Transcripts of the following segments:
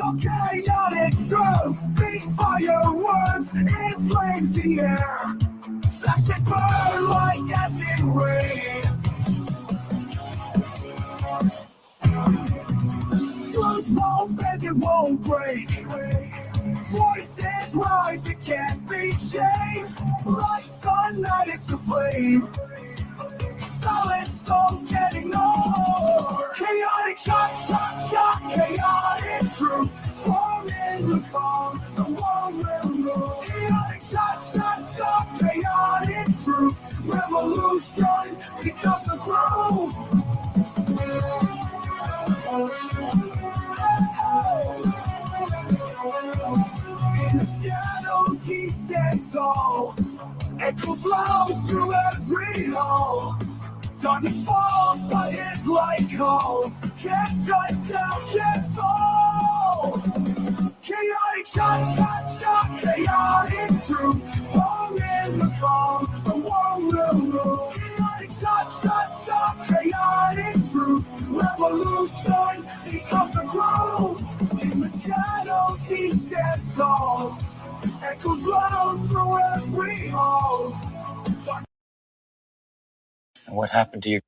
The chaotic truth beats fireworks, inflames the air. Flash and burn like acid rain. Truth won't bend, it won't break. Voices rise, it can't be changed. Like sunlight, it's a flame. Solid souls can't ignore. Chaotic shock, chaotic truth. Form in the calm, the world will move. Chaotic shock, chaotic truth. Revolution becomes the groove. In the shadows he stands tall. Echoes loud through every hall. Darkness falls, but his light calls. Can't shut down, can't fall. Chaotic shock, chaotic truth. Strong in the calm, the world will move. Chaotic shock, chaotic truth. Revolution becomes a groove. In the shadows he stands tall. Echoes loud through every hall. And what happened to you?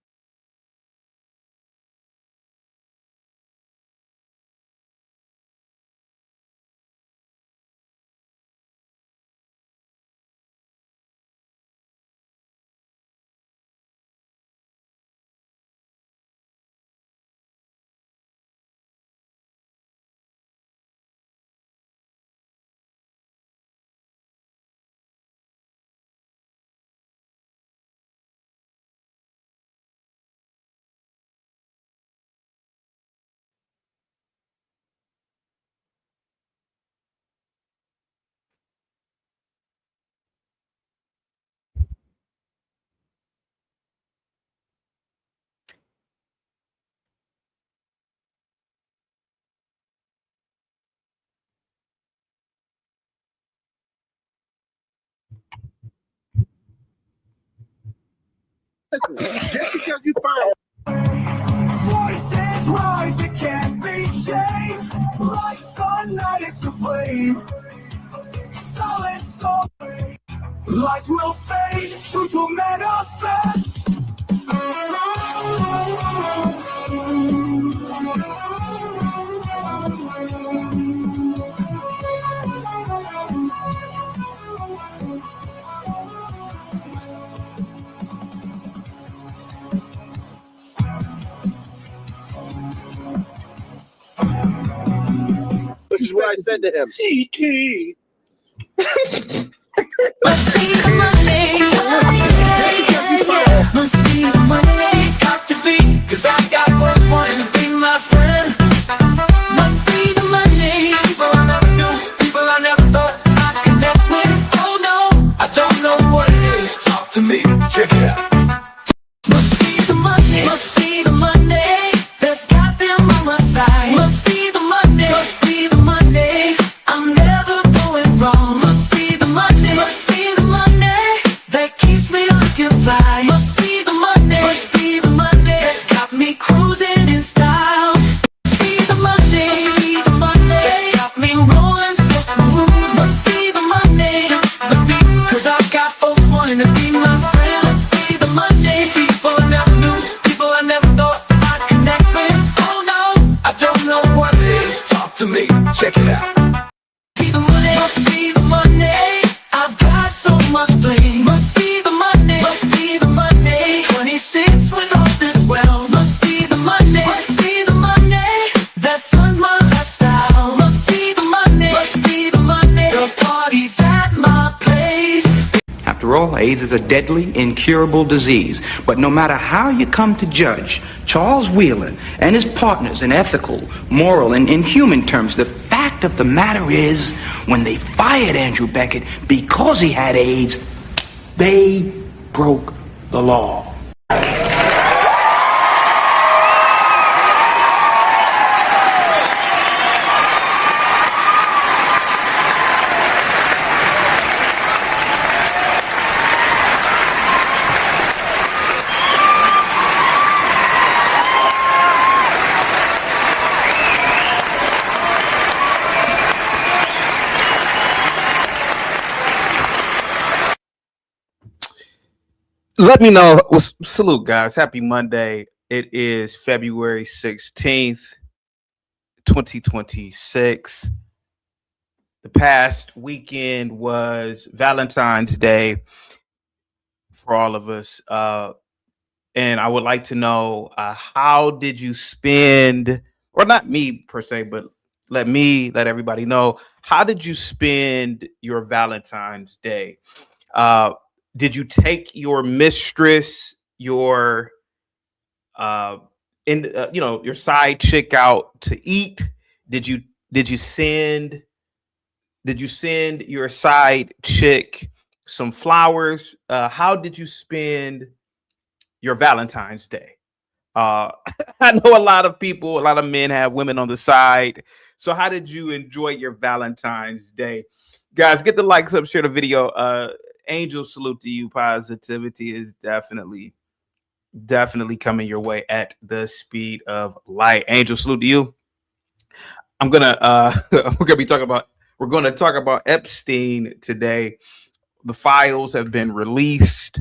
Just because you find voices rise, it can't be changed. Like sunlight, it's a flame. Solid soul, lies will fade, truth will manifest. This is what I said to him. CT. Must be the Monday. Must be the Monday. Got to be, 'cause I got what's wanting to be my friend. Must be the Monday. People I never knew, people I never thought I'd connect with. Oh no, I don't know what it is. Talk to me, check it out. Must be the Monday. Must be the Monday. That's got them on my side. Must be the Monday. Must be the Monday. I'm never going wrong. Must be the Monday. Must be the Monday that keeps me looking fly. Must be the Monday. Must be the Monday that's got me cruising in style. Must be the Monday. Must be the Monday that's got me rolling so smooth. Must be the Monday. Must be 'cause I've got folks wanting to be my friend. Must be the Monday. People I never knew, people I never thought I'd connect with. Oh no, I don't know what it is. Talk to me, check it out. Must be the Monday. I've got so much blame. Must be the Monday. Must be the Monday. 26 with all this wealth. Must be the Monday. Must be the Monday that funds my lifestyle. Must be the Monday. Must be the Monday. The party's at my place. After all, AIDS is a deadly, incurable disease. But no matter how you come to judge Charles Wheeler and his partners in ethical, moral, and inhuman terms, the fact of the matter is, when they fired Andrew Beckett because he had AIDS, they broke the law. Let me know. Well, salute, guys. Happy Monday. It is February 16th, 2026. The past weekend was Valentine's Day for all of us. And I would like to know, how did you spend, or not me per se, but let everybody know, how did you spend your Valentine's Day? Did you take your mistress, your your side chick out to eat? Did you send your side chick some flowers? How did you spend your Valentine's Day? I know a lot of men have women on the side. So how did you enjoy your Valentine's Day? Guys, get the likes up, share the video. Angel, salute to you. Positivity is definitely coming your way at the speed of light. Angel, salute to you. We're gonna talk about Epstein today. The files have been released.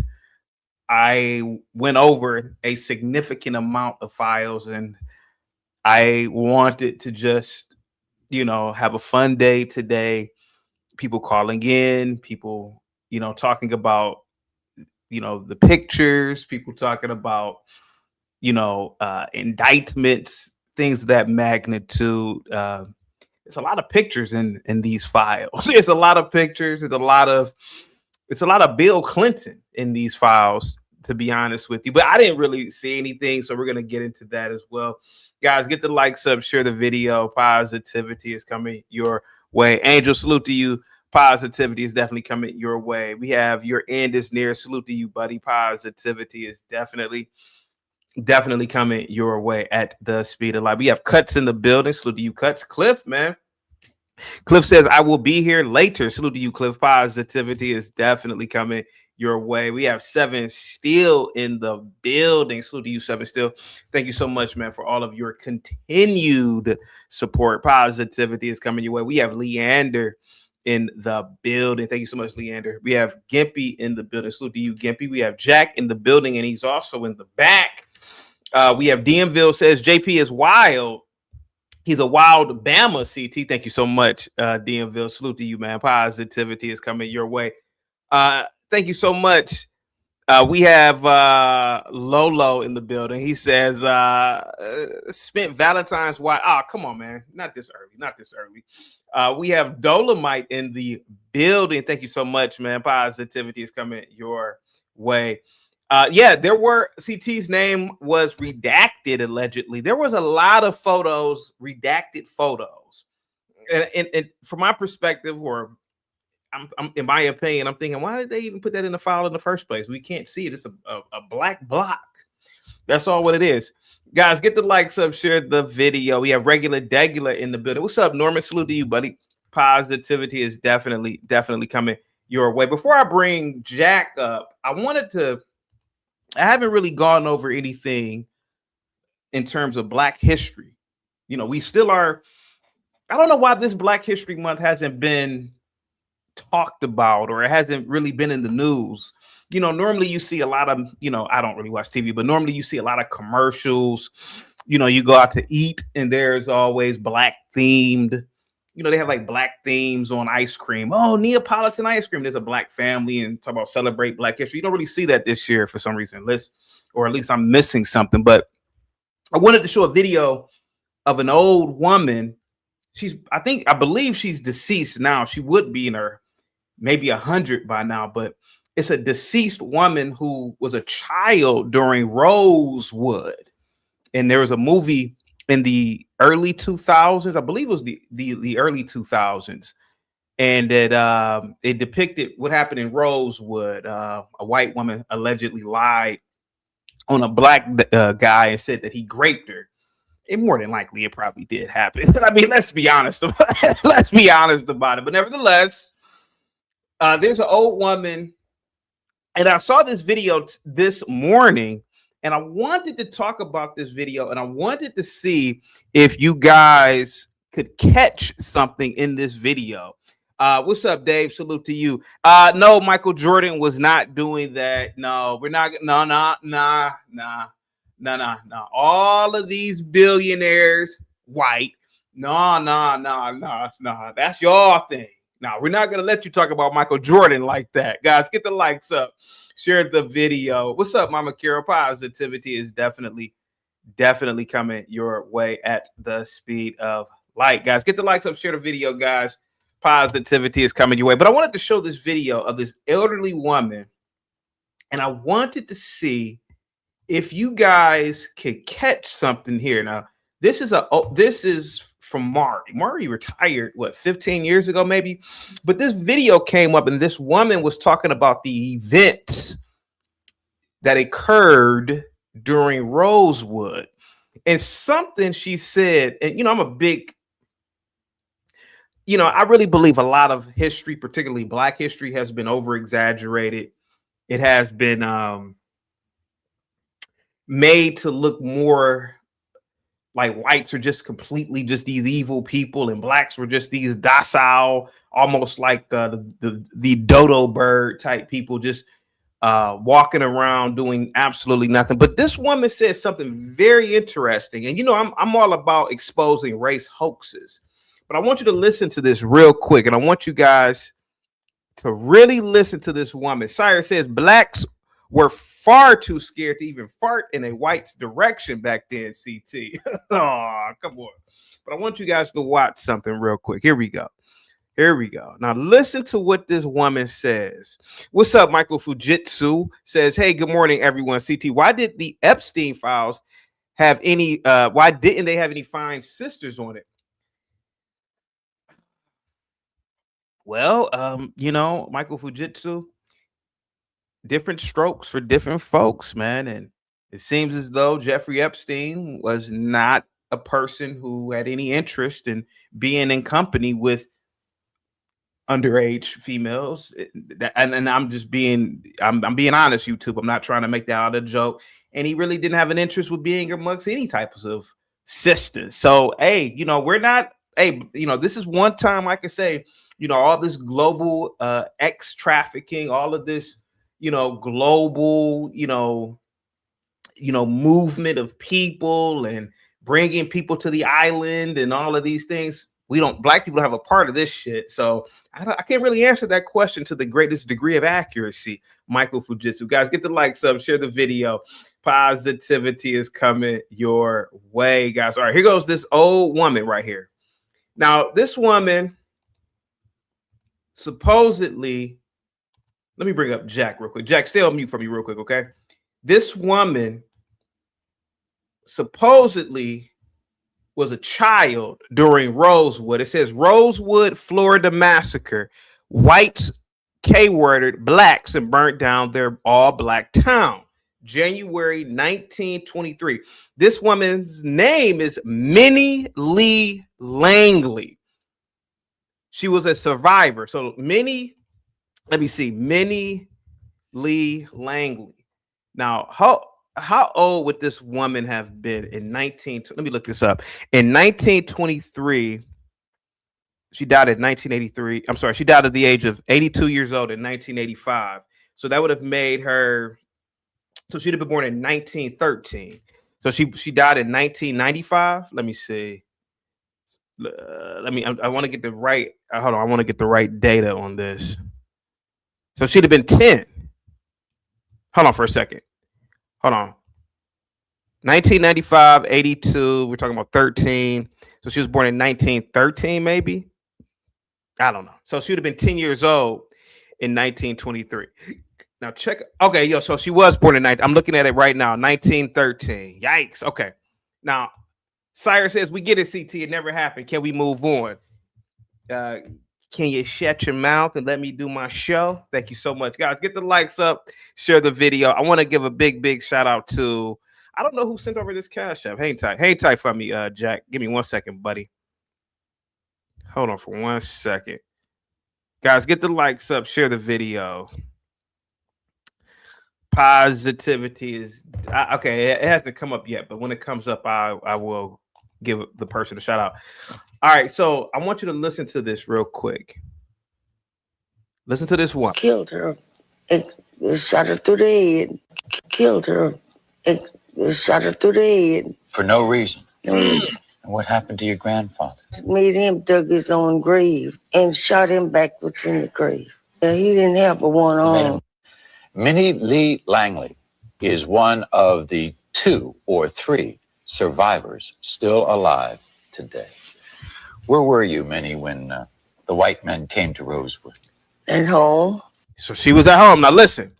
I went over a significant amount of files, and I wanted to just, have a fun day today. People calling in, people, talking about, the pictures, people talking about, indictments, things of that magnitude. It's a lot of pictures in these files. It's a lot of pictures. It's a lot of Bill Clinton in these files, to be honest with you. But I didn't really see anything, so we're going to get into that as well. Guys, get the likes up, share the video. Positivity is coming your way. Angel, salute to you. Positivity is definitely coming your way. We have your end is near. Salute to you, buddy. Positivity is definitely coming your way at the speed of light. We have Cuts in the building. Salute to you, Cuts. Cliff, man. Cliff says, I will be here later. Salute to you, Cliff. Positivity is definitely coming your way. We have Seven Steel in the building. Salute to you, Seven Steel. Thank you so much, man, for all of your continued support. Positivity is coming your way. We have Leander in the building. Thank you so much, Leander. We have Gimpy in the building. Salute to you, Gimpy. We have Jack in the building, and he's also in the back. We have DMville says, JP is wild. He's a wild Bama, CT. Thank you so much, DMville. Salute to you, man. Positivity is coming your way. Thank you so much. We have Lolo in the building. He says, spent Valentine's wild. Oh, come on, man. Not this early. We have Dolomite in the building. Thank you so much, man. Positivity is coming your way. There were, CT's name was redacted, allegedly. There was a lot of photos, redacted photos. And from my perspective, or I'm in my opinion, I'm thinking, why did they even put that in the file in the first place? We can't see it. It's a black block. That's all what it is. Guys, get the likes up, share the video. We have Regular Degular in the building. What's up, Norman? Salute to you, buddy. Positivity is definitely coming your way. Before I bring Jack up, I haven't really gone over anything in terms of Black history. We still are. I don't know why this Black History Month hasn't been talked about, or it hasn't really been in the news. Normally you see a lot of, I don't really watch TV, but normally you see a lot of commercials. You go out to eat and there's always Black themed. They have like Black themes on ice cream. Oh, Neapolitan ice cream. There's a Black family and talk about celebrate Black history. You don't really see that this year for some reason. Or at least I'm missing something. But I wanted to show a video of an old woman. I believe she's deceased now. She would be in her maybe 100 by now, but it's a deceased woman who was a child during Rosewood. And there was a movie in the early 2000s. I believe it was the early 2000s. And it depicted what happened in Rosewood. A white woman allegedly lied on a Black guy and said that he raped her. And more than likely, it probably did happen. I mean, let's be honest about it. But nevertheless, there's an old woman. And I saw this video this morning. And I wanted to talk about this video, and I wanted to see if you guys could catch something in this video. What's up, Dave? Salute to you. No, Michael Jordan was not doing that. No, we're not. No. All of these billionaires, white. No. That's your thing. No, we're not gonna let you talk about Michael Jordan like that, guys. Get the likes up, share the video. What's up, Mama Kira? Positivity is definitely coming your way at the speed of light, guys. Get the likes up, share the video, guys. Positivity is coming your way. But I wanted to show this video of this elderly woman, and I wanted to see if you guys could catch something here. Now, this is from Mari. Mari retired, 15 years ago, maybe? But this video came up, and this woman was talking about the events that occurred during Rosewood. And something she said, and I'm a big, I really believe a lot of history, particularly Black history, has been over-exaggerated. It has been made to look more like whites are just completely just these evil people, and Blacks were just these docile, almost like the dodo bird type people, just walking around doing absolutely nothing. But this woman said something very interesting, and I'm all about exposing race hoaxes. But I want you to listen to this real quick, and I want you guys to really listen to this woman. Sire says Blacks were far too scared to even fart in a white's direction back then, CT. Oh, come on. But I want you guys to watch something real quick. Here we go. Now listen to what this woman says. What's up, Michael Fujitsu? Says, hey, good morning, everyone. CT, why did the Epstein files have any, why didn't they have any fine sisters on it? Well, Michael Fujitsu, different strokes for different folks, man. And it seems as though Jeffrey Epstein was not a person who had any interest in being in company with underage females. And I'm just being honest, YouTube. I'm not trying to make that out a joke. And he really didn't have an interest with being amongst any types of sisters. So, hey, we're not, this is one time I could say, all this global X trafficking, all of this, global, movement of people and bringing people to the island and all of these things. Black people have a part of this shit. So I can't really answer that question to the greatest degree of accuracy, Michael Fujitsu. Guys, get the likes up, share the video. Positivity is coming your way, guys. All right, here goes this old woman right here. Now, this woman supposedly, let me bring up Jack real quick. Jack, stay on mute for me real quick, okay? This woman supposedly was a child during Rosewood. It says Rosewood, Florida massacre. Whites K-worded Blacks and burnt down their all-Black town. January 1923. This woman's name is Minnie Lee Langley. She was a survivor. So Minnie Lee Langley. Now, how old would this woman have been in let me look this up. In 1923, she died at 1983. I'm sorry, she died at the age of 82 years old in 1985. So that would have made her, so she'd have been born in 1913. So she died in 1995. Let me see. I want to get the right, hold on, I want to get the right data on this. So she'd have been 10. Hold on for a second. Hold on. 1995, 82. We're talking about 13. So she was born in 1913, maybe. I don't know. So she would have been 10 years old in 1923. Now check. Okay, so she was born in I'm looking at it right now. 1913. Yikes. Okay. Now, Sire says, we get it, CT. It never happened. Can we move on? Can you shut your mouth and let me do my show? Thank you so much, guys. Get the likes up, share the video. I want to give a big shout out to, I don't know who sent over this cash app. Hang tight for me, Jack. Give me 1 second, buddy. Hold on for 1 second. Guys, get the likes up, share the video. Positivity is, okay, it hasn't come up yet, but when it comes up, I will give the person a shout out. All right, so I want you to listen to this real quick. Listen to this one. Killed her. It shot her through the head. Killed her. It shot her through the head. For no reason. No reason. And what happened to your grandfather? Made him dug his own grave and shot him backwards in the grave. He didn't have a one arm. Minnie Lee Langley is one of the 2 or 3 survivors still alive today. Where were you, Minnie, when the white men came to Rosewood? At home. So she was at home. Now listen,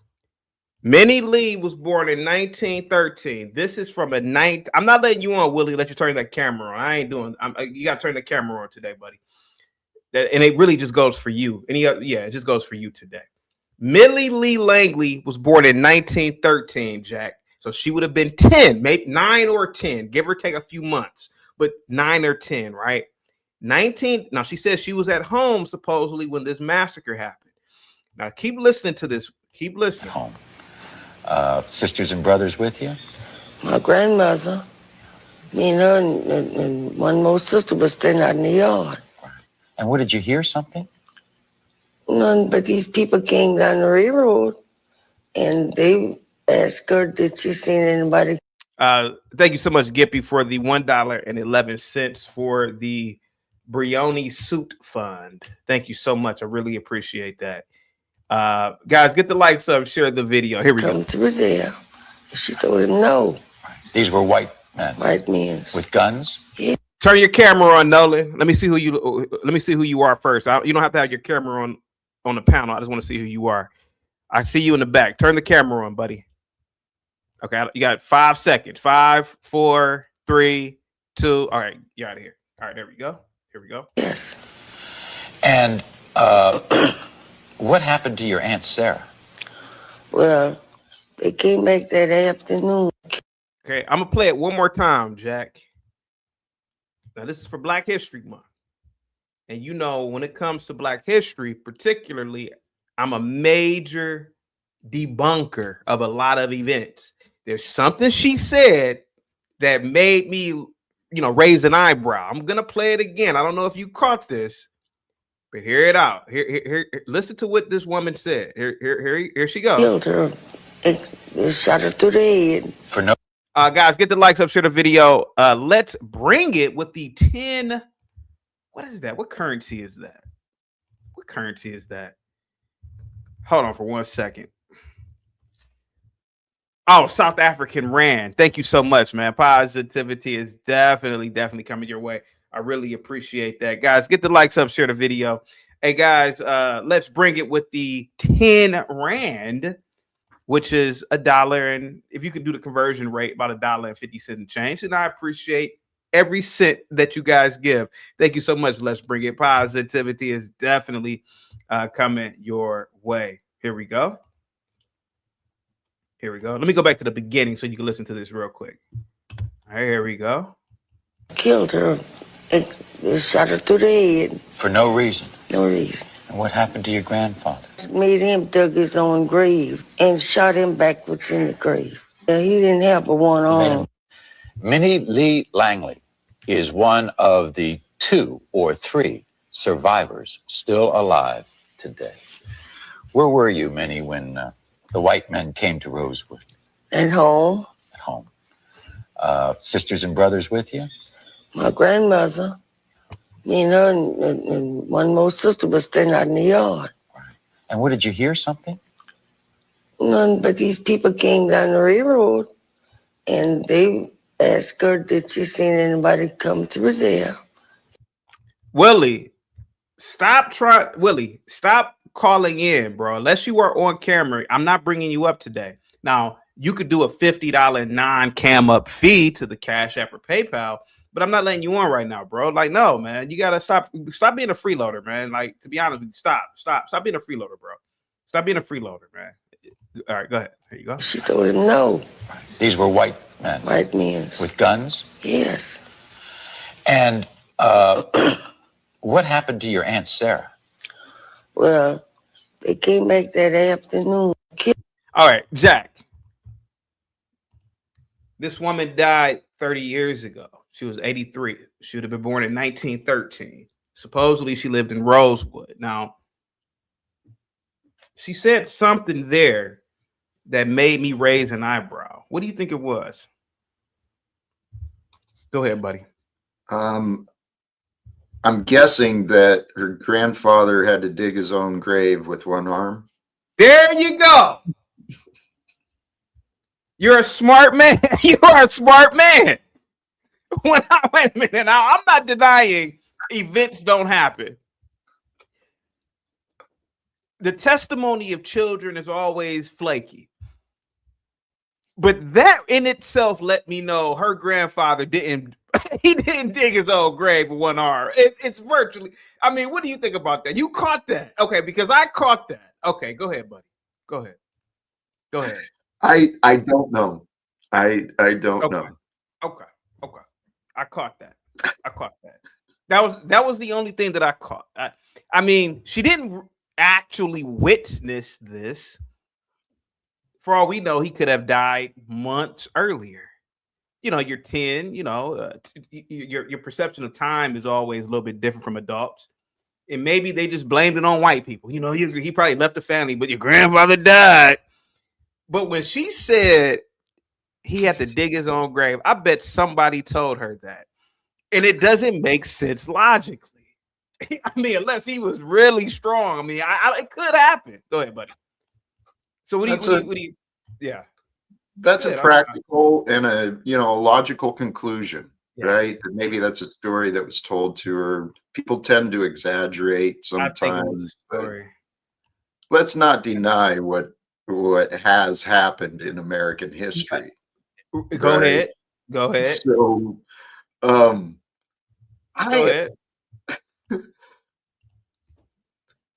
Minnie Lee was born in 1913. This is from a night. I'm not letting you on, Willie. Let you turn that camera on. I ain't doing. You got to turn the camera on today, buddy. And it really just goes for you. It just goes for you today. Minnie Lee Langley was born in 1913, Jack. So she would have been 10, maybe 9 or 10, give or take a few months, but 9 or 10, right? 19. Now she says she was at home supposedly when this massacre happened. Now keep listening to this. Keep listening. Home. Sisters and brothers with you? My grandmother, me and her, and one more sister was standing out in the yard. And what, did you hear something? None but these people came down the railroad and they asked her, did she seen anybody? Thank you so much, Gippy, for the $1.11 for the Brioni Suit Fund. Thank you so much. I really appreciate that. Guys, get the likes up, share the video. Here we go. Come through there. She told him no. These were white men. White men. With guns? Yeah. Turn your camera on, Nolan. Let me see who you are first. You don't have to have your camera on the panel. I just want to see who you are. I see you in the back. Turn the camera on, buddy. Okay, you got 5 seconds. 5, 4, 3, 2. All right, you're out of here. All right, there we go. Here we go. Yes. And what happened to your Aunt Sarah? Well, they came back that afternoon. Okay, I'm gonna play it one more time, Jack. Now, this is for Black History Month. And you know, when it comes to Black history, particularly, I'm a major debunker of a lot of events. There's something she said that made me, raise an eyebrow. I'm gonna play it again. I don't know if you caught this, but hear it out. Here, listen to what this woman said. Here she goes. Killed her. It shot her through the head. For no. Guys, get the likes up, share the video. Let's bring it with the 10. What is that? What currency is that? What currency is that? Hold on for 1 second. Oh, South African Rand. Thank you so much, man. Positivity is definitely coming your way. I really appreciate that. Guys, get the likes up, share the video. Hey, guys, let's bring it with the 10 Rand, which is $1. And if you could do the conversion rate, about $1.50 and change. And I appreciate every cent that you guys give. Thank you so much. Let's bring it. Positivity is definitely coming your way. Here we go. Here we go. Let me go back to the beginning so you can listen to this real quick. All right, here we go. Killed her. It shot her through the head. For no reason. No reason. And what happened to your grandfather? Made him dug his own grave and shot him backwards in the grave. He didn't have a one arm. Minnie Lee Langley is one of the 2 or 3 survivors still alive today. Where were you, Minnie, when the white men came to Rosewood? At home. At home. Sisters and brothers with you? My grandmother, me and her, and one more sister was standing out in the yard. And what, did you hear something? None but these people came down the railroad and they asked her, did she seen anybody come through there? Willie, stop calling in, bro. Unless you are on camera, I'm not bringing you up today. Now, you could do a $50 non-cam up fee to the Cash App or PayPal, but I'm not letting you on right now, bro. Like, no, man, you gotta stop being a freeloader, man. Like, to be honest with you, stop being a freeloader, bro. Stop being a freeloader, man. All right, go ahead. Here you go. She told him no. These were white men. White men. With guns? Yes. And what happened to your Aunt Sarah? Well, they came back that afternoon. All right, Jack. This woman died 30 years ago. She was 83. She would have been born in 1913. Supposedly, she lived in Rosewood. Now, she said something there that made me raise an eyebrow. What do you think it was? Go ahead, buddy. I'm guessing that her grandfather had to dig his own grave with one arm. There you go. You're a smart man. You are a smart man. Wait a minute. Now, I'm not denying events don't happen. The testimony of children is always flaky. But that in itself let me know her grandfather didn't dig his own grave with one arm. It's virtually, I mean, what do you think about that? You caught that. Okay, because I caught that. Okay, go ahead, buddy. Go ahead. I don't know. I don't know. Okay. I caught that. That was the only thing that I caught. I mean, she didn't actually witness this. For all we know, he could have died months earlier. You know, you're 10, you know, your perception of time is always a little bit different from adults. And maybe they just blamed it on white people. You know, he probably left the family, but your grandfather died. But when she said he had to dig his own grave, I bet somebody told her that. And it doesn't make sense logically. I mean, unless he was really strong. I mean, it could happen. Go ahead, buddy. So what do you yeah. That's a practical and a logical conclusion, right? Maybe that's a story that was told to her. People tend to exaggerate sometimes. Let's not deny what has happened in American history. Go ahead. So, go ahead.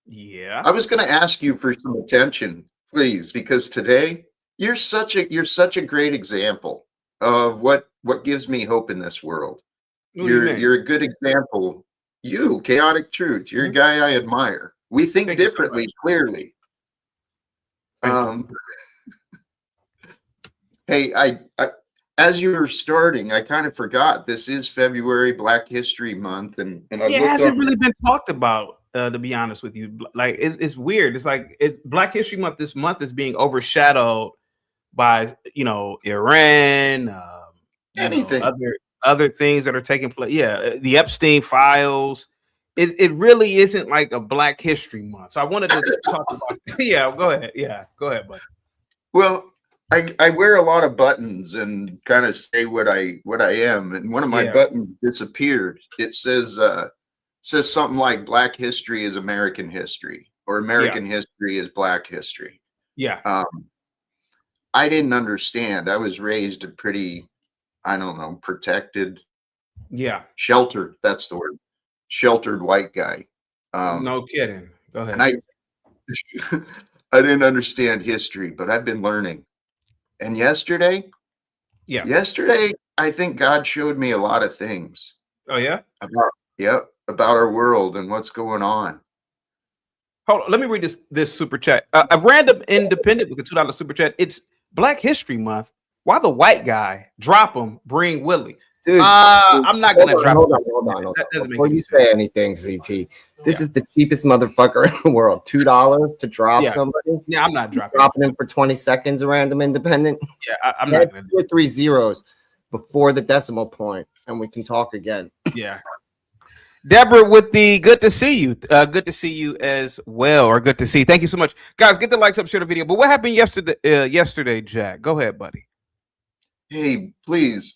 Yeah. I was going to ask you for some attention, please, because today you're such a great example of what gives me hope in this world. You're a good example. You, Chaotic Truth, you're a guy I admire. We think differently, clearly. Hey, I as you were starting, I kind of forgot this is February, Black History Month, and it hasn't really been talked about. To be honest with you, like it's weird. It's like Black History Month. This month is being overshadowed by Iran, other things that are taking place. Yeah, the Epstein files. It really isn't like a Black History Month. So I wanted to talk about. Yeah, go ahead. Yeah, go ahead, buddy. Well, I wear a lot of buttons and kind of say what I am, and one of my buttons disappeared. It says something like Black history is American history, or American history is Black history. Yeah. I didn't understand. I was raised a pretty, I don't know, protected, sheltered. That's the word. Sheltered white guy. No kidding. Go ahead. And I didn't understand history, but I've been learning. And yesterday, I think God showed me a lot of things. Oh yeah? About our world and what's going on. Hold on, let me read this super chat. A random independent with a $2 super chat. It's Black History Month. Why the white guy? Drop him, bring Willie. Dude, I'm not gonna drop. Hold on. Before you say anything, ZT, this is the cheapest motherfucker in the world. $2 to drop somebody. Yeah, I'm not dropping him for 20 seconds. A random independent. Yeah, I'm not gonna 2 or 3 zeros before the decimal point, and we can talk again. Yeah. Deborah with the good to see you. Good to see you as well, or good to see. Thank you so much. Guys, get the likes up, share the video. But what happened yesterday, Jack? Go ahead, buddy. Hey, please,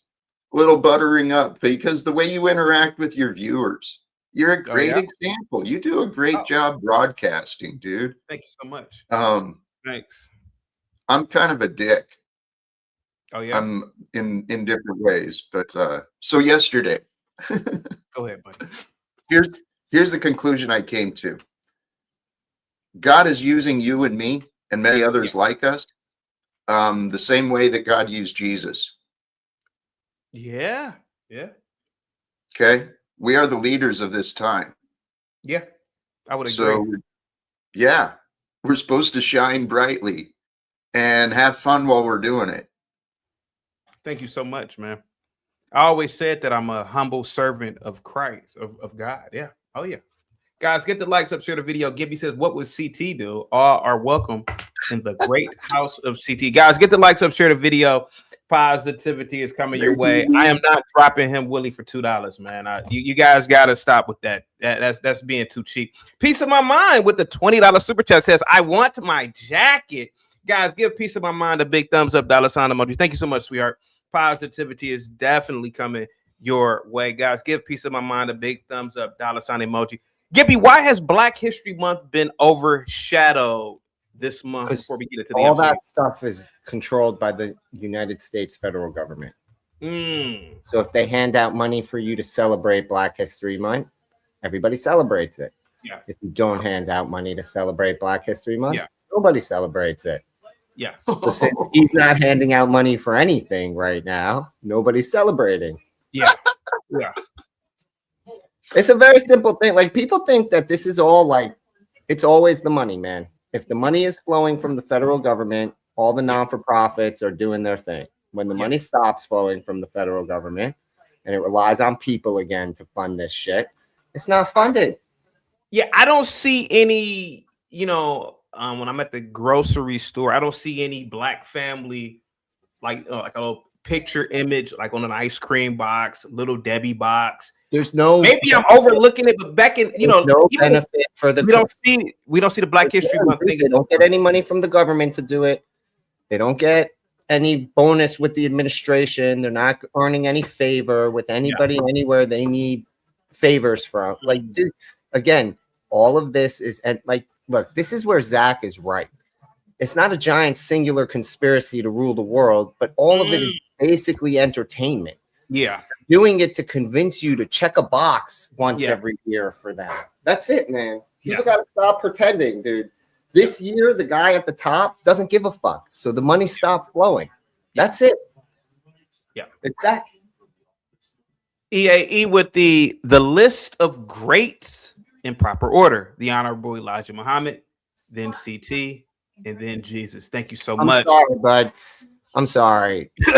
little buttering up, because the way you interact with your viewers, you're a great example. You do a great job broadcasting, dude. Thank you so much. Thanks. I'm kind of a dick. Oh yeah. I'm in different ways, but so yesterday. Go ahead, buddy. Here's the conclusion I came to. God is using you and me and many others like us the same way that God used Jesus. Yeah. Okay. We are the leaders of this time. Yeah, I would agree. So, we're supposed to shine brightly and have fun while we're doing it. Thank you so much, man. I always said that I'm a humble servant of Christ, of God. Yeah. Oh, yeah. Guys, get the likes up, share the video. Gibby says, what would CT do? All are welcome in the great house of CT. Guys, get the likes up, share the video. Positivity is coming your way. I am not dropping him Willie for $2, man. You guys got to stop with that. That's being too cheap. Peace of my mind with the $20 super chat says, I want my jacket. Guys, give Peace of my mind a big thumbs up, dollar sign emoji. Thank you so much, sweetheart. Positivity is definitely coming your way. Guys, give Peace of my mind a big thumbs up, dollar sign emoji. Gibby, why has Black History Month been overshadowed this month before we get into the all episode? That stuff is controlled by the United States federal government. So if they hand out money for you to celebrate Black History Month, everybody celebrates it. Yeah. If you don't hand out money to celebrate Black History Month, yeah, nobody celebrates it. Yeah. So since he's not handing out money for anything right now, nobody's celebrating. Yeah. Yeah. It's a very simple thing. Like, people think that this is all like, it's always the money, man. If the money is flowing from the federal government, all the non-for-profits are doing their thing. When the money stops flowing from the federal government and it relies on people again to fund this shit, it's not funded. Yeah, I don't see any, when I'm at the grocery store, I don't see any Black family like a little picture image like on an ice cream box, little Debbie box. There's no, maybe I'm overlooking it, but back in no benefit for the. We don't see the Black History Month thing. They don't get any money from the government to do it. They don't get any bonus with the administration. They're not earning any favor with anybody anywhere they need favors from. Like, dude, again, all of this is, and like, look, this is where Zach is right. It's not a giant singular conspiracy to rule the world, but all of it is basically entertainment. Yeah. Doing it to convince you to check a box once every year for them. That's it, man. People got to stop pretending, dude. This year, the guy at the top doesn't give a fuck. So the money stopped flowing. That's it. Yeah. It's that. EAE with the list of greats in proper order. The Honorable Elijah Muhammad, then CT, and then Jesus. Thank you so much. Sorry, bud. I'm sorry. Go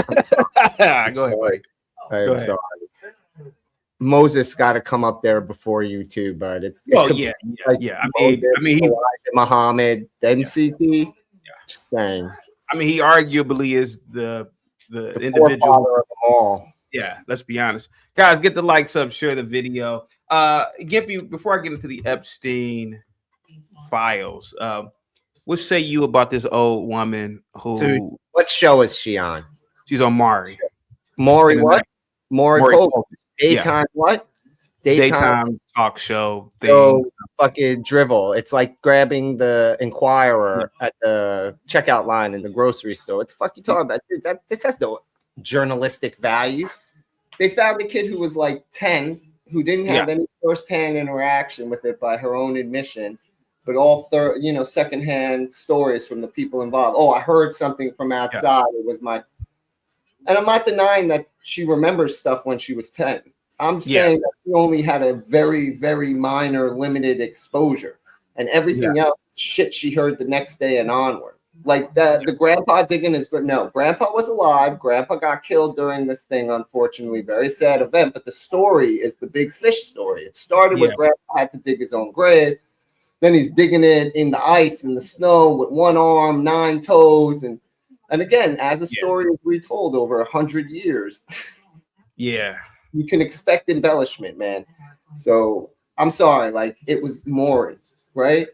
ahead, buddy. I'm sorry. Moses got to come up there before you too, bud. I mean, Muhammad, then CT. Yeah. Just saying. I mean, he arguably is the individual of them all. Yeah, let's be honest, guys. Get the likes up, share the video. Gimpy, before I get into the Epstein files, what say you about this old woman who? Dude, what show is she on? She's on Maury. Maury what? Maury daytime what? Daytime talk show thing. So fucking drivel. It's like grabbing the Inquirer at the checkout line in the grocery store. What the fuck you talking about? Dude, this has no journalistic value. They found a kid who was like 10 who didn't have any first-hand interaction with it by her own admission, but all secondhand stories from the people involved. Oh, I heard something from outside. It was my. And I'm not denying that she remembers stuff when she was 10. I'm saying that she only had a very, very minor, limited exposure. And everything else, shit she heard the next day and onward. Like the grandpa digging his... No, grandpa was alive. Grandpa got killed during this thing, unfortunately. Very sad event. But the story is the big fish story. It started with grandpa had to dig his own grave. Then he's digging it in the ice and the snow with one arm, 9 toes, and again, as a story is retold over 100 years, you can expect embellishment, man. So I'm sorry, like it was Maury, right?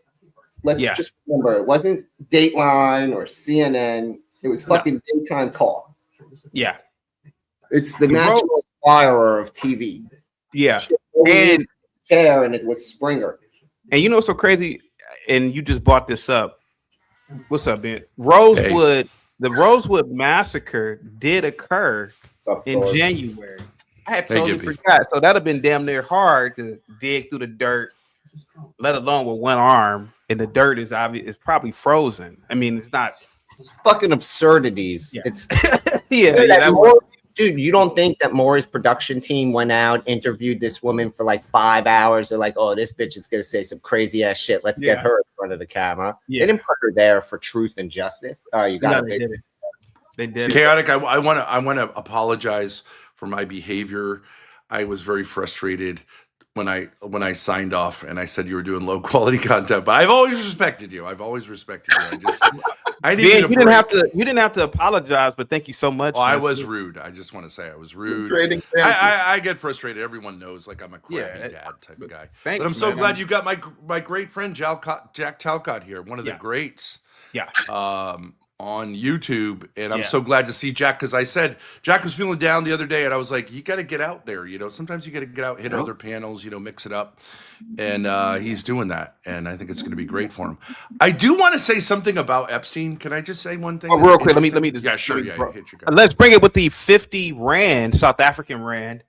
Let's just remember, it wasn't Dateline or CNN. It was fucking daytime talk. Yeah, it's the National Enquirer of TV. Yeah, and it was Springer. And you know what's so crazy? And you just brought this up. What's up, Ben? Rosewood. The Rosewood massacre did occur in January. I had totally forgot. So that'd have been damn near hard to dig through the dirt, let alone with one arm. And the dirt is obvious. It's probably frozen. I mean, it's not fucking absurdities. Yeah. It's dude, you don't think that Maury's production team went out, interviewed this woman for like 5 hours? They're like, oh, this bitch is gonna say some crazy ass shit. Let's get her in front of the camera. They didn't put her there for truth and justice. You got it. They did. Chaotic. I want to apologize for my behavior. I was very frustrated when I signed off and I said you were doing low quality content, but I've always respected you. I needed you didn't have to apologize, but thank you so much. I was rude. I just want to say I was rude. I get frustrated. Everyone knows like I'm a crappy dad type of guy. Thanks, but I'm so glad you got my great friend Jack Talcott here, one of the greats. Yeah. On YouTube, and I'm so glad to see Jack, because I said Jack was feeling down the other day, and I was like, you got to get out there, sometimes you got to get out, hit other panels, mix it up, and he's doing that, and I think it's going to be great for him. I do want to say something about Epstein. Can I just say one thing? Real quick, let me just hit you guys. Let's bring it with the 50 rand, South African rand.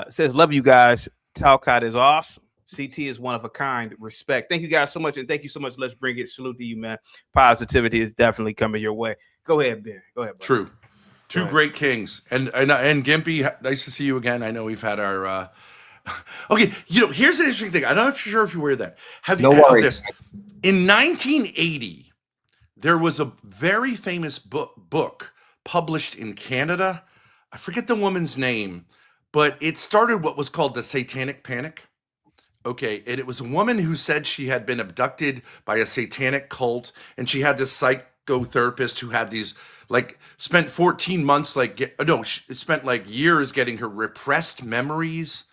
Says, love you guys. Talcott is awesome. CT is one of a kind. Respect. Thank you guys so much, and thank you so much. Let's bring it. Salute to you, man. Positivity is definitely coming your way. Go ahead, Ben. Go ahead, buddy. True. Two great kings, and Gimpy. Nice to see you again. I know we've had our. Okay, here's an interesting thing. I'm not sure if you were that. Have you heard this? In 1980, there was a very famous book published in Canada. I forget the woman's name, but it started what was called the Satanic Panic. Okay, and it was a woman who said she had been abducted by a satanic cult, and she had this psychotherapist who had these, spent 14 months, spent years getting her repressed memories.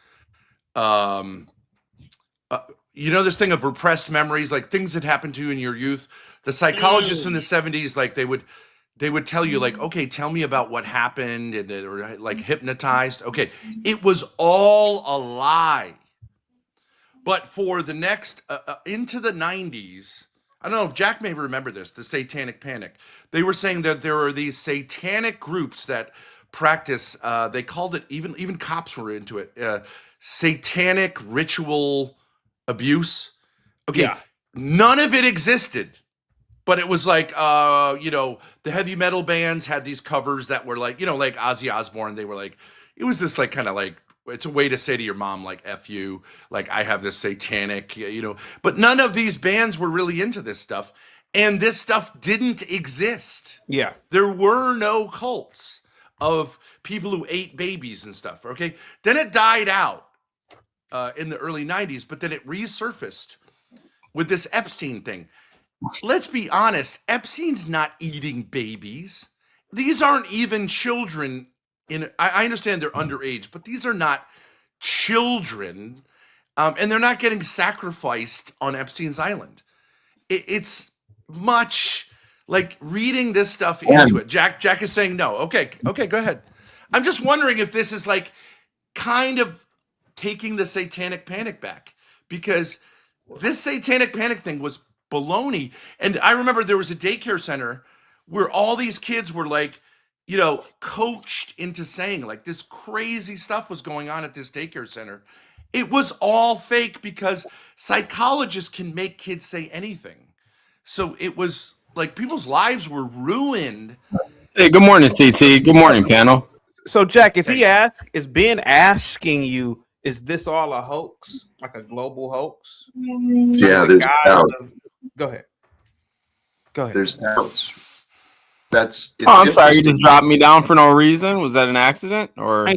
This thing of repressed memories, like things that happened to you in your youth. The psychologists in the 70s, they would tell you, okay, tell me about what happened, and they were hypnotized. Okay, it was all a lie. But for the next, into the 90s, I don't know if Jack may remember this, the Satanic Panic. They were saying that there are these satanic groups that practice, they called it, even cops were into it, satanic ritual abuse. Okay, none of it existed. But it was the heavy metal bands had these covers that were like Ozzy Osbourne. They were it was this it's a way to say to your mom, F you, I have this satanic, but none of these bands were really into this stuff. And this stuff didn't exist. Yeah. There were no cults of people who ate babies and stuff. Okay. Then it died out in the early 90s, but then it resurfaced with this Epstein thing. Let's be honest. Epstein's not eating babies. These aren't even children. I understand they're underage, but these are not children, and they're not getting sacrificed on Epstein's Island. It's much like reading this stuff into it. Jack is saying no. Okay, go ahead. I'm just wondering if this is kind of taking the Satanic Panic back, because this Satanic Panic thing was baloney. And I remember there was a daycare center where all these kids were coached into saying this crazy stuff was going on at this daycare center. It was all fake because psychologists can make kids say anything. So it was people's lives were ruined. Hey, good morning, CT. Good morning, panel. So Jack, is Ben asking you, is this all a hoax, like a global hoax? Yeah, there's doubt. Go ahead. There's doubts. I'm sorry, you just dropped me down for no reason. Was that an accident or? No,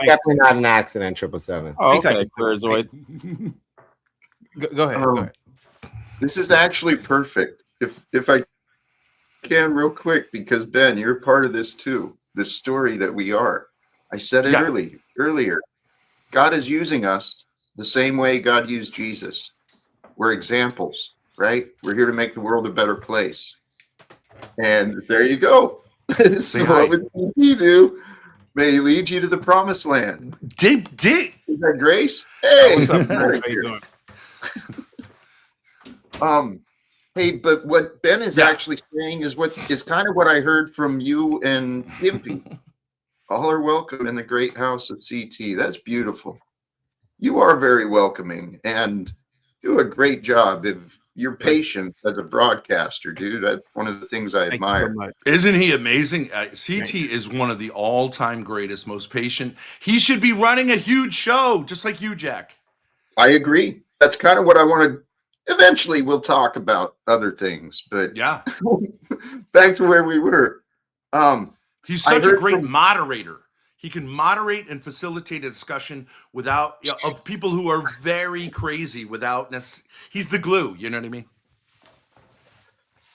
definitely not an accident. 777. Oh, okay. Go ahead. This is actually perfect. If I can, real quick, because Ben, you're part of this too. This story that we are. I said it earlier. God is using us the same way God used Jesus. We're examples, right? We're here to make the world a better place. And there you go. So what would he do? May he lead you to the promised land. Is that Grace? Hey, what's up? How you doing? Hey, but what Ben is actually saying is kind of what I heard from you and Gimpy. All are welcome in the great house of CT. That's beautiful. You are very welcoming and do a great job. If you're patient as a broadcaster, dude, that's one of the things I admire. Isn't he amazing? CT is one of the all-time greatest, most patient. He should be running a huge show, just like you, Jack. I agree. That's kind of what I wanted. Eventually, we'll talk about other things, but yeah, back to where we were. He's such a great moderator. He can moderate and facilitate a discussion without of people who are very crazy without he's the glue. You know what I mean?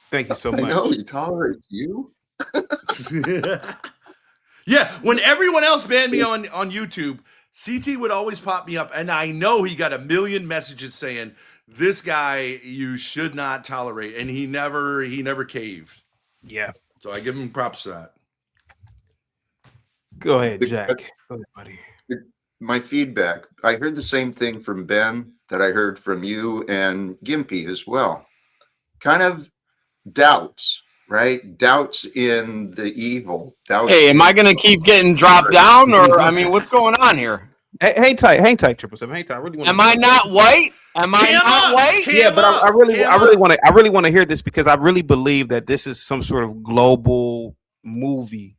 Thank you so much. I know he tolerates you. Yeah, when everyone else banned me on YouTube, CT would always pop me up, and I know he got a million messages saying, "This guy you should not tolerate," and he never caved. Yeah. So I give him props to that. Go ahead, Jack. Go ahead, buddy. My feedback. I heard the same thing from Ben that I heard from you and Gimpy as well. Kind of doubts, right? Doubts in the evil. Doubts. Hey, am I going to keep getting dropped down, or I mean, what's going on here? Hang tight, 777. Hang tight. I really want. Am I not white? Am I not white? Yeah, but I really want to hear this because I really believe that this is some sort of global movie,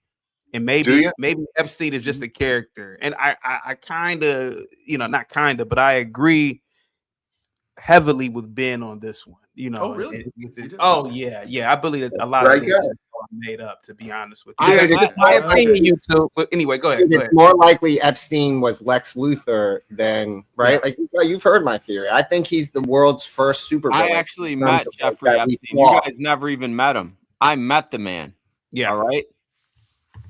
and maybe Epstein is just a character. And I kind of, not kind of, but I agree heavily with Ben on this one. Oh really? Oh yeah. I believe that a lot of things are made up. To be honest with you, I've seen YouTube. But anyway, go ahead. It's more likely Epstein was Lex Luthor than right. Like you've heard my theory. I think he's the world's first supervillain. I actually met Jeffrey Epstein. You guys never even met him. I met the man. Yeah. All right.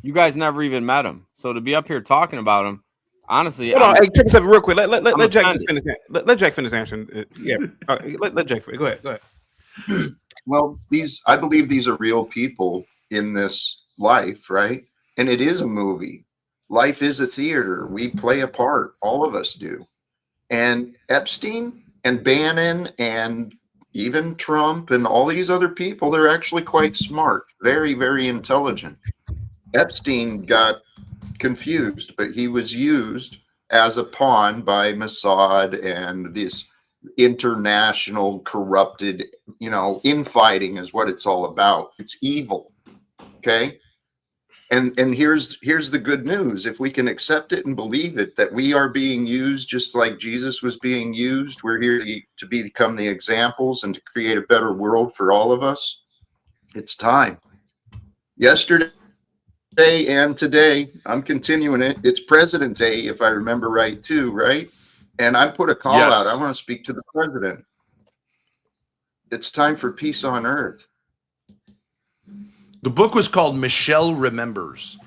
You guys never even met him. So to be up here talking about him, honestly, hold on. Hey, check this out real quick. Let Jack finish. Let Jack finish answering. Yeah. Let Jack. Go ahead. Well, I believe these are real people in this life, right? And it is a movie. Life is a theater. We play a part. All of us do. And Epstein and Bannon and even Trump and all these other people, they're actually quite smart. Very, very intelligent. Epstein got confused, but he was used as a pawn by Mossad and this international corrupted, infighting is what it's all about. It's evil. Okay. And here's the good news. If we can accept it and believe it, that we are being used just like Jesus was being used, we're here to become the examples and to create a better world for all of us. It's time. Yesterday and today, I'm continuing it. It's President's Day, if I remember right, too, right? And I put a call out. I want to speak to the president. It's time for peace on earth. The book was called Michelle Remembers.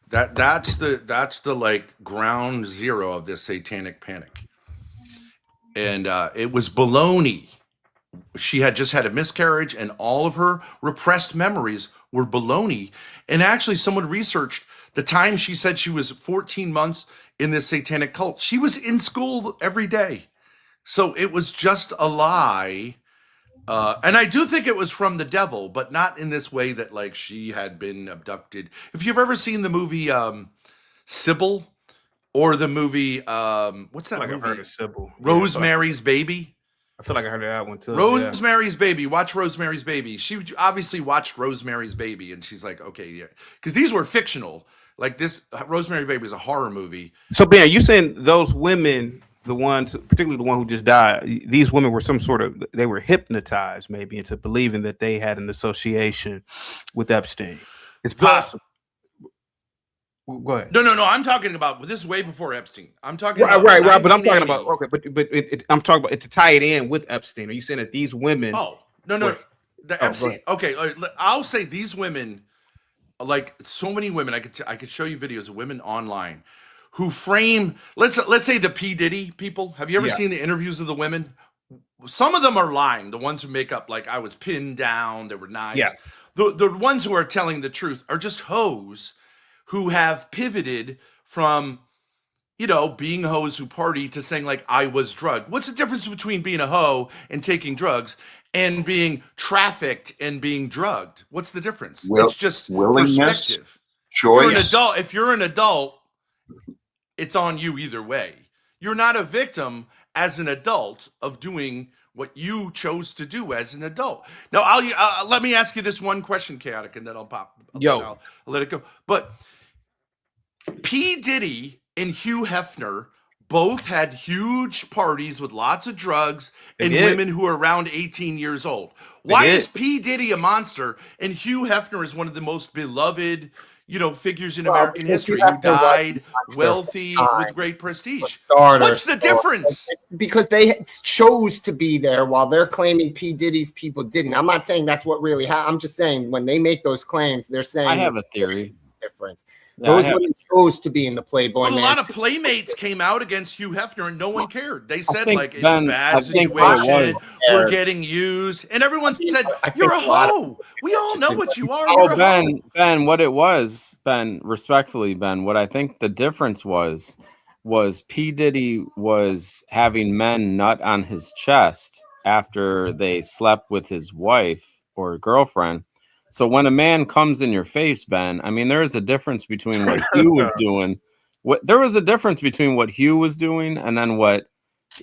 That's the like ground zero of this satanic panic. And it was baloney. She had just had a miscarriage, and all of her repressed memories were baloney. And actually, someone researched the time she said she was 14 months in this satanic cult. She was in school every day. So it was just a lie. And I do think it was from the devil, but not in this way that like she had been abducted. If you've ever seen the movie Sybil or the movie, what's that movie? I've heard of Sybil. Rosemary's Baby. I feel like I heard of that one too. Rosemary's Baby. Watch Rosemary's Baby. She obviously watched Rosemary's Baby, and she's like, okay, yeah, because these were fictional. Like this, Rosemary's Baby is a horror movie. So, Ben, you saying those women, the ones, particularly the one who just died, these women were they were hypnotized maybe into believing that they had an association with Epstein. It's possible. Go ahead. No. I'm talking about this is way before Epstein. I'm talking right. But I'm talking about I'm talking about to tie it in with Epstein. Are you saying that these women? Oh no. The Epstein. Okay, I'll say these women, like so many women. I could show you videos of women online who frame. Let's say the P. Diddy people. Have you ever seen the interviews of the women? Some of them are lying. The ones who make up like I was pinned down. There were knives. Yeah. The ones who are telling the truth are just hoes who have pivoted from, being hoes who party to saying like I was drugged. What's the difference between being a hoe and taking drugs and being trafficked and being drugged? What's the difference? It's just perspective. Choice. If you're an adult, it's on you either way. You're not a victim as an adult of doing what you chose to do as an adult. Now, let me ask you this one question, Chaotic, and then I'll let it go. But P. Diddy and Hugh Hefner both had huge parties with lots of drugs and women who are around 18 years old. Why is P. Diddy a monster and Hugh Hefner is one of the most beloved, figures in American history who died wealthy with great prestige. What's the difference? Because they chose to be there while they're claiming P. Diddy's people didn't. I'm not saying that's what really happened. I'm just saying when they make those claims, they're saying I have a theory. Difference. Those women chose to be in the Playboy. But a lot of playmates came out against Hugh Hefner and no one cared. They said it's a bad situation. We're getting used, and everyone said you're a hoe. We all know what you are. Oh, Ben, what it was, Ben, respectfully, Ben, what I think the difference was P. Diddy was having men nut on his chest after they slept with his wife or girlfriend. So when a man comes in your face, Ben, I mean, there is a difference between what Hugh was doing. There was a difference between what Hugh was doing and then what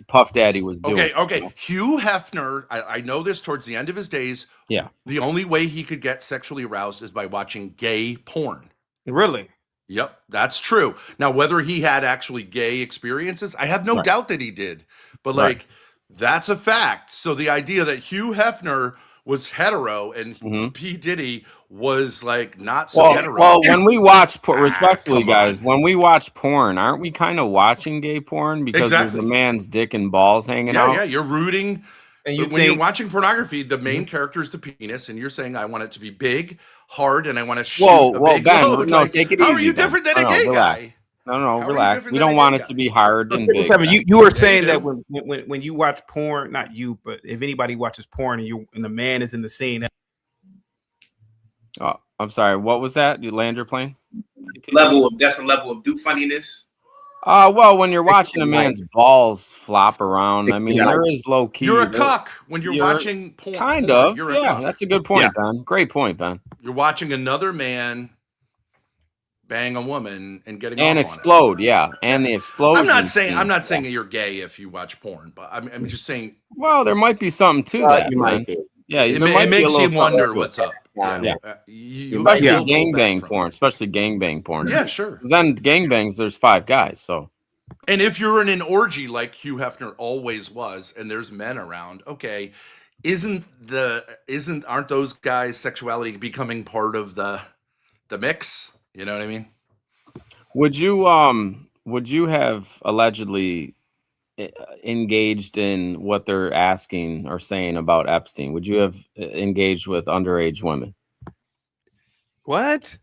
Puff Daddy was doing. Okay. Hugh Hefner, I know this towards the end of his days. Yeah. The only way he could get sexually aroused is by watching gay porn. Really? Yep, that's true. Now, whether he had actually gay experiences, I have no doubt that he did. But that's a fact. So the idea that Hugh Hefner was hetero and P. Diddy was not so hetero. Well, when we watch respectfully, guys, when we watch porn, aren't we kind of watching gay porn because there's a man's dick and balls hanging out? Yeah, you're rooting. And you're watching pornography, the main character is the penis, and you're saying, I want it to be big, hard, and I want to shoot a big load. No, take it easy. How are you different than a gay guy? No, relax. We don't want it to be hard and big. You were saying that when you watch porn, not you, but if anybody watches porn and the man is in the scene. Oh, I'm sorry. What was that? You land your plane? That's a level of do funniness. Well, when you're watching a man's balls flop around, I mean, there is low key. You're a cuck when you're watching porn. Kind of. Yeah, that's a good point, Ben. Great point, Ben. You're watching another man bang a woman and getting and off explode, on it. Yeah, and the explosion. I'm not saying you're gay if you watch porn, but I'm just saying. Well, there might be something to that. You might be. Yeah, it makes you wonder what's up. Yeah. Especially gangbang porn, especially gangbang porn. Yeah, sure. Then gangbangs, there's 5 guys, so. And if you're in an orgy like Hugh Hefner always was, and there's men around, okay, aren't those guys' sexuality becoming part of the mix? You know what I mean? Would you have allegedly engaged in what they're asking or saying about Epstein? Would you have engaged with underage women? What?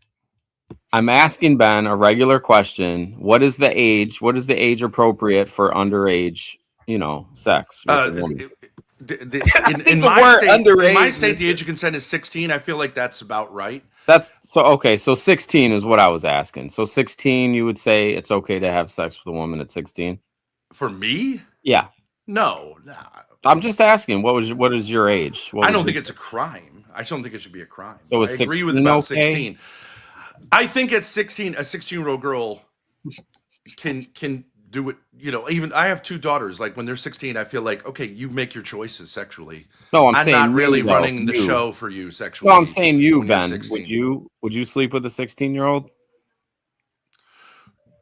I'm asking Ben a regular question. What is the age? What is the age appropriate for underage, sex? In my state, the age of consent is 16. I feel like that's about right. That's so okay. So 16 is what I was asking. So 16, you would say it's okay to have sex with a woman at 16? For me? Yeah. No. I'm just asking. What is your age? I don't think it's a crime. I don't think it should be a crime. So I agree with about 16. I think at 16, a 16-year-old girl can do it. Even I have 2 daughters. Like when they're 16, I feel like, okay, you make your choices sexually. No, I'm saying not really though, running the show for you sexually. No, I'm saying you, Ben. Would you sleep with a 16-year-old?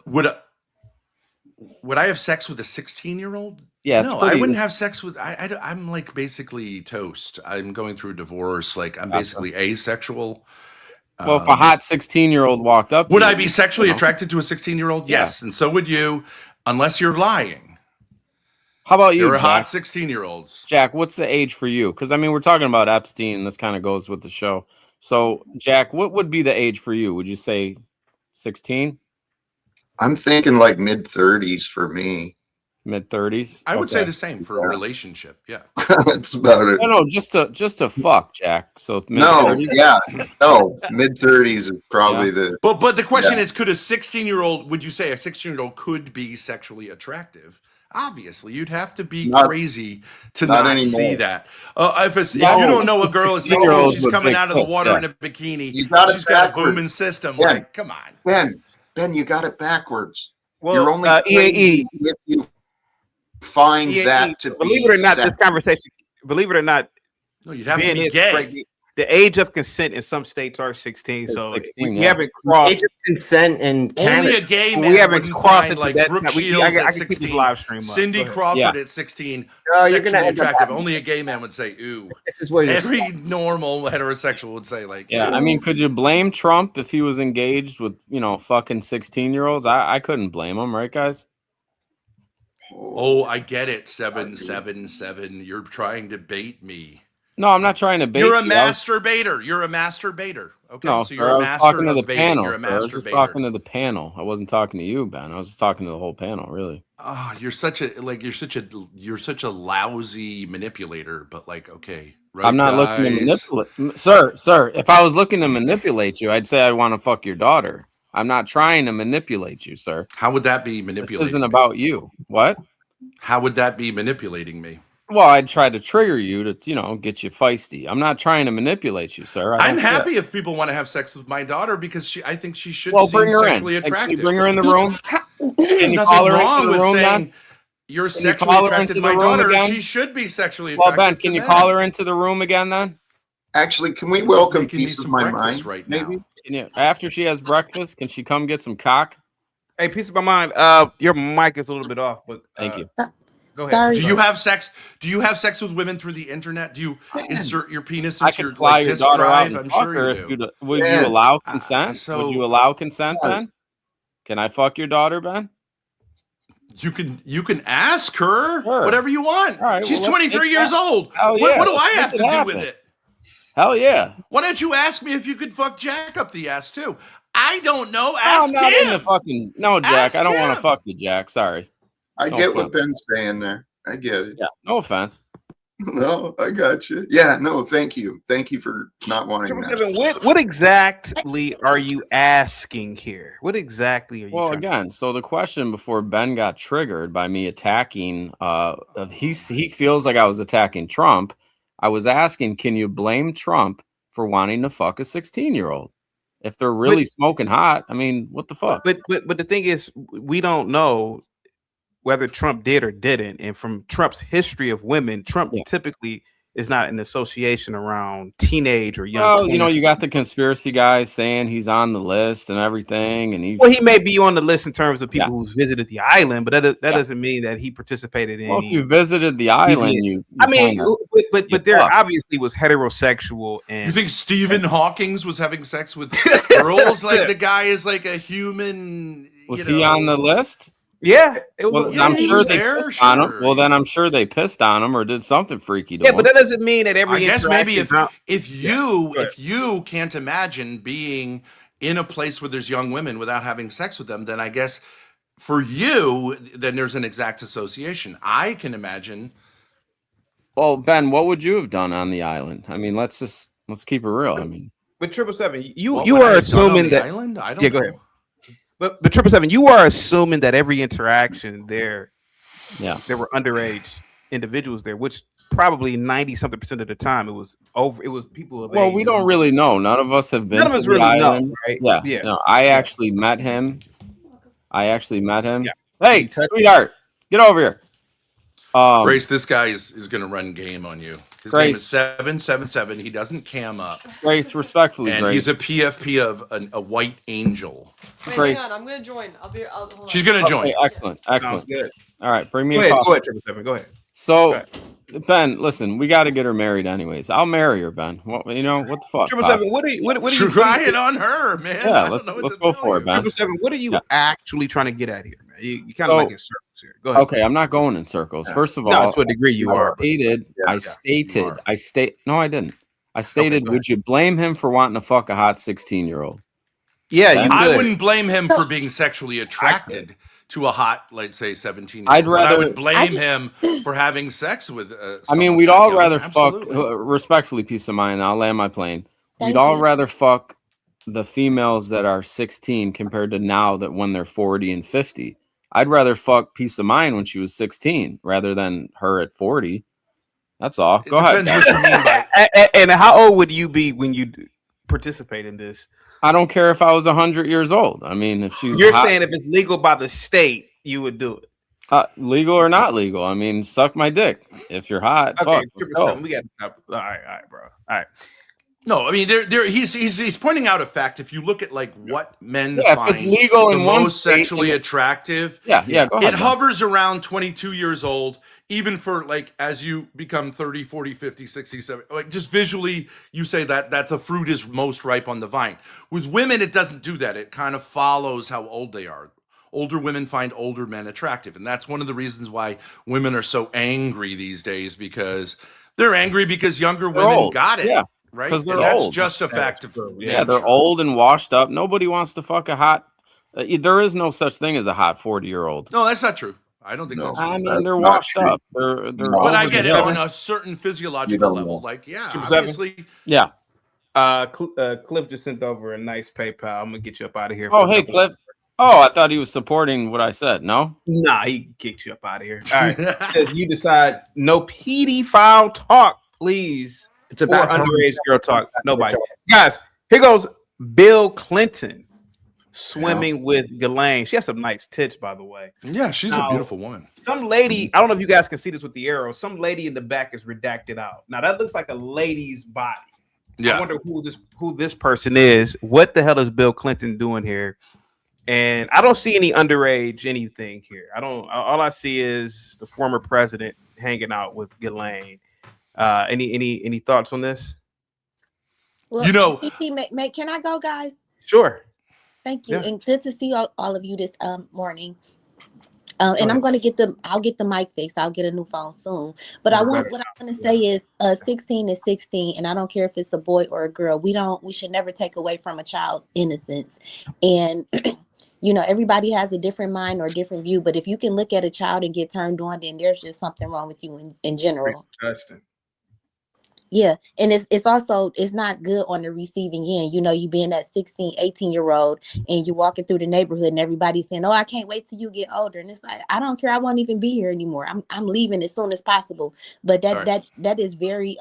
Would I have sex with a 16-year-old? Yeah. No, I wouldn't have sex with. I'm like basically toast. I'm going through a divorce. Like I'm basically asexual. Well, if a hot 16-year-old walked up, would I be sexually attracted to a 16-year-old? Yes, and so would you, unless you're lying. How about you? You're a hot 16-year-olds. Jack, what's the age for you? Because I mean, we're talking about Epstein. This kind of goes with the show. So, Jack, what would be the age for you? Would you say 16? I'm thinking like mid-30s for me. Mid-30s. I would say the same for a relationship. Yeah, that's about it. No, just to fuck, Jack. So mid-30s is probably the. But the question is, could a 16-year-old? Would you say a 16-year-old could be sexually attractive? Obviously, you'd have to be crazy to not see that. If you don't know a girl is 16, she's coming out of the water in a bikini. She's got a booming system. Ben, like, come on, Ben, you got it backwards. Well, you're only EAE if you find EAE, that to believe be it or not, sex. this conversation. Believe it or not, no, you'd have to be gay. the age of consent in some states are 16. It's So 16, we yeah. haven't crossed Age of consent in Canada. Only a gay man. we haven't wouldn't crossed find, into like that. Brooke We- Shields I at can keep this 16, live stream up. Cindy Go ahead. Crawford Yeah. at 16, No, you're gonna sexually end up attractive. having- Only a gay man would say, ooh. This is where you're Every normal heterosexual would say, like, Yeah, I mean, could you blame Trump if he was engaged with, fucking 16-year-olds? I couldn't blame him, right, guys? oh, I get it. 777. You're trying to bait me. No, I'm not trying to bait You're a you. masturbator. You're a masturbator. Okay, No, so sir, you're I a was master talking to the of baiting. panel. You're a Sir. I was just masturbator. talking to the panel. I wasn't talking to you, Ben. I was just talking to the whole panel, really. Oh, you're such a lousy manipulator. But like, okay, right? I'm not looking to guys? manipulate, sir. If I was looking to manipulate you, I'd say I'd want to fuck your daughter. I'm not trying to manipulate you, sir. How would that be This manipulating? isn't me? about you. What? How would that be manipulating me? Well, I'd try to trigger you to, get you feisty. I'm not trying to manipulate you, sir. I'm happy if people want to have sex with my daughter because I think she should Well, seem bring her sexually in. Like, attractive. bring her in the room. There's Can you nothing call her wrong into the with room, saying Ben? you're Can you sexually call her attracted to into my the room daughter. again? She should be sexually Well, attracted. Ben, can to you men. call her into the room again, then? Actually, can we welcome Making me Piece of some My breakfast Mind? right Maybe. now. Can you, after she has breakfast, can she come get some cock? Hey, piece of my mind. Your mic is a little bit off, but Thank you. Go ahead. Sorry. Do you have sex? Do you have sex with women through the internet? Do you insert your penis I into could your fly your disk daughter out drive? and I'm fuck sure her you if do. you'd. Would Yeah. you allow consent? so- Would you allow consent, Ben? Can I fuck your daughter, Ben? You can ask her Sure. whatever you want. All right, She's well, let's 23 make years that- old. Hell What yeah, do I let's have make to it do with happen. it? Hell yeah. Why don't you ask me if you could fuck Jack up the ass too? I don't know. No, Ask I'm not him. into fucking. No, Jack. Ask I don't want to him. fuck you, Jack. Sorry. I No get what offense. Ben's saying there. I get it. Yeah. No offense. No, I got you. Yeah, no, thank you. Thank you for not wanting that. 777, what exactly are you asking here? What exactly are you? Well, trying again, so the question before Ben got triggered by me attacking, he feels like I was attacking Trump. I was asking, can you blame Trump for wanting to fuck a 16-year-old? If they're really smoking hot, I mean, what the fuck? But the thing is, we don't know whether Trump did or didn't. And from Trump's history of women, Trump typically is not an association around teenage or young. Well, you 20s. you got the conspiracy guys saying he's on the list and everything, and Well, he may be on the list in terms of people who's visited the island, but that doesn't mean that he participated in. Well, if you visited the island, but there obviously was heterosexual and. You think Stephen Hawking's was having sex with girls? Like the guy is like a human. Was he on the list? Yeah, I'm sure they pissed on him. Well, then I'm sure they pissed on him or did something freaky to him. Yeah, but that doesn't mean that every. I guess maybe interaction- if you can't imagine being in a place where there's young women without having sex with them, then I guess for you, then there's an exact association. I can imagine. Well, Ben, what would you have done on the island? I mean, let's keep it real. I mean, But 777, you What you would I are have done on assuming the that. island? I don't Yeah, go know. ahead. But 777, you are assuming that every interaction there, there were underage individuals there, which probably 90-something% of the time it was people of well, age. we don't really know. None of us have been. None of to us the really know, island. right? Yeah, Yeah. No, I actually met him. Yeah. Hey, touched sweetheart, get over here. Grace, this guy is going to run game on you. His name is 777. He doesn't cam up. Grace, respectfully, and Grace. he's a PFP of a white angel. Wait, Grace. hang on. I'm gonna join. Hold on. She's going to join. Okay, excellent. Sounds good. All right, bring me Go a ahead, coffee. go ahead, 777. Go ahead. So, Ben, listen, we got to get her married anyways. I'll marry her, Ben. What the fuck? 777, what are you Try it on her, man. Yeah, I don't know what let's to go tell for you. it, Ben. 777, what are you actually trying to get at here, man? You kind of like in circles here. Go ahead. Okay, I'm not going in circles. First of all, No, to a degree you are. I stated, would you blame him for wanting to fuck a hot 16-year-old? Yeah, you I could. wouldn't blame him for being sexually attracted to a hot, let's say, 17-year-old. I'd But I rather- would blame him for having sex with. I mean, someone we'd that all young. rather Absolutely. fuck. Respectfully, peace of mind. I'll land my plane. Thank We'd all you. rather fuck the females that are 16 compared to now that when they're 40 and 50. I'd rather fuck peace of mind when she was 16 rather than her at 40. That's all. Go ahead. Depends what you mean by. And how old would you be when you participate in this? I don't care if I was 100 years old. I mean, if she's You're hot- saying if it's legal by the state, you would do it. legal or not legal, I mean, suck my dick. If you're hot, fuck. Let's go. We got to stop. All right, bro. All right. No, I mean, he's pointing out a fact. If you look at like what men if find it's legal the in one most state, sexually attractive, go ahead, it Ben. hovers around 22 years old, even for like as you become 30, 40, 50, 60, 70, like just visually, you say that the fruit is most ripe on the vine. With women, it doesn't do that. It kind of follows how old they are. Older women find older men attractive, and that's one of the reasons why women are so angry these days, because they're angry because younger They're women old. got it. Yeah. Right, Because they're and that's old. just a fact of Yeah, they're old and washed up. Nobody wants to fuck a hot. There is no such thing as a hot 40-year-old. No, that's not true. I don't think that's true. I mean, they're washed up. They're But I get it over on a certain physiological level. Like, yeah, obviously. Yeah. Cliff just sent over a nice PayPal. I'm gonna get you up out of here. Oh, hey, Cliff. Oh, I thought he was supporting what I said. No? Nah, he kicked you up out of here. All right. Says you decide no pedophile talk, please. It's about underage girl talk. Nobody. Guys, here goes Bill Clinton swimming with Ghislaine. She has some nice tits, by the way. Yeah, she's a beautiful woman. Some lady, I don't know if you guys can see this with the arrow. Some lady in the back is redacted out. Now that looks like a lady's body. Yeah. I wonder who this person is. What the hell is Bill Clinton doing here? And I don't see any underage anything here. All I see is the former president hanging out with Ghislaine. Any thoughts on this? Well, can I go, guys? Sure. Thank you, Yeah. and good to see all of you this morning. And I'm gonna I'll get the mic fixed. I'll get a new phone soon. But what I want to say is 16 is 16, and I don't care if it's a boy or a girl. We should never take away from a child's innocence. And everybody has a different mind or a different view. But if you can look at a child and get turned on, then there's just something wrong with you in general. Justin. Yeah, and it's also not good on the receiving end. You being that 16, 18-year-old and you walking through the neighborhood and everybody's saying, "Oh, I can't wait till you get older." And it's like, I don't care. I won't even be here anymore. I'm leaving as soon as possible. But that is very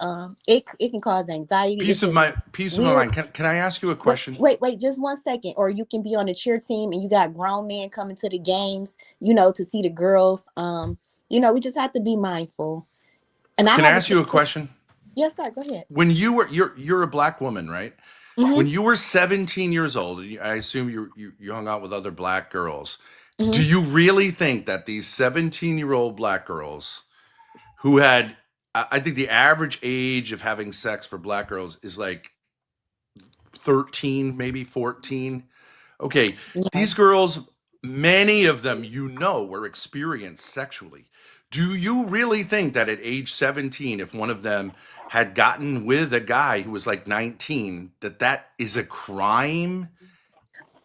it can cause anxiety. Peace of mind. Can I ask you a question? Wait, just 1 second. Or you can be on a cheer team and you got grown men coming to the games, to see the girls. We just have to be mindful. And can I ask you a question? Yes, sir. Go ahead. When you're a black woman, right? Mm-hmm. When you were 17 years old, I assume you hung out with other black girls. Mm-hmm. Do you really think that these 17-year-old black girls who had, I think the average age of having sex for black girls is like 13, maybe 14? Okay, these girls, many of them, were experienced sexually. Do you really think that at age 17, if one of them had gotten with a guy who was like 19, that is a crime?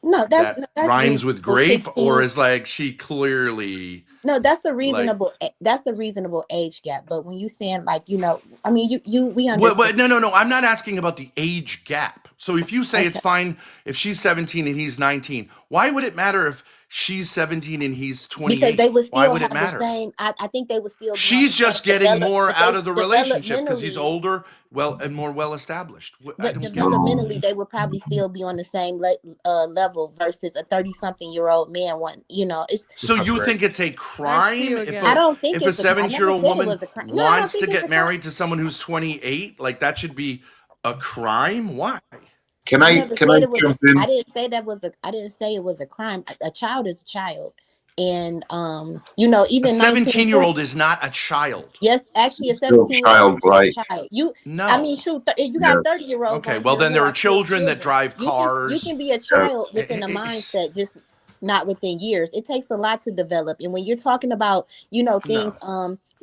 No, that's rhymes with grape, 16. or is like she clearly? No, that's a reasonable. That's a reasonable age gap. But when you saying we understand. No. I'm not asking about the age gap. So if you say it's fine if she's 17 and he's 19, why would it matter if she's 17 and he's 28? Because they would still why would have it matter? the same. I think they would still. She's just getting more out of the relationship because he's older, and more well established. But developmentally, they would probably still be on the same level versus a 30-something-year-old man. So you think it's a crime I don't think if a 17-year-old woman wants to get married to someone who's 28? Like that should be a crime? Why? Can I jump in? I didn't say I didn't say it was a crime. A child is a child. And even a 17-year-old is not a child. Yes, actually a 17-year-old is a child. No. I mean, shoot, you got 30-year-olds. Okay, well then there are children that drive cars. You can be a child within a mindset, just not within years. It takes a lot to develop. And when you're talking about, things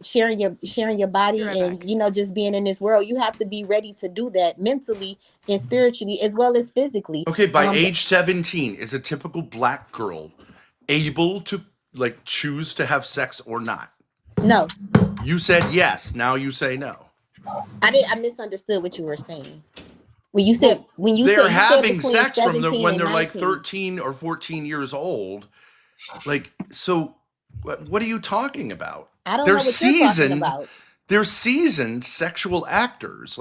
sharing your body and just being in this world, you have to be ready to do that mentally and spiritually as well as physically. Okay, by age 17, is a typical black girl able to choose to have sex or not? No. You said yes, now you say no. I misunderstood what you were saying. When you said they're having sex when they're 19. 13 or 14 years old. So what are you talking about? I don't know what you're talking about. They're seasoned sexual actors.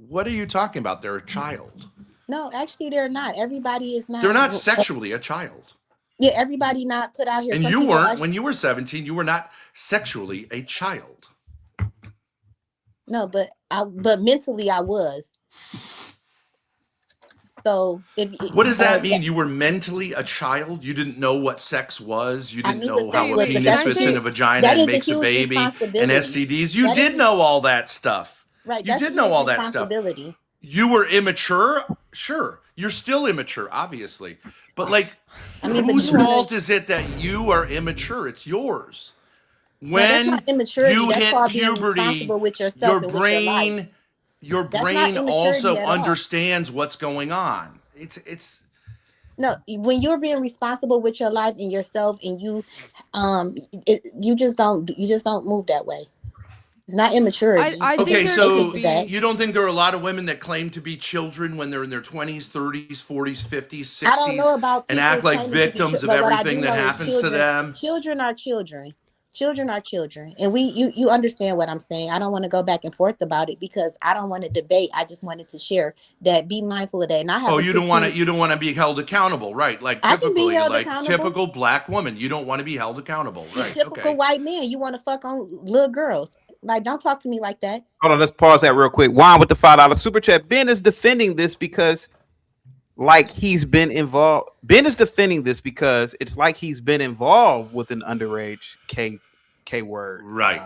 What are you talking about? They're a child. No, actually they're not. Everybody is not. They're not sexually a child. Yeah, everybody not put out here. And you weren't when you were 17. You were not sexually a child. No, but mentally I was. So if what does that mean? You were mentally a child. You didn't know what sex was. You didn't know how a penis fits in a vagina and makes a baby and STDs. You did know all that stuff. Right. You did know all that stuff. You were immature. Sure. You're still immature, obviously. But like, whose fault is it that you are immature? It's yours. When you hit puberty, your brain also understands what's going on. It's no, when you're being responsible with your life and yourself, and you just don't move that way. It's not immaturity. Okay, so you don't think there are a lot of women that claim to be children when they're in their 20s, 30s, 40s, 50s, 60s, I don't know about and act like victims of everything that happens to them? Children are children. Children are children, and you understand what I'm saying. I don't want to go back and forth about it because I don't want to debate. I just wanted to share that. Be mindful of that. And I have. You don't want to be held accountable, right? Like typically, typical black woman, you don't want to be held accountable, right? Typical white man, you want to fuck on little girls. Like, don't talk to me like that. Hold on, let's pause that real quick. Juan with the $5 super chat. Ben is defending this because, like, he's been involved. Ben is defending this because it's like he's been involved with an underage K word. Right.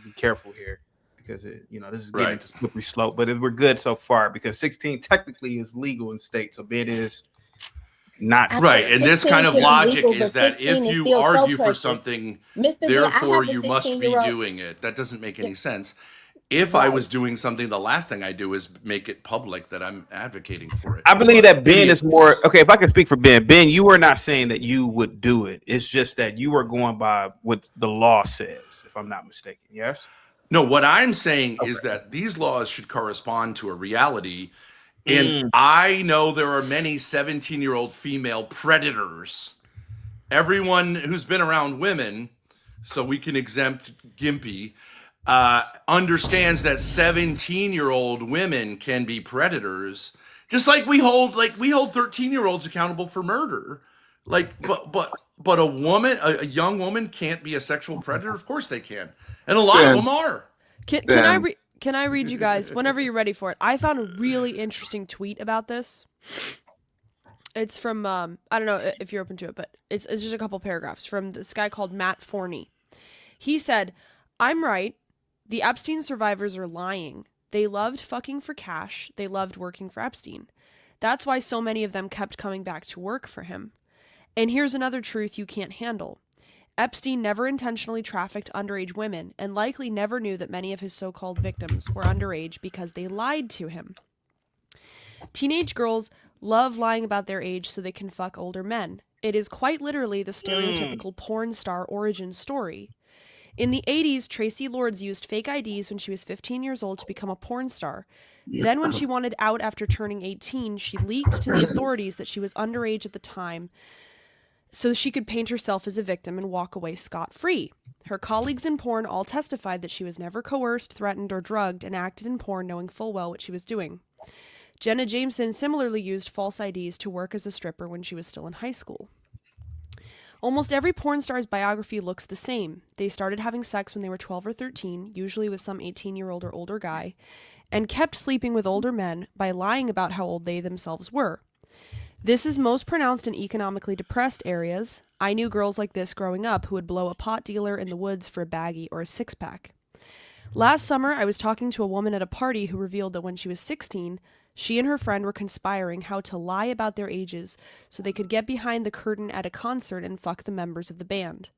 Be careful here because this is getting into slippery slope. But we're good so far because 16 technically is legal in state, so Ben is not right. And this kind of logic is that if you argue for something, therefore you must be doing it. That doesn't make any sense. If I was doing something, the last thing I do is make it public that I'm advocating for it. I believe that Ben is more okay. If I can speak for Ben, you were not saying that you would do it. It's just that you were going by what the law says, if I'm not mistaken. Yes. No, what I'm saying is that these laws should correspond to a reality. And I know there are many 17-year-old female predators. Everyone who's been around women, so we can exempt Gimpy, understands that 17-year-old women can be predators, just like we hold 13-year-olds accountable for murder. Like, but a young woman can't be a sexual predator. Of course they can, and a lot of them are. Can I read you guys whenever you're ready for it? I found a really interesting tweet about this. It's from I don't know if you're open to it, but it's just a couple paragraphs from this guy called Matt Forney. He said, "I'm right. The Epstein survivors are lying. They loved fucking for cash. They loved working for Epstein. That's why so many of them kept coming back to work for him. And here's another truth you can't handle. Epstein never intentionally trafficked underage women and likely never knew that many of his so-called victims were underage because they lied to him. Teenage girls love lying about their age so they can fuck older men. It is quite literally the stereotypical porn star origin story. In the 80s, Tracy Lords used fake IDs when she was 15 years old to become a porn star. Then when she wanted out after turning 18, she leaked to the authorities that she was underage at the time so she could paint herself as a victim and walk away scot-free. Her colleagues in porn all testified that she was never coerced, threatened, or drugged and acted in porn knowing full well what she was doing. Jenna Jameson similarly used false IDs to work as a stripper when she was still in high school. Almost every porn star's biography looks the same. They started having sex when they were 12 or 13, usually with some 18-year-old or older guy, and kept sleeping with older men by lying about how old they themselves were. This is most pronounced in economically depressed areas. I knew girls like this growing up who would blow a pot dealer in the woods for a baggie or a six-pack. Last summer, I was talking to a woman at a party who revealed that when she was 16, she and her friend were conspiring how to lie about their ages so they could get behind the curtain at a concert and fuck the members of the band.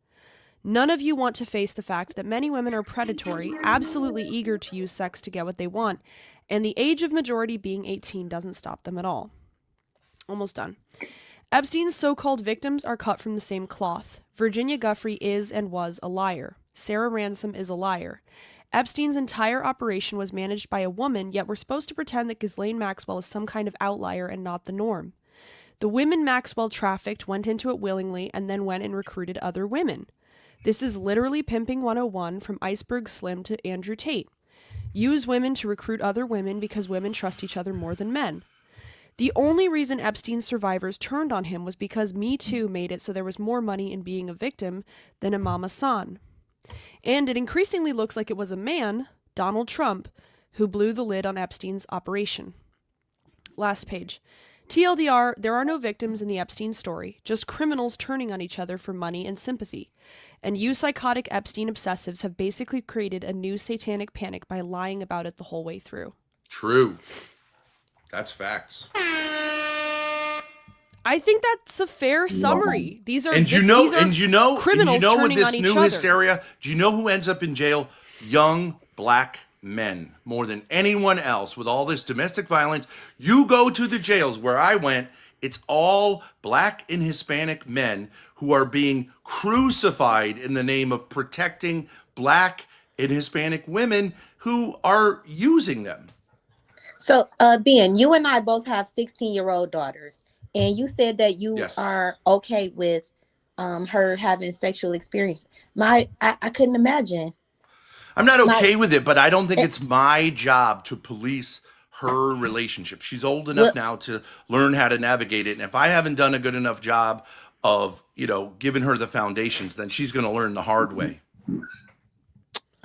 None of you want to face the fact that many women are predatory, absolutely eager to use sex to get what they want, and the age of majority being 18 doesn't stop them at all." Almost done. Epstein's so-called victims are cut from the same cloth. Virginia Giuffre is and was a liar. Sarah Ransom is a liar. Epstein's entire operation was managed by a woman, yet we're supposed to pretend that Ghislaine Maxwell is some kind of outlier and not the norm. The women Maxwell trafficked went into it willingly and then went and recruited other women. This is literally Pimping 101 from Iceberg Slim to Andrew Tate. Use women to recruit other women because women trust each other more than men. The only reason Epstein's survivors turned on him was because Me Too made it so there was more money in being a victim than a mama san. And it increasingly looks like it was a man, Donald Trump, who blew the lid on Epstein's operation. Last page. TLDR, there are no victims in the Epstein story, just criminals turning on each other for money and sympathy. And you psychotic Epstein obsessives have basically created a new satanic panic by lying about it the whole way through. True. That's facts. I think that's a fair summary. These are criminals turning with on this each new other. hysteria. Do you know who ends up in jail? Young black men, more than anyone else. With all this domestic violence, you go to the jails where I went, it's all black and Hispanic men who are being crucified in the name of protecting black and Hispanic women who are using them. So, Ben, you and I both have 16-year-old daughters, and you said that you are okay with her having sexual experience. I couldn't imagine. I'm not okay with it, but I don't think it's my job to police her relationship. She's old enough now to learn how to navigate it. And if I haven't done a good enough job of, giving her the foundations, then she's going to learn the hard way.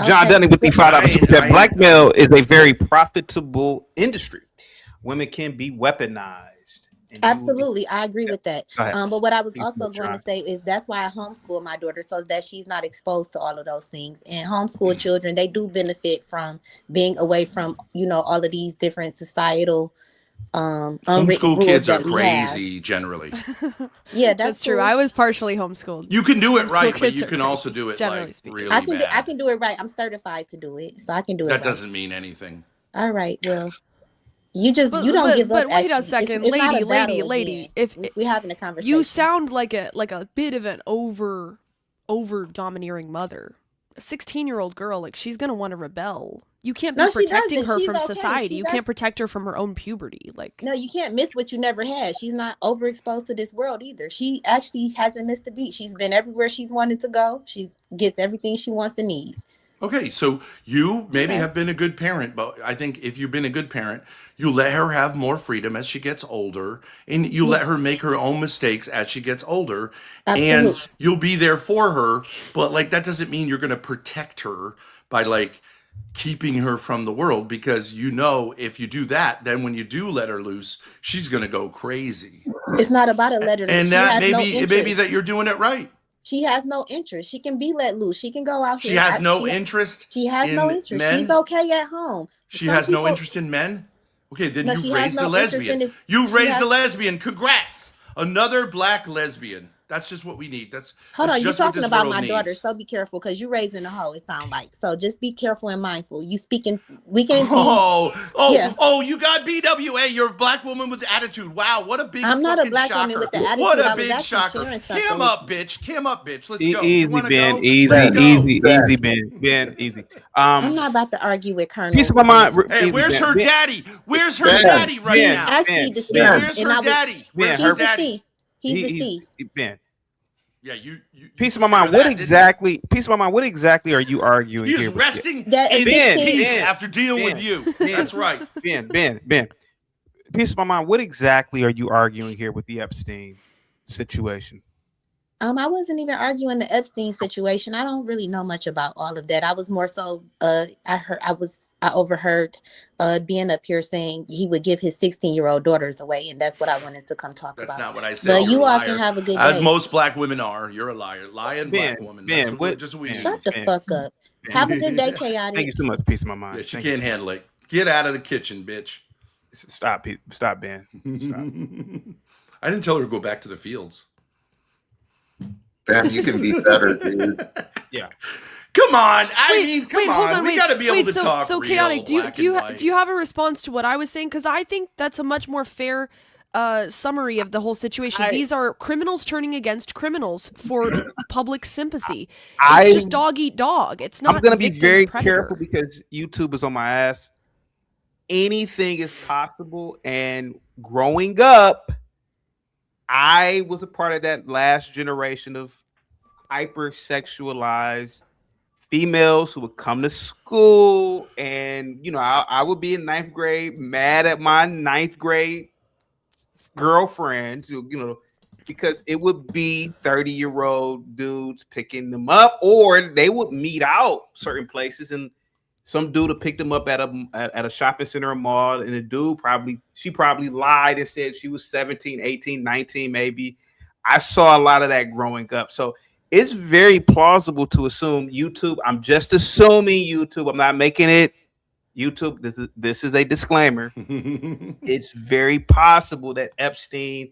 John Dunning with the $5 super chat. Blackmail is a very profitable industry. Women can be weaponized. Absolutely, I agree with that. But what I was also going to say is that's why I homeschool my daughter, so that she's not exposed to all of those things. And homeschool children, they do benefit from being away from, all of these different societal homeschool kids are crazy generally. Yeah, that's true. I was partially homeschooled. You can do it right, but you can also do it really I bad. can do it right. I'm certified to do it, so I can do it. That right. doesn't mean anything. All right, well. You don't give up. But wait a actually. second, It's not a battle lady. again. If we're having a conversation, you sound like a bit of an over domineering mother. A 16-year-old girl, she's gonna want to rebel. You can't be protecting her from society. You can't protect her from her own puberty. No, you can't miss what you never had. She's not overexposed to this world either. She actually hasn't missed a beat. She's been everywhere she's wanted to go. She gets everything she wants and needs. Okay, so you maybe have been a good parent, but I think if you've been a good parent, you let her have more freedom as she gets older, and you let her make her own mistakes as she gets older, and you'll be there for her, but that doesn't mean you're going to protect her by keeping her from the world, because if you do that, then when you do let her loose, she's going to go crazy. It's not about a let her loose. And that maybe that you're doing it right. She has no interest. She can be let loose. She can go out here. She has no interest. She has no interest. Men? She's okay at home. She has no interest in men? Okay, then you've raised a lesbian. You've raised a lesbian. Congrats. Another black lesbian. That's just what we need. Hold on, you're talking about my daughter, so be careful because you're raising a hoe, it sounds like. So just be careful and mindful. You speaking, we can you got BWA. You're a black woman with attitude. Wow, what a big I'm not a black shocker. woman with the attitude. What a big shocker. Cam up, bitch. Let's go. Easy, Ben. Easy, Ben. Easy. I'm not about to argue with Colonel. Piece of my mind. Hey, where's her daddy? Where's her daddy right now? Actually, deceased. Where's her daddy? Where's her daddy? He's deceased. Ben. Yeah, you piece of my mind. What exactly are you arguing here? He's resting in peace after dealing with you. That's right. Ben. Piece of my mind. What exactly are you arguing here with the Epstein situation? I wasn't even arguing the Epstein situation. I don't really know much about all of that. I was more so I overheard being up here saying he would give his 16-year-old daughters away, and that's what I wanted to come talk about. That's not what I said. But you all can have a good day. As most black women are. You're a liar. Lying black woman. Ben, Shut the fuck up. Have a good day, Chaotic. Thank you so much, piece of my mind. Yeah, she can't handle it. Get out of the kitchen, bitch. Stop, Ben. Stop. I didn't tell her to go back to the fields. Pam, you can be better, dude. Yeah. Come on. Come on. Hold on. We got to be able to talk. So Chaotic, do you have a response to what I was saying? Because I think that's a much more fair summary of the whole situation. These are criminals turning against criminals for public sympathy. It's just dog eat dog. It's not. I'm gonna be very predator. careful because YouTube is on my ass. Anything is possible, and growing up, I was a part of that last generation of hypersexualized females who would come to school, and I would be in 9th grade mad at my 9th grade girlfriend, because it would be 30-year-old dudes picking them up, or they would meet out certain places and some dude picked him up at a shopping center or mall, and the dude she probably lied and said she was 17, 18, 19 maybe. I saw a lot of that growing up. So it's very plausible to assume YouTube. I'm just assuming YouTube. I'm not making it YouTube. This is a disclaimer. It's very possible that Epstein,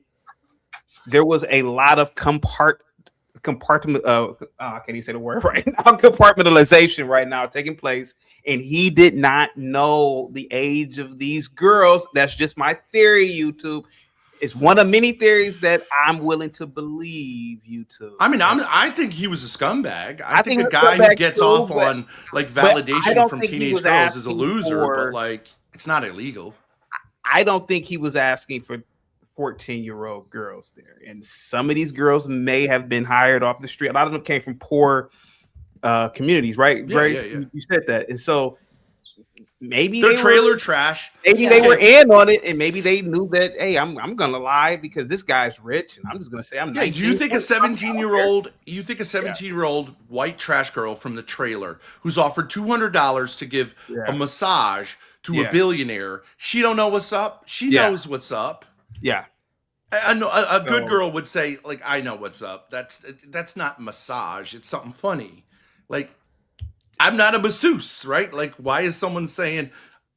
there was a lot of compartmentalization right now taking place, and he did not know the age of these girls. That's just my theory, YouTube. It's one of many theories that I'm willing to believe, YouTube. I mean, I think he was a scumbag. I think a guy who gets off on like validation from teenage girls is a loser, but like it's not illegal. I don't think he was asking for 14-year-old girls there, and some of these girls may have been hired off the street. A lot of them came from poor communities, right? Yeah. You said that, and so maybe they're trailer trash. Maybe they were in on it, and maybe they knew that. Hey, I'm gonna lie because this guy's rich, and I'm just gonna say I'm. Yeah, you think a 17-year-old? You think a 17-year-old white trash girl from the trailer who's offered $200 to give a massage to a billionaire? She don't know what's up. She knows what's up. Yeah. I know a good girl would say, like, I know what's up. That's not massage. It's something funny. Like, I'm not a masseuse, right? Like, why is someone saying,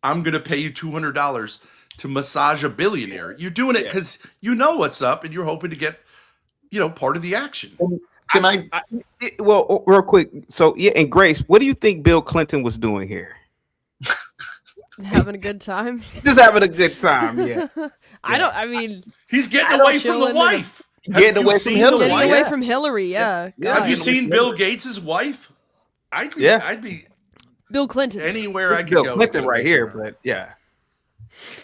I'm going to pay you $200 to massage a billionaire? You're doing it because you know what's up and you're hoping to get, part of the action. Well, real quick. So, and Grace, what do you think Bill Clinton was doing here? Having a good time. Just having a good time, yeah. I mean, he's getting away from the wife. Getting away from Hillary. Getting away from Hillary, yeah. Have you seen Bill Gates' wife? I'd be Bill Clinton. Anywhere I could Bill go. Clinton right here, but yeah.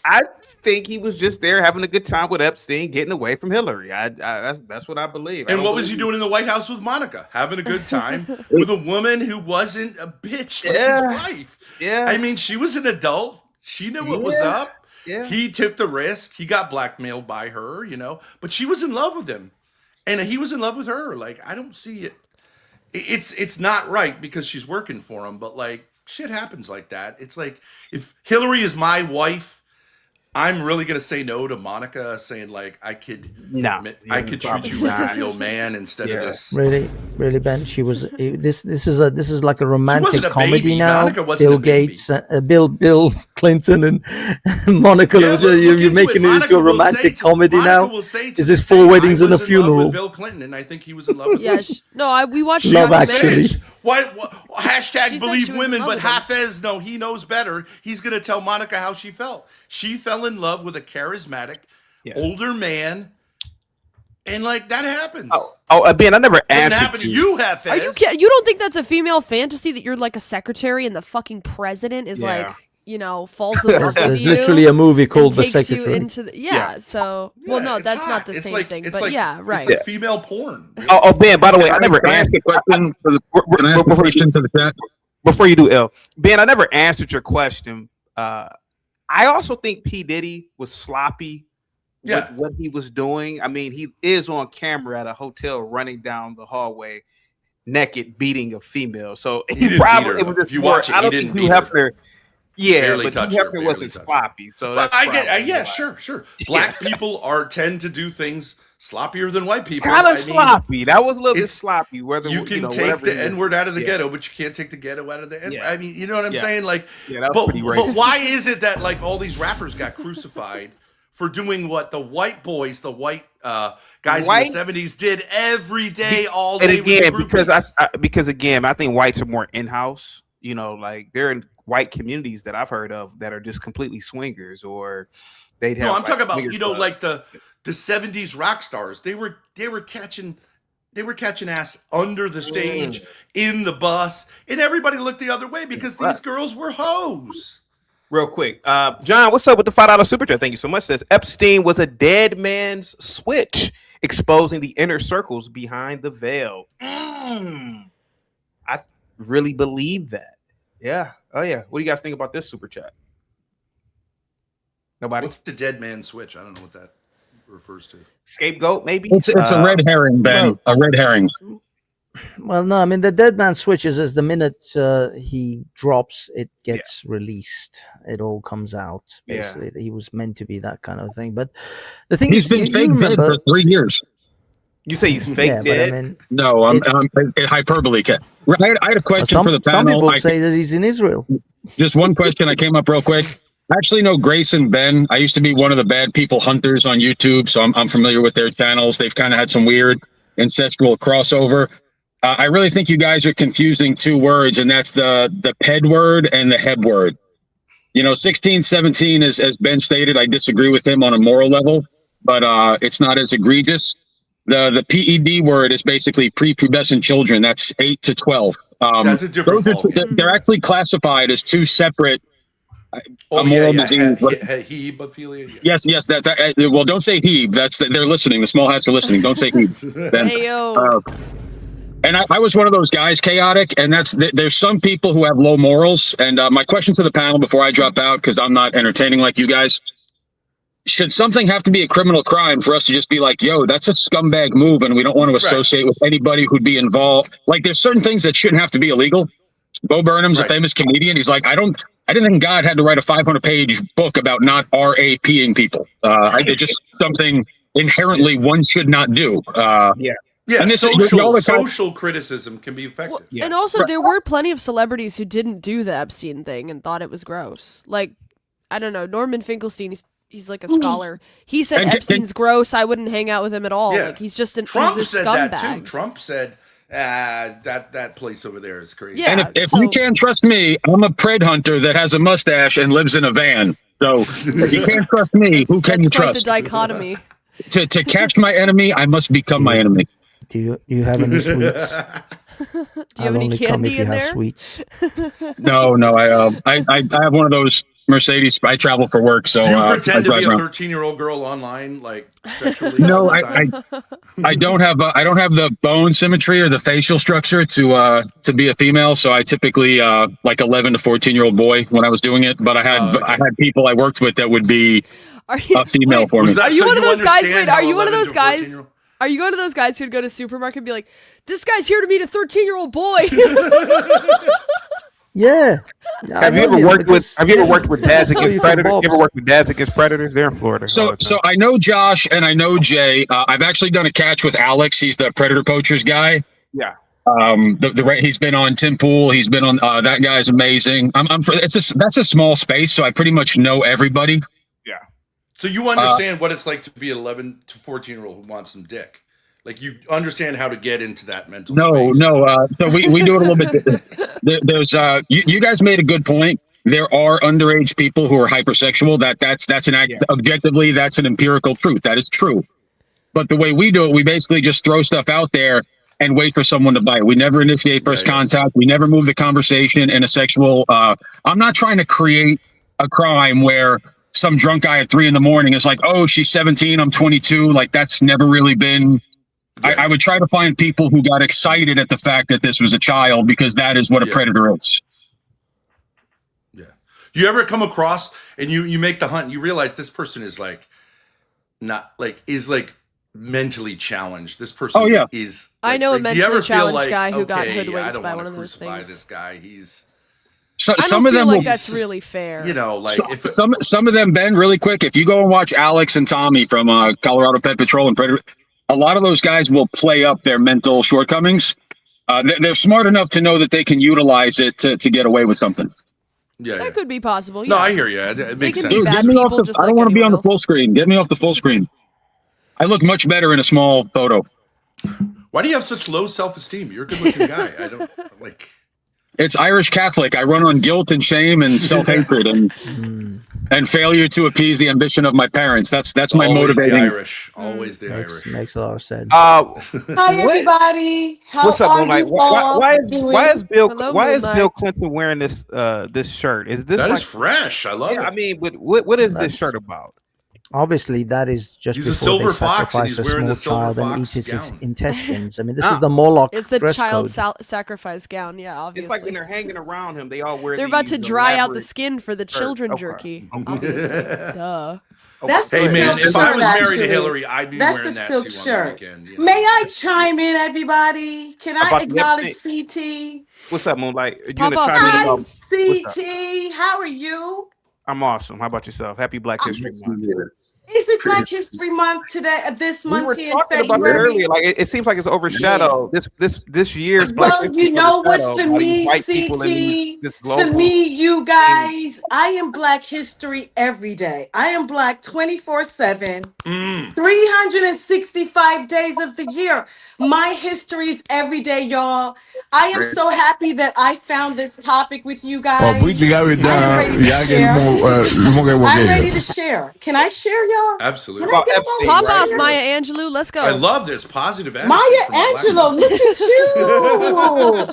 I think he was just there having a good time with Epstein, getting away from Hillary. That's what I believe. And what was he doing in the White House with Monica? Having a good time with a woman who wasn't a bitch like his wife. Yeah. I mean, she was an adult. She knew what was up. Yeah. He took the risk. He got blackmailed by her, but she was in love with him. And he was in love with her. Like, I don't see it. It's not right because she's working for him, but like shit happens like that. It's like if Hillary is my wife, I'm really gonna say no to Monica saying like I could treat you like a real man instead of this. Really, Ben. She was. This is like a romantic comedy baby. now. Monica wasn't Bill a baby. Gates, Bill Clinton, and Monica. You're making it into a romantic comedy now. Is this 4 weddings and a funeral? With Bill Clinton, and I think he was in love with. We watched Love Actually. Why hashtag She said believe she was in women, love but with him. Hafez, no, he knows better. He's gonna tell Monica how she felt. She fell in love with a charismatic older man, and like that happens. Ben, I never answered happen to you, Hafez. Are you kidding? You don't think that's a female fantasy that you're like a secretary and the fucking president is like, falls in love with There's you? literally a movie called The takes you Secretary. into the So no, that's not the same thing. It's But like, right. It's like female porn. Ben, by the way, I never answered a question. Can I ask a question to the chat? Before you do, L. Ben, I never answered your question. I also think P. Diddy was sloppy with what he was doing. I mean, he is on camera at a hotel running down the hallway naked, beating a female. So he probably, it was just if you more, watch it, I don't he think didn't Hugh beat her. Hefner. Yeah, Barely but touched Hugh her, Hefner barely wasn't touched her. sloppy. So But that's I get, probably why. sure. Black people tend to do things sloppier than white people. Kind of sloppy. That was a little bit sloppy. Whether You can take the N word out of the ghetto, but you can't take the ghetto out of the N. I mean, you know what I'm saying? Like, that was pretty but racist. why is it that like all these rappers got crucified for doing what the white boys, the white guys in the 70s did every day, all day? And again, because I think whites are more in-house. Like they're in white communities that I've heard of that are just completely swingers, or they'd have. No, I'm talking about swinger clubs. like the 70s rock stars. They were catching ass under the stage in the bus, and everybody looked the other way because these girls were hoes. Real quick, John, what's up with the $5 super chat? Thank you so much. Says Epstein was a dead man's switch, exposing the inner circles behind the veil. I really believe that. Yeah. Oh yeah. What do you guys think about this super chat? Nobody. What's the dead man switch? I don't know what that refers to. Scapegoat, maybe. It's a red herring, Ben. A red herring. Well, no, I mean the dead man switches as the minute he drops, it gets released. It all comes out. Basically, he was meant to be that kind of thing. But the thing He's is, been fake dead for 3 years. You say he's fake dead? But I mean, no, I'm hyperbole. I had a question for the panel. Some people say that he's in Israel. Just one question. I came up real quick. I actually know Grace and Ben. I used to be one of the Bad People Hunters on YouTube, so I'm familiar with their channels. They've kind of had some weird ancestral crossover. I really think you guys are confusing two words, and that's the ped word and the heb word. 1617, as Ben stated, I disagree with him on a moral level, but it's not as egregious. The PED word is basically prepubescent children. That's 8 to 12. That's a different they're actually classified as two separate moral disease. Hebephilia. Yes. Well, don't say hebe. They're listening. The small hats are listening. Don't say hebe. And I was one of those guys, chaotic, and there's some people who have low morals. And my question to the panel before I drop out, because I'm not entertaining like you guys, should something have to be a criminal crime for us to just be like, yo, that's a scumbag move, and we don't want to associate with anybody who'd be involved? Like, there's certain things that shouldn't have to be illegal. Bo Burnham's a famous comedian. He's like, I didn't think God had to write a 500-page book about not RAPing people. It's just something inherently one should not do. Yeah, and social criticism can be effective. Well, and also, there were plenty of celebrities who didn't do the Epstein thing and thought it was gross. Like, I don't know, Norman Finkelstein, he's like a scholar. He said Epstein's gross. I wouldn't hang out with him at all. Yeah. Like, he's just Trump he's a said scumbag. that too. Trump said, that place over there is crazy. Yeah, and if you can't trust me, I'm a pred hunter that has a mustache and lives in a van. So if you can't trust me, who can you trust? Quite the dichotomy. To catch my enemy, I must become my enemy. Do you have any sweets? Do you have any candy in there? Sweets. No. I have one of those Mercedes. I travel for work, so do you pretend to be a around. 13-year-old girl online, like sexually? No, I don't have the bone symmetry or the facial structure to be a female. So I typically like 11 to 14-year-old boy when I was doing it. But I had people I worked with that would be a female for me. Are you one of those guys? Wait, are you one of those guys? Are you one of those guys who'd go to the supermarket and be like, "This guy's here to meet a 13-year-old boy"? Yeah. Have you ever worked with dads against predators? You ever worked with dads against predators? They're in Florida. So I know Josh and I know Jay. I've actually done a catch with Alex. He's the Predator Poachers guy. Yeah. He's been on Tim Pool. He's been on. That guy's amazing. That's a small space, so I pretty much know everybody. Yeah. So you understand what it's like to be an 11 to 14-year-old who wants some dick. Like, you understand how to get into that mental space. No. So we do it a little bit. There's you guys made a good point. There are underage people who are hypersexual. That's an act. Objectively, that's an empirical truth. That is true. But the way we do it, we basically just throw stuff out there and wait for someone to bite. We never initiate first contact. We never move the conversation in a sexual. I'm not trying to create a crime where some drunk guy at 3 a.m. is like, oh, she's 17, I'm 22. Like, that's never really been. I would try to find people who got excited at the fact that this was a child, because that is what a predator is. Yeah. Do you ever come across and you make the hunt and you realize this person is is mentally challenged? This person is. I know a mentally challenged like, guy who got I hoodwinked don't by want one to of those crucify things. this guy. He's. So, I some don't of feel them like that's really fair. Some of them, Ben, really quick. If you go and watch Alex and Tommy from Colorado Pet Patrol and Predator, a lot of those guys will play up their mental shortcomings. They're smart enough to know that they can utilize it to get away with something. Yeah, that could be possible. No, I hear you. It makes sense. Dude, get me off I don't want to be on the full screen. Get me off the full screen. I look much better in a small photo. Why do you have such low self-esteem? You're a good-looking guy. I don't like. It's Irish Catholic. I run on guilt and shame and self-hatred and failure to appease the ambition of my parents. That's my Always motivating. The Irish. Always the Irish. Makes a lot of sense. Hi everybody. How what's up, are Moonlight? you all doing? Why is Bill Moonlight. Bill Clinton wearing this this shirt? Is this That like, is fresh. I love it. I mean, what is this shirt about? Obviously, that is just He's a before they silver fox and sacrifice he's a wearing small the silver child and eat fox his gown. intestines. I mean, this is the Moloch It's the dress child code. sacrifice gown. Yeah, obviously. It's like when they're hanging around him, they all wear. They're about to these dry out the elaborate skin for the shirts. children Okay. jerky. Obviously. Duh. That's Hey a man, silk if I shirt, was married to actually. Hillary, I'd be That's wearing a that silk too on shirt. the weekend. May I chime in, everybody? Can I About the acknowledge Epstein- CT? What's up, Moonlight? You Pop gonna off, chime in Hi, about what's up? CT. How are you? I'm awesome. How about yourself? Happy Black History Month. Is it Black History Month today? This We month were here in talking about it February? earlier. Like it seems like it's overshadowed. This year's Black Well, History you know is what? overshadowed For by these me, white people and this CT, global. for me, you guys, I am Black History every day. I am Black 24/7, 365 days of the year. My history is every day, y'all. I am so happy that I found this topic with you guys. I'm ready to share. I'm ready to share. Can I share, y'all? Absolutely. Can I get a moment Pop to off, share? Maya Angelou. Let's go. I love this positive attitude. Maya from a black Angelou, woman. look at you.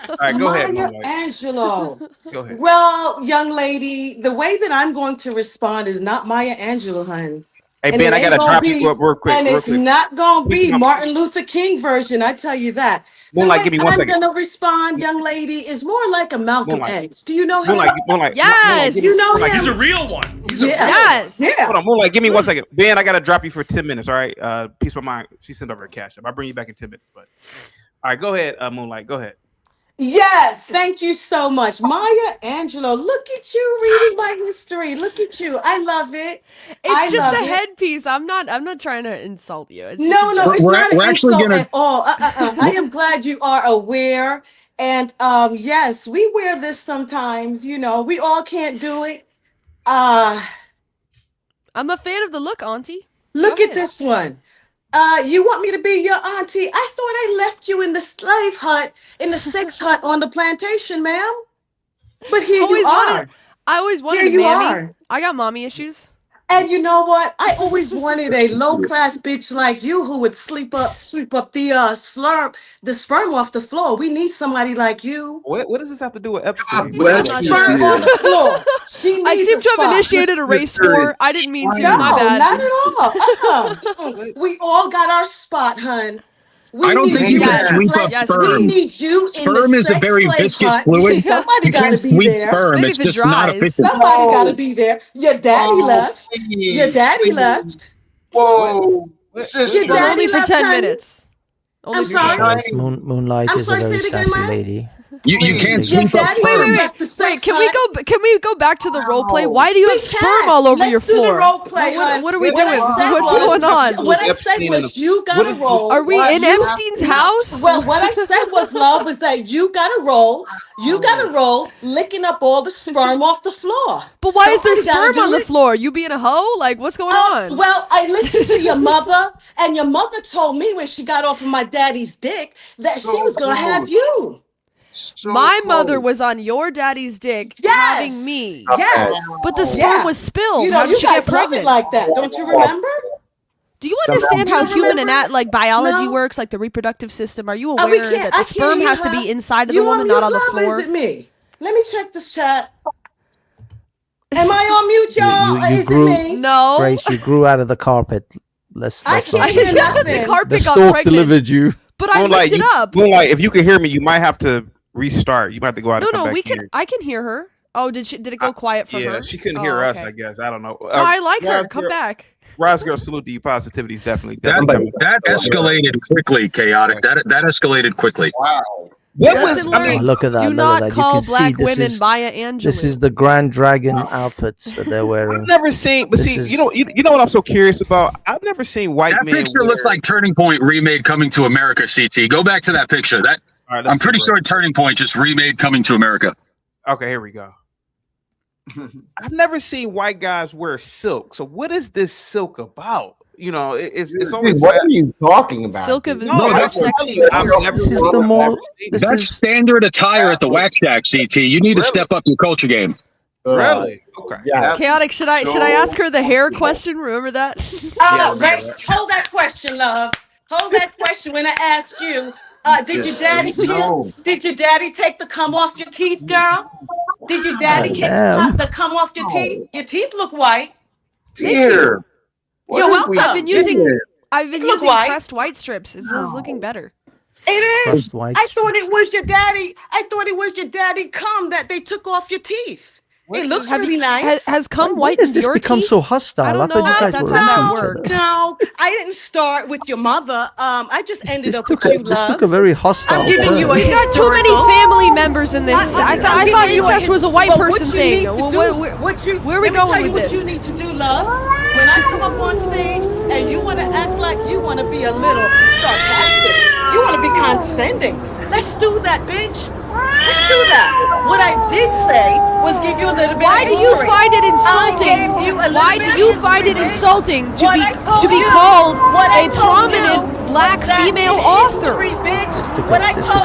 All right, go ahead, Maya Moonlight. Angelou. Go ahead. Well, young lady, the way that I'm going to respond is not Maya Angelou, honey. Hey And Ben, it I ain't gotta gonna drop be, you up real quick. and Real it's quick. not gonna Please, be my- Martin Luther King version. I tell you that. The Moonlight, way give me 1 I'm second. gonna respond, young lady, is more like a Malcolm Moonlight. X. Do you know him? Moonlight. Yes. give me- You know Moonlight, him? He's a real one. He's a Yeah. real Yes. Yeah. Hold on, Moonlight. Give me 1 second. Ben, I gotta drop you for 10 minutes. All right. Peace of mind. She sent over a cash app. I'll bring you back in 10 minutes. But all right, go ahead, Moonlight. Go ahead. Yes, thank you so much. Maya Angelou, look at you reading my history. Look at you. I love it. It's just love a it. headpiece. I'm not trying to insult you. It's No, just a no, joke. it's not an We're actually insult gonna. at all. I am glad you are aware. And yes, we wear this sometimes, you know. We all can't do it. Uh I'm a fan of the look, Auntie. look Go at ahead. this one. You want me to be your auntie? I thought I left you in the slave hut, in the sex hut on the plantation, ma'am. But here you are. I always wanted Here a you mammy. are. I got mommy issues. And you know what? I always wanted a low class bitch like you who would sweep up the sperm off the floor. We need somebody like you. What does this have to do with Epstein? Sperm on the floor. She needs I seem a to have spot. initiated a race war. I didn't mean to. No, My bad. not at all. We all got our spot, hun. I don't think you can Yes. sweep up Yes, sperm. We need you in Sperm the is a sex very slave viscous hut. fluid. Somebody You got can't to be sweep there. sperm. Maybe It's if it just not dries. efficient. Somebody got to be there. Your daddy left. Your daddy left. Whoa, Your sister. Well, daddy only for left, 10 honey. minutes. Only I'm for sorry. Moonlight I'm is sorry, a very say it again, sassy Mike. lady. You can't Your sweep up daddy sperm. left the Wait, sex can we hut. go? Can we go back to the role play? Why do you We have sperm can. all over Let's your do the floor? role play, hon. What are we What I doing? said What's was- going on? What I said was you got to roll. Are we in Epstein's house? Well, what I said was, love, was that you got to roll. You got to roll, licking up all the sperm off the floor. But why is there Somebody gotta sperm do on the it. floor? You being a hoe? Like, what's going on? Well, I listened to your mother, and your mother told me when she got off of my daddy's dick that she was going to have you. My mother was on your daddy's dick having me. Yes. But the sperm Yeah. was spilled. You know, How did you she guys get love it pregnant? like that. Don't you remember? Do you understand how human and biology No. works, like the reproductive system? Are you Oh, we aware can't- that I the can't sperm hear has to her. be inside of You the woman, on not mute, on the love, or floor? Is it me? Let me check this chat. Am I on mute, y'all? Or You is grew, it me? No. Grace, you grew out of the carpet. Let's I not can't hear The nothing. carpet The got stork pregnant. delivered you. But I Moonlight, lifted up. Moonlight, if you can hear me, you might have to restart. You might have to go out No, and come no, back we can. here. I can hear her. Oh, did it go quiet for Yeah, her? she couldn't Oh, hear us, okay. I guess. I don't know. No, I like her. Rise Come Girl- back. Rise Girl, salute to you. Positivity is definitely That coming. escalated quickly, chaotic. That escalated quickly. Wow. What Lesson was? learned. Look at that. Do look not at that. call you can black see this women is, Maya Angelou. This is the Grand Dragon outfits that they're wearing. I've never seen, but This see, is- you know what I'm so curious about? I've never seen white That men. picture looks wear- like Turning Point remade Coming to America, CT. Go back to that picture. That All right, I'm let's pretty see, sure Turning Point just remade Coming to America. Okay, here we go. I've never seen white guys wear silk. So what is this silk about? You know, it's always. Dude, what are you talking about? Silk of dude? his No, that's- sexy. I've never This is worn the that. more. This That's is standard attire at the Wax Shack, CT. You need to Really? step up your culture game. Really? Okay. Yeah. Chaotic. Should I ask her the hair question? Remember that? Yeah, Wait, hold that question, love. Hold that question when I ask you. Did your daddy No. Did your daddy take the cum off your teeth, girl? Did your daddy take damn. the cum off your teeth? Your teeth look white. Dear. You're welcome. I've been using Look white. pressed white strips. This is looking better. It is. Pressed white I thought it was your daddy. I thought it was your daddy cum that they took off your teeth. It looks really nice. Has cum Why whitened does this your become teeth? so hostile? I don't thought know you if guys that's were how that into each other. works. No, I didn't start with your mother. I just ended up with you, This love. took a very hostile I'm giving you a turn. We got too many family members in this. I thought incest was a white person thing. Where are we going with this? What you need to do, love, when I come up on stage and you want to act like you want to be a little sarcastic, you want to be condescending. Let's do that, bitch. Let's do that. What I did say was give you a little bit. Why do you find it insulting? Why do you find it insulting to be called a prominent black female author?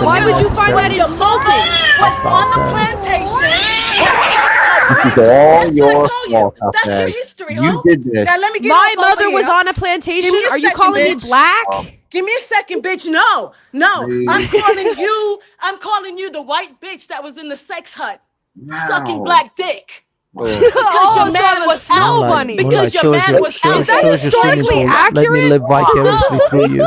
Why would you find that insulting? Was on the plantation. This is all your fault, That's your okay? history, You did this. Now let me get My up over mother was here. on a plantation. Give me a Are you second, calling me bitch. black? Give me a second, bitch. No. I'm calling you the white bitch that was in the sex hut sucking black dick. Because Oh, your so man I'm a was snow out. bunny. Because your man was out. Is that shows your swimming historically pool. Let me live vicariously through you.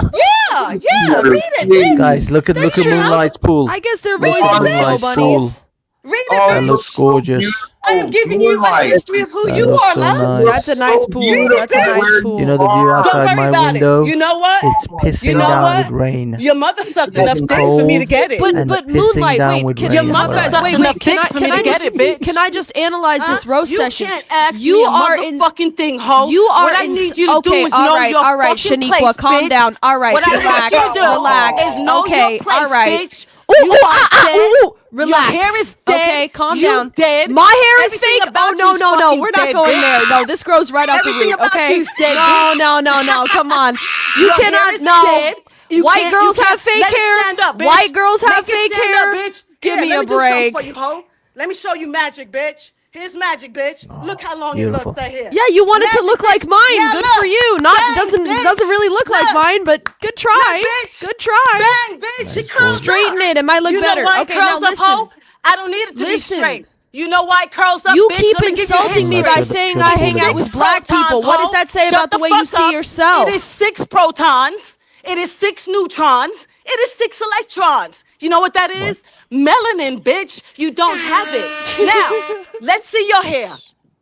Yeah, read it, bitch. Guys, look at That's Moonlight's pool. I guess there have Look always at been snow Moonlight's bunnies. Read it, That bitch. looks gorgeous. I am giving you a history of who That you looks are, so love. nice. That's a nice pool. That's a nice pool. You know the view outside my window? You know what? It's pissing You know down what? with rain. Your mother sucked enough Getting dicks for me to cold get it. and But pissing Moonlight, down wait, with can rain. your is mother what I wait, like. wait, enough can I dicks for me to just get it, bitch. can I just analyze this roast you session? Can't ask You me a are in motherfucking thing, ho. You are what I in need you to do okay, is know your all right, fucking Shaniqua, place, calm bitch. down. All right, What I relax, want you to do relax. is know Okay, your place, all right. bitch. Ooh, You are dead. relax. Your hair is dead. Okay, calm You down. dead. My hair is Everything fake. about Oh no, you's no, no. fucking We're not dead, going bitch. there. No, this grows right out the Everything root. about Okay. you's dead, No, bitch. Come on. You Your hair cannot. is No. dead. You White can't- girls you have can't- fake let it hair. stand up, bitch. White girls have Make it fake stand hair. up, bitch. Give Here, me let a me do something break. for you, ho. Let me show you magic, bitch. Here's magic, bitch. Look how long beautiful. it looks right here. Yeah, you want it to Magic, look bitch. like mine. Yeah, Good look. for you. Not Bang, doesn't bitch. really look like Look. mine, but good try. Look, bitch. Good try. Bang, bitch. It curls Straighten up. it. It might look you better. Know why Okay, it curls now up, ho? listen. I don't need it to Listen. be straight. You know why it curls up, You bitch? keep Let me give you insulting me history. by saying I hang out with black people. What does that say Shut about the way you fuck see up. yourself? It is 6 protons. It is 6 neutrons. It is 6 electrons. You know what that is? Melanin, bitch. You don't have it. Now, let's see your hair.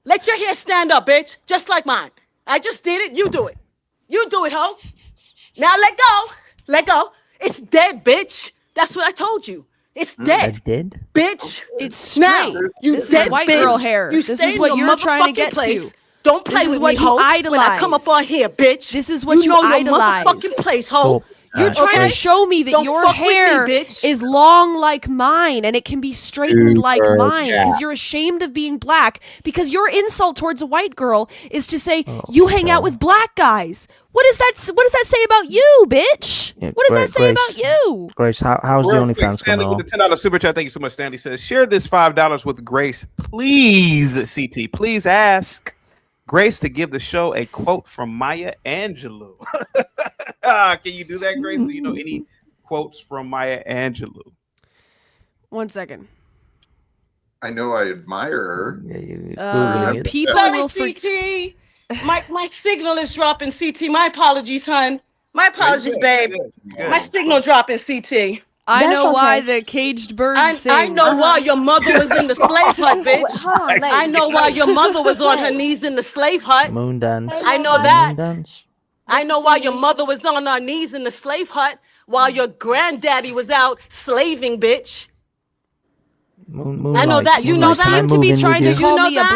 Let your hair stand up, bitch. Just like mine. I just did it. You do it. You do it, ho. Now let go. Let go. It's dead, bitch. That's what I told you. It's dead. Dead? Bitch. It's straight. You This is dead white bitch. girl hair. You This stay is in what your you're trying to motherfucking get place. to. Don't play This is with what me, you ho. idolize. When I come up on here, bitch. This is what you know idolize. your motherfucking place, ho. Stop. You're trying Okay. to show me that Don't your fuck with me, hair bitch. is long like mine and it can be straightened like Super mine because chat. you're ashamed of being black because your insult towards a white girl is to say Oh, you hang out with black guys. What does that say about you, bitch? Yeah, What does that say Grace. about you? Grace, how's the Real quick, OnlyFans Stanley coming with on? the $10 super chat. Thank you so much, Stanley. Says share this $5 with Grace, please. CT, please ask Grace to give the show a quote from Maya Angelou. Can you do that, Grace? Do you know any quotes from Maya Angelou? 1 second. I know I admire her. Yeah, you Googling it. People Sorry, will CT. My signal is dropping, CT. My apologies, hun. My apologies, babe. Good. My signal dropping, CT. I That's know why okay. the caged bird I sings. know why your mother was in the slave hut, bitch. Hold on, lady. I know why your mother was on her knees in the slave hut. Moon dance. I know Moon that. dance. I know why your mother was on her knees in the slave hut while your granddaddy was out slaving, bitch. I know that. You know Moonlight, that. can I seem to move be in trying with to you? call You know me that?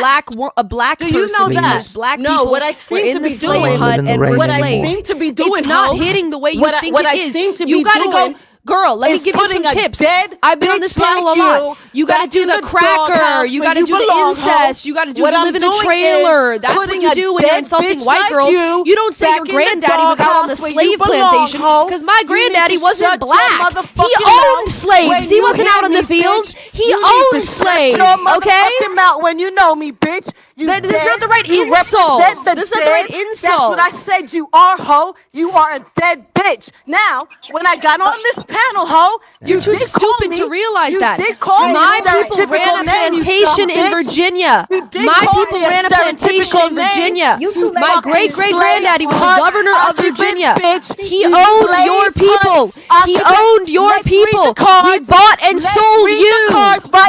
a black Do you person know because that? black No, people what I were seem in to the be slave doing- hut Live in the and rain were What I anymore. seem slaves. to be doing, It's not ho, hitting the way you what I- think what it I is. seem to You be gotta doing go. Girl, let me is give you some putting a tips. dead I've been on this bitch panel like a lot. You gotta back do in the cracker. doghouse You where gotta do the belong, incest. ho. You gotta do What the I'm live in a doing trailer. is That's what putting you a do when you're dead insulting bitch white like girls. You don't say your back in the granddaddy was out on the doghouse where slave you belong, plantation ho. because my You need granddaddy to wasn't shut your black. He motherfucking owned mouth slaves. when He you wasn't hear out in me, the fields. bitch. He You need owned to shut slaves. your Okay. motherfucking mouth when you know me, bitch. You That's dead. not the right You insult. represent the That's not the right dead. insult. That's what I said you are, ho. You are a dead bitch. Now, when I got on this panel, ho. You're too stupid to realize that. My people ran a plantation in Virginia. My people ran a plantation in Virginia. My great-great-granddaddy was the governor of Virginia. He owned your people. He owned your people. We bought and sold you.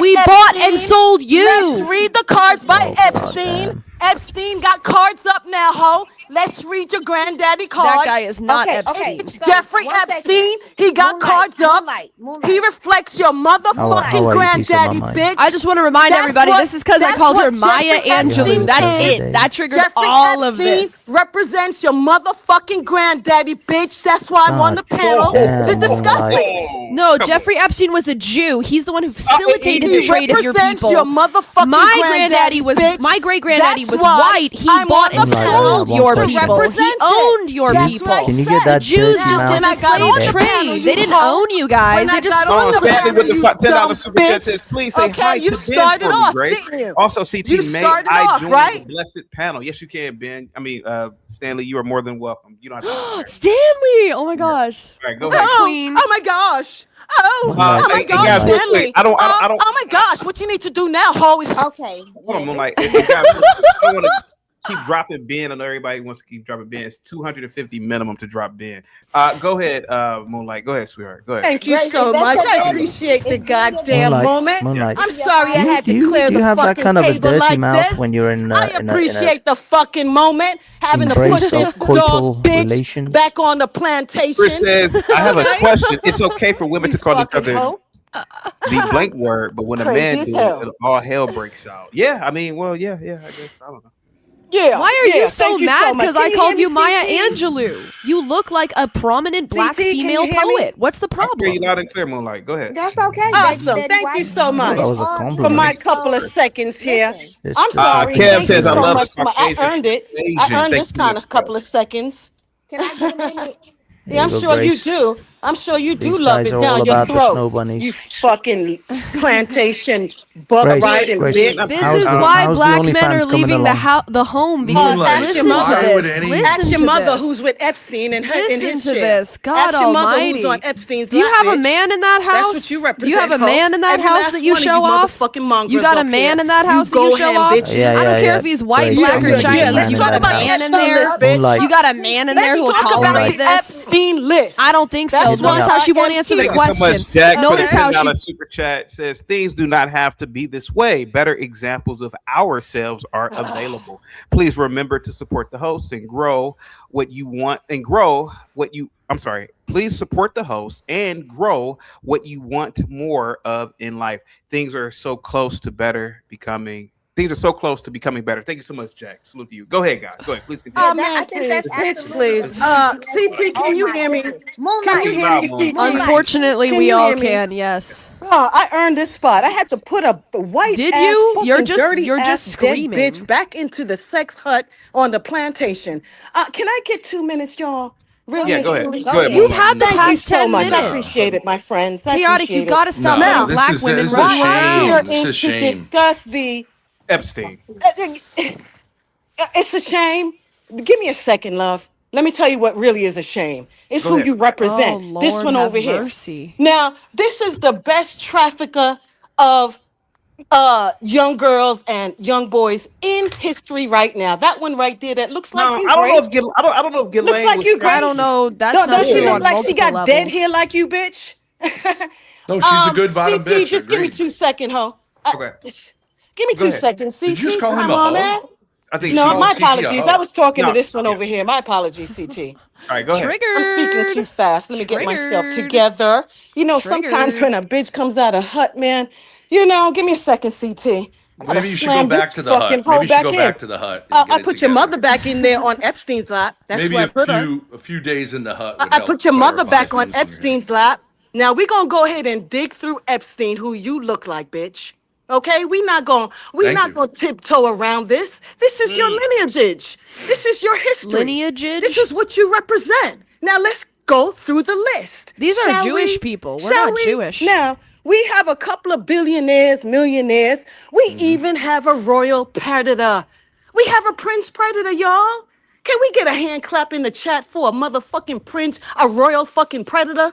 We bought and sold you. Let's read the cards by Epstein. Epstein got cards up now, ho. Let's read your granddaddy cards. That guy is not Epstein. Jeffrey Epstein, he got cards up. He reflects your motherfucking granddaddy, bitch. I just want to remind everybody, this is because I called her Maya Angelou. That's it. That triggered all of this. Represents your motherfucking granddaddy, bitch. That's why I'm on the panel to discuss it. No, Jeffrey Epstein was a Jew. He's the one who facilitated the trade of your people. Your motherfucking my granddaddy was my great granddaddy was white. He bought and sold your people. He owned your people. Can you get that Jews dirty just did mouth the slave trade. They didn't own you guys. They just sold them. Stanley with the $10 super chat says, please say hi you to Ben started for me, off, Grace. didn't you? Also, CT, You may started I off, join right? the blessed panel? Yes, you can, Ben. I mean, Stanley, you are more than welcome. You don't have to. Stanley! Oh my gosh. All right, go ahead. Queen. Oh my gosh. Oh my hey, God, guys, real Stanley. quick, I don't. Oh my gosh, what you need to do now, ho, is okay. Hold on, Moonlight. Hey, guys, I don't want to keep dropping Ben. I know everybody wants to keep dropping Ben. It's 250 minimum to drop Ben. Go ahead, Moonlight. Go ahead, sweetheart. Go ahead. Thank you so much. I appreciate the goddamn moment. Moonlight. I'm sorry I had to Do clear you the have that fucking kind of a table dirty like mouth this. when you're in I appreciate the fucking moment having to put embrace this of coital dog bitch relations? back on the plantation. Chris says, I have a Okay? question. It's okay for women to call each fucking other hoe. the blank word, but when a Crazy man as do hell. it, all hell breaks out. Yeah, I mean, well, yeah, I guess. I don't know. Yeah. Why are you so thank mad much. because Can I hear called me, you Maya CT? Angelou? You look like a prominent black CT, can you female hear me? poet. What's the I hear problem? you loud and clear, Moonlight. Go ahead. That's okay. Awesome. Thank you so much that was a for compliment. my couple of seconds here. It's I'm true. sorry. Kev Thank says, you I so love much. the I Caucasian earned it. Asian. I earned Thank this you, kind of Kev. couple of seconds. Can I get a minute? Yeah, I'm There you go, sure you Grace. do. I'm sure you do These love guys it are down all your about the throat. snow bunnies. You fucking plantation buck Grace, riding Grace, bitch. This How's is the- why how's the black men OnlyFans are coming leaving along? the home because Ask your listen mother. to this. Listen Ask your to mother this. who's with Epstein and Listen his to chair. this. God Ask your mother who's almighty. on Epstein's Do you lap, have a bitch. man in that That's house? what you Do represent. you have a ho. man in that Every house last that you one of show off? motherfucking mongrels You got a up man here. in that You house that you go show ham off? bitches. Yeah, I don't yeah, care yeah. if he's white, Grace, black, you or got a Chinese. man You in got a that house. man in there. Moonlight. You got a man in there who will Let's talk about tolerate the this. Epstein list. I don't think so. That's Notice what how she I won't am answer the here. Thank you so question. much, Jack, for the Notice how she $10 super chat. Says things do not have to be this way. Better examples of ourselves are available. Please remember to support the host and grow what you want and grow what you. I'm sorry. Please support the host and grow what you want more of in life. Things are so close to better becoming. Things are so close to becoming better. Thank you so much, Jack. Salute to you. Go ahead, guys. Go ahead. Please continue. Oh man, please, bitch, please. CT, can you hear me? Can you hear me, CT? Unfortunately, Can we you all hear me? can. Yes. Oh, I earned this spot. I had to put a white Did ass, you? fucking You're just- dirty you're ass just dead screaming. bitch back into the sex hut on the plantation. Can I get 2 minutes, y'all? Really? Yeah, go ahead. Truly? Go ahead, You've had the Thank you past so 10 much. I minutes. appreciate it, my friends. I Chaotic, you appreciate got to it. stop No, letting black women this is run a you shame. around. This is a To shame. discuss the Epstein. It's a shame. Give me a second, love. Let me tell you what really is a shame. It's Go who ahead. you represent. Oh, This Lord, one have over here. mercy. Now, this is the best trafficker of young girls and young boys in history right now. That one right there that looks like No, you, I don't know Grace. if I don't know if Looks Ghislaine like was you, Grace. I don't know. That's Don't not she true look on like she multiple got dead levels. hair like you, bitch? No, she's a good bottom CT, bitch. just give me Agreed. 2 seconds, ho. Okay. Give me Go 2 ahead. seconds, CT. Did you just call him Come a on, hoe? man. I think No, she my was. CT a apologies. hoe. I was talking No, to this one yeah. over here. My apologies, CT. All right, go ahead. Triggered. I'm speaking too fast. Let me get myself Triggered. together. You know, sometimes Triggered. when a bitch comes out of hut, man, you know, give me a second, CT. I gotta Maybe you should go slam back this to the hut. fucking Maybe hoe you should go in. back to the hut. And get I it put your together. mother back in there on Epstein's lap. That's Maybe where I put her. a few days in the hut. Would I help put your mother clarify back on things in your head. Epstein's lap. Now we're gonna go ahead and dig through Epstein, who you look like, bitch. Okay, we're not Thank you. gonna tiptoe around this. This is your lineage. This is your history. Lineage? This is what you represent. Now let's go through the list. These are shall Jewish we? people. We're Shall not we? Jewish. Now we have a couple of billionaires, millionaires. We even have a royal predator. We have a prince predator, y'all. Can we get a hand clap in the chat for a motherfucking prince, a royal fucking predator?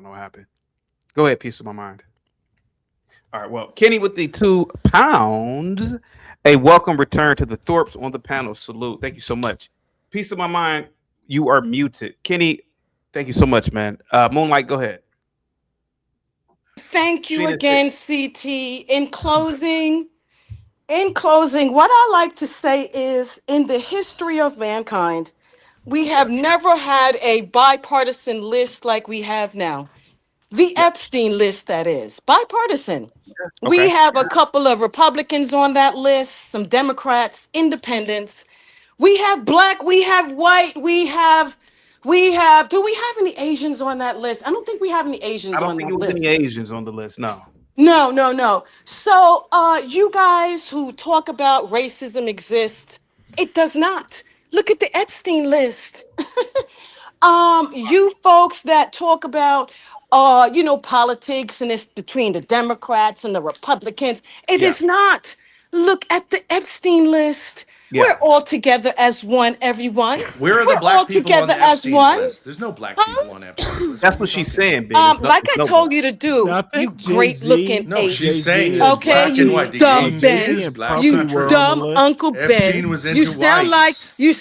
don't know what happened. Go ahead, piece of my mind. All right. Well, Kenny with the £2. A welcome return to the Thorpes on the panel. Salute. Thank you so much. Peace of my mind. You are muted. Kenny, thank you so much, man. Moonlight, go ahead. Thank you again, CT. In closing, what I like to say is, in the history of mankind, we have never had a bipartisan list like we have now. The Epstein list, that is. Bipartisan. We have a couple of Republicans on that list, some Democrats, independents. We have black, we have white, we have, do we have any Asians on that list? I don't think we have any Asians I don't on think that there was list. any Asians on the list. No. No. So, you guys who talk about racism exists, it does not. Look at the Epstein list. You folks that talk about, politics and it's between the Democrats and the Republicans, it is not. Look at the Epstein list. Yeah. We're all together as one, everyone. Where are the We're black all people on together the as Epstein one. list? There's no black people on Epstein's list. That's what she's saying, Big. Like I told you to do, you great looking No, ape. she's saying it's Okay, black and you white. The dumb gay Ben. is black You country. dumb Uncle Ben. Epstein was into You sound like whites. you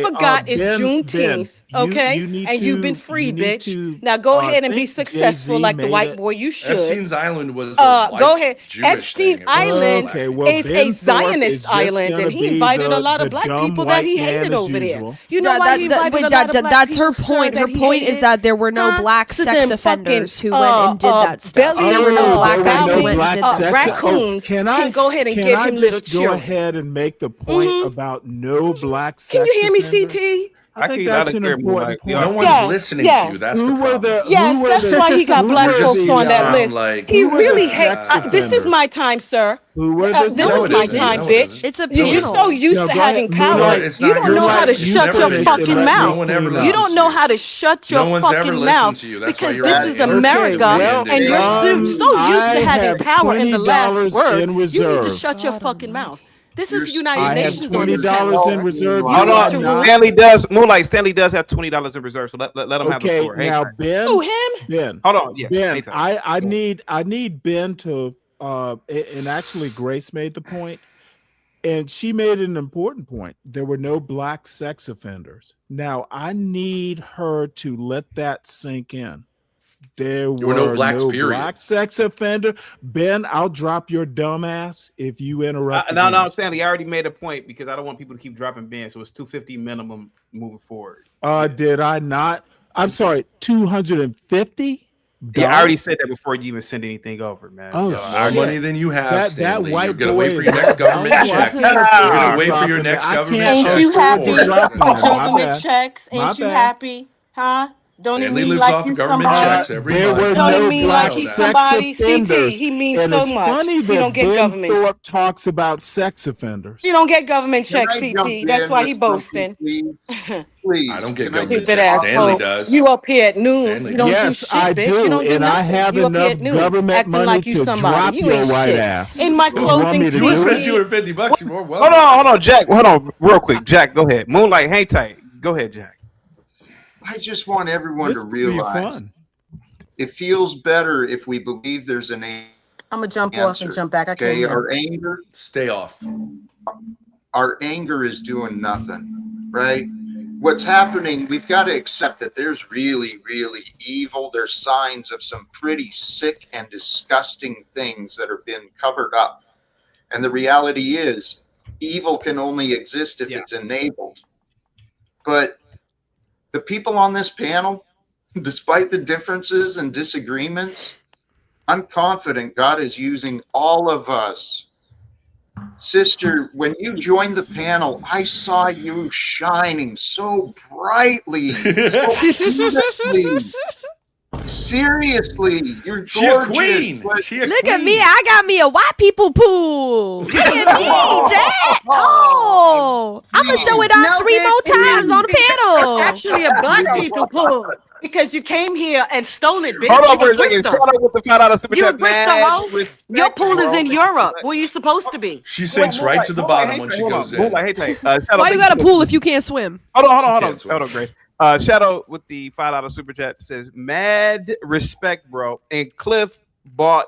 forgot it's Ben, Juneteenth. Okay, you need and you've been to- free, you need bitch. to, Now go I ahead and be think successful Jay-Z like the made white it- boy you should. Epstein's Island was a white Go ahead. Jewish Epstein thing. It wasn't Island Okay, well, is Ben a Thorpe is Zionist just island, gonna and he be invited the- a lot of the black dumb people that he white man hated as over there. usual. You know why he invited a lot of black that's her people, sir, point. Her that he point is hated? that there were no Huh? black To sex them offenders fucking, who went and did that stuff. belly, There were no black guys who went and black did that sex- stuff. raccoons Can go ahead and can give I him little just go children. ahead and make the point about no black sex Can you hear me, offenders? CT? I think that's an important point. No one's listening to you. That's Who the were problem. the? Yes, who were that's the- why he got who black were folks the, on that list. like- He who were the really sex hates. This is offenders? my time, sir. Who were the This sex is my offenders? time, No, it bitch. isn't. It's a You're panel. so used No, to go having ahead. power. Moonlight, it's You not don't your know how to life. You shut never your listen. fucking No mouth. one ever You listens don't to know you. how to shut No your one's ever fucking listened mouth to you. That's why because you're this on is the internet. America, Well, and you're so used to I having have power in the last $20 word. in You need to reserve. shut your fucking mouth. This You're is the United I have Nations on this $20 panel. in reserve. You Hold need on. to rule. Stanley does. Moonlight. Stanley does have $20 in reserve, so let him have the Okay, floor. Hey, now Trey. Ben. Who, him? Ben. Hold on. Yeah. Ben, anytime. I need Ben to and actually Grace made the point, and she made an important point. There were no black sex offenders. Now I need her to let that sink in. There were no blacks, no period. black sex offender. Ben, I'll drop your dumb ass if you interrupt. No, Stanley. I already made a point because I don't want people to keep dropping bans. So it's $250 minimum moving forward. Did I not? I'm sorry, 250. Yeah, I already said that before you even send anything over, man. Oh, So More shit. money than you have, That Stanley. white You're gonna boy wait for is- your next government I check. can't You're afford gonna to wait for drop your it. next I government can't check. Ain't you afford happy? to drop it. My Government bad. checks. My Ain't you bad. happy? Huh? Don't he Stanley mean lives like off you of government somebody? checks every There month. were Don't he no mean black like he's sex somebody? offenders. CT, he means And so it's much. funny He don't that get Ben government. Thorpe talks about sex offenders. He don't get government Can checks, I jump CT. That's in why with he something, boasting. please? Please. I don't get Can I government Stupid checks. asshole. Stanley does. You up here at noon. Stanley You don't Yes, do shit, I bitch. do, You don't do and I nothing. have You up here enough at noon, government acting money like you to somebody. drop You your ain't white shit. ass. In my You want closing me to You do spent it? $250. You're more welcome. Hold on, Jack. Hold on, real quick, Jack. Go ahead. Moonlight, hang tight. Go ahead, Jack. I just want everyone This to will be realize fun. it feels better if we believe there's an I'm gonna jump answer. off and jump back. I can't Okay, hear. our anger, Stay off. our anger is doing nothing, right? What's happening, we've got to accept that there's really, really evil. There's signs of some pretty sick and disgusting things that have been covered up. And the reality is, evil can only exist if it's enabled. But the people on this panel, despite the differences and disagreements, I'm confident God is using all of us. Sister, when you joined the panel, I saw you shining so brightly, so beautifully. Seriously, you're She a gorgeous. queen. but- She a Look at queen. me. I got me a white people pool. Look at me, Jack. Oh, I'm going to show it off No, 3 bitch, more times on the panel. It's actually a black people pool because you came here and stole it, bitch. Hold on You for a a second. twister. Shout out with the $5 super You a chat, twister, man. hoe? Your pool is in Europe, where you supposed to be. She sinks right to the bottom when she goes in. Moonlight, hang tight. Shadow, Why you thank got a pool if you can't swim? Hold on, She can't Grace. Shadow with the $5 super chat says, "Mad respect, bro." And Cliff bought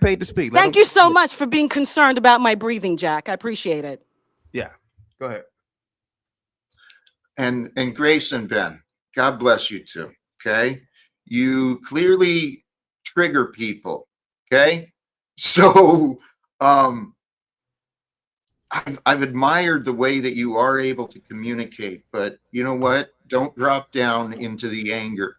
paid to speak. Thank you so much for being concerned about my breathing, Jack. I appreciate it. Yeah, go ahead. And Grace and Ben, God bless you too. Okay, you clearly trigger people. Okay. So I've admired the way that you are able to communicate, but you know what? Don't drop down into the anger.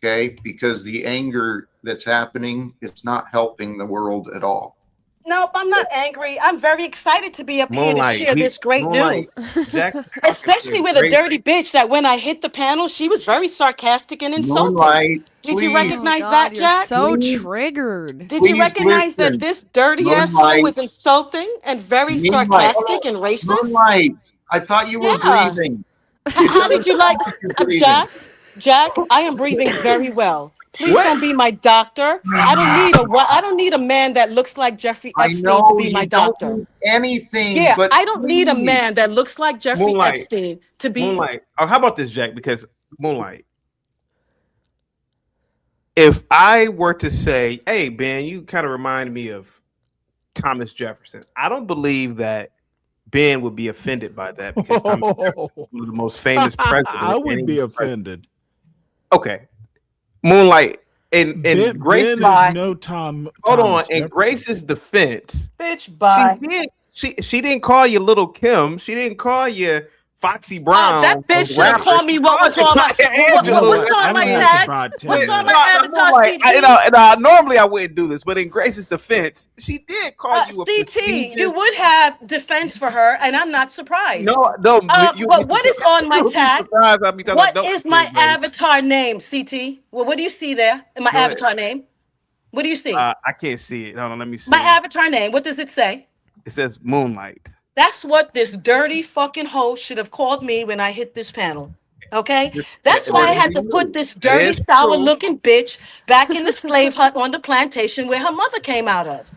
Okay. Because the anger that's happening, it's not helping the world at all. Nope, I'm not angry. I'm very excited to be up here to Moonlight, share this great Moonlight, news. Jack, Especially with a dirty bitch that when I hit the panel, she was very sarcastic and insulting. Moonlight, Did you please. recognize Oh, that, God, you're Jack? so Please. triggered. Did you Please recognize that listen. this dirty asshole Moonlight. was insulting and very Moonlight. sarcastic and racist? Moonlight. I thought you were Yeah. breathing. How did you like You're breathing. Jack, I am breathing very well. Please don't be my doctor. I don't need a man that looks like Jeffrey Epstein to be my doctor. Don't need anything. Yeah, but I don't need a man that looks like Jeffrey Moonlight. Epstein to be. Moonlight. Oh, how about this, Jack? Because Moonlight. If I were to say, "Hey, Ben, you kind of remind me of Thomas Jefferson," I don't believe that Ben would be offended by that because Thomas Jefferson was one of the most famous presidents. I would be offended. Okay, Moonlight and Ben, Grace Ben is no Tom. Hold on. Thomas In Jefferson. Grace's defense, Bitch, bye. she didn't call you Little Kim. She didn't call you Foxy Brown. That bitch should have called me what was on my what's on my tag? What's on my avatar, CT? Normally I wouldn't do this, but in Grace's defense, she did call you a CT, you would have defense for her, and I'm not surprised. No. But what is on my tag? What What is my avatar name, CT? Well, what do you see there in my Go ahead. avatar name? What do you see? I can't see it. Hold on, let me see. My avatar name. What does it say? It says Moonlight. That's what this dirty fucking hoe should have called me when I hit this panel. Okay? That's why I had to put this dirty, sour-looking bitch back in the slave hut on the plantation where her mother came out of.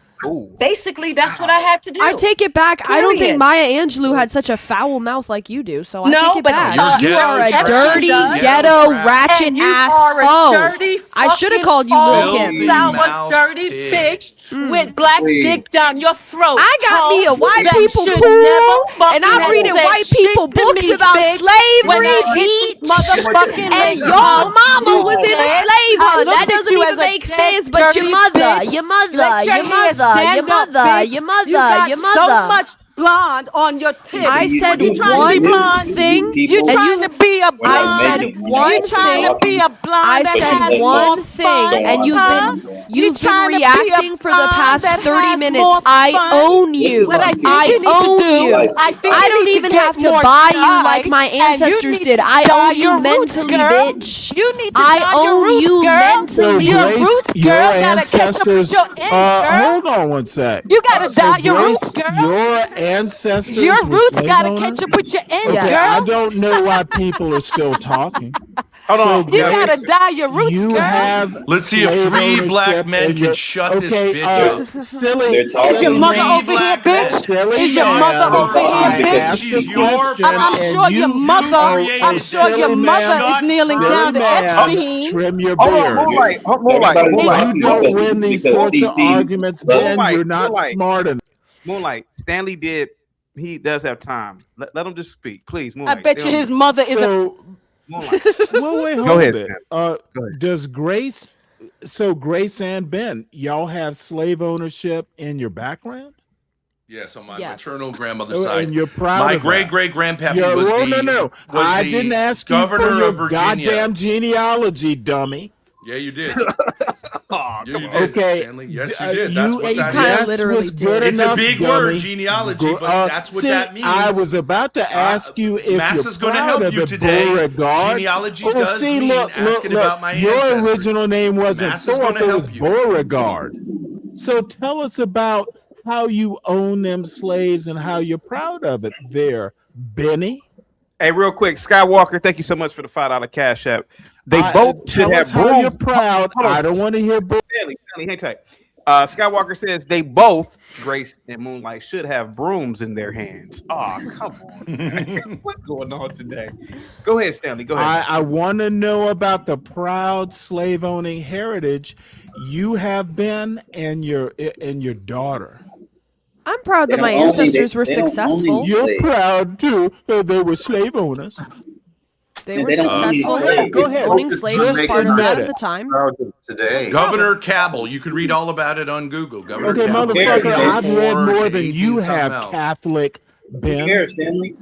Basically, that's what I had to do. I take it back. I don't think Period. Maya Angelou had such a foul mouth like you do. So I No, take it but, back. you You are a ghetto, dirty, Jeffrey ghetto, does. ratchet And you ass are a hoe. dirty, I should have fucking called you Lil' Kim. old, sour, dirty bitch with black dick down your throat. I got me a white that people should pool, never and I'm fucking reading say white shit people to books me, about bitch, slavery, when I hit bitch. this motherfucking And lady. your mama was in a Okay? slave I hut. looked That at doesn't you even as a make dead, sense. But your dirty mother, bitch. your mother, Let your hair mother, stand your up, mother, bitch. your mother, You got your so mother. much blonde on your tip. I said you trying one to be blonde? thing, You and trying to be a blonde? I said one You trying thing. to be a blonde I that said has one more thing, fun, and you've been trying to be a reacting for the blonde past that 30 has minutes. more I fun? own you. What I think I you need own to do, you. I think I you don't need even to have get to more buy you dye, like my and you ancestors need did. to I dye own you your roots, mentally, girl. bitch. You need to I dye your own roots, you girl. mentally. Your Grace, roots, your girl, gotta catch up with ancestors. your ends, girl. Hold on one sec. You gotta dye your roots, Grace, girl. your ancestors Your were roots slave gotta owners? catch up with your ends, Okay, girl. I don't know why people are still talking. Hold on. You gotta dye your roots, You girl. have Let's see if slave 3 black ownership men in can your- shut this okay, bitch up. silly, Is your silly mother man. over here, bitch? Silly Is your man. mother over here, I bitch? asked a She's your question I'm and sure your you- mother. created I'm sure your silly mother man. is kneeling Silly down to man. Epstein. Trim your Hold on, beard. Moonlight. You don't win these sorts of arguments, Ben. Moonlight, You're not Moonlight. smart enough. Moonlight. Stanley did. He does have time. Let him just speak, please. I Moonlight. bet you his mother is a. So, Moonlight. well, wait, hold Go a ahead, bit. Stan. Does Grace? So Grace and Ben, y'all have slave ownership in your background? Yes, on my Yes. maternal grandmother's Oh, side. and you're proud My of that. great-great-grandpappy Yeah, was well, the no. was I the didn't ask you governor for your of Virginia. goddamn genealogy, dummy. Yeah, you did. Oh, Yeah, you did, okay. Stanley. Yes, you did. That's You, what that kinda is. literally was did. good It's enough, a big dummy. word, genealogy, but that's what See, that means. I was about to ask you if Massa's you're gonna proud help of you the today. Beauregard. Genealogy Oh, does see, mean look, asking about my your ancestry. original name wasn't Massa's Thorpe, gonna it was help you. Beauregard. So tell us about how you own them slaves and how you're proud of it there, Benny. Hey, real quick, Skywalker, thank you so much for the $5 cash app. They both should tell have us how you're brooms. proud. Hold on. I don't want to hear. Stanley, hang tight. Skywalker says they both, Grace and Moonlight, should have brooms in their hands. Oh, come on. Man. What's going on today? Go ahead, Stanley. Go ahead. I want to know about the proud slave owning heritage you have been and your daughter. I'm proud that my ancestors were successful. You're proud too that they were slave owners. They were successful. Go ahead. Owning slaves was part of that at the time. Today, Governor Cabell. You can read all about it on Google. Governor Okay, Cabell. motherfucker, I've read more than 18 you something have, else. Catholic Ben. Stanley?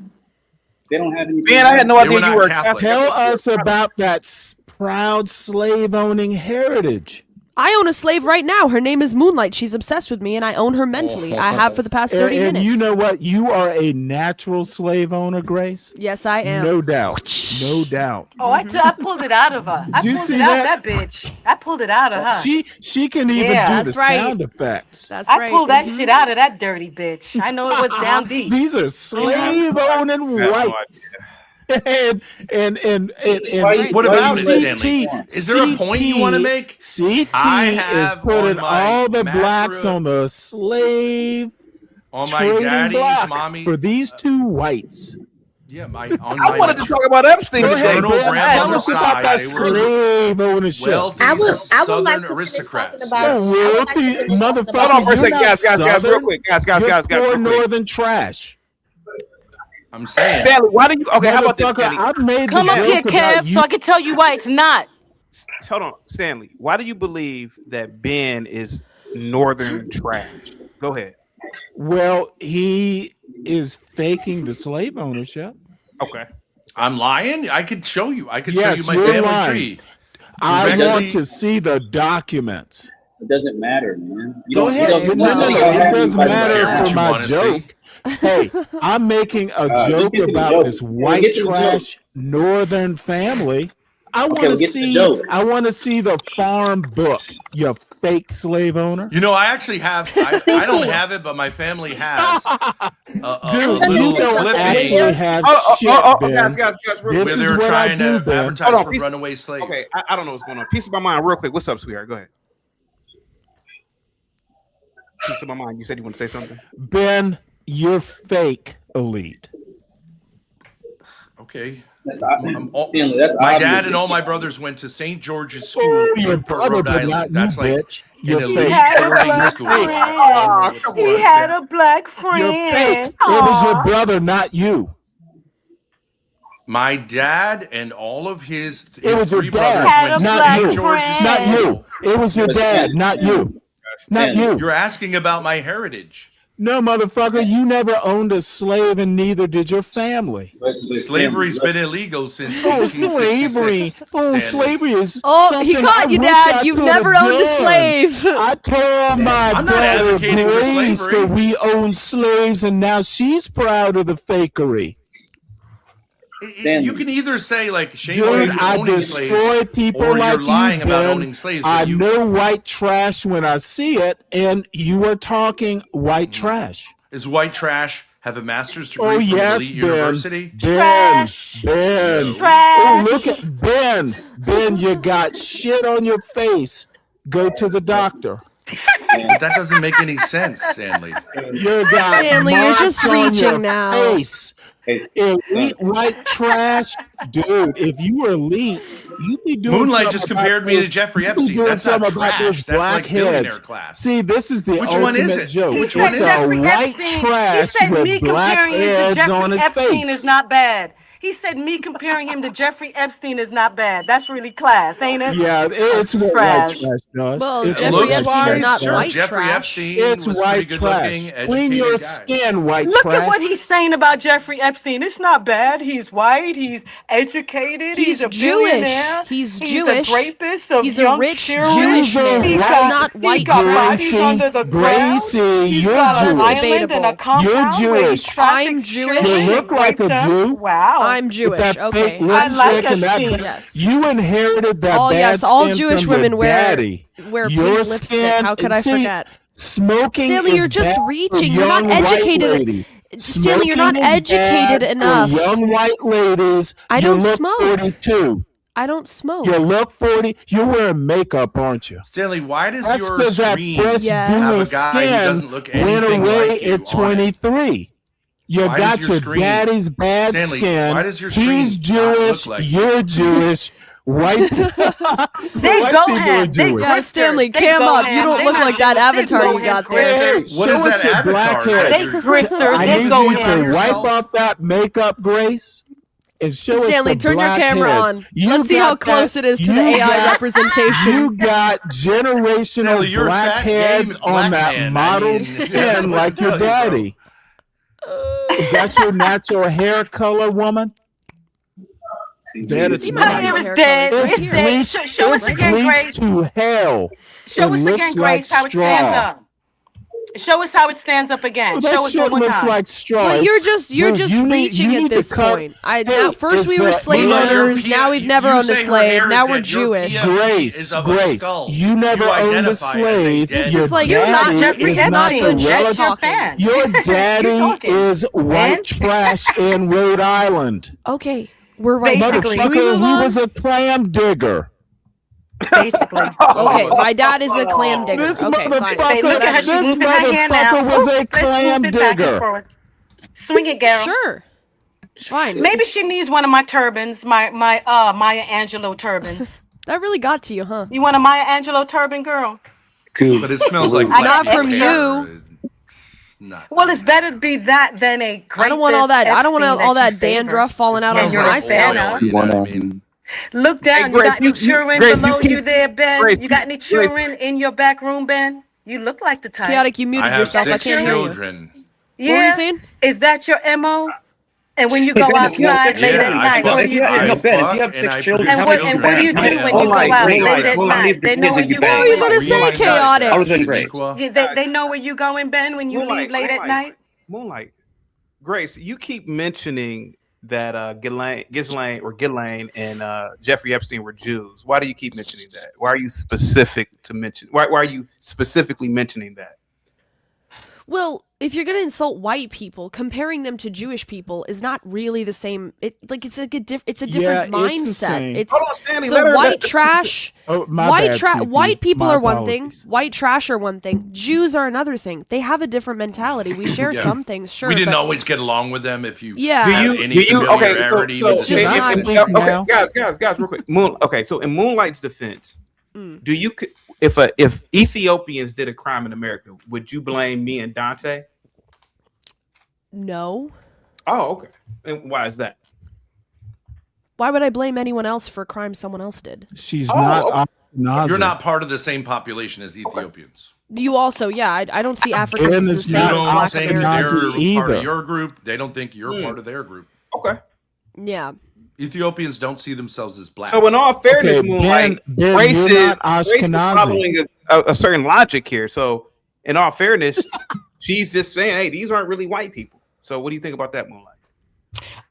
They don't have any. Ben, I had no idea you were Catholic. Tell us about that proud slave-owning heritage. I own a slave right now. Her name is Moonlight. She's obsessed with me, and I own her mentally. I have for the past 30 And minutes. you know what? You are a natural slave owner, Grace. Yes, I am. No doubt. No doubt. Oh, I pulled it out of her. I Did you pulled see it out that? that bitch. I pulled it out of her. She can even do the sound effects. That's I right. pulled that shit out of that dirty bitch. I know it was down deep. These are slave-owning whites. And what about it, Stanley? Is there a point you want to make? CT I is have putting on my all the blacks macro- on the slave on my trading daddy's block mommy. for these two whites. Yeah, on I my wanted to talk about Epstein. Go ahead, maternal Ben. Tell grandmother's us about side, that they were slave ownership. wealthy I would like Southern to finish aristocrats. talking about. Wealthy motherfucker. Hold on for a second, You're guys, not real Southern. quick. Guys, You're real poor quick. northern trash. I'm saying. Stanley, why do you? Okay, how about this, Motherfucker, Stanley? I made Come the up here, joke about Kev, so I can tell you why it's not. Hold on, Stanley. Why do you believe that Ben is northern trash? Go ahead. Well, he is faking the slave ownership. Okay. I'm lying. I could show you. I could Yes, show you my you're family lying. tree. I Directly- want to see the documents. It doesn't matter, man. Go ahead. No, it doesn't matter What for you my wanna see. joke. Hey, I'm making a Just joke get to the about joke. this We'll white get to the trash northern family. I want we'll to get to the see. joke. I want to see the farm book. You fake slave owner. You know, I actually have. I don't have it, but my family has a Dude, little you don't clip actually made have shit, Ben. guys, This where is they were what I trying do, to Ben. advertise Hold on, for piece- runaway slaves. Okay, I don't know what's going on. Piece of my mind, real quick. What's up, sweetheart? Go ahead. Piece of my mind. You said you want to say something. Ben, you're fake elite. Okay. Stanley, that's My obvious. dad and all my brothers went to St. George's School Oh, in your Newport, brother, Rhode but Island. not you, That's like bitch. an You're elite fake. boarding school. He had a black friend. You're fake. It was your brother, not you. My dad and all of his It was your three dad, brothers went to not St. you. George's Not School. you. It was your dad, not you. Not you. You're asking about my heritage. No, motherfucker, you never owned a slave, and neither did your family. Slavery's been illegal since Oh, slavery! 1866. Oh, Stanley. slavery is Oh, something he caught I you, wish Dad. I You've could never have owned a done. slave. I told my I'm not daughter advocating for Grace slavery. that we own slaves, and now she's proud of the fakery. You can either say like shame on Dude, you I owning destroy slaves, people or like you're lying you, about Ben. owning slaves. I but you, know white trash when I see it, and you are talking white trash. Is white trash have a master's degree Oh from yes, an elite Ben. university? Ben. Ben. Trash. Oh, look at Ben. Ben, you got shit on your face. Go to the doctor. But that doesn't make any sense, Stanley. You got Stanley, you're just marks on reaching your now. Face. Elite white trash, dude. If you were elite, you'd be doing. Moonlight something just about compared me to those- Jeffrey you'd be Epstein. doing That's not something about trash. those That's black like billionaire heads. class. See, this is the Which one is ultimate it? joke. Which It's one is it? a Jeffrey white Epstein, he trash said me with black comparing him to heads Jeffrey on his Epstein face. is not bad. He said me comparing him to Jeffrey Epstein is not bad. That's really class, ain't it? Yeah, it's what white Trash. trash does. Well, It's Jeffrey white Epstein trash is not does. white Jeffrey trash. Epstein It's was white pretty good trash. looking, Clean educated your guy. skin, white Look trash. at what he's saying about Jeffrey Epstein. It's not bad. He's white. He's educated. He's a Jewish. billionaire. He's He's Jewish. a rapist of He's a young rich children. Jewish man. He That's got- not he white got trash. bodies under the ground. Gracie, He's you're got an Jewish. island and a Debatable. compound You're where he Jewish. traffics I'm Jewish. children You and look like a raped them. Jew. Wow. I'm With Jewish. that Okay. fake lipstick like and that. Epstein. Yes. You inherited that Oh bad yes, all skin Jewish from women your wear daddy. wear Your pink lipstick. skin- How could I see, forget? Smoking Stanley, is you're just bad for reaching. You're not young white educated. ladies. Stanley, you're not Smoking is educated bad enough. For young white ladies. I you don't look smoke. 42. I don't smoke. You look 40. You're wearing makeup, aren't you? Stanley, why does That's your because that screen fresh Yes. have dewy a guy who skin doesn't look went anything away like you at on it? 23. You Why got does your your screen- daddy's bad Stanley, skin. why does your He's screen not look Jewish. like You're Jewish. White people. They white go people are him. They Jewish. Yeah, Stanley, They cam go up. You ham. don't They look not like that Jewish. They avatar go you got ham there. grifters. What Show is us that your black avatar? hair. They grifters. I They need go you to ham. wipe off that makeup, Grace, and show Stanley, us the turn your black camera heads. on. Let's see how close it is to the AI representation. You got generational Stanley, you're a black fat, heads gay on black that man. mottled skin what like to your tell you, bro. daddy. Is that your natural hair color, woman? That is My hair is dead. It's It's dead. bleached. Show us It's again, bleached Grace. to hell. Show It us looks again, like Grace, how it straw. stands up. Show us how it stands up again. Well, that Show us shit one more looks time. like straw. Well, you're just Dude, you reaching need at to this cut- point. Hey, Now first is we were the- slave you- owners. Now we've never owned a slave. Now we're Jewish. Grace, you never owned a slave. This Your is like daddy not Jeffrey is not the Epstein. That's your relative. fan. Your daddy You're talking. is white trash in Rhode Island. Okay, we're right. Basically. Can we Motherfucker, move he on? was a clam digger. Basically. Okay, my dad is a clam digger. This Okay, fine. motherfucker, Look at her. She's this moving her hand now. motherfucker was a Let's clam move it back and digger. forth. Swing it, girl. Sure. Fine. Maybe she needs one of my turbans, my Maya Angelou turbans. That really got to you, huh? You want a Maya Angelou turban, girl? But it smells like Not black from people. you. Well, it's better to be that than a great. I don't want all that. I don't want Epstein all that that you favor. dandruff falling out And onto you're my a scalp. fan of. You know what I mean? Look down. Grace, you got any you- children Grace, you below you, keep- there, Ben? Grace, you got any children in your back room, Ben? You look like the type. Chaotic, you muted I have yourself. I 6 can't hear you. children. Yeah. What were you saying? Is that your MO? And when you go outside late at night, what do you do? No, Ben, if you have And I 6 children, And how what many do you do when you go out late at night? They know where you What were you gonna say, chaotic? I was doing great. They know where you going, Ben, when you leave late at night? Moonlight. Grace, you keep mentioning that Ghislaine and Jeffrey Epstein were Jews. Why do you keep mentioning that? Why are you specific to mention? Why are you specifically mentioning that? Well, if you're gonna insult white people, comparing them to Jewish people is not really the same. It's a different It's the mindset. same. It's Hold on, Stanley, so let her- white let- trash. Oh, my bad, CT. White people My are one thing. apologies. White trash are one thing. Jews are another thing. They have a different mentality. We share Yeah. some things, sure. We didn't but always get along with them. If you Yeah. have any familiarity, so with just them. not- guys, real quick. So in Moonlight's defense, do you if Ethiopians did a crime in America, would you blame me and Dante? no. Oh, okay. And why is that? Why would I blame anyone else for a crime someone else did? She's Oh, not. okay. You're not part of the same population as Ethiopians. You also, yeah, I don't see Africans And the it's same You not as don't Black think Americans. they're Ashkenazis part either. of your group. They don't think you're part of their group. Okay. Yeah. Ethiopians don't see themselves as black. So in all fairness, Okay, Moonlight, Ben, Grace you're is not Ashkenazi. following a certain logic here. So in all fairness, she's just saying, hey, these aren't really white people. So what do you think about that, Moonlight?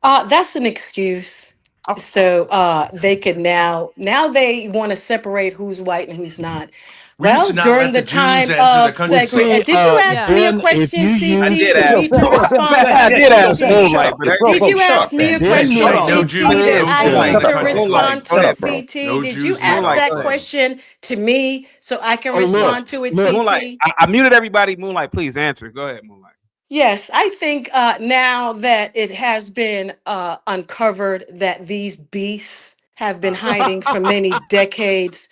That's an excuse. So they could now they want to separate who's white and who's not. We used Well, to not during let the the Jews time enter the of country. segregation, did you ask me a question, CT, I did for me ask. to respond? I did ask Moonlight. Did you ask me a question, No CT, Jews, no that I Jews. need to respond to, Moonlight, CT? No Did Jews, you ask Moonlight. that question to me so I can Oh, look, respond to it, Moonlight, CT? I muted everybody. Moonlight, please answer. Go ahead, Moonlight. Yes, I think now that it has been uncovered that these beasts have been hiding for many decades,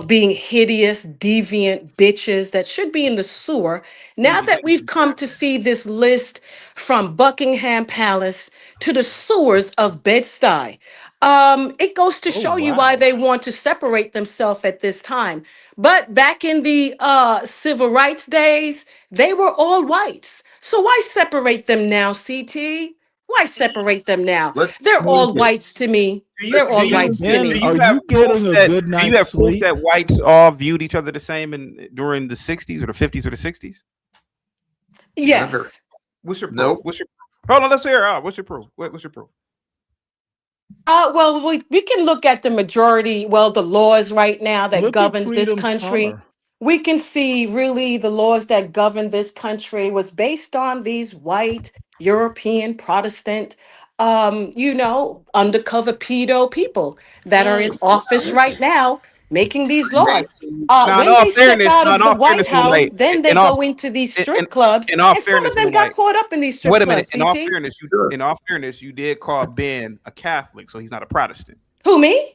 being hideous, deviant bitches that should be in the sewer. Now that we've come to see this list from Buckingham Palace to the sewers of Bed-Stuy, it goes to show you why they want to separate themselves at this time. But back in the civil rights days, they were all whites. So why separate them now, CT? Why separate them now? They're all whites to me. They're all whites to me. Are you getting a good Do you night's have proof sleep? that whites all viewed each other the same during the 60s or the 50s or the 60s? Yes. What's your proof? Nope. What's your Hold on, let's hear it. What's your proof? What's your proof? Well, we can look at the majority, the laws right now that Look at governs this Freedom country. Summer. We can see really the laws that govern this country was based on these white European Protestant, undercover pedo people that are in office right now making these laws. When they step out of the White House, then they go into these strip clubs, and some of them got caught up in these strip Wait a clubs. minute. In all CT? fairness, you did call Ben a Catholic, so he's not a Protestant. Who, me?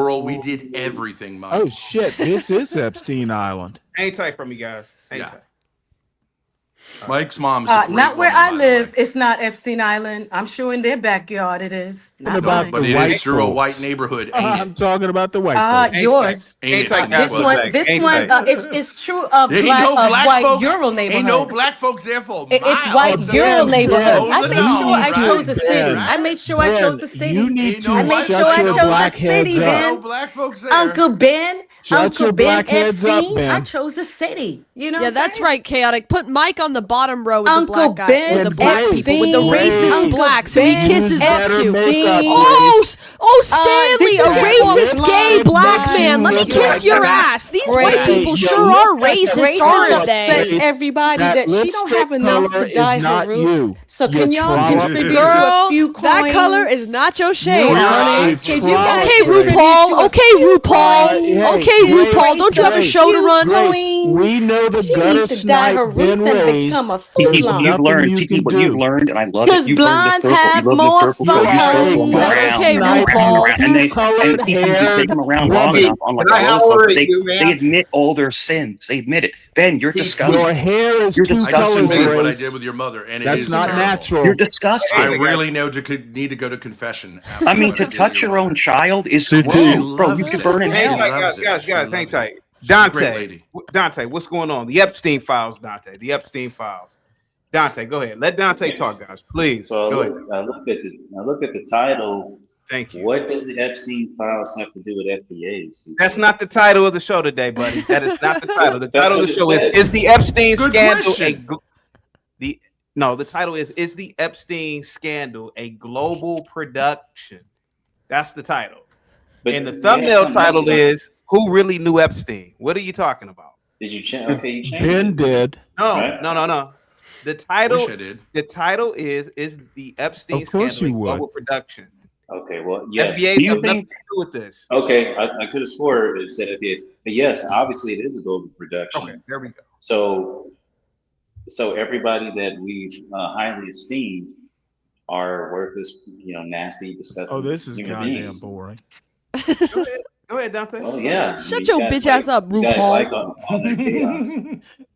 oral. We did everything, Mike. Oh shit! This is Epstein Island. Hang tight from me, guys. Hang Yeah. tight. Mike's mom's not where I live. It's not Epstein Island. I'm sure in their backyard it is. Not but mine. it is sure a white neighborhood, ain't I'm talking about the white folks. Yours. Ain't it? This one, it's true of Ain't black, no black white folks, Ural neighborhoods. Ain't no black folks there for It's white Ural neighborhoods. I made sure I chose a city. I made sure I chose a city. You need to I made sure shut I your chose black a city, heads up. Ben. No black folks there. Uncle Ben. Shut Uncle your Ben black heads up, Epstein. Ben. I chose a city. You know Yeah, what I'm that's saying? right, chaotic. Put Mike on the bottom row with Uncle the black guy, Ben with the black Grace, people, with the Grace, racist Uncle blacks who he Ben kisses up better to. makeup, Oh, Stanley, did a you get racist one gay line? black Makes man. you Let me look kiss like your that. ass. These Grace, white people you sure look are at the racist, Grace aren't wanna they? upset Grace, everybody that that she don't have lipstick enough color to dye is her not roots. you. So You're can y'all trollop. contribute to a Girl, few that coins? color is nacho shade, You're honey. a Can you guys Okay, trollop, Grace. RuPaul. Okay, RuPaul. Hey, Okay, Grace, RuPaul. Don't you have a Grace, show to run? Grace, we know the She gutter needs to dye snipe her been roots and raised. become a There's What you've foodlum. nothing learned, you can what you've do. learned, and I love it. Because You've learned the blondes circle. You have love the more circle. You So you are circle a them gutter around Okay, and snipe, around and RuPaul. around, and two-colored people you take haired them around long woman. enough on like Can a I roller holler coaster. at you, man? They admit all their sins. They admit it. Ben, you're disgusting. Your hair is You're two I just colors, admitted what I Grace. did with your mother, and it That's is not terrible. natural. You're disgusting. I really need to go to confession. After I mean, what to did touch to your own child is She cruel, bro. You loves could it. burn in Hang hell. tight, Hang tight. She's a great Dante, lady. Dante, what's going on? The Epstein files, Dante. The Epstein files. Dante, go ahead. Let Dante talk, guys. Please. So Go ahead. I look at the title. Thank you. What does the Epstein files have to do with FBAs? That's not the title of the show today, buddy. That is not the title. The That's title of what the it show said. is the Epstein Good scandal question. the title is the Epstein scandal a global production? That's the title. But and the you thumbnail had something title else. is Who Really Knew Epstein? What are you talking about? Did you change? Okay, you changed. Ben it. did. No, Right. no. The title Wish I did. the title is the Epstein Of course scandal a you would. global production. Okay, well, yes. FBAs have nothing to do with this. Okay, I could have swore it said FBAs, but yes, obviously it is a global production. Okay, there we go. So everybody that we highly esteemed are worthless, nasty, disgusting. Oh, this is human goddamn beings. boring. Go ahead, Dante. Oh yeah. Shut your bitch ass up, You guys RuPaul. like all that chaos.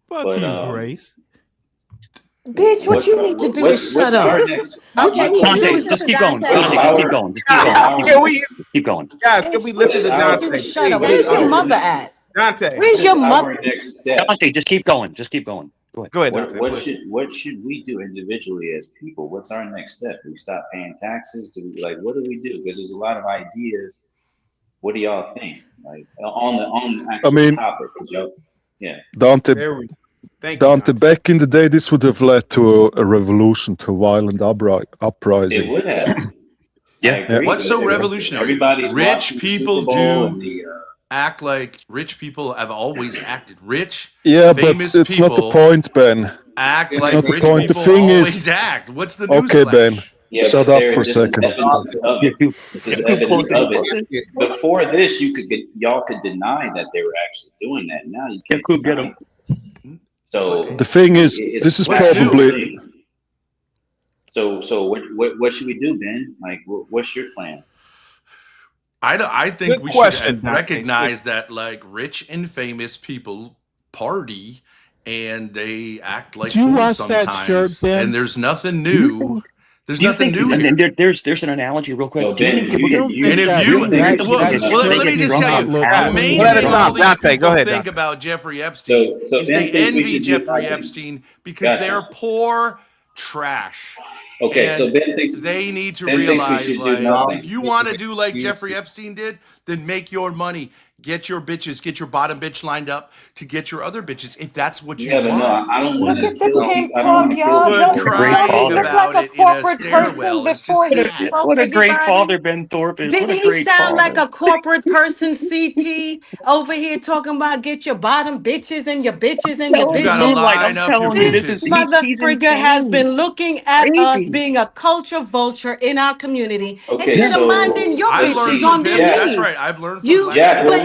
Fuck But, you, Grace. Bitch, what you need to do is shut our up. next? Okay, Dante, can you just listen keep to going. Dante? Dante, just keep going. Just keep going. Can we, Just keep going. guys, can we listen to What Dante? is Shut up. Please. Where's your mother at? Dante. Where's your Our mother? next step. Dante, just keep going. Just keep going. Go ahead. Go ahead, What, Dante. what should we do individually as people? What's our next step? Do we stop paying taxes? What do we do? Because there's a lot of ideas. What do y'all think? Like on the actual topic? 'Cause y'all, yeah. Dante, There we go. Thank you, Dante, back in the day, this would have led to a revolution, to a violent uprising. It would have. Yeah. I agree, What's but so revolutionary? Everybody's Rich watching the people Super Bowl do and the, act like rich people have always acted. Rich, Yeah, but famous it's not the people point, Ben. act It's like not the rich point. The people thing always is, act. What's the okay, newsflash? Ben, Yeah, shut but up for a this is second. evidence of it. This is evidence of it. Before this, y'all could deny that they were actually doing that. Now you can't deny it. So The thing is, this is probably. So what should we do, Ben? Like, what's your plan? I think Good we question, should Dante. recognize that like rich and famous people party and they act like Did you fools watch that sometimes, shirt, Ben? and there's nothing new. There's Do you nothing think, new and here. then there's an analogy real quick. So, Do you Ben, think people you- get, you- And if that- you, that- well, that let shirt me just does tell not you, look the good. main Let it thing talk. all these Dante, people go ahead, think Dante. about Jeffrey Epstein So is Ben they thinks we envy should do Jeffrey nothing. Epstein because Gotcha. they're poor trash. Okay, And so Ben thinks they need to Ben thinks we realize, should do like, nothing. if you want to do like Jeffrey Epstein did, then make your money. Get your bitches, get your bottom bitch lined up to get your other bitches, if that's what you Yeah, but want. no, I don't want Look to at the kill. pimp I don't want talk, to kill y'all. people. Don't, What a great don't he father. look About like a it in a corporate person stairwell is before just he sad. spoke, what a great everybody? father Ben Thorpe is. What Didn't a he great sound like father. a corporate person, CT, over here talking about get your bottom bitches and your bitches and your Tell him You to gotta bitches? moonlight. line I'm up your telling you, this This is bitches. he's motherfrigger has insane. been looking at us Crazy. being a culture vulture in our community Okay, instead of so minding your I've learned bitches from on their Pimp. That's knees. right. I've learned from You, Black Jack, Pimp. what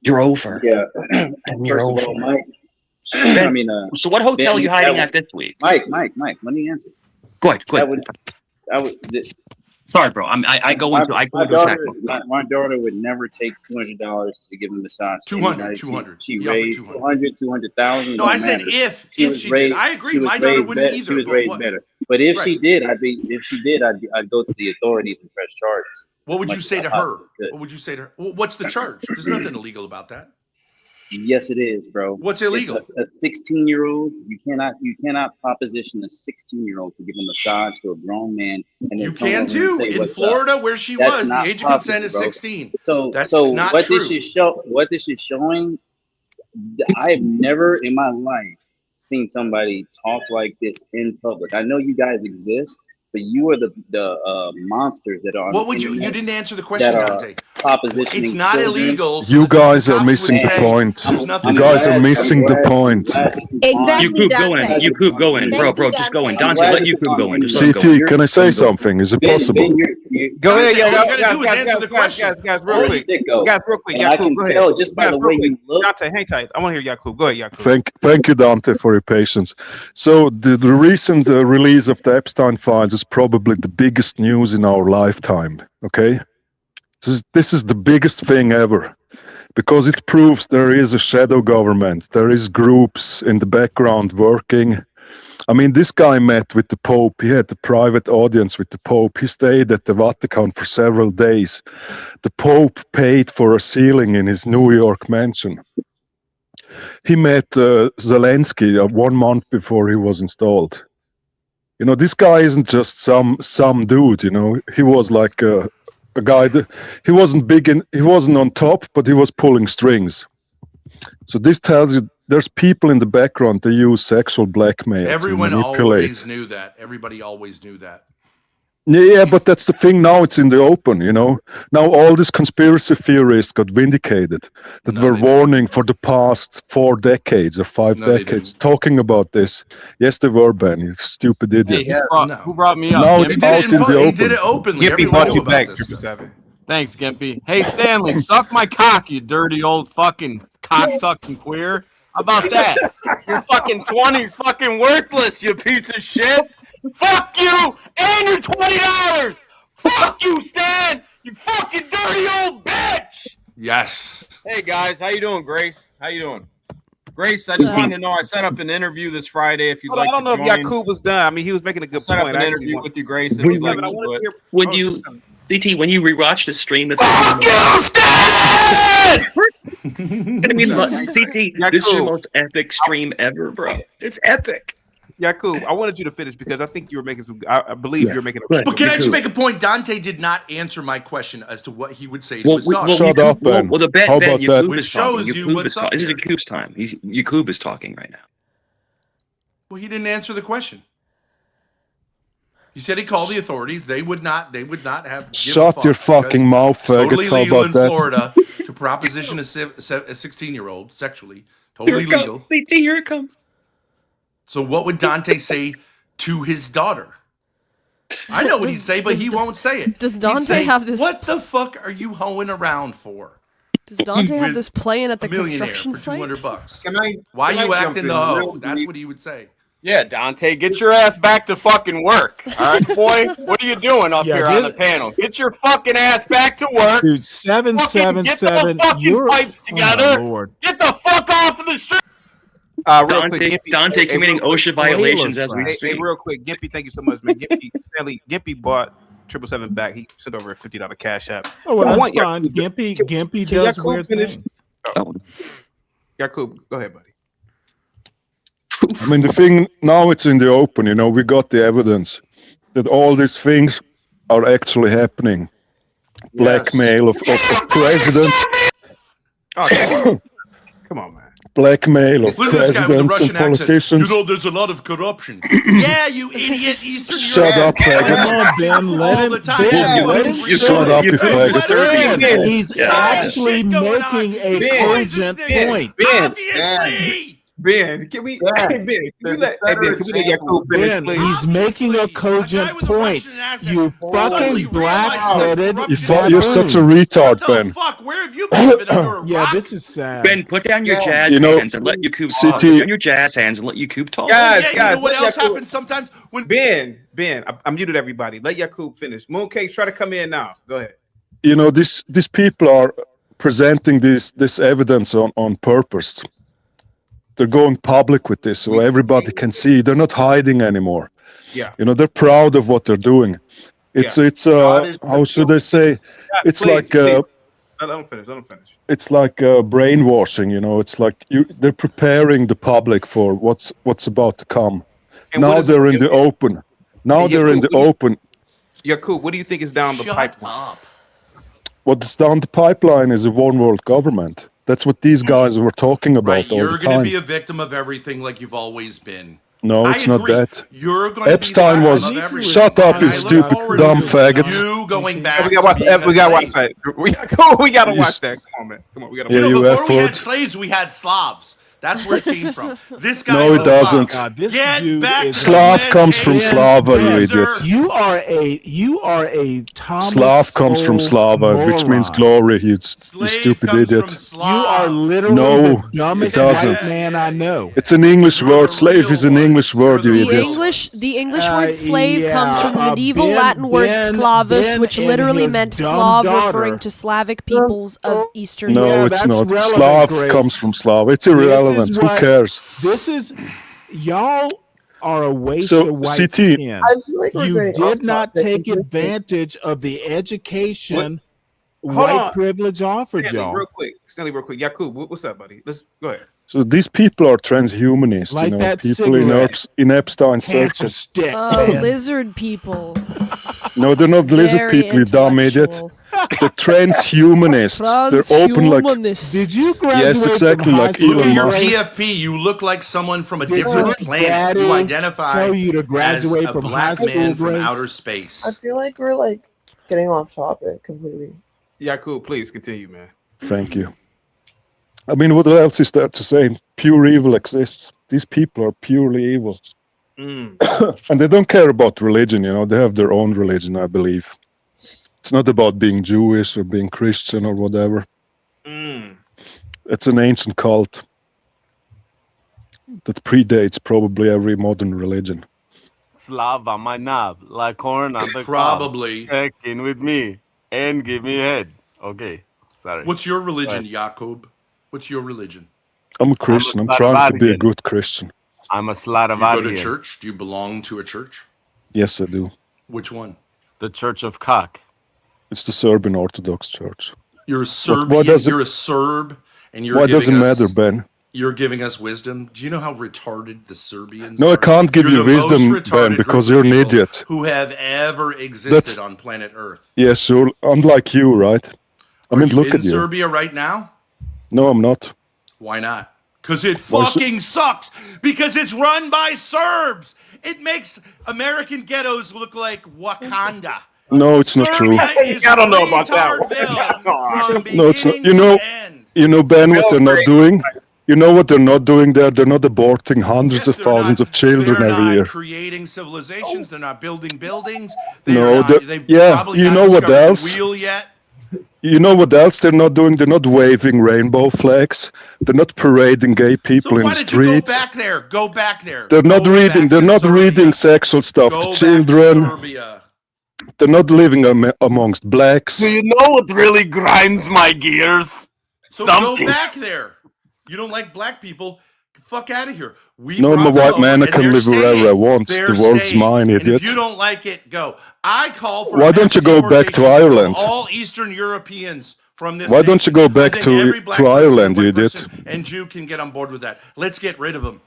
You're over. Yeah. And you're First of over. all, Mike. Ben, I mean, so what hotel are you hiding that at this week? Mike, let me answer. Go ahead. I would Sorry, bro. I go into attack mode. My daughter would never take $200 to give a massage. 200. She raised 200,000. No, I said if she did. I agree. My daughter wouldn't either. She was raised better. But if she did, I'd go to the authorities and press charges. What would you say to her? What would you say to her? Well, what's the charge? There's nothing illegal about that. Yes, it is, bro. What's illegal? A 16-year-old. You cannot proposition a 16-year-old to give a massage to a grown man. And you can too. In Florida, where she was, the age of consent is 16. So that's not what true. What this is showing, I have never in my life seen somebody talk like this in public. I know you guys exist, but you are the monsters that are. What would you didn't answer the question, Dante. It's not illegal. You guys are missing the point. You guys are missing the point. Exactly. You could go in, bro. Just go in. Dante, let you could go in. CT, can I say something? Is it possible? Go ahead, all you gotta do is answer the question. Guys, real quick. Yakub, go ahead. Just by the way you look. Dante, hang tight. I want to hear Yakub. Go ahead, Yakub. Thank you, Dante, for your patience. So the recent release of the Epstein files is probably the biggest news in our lifetime. Okay, this is the biggest thing ever, because it proves there is a shadow government. There is groups in the background working. I mean, this guy met with the Pope. He had a private audience with the Pope. He stayed at the Vatican for several days. The Pope paid for a ceiling in his New York mansion. He met Zelensky 1 month before he was installed. You know, this guy isn't just some dude. You know, he was like a guy that he wasn't he wasn't on top, but he was pulling strings. So this tells you there's people in the background that use sexual blackmail. Everyone always knew that. Everybody always knew that. Yeah, but that's the thing. Now it's in the open, you know. Now all these conspiracy theorists got vindicated that were warning for the past 4 decades or 5 decades talking about this. Yes, they were, Ben. You stupid idiot. Hey, who brought me up? Now it's out in the open. He did it openly. Gimpy brought you back, 777. Thanks, Gimpy. Hey, Stanley, suck my cock, you dirty old fucking cock-sucking queer. How about that? Your fucking 20's fucking worthless, you piece of shit. Fuck you and your $20. Fuck you, Stan. You fucking dirty old bitch. Yes. Hey guys, how you doing, Grace? How you doing, Grace? I just wanted to know. I set up an interview this Friday. If you'd like, I don't know if Yakub was done. I mean, he was making a good set point. Up an interview with you, Grace. If you'd like to do it. When you rewatch the stream, that's fuck you, Stan. I mean, DT, this is your most epic stream ever, bro. It's epic. Yakub, I wanted you to finish because I think you were making some. I believe you were making. But can I just make a point? Dante did not answer my question as to what he would say to his daughter. Shut up, Ben. Well, the Ben Yakub is shows talking. you what's up. This is Yakub's time. Yakub is talking right now. Well, he didn't answer the question. He said he called the authorities. They would not have. Shut your fucking mouth, faggot. Totally How legal about in that? Florida to proposition a 16-year-old sexually. Totally legal. Here it comes. So what would Dante say to his daughter? I know what he'd say, but he won't say it. Does Dante have this? What the fuck are you hoeing around for? Does Dante have this playing at the millionaire construction for site? $200. Why are you acting the hoe? That's what he would say. Yeah, Dante, get your ass back to fucking work. All right, boy? What are you doing up here on the panel? Get your fucking ass back to work. Dude, 777. Get the fucking pipes together. Oh, Lord. Get the fuck off of the street. Dante committing OSHA violations as we speak. Hey, real quick, Gimpy, thank you so much, man. Gimpy bought 777 back. He sent over a $50 cash app. Oh, well, that's fine. Gimpy does weird things. Yakub, go ahead, buddy. I mean, the thing now it's in the open. You know, we got the evidence that all these things are actually happening. Blackmail of presidents. Oh, come on, man. Blackmail of presidents and politicians. You know, there's a lot of corruption. Yeah, you idiot, Eastern Shut up, faggot. Come on, Ben. Let him Shut up, you faggot. He's actually making a cogent point. Ben, can we? Yeah. Hey, Ben, can we let Yakub finish, Ben, please? he's making a cogent point. You fucking black-headed. You're such a retard, Ben. Fuck, where have you been living under a Yeah, rock? this is sad. Ben, put down your jazz You know, hands and let Yakub CT talk. Put down your jazz hands and let Yakub talk. Guys, You know what else happens sometimes when Ben, I muted everybody. Let Yakub finish. Mooncake, try to come in now. Go ahead. You know, these people are presenting this evidence on purpose. They're going public with this so everybody can see. They're not hiding anymore. Yeah. You know, they're proud of what they're doing. It's how should I say? It's like Let him finish. it's like brainwashing. You know, it's like they're preparing the public for what's about to come. And now what is they're it- in the open. Now Hey, they're in the Yakub, open. Yakub, what do you think is down the pipeline? What's down the pipeline is a one world government. That's what these guys were talking about right, all you're the going to time. be a victim of everything like you've always been. No, I it's not agree. that. You're going to Epstein be the was. victim of everything. Shut up, And you I look stupid forward dumb to faggot. You going back. We got to watch that. We got to watch that. We got to You watch that. Come on, man. Come on, we got to Yeah, watch you Before we had effort. slaves, we had Slavs. That's where it came from. This guy No, is it a doesn't. Slav. This Get dude back is to Slav the comes from plantation, Slava, you loser. idiot. You are a Thomas Slav comes from Sowell Slava, which means moron. glory, you stupid comes idiot. from Slav. You are literally No, the it dumbest doesn't. white man I know. It's an English word. Slave is an English word, you The idiot. English word slave comes from the medieval Ben- Latin word Ben- sklavus, Ben which and literally his meant dumb Slav, daughter. referring to Slavic peoples of Eastern No, Europe. it's that's not. relevant, Slav Grace. comes from Slav. It's This irrelevant. is Who what- cares? This is y'all are a waste So, of white CT, skin. I feel like we're You getting off did not topic take completely. advantage of the education Hold white on. privilege offered Stanley, y'all. Stanley, real quick. Yakub, what's up, buddy? Let's go ahead. So these people are transhumanists, Like you know, that people cigarette. in Epstein's Cancer circles. stick, Oh, man. lizard people. No, they're not lizard Very people, you dumb idiot. intellectual. They're transhumanists. They're open like. Transhumanists. Did you graduate Yes, exactly, from high like school? Look at Elon your Musk. PFP. You look like someone from a Did different your planet. daddy You identify tell you to as graduate a from high black school, man from Grace? outer space. I feel like we're like getting off topic completely. Yakub, please continue, man. Thank you. I mean, what else is there to say? Pure evil exists. These people are purely evil. Mm. And they don't care about religion, you know. They have their own religion, I believe. It's not about being Jewish or being Christian or whatever. Mm. It's an ancient cult that predates probably every modern religion. Slava, my knob, like corn on the Probably. cob. Check in with me and give me head. Okay, sorry. What's your religion, Yakub? What's your religion? I'm a Christian. I'm trying to be a Slavadian. good Christian. I'm a Do you go to Slavadian. church? Do you belong to a church? Yes, I do. Which one? The Church of Cock. It's the Serbian Orthodox Church. You're a Serbian. Why does it- You're a Serb, and you're Why giving does it us, matter, Ben? You're giving us wisdom. Do you know how retarded the Serbians No, are? I can't give You're you the most wisdom, retarded Ben, because group you're of an people idiot. who have ever existed That's- on planet Earth. Yeah, sure. Unlike you, right? I Are mean, you look in at you. Serbia right now? No, I'm not. Why not? Because it Why should- fucking sucks. Because it's run by Serbs. It makes American ghettos look like Wakanda. No, it's not true. Serbia is I don't know about that one. Retardville No, it's not. beginning to end. You know, Ben, what they're not doing? You know what they're not doing there? They're not aborting hundreds of thousands of children They're every not year. creating civilizations. They're not building buildings. They No, are not, they're- they've yeah, probably you not know what discovered the else? wheel yet. You know what else they're not doing? They're not waving rainbow flags. They're not parading gay people So in why the did you go streets. back there? Go back there. They're not Go reading. back They're to not Serbia. reading sexual stuff Go to back to children. Serbia. They're not living amongst blacks. Do you know what really grinds my gears? So Something. go back there. You don't like black people? Fuck out of here. We No, I'm a brought them white over, man. I and can they're live wherever I staying. want. They're The world's staying. mine, And idiot. if you don't like it, go. I call for Why a don't mass you go back to deportation Ireland? of all Eastern Europeans from this Why don't you go nation. back And then every to black person, Ireland, white you idiot? person, and Jew can get on board with that. Let's get rid of them.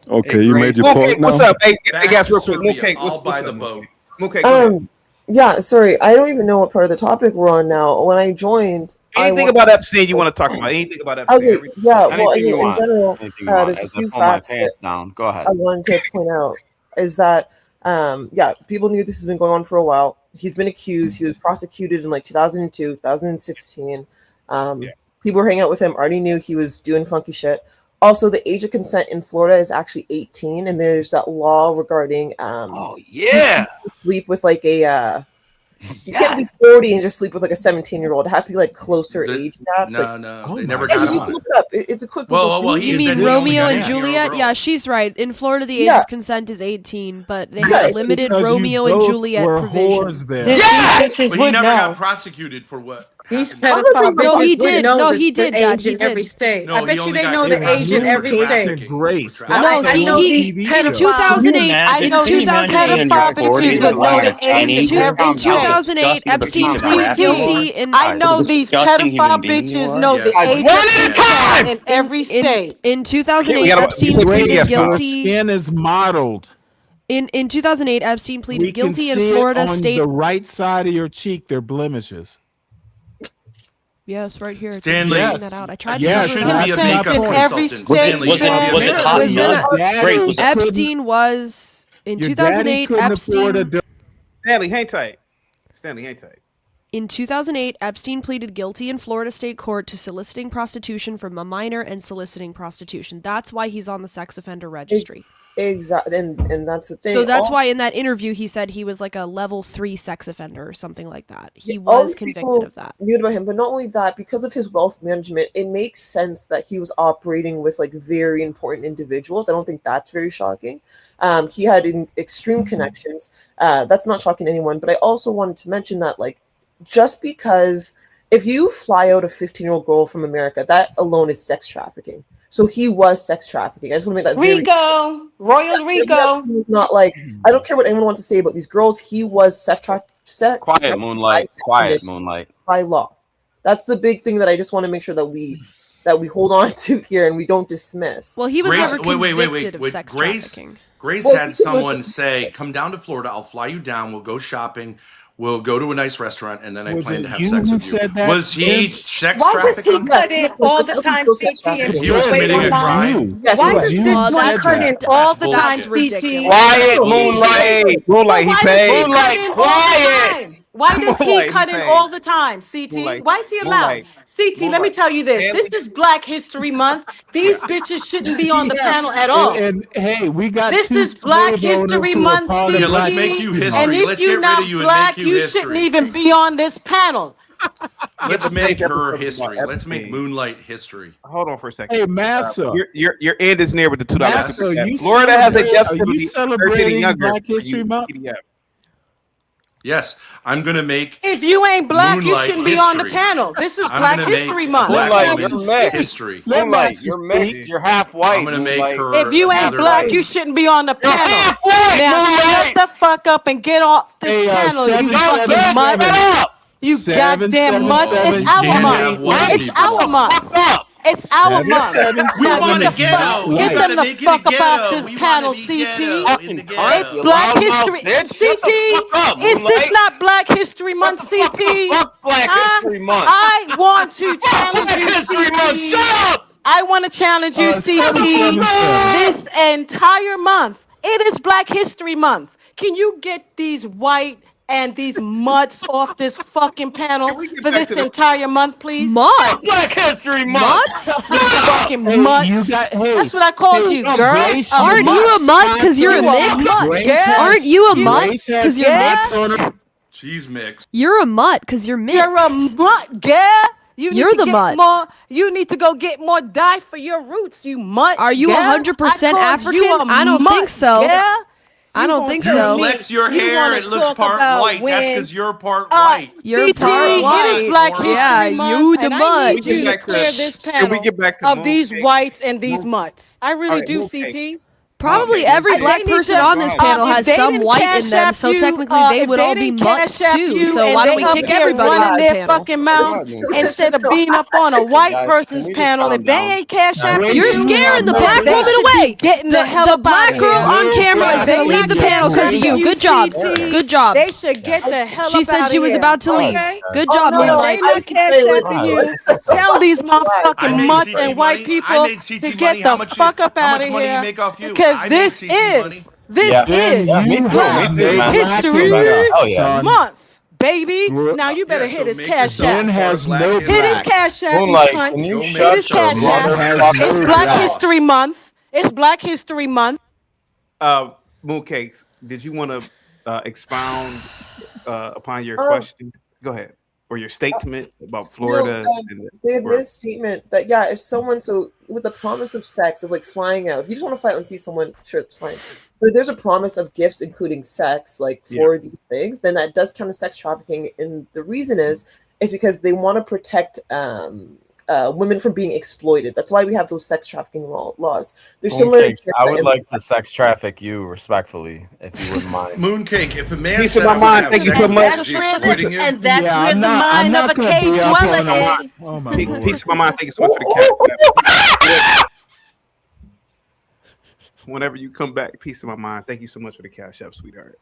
Okay, you made your point now. What's up? Hey, Back guys, to real quick. Serbia. Mooncake, I'll buy what's the up, boat. Mooncake, go ahead. Yeah, sorry, I don't even know what part of the topic we're on now. When I joined, Anything about Epstein you want to talk about? Anything about Epstein? Okay, yeah. Well, I Anything you mean, in want. general, Anything you want. there's a As I few pull my facts pants that down. Go ahead. I wanted to point out is that yeah, people knew this has been going on for a while. He's been accused. He was prosecuted in like 2002, 2016. people who are hanging out with him already knew he was doing funky shit. Also, the age of consent in Florida is actually 18, and there's that law regarding sleep with like a you can't be 40 and just sleep with like a 17-year-old. It has to be like closer age gaps. No, they never got you on can it. look it up. It's a quick. You mean Romeo and Juliet? Yeah, she's right. In Florida, the age of consent is 18, but they have limited Romeo and Juliet provisions. Yes! But he never got prosecuted for what? These pedophile No, he did. know No, the- he the did that. age He in every did. state. No, I he bet you only they got know the convicted age in for every trafficking. state. Grace. I know these In 2008, I know these pedophile bitches would know the age in every in 2008, Epstein pleaded guilty. I know these pedophile bitches know the age in every state. In 2008, Epstein pleaded guilty. Skin is modeled. In 2008, Epstein pleaded We can guilty in see Florida it on state. the right side of your cheek. They're blemishes. Yes, right here. It's Stanley, that out. I tried you to shouldn't be a makeup consultant. Stanley, you shouldn't be a makeup was consultant. gonna, Epstein was in Your 2008. daddy couldn't afford Epstein. Stanley, hang tight. Stanley, hang tight. In 2008, Epstein pleaded guilty in Florida state court to soliciting prostitution from a minor and soliciting prostitution. That's why he's on the sex offender registry. Exactly, and that's the thing. So that's Also, why in that interview he said he was like a level 3 sex offender or something like that. He all was these convicted people of that. knew about him, but not only that, because of his wealth management, it makes sense that he was operating with like very important individuals. I don't think that's very shocking. He had extreme connections. That's not shocking to anyone. But I also wanted to mention that, like, just because if you fly out a 15-year-old girl from America, that alone is sex trafficking. So he was sex trafficking. I just want to make that very Rico, Royal Rico. He's not like, I don't care what anyone wants to say about these girls. He was sex Quiet Moonlight. Quiet Moonlight. by law. That's the big thing that I just want to make sure that we hold on to here and we don't dismiss. Well, he was Grace, never convicted of sex Grace, trafficking. Grace Well, had he was- someone say, "Come down to Florida. I'll fly you down. We'll go shopping. We'll go to a nice restaurant, and then I Was plan it to have you sex who with you." said that? Was he sex Why does he trafficking? cut in all the time, CT? He was committing a crime. Yes, Why it was. does You this said one cut in that. all the That's time, bullshit. CT? Quiet Moonlight. Moonlight, he Why does paid. he cut in all the time? Why does he Moonlight, cut he in paid. all the time, CT? Moonlight. Why is he allowed? Moonlight. CT, let me Moonlight. tell you this. Stanley. This is Black History Month. These bitches shouldn't be on the panel at all. And hey, we got This two is Black slave owners History who are Month, part of Yeah, let's CT. make you history. And if Let's you're get rid not of you and Black, make you you history. shouldn't even be on this panel. Let's make her episode history. about Let's make Epstein. Moonlight history. Hold on for a second. Hey, Massa. Your end is near with the $2. Massa, you Florida has a celebrate- death are penalty you for 13 and celebrating younger Black for History you Month? PDF. Yes, I'm gonna make. If you ain't Black, you Moonlight shouldn't be on the history. panel. This is I'm Black gonna make History Month. Black Moonlight, women's you're mixed. history. Moonlight, you're mixed. You're half white. I'm gonna make Moonlight. her. If you ain't another, Black, like- you shouldn't be on the panel. half-white, Now Moonlight. shut the fuck up and get off this Hey, panel, you 777. fucking mutt. You goddamn mutt. It's 777. our Can't month. have white It's people. our month. It's our month. 777. We Now want get a the ghetto. fuck- We Get gotta them the make it a fuck up ghetto. off this We panel, wanna be CT. ghetto in the ghetto. It's Black History. CT, is this not Black History Month, CT? Fuck Black Huh? History Month. I want to challenge you, History Month. CT. Shut up. I want to challenge you, CT. 777. This entire month, it is Black History Month. Can you get these white and these mutts off this fucking panel for this entire month, please? Mutts? Black History Month. Mutts? Fucking Hey, mutts. you got, hey, That's what I called you, girl. Grace, Aren't you a mutt because you're a You a mix? mutt, Grace yeah. has- Aren't you a You- mutt Grace has because you're spots mixed? on her- She's mixed. You're a mutt because you're mixed. You're a mutt, girl. You need You're to the get mutt. more. You need to go get more dye for your roots, you mutt. Are you girl. 100% I called you African? a I don't mutt, think so. girl. I don't think You so. flex your You hair, wanna it looks talk part about white. That's when- because you're part white. You're CT, part it white. is Black History Yeah, Month, you the and I mutt. need you to clear this Can panel we get back to of these Mooncake? whites and these mutts. I really Alright, do, Mooncake. CT. Probably Okay, every okay. black They need person to- on this panel if has they some didn't white cash in them, app so you, technically they if would they all be didn't mutts cash app too. you So and why don't they we up kick here everybody running off the their panel? fucking mouths instead of being up on a white Guys, person's can we just panel? calm If they down? ain't cash app Grace, you, You're scaring the no, black they woman should be away. getting the hell The up black outta girl here. on camera is They going to leave the not panel because of cash you. app Good job. CT. Good job. They should get the hell She up said outta she was here. about to leave. Okay? Good Oh, job, no, no, Moonlight. They not cash apping you. Tell these I motherfucking made mutts CT and white money. people I made CT to money. get How the much fuck up how out much of money you here make off you? because I made this CT money. is this Yeah. is Yeah, me too. Black Me too, man. History Oh, yeah. Month. baby. Now you better hit his cash Ben app. has no Hit his black. cash app, you Moonlight, cunt. can you Hit shut his your cash app. motherfucking It's Black History Month. It's Black History Month. Mooncakes, did you want to expound upon your Um, question? Go ahead. Or your statement about Florida. They had made a statement that if someone with the promise of sex, of like flying out, if you just want to fly out and see someone, sure, it's fine. But if there's a promise of gifts, including sex, like for these things, then that does count as sex trafficking. And the reason is because they want to protect women from being exploited. That's why we have those sex trafficking laws. They're similar. Mooncakes, I would like to sex traffic you respectfully, if you wouldn't mind. Mooncake, if a man Piece said of my I mind, would thank you have so sex, much. is he exploiting you? And that's Yeah, where I'm the not- I'm mind not of a gonna cave be up dweller on that. is. Oh my Lord. Piece of my mind, thank you so much for the cash app. Whenever you come back, piece of my mind, thank you so much for the cash app, sweetheart.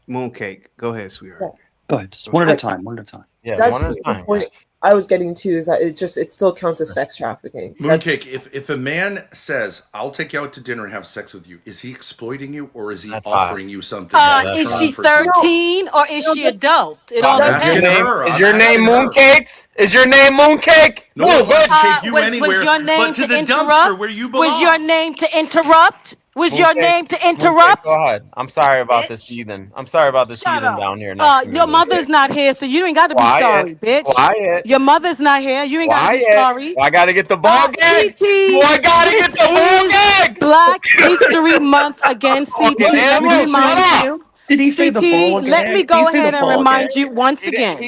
Mooncake, go ahead, sweetheart. Go ahead, just one at a time. One at a time. Yeah, That's one at a the time. point I was getting to, is that it still counts as sex trafficking. Mooncake, if a man says, I'll take you out to dinner and have sex with you, is he exploiting you or is he offering you something? Is she 13 or is she adult? It all I'm asking depends. her. Is I'm your name asking her. Mooncakes? Is your name Mooncake? No one wants to Uh, take you was anywhere your name but to the interrupt? dumpster where you belong. Was your name to interrupt? Was your Mooncake, name to Mooncake, interrupt? go ahead. I'm sorry about this heathen. I'm sorry about this heathen down here next to me. Your mother's not here, so you ain't got to be Quiet. sorry, bitch. Quiet. Your mother's not here. You ain't got to be Quiet. sorry. I gotta get the ball gag. CT, Do I gotta this get the ball is gag? Black History Month again, CT. Fucking Let me animal, remind shut up. you. Did he say the ball CT, let gag? me Did he go say the ahead and ball remind gag? you once again.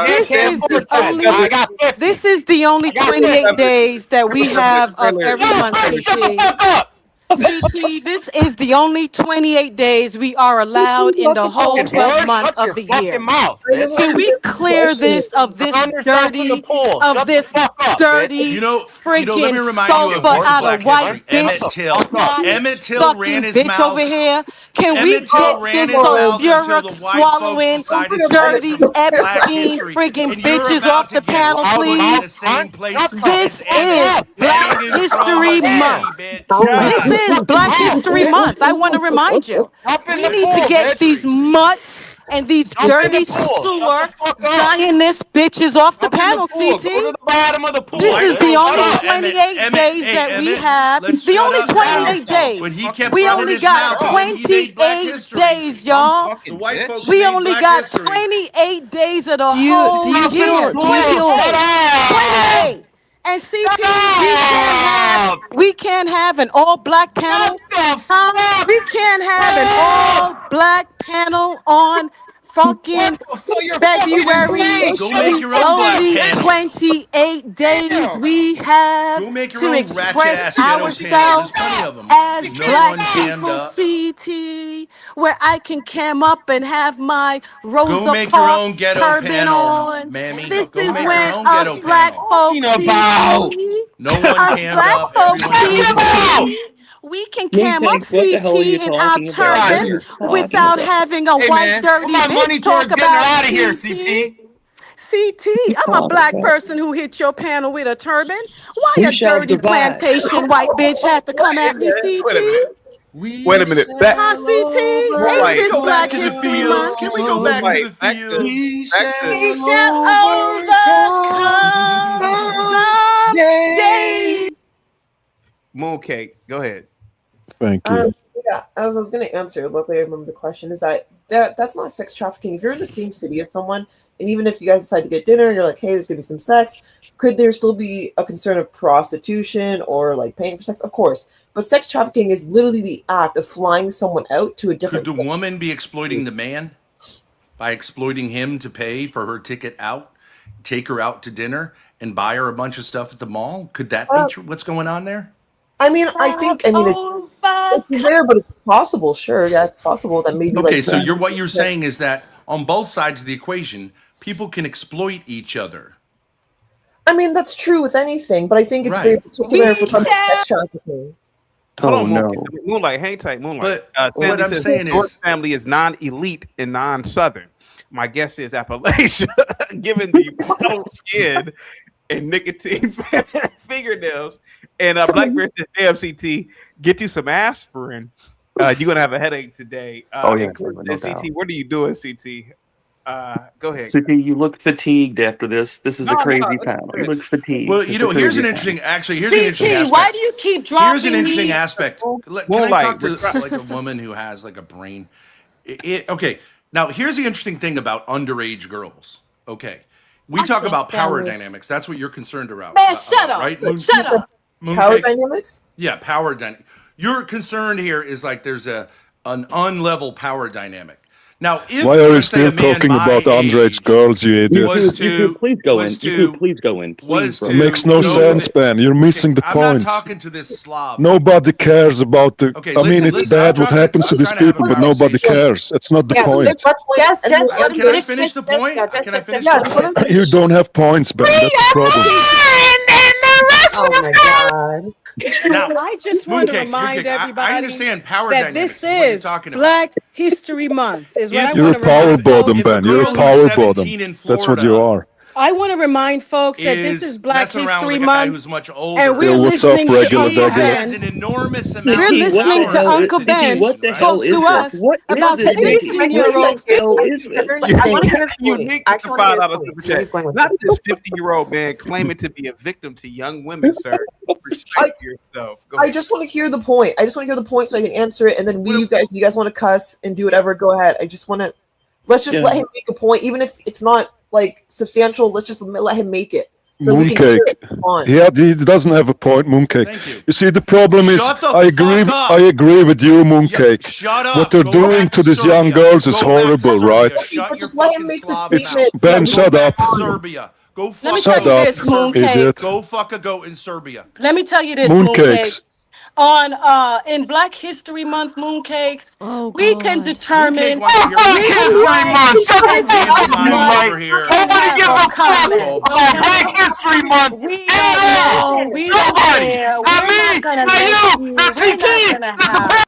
This This is the only. I got 50. This is the only 28 days that we have of every Yo, month, Freddie, shut the CT. fuck up. CT, this is the only 28 days we are allowed in the whole Fucking 12 whore, months shut your of the fucking year. mouth, bitch. Can we clear this of this Drown yourself in the dirty, pool. of Shut this the fuck up, dirty, You know, let freaking me remind you of sulfur what's out Black of white history. Emmett bitch, Till. snot Emmett Till ran sucking his bitch mouth. over here? Can we Emmett Till get ran this his mouth until sulfuric the white folks swallowing decided to dirty make some Black Epstein history. friggin' And you're bitches about off to the get panel, put in the please? same place This as Emmett, is Black hanging from History a tree, Month. bitch. This is Black History Month. I want to remind you. Jump in We the need to pool, get bitch. these mutts and these Jump in dirty the pool. Shut sewer the fuck up. Zionist bitches off the Jump in the panel, pool. Go to CT. the bottom of the pool. This is White the folks only shut up. 28 days that we Emmett, have. let's The shut only up now. 28 days. But he kept We running only his got mouth, and then he made Black 28 history. days, y'all. The white folks We made only Black got history. 28 days of the Do you whole feel year. do you feel 28. And CT, we can't have an all black panel. Huh? We can't have an all black panel on fucking You're February. fucking insane. Go Shut make the your fuck own up. black Only panel. 28 days we have Go make your to own ratchet express ass ghetto panel. ourselves There's plenty of them. as No black one cammed people, up. CT, where I can cam up and have my Go Rosa make your own Parks ghetto turban panel, on. mammy. This Go is make when your own us ghetto black panel. folks, about? CT, No one us cammed black up. folks, Everyone CT, we can Moon cam up cakes, what the hell are you CT in our talking about? What are turbans you talking without about? having a Hey, white man, dirty put my money bitch talk towards getting her about out of here, CT. CT. CT, I'm a black person who hit your panel with a turban. Why We a shall dirty survive. plantation white bitch had to come at me, Wait a minute. CT? Wait a minute. Back. Huh, CT? Ain't Can we this go back Black to the History fields? Month? Can we go back to the Back to fields? back to We shall overcome someday. Mooncake. Go ahead. Thank you. So yeah, as I was going to answer, luckily I remember the question, is that's not sex trafficking. If you're in the same city as someone, and even if you guys decide to get dinner and you're like, hey, there's going to be some sex, could there still be a concern of prostitution or like paying for sex? Of course. But sex trafficking is literally the act of flying someone out to a different... Could the woman be exploiting the man by exploiting him to pay for her ticket out, take her out to dinner, and buy her a bunch of stuff at the mall? Could that be true? What's going on there? I mean, it's rare, but it's possible. Sure, yeah, it's possible that maybe. Okay, like, so what you're saying is that on both sides of the equation, people can exploit each other. I mean, that's true with anything, but I think it's very particular for sex trafficking. Hold Oh on, no! Moonlight, hang tight, Moonlight. But what I'm saying your is, family is non-elite and non-southern. My guess is Appalachia, given the bottle skin and nicotine fingernails, and Blackberry says, "Damn, CT, get you some aspirin. You're gonna have a headache today." Oh yeah, CT, what are you doing, CT? Go ahead. City, you look fatigued after this. This is a crazy panel. You look fatigued. Well, It's you a know, here's crazy an interesting. panel. Actually, here's an interesting CT, aspect. why do you keep dropping Here's an interesting me? aspect. Can I talk to like a woman who has like a brain? Okay. Now, here's the interesting thing about underage girls. Okay. We talk about power dynamics. That's what you're concerned about. Man, shut up. Right? Shut up. Power dynamics? Yeah, power dynamic. Your concern here is like there's an unlevel power dynamic. Now, if why are you let's say still a man talking my about underage girls, you idiot? Please go in. Please go in. Please, bro. It makes no sense, Ben. You're missing the I'm point. not talking to this Slav. Nobody cares about the. Okay, I mean, listen, it's bad what happens to these people, but nobody cares. That's not the point. Can I finish the point? Can I finish the point? You don't have points, Ben. That's the problem. Oh my god. Now, I just want to Mooncake, remind Mooncake, everybody I understand power that dynamics. this is what you're is talking about. Black History Month. Is what I You're want a to power remind bottom, folks. Ben. You're a power bottom. That's what you are. I want to remind folks that this Is is Black messing around with History a guy Month, who's much older. and we're Yo, what's up, listening to regular Uncle Douglas? Ben. An enormous amount We're of listening to power. Uncle Ben what the talk hell is to this? us What is about this? 16-year-olds. I want to hear his point. Unique I with the actually want to hear $5 his point. super Where he's chat. going with Not this. this 50-year-old man claiming to be a victim to young women, sir. Respect yourself. Go I ahead. just want to hear the point. I just want to hear the point so I can answer it, and then you guys want to cuss and do whatever. Go ahead. I just want to. Let's just let him make a point, even if it's not like substantial. Let's just let him make it. So we can hear it on. He doesn't have a point, Mooncake. Thank you. You see, the problem is, Shut the I agree. fuck up. I agree with you, Mooncake. Shut up. What they're Go doing back to these Serbia. young girls is Go back to horrible, Serbia. right? Shut your Just let him fucking make the Slav statement. mouth. Ben, Go shut back up. to Serbia. Go fuck Let me a tell you goat this, in Serbia. Mooncake. Go fuck a goat in Serbia. Let me tell you this, Mooncakes. Mooncakes. In Black History Month, Mooncakes, we can determine Mooncake wants to hear which History white Month. Shut the and fuck which up, Mike, month over here. can Nobody have gives a a fuck. comment. Black History Month. We don't know. We don't care. We're not gonna let you. We're not gonna have.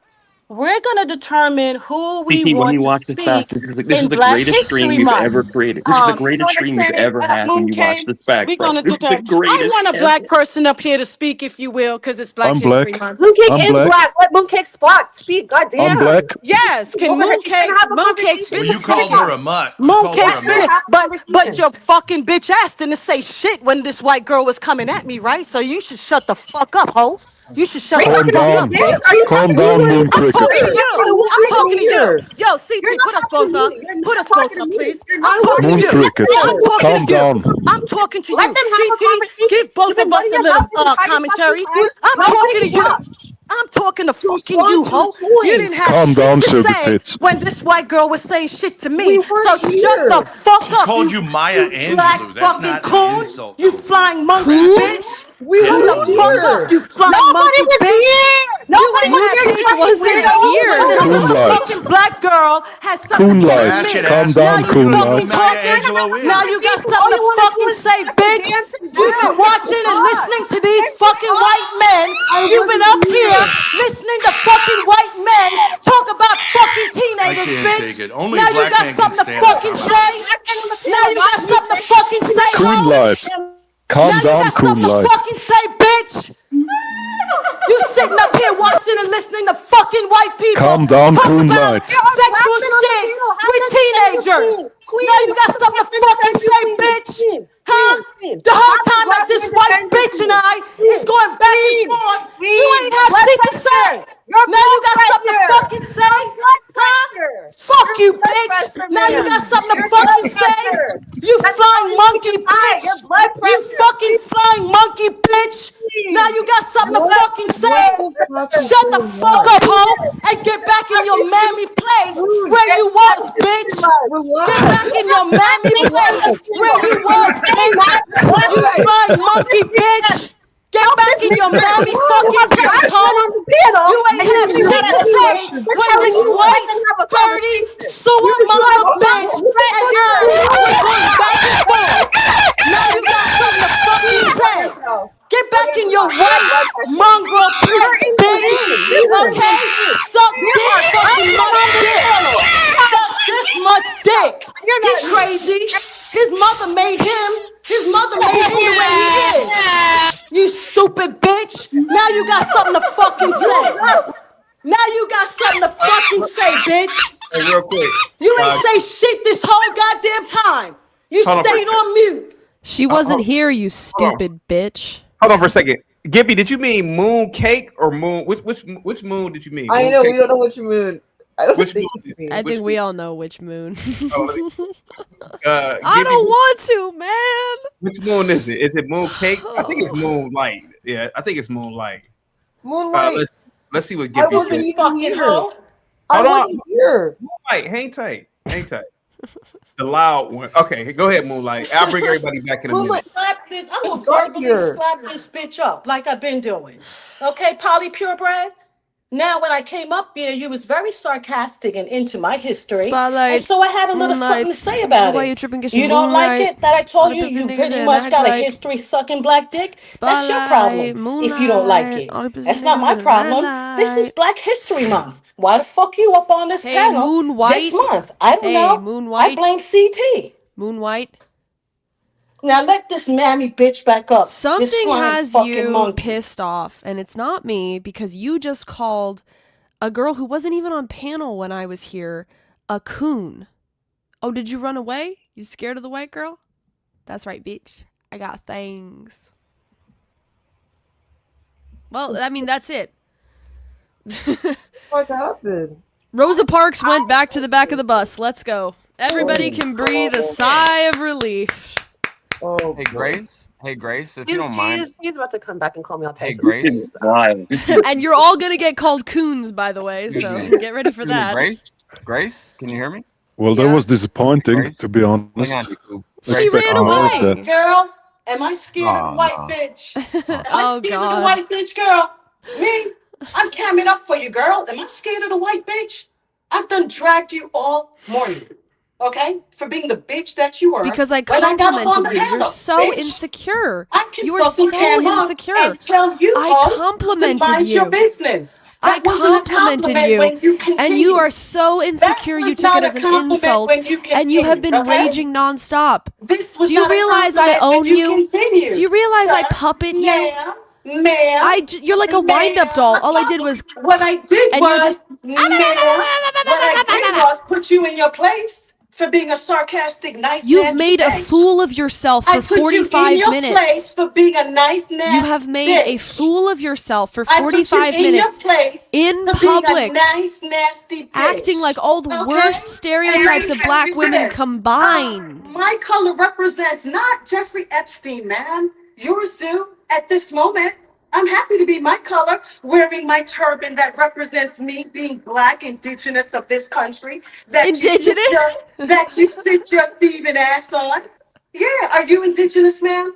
We're gonna determine who we CT, when want you to watch this back, speak this is in the Black greatest stream History you've Month. ever created. This is the You greatest want to stream you've say, ever had when you watch this Mooncakes? back, We're bro. gonna This is the determine. I greatest want a ever. black person up here to speak, if you will, because it's Black I'm History black. Month. Mooncake I'm is black. black. Let Mooncake black speak. I'm Goddamn. black. Yes, can Go ahead. She's gonna have a Mooncakes conversation. Well, finish? you called her a mutt. You called her a Mooncakes finish, mutt. but your fucking bitch ass didn't say shit when this white girl was coming at me, right? So you should shut the fuck up, ho. You should shut Are you the Calm talking to fuck me, down. up, bitch? bitch. Are you Calm talking to down, me? Moon I'm Cricket. talking to you. It wasn't I'm even talking to you. here. Yo, You're CT, not put us talking both to up. me. You're Put not us both talking to up, me. please. You're I'm not talking Moon to you. Cricket. I'm talking Calm to you. down. I'm talking to Let you. them have a CT, conversation. give both You've been of us running a your little mouth this entire fucking commentary. time. I'm Now talking to finish you. up. I'm talking to fucking respond you, to ho. his point. You didn't have Calm shit down, to sugar say tits. when this white girl was saying shit to me. We weren't So here. shut the fuck She up, called you Maya black Angelou. That's fucking not an coon. insult. You flying monkey, bitch. We Shut weren't the fuck here. up, you flying Nobody monkey, was bitch. here. You Nobody ain't was have here. You shit. fucking When weirdo. Coon a light. fucking black girl has something Coon to say light. to me. Ratchet Calm ass. down, Now you coon You don't know fucking who light. Maya talking. Angelou is. Now you got All something you to want to do fucking is say, bitch. dance and You've dance. been watching and listening to these fucking white men. I You've been wasn't up here here. listening to fucking white men talk about fucking I teenagers, can't bitch. take it. Only Now a you black got man can something to stand this. fucking I'm say. Now you got something to fucking say, Coon ho. light. Calm Now you down, got coon something to light. fucking say, bitch. You sitting up here watching and listening to fucking white people Calm down, talk coon about light. sexual shit with teenagers. Now you got something to fucking say, bitch. Huh? The whole time that this white bitch and I is going back and forth, you ain't have shit to say. Now you got something to fucking say? Huh? Fuck you, bitch. Now you got something to fucking say? You flying monkey, bitch. You fucking flying monkey, bitch. Now you got something to fucking say? Shut the fuck up, ho, and get back in your mammy place where you was, bitch. Get back in your mammy place where you was, bitch. You flying monkey, bitch. Get back in your mammy fucking place, ho. You ain't have shit to say when this white, dirty, sewer mother bitch and I was going back and forth. Now you got something to fucking say. Get back in your white mongrel place, bitch. Okay? Suck this fucking much dick. Suck this much dick. He's crazy. His mother made him. His mother made him the way he is. You stupid bitch. Now you got something to fucking say. Now you got something to fucking say, bitch. Hey, real quick. You ain't say shit this whole goddamn time. You Hold on stayed for a on mute. She wasn't here, you stupid bitch. Hold on for a second. Gibby, did you mean moon cake or moon? Which moon did you mean? I Moon know cake? we don't know which moon. I don't Which think moon? it's me. I think we all know which moon. I I don't want to, man. Which moon is it? Is it moon cake? I think it's moonlight. Yeah, I think it's moonlight. Moonlight. Let's see what I Gibby wasn't said. even here. Hold I on. wasn't here. Moonlight, hang tight. The loud one. Okay, go ahead, Moonlight. I'll bring everybody back in a minute. Slap this. I'm Just gonna got verbally here. slap this bitch up like I've been doing. Okay, Polly Purebred? Now, when I came up here, you was very sarcastic and into my history. Spotlight, And so I had a little moonlight. something to say about Why it. you tripping? Get You your don't like moonlight. it that I told All you the you pussy pretty niggas in, much act got a like- history sucking black dick? That's your Spotlight, problem if you don't like moonlight. it. All the pussy That's not niggas my in, problem. This is light. Black History Month. Why the fuck you up on this Hey, panel Moon White. this month? I don't Hey, know. Moon I White. blame CT. Moon White. Now let this mammy bitch back up. This Something flying has fucking you monkey. pissed off, and it's not me because you just called a girl who wasn't even on panel when I was here a coon. Oh, did you run away? You scared of the white girl? That's right, bitch. I got things. Well, I mean, that's it. What happened? Rosa Parks went back to the back of the bus. Let's go. Everybody can breathe a sigh of relief. Oh, Hey Grace. Hey Grace, if you don't mind. He's about to come back and call me. I'll Hey Grace. And you're all gonna get called coons, by the way, so get ready for that. Grace, can you hear me? Well, that was disappointing, to be honest. Hang on, Nico. She ran away. Girl, am I scared of Oh, the white no. bitch? Am Oh, I scared of God. the white bitch, girl? Me? I'm camming up for you, girl. Am I scared of the white bitch? I've done dragged you all morning. Okay? For being the bitch that you were. Because I when I got up on complimented the you. You're panel, so bitch. insecure. I can You are fucking so cam up insecure. and tell you I hoe to complimented mind your you. business. I That wasn't a complimented compliment you, when you and you continued. are so insecure. That You was took not it a as an compliment insult, when you and you have continued, been okay? raging nonstop. This was Do you not a realize I compliment own when you you? continued, Do you realize I sir. puppet you? Ma'am, You're like a wind-up doll. All I did was, what I did and you're was, just. what I did was put you in your place for being a sarcastic, nice, You've nasty made a bitch. fool of yourself I for put you in 45 your minutes. place for being a nice, nasty You have made a bitch. fool of yourself for I put you 45 in minutes your place in for being a public, nice, nasty bitch. acting like all the worst stereotypes of black women combined. My color represents not Jeffrey Epstein, man. Yours do at this moment. I'm happy to be my color, wearing my turban that represents me being black, indigenous of this country. Indigenous? That you sit your thieving ass on. Yeah, are you indigenous, ma'am?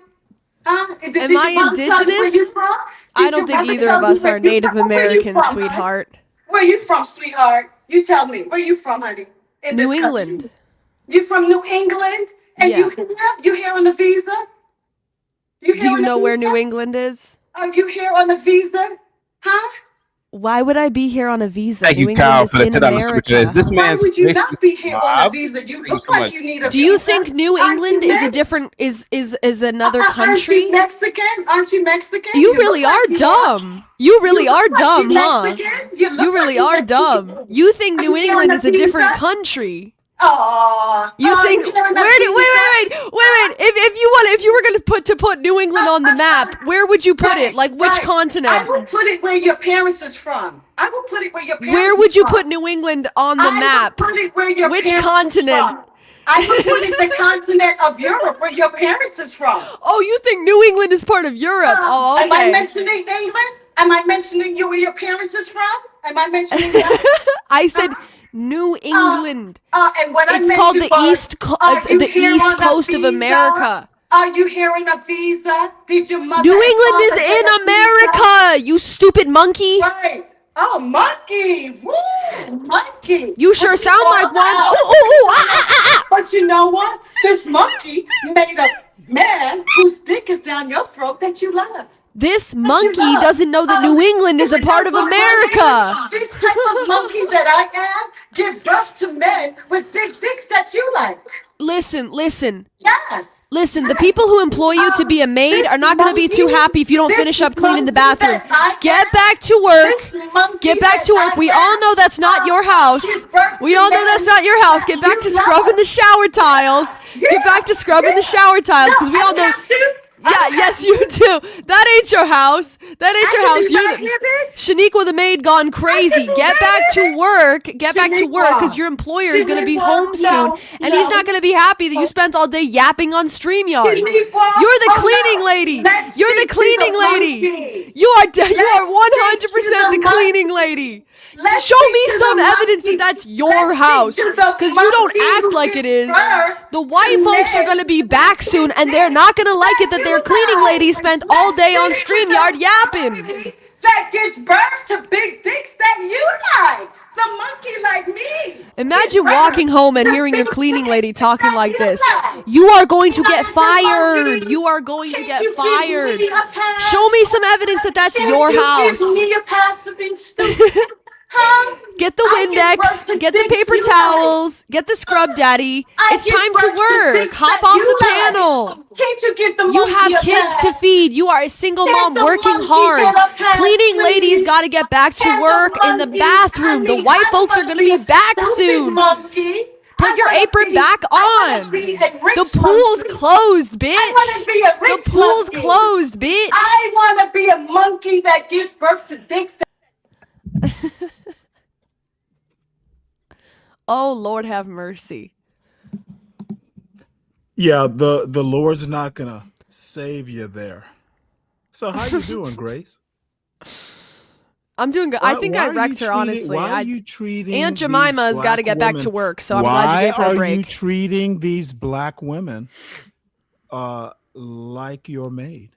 Huh? Did Am your I mom tell you where you indigenous? from? I Did don't your think mother either tell of you us where are you Native from? Where you Americans, from, honey? sweetheart. Where you from, sweetheart? You tell me. Where you from, honey? In New this England. country. You from New England? And Yeah. you here on a visa? You Do here you on a know where visa? New England is? Are you here on a visa? Huh? Why would I be here on a visa? Thank New you, England Kyle, is for the in $10 super chat. America. This Why man's would you racist not be here on a mob. visa? You Thank you look so like much. you need a Do you visa. think New Aren't England you is a mixed? different is another Aren't you country? Mexican? Aren't you Mexican? You look really like are you dumb. You really You are look like dumb, you huh? Mexican. You look You really like you are dumb. Mexican. You think Are New you here England on is a a different visa? country. Aw. You think here on a where did visa? wait. If you were gonna put New England on the map, where would you put it? Like which I continent? will put it where your parents is from. I will put it where your parents Where is would you from. put New England on the I map? will put it where your Which parents continent? is from. I will put it the continent of Europe where your parents is from. Oh, you think New England is part of Europe? Oh, Am I okay. mentioning England? Am I mentioning you where your parents is from? Am I mentioning that? I said New England. And what It's I called the mentioned was, are you the here East on a Coast of visa? America. Are you here on a visa? Did your mother New and England is father in get a America, you stupid monkey. visa? Right. Oh, monkey. Woo, monkey. You sure But you sound know like one. what? But you know what? This monkey made a man whose dick is down your throat that you love. This monkey doesn't know that New England is a part of America. This type of monkey that I am give birth to men with big dicks that you like. Listen. Yes. Listen, the people who employ you to be a maid are not going to be too happy if you don't finish up cleaning the bathroom. Get back to work. Get back to work. We all know that's not your house. We all know that's not your house. Get back to scrubbing the shower tiles. Get back to scrubbing the shower tiles because we all know. Yeah, yes, you do. That ain't your house. That ain't your house. You're Shaniqua the maid gone crazy. Get back to work. Get back to work because your employer is going to be home soon. And he's not going to be happy that you spent all day yapping on StreamYard. You're the cleaning lady. You're the cleaning lady. You are 100% the cleaning lady. Show me some evidence that that's your house because you don't act like it is. The white folks are going to be back soon and they're not going to like it that their cleaning lady spent all day on StreamYard yapping. That gives birth to big dicks that you like. The monkey like me. Imagine walking home and hearing your cleaning lady talking like this. You are going to get fired. You are going to get fired. Show me some evidence that that's your house. Give me a pass for being stupid. Get the Windex, get the paper towels, get the scrub daddy. It's time to work. Hop off the panel. Can't you get the You have kids to feed. You are a single mom working hard. Cleaning ladies got to get back to work in the bathroom. The white folks are going to be back soon. Put your apron back on. The pool's closed, bitch. The pool's closed, bitch. I want to be a monkey that gives birth to dicks. Oh, Lord have mercy. Yeah, the Lord's not gonna save you there. So how you doing, Grace? I'm doing good. I think I wrecked her, honestly. Why are you treating Aunt Jemima's got to get back to work, so I'm glad you gave her a break. Why are you treating these black women like your maid?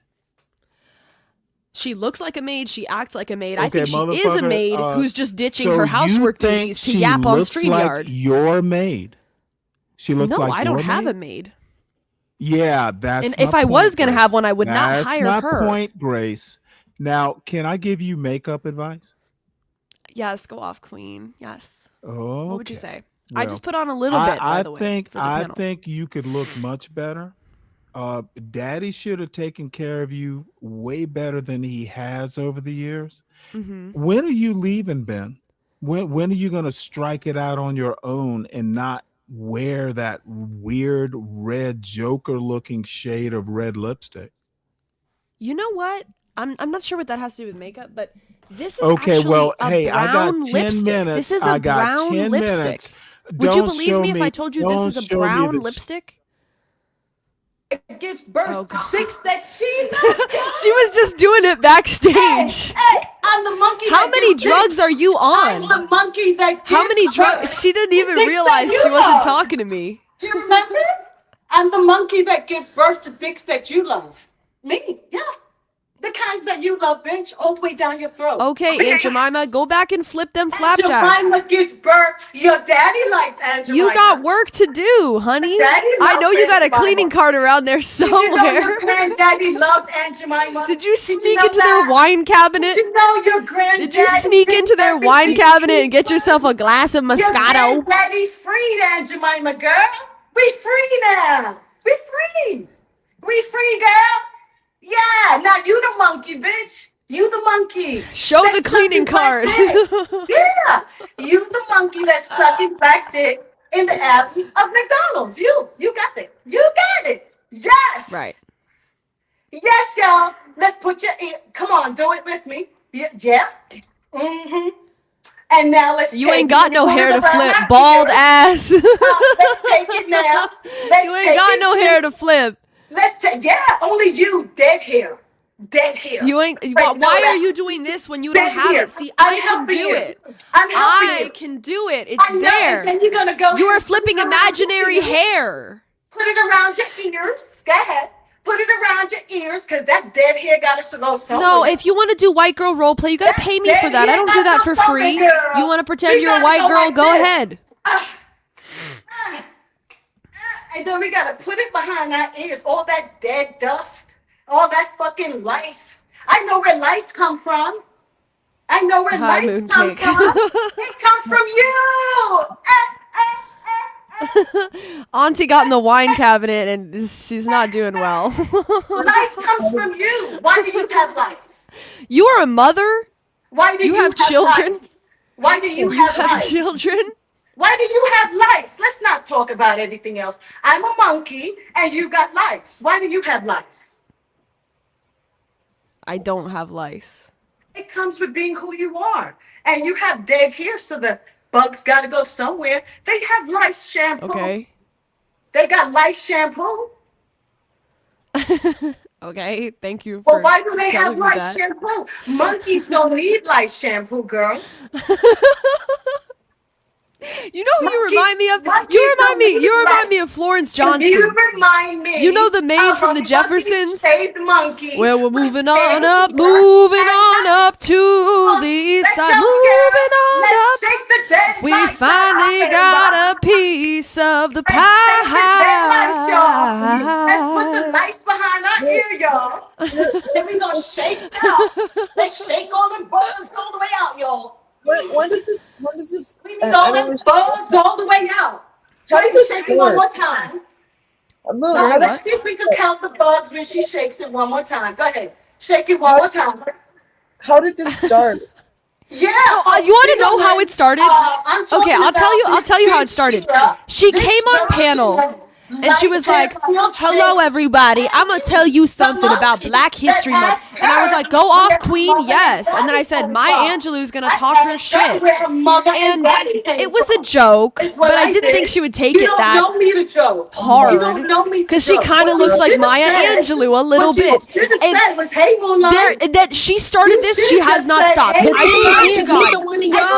She looks like a maid. She acts like a maid. I think she is a maid who's just ditching her housework duties to yap on StreamYard. Like your maid. She looks like your maid. No, I don't have a maid. Yeah, that's. And if I was going to have one, I would not hire her. That's my point, Grace. Now, can I give you makeup advice? Yes, go off, Queen. Yes. Oh. What would you say? Well, I just put on a little bit. By the way, I think you could look much better. Daddy should have taken care of you way better than he has over the years. Mm-hmm. When are you leaving, Ben? When are you going to strike it out on your own and not wear that weird red Joker looking shade of red lipstick? You know what? I'm not sure what that has to do with makeup, but this is okay. Actually Well, a hey, brown I got 10 lipstick. minutes. This is a brown lipstick. Minutes. Would you believe me if I told you this is a brown lipstick? It gives birth to dicks that she loves. She was just doing it backstage. Hey, I'm the monkey. How many drugs are you on? I'm the monkey that gives How many drugs? She didn't even realize she wasn't talking to me. You remember? I'm the monkey that gives birth to dicks that you love. Me, yeah. The kinds that you love, bitch, all the way down your throat. Okay, Aunt Jemima, go back and flip them flapjacks. Aunt Jemima gives birth. Your daddy liked Aunt Jemima. You got work to do, honey. I know you got a cleaning cart around there somewhere. Did you know your granddaddy loved Aunt Jemima? Did you sneak into their wine cabinet? Did you know your granddaddy? Did you sneak into their wine cabinet and get yourself a glass of Moscato? Your granddaddy freed Aunt Jemima, girl. We free now. We free. We free, girl. Yeah, now you the monkey, bitch. You the monkey. Show the cleaning card. Yeah, you the monkey that's sucking back dick in the alley of McDonald's. You got it. You got it. Yes. Right. Yes, y'all. Let's put your ear. Come on, do it with me. Yeah. Mm-hmm. And now let's. You ain't got no hair to flip, bald ass. Let's take it now. You ain't got no hair to flip. Let's take, only you, dead hair. Dead hair. You ain't, why are you doing this when you don't have it? See, I can do it. I can do it. It's there. And then you're gonna go. You are flipping imaginary hair. Put it around your ears. Go ahead. Put it around your ears, because that dead hair got to go somewhere. No, if you want to do white girl role play, you got to pay me for that. I don't do that for free. You want to pretend you're a white girl? Go ahead. And then we gotta put it behind our ears. All that dead dust, all that fucking lice. I know where lice come from. I know where lice come from. It comes from you. Auntie got in the wine cabinet and she's not doing well. Lice comes from you. Why do you have lice? You are a mother? Why do you have children? Lice? Why do you have lice? children? Why do you have lice? Let's not talk about anything else. I'm a monkey and you got lice. Why do you have lice? I don't have lice. It comes with being who you are. And you have dead hair, so the bugs got to go somewhere. They have lice shampoo. Okay. They got lice shampoo. Okay, thank you. Well, why do they have telling me lice that. shampoo? Monkeys don't need lice shampoo, girl. You know who you remind me of? Monkeys You remind me. don't You need remind me lice. of Florence Johnson. You remind me. You know the maid of from a the Jeffersons? monkey-shaped monkey. Well, we're moving with on big up, ears moving and on lice. up to the east Let's side, go, moving girls. on Let's up. shake the dead We lice finally out of got everybody. a piece of the Let's shake the dead lice, y'all. Let's put the pie. lice behind our ear, y'all. Then we gonna shake it out. Let's shake all them bugs all the way out, y'all. When does this? We need all them bugs all the way out. How did this Shake it one more start? time. Moon, So how let's did, see if we can count the bugs when she shakes it one more time. Go ahead. Shake it one more time. how did this start? Yeah. You want to know how it started? I'm Okay, talking I'll tell you. about I'll tell you how it started. She came on panel. And she was like, hello, everybody. I'm going to tell you something about Black History Month. And I was like, go off, Queen. Yes. And then I said, Maya Angelou's going to talk her shit. And it was a joke, but I didn't think she would take it that hard. Because she kind of looks like Maya Angelou a little bit. And that she started this, she has not stopped. I swear to God.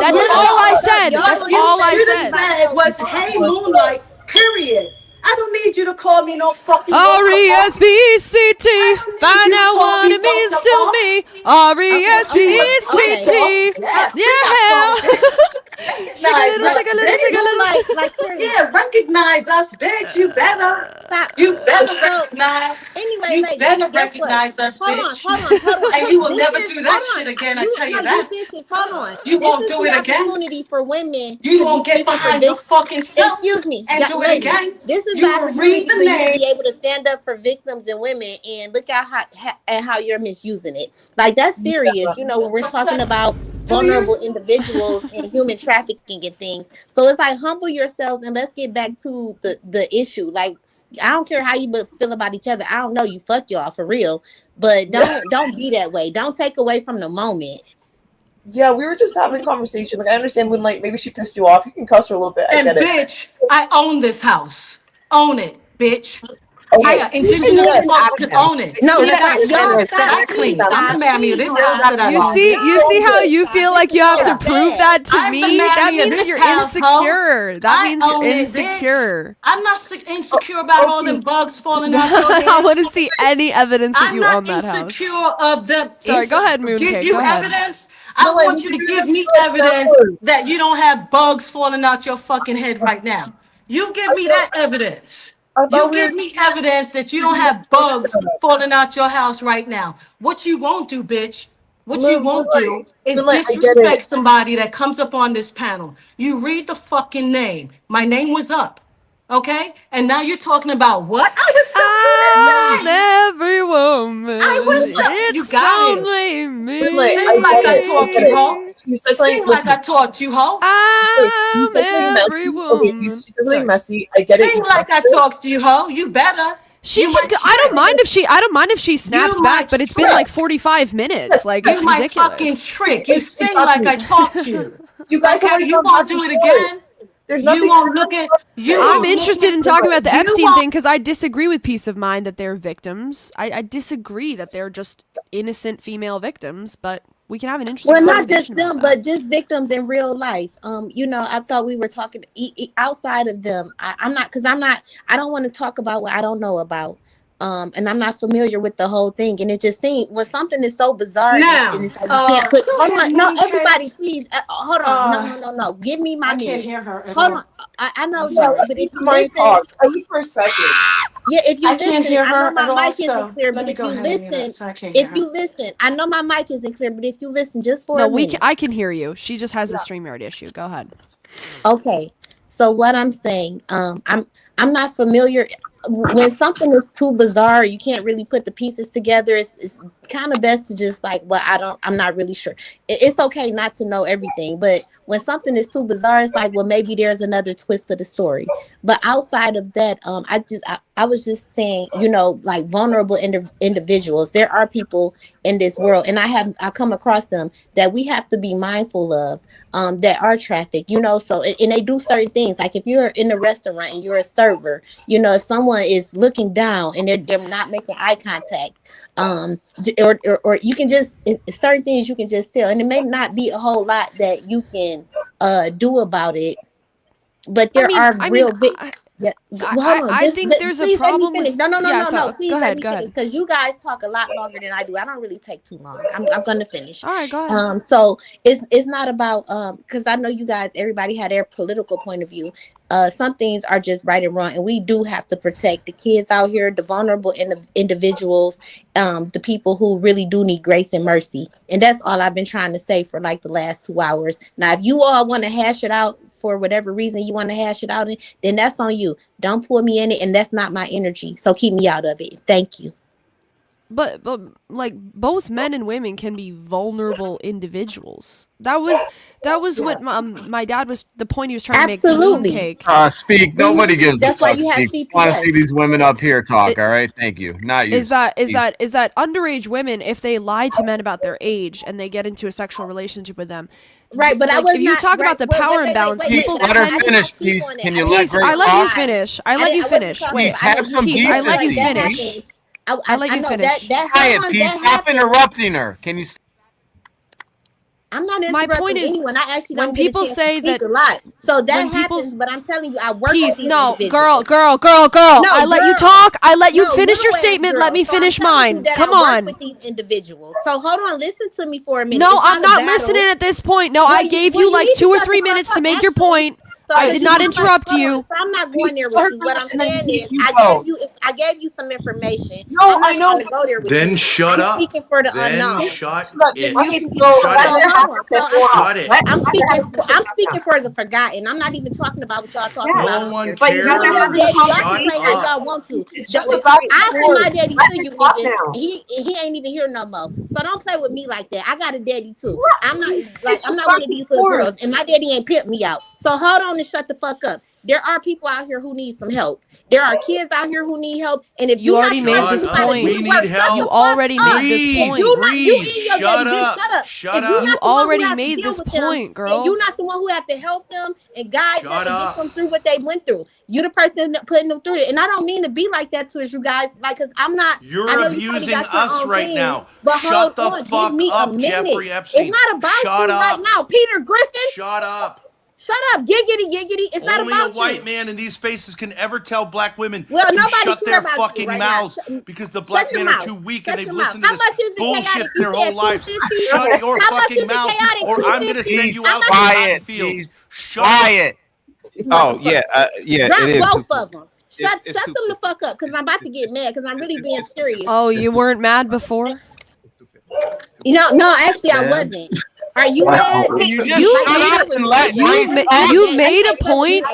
That's all I said. That's all I said. Was hey, Moonlight, period. I don't need you to call me no fucking R-E-S-P-E-C-T. Find out what it means to me. R-E-S-P-E-C-T. Yeah. Shake a little, shake a little, shake a little. Yeah, recognize us, bitch. You better. You better recognize. Anyway, you ladies, better guess recognize what? us, Hold bitch. on. And you will never This is- do that hold shit on. again. I tell you no, that. bitches, hold on. You This won't is do the it again. opportunity for women. You to won't be get speaking for behind your vic- fucking self Excuse me, and do it ladies. again. This is You the will opportunity read the for you to name. be able to stand up for victims and women, and look at how you're misusing it. Like, that's serious. You know, when we're talking about vulnerable individuals and human trafficking and things. So it's like, humble yourselves and let's get back to the issue. Like, I don't care how you feel about each other. I don't know, you fuck y'all for real, but don't be that way. Don't take away from the moment. Yeah, we were just having a conversation. Like, I understand when, like, maybe she pissed you off. You can cuss her a little bit. I And get it. bitch, I own this house. Own it, bitch. Okay. Yeah, indigenous folks could own it. No, and I got y'all centers that I stop, clean. please I'm the mammy of this house that I You own. see how you feel like you have to prove that to I'm the me? That mammy of means this you're house, insecure. ho. That I means you're own it, bitch. insecure. I'm not insecure about all them bugs falling out your head. I want to see any evidence that I'm you not own that house. insecure of them. Sorry, go ahead, Give Mooncake. you Go ahead. evidence. I want you to give me evidence that you don't have bugs falling out your fucking head right now. You give me that evidence. You give me evidence that you don't have bugs falling out your house right now. What you won't do, bitch, what you won't do is disrespect somebody that comes up on this panel. You read the fucking name. My name was up. Okay? And now you're talking about what? I'm every woman. I was so, you got only me. Sing like I taught you, ho. Sing like I taught you, ho. You said something messy. Okay, you said something messy. I get it. Sing like I talked to you, ho. You better. She can. I don't mind if she snaps back, but it's been like 45 minutes. Like, it's my ridiculous. fucking trick. You sing like I talked to you. You guys okay? You won't do it again. There's nothing. You won't look at. I'm interested in talking about the Epstein thing because I disagree with Peace of Mind that they're victims. I disagree that they're just innocent female victims, but we can have an interesting Not just conversation them, about that. but just victims in real life. You know, I thought we were talking outside of them. I'm not, because I don't want to talk about what I don't know about. And I'm not familiar with the whole thing. And it just seemed when something is so bizarre now, and it's like you can't put hold on, no, everybody please hold on. No. Give me my minute. I can't hear her. Hold on. I know, but if you listen, at least for a second. Yeah, if you I listen, can't hear I her know my at mic all, isn't so clear, let but me if go you ahead and mute listen, it, so I can't hear her. you listen, I know my mic isn't clear, but if you listen just for a minute. I can hear you. She just has a StreamYard issue. Go ahead. Okay. So what I'm saying, I'm not familiar. When something is too bizarre, you can't really put the pieces together. It's kind of best to just like, well, I'm not really sure. It's okay not to know everything, but when something is too bizarre, it's like, well, maybe there's another twist to the story. But outside of that, I was just saying, like vulnerable individuals. There are people in this world, and I come across them that we have to be mindful of. That are trafficked, so and they do certain things. Like if you're in a restaurant and you're a server, if someone is looking down and they're not making eye contact, or you can just certain things you can just tell, and it may not be a whole lot that you can do about it, but there are real big. Yeah. Well, hold on. I think there's a problem with. No. Yeah, Please go let ahead. me Go finish ahead. because you guys talk a lot longer than I do. I don't really take too long. I'm gonna finish. All right, go ahead. So it's not about because I know you guys. Everybody had their political point of view. Some things are just right and wrong, and we do have to protect the kids out here, the vulnerable individuals, the people who really do need grace and mercy. And that's all I've been trying to say for like the last 2 hours. Now, if you all want to hash it out for whatever reason you want to hash it out, then that's on you. Don't pull me in it, and that's not my energy. So keep me out of it. Thank you. But like both men and women can be vulnerable individuals. That was what my dad was the point he was trying to make. Absolutely. Cake. Speak. Nobody gives a That's why fuck. you have Speak. I want to see CPS. these women up here talk. All right, thank you. Not you. Is that Please. underage women, if they lie to men about their age and they get into a sexual relationship with them, right? But like, if you talk about the power imbalance, people Let her tend to- finish, please. Can you let Peace, Grace I let you talk? finish. I let you finish. Wait, Please have some Peace, I let you decency. finish. I let you know finish. Quiet, Peace. Stop interrupting her. Can you? I'm not My interrupting point is, anyone. I actually when don't get a people chance say to speak that- a lot. So that when people- happens, but I'm telling you, I work Peace, with these no, individuals. girl. No, I let you girl. talk. I let you No, finish your little ass statement. girl. Let me So I'm finish telling you mine. that Come I work on. with these individuals. So hold on, listen to me for a minute. No, It's I'm a not battle. listening at this point. No, Well, I gave you you like need to 2 or shut 3 the fuck minutes up, to make your actually. point. So I did not interrupt hold on. you. So I'm not going there with you. What I'm saying is, I gave you some information. No, I'm I not know. trying to go there with Then you. shut I'm up. speaking for the Then unknown. shut Look, it. let me Shut let it. her have to say more. Shut it. I'm speaking for the forgotten. I'm not even talking about what y'all talking Yeah. about No on one here. But you cares. guys are Y'all having a daddy, y'all can Shut play how up. y'all want to. It's just about I sent my daddy Let to me you talk niggas. now. He ain't even here no more. So don't play with me like that. I got a daddy too. What? I'm not It's I'm just not one back of and these little forth. girls, and my daddy ain't pimped me out. So hold on and shut the fuck up. There are people out here who need some help. There are kids out here who need help. And if You already not made this Shut up. point. We need help. You already made this Breathe. point. you Breathe. in your Shut daddy, bitch, up. shut up. Shut If you're up. You not the one who already has to made deal this with them, point, and girl. you're not the one who have to help them and guide them Shut and get up. them through what they went through. You're the person putting them through it. And I don't mean to be like that towards you guys, like, because I'm not. I You're know you probably abusing got your us own right things, now. but Shut hold the on, give fuck me a up, minute. Jeffrey It's Epstein. not about Shut you right up. now, Peter Griffin. Shut up. Shut up, giggity, giggity. It's not Only a about white you. man in these spaces can ever tell black women Well, to nobody shut care their about you fucking right mouths now. because the Shut black your men are mouth. too weak Shut and they've your mouth. listened to How this much is the bullshit chaotic? You their said whole lives. 250. Shut your How much is fucking the mouth chaotic? or I'm going to 250. send you How out much? to cotton Quiet, fields. Peace. Shut up. Quiet. Oh yeah, yeah. Drop It is. both of them. Shut It's them the fuck up, because I'm about to get mad, because I'm really being serious. Oh, you weren't mad before? No, actually I Man. wasn't. Are you mad? Will you just You shut made up and let Grace you talk? made a point.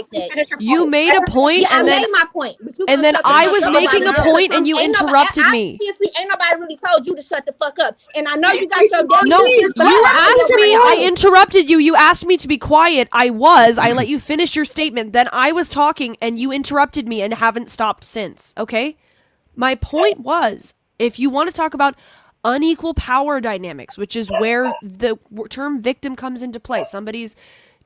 You made a point, Yeah, I and then made my point. But you and gonna then shut the I fuck was up making about a it, point, because and you ain't nobody- interrupted me. Obviously, ain't nobody really told you to shut the fuck up. And I know you got your daddy. No, issues, but you I'm asked over me. it. I interrupted you. You asked me to be quiet. I let you finish your statement. Then I was talking, and you interrupted me, and haven't stopped since. Okay. My point was, if you want to talk about unequal power dynamics, which is where the term victim comes into play, somebody's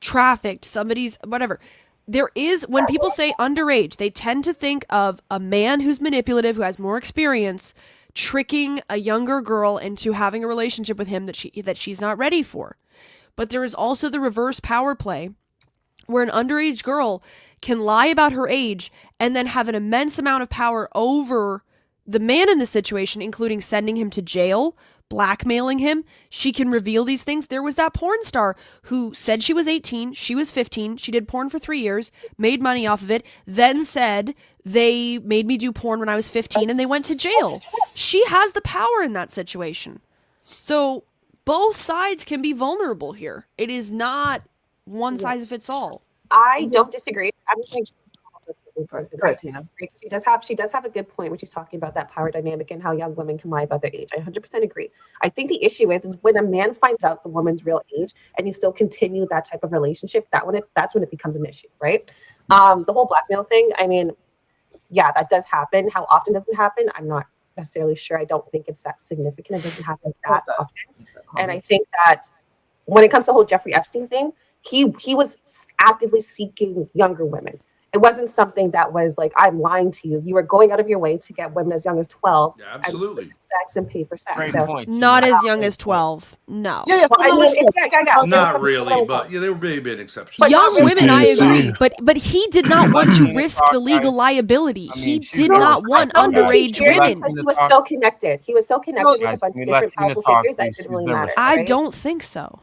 trafficked, somebody's whatever. There is, when people say underage, they tend to think of a man who's manipulative, who has more experience, tricking a younger girl into having a relationship with him that she's not ready for. But there is also the reverse power play, where an underage girl can lie about her age and then have an immense amount of power over the man in the situation, including sending him to jail, blackmailing him. She can reveal these things. There was that porn star who said she was 18, she was 15, she did porn for 3 years, made money off of it, then said they made me do porn when I was 15 and they went to jail. She has the power in that situation. So both sides can be vulnerable here. It is not one size fits all. I don't disagree. I'm just going to Go ahead, Tina. She does have a good point when she's talking about that power dynamic and how young women can lie about their age. I 100% agree. I think the issue is when a man finds out the woman's real age and you still continue that type of relationship, that's when it becomes an issue, right? The whole blackmail thing, I mean, yeah, that does happen. How often does it happen? I'm not necessarily sure. I don't think it's that significant. It doesn't happen that often. And I think that when it comes to the whole Jeffrey Epstein thing, he was actively seeking younger women. It wasn't something that was like, I'm lying to you. You were going out of your way to get women as young as 12. Yeah, absolutely. And sex and pay for sex. Great So, point. Not as young as 12. No. Yeah, Not really, but yeah, there may be an exception. Young women, I agree, but he did not want to risk the legal liability. He did not want underage women. He was so connected. He was so connected with a bunch of different powerful figures that it didn't really matter. I right? don't think so.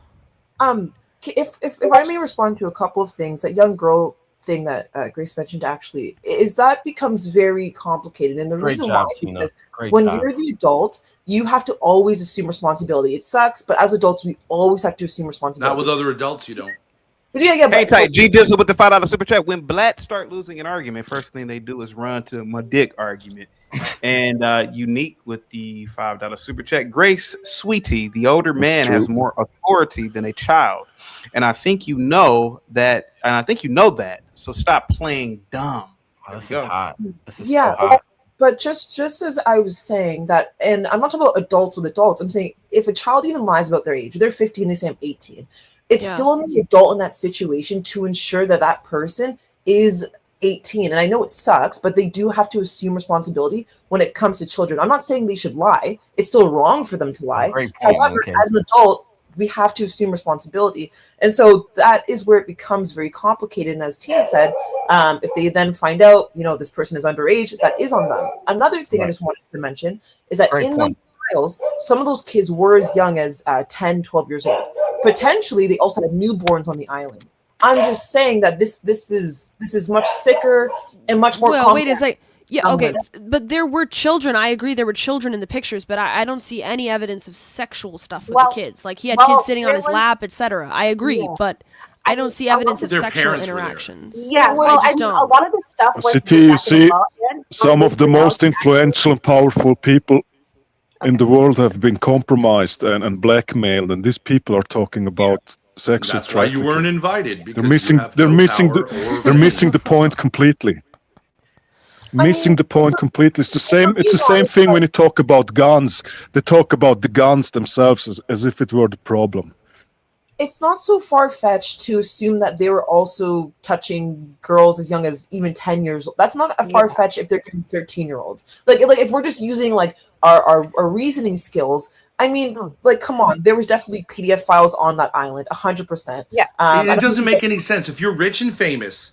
If I may respond to a couple of things, that young girl thing that Grace mentioned actually is that becomes very complicated, and the reason why is because when you're the adult, you have to always assume responsibility. It sucks, but as adults, we always have to assume responsibility. Not with other adults, you don't. But yeah, Hang tight. G Dizzle with the $5 super chat. When blacks start losing an argument, first thing they do is run to my dick argument. And Unique with the $5 super chat. Grace Sweetie, the older man has more authority than a child. And I think you know that. And I think you know that. So stop playing dumb. Oh, this is hot. This is yeah, so hot. but just as I was saying that, and I'm not talking about adults with adults. I'm saying if a child even lies about their age, they're 15, they say I'm 18. It's still on the adult in that situation to ensure that that person is 18. And I know it sucks, but they do have to assume responsibility when it comes to children. I'm not saying they should lie. It's still wrong for them to lie. However, as an adult, we have to assume responsibility. And so that is where it becomes very complicated. And as Tina said, if they then find out, this person is underage, that is on them. Another thing I just wanted to mention is that in the trials, some of those kids were as young as 10, 12 years old. Potentially, they also had newborns on the island. I'm just saying that this is much sicker and much more. Well, wait a second. Yeah, okay, but there were children. I agree, there were children in the pictures, but I don't see any evidence of sexual stuff with the kids. Like he had kids sitting on his lap, etc. I agree, but I don't see evidence of sexual interactions. Yeah, well, I mean, a lot of the stuff was. You see, some of the most influential and powerful people in the world have been compromised and blackmailed, and these people are talking about sexual That's why trafficking. you weren't invited. Because they're missing the point completely. Missing the point completely. It's the same thing when you talk about guns. They talk about the guns themselves as if it were the problem. It's not so far-fetched to assume that they were also touching girls as young as even 10 years old. That's not a far-fetched if they're 13-year-olds. Like if we're just using like our reasoning skills, I mean, like, come on. There was definitely PDF files on that island, 100%. Yeah. It doesn't make any sense. If you're rich and famous,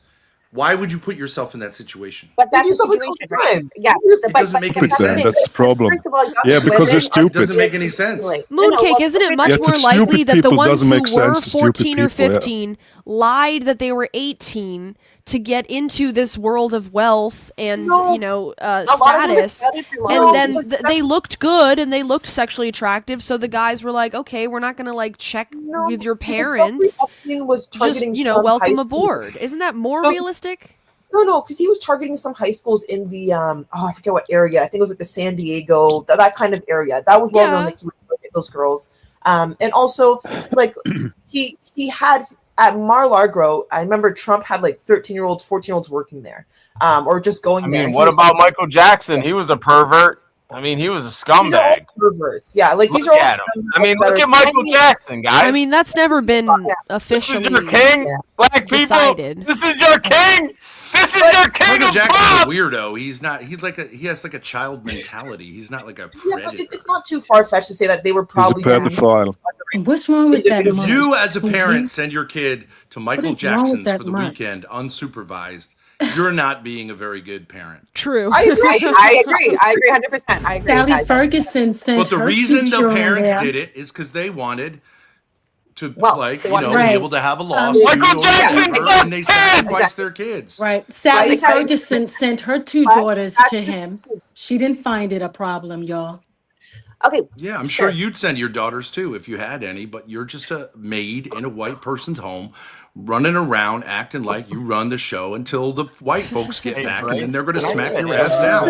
why would you put yourself in that situation? But that's the situation, right? Yeah. It doesn't make any sense. That's the problem. First of all, Yeah, because they're stupid. It doesn't make any sense. Mooncake, isn't it much more likely that the ones who were 14 or 15 lied that they were 18 to get into this world of wealth and status, and then they looked good and they looked sexually attractive, so the guys were like, okay, we're not gonna like check with your parents, was targeting just welcome aboard. Isn't that more realistic? No, because he was targeting some high schools in the I forget what area. I think it was like the San Diego, that kind of area. That was well known that he would target those girls. And also, like he had at Mar-a-Lago, I remember Trump had like 13-year-olds, 14-year-olds working there, or just going there. I mean, what about Michael Jackson? He was a pervert. I mean, he was a scumbag. Perverts, yeah. Like these are all. I mean, look at Michael Jackson, guys. I mean, that's never been officially This is your king, black people. decided. This is your king. This is your king Michael of Jackson's pop. a weirdo. He's not. He has like a child mentality. He's not like a Yeah, predator. but it's not too far-fetched to say that they were probably He's a pedophile. What's wrong with that? If much? you, as a So parent, you- send your kid to Michael is wrong with Jackson's that for the much? weekend unsupervised, you're not being a very good parent. True. I agree 100%. I agree. Sally guys. Ferguson sent But the her reason the teacher on parents there. did it is because they wanted to, they be Right. able to have a lawsuit Michael or Jackson, whatever, and they sacrificed their kids. Right. Sally Right. Ferguson sent her two daughters to him. She didn't find it a problem, y'all. Okay. Yeah, I'm sure you'd send your daughters too if you had any, but you're just a maid in a white person's home running around acting like you run the show until the white folks get back, and then they're going to smack your ass down.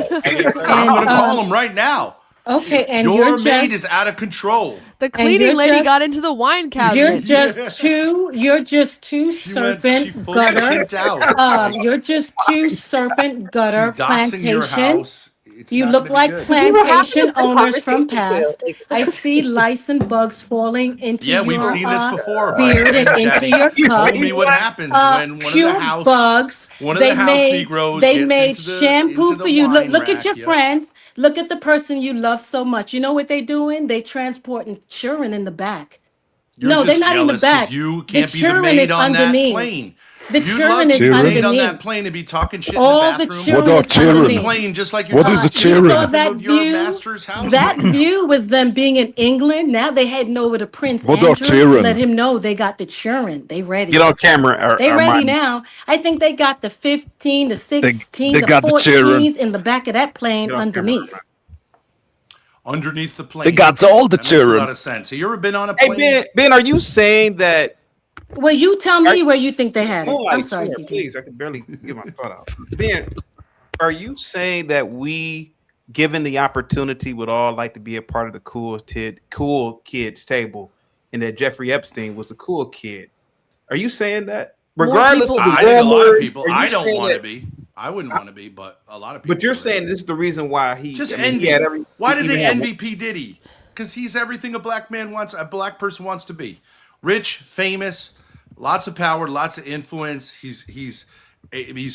I'm going to call them right now. Okay, and Your you're maid just is out of control. The cleaning lady got into the wine cabinet. You're just too serpent gutter. You're just too serpent gutter She's doxing your plantation. house. It's You not look gonna be like good. plantation owners from conversation, past. I see lice and bugs falling into Yeah, your we've seen this before. beard and into Daddy your cup. told me what happens when one of Pure the house bugs. one of the house Negroes They gets made into the shampoo for you. wine Look at rack, your yep. friends. Look at the person you love so much. You know what they doing? They transporting children in the back. You're No, they're just not in the jealous 'cause back. you can't be the children maid is on that underneath. plane. The You'd love children to is be the maid on underneath. that plane and be talking shit All in the the bathroom. children What are is children? underneath. Plane, just like you're What is talking a shit in the children? So bathroom that of your view, master's house. that view was them being in England. Now they heading over to Prince What are Andrew to children? let him know they got the children. They ready. Get on camera, They ready Armand. now. I think they got the 15, the 16, they the got the children. 14s in the back of that plane Get on camera, underneath. Underneath the plane. They got all the That makes a children. lot of sense. Have you ever been on a Hey, plane? Ben, are you saying that? Well, you tell me where you think they had it. Oh, I'm I sorry, swear, CT. please, I can barely get my thought out. Ben, are you saying that we, given the opportunity, would all like to be a part of the cool kids table, and that Jeffrey Epstein was the cool kid? Are you saying that? Regardless of the I think a lot of rumors, people. are you I don't saying want to that- be. I wouldn't want to be, but a lot of people. But you're saying this is the reason why he Just I mean, he envy. had every- Why did he they had- envy P. Diddy? Because he's everything a black person wants to be. Rich, famous, lots of power, lots of influence. He's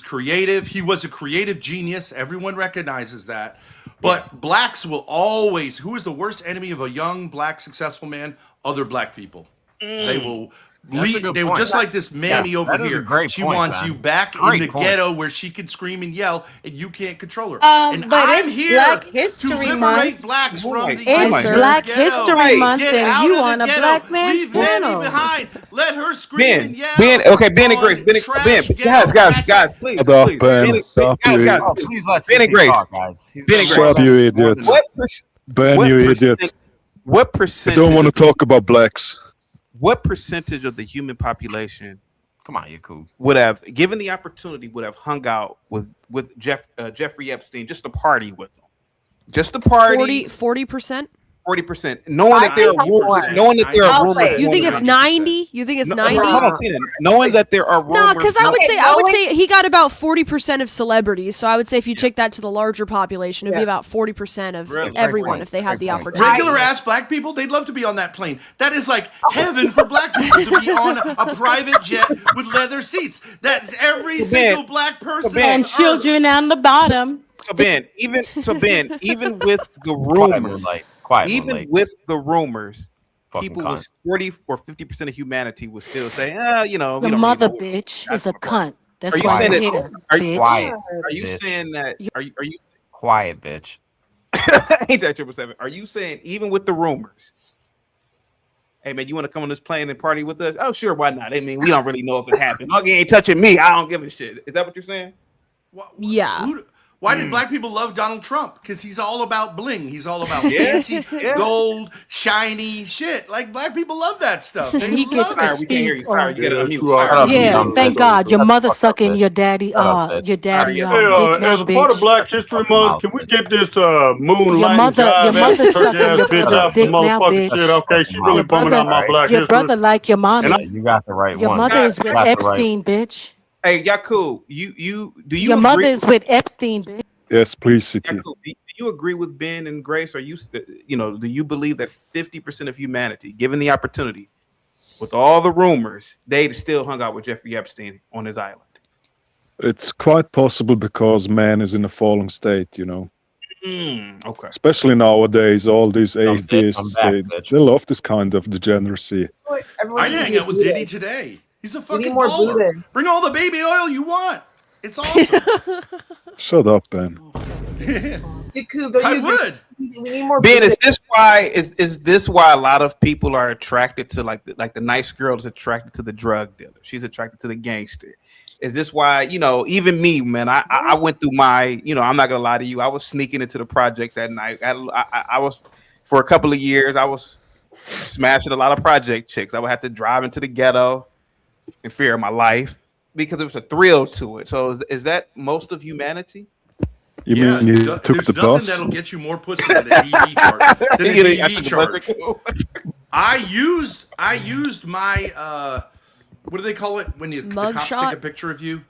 creative. He was a creative genius. Everyone recognizes that. But blacks will always. Who is the worst enemy of a young black successful man? Other black people. They will. That's a good They point. just like this mammy over that is a here. great She point, wants man. you back in Great the point. ghetto where she can scream and yell, and you can't control her. And But I'm it's here Black to History liberate Month. blacks from the It's Black History Month, Get and out you of the on a ghetto. black man's Leave Mammy panel. behind. Let her scream and yell. Ben, and Grace, guys, please, Shut up, please. Ben. Stop, you guys, idiot. Please let Ben and CT Grace. talk, guys. He's Ben and been Grace. Shut up, you idiot. Ben, you idiot. What I percentage? don't want to talk about blacks. What percentage of the human population? Come on, you're cool. Would have, given the opportunity, would have hung out with Jeffrey Epstein just to party with him, just to party. 40%. 40%, knowing that there are rumors, You think it's 90? You think it's 90? Hold on, Tina. Knowing that there are rumors. No, because I would say he got about 40% of celebrities. So I would say if you take that to the larger population, it'd be about 40% of everyone if they had the opportunity. Regular ass black people, they'd love to be on that plane. That is like heaven for black people to be on a private jet with leather seats. That's every single black person. And children on the bottom. So Ben, even with the rumors, with the rumors, people was 40 or 50% of humanity was still saying, you know, The we don't mother really know. bitch is a cunt. That's Are you why saying I'm that? here. Are you bitch. Quiet? Are you bitch. saying that? Are you Quiet, bitch. ain't that 777? Are you saying even with the rumors? Hey man, you want to come on this plane and party with us? Oh sure, why not? I mean, we don't really know if it happened. Doggy ain't touching me. I don't give a shit. Is that what you're saying? Yeah. Why did black people love Donald Trump? Because he's all about bling. He's all about Yeah. fancy, Yeah. gold, shiny shit. Like black people love that stuff. They He gets love to it. Sorry, we can't hear you. speak Sorry, you on- gotta unmute. Yeah, thank God. Your mother sucking your Shut daddy, up, bitch. your daddy, Hey, dick now, As a part of bitch. Black History Month, can we get this moon Your lighting mother jive sucking church ass your bitch brother's out dick the now, motherfucking bitch. shit? Okay, she really Your bumming out my brother, Black your History. brother like your mommy. Yeah, you got the right Your one. mother is You with got the right- Epstein, bitch. Hey, Yaku, do you Your mother agree? is with Epstein, bitch. Yes, please, CT. Yaku, do you agree with Ben and Grace? Are you do you believe that 50% of humanity, given the opportunity, with all the rumors, they still hung out with Jeffrey Epstein on his island? It's quite possible because man is in a falling state, you know. Okay. Especially nowadays, all these atheists, back, they bitch. love this kind of degeneracy. I'd hang out with Diddy today. He's a fucking more baller. Buddhists. Bring all the baby oil you want. It's awesome. Shut up, Ben. I would. We need more Ben, is Buddhists. this why is this why a lot of people are attracted to like the nice girl is attracted to the drug dealer? She's attracted to the gangster. Is this why, even me, man, I went through my, I'm not gonna lie to you, I was sneaking into the projects at night. I was, for a couple of years, I was smashing a lot of project chicks. I would have to drive into the ghetto, in fear of my life because there was a thrill to it. So is that most of humanity? You mean you took there's the nothing bus? that'll get you more pussy than a DV charge. Than a DV charge. I used my what do they call it when the cops take a picture of you?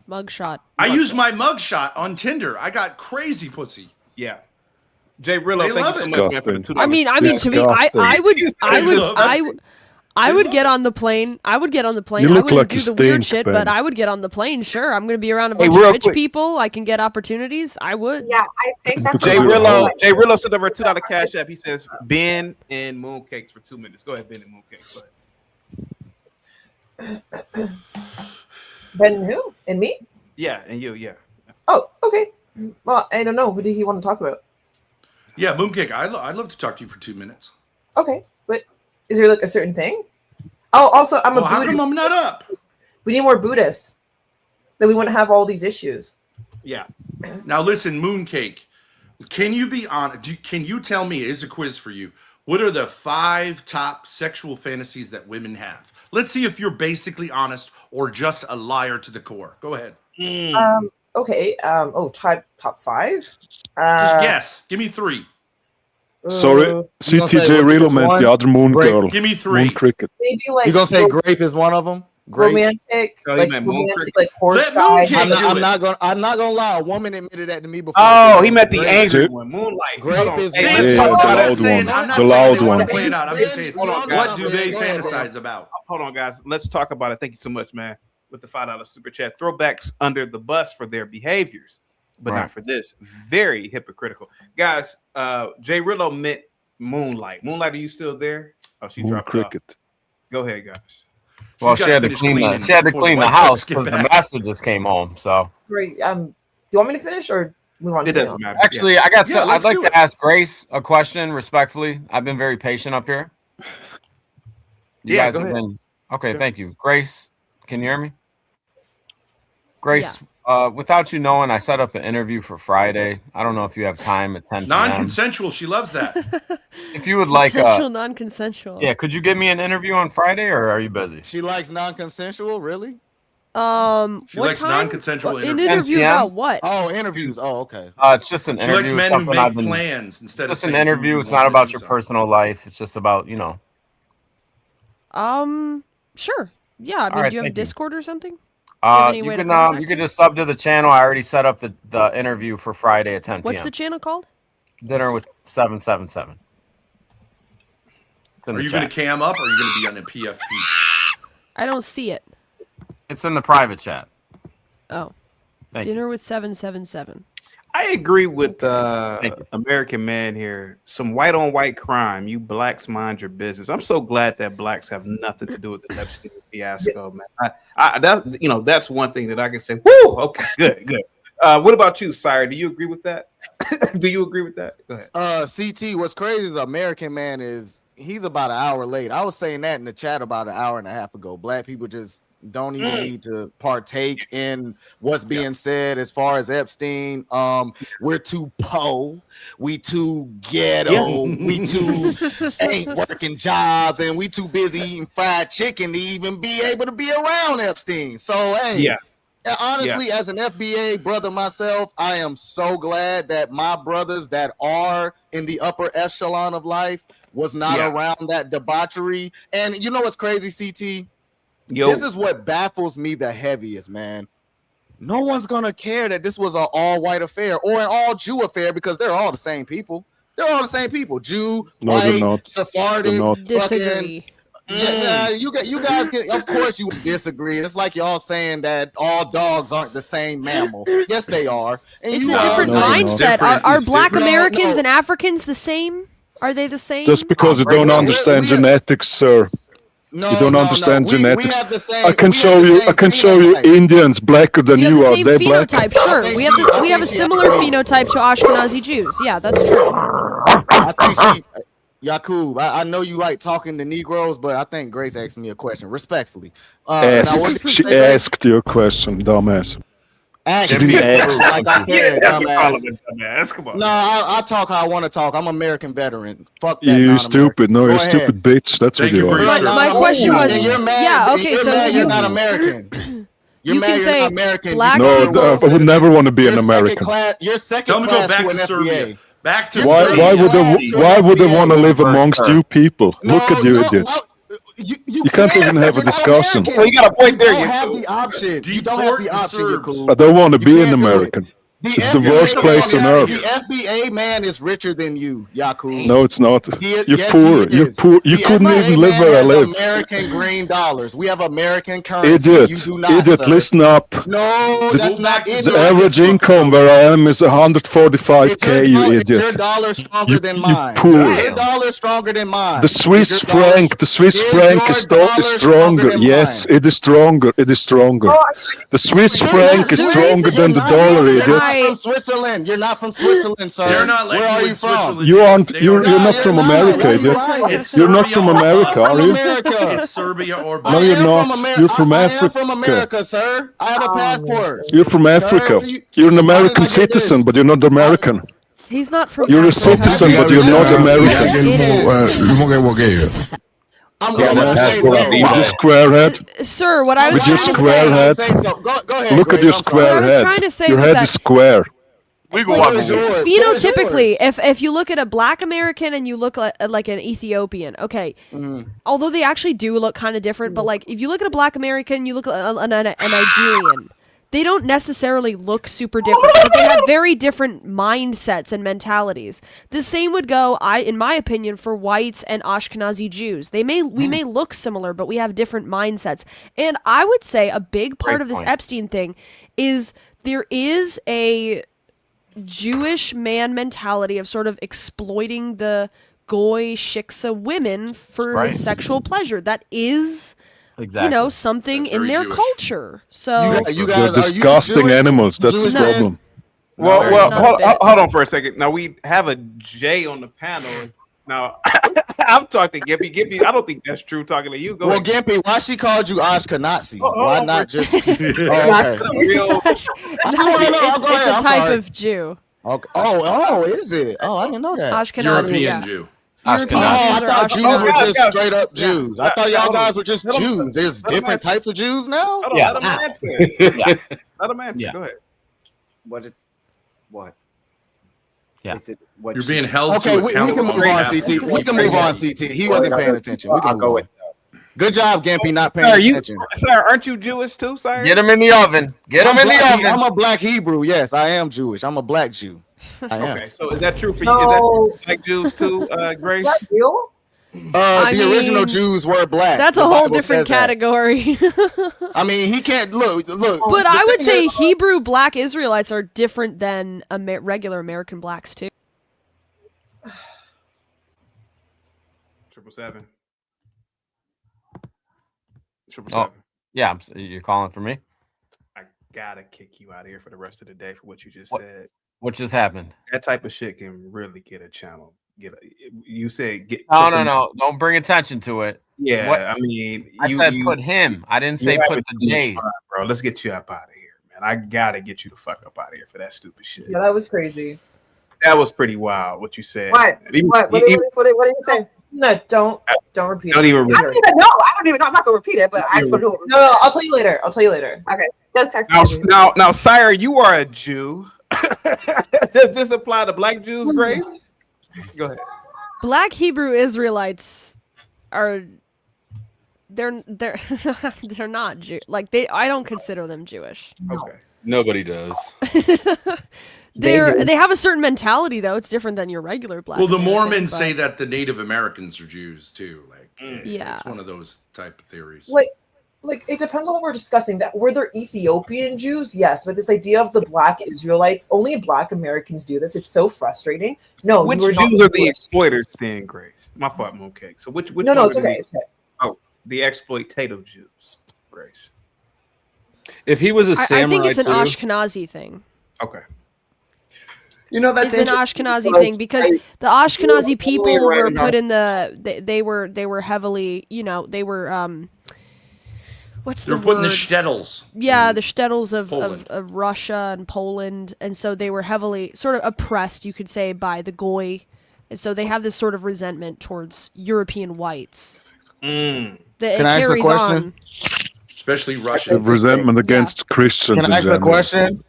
Mugshot. I used my mugshot on Tinder. I got crazy pussy. Yeah. Jay Rillo, thank you so much, man, for the $2. I mean, to me, I would get on the plane. I would get on the plane. You I look wouldn't like do you the weird stink, shit, Ben. but I would get on the plane. Sure, I'm going to be around a bunch of real rich quick. people. I can get opportunities. I would. Yeah, I think that's Jay Rillo sent over a $2 cash app. He says Ben and Mooncakes for 2 minutes. Go ahead, Ben and Mooncakes. Go ahead. Ben who? And me? Yeah, and you, yeah. Oh, okay. Well, I don't know. Who did he want to talk about? Yeah, Mooncake, I'd love to talk to you for 2 minutes. Okay, but is there like a certain thing? Oh, also, I'm a How Buddhist. come I'm not up? We need more Buddhists. Then we wouldn't have all these issues. Yeah. Now listen, Mooncake, can you be honest? Can you tell me, here's a quiz for you, what are the 5 top sexual fantasies that women have? Let's see if you're basically honest or just a liar to the core. Go ahead. Okay. Top 5? Just guess. Give me 3. Sorry, CTJ Rillo meant the other moon girl. Give me 3. Moon cricket. Maybe like You gonna say grape is one of them? Grape? romantic, Oh, you like meant moon romantic, cricket. like horse Let guy. Mooncake do it. I'm not gonna lie. A woman admitted that to me before. Oh, he meant the Grape- angry Grape. one. Moonlight. Grape Hold on. is Hey, one. let's Yeah, talk the about loud it. one. I'm not The saying loud they want one. to play it out. I'm just saying, Hold on, guys. what do they Go ahead, bro. fantasize about? Hold on, guys. Let's talk about it. Thank you so much, man, with the $5 super chat. Throwbacks under the bus for their behaviors, but Right. not for this. Very hypocritical. Guys, Jay Rillo meant Moonlight. Moonlight, are you still there? Oh, she Moon dropped off. cricket. Go ahead, guys. Well, She's she had gotta to finish clean cleaning she had to before clean the the white folks house get because the back. master just came home. So Sorry. Do you want me to finish or move on? It to doesn't matter. actually, I got. Yeah, I'd let's like do to it. ask Grace a question respectfully. I've been very patient up here. You Yeah, guys go have ahead. been okay. Go. Thank you, Grace. Can you hear me? Grace, without you knowing, I set up an interview for Friday. I don't know if you have time at 10 p.m. Non-consensual. She loves that. If you would like, Consensual, non-consensual. yeah, could you give me an interview on Friday, or are you busy? She likes non-consensual. Really? She what likes time? non-consensual An interviews. interview 10 about what? Oh, interviews. Oh, okay. It's just an She likes interview. men who something make I've been- plans instead of Just an saying who interview. you It's want not to about do your something. personal life. It's just about Sure. Yeah. I mean, right, do you have thank you. Discord or something? have any You way to can contact you can you? just sub to the channel. I already set up the interview for Friday at 10 p.m. What's the channel called? Dinner with 777. It's in Are the you going to chat. cam up or are you going to be on a PFP? I don't see it. It's in the private chat. Oh. Thank you. Dinner with 777. I agree with Thank you. American Man here. Some white on white crime. You blacks mind your business. I'm so glad that blacks have nothing to do with the Epstein fiasco, man. That's one thing that I can say. Woo! Okay, good. What about you, Sire? Do you agree with that? Do you agree with that? Go ahead. CT, what's crazy is the American Man he's about an hour late. I was saying that in the chat about an hour and a half ago. Black people just don't even need to partake in what's being said as far as Epstein. We're too po, we too ghetto, we too ain't working jobs, and we too busy eating fried chicken to even be able to be around Epstein. So hey, honestly, as an FBA brother myself, I am so glad that my brothers that are in the upper echelon of life was not around that debauchery. And you know what's crazy, CT? This is what baffles me the heaviest, man. No one's gonna care that this was an all-white affair or an all-Jew affair because they're all the same people. They're all the same people. Jew, No, they're white, not. Sephardic, They're not. Disagree. Yeah, you guys can. Of course, you would disagree. It's like y'all saying that all dogs aren't the same mammal. Yes, they are. And It's you a are. different No, they're not. mindset. Are It's Black different. Americans No. and Africans the same? Are they the same? Just because you don't understand genetics, sir. No, You don't understand We genetics. have the same. I can we show have the you. same I can show you phenotype. Indians blacker than We have you the are. same They black. phenotype, sure. think We have she- I we have a think she- similar phenotype to Ashkenazi Jews. Yeah, that's true. I think Yakub, I know you like talking to Negroes, but I think Grace asked me a question respectfully. And I wanted to She say, Grace, asked you a question, dumbass. Actually, like I said, dumbass. Dumbass. Come on. No, I talk how I want to talk. I'm American veteran. Fuck that. You stupid. No, Go you're ahead. stupid bitch. That's what you are. My question was, You're mad. yeah, okay, You're so mad you you're not American. You're you mad can you're say not American. black No, people. I would never want to be an You're American. You're second Tell me to go class back to an to Serbia. FBA. Back to Why Serbia. would they want to live amongst sir. you people? Look at you idiots. You can't even have a discussion. Well, you got a point there. You You don't have the option. You don't have the option. You cool. I don't want to You be an can't do it. American. The It's the FBA worst place on man- earth. The FBA man is richer than you, Yaku. No, it's not. He- You're yes, poor. he You're is. poor. You The couldn't FBA even live man where I has live. American green dollars. We have American currency. Idiot. You do not, Idiot. sir. Listen up. No, that's not The idiot. average income where I am is 145K, you Is your idiot. dollar stronger You than mine? poor. Is your dollar stronger than mine? The Swiss Is your dollar- franc is stronger. Yes, it is stronger. It is stronger. The Swiss franc is stronger than the dollar, You're idiot. not from Switzerland. You're not from Switzerland, sir. They're not letting Where are you you in from? Switzerland. You aren't. They You're are not from America, idiot. It's You're not Serbia from or America, bust. are you? America. It's Serbia or No, bust. you're I am not. from America. You're from I am Africa. from America, sir. I have a passport. You're from Africa. You're an American citizen, but you're not American. He's not from You're a Africa. citizen, but you're not American. I'm Yeah, going to that's say what something. With your square head. Sir, what I was With your trying to square say. head. Say so. Go ahead. Look at Grace, your I'm sorry. square What I was head. trying to say Your was head that- is square. Like, Where's yours? phenotypically, if you look at a black American and you look like an Ethiopian, okay, although they actually do look kind of different, but like if you look at a black American, you look at a Nigerian, they don't necessarily look super different, but they have very different mindsets and mentalities. The same would go, in my opinion, for whites and Ashkenazi Jews. We may look similar, but we have different mindsets. And I would say a big part of this Epstein thing is there is a Jewish man mentality of sort of exploiting the goy shiksa women for his sexual pleasure. That is, something in their culture. So They're disgusting animals. That's the problem. Well, hold on for a second. Now we have a J on the panel. Now I'm talking to Gimpy. Gimpy, I don't think that's true. Talking to you. Go Well, ahead. Gimpy, why she called you Ashkenazi? Oh, Why oh, not for- just? It's a type of Jew. Okay. Oh, is it? Oh, I didn't know that. Ashkenazi, European yeah. Jew. European Oh, I Jews are thought Jews Ashkenazi. were just straight up Jews. I thought y'all Hold on. guys were just Let 'em- Jews. There's let 'em different answer. types of Jews now. Hold on, Yeah. let him answer. Let him answer. Yeah. Go ahead. What is what? Yeah. Is it what You're being held Okay, to we account. can move on, CT. We can move on, CT. He wasn't paying attention. We can move on. Good job, Gimpy, not paying attention. Sir, aren't you Jewish too, sir? Get him in the oven. Get him in the I'm oven. a black Hebrew. Yes, I am Jewish. I'm a black Jew. I am. Okay, so is that true for you? Is that true for black Jews too, Grace? The original Jews were black. That's The a whole Bible different says that. category. I mean, he can't look. But I would say Hebrew black Israelites are different than regular American blacks too. 777. Oh, yeah. You're calling for me? I gotta kick you out of here for the rest of the day for what you just said. What just happened? That type of shit can really get a channel. You said get. No. Don't bring attention to it. Yeah, What? I mean, I said put him. I didn't say put the J's. Bro, let's get you up out of here, man. I gotta get you the fuck up out of here for that stupid shit. Yeah, that was crazy. That was pretty wild. What you said. What? What did you say? No, don't repeat. Don't it. even I don't even know. I don't even know. I'm not gonna repeat it, but I just want to know. No, I'll tell you later. Okay, just text me. Now, Sire, you are a Jew. Does this apply to black Jews, Grace? Go ahead. Black Hebrew Israelites are they're not Jew. Like I don't consider them Jewish. Okay. Nobody does. They have a certain mentality though. It's different than your regular black. Well, the American, Mormons but- say that the Native Americans are Jews too. Like, Yeah. it's one of those type of theories. Like it depends on what we're discussing. That were there Ethiopian Jews? Yes, but this idea of the black Israelites, only black Americans do this. It's so frustrating. No, Which you were Jews not are the exploiters then, Grace? My fault, Mooncake. So which No, ones it's are okay. the- It's okay. Oh, the exploitative Jews, Grace. If he was a samurai, I think it's an too, Ashkenazi thing. Okay. You know that's It's an Ashkenazi thing because the Ashkenazi people were put in the they were heavily, they were what's They're the putting word? the shtetls. Yeah, the shtetls of Poland. Russia and Poland, and so they were heavily sort of oppressed, you could say, by the Goy, and so they have this sort of resentment towards European whites. Can It I ask a carries question? on. Especially The Russian. resentment against Christians. Can in I ask a general. question?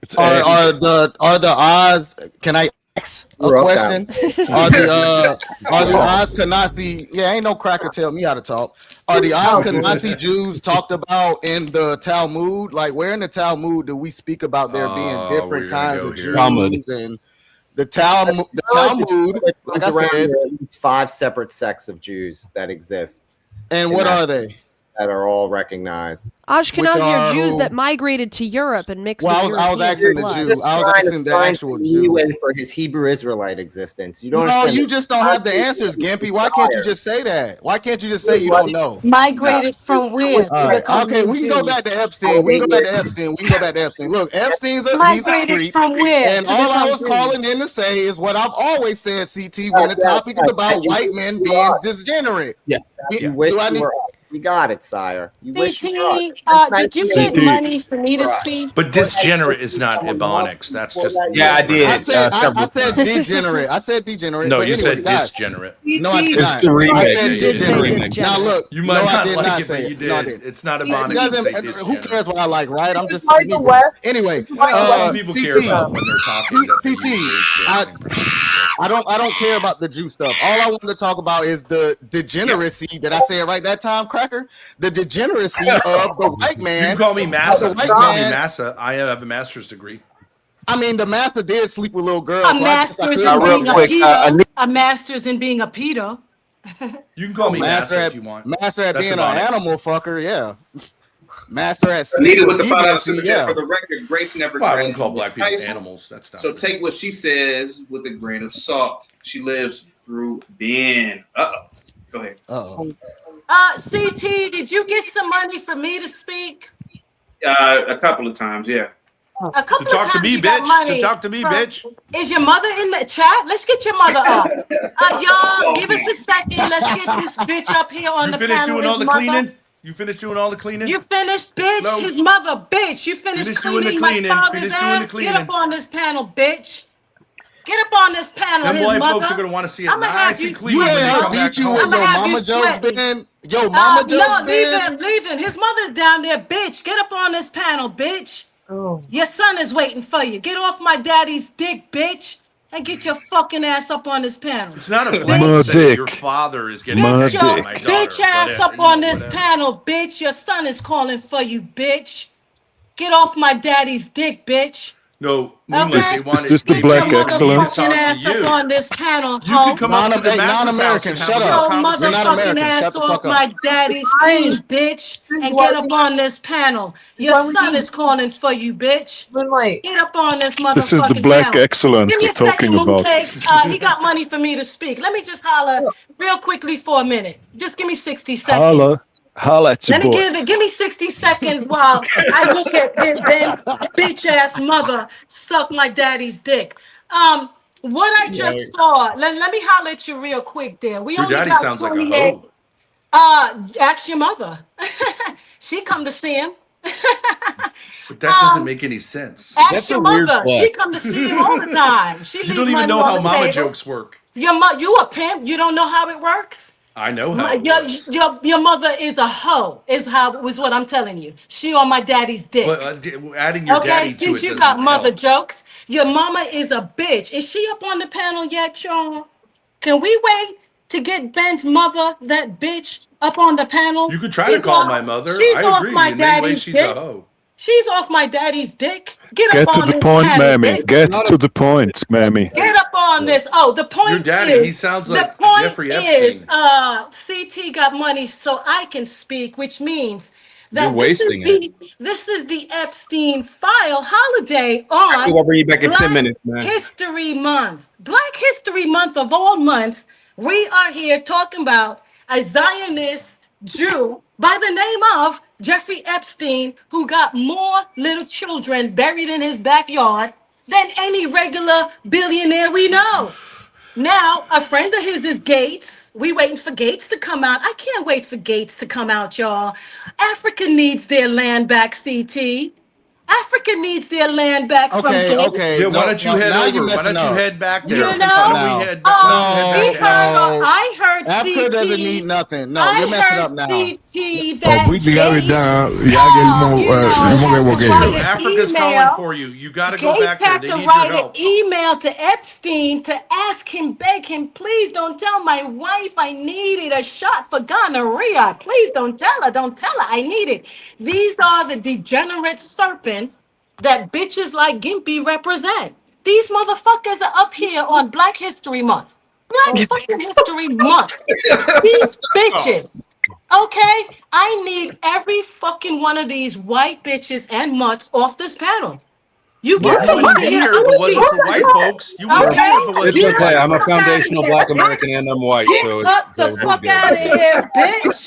It's Are the odds? Can I ask a question? Are the odds Nazi? Yeah, ain't no cracker tell me how to talk. Are the odds Nazi Jews talked about in the Talmud? Like, where in the Talmud do we speak about there being we're different gonna kinds go of here. Jews and the Talmud? The Talmud, like I around said, there are at least 5 separate sects of Jews that exist. and in what that- are they? That are all recognized. Ashkenazi Which are are Jews who? that migrated to Europe and mixed Well, with I was European asking the blood. Jew. I was asking the actual Jew. In for his Hebrew Israelite existence. You don't No, understand you that- just don't have the answers, Gimpy. Why can't you just say that? Why can't you just say you don't know? Migrated from where All to right. become Okay, new we can go back to Jews? Epstein. We can go back to Epstein. We can go back to Epstein. Look, he's a Migrated creep. from where And to all I become was calling Jews? in to say is what I've always said, CT, when the topic is about white men being degenerate. Yeah. Do You wish I you need? were up. You got it, sire. You wish you were CT, up. did you get money for me to speak? But disgenerate is not Ebonics. That's just. Yeah, I did. I said several I said degenerate. I said degenerate. No, but you anyway, said guys, disgenerate. No, I did It's not. the remix. I said You did say degenerate. disgenerate. Now look, You might no, I not did like not it, say but you it. No, I did. didn't. It's not It Ebonics. doesn't- to say who disgenerate. cares what I like, right? I'm This just is why the West. anyway. This is why the Well, West. some people care about when they're talking. Doesn't mean I don't care about the Jew stuff. All I wanted to talk about is the degeneracy that I said right that time, Cracker. The degeneracy of the white man. You can call me Massa. The You white can call me man. Massa. I have a master's degree. I mean, the master did sleep with little girls. A so I guess I master's could in go being a with- pedo. A master's in being a pedo. You can call me master Massa at, if you want. Master at That's being an Ebonics. animal fucker, yeah. Master at Anita with the $5 deviancy, super chat for the record. Grace never Well, I tried wouldn't call black people Tyson. animals. That's not. So take what she says with a grain of salt. She lives through Ben. Go ahead. CT, did you get some money for me to speak? A couple of times, yeah. A couple talk of to times me, you got bitch. money To talk to me, from- bitch. Is your mother in the chat? Let's get your mother up. Y'all, give us a second. Let's get this bitch up here on You the finished panel. doing all His the mother. cleaning? You finished doing all the cleaning? You finished, bitch. No. His mother, bitch. You finished Finished doing the cleaning my cleaning. father's Finished doing the ass. Get cleaning. up on this panel, bitch. Get up on this panel. Them His white mother. folks are gonna want to see it I'ma have nice you and clean You when ain't they her come back beat you home. with I'ma your have mama you jokes, sweating. Ben. Yo, mama jokes, No, leave Ben. him, leave him. His mother's down there, bitch. Get up on this panel, bitch. Your son is waiting for you. Get off my daddy's dick, bitch, and get your fucking ass up on this panel. It's not a flex to say that your father is getting My connected to dick. my daughter. Bitch ass but, up you know, on this whatever. panel, bitch. Your son is calling for you, bitch. Get off my daddy's dick, bitch. No, Moonlight, Okay. they wanted. this the they black paid for me to excellence? talk Motherfucking to ass up you. on this panel, You ho. could come up to the Massa's house Non-American, and have shut a up. real Yo, conversation. You're not motherfucking American. ass Shut the off fuck up. my daddy's Guys, peas, bitch, this is and why get up we- on this panel. This is Your why we son need- is calling for you, bitch. Moonlight. Get up on this This is the motherfucking black panel. excellence Give me we're a second, talking about. Mooncakes. He got money for me to speak. Let me just holler real quickly for a minute. Just give me 60 seconds. Holla at your Let me boy. give me 60 seconds while I look at Ben's bitch ass mother suck my daddy's dick. What I just saw, let me holler at you real quick there. We Your only daddy got sounds like a 28. hoe. Ask your mother. She come to see him. But that doesn't make any sense. Ask your mother. She come to see him all the time. She You leave don't even money know on how the mama table. jokes work. You a pimp. You don't know how it works. I know how. It works. Your mother is a hoe. Is what I'm telling you. She on my daddy's dick. But adding your daddy to since it you doesn't got mother help. jokes, your mama is a bitch. Is she up on the panel yet, y'all? Can we wait to get Ben's mother, that bitch, up on the panel? You could try to She's call off- my mother. She's I off agree. my In many ways, daddy's she's dick. a hoe. She's off my daddy's dick. Get Get up to on the this point, panel, mammy. bitch. Get to the point, mammy. Get up on this. Oh, the point Your daddy, is, he sounds the like point Jeffrey is, Epstein. CT got money so I can speak, which means that You're wasting this is the Epstein file holiday on I'll bring you back in 10 Black minutes, man. History Month. Black History Month of all months, we are here talking about a Zionist Jew by the name of Jeffrey Epstein, who got more little children buried in his backyard than any regular billionaire we know. Now, a friend of his is Gates. We waiting for Gates to come out. I can't wait for Gates to come out, y'all. Africa needs their land back, CT. Africa needs their land back from Gates. Okay. Yeah, why don't you head over? Why don't you head back there? You know? I heard Africa CT. doesn't need nothing. No, you're messing up now. CT that we got it down. Y'all get more. Africa's calling for you. You got to go Gates back there. had They to need write your help. an email to Epstein to ask him, beg him, please don't tell my wife I needed a shot for gonorrhea. Please don't tell her. Don't tell her I need it. These are the degenerate serpents that bitches like Gimpy represent. These motherfuckers are up here on Black History Month. Black fucking History Month. These bitches. Okay? I need every fucking one of these white bitches and mutts off this panel. You Well, get you wouldn't be here if it wasn't for white folks. You wouldn't be here if it wasn't It's for okay. white I'm a folks. foundational Black American and I'm white, so Get the so we're fuck good. out of here, bitch.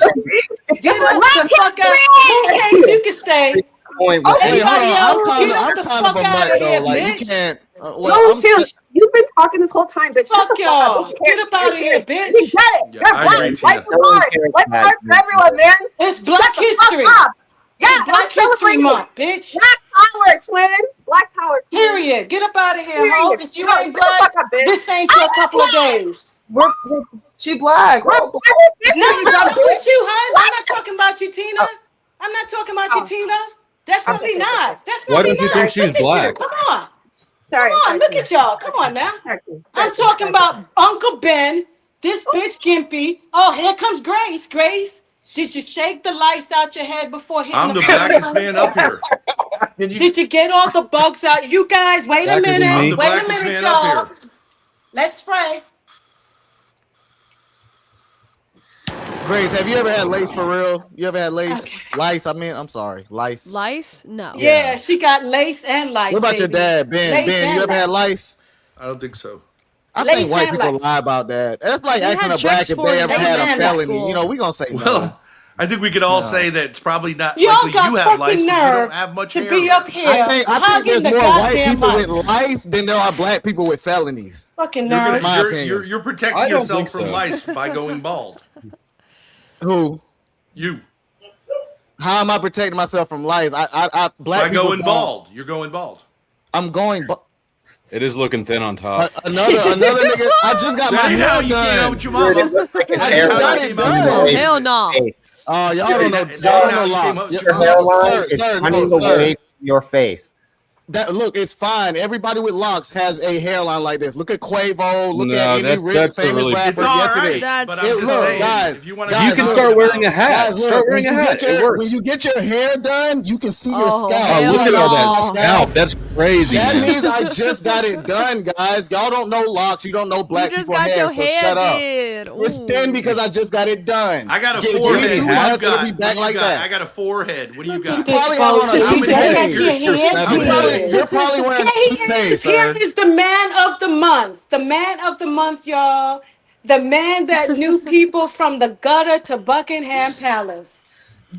Get the fuck out. Mooncakes, you can stay. Everybody else, get up the fuck out of here, bitch. You've been talking this whole time, bitch. Fuck y'all. Get up out of here, bitch. You get it. Yeah, You're I black. agree, White Tina. hard. White hard for everyone, man. It's Black History. Yeah, It's Black History Month, bitch. Black power, twin. Black power. Twin. Period. Get up out of here, ho. Period. If you ain't black, this ain't your couple of days. She black. No, I'm not with you, hun. I'm not talking about you, Tina. I'm not talking about you, Tina. Definitely not. Definitely Why don't you not. think she's Look at you. black? Come on. Come on, look at y'all. Come on now. I'm talking about Uncle Ben, this bitch Gimpy. Oh, here comes Grace. Grace, did you shake the lights out your head before hitting I'm the the blackest man up here. Did you get all the bugs out? You guys, wait a Blacker than minute. me. Wait a Blackest minute, man up y'all. here. Let's spray. Grace, have you ever had lace for real? You ever had lace? Lice, I mean, I'm sorry. Lice. Lice? No. Yeah, she got lace and lice. What about your baby. dad, Ben? Lace Ben, you and ever had lice? lice? I don't think so. I Lace think white and people lice. lie about that. That's like They asking had a black checks if for they it ever in had a elementary felony. school. You know, we gonna say no. Well, I think we could all say that it's probably not Y'all likely got you have lice fucking because you nerve don't have much to hair. be up here I think hugging there's the more white goddamn people mic. with lice than there are black people with felonies. Fucking You're, nerve. My gonna, opinion. you're I protecting don't yourself think from so. lice by going bald. Who? You. How am I protecting myself from lice? I black By people going don't- bald. You're going bald. I'm going. It is looking thin on top. Another nigga. I just got my That ain't how hair you came out done. with your mama. His I just hairline got it came done. out Oh, with hell no. Oh, y'all Yeah, don't know. that Y'all ain't don't how know you came locks. up with Your your mama. hairline is Sir, running no, sir. away your face. That look, it's fine. Everybody with locks has a hairline like this. Look at Quavo. Look No, at any that's- rich that's a famous really- rapper. It's all Yes, it right, is. That's- but I'm just look, saying, guys, if you want guys, You can look, start wearing a hat. Guys, look, Start wearing a when you hat. get It your- works. When you get your hair done, you can see your Oh, scalp. Oh, hell look at all that no. scalp. That's crazy, That man. means I just got it done, guys. Y'all don't know locks. You don't know black You just people got hair. your So hair shut up. did. It's thin because I just got it done. I got a Give me forehead. 2 What do you months, it'll got? be What back do you like got? that. I got a forehead. What do you Look at got? this probably have on a bullshit. How many That's hairs? your head. How many You're probably wearing a toothpaste, Here sir. is the man of the month. The man of the month, y'all. The man that knew people from the gutter to Buckingham Palace.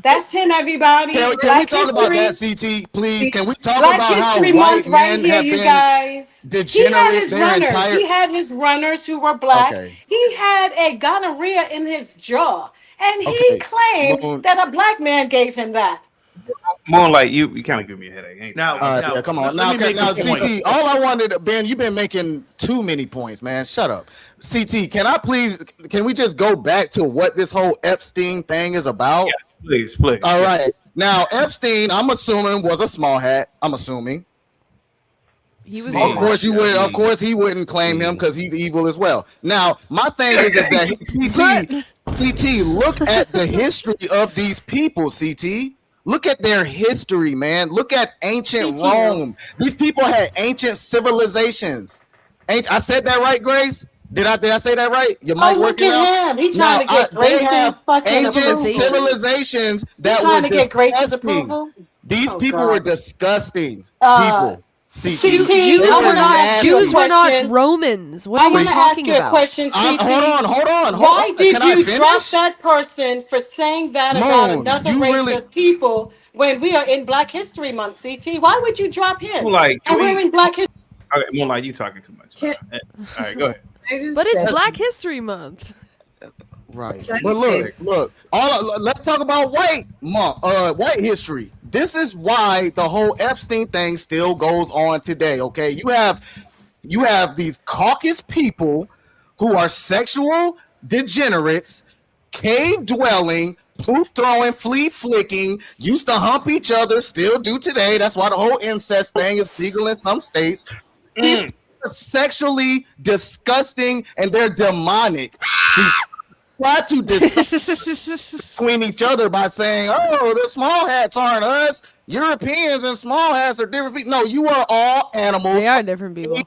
That's him, everybody. Can we Black talk about history. that, CT, please? Can we talk Black about how History white Month right men here, have you been guys. He had degenerate his their runners. entire... He had his runners who were black. Okay. He had a gonorrhea in his jaw. And he Okay. claimed Moon- that a black man gave him that. Moonlight, you kind of give me a headache. Ain't Now, All right, now, yeah, come on. let me make a point. CT, all I wanted, Ben, you've been making too many points, man. Shut up. CT, can we just go back to what this whole Epstein thing is about? Yes, please. All right. Now, Epstein, I'm assuming, was a small hat. I'm assuming. He was. Of course, you would. Of course, he wouldn't claim him because he's evil as well. Now, my thing is that CT, look at the history of these people. CT, look at their history, man. Look at ancient Rome. These people had ancient civilizations. I said that right, Grace? Did I say that right? Your mic Oh, look working out? at him. He trying to get they Grace's have fucking ancient approval. civilizations that trying were to get Grace's disgusting. approval? These Oh, people God. were disgusting people. CT, Jews I were wanna not. ask you a Jews were not question. Romans. What I are you want to ask talking you a about? question, CT. Hold on. Why did Can I you finish? drop that person for saying that about Moon, another you race really- of people when we are in Black History Month, CT? Why would you drop him? Moonlight, and we're in Black History. Okay, Moonlight, you talking too much. All right, go ahead. But it's Black History Month. Right. Can I But say- look. Let's talk about white history. This is why the whole Epstein thing still goes on today. Okay, you have these caucus people who are sexual degenerates, cave dwelling, poop throwing, flea flicking, used to hump each other, still do today. That's why the whole incest thing is legal in some states. These people are sexually disgusting and they're demonic. Try to decide between each other by saying, "Oh, the small hats aren't us. Europeans and small hats are different people." No, you are all animals. They are different people.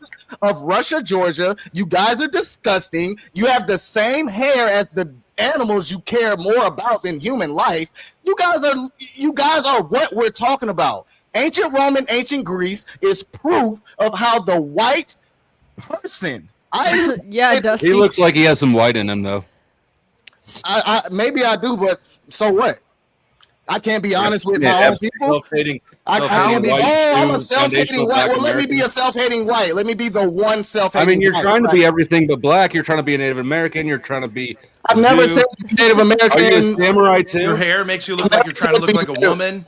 Of Russia, Georgia. You guys are disgusting. You have the same hair as the animals you care more about than human life. You guys are what we're talking about. Ancient Rome and ancient Greece is proof of how the white person. Yeah, Dusty. He looks like he has some white in him, though. I maybe I do, but so what? I can't be honest with my own people. I can't be. I'm a self-hating white. Well, let me be a self-hating white. Let me be the one self-hating. I mean, you're white. trying to be everything but black. You're trying to be a Native American. You're trying to be. I've never said Native American. Are you a samurai too? Your hair makes you look like you're trying to look like a woman.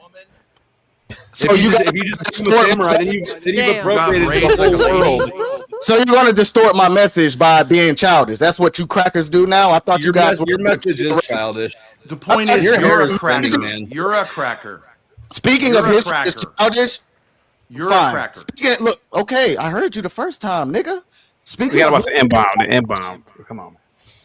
So if you just become a samurai, then you've appropriated the whole world. So you're going to distort my message by being childish. That's what you crackers do now. I thought you guys were. Your message is childish. The point is, you're a cracker, man. You're a cracker. Speaking of history, is childish. You're fine. a cracker. Look, okay, I heard you the first time, nigga. We got about the inbound. The inbound. Come on.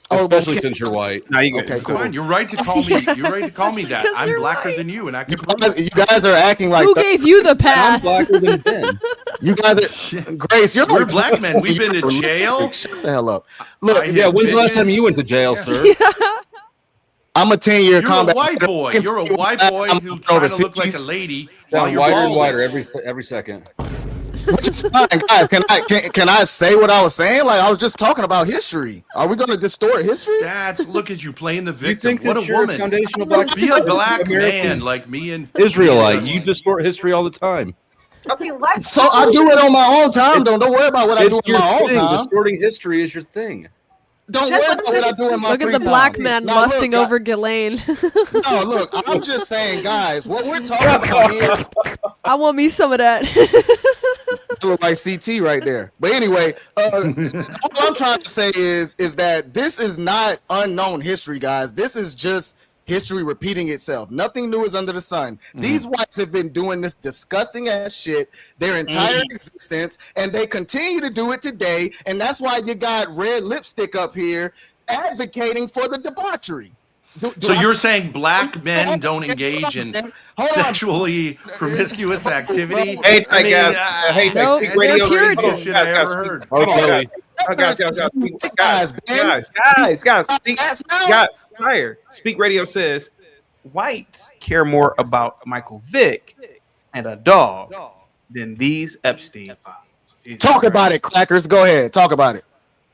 Especially since you're white. No, you okay, Fine. You're right to call me. You're right to call me that. I'm blacker than you, and I can prove it. You guys are acting like. Who gave you the pass? I'm blacker than Ben. You guys are. Grace, you're We're like black men. We've been to jail. Shut the hell up. Look, Yeah, when's the last time you went to jail, sir? I'm a 10-year You're combat. a white boy. You're a white boy who's trying to look like a lady while Sound you're wider and balding. wider every second. Which is fine, guys. Can I say what I was saying? Like I was just talking about history. Are we going to distort history? That's look at you playing the You victim. think What that a you're woman. foundational black Be a black American man like me and Israelite. You distort history all the time. Okay, let's. So I do it on my own time. Don't worry about what I do It's on your my own thing. time. Distorting history is your thing. Don't Just worry let about what I do in my Look at free the time. black man Now, lusting look, over Ghislaine. No, look, I'm just saying, guys, what we're talking about here. I want me some of that. Look like CT right there. But anyway, all I'm trying to say is that this is not unknown history, guys. This is just history repeating itself. Nothing new is under the sun. Mm-hmm. These whites have been doing this disgusting ass shit their entire existence, and they continue to do it today. And that's why you got red lipstick up here advocating for the debauchery. So you're saying black men don't engage in sexually promiscuous activity? Hey, guys. Hey, No, speak they're radio. Puritan. Shit I ever heard. Speak Radio says whites care more about Michael Vick and a dog than these Epstein files. Talk about it, crackers. Go ahead. Talk about it.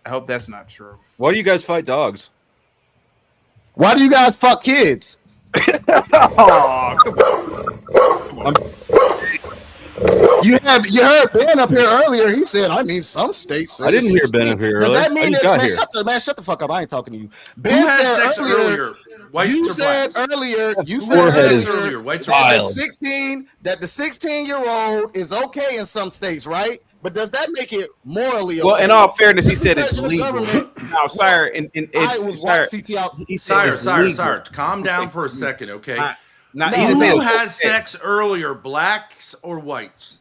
I hope that's not true. Why do you guys fight dogs? Why do you guys fuck kids? Oh, come on. You heard Ben up here earlier. He said, I mean, some states. I didn't hear Ben up here Does earlier. that mean I just that, got man, here. shut the fuck up. I ain't talking to you. Who Ben had said sex earlier? Whites you or said blacks? earlier. You Forehead said is earlier. Whites or that blacks? the 16-year-old is okay in some states, right? But does that make it morally okay? Well, in all fairness, he said it's Because the legal. government- Now, sire, I was watching CT out. he said Sire, it's legal. calm down for a second, okay? Not No, he didn't say Who it's has okay. sex earlier, blacks or whites?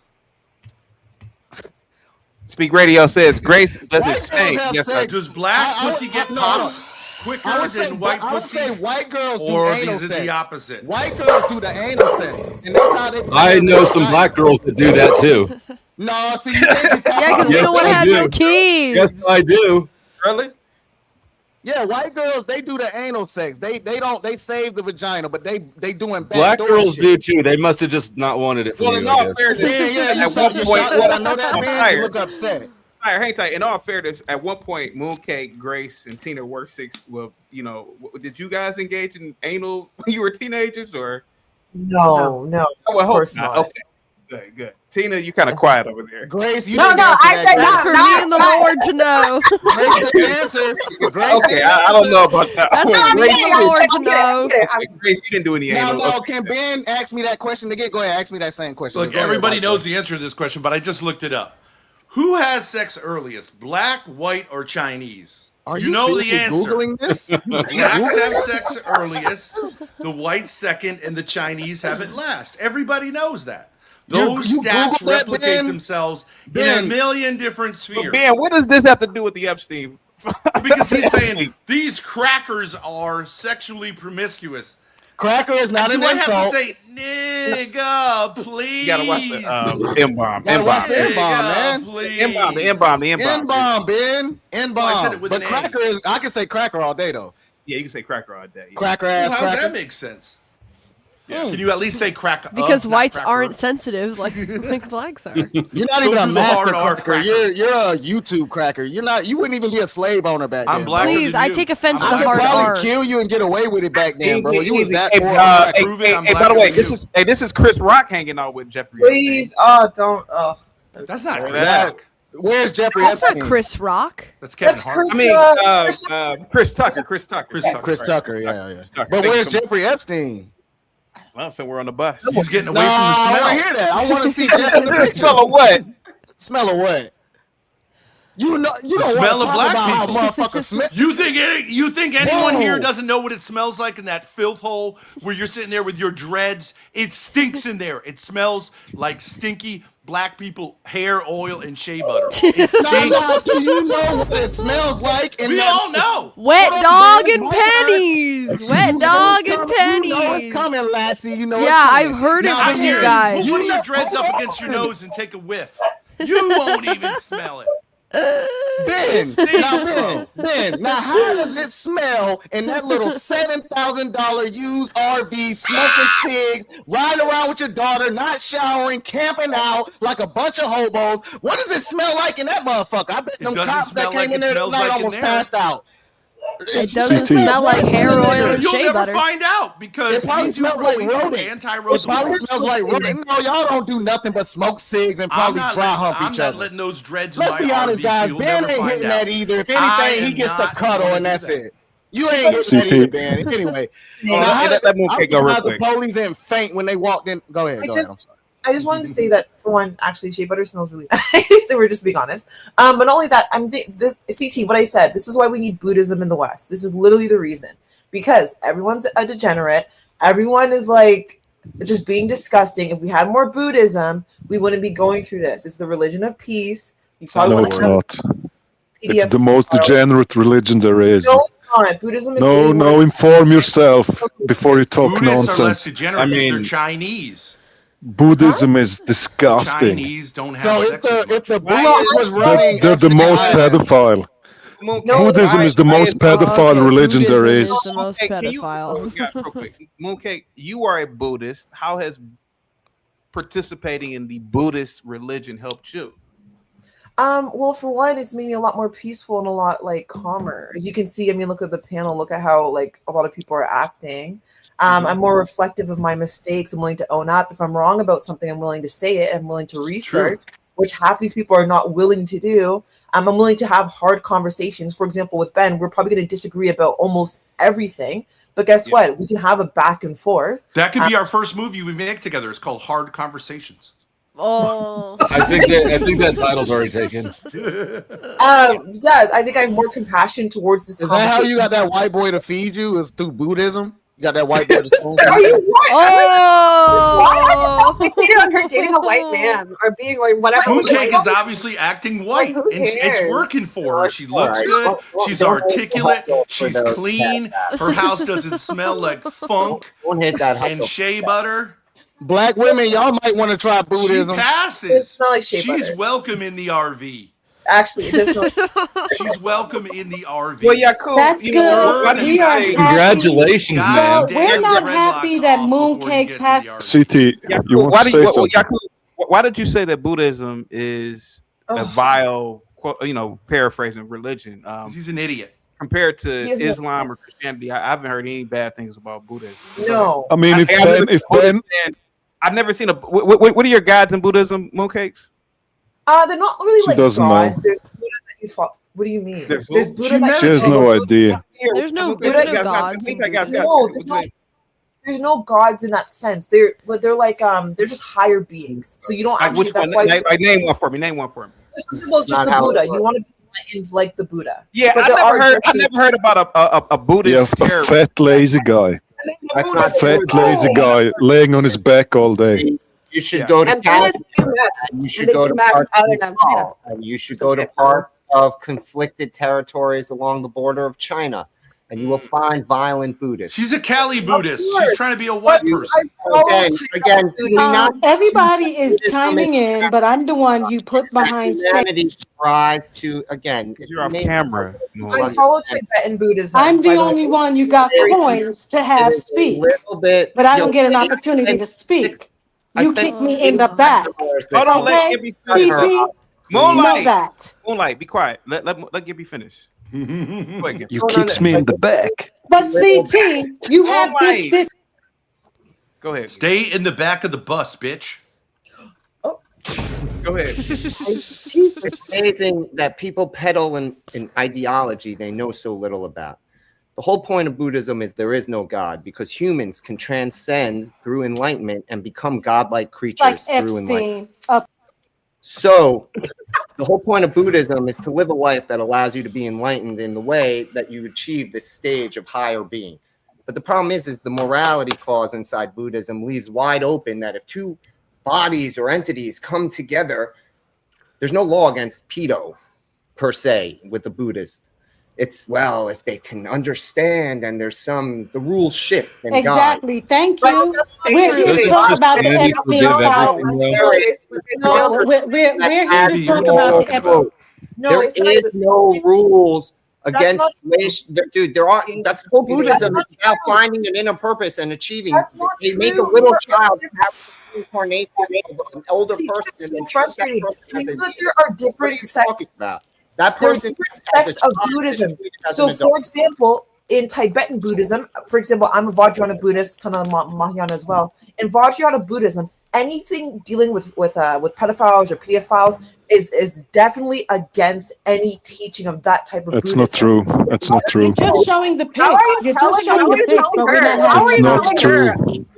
Speak Radio says Grace doesn't White say. girls have Yes, sex. Does black I pussy get no, popped I quicker would say, than white I would pussy? say white girls do Or anal is it sex. the opposite? White girls do the anal sex, and that's how they. I know some black girls that do that too. No, see, you think Yeah, because we Yes, don't want to I have do. no kids. Yes, I do. Really? yeah, white girls they do the anal sex. They save the vagina, but they doing Black backdoor girls shit. do too. They must have just not wanted it from Well, you. in I all guess. fairness, Yeah, you at saw one you point, shot what I know that man. Sire, You look upset. Sire, hang tight. In all fairness, at one point, Mooncake, Grace, and Tina were six. Well, you know, did you guys engage in anal when you were teenagers, or? No, Oh, well, of course hope not. not. Okay. Good, good. Tina, you kind of quiet over there. Grace, you No, didn't no, answer I that, said Grace. That's for me and the Lord to know. Grace didn't answer. Grace Okay, didn't I don't answer. know about that. That's Wait, for me Grace, and the Lord to know. okay, Grace, you didn't do any No, anal. no. Can Ben ask me that question again? Go ahead, ask me that same question. Look, Go ahead, everybody Michael. knows the answer to this question, but I just looked it up. Who has sex earliest, black, white, or Chinese? Are you you know the seriously answer. Googling this? Blacks have sex earliest, the whites second, and the Chinese have it last. Everybody knows that. Those You stats Googled that, replicate Ben? themselves in Ben. a million different spheres. But Ben, what does this have to do with the Epstein? Because he's saying these crackers are sexually promiscuous. Cracker is not Do an I have insult. to say, nigga, please? You gotta watch the M-bomb. Gotta watch the M-bomb. M-bomb, man. Please. The M-bomb. N-bomb, Ben. Oh, I said N-bomb. it with But an A. cracker is, I can say cracker all day, though. Yeah, you can say cracker all day. Yeah. Cracker Well, ass how does cracker. that make sense? Yeah. Can you at least say crack? Because not whites cracker? aren't sensitive like blacks are. You're not Don't even a do the hard master R cracker. cracker. You're a YouTube cracker. You're not. You wouldn't even be a slave owner back then. I'm blacker Please, than I you. take offense I'm to the I could hard probably R. kill you and get away with it back then, bro. You was Easy. that Hey, poor. hey, by the way, this is Chris Rock hanging out with Jeffrey. Please, don't. That's not Chris That- Rock. Where's Jeffrey That's Epstein? not Chris Rock. That's Kevin That's Hart. Chris. I mean, Chris Tucker. Chris Tucker. Chris Tucker, yeah. Tucker. But where's Jeffrey Epstein? Well, so we're on the bus. He's getting away Nah, from the I smell. want to hear that. I want to see Jeff in the picture. Smell of what? Smell of what? You know, you The don't smell want of to talk black about people. how motherfuckers smell. You think anyone Whoa. here doesn't know what it smells like in that filth hole where you're sitting there with your dreads? It stinks in there. It smells like stinky black people hair oil and shea butter. It stinks. Do you know what it smells like? We all know. Wet What up, dog man? and My God. pennies. Wet You know dog it's and coming. pennies. You know it's coming, Lassie. You know it's Yeah, coming. I've heard it Now, from I you dare guys. you. Put your dreads up against your nose and take a whiff. You won't even smell it. Ben, now how does it smell in that little $7,000 used RV, smoking cigs, riding around with your daughter, not showering, camping out like a bunch of hobos? What does it smell like in that motherfucker? I bet them doesn't cops that smell came like in it there smells tonight like in almost there. passed out. It doesn't smell like hair oil and You'll shea never butter. find out because It probably we do smells like rodent. It anti-rodent. probably smells like rodent. No, y'all don't do nothing but smoke cigs and probably dry hump I'm each not other. letting those dreads in Let's my be honest, RV, guys. so you'll Ben never ain't find hitting out. that either. If I anything, he am gets the not cuddle, gonna and do that's that. it. You ain't hitting that either, Ben. Anyway, Hold on, let I'm Mooncake go real surprised the quick. police didn't faint when they walked in. Go ahead. I'm sorry. I just wanted to say that for one, actually, shea butter smells really nice. So we're just being honest. But not only that, CT. What I said. This is why we need Buddhism in the West. This is literally the reason, because everyone's a degenerate. Everyone is like just being disgusting. If we had more Buddhism, we wouldn't be going through this. It's the religion of peace. You probably No, want it's to have not. PDF It's the most files. degenerate religion there is. No, it's not. Buddhism is No, way no, more- inform yourself before you talk Buddhists are less nonsense. degenerate because they're Chinese. Buddhism is disgusting. Chinese don't have sex. If the Buddhists was running, They're the most pedophile. Buddhism is the most pedophile religion there is. Buddhism is the most pedophile. Real quick. Mooncake, you are a Buddhist. How has participating in the Buddhist religion helped you? Well, for one, it's made me a lot more peaceful and a lot like calmer. As you can see, I mean, look at the panel, look at how like a lot of people are acting. I'm more reflective of my mistakes. I'm willing to own up. If I'm wrong about something, I'm willing to say it. I'm willing to research, which half these people are not willing to do. I'm willing to have hard conversations. For example, with Ben, we're probably going to disagree about almost everything. But guess what? We can have a back and forth. That could be our first movie we make together. It's called Hard Conversations. Oh, I think that title's already taken. Yeah, I think I have more compassion towards this. Is that how you got that white boy to feed you? Is through Buddhism? You got that white boy to spoon feed Are you what? Why? Fixated on her dating a white man or being like whatever. Mooncake is obviously acting white, who and it's cares? working for her. She looks good. She's articulate. She's clean. Her house doesn't smell like funk and shea butter. Black women, y'all might want to try She Buddhism. passes. not like shea She's butter. welcome in the RV. Actually, it does not. She's welcome in the RV. Well, yeah, cool. That's You know, good. why did We you are say- Congratulations, man. But we're not happy that Mooncakes has. CT, you want Why to do you, say something? why did you say that Buddhism is a vile, paraphrasing religion? He's an idiot. Compared to He is not- Islam or Christianity, I haven't heard any bad things about Buddhism. No. I mean, if Ben, I've never seen a. What are your gods in Buddhism, Mooncakes? They're not really like doesn't gods. know. There's Buddha that you follow. What do you mean? There's Buddha She that has no idea. There's no Buddha Buddha gods. in Buddhism. No, there's no gods in that sense. They're like they're just higher beings. So you don't Like actually. which That's one? why. Name one for me. Name one for me. Well, just the Buddha. You want to be enlightened like the Buddha. Yeah, But I there never are heard. I different- never heard about a Buddhist Yeah, terrorist. fat lazy guy. That's not Fat lazy guy laying on his back all day. You should go to And Canada, Buddhists do math. and you should They go do to math parts other of than Nepal, and you should go to parts of conflicted territories along the border of China, and you will find violent Buddhists. She's a Cali Buddhist. She's trying to be a white person. Again, we not Everybody is chiming in, but I'm the one you put behind stage. humanity rise to again. It's You're off amazing. camera. I follow Tibetan Buddhism. I'm the by way. only one you got coins to have speak, Little bit, but I don't get an opportunity to speak. You kick me in the back. Hold on, let Okay, Gibby finish. CT, Moonlight. know that. Moonlight, be quiet. Let Gibby finish. Go ahead, Gibby. You kicks me in the back. But CT, you have this. Go ahead. Stay in the back of the bus, bitch. Go ahead. It's amazing that people peddle in ideology they know so little about. The whole point of Buddhism is there is no God because humans can transcend through enlightenment and become godlike creatures Like through enlightenment. Epstein. So, the whole point of Buddhism is to live a life that allows you to be enlightened in the way that you achieve this stage of higher being. But the problem is the morality clause inside Buddhism leaves wide open that if two bodies or entities come together, there's no law against pedo per se with the Buddhist. It's, well, if they can understand and there's the rules shift and Exactly. Thank you. We're here to talk about the Epstein files. We're here to talk about the Epstein. There is no rules against dude. There are. That's whole Buddhism is about finding an inner purpose and achieving. They make a little child have incarnation of an older person. It's frustrating. You know that there are different sects. That person sects of Buddhism. So, for example, in Tibetan Buddhism, for example, I'm a Vajrayana Buddhist, kind of Mahayana as well. In Vajrayana Buddhism, anything dealing with pedophiles or pedophiles is definitely against any teaching of that type of That's Buddhism. not true. That's not true. You're just showing the pics. You're just showing the pics, but we're not It's having not true.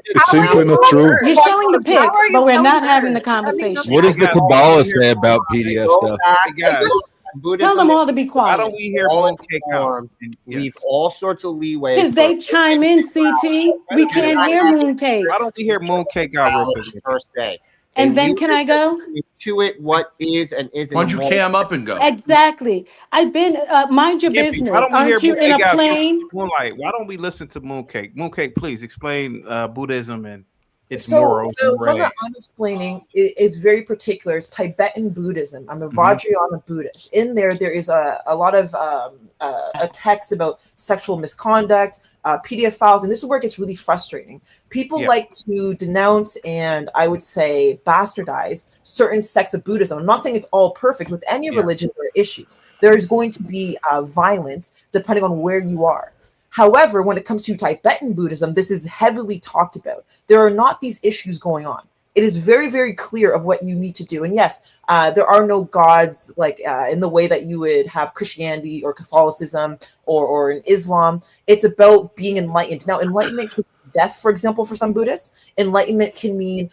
It's simply not true. You're showing the pics, but we're not having the conversation. What does the Kabbalah say about PDF stuff? Tell them all to be quiet. Why don't we hear Mooncake out? Leave all sorts of leeway. Because they chime in, CT. We can't hear Mooncake. Why don't we hear Mooncake out real quick? Per se. And then can I go? To it, what is and isn't. Why don't you cam up and go? Exactly. I've been, mind your Gibby, business. why don't we Aren't hear you in a Mooncake out? plane? Moonlight, why don't we listen to Mooncake? Mooncake, please explain Buddhism and its So morals. the and one that regs. I'm explaining is very particular. It's Tibetan Buddhism. I'm a Vajrayana Buddhist. In there is a lot of a text about sexual misconduct, pedophiles, and this is where it gets really frustrating. People like to denounce and I would say bastardize certain sects of Buddhism. I'm not saying it's all perfect. With any religion, there are issues. There is going to be violence depending on where you are. However, when it comes to Tibetan Buddhism, this is heavily talked about. There are not these issues going on. It is very, very clear of what you need to do. And yes, there are no gods like in the way that you would have Christianity or Catholicism or in Islam. It's about being enlightened. Now, enlightenment can mean death, for example, for some Buddhists. Enlightenment can mean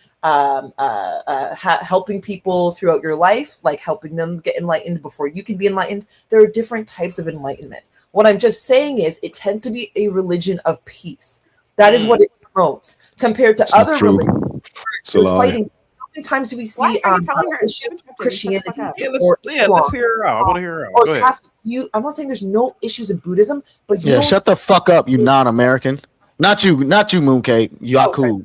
helping people throughout your life, like helping them get enlightened before you can be enlightened. There are different types of enlightenment. What I'm just saying is it tends to be a religion of peace. That is what it promotes compared to other religions. It's a lie. Fighting. How many times do we see Christianity or let's hear her out. I want to hear her out. or Go ahead. Catholic? I'm not saying there's no issues in Buddhism, but you Yeah, don't shut the fuck up, you non-American. Not you, Mooncake. Y'all cool.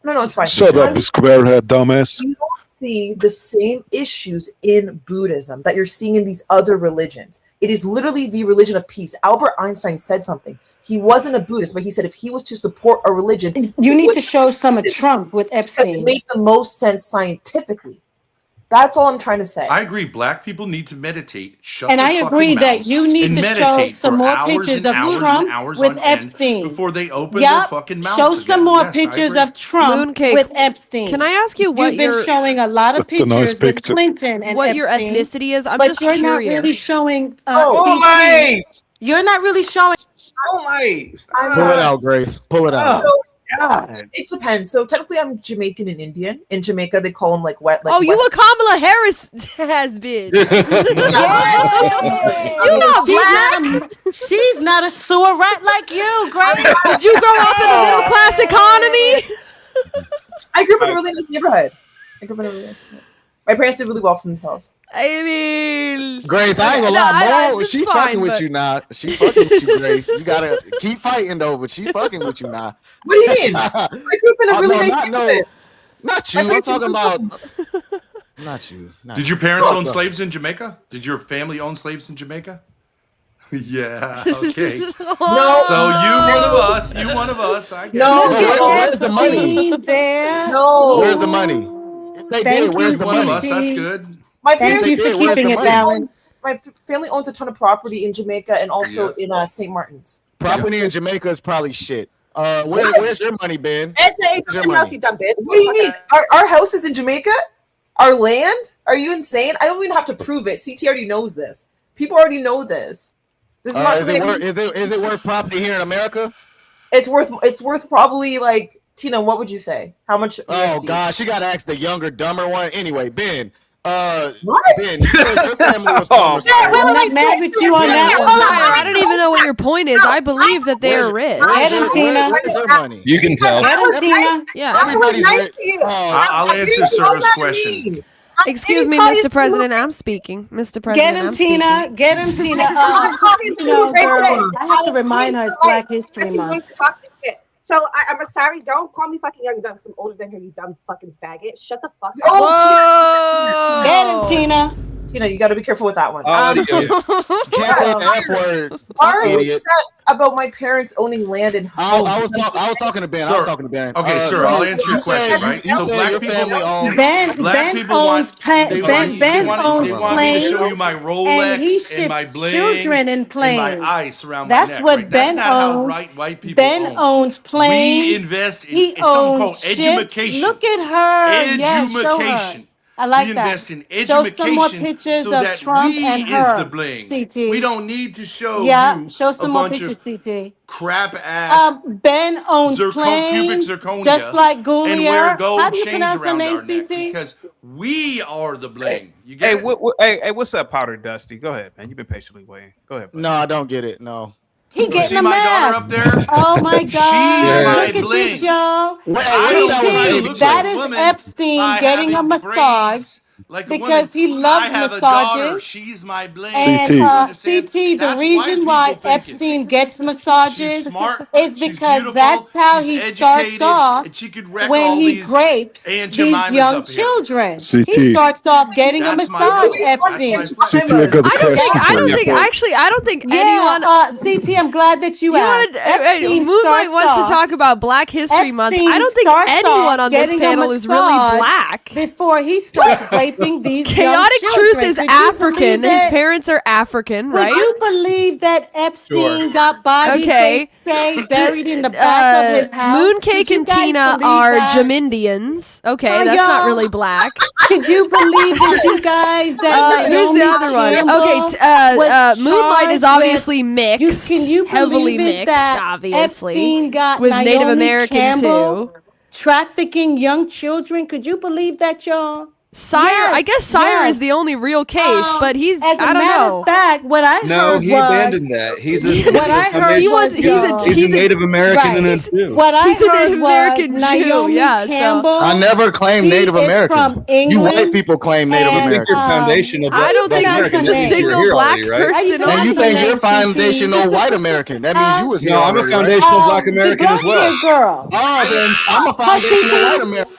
No, it's fine. Shut up, you squarehead dumbass. You don't see the same issues in Buddhism that you're seeing in these other religions. It is literally the religion of peace. Albert Einstein said something. He wasn't a Buddhist, but he said if he was to support a religion, You need to show some of Trump with because it Epstein. made the most sense scientifically. That's all I'm trying to say. I agree. Black people need to meditate. Shut And their I fucking agree that mouths you need and to show meditate some for more hours pictures and of hours and Trump hours with on end Epstein. before they open their Yup. fucking mouths Show again. some more Yes, I pictures agree. of Trump Mooncake, with Epstein. can I ask you what You've been your showing a lot of That's a nice pictures with picture. Clinton and what your Epstein, ethnicity is? I'm but just you're not really curious. showing Oh, CT. You're not really showing. Oh my! Pull it out, Grace. Pull it out. So God. it depends. So technically, I'm Jamaican and Indian. In Jamaica, they call them like wet. Like Oh, you West- a Kamala Harris has bitch. You not black. She's not a sewer rat like you, Grace. Did you grow up in a middle class economy? I grew up in a really nice neighborhood. My parents did really well for themselves. I mean, Grace, I ain't gonna lie, Mo, she fucking with you now. She fucking with you, Grace. You gotta keep fighting though, but she fucking with you now. What do you mean? I grew up in a really nice neighborhood. Not you. I'm talking about not you. Did your parents own slaves in Jamaica? Did your family own slaves in Jamaica? Yeah. Okay. No. So you one of us. You one of us. I guess. No. Where's the money? There. No. Where's the money? If they Thank did, where's you, the One of money? us. That's good. My Thank parents. you for Where's keeping the it money? balanced. My family owns a ton of property in Jamaica and also in St. Martin's. Property in Jamaica is probably shit. Where's your money, Ben? It's a Where's your fucking house, money? you dumb bitch. What do you mean? Our house is in Jamaica? Our land? Are you insane? I don't even have to prove it. CT already knows this. People already know this. This is not Is something. it worth property here in America? It's worth probably like Tina. What would you say? How much? Oh USD? gosh, she gotta ask the younger, dumber one. Anyway, Ben. What? Ben, your family was I'm not mad with you on that one. I don't even know what your point is. I believe that they are rich. Get him, Tina. Where's her money? You can tell. Get him, Tina. Yeah. Everybody's rich. I'll answer Sarah's question. Excuse me, Mr. President. I'm speaking. Mr. Get President, him, I'm Tina. speaking. Get him, Tina. You know, girl, I have to remind her it's Black History Month. So I'm sorry. Don't call me fucking young dumb because I'm older than her. You dumb fucking faggot. Shut the fuck up. Oh, Get him, Tina. Tina, you got to be careful with that one. Can't say the F word. Are you Idiot. upset about my parents owning land in I was talking to Ben. I was talking to Ben. Okay, sir, I'll answer your question, right? You So said black your people- family owns. Ben owns they Ben want owns me to planes, show you my and he Rolex and my ships bling children in and planes. my ice around That's my neck. what right? Ben That's not how owns. white people Ben own. owns planes. We invest in He it's something called owns ships. education. Look at her. Yes, show her. Education. I like we that. invest in Show education some more pictures so of that Trump we and is her. the bling. CT. We don't need to show Yeah, you show some a more bunch pictures, of CT. crap ass Ben owns cubic planes, zirconia just like Goulier. and wear gold How do you chains pronounce her around name, our neck CT? because we are the bling. You Hey, get it? hey, what's up, Powder Dusty? Go ahead, man. You've been patiently waiting. Go ahead. No, I don't get it. No. He You getting see a my daughter mask. up there? Oh my God! my Look at bling. this, y'all. Wait, I don't that was want to baby look That like a is woman Epstein by getting a having massage braids like a because woman. he loves I have a daughter. massages. She's my bling. And You CT, understand? the That's reason white why people thinking. Epstein gets massages She's smart. is She's because beautiful. that's how She's he starts educated, off and she could wreck when all he these grapes Aunt these Jemimas young up here. children. CT. He starts off getting a That's my massage, friend. Epstein. That's my CT, I got a question I for don't you. think. Actually, I don't think Yeah, anyone. CT, I'm glad that you asked. Epstein Moonlight starts wants off- to talk about Black History Month. Epstein I don't think starts anyone off on this getting a panel is really massage black. before he starts raping these young Chaotic children. Truth is Could you African. believe His that? parents are African, Would right? you believe that Epstein got bodies, Okay. they say, buried in the back of his house? Mooncake Could you and guys Tina believe are that? Jamindians. Okay, Oh, that's not y'all. really black. Could you believe that, you guys? That Who's the Naomi other one? Campbell Okay, was Moonlight is charged obviously mixed. Can you heavily believe it mixed, that obviously. Epstein got with Native Naomi American Campbell too. trafficking young children? Could you believe that, y'all? Sire, I guess Sire yes. is the only real case, but he's As a I don't matter know. of fact, what I No, heard he was abandoned that. He's a what I heard He was was- he's a- Native American right. and a Jew. What I He's a heard Native was American Jew, Naomi yeah, so- Campbell. I never claimed she Native is American. from You England, white people claim Native and, I think your American. foundation of I don't Black think American there's that's a means name. you're single here black already, right? How you person pronounce on And you her think name, you're CT? foundational white American. That means you was here No, I'm a already, right? foundational Black The American as well. blonde-haired girl. Oh, then I'm a Hi, foundational CT. white American.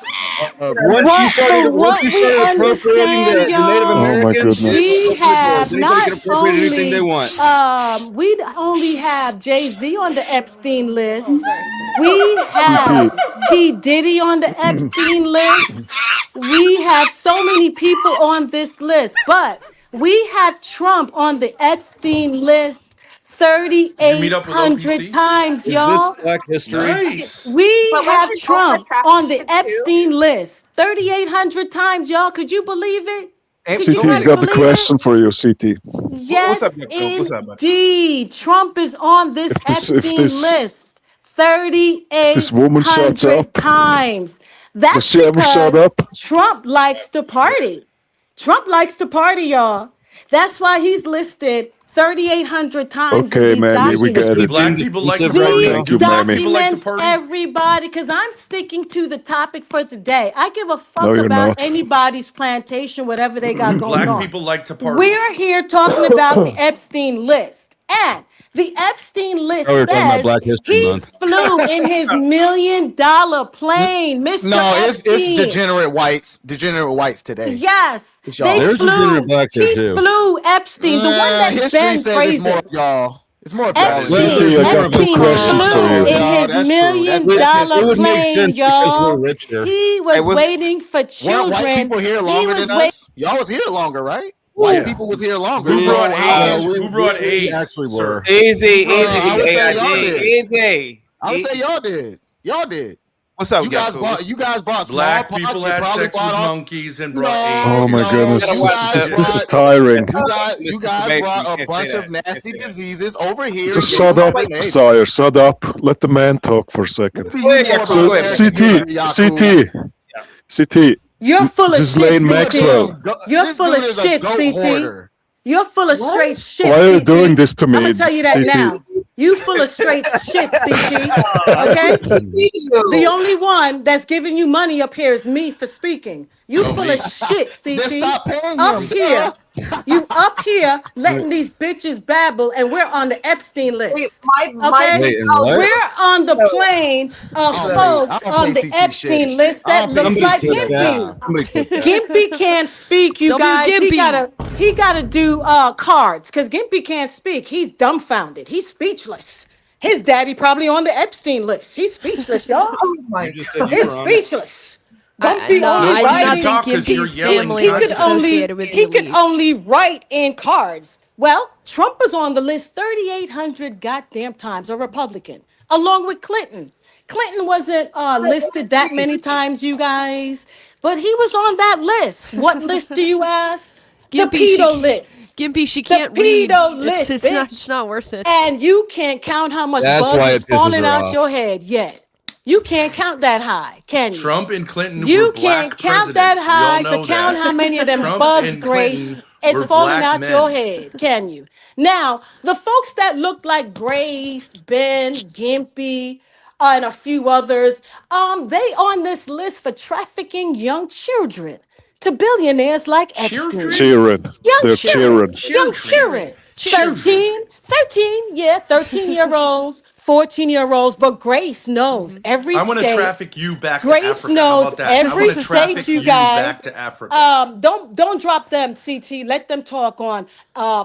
Once you started appropriating the Native Oh my Americans, goodness. We have anybody can not appropriate anything they want. we only have Jay-Z on the Epstein list. We CT. have P. Diddy on the Epstein list. We have so many people on this list, but we have Trump on the Epstein list Did you meet up with 3,800 OPC? times, Is this y'all. Black History? Nice. We But have wasn't Trump Trump a on the trafficker too? Epstein list 3,800 times, y'all. Could you believe it? Hey, Could you CT's guys got the believe it? question for you, CT. Yes, what's up, Joe? What's up, buddy? indeed. Trump is on this If Epstein list this woman shuts 3,800 up, times. does That's she ever shut because up? Trump likes to party. Trump likes to party, y'all. That's why he's listed 3,800 times in Okay, these Mammy, we documents. get it. Black people like to Defensive right party. now. Thank Do you, black Mammy. people like to Documents party? everybody, because I'm sticking to the topic for today. I give a No, fuck you're about not. anybody's plantation, whatever they got Do going black on. people like to party? We're here talking about the Epstein list. And the Epstein list Oh, we were talking about says Black History he Month. flew in his $1 million plane, Mr. No, it's Epstein. degenerate whites today. Yes, It's they y'all. There's degenerate flew. blacks here He too. flew Epstein, the one that History Ben says it's more of praises. y'all. It's more of That y'all. is Well, CT, there's I more got of two Epstein questions for flew you. in No, his that's $1 true. million It would make plane, sense because we're y'all. richer. He Hey, was was waiting for Weren't children. white people here He longer was than waiting. us? Y'all was here longer, right? White Yeah. people was here longer. Who brought So, AIDS? Who brought We AIDS? actually Sir? were. easy, I would say y'all AIG, did. easy. I would say y'all did. Y'all did. What's up, You guys Gecko? brought Black smallpox. people You had probably sex with brought all. monkeys and brought No, AIDS. Oh my here. goodness, gotta you watch guys this. this is brought. tiring. You guys Baby, brought you a can't bunch say of that. nasty Can't say that. diseases over here. Just and shut gave up, them babies. Sire. Shut up. Let the man talk for a second. What do Go you ahead, know Yaku. about Go ahead, So, American man. history, Yaku? CT, You're full of shit, Ghislaine Maxwell. CT. You're This full of dude is a shit, goat CT. hoarder. You're full of straight shit, Why are you CT. doing this to I'm me, gonna tell you that CT? now. You full of straight shit, CT. Okay? The only one that's giving you money up here is me for speaking. You No, full me. of shit, Then CT. stop paying Up him. here, you up here letting these bitches babble, and we're on the Epstein list. Okay? Wait, and what? We're on the plane of folks I don't on pay the CT Epstein shit. list I that don't pay looks CT like Somebody clip shit. that. Gimpy. Somebody clip that. Gimpy can't speak, you W. guys. Gimpy. He gotta do cards because Gimpy can't speak. He's dumbfounded. He's speechless. His daddy probably on the Epstein list. He's speechless, y'all. You just said you He's were on it. speechless. Gumpy No, only I do writing. not think talk 'cause you're Gimpy's yelling family He is could associated with the he could elites. only write in cards. Well, Trump is on the list 3,800 goddamn times, a Republican, along with Clinton. Clinton wasn't listed that many times, you guys, but he was on that list. What list do you ask? The Gimpy, she pedo can't- list. Gimpy, she The can't read. pedo list, It's bitch. not worth it. And you can't count how much That's bugs why is it pisses falling her out off. your head yet. You can't count that high, can you? Trump and Clinton were You black can't count that presidents. We all high know to count that. how many of them Trump bugs, and Grace. Clinton It's were falling black out men. your head, can you? Now, the folks that look like Grace, Ben, Gimpy, and a few others, they on this list for trafficking young children to billionaires like Epstein. Cheering. Young They're children. cheering. Young children. 13-year-olds, 14-year-olds, but Grace knows every I want to state. traffic you back to Grace Africa. How knows about that? I every want to traffic state, you you guys. back to Africa. Don't drop them, CT. Let them talk on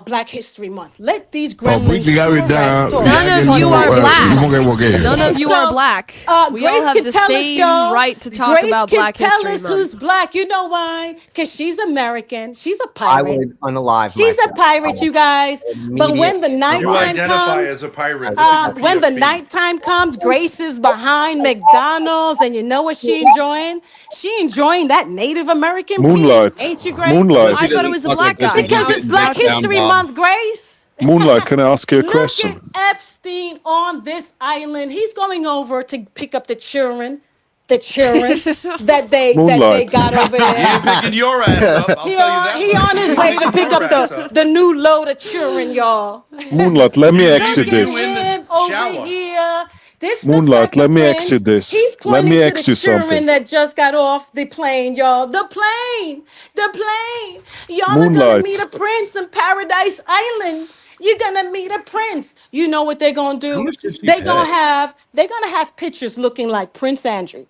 Black History Month. Let these Oh, gremlins put sure rats down. talk. None of you are black. None of you So, are black. We all Grace have can the tell us, same y'all. right to talk Grace about can Black tell History us Month. who's black. You know why? Because she's American. She's a I pirate. would unalive She's a myself. pirate, you guys. But when the You nighttime identify comes, as a pirate. when the nighttime comes, Grace is behind McDonald's, and you know what she enjoying? She enjoying that Native American Moonlight. penis, ain't you, Grace? Moonlight. I thought it was a black guy. Because Now it's Black History Month, Grace. Moonlight, can I ask you a Look question? at Epstein on this island. He's going over to pick up the children that they Moonlight. got over He ain't there. picking your ass up. I'll tell you that. He much. on his He ain't way to picking pick your up ass up. the new load of children, y'all. Moonlight, let me Look exit at this. him over shower. here. This looks Moonlight, like the let me prince. exit this. He's Let pointing me to ask the you children something. that just got off the plane, y'all. The plane. Y'all are gonna Moonlight. meet a prince in Paradise Island. You're gonna meet a prince. You know what they're gonna How do? much did she They're gonna pay? have pictures looking like Prince Andrew.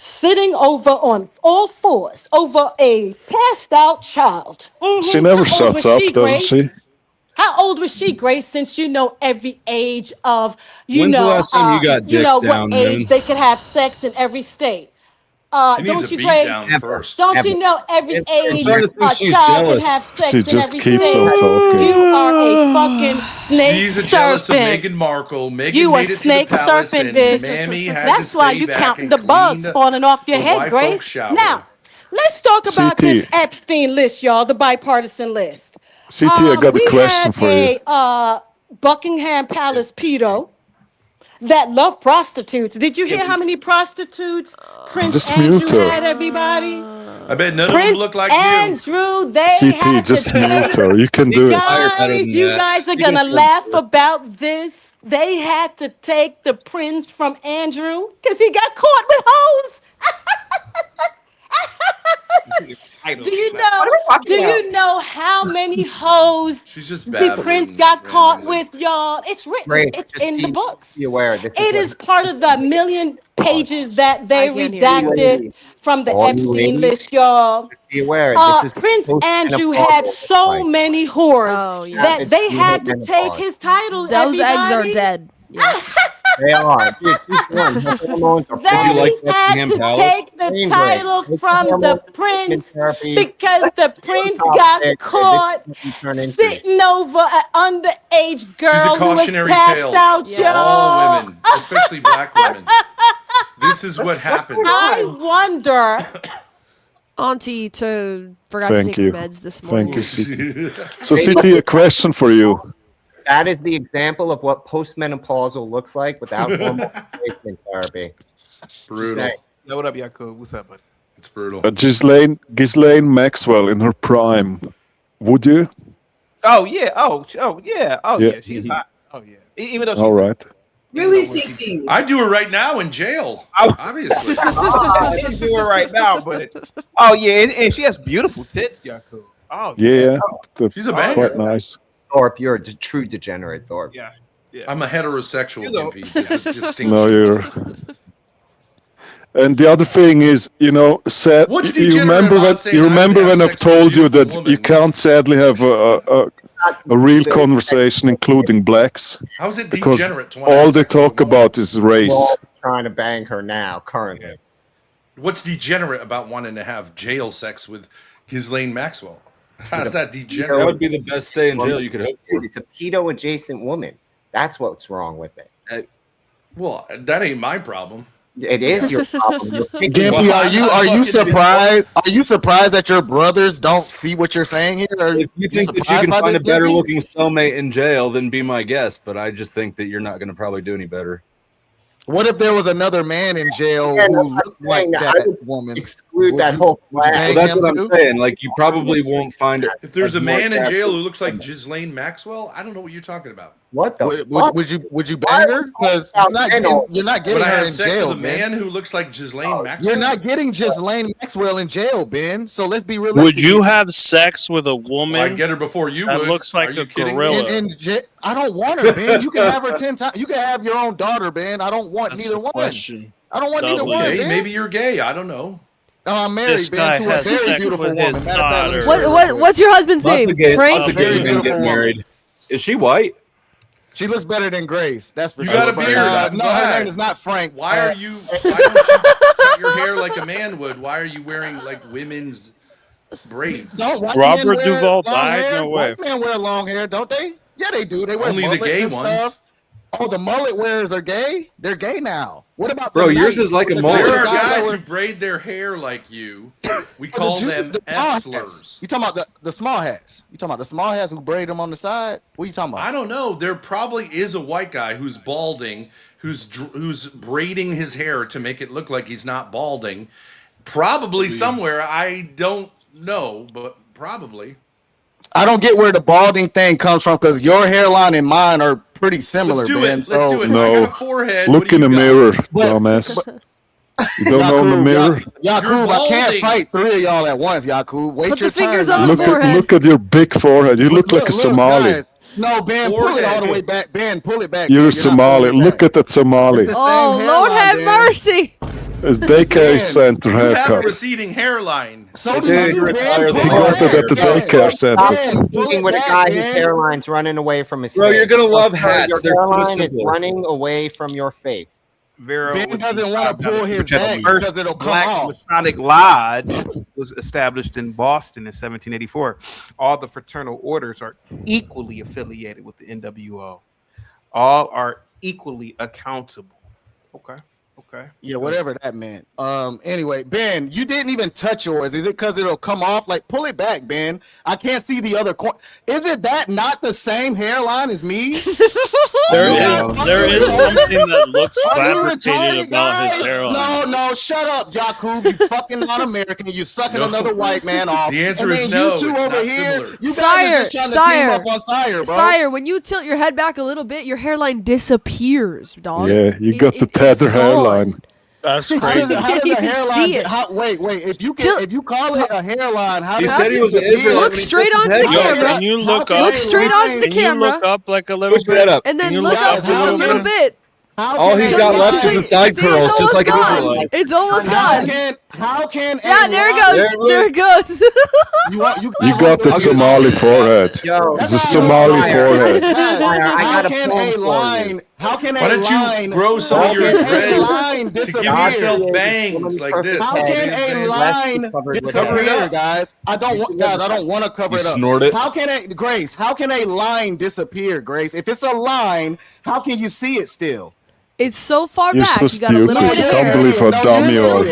sitting over on all fours over a passed out child. She never How old shuts was up, she, doesn't she? Grace? How old was she, Grace? Since you know every age of, When's the last time you got dick what down, age man? they could have sex in every state. She needs Don't a you, beat Grace? down first. Don't you know every age starting to think a she's child can jealous. have sex She in just every keeps state? on talking. You are a fucking snake She's jealous of serpent. Meghan Markle. Meghan You a made it to the snake palace, serpent, and bitch. Mammy had That's to why stay you back counting and the clean bugs falling off your the head, white Grace. folks shower. Now, let's talk about this CT, Epstein list, y'all, the bipartisan list. CT, I got a We question have for you. a Buckingham Palace pedo that love prostitutes. Did you hear how many prostitutes Prince Just mute Andrew her. had, everybody? I bet none of them Prince look like Andrew, they CT, had to just mute take. her. You can do it. Guys, you guys are gonna laugh about this. They had to take the prince from Andrew because he got caught with hoes. Do you know? Do you know how many hoes She's just the prince got caught with, y'all? It's written. Grace, It's just in the be books. aware. This It what is part of the million pages that they I can't hear you. redacted from the All you Epstein ladies, list, y'all. just be aware. This is Prince Andrew post-menopausal had looks so like. many whores Oh yeah. that they You had hit to take menopause. his titles. Those eggs are everybody. dead. Yeah. They are. Dude, she's one. Her hormones are They had to take the title from the prince because the prince got caught sitting over an underage girl She's a who was cautionary passed tale out, to y'all. all women, especially black women. This is what happens. I wonder. Auntie forgot to Thank take you. her meds this morning. Thank you, CT. So, CT, a question for you. That is the example of what postmenopausal looks like without hormone replacement therapy. Brutal. Yo, what up, Yakub? What's up, buddy? It's brutal. Ghislaine Maxwell in her prime. Would you? Oh yeah. Oh yeah. Oh Yeah. yeah. She's hot. Oh yeah. Even though she's All right. Really, CT? I do it right now in jail. Obviously. I didn't do it right now, but oh yeah, and she has beautiful tits, Yakub. Oh Yeah. She's a Quite banger. nice. Thorpe, you're a true degenerate, Thorpe. Yeah. I'm a heterosexual, Gimpy. There's a distinction. No, you're. And the other thing is, sad. What's You degenerate remember about when saying you I would remember have when I've sex with a told you that beautiful you can't sadly have a real conversation including blacks How is it because degenerate to want to all have they sex with a talk about is race. We're all trying to bang her now, currently. What's degenerate about wanting to have jail sex with Ghislaine Maxwell? How's that degenerate? That would be the best stay in jail you could hope for. Dude, it's a pedo adjacent woman. That's what's wrong with it. Well, that ain't my problem. It is your problem. You're picking Gimpy, one. are you surprised? Are you surprised that your brothers don't see what you're saying here? Or If you think that you surprised can by find a this, better Gimpy? looking cellmate in jail, then be my guest. But I just think that you're not going to probably do any better. What if there was another man in jail Yeah, who I'm not looked like saying that. I that would woman? exclude Would that you- whole would you class. bang Well, that's him what I'm too? saying. Like, you probably won't find it. If there's a more man in jail attractive. who looks like Ghislaine Maxwell, I don't know what you're talking about. What the Would, fuck? would you bang her? Because you're not getting Would I her have in sex jail, with a Ben. man who looks like Ghislaine Maxwell? You're not getting Ghislaine Maxwell in jail, Ben. So let's be Would realistic. you have sex with a woman Well, I'd get her before you that would. looks like Are you a kidding me? gorilla? I don't want her, Ben. You can have her 10 times. You can have your own daughter, Ben. I don't want That's neither the one. question. I don't want neither one, Okay, Ben. maybe you're gay. I don't know. No, I'm married, This Ben, guy to a has very sex beautiful with woman. his Matter of fact, let me daughter. show you real quick. What's your husband's Lots name? of gay, Frank? lots of Very gay men beautiful get woman. married. Is she white? She looks better than Grace. That's for You sure. got a But, beard. I'm no, her glad. name is not Frank. Why don't you cut your hair like a man would? Why are you wearing like women's braids? Don't white Robert men wear Duvall long died? hair? No way. White men wear long hair, don't they? Yeah, they do. They wear Only the mullets gay and ones. stuff. Oh, the mullet wearers are gay? They're gay now. What about Bro, the yours knights? is like a The mullet. There are guys that guys were- who braid their hair like you. We the call Jews- them the small hats. F-slurs. You talking about the small hats? You talking about the small hats who braid them on the side? What are you talking about? I don't know. There probably is a white guy who's balding, who's braiding his hair to make it look like he's not balding. Probably somewhere. I don't know, but probably. I don't get where the balding thing comes from because your hairline and mine are pretty similar, Let's do Ben. it. Let's do it. I No. got a forehead. What Look do in you the got? mirror, dumbass. You don't know in the mirror? Yakub, I can't balding. fight three of y'all at once, Yakub. Wait Put your the fingers turn. on the Look forehead. look at your big forehead. You look like a Somali. guys. No, Ben, pull it all the Forehead. way back. Ben, pull it back. You're Ben. a You're not Somali. pulling it Look back. at that Somali. It's the Oh, same Lord hairline, have Ben. mercy. His daycare center You have a haircut. receding hairline. So He got it at the daycare center. Speaking with a guy whose hairline's running away from his Bro, face. you're gonna love Your hats. They're hairline is simple. running away from your face. Vero Ben would doesn't be wanna proud pull of it. his The back first because it'll come Black off. Masonic Lodge was established in Boston in 1784. All the fraternal orders are equally affiliated with the NWO. All are equally accountable. Okay. Yeah, whatever that meant. Anyway, Ben, you didn't even touch yours. Is it because it'll come off? Like, pull it back, Ben. I can't see the other corner. Isn't that not the same hairline as me? There is something that looks fabricated about his hairline. No, shut up, Jakub. You fucking not American. You sucking another white man off. The answer And is then no, You two it's over not here, similar. you guys are just trying to team up on Sire, bro. Sire, when you tilt your head back a little bit, your hairline disappears, dog. Yeah, you got the tether hairline. That's How crazy. does a You can hairline? see it. Wait. If you call it a hairline, how He does said it he was an Israelite. Look straight onto the Yo, camera. can you look up? Look straight onto the Can you camera. look up like a little Push that bit? up. And then Can you look up up just a little bit. All he's got left is the side See, curls, it's just like an almost gone. Israelite. It's almost gone. How can Yeah, there it goes. There it goes. You got the Somali forehead. It's a Somali forehead. How can Why don't you grow some of your dreads to give yourself bangs like this? How can a line disappear, guys? I don't want to cover it up. Snort it. How can a line disappear, Grace? If it's a line, how can you see it still? It's so far You're back. so You got a little stupid. bit of Can't hair. believe how dumb you are.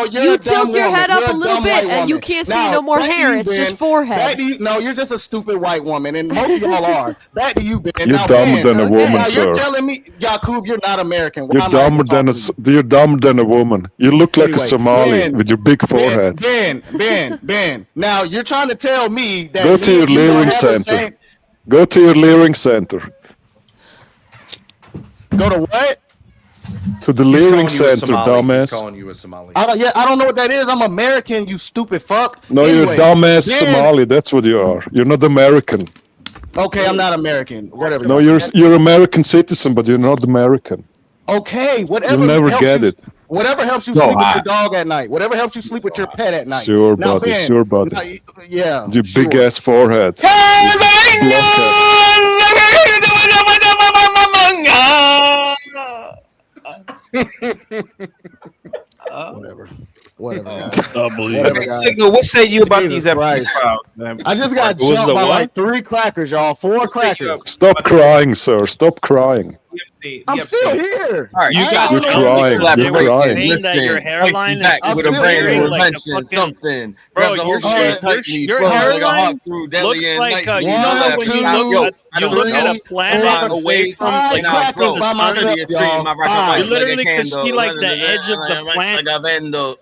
You tilt your head up a little bit, and you can't see no more hair. It's just forehead. No, you're just a stupid white woman, and most of y'all are. Back to you, Ben. You're dumber than a woman, Now you're sir. telling me, Jakub, you're not American. Why You're am I dumber than you're dumber than a woman. You look like a Anyway, Somali Ben, with your big forehead. Ben. Now you're trying to tell me that Go to your you don't Leering have the Center. same- Go to your Leering Center. Go to what? To the He's Leering calling you a Center, Somali. He's dumbass. calling you a Somali. I don't know what that is. I'm American, you stupid fuck. No, you're a Anyway, dumbass Ben- Somali. That's what you are. You're not American. Okay, I'm not American. Whatever. No, you're American citizen, but you're not American. Okay, whatever. You'll never helps get you, it. Whatever helps you No, sleep with I- your dog at night. Whatever helps you sleep with your pet at night. Sure, Now, buddy. Ben, Sure, buddy. now, yeah. Your big ass forehead. Whatever, guys. Hey, Signal, what say you about these Epstein files, man? I just got What was jumped the by what? like 3 crackers, y'all. 4 crackers. Stop crying, sir. Stop crying. I'm still here. All right, you got You're crying. You're crying. saying that your hairline is I'm with a still brain here. intervention, Like a fucking- something. Bro, Grab the whole your shit tightly, your flow like a hairline hawk through Delhi looks and like night. you know how when you look at a planet away from Five like now, crackers bro, by under myself, the tree, y'all. my rock Five. light, you literally like a can see candle, like the edge of the plant. like a vandal.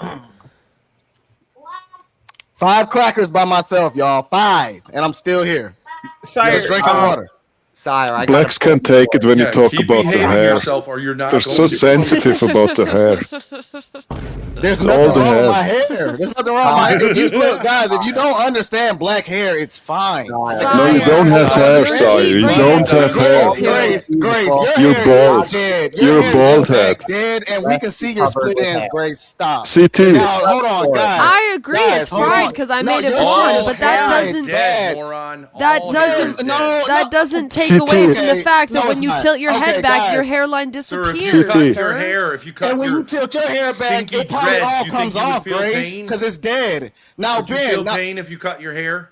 5 crackers by myself, y'all. 5, and I'm still here. Just drinking water. Sire, I Blacks can take it when you talk keep about their behaving hair. yourself or you're not They're going so to. sensitive about their hair. There's It's all nothing the wrong with my hair. hair. There's nothing wrong with my hair. Look, guys, if you don't understand black hair, it's fine. No, you don't have hair, Sire. You don't have hair. Grace, You're hair bald. is dead. You're Your a hair bald is head. dead, and we can see your split ends, Grace. Stop. CT. Now, hold on, guys. I agree. Guys, It's hold fine on. because I No, made it your blonde, shit but is that dead. doesn't. Dead. That doesn't take CT. away from the fact that No, when it's you not. tilt your Okay, head back, guys. your hairline Sir, if disappears. you cut sir. your hair, if you cut And when your you tilt your hair back, stinky it probably dreads, all you think comes you would off, feel Grace, pain? because it's dead. Now, Would you feel Ben, pain if you cut your hair?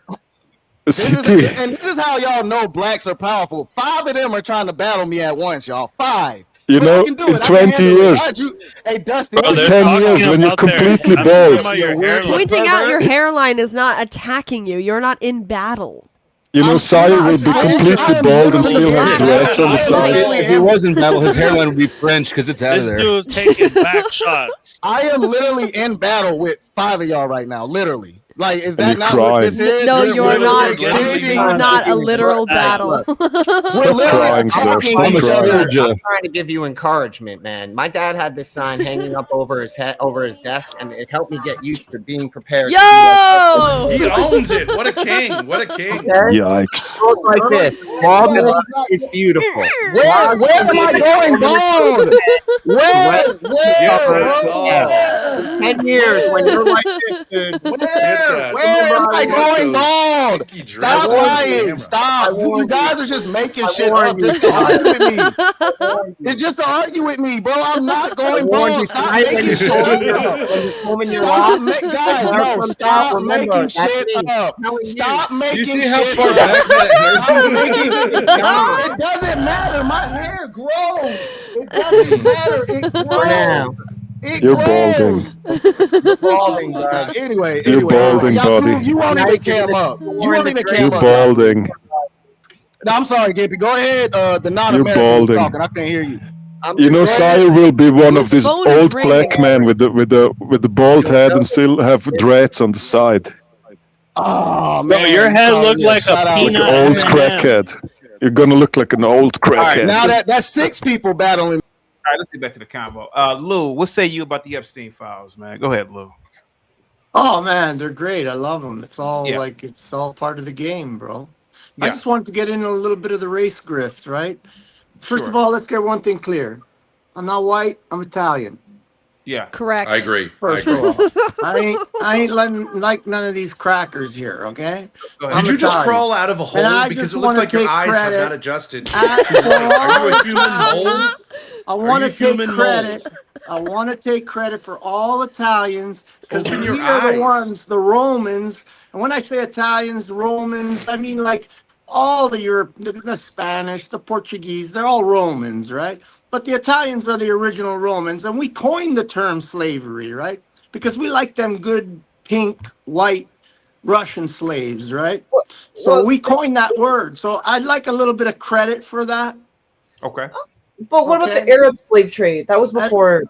this is CT. how y'all know blacks are powerful. 5 of them are trying to battle me at once, y'all. 5. You But I know, can do in it. I can 20 handle it. years, Why'd you- Hey, Dustin, Bro, what they're you- 10 talking years when you're about their- completely I'm talking bald. about your hairline. Pointing out your hairline is not attacking you. You're not in battle. You know, Sire will be I am completely bald and still have dreads on the side. If he was in battle, his hairline would be French because it's out of This there. dude's taking back shots. I am literally in battle with 5 of y'all right now, literally. Like, is that you're not what crying. this is? No, We're you're literally not. exchanging- This is not a literal battle. We're Stop literally crying, sir. talking Stop to each other. crying. I'm trying to give you encouragement, man. My dad had this sign hanging up over his head, over his desk, and it helped me get used to being prepared. Yo! He owns it. What a king. What a king. Yikes. Goes like this. Baldness is beautiful. Where am I going bald? Where? 10 years when you're like this, dude. Where am I going bald? Stop lying. Stop. You guys are just making shit up just to argue with me. It's just to argue with me, bro. I'm not going bald. Stop making shit up. Guys, no, stop making shit up. Stop making shit up. It doesn't matter. My hair grows. It doesn't matter. It grows. You're balding. Balding, bro. Anyway, You're balding, buddy. You won't even cam up. You won't even cam You're up. balding. No, I'm sorry, Gippy. Go ahead. The You're non-American was balding. talking. I can't hear you. You know, Sire will be one of these phone is old black men with the bald head and still have dreads on the side. Oh Bro, man, your head looked like a Like peanut. an old crackhead. You're gonna look like an old All right, crackhead. now that's 6 people battling. All right, let's get back to the convo. Lou, what say you about the Epstein files, man? Go ahead, Lou. Oh man, they're great. I love them. It's all Yeah. like it's all part of the game, bro. I Yeah. just wanted to get into a little bit of the race grift, right? First Sure. of all, let's get one thing clear. I'm not white. I'm Italian. Yeah. Correct. I agree. First of all, I ain't letting like none of these crackers here. Okay. Go ahead. Did you just Italian. crawl out of a hole And I because just it looks wanna like your take eyes credit. have not adjusted? For Are you a human all mole? I want to you take human credit. I want to take credit for all Italians because Open we your are eyes. the ones, the Romans. And when I say Italians, the Romans, I mean like all the Europe, the Spanish, the Portuguese. They're all Romans, right? But the Italians are the original Romans, and we coined the term slavery, right? Because we like them good pink, white Russian slaves, right? So we coined that word. So I'd like a little bit of credit for that. Okay. But what about the Arab slave trade? That was before.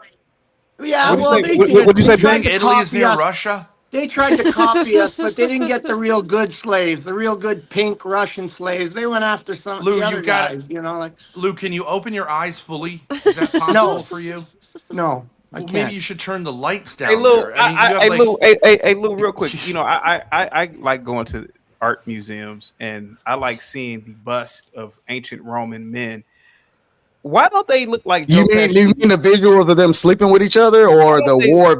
Yeah, What'd you well, say? they What- did. what'd you say, They tried Ben? to Italy is copy near us. Russia? They tried to copy us, but they didn't get the real good slaves, the real good pink Russian slaves. They went after some of Lou, the other you got guys, you know, like Lou, can you open your eyes fully? Is that possible No. for you? no, I Well, can't. maybe you should turn the lights down. Hey Lou, there. I mean, you have hey like Lou, hey Lou, real quick. You know, I like going to art museums and I like seeing the bust of ancient Roman men. Why don't they look like Joe You Pesci? mean the visuals of them sleeping with each other or the war?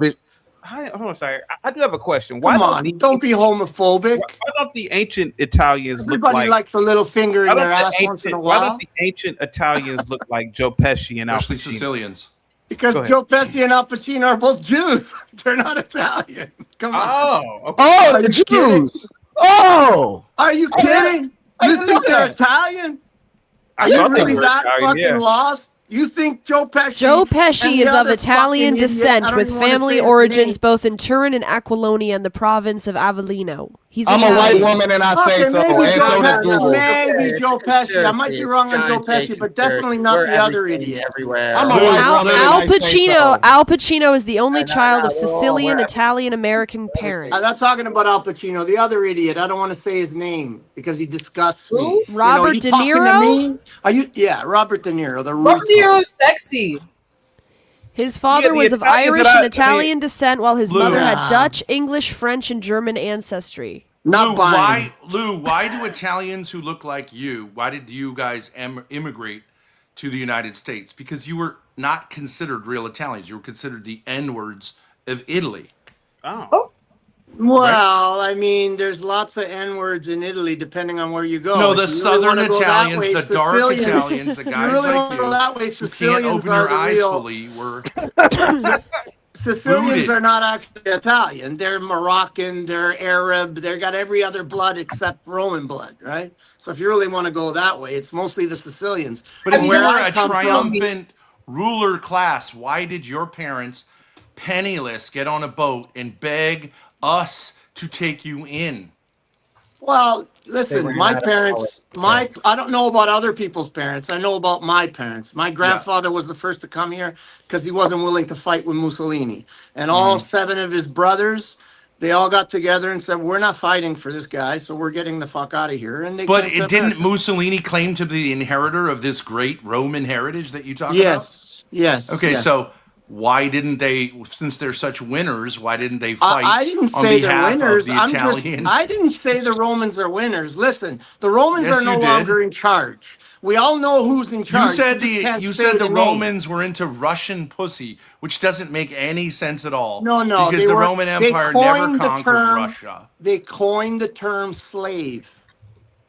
Hold on, sorry. I do have a question. Why Come on, don't be homophobic. Why don't the ancient Italians Everybody look like? likes a little finger Why in don't their the ass once in a ancient- Why while. don't the ancient Italians look like Joe Pesci and Al especially Pacino? Sicilians. Because Go ahead. Joe Pesci and Al Pacino are both Jews. They're not Italian. Come on. Oh, okay. Oh, Are the you kidding? Jews. Oh, Are you kidding? You think they're Italian? Are you thought they really were that Italian, fucking yeah. lost? You think Joe Pesci? Joe and Pesci the is of other Italian fucking idiot, descent I don't with even wanna family say his origins name. both in Turin and Aquilonia in the province of Avellino. He's I'm a Italian. white woman and I say Okay, so, maybe and Joe so does Pesci. Google. Maybe Joe Pesci. I might be wrong on Joe Pesci, but definitely not the other idiot. Everywhere. I'm a white Al, woman and Al I say Pacino. so. Al Pacino is the only No, child of we're all Sicilian, aware. Italian American parents. I'm not talking about Al Pacino. The other idiot. I don't want to say his name because he disgusts me. Robert you De talking to Niro? me? Are you? Yeah, Robert De Niro. The Robert De Niro is sexy. His father the was of Italians Irish that and I Italian descent, while his Lou. mother had Nah. Dutch, English, French, and German ancestry. Not buying. Why do Italians who look like you, why did you guys immigrate to the United States? Because you were not considered real Italians. You were considered the N-words of Italy. Oh. Well, I mean, there's lots of N-words in Italy, depending on where you go. No, If the you really southern wanna go that Italians, way, the dark Sicilians- Italians, the you guys really like wanna go that way, who can't Sicilians open are your the eyes real. fully were Sicilians Rooted. are not actually Italian. They're Moroccan. They're Arab. They've got every other blood except Roman blood, right? So if you really want to go that way, it's mostly the Sicilians. But if And you where were I a come from- triumphant ruler class, why did your parents, penniless, get on a boat and beg us to take you in? Well, They were listen, my not parents, I don't know about other people's parents. I know about my parents. My grandfather was the first to come here because he wasn't willing to fight with Mussolini. And all 7 of his brothers, they all got together and said, we're not fighting for this guy, so we're getting the fuck out of here. And they But came to it didn't America. Mussolini claim to be the inheritor of this great Roman heritage that you talk about? Yes, yes. Okay, yes. so why didn't they, since they're such winners, why didn't they fight I didn't on say they're behalf winners. of the Italian? I didn't say the Romans are winners. Listen, the Romans Yes, are no you did. longer in charge. We all know who's in charge. You said just can't you say said the name. Romans were into Russian pussy, which doesn't make any sense at all. No, because the Roman Empire never conquered Russia. They coined the term slave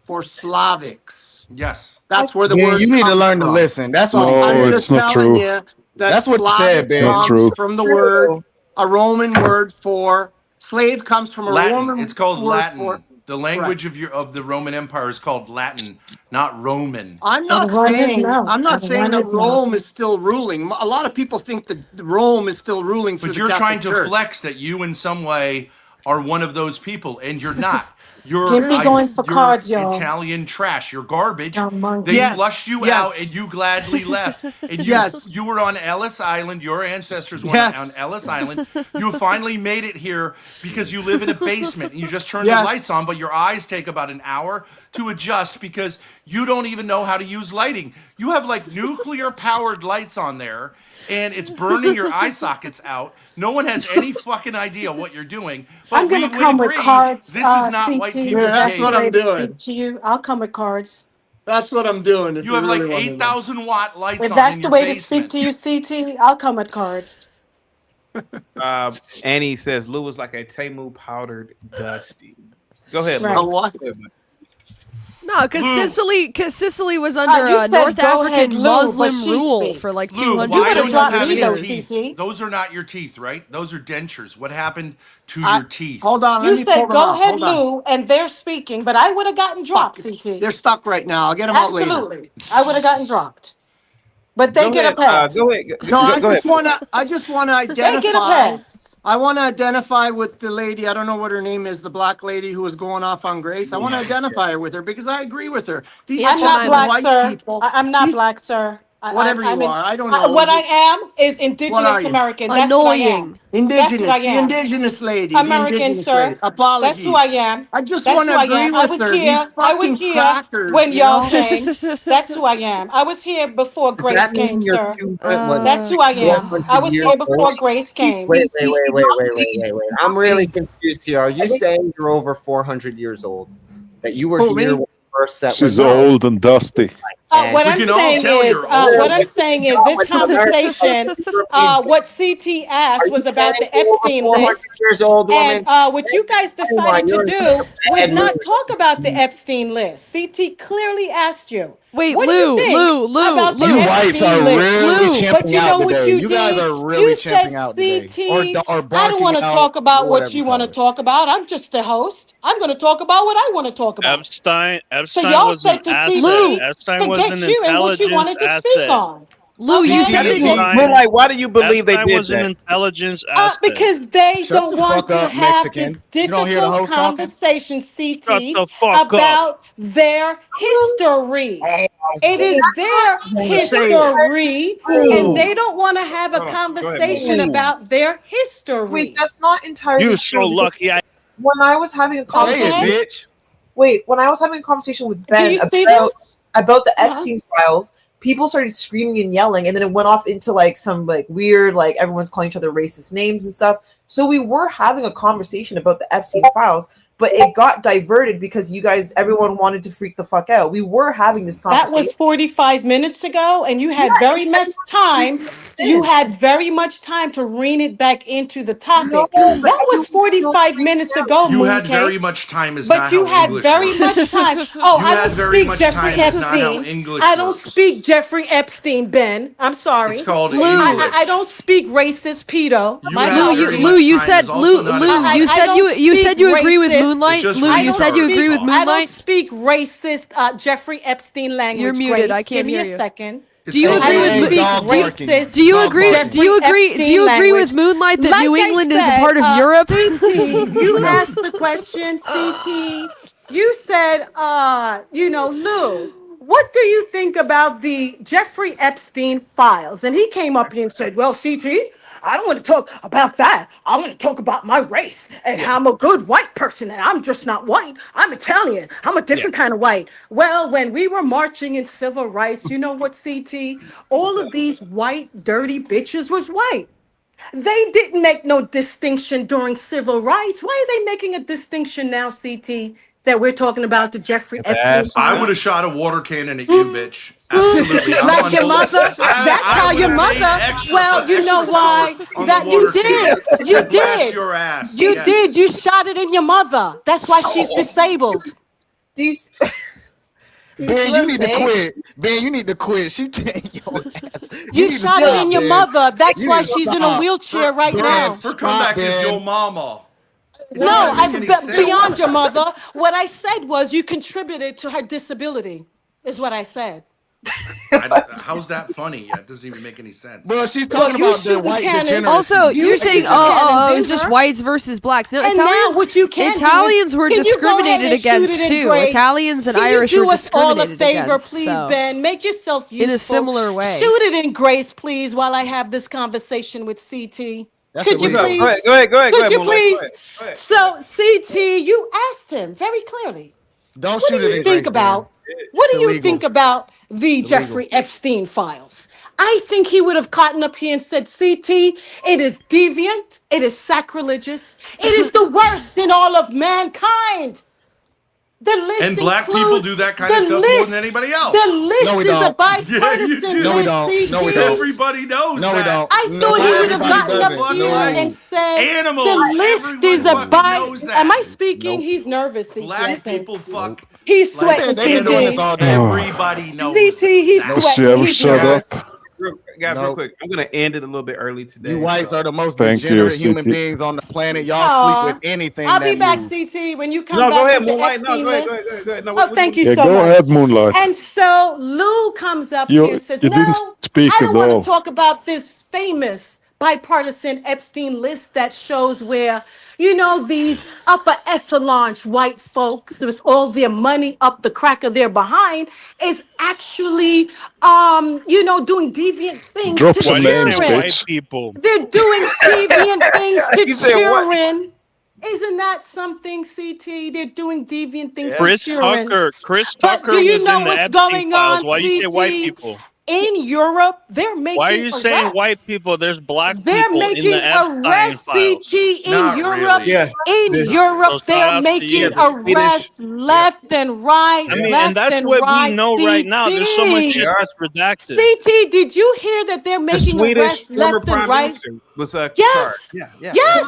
for Slavics. Yes, that's where the Yeah, word. you need to comes learn to from. listen. That's what I'm just it's not telling true. you that That's what you said, Slavic Ben. Not comes true. from the word. A Roman word for slave comes from a Latin. Roman. It's called word Latin. for- The language of the Roman Empire is called Latin, not Roman. I'm not saying that Rome is still ruling. A lot of people think that Rome is still ruling through But the you're Catholic trying to Church. flex that you in some way are one of those people, and you're not. You're Give me going for you're cards, y'all. Italian trash. You're garbage. Monkey. They Yes, flushed you yes. out, and you gladly left. And you were on Ellis Island. Your ancestors were Yes. on Ellis Island. You finally made it here because you live in a basement and you just turn the Yes. lights on, but your eyes take about an hour to adjust because you don't even know how to use lighting. You have like nuclear powered lights on there, and it's burning your eye sockets out. No one has any fucking idea what you're doing. But I'm we gonna would come with agree cards. this is not CT, white if people's that's game. what I'm okay to doing. speak to you. I'll come with cards. That's what I'm doing. If You have like really want to know. 8,000 watt lights If on that's in the your way to basement. speak to you, CT, I'll come with cards. Annie says Lou is like a Temu powdered Dusty. Go ahead, Right. Lou. A what? Go ahead, man. No, because Sicily was under you said North go ahead, African Lou, but Muslim she rule speaks. for like Lou, 200 why better don't you drop have me any those, teeth? CT. Those are not your teeth, right? Those are dentures. What happened to your teeth? Hold on. Let You me said pull them go out. ahead, Hold on. Lou, and they're speaking, but I would have gotten dropped, CT. They're stuck right now. I'll get them out later. Absolutely. I would have gotten dropped. But they Go get ahead, a pass. go ahead. No, I Go just ahead. want to They get a identify. pass. I want to identify with the lady. I don't know what her name is. The black lady who was going off on Grace. I want to identify her with her because I agree with her. These Yeah, I'm not Jemima. black, white sir. people. I'm not these- black, sir. Whatever you are, I don't know. What I am is What are indigenous you? American. That's what I am. Annoying. Indigenous, That's what I the am. indigenous lady, American, the indigenous sir. lady. Apologies. That's who I am. I just That's want who to I agree am. I with was her. here. These I was fucking here crackers, when you y'all know? came. That's who I am. I was here before Does Grace that mean came, you're sir. what, That's who I am. 400 I was years here before old? Grace came. Wait. I'm really confused here. Are you saying you're over 400 years old? That you were Who, here me? when the first set She's was old and dusty. What We I'm can all saying tell is, you're old. what I'm saying is, this conversation, what CT asked was about the Epstein list, years old woman. and what you guys decided to do was bad not mood. talk about the Epstein list. CT clearly asked you. Wait, What do you think about the You whites Epstein are list? really Lou. But champing you know out what today. you You guys did? are really You said champing out today. CT. Or I don't barking want to out, talk about or what whatever you you want call to it. talk about. I'm just the host. I'm going to talk about what I want to talk about. Epstein So y'all was an said to asset. CT, Epstein was forget an you and what you intelligence wanted to speak asset. on. Lou, you Okay? said that you. Moonlight, why do you believe they Epstein did was an that? intelligence asset. Because they Shut don't the want fuck to up, have this Mexican. You don't hear the difficult host talking? conversation, Shut CT, the fuck up. about their history. It is their history, and they don't want to have a Hold on. Go ahead, conversation Moonlight. about their Wait, history. that's not entirely You're true. so because lucky. When I was having a Say conversation, it, bitch. when I was having a conversation with Do Ben you see about this? the Epstein files, people started screaming and yelling, and then it went off into like some like weird, like everyone's calling each other racist names and stuff. So we were having a conversation about the Epstein files, but it got diverted because everyone wanted to freak the fuck out. We were having this That conversation. was 45 minutes ago, and you had very much time. You had very much time to rein it back into the topic. No, That but was 45 minutes ago, You had Mooncake. very much time is But not you how had English very works. much time. Oh, You I had don't very speak much Jeffrey time is not how Epstein. English I don't works. speak Jeffrey Epstein, Ben. I'm sorry. It's called Lou. English. I don't speak racist pedo. You My had Lou, very you, much Lou, you time said is also not Lou, a- you said you said you agree with Moonlight. It's just Lou, you said you agree with I don't Moonlight. speak racist Jeffrey Epstein language. You're muted. Grace. I can't Give me hear a you. second. Do you I agree don't with speak dog barking. racist Do you Dog agree? barking. Do you agree? Jeffrey Do you agree with Epstein Moonlight that Like New I England is a said, part of Europe? CT, you asked the question, CT. You said, Lou, what do you think about the Jeffrey Epstein files? And he came up here and said, well, CT, I don't want to talk about that. I want to talk about my race and how I'm a good white person and I'm just not white. I'm Italian. I'm a different kind of white. Well, when we were marching in civil rights, you know what, CT? All of these white, dirty bitches was white. They didn't make no distinction during civil rights. Why are they making a distinction now, CT, that we're talking about the Jeffrey Epstein? I would have shot a water cannon at you, bitch. Absolutely. I'm Like on your board. mother? That's how your would've made mother. extra- Well, you know extra why? power on That the you water did. cannon You to blast did. your ass. You Yes. did. You shot it in your mother. That's why she's disabled. These. Ben, you need to quit. Ben, you need to quit. She take your ass. You need to shot it stop, in your Ben. mother. That's You why need to she's in a stop. wheelchair right Ben, now. Her comeback is Ben. your mama. No, beyond your mother. What I said was you contributed to her disability, is what I said. How's that funny? It doesn't even make any sense. Well, she's talking about the white degeneracy. Also, you're saying, it was just her. whites versus blacks. No, And now Italians. what you can do Italians is- were can you go ahead discriminated and shoot against it in too. Grace? Italians and Can Irish you do were us all a discriminated favor, against. please, so. Ben? Make yourself useful. In a similar way. Shoot it in Grace, please, while I have this conversation with CT. Could you illegal. please? Go ahead, Could you Moonlight, please? go ahead. So, CT, you asked him very clearly. Don't What shoot do it you in think Grace, about? Ben. What do It's you illegal. think about the It's Jeffrey illegal. Epstein files? I think he would have gotten up here and said, CT, it is deviant, it is sacrilegious, it is the worst in all of mankind. The list And black people includes do that kind the of stuff list, more than anybody else. The list No, we is a don't. bipartisan do. No, we list, don't. CT. No, we don't. Everybody knows No, that. we don't. I No, thought he would have everybody gotten up doesn't. here No. and said Animals, the list everyone is a fucking knows that. Am I speaking? Nope. He's nervous, CT. I Black think. people fuck. He's like sweating, They've been doing this CT. all day. Everybody knows. CT, he's that. No, sweating. Sarah, He's shut nervous. up. Guys, No. real quick. I'm gonna end it a little bit early today. You whites are the most Thank you, degenerate human CT. beings on the planet. Y'all Aw. sleep with anything. I'll that be back, moves. CT, when you come No, back go ahead, with the Moonlight. No, Epstein go ahead, list. go ahead. No, Oh, thank you Yeah, so go much. ahead, Moonlight. And so Lou comes up You- here and says, you didn't no, speak I don't at want all. to talk about this famous bipartisan Epstein list that shows where, these upper echelon white folks with all their money up the crack of their behind is actually, doing deviant things Drop to some Why do you names, children. say white bitch. people? They're doing deviant things He to said what? children. Isn't that something, CT? They're doing deviant things to Chris children. Chris But Tucker do you was know in the what's Epstein going files. on, Why do you say white CT? people? In Europe, they're making Why are you saying arrests. white people? There's black They're people in making the Epstein arrests, files. CT, in Not Europe. really. Yeah. In So Europe, shout they're out to making you. The Swedish- arrests left and right, I mean, left and that's and what right. we know right now. There's so much shit that's redacted. CT, did you hear that they're The making Swedish arrests former left and prime right? minister was Qatar. Yes. Yeah. Yes.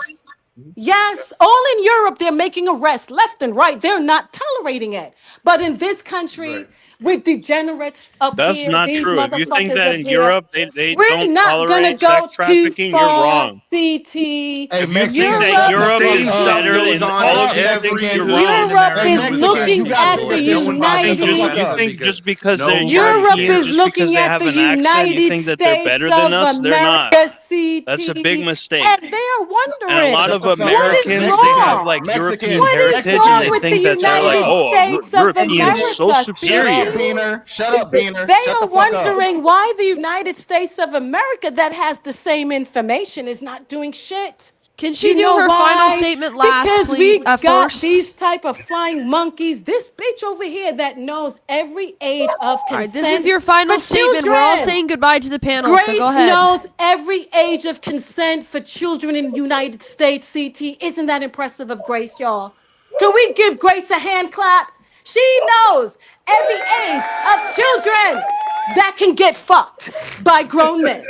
Yes. All in Europe, they're making arrests left and right. They're not tolerating it. But in this country, Right. with degenerates up That's here, not these true. If you think motherfuckers that up in here, Europe they we're don't not gonna tolerate go sex too trafficking, you're far, wrong. CT. Hey, If you think Europe, that Europe Same is stuff better goes than on all in of these every things, you're hood wrong. in Europe America is with the looking baby at boom. the No one United- fucking You talks about think it just because they're nobody Europe European, is just looking because they at have the an accent, you United think that they're better States than of us? They're not. America, CT. That's a big mistake. And they're wondering, And a lot of what is Americans, they wrong? have like Mexican. European What is heritage, wrong and they with think the that they're like, United oh, States of European is so America, Shut up, superior. Beaner. Shut up, Beaner. They Shut are the fuck up. wondering why the United States of America, that has the same information, is not doing shit. Can she You do know her why? final statement last, Because please? we got First. these type of flying monkeys. This bitch over here that knows every age of consent. All right, this is your final for statement. We're all children. saying goodbye to the panel, Grace so go ahead. knows every age of consent for children in the United States, CT. Isn't that impressive of Grace, y'all? Can we give Grace a hand clap? She knows every age of children that can get fucked by grown men.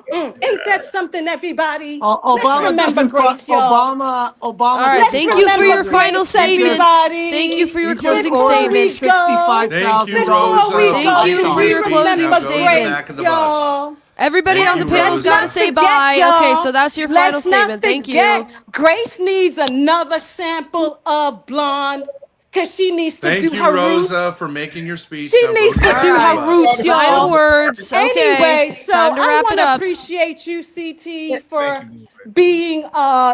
Ain't that something, everybody? Let's Obama remember doesn't Grace, fuck. y'all. Obama All right, Let's thank you for remember your Grace, final statement. everybody. Thank you for your He just closing ordered statement. Thank you, Before Rosa. we Thank go, you can for we your closing remember statement. Back of the Grace, bus. y'all? Everybody Thank on the you, panel's Rosa. got to Let's say not forget, bye. y'all. Okay, so that's your final Let's not statement. Thank forget, you. Grace needs another sample of blonde because she needs to Thank do you, her Rosa, roots. for making your speech. She Now needs go to back do the her bus. roots, y'all. Final words. Okay. Anyway, so Time to I wrap want it to up. appreciate you, CT, for being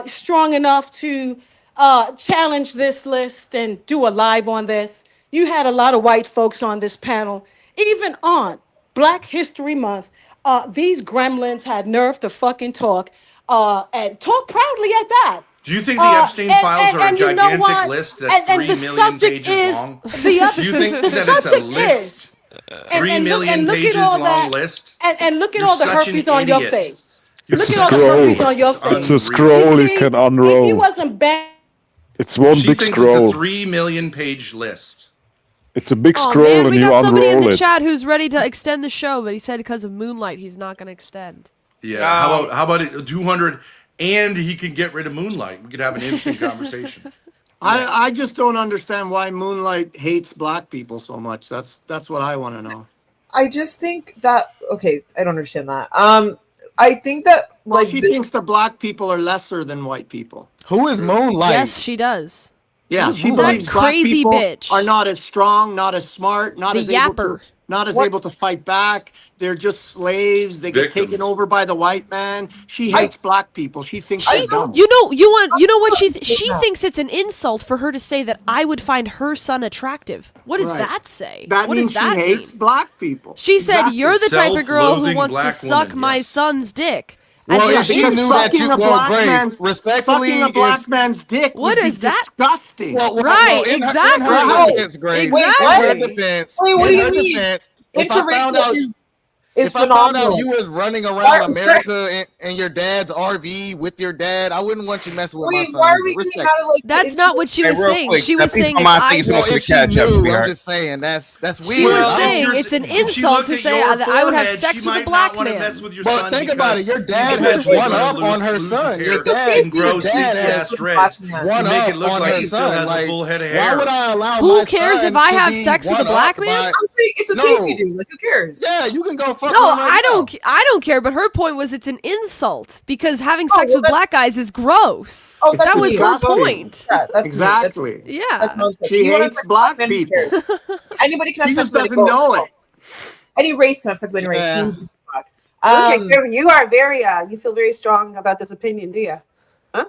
strong enough to challenge this list and do a live on this. You had a lot of white folks on this panel, even Aunt, Black History Month, these gremlins had nerve to fucking talk and talk proudly at that. Do you think the Epstein files are a gigantic list that's 3 million pages long? Do you think that it's a list? 3 million pages long list? And look at all the herpes on your face. Look at all the herpes on your face. It's a scroll you can unroll. If he wasn't bad. It's one she big thinks scroll. It's a 3 million page list. It's a big Oh scroll man, and we you got somebody in unroll the it. chat who's ready to extend the show, but he said because of Moonlight, he's not going to extend. Yeah. How about it? 200, and he can get rid of Moonlight. We could have an interesting conversation. I just don't understand why Moonlight hates black people so much. That's what I want to know. I just think that I don't understand that. I think that she thinks the black people are lesser than white people. Who is Moonlight? Yes, she does. Yeah, she That believes crazy black people bitch. are not as strong, not as smart, not The as yapper. able to fight back. They're just slaves. They get taken over by the white man. She hates black people. She thinks they're dumb. You know what she thinks it's an insult for her to say that I would find her son attractive. What does Right. that say? That what means does that she hates mean? black people. She said Exactly. you're the type of girl who Self-loathing wants to black suck woman, my yes. son's dick. Well, As if she an knew insult. that you Sucking a well, black Grace, man's- respectfully, sucking a black if, man's dick What would is be that? disgusting. Right, exactly. In her defense, Grace. Exactly. In her defense. Wait, what do in you her mean? defense, if I found Interracial out, is if I found out phenomenal. you was running Why- around America in your dad's RV with your dad, I wouldn't want you messing with my Wait, son. why are either. we getting Respect. out of like? That's not what she was real saying. quick, She that was saying people if might I think it's No, supposed to if be she catch up, knew, I'm sweetheart. just saying that's weird. She was I don't- saying it's an insult to say that I would have sex with a black man. But think about it. Your dad has one up on her son. Your dad has one make it up look on like her he still son. has a Like, full head of why hair. would I allow Who my cares son if I to have be sex with a one black up man? by- I'm saying it's okay if you do. Like, who cares? Yeah, you can go fuck. No, her right I don't care. But her point was it's an insult because having sex well, with black guys is gross. Oh, that's that was her exactly. point. Yeah, that's Exactly. That's, Yeah. that's nonsense. She You wanna hates have sex with black men, who people. cares? Anybody can have She sex just with doesn't know it. Any race can have sex with any race. Yeah. Who gives a fuck? Okay, Karen, you are very you feel very strong about this opinion, do you? Huh?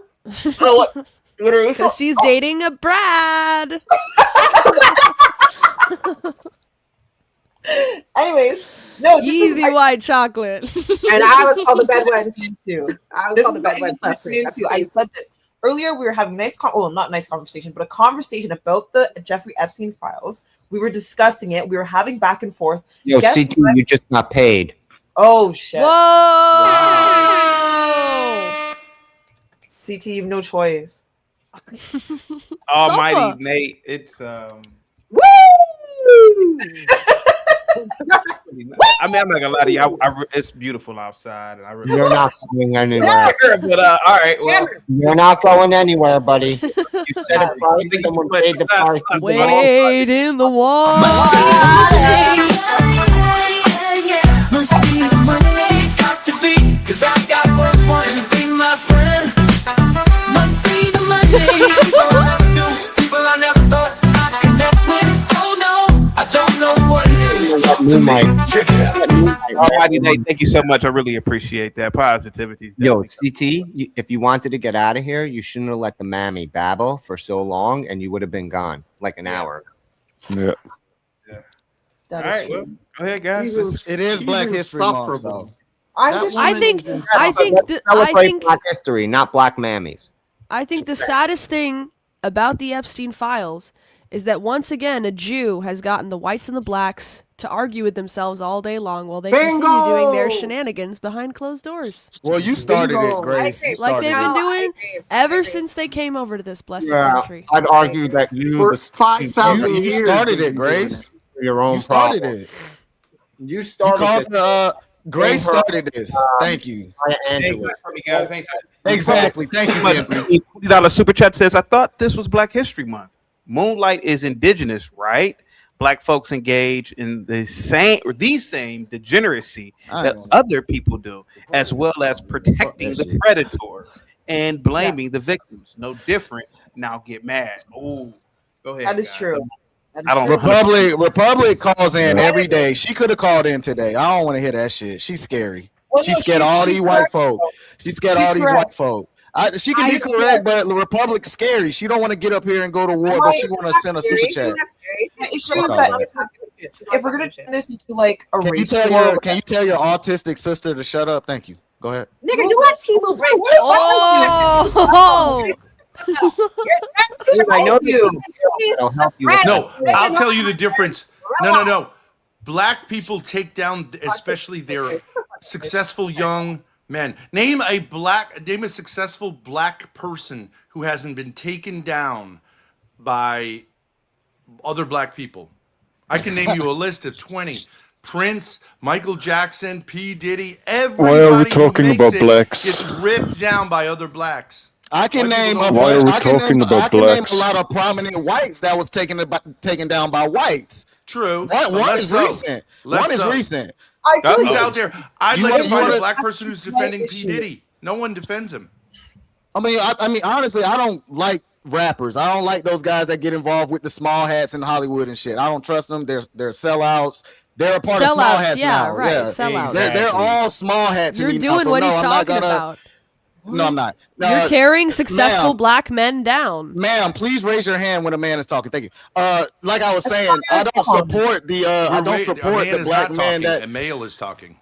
Oh, what? Because she's dating a Brad. Anyways, no, this Easy is white chocolate. And I was called the bad one too. I was this called is the what bad one last week. I said this earlier. We were having a nice, not nice conversation, but a conversation about the Jeffrey Epstein files. We were discussing it. We were having back and forth. Yo, Guess CT, what? you just got paid. Oh shit! Whoa! CT, you have no choice. Almighty Nate, it's Woo! I mean, I'm not gonna lie to you. It's beautiful outside, and I really You're not going anywhere. But all right, well, You're not going anywhere, buddy. You said a price, someone paid the price. Wait in the wall. Must be the money, got to be, 'cause I got what's wanting to be my friend. Must be the money, people I never knew, people I never thought I'd connect with. Oh no, I don't know what it is. Check it out. Almighty Nate, thank you so much. I really appreciate that positivity. Yo, CT, if you wanted to get out of here, you shouldn't have let the mammy babble for so long, and you would have been gone like an hour. Yeah. That All is right, true. well, go ahead, guys. It is Black History Month, so. I think Celebrate Black history, not black mammies. I think the saddest thing about the Epstein files is that once again a Jew has gotten the whites and the blacks to argue with themselves all day long while they continue doing their shenanigans behind closed doors. Well, you started it, Grace. You Like they've started been it. doing ever since they came over to this blessed Yeah, country. I'd argue that you, For 5,000 You years. started it, Grace. your own You started problem. it. You You started called this. Grace Blame her. started this. Thank you. Angela. Exactly. Thank you, Jeffrey. $20 super chat says, I thought this was Black History Month. Moonlight is indigenous, right? Black folks engage in the same degeneracy that other people do, as well as protecting the predators and blaming the victims. No different. Now get mad. Oh, go ahead. That is guys. true. I don't. Republic calls in every day. She could have called in today. I don't want to hear that shit. She's scary. Well, She no, scared she's- all she's these white correct, folk. though. She scared She's all these correct. white folk. She can be She's correct, but the Republic's scary. She don't want to get up here and go to war, but she want to send a super chat. It's true that if we're gonna turn this into like a Can you race tell war, your Can you tell your autistic sister to shut up? Thank you. Go ahead. Nigga, you watch T-Move, right? Oh. I know that'll help you. with No, that. I'll tell you the difference. No. Black people take down, especially their successful young men. Name a successful black person who hasn't been taken down by other black people. I can name you a list of 20. Prince, Michael Jackson, P. Diddy, everybody Why are we talking about blacks? gets ripped down by other blacks. I can name Why are we talking about blacks? a lot of prominent whites that was taken down by whites. True. One is recent. One is recent. That's out there. I'd You like to wanna- find you a wanna- black person who's defending P. Diddy. No one defends him. I mean, honestly, I don't like rappers. I don't like those guys that get involved with the small hats in Hollywood and shit. I don't trust them. They're sellouts. They're a part of small Sellouts, hats yeah, now. right, Yeah, sellouts. They're all small hats. to You're me now, doing so what no, he's I'm not talking gonna- about. No, I'm not. You're tearing successful ma'am. black men down. Ma'am, please raise your hand when a man is talking. Thank you. Like I was saying, I don't support the A man is black not man talking, that a male is talking.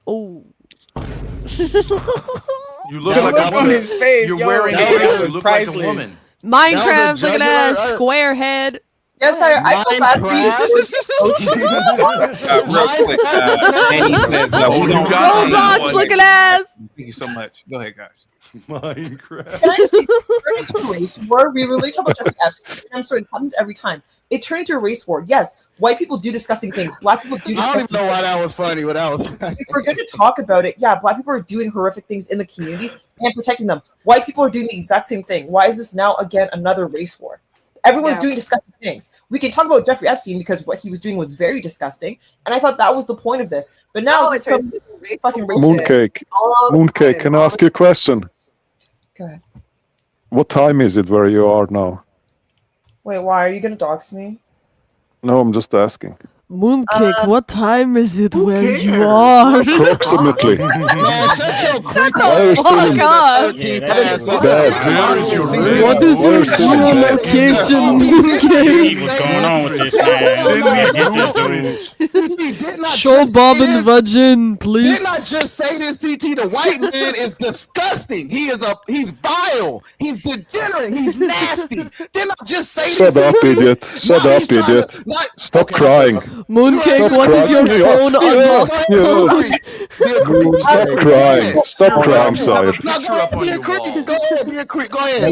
Oh. You look The like look a on woman. his face, You're yo, wearing that a veil. You was look like a priceless. woman. Minecraft, look at that jugular, square head. Yes, I feel bad for you. Real quick, Danny says, we don't Roblox, look at ass. Thank you so much. Go ahead, guys. Minecraft. Can I just say, it turned into a race war? We really talk about Jeffrey Epstein. I'm sorry, this happens every time. It turned into a race war. Yes, white people do disgusting things. Black people do I don't disgusting even know why things. that was funny, but that was. If we're going to talk about it, yeah, black people are doing horrific things in the community and protecting them. White people are doing the exact same thing. Why is this now, again, another race war? Everyone's doing disgusting things. We can talk about Jeffrey Epstein because what he was doing was very disgusting, and I thought that was the point of this. But now it's some fucking race war. Mooncake, can I ask you a question? Go ahead. What time is it where you are now? Wait, why are you going to dox me? No, I'm just asking. Mooncake, what time is it where you are? Approximately. Shut the fuck up. What is your geolocation, Mooncake? What's going on with this, man? Get this dude. Show Bob and Vagin, please. Didn't I just say this, CT? The white man is disgusting. He's vile. He's degenerate. He's nasty. Didn't I just say Shut this? up, CT? idiot. Shut up, idiot. Stop crying. Mooncake, what is your phone unlock code? Stop crying. Stop crying, sire. Picture up on your wall. Go ahead. Okay, go ahead.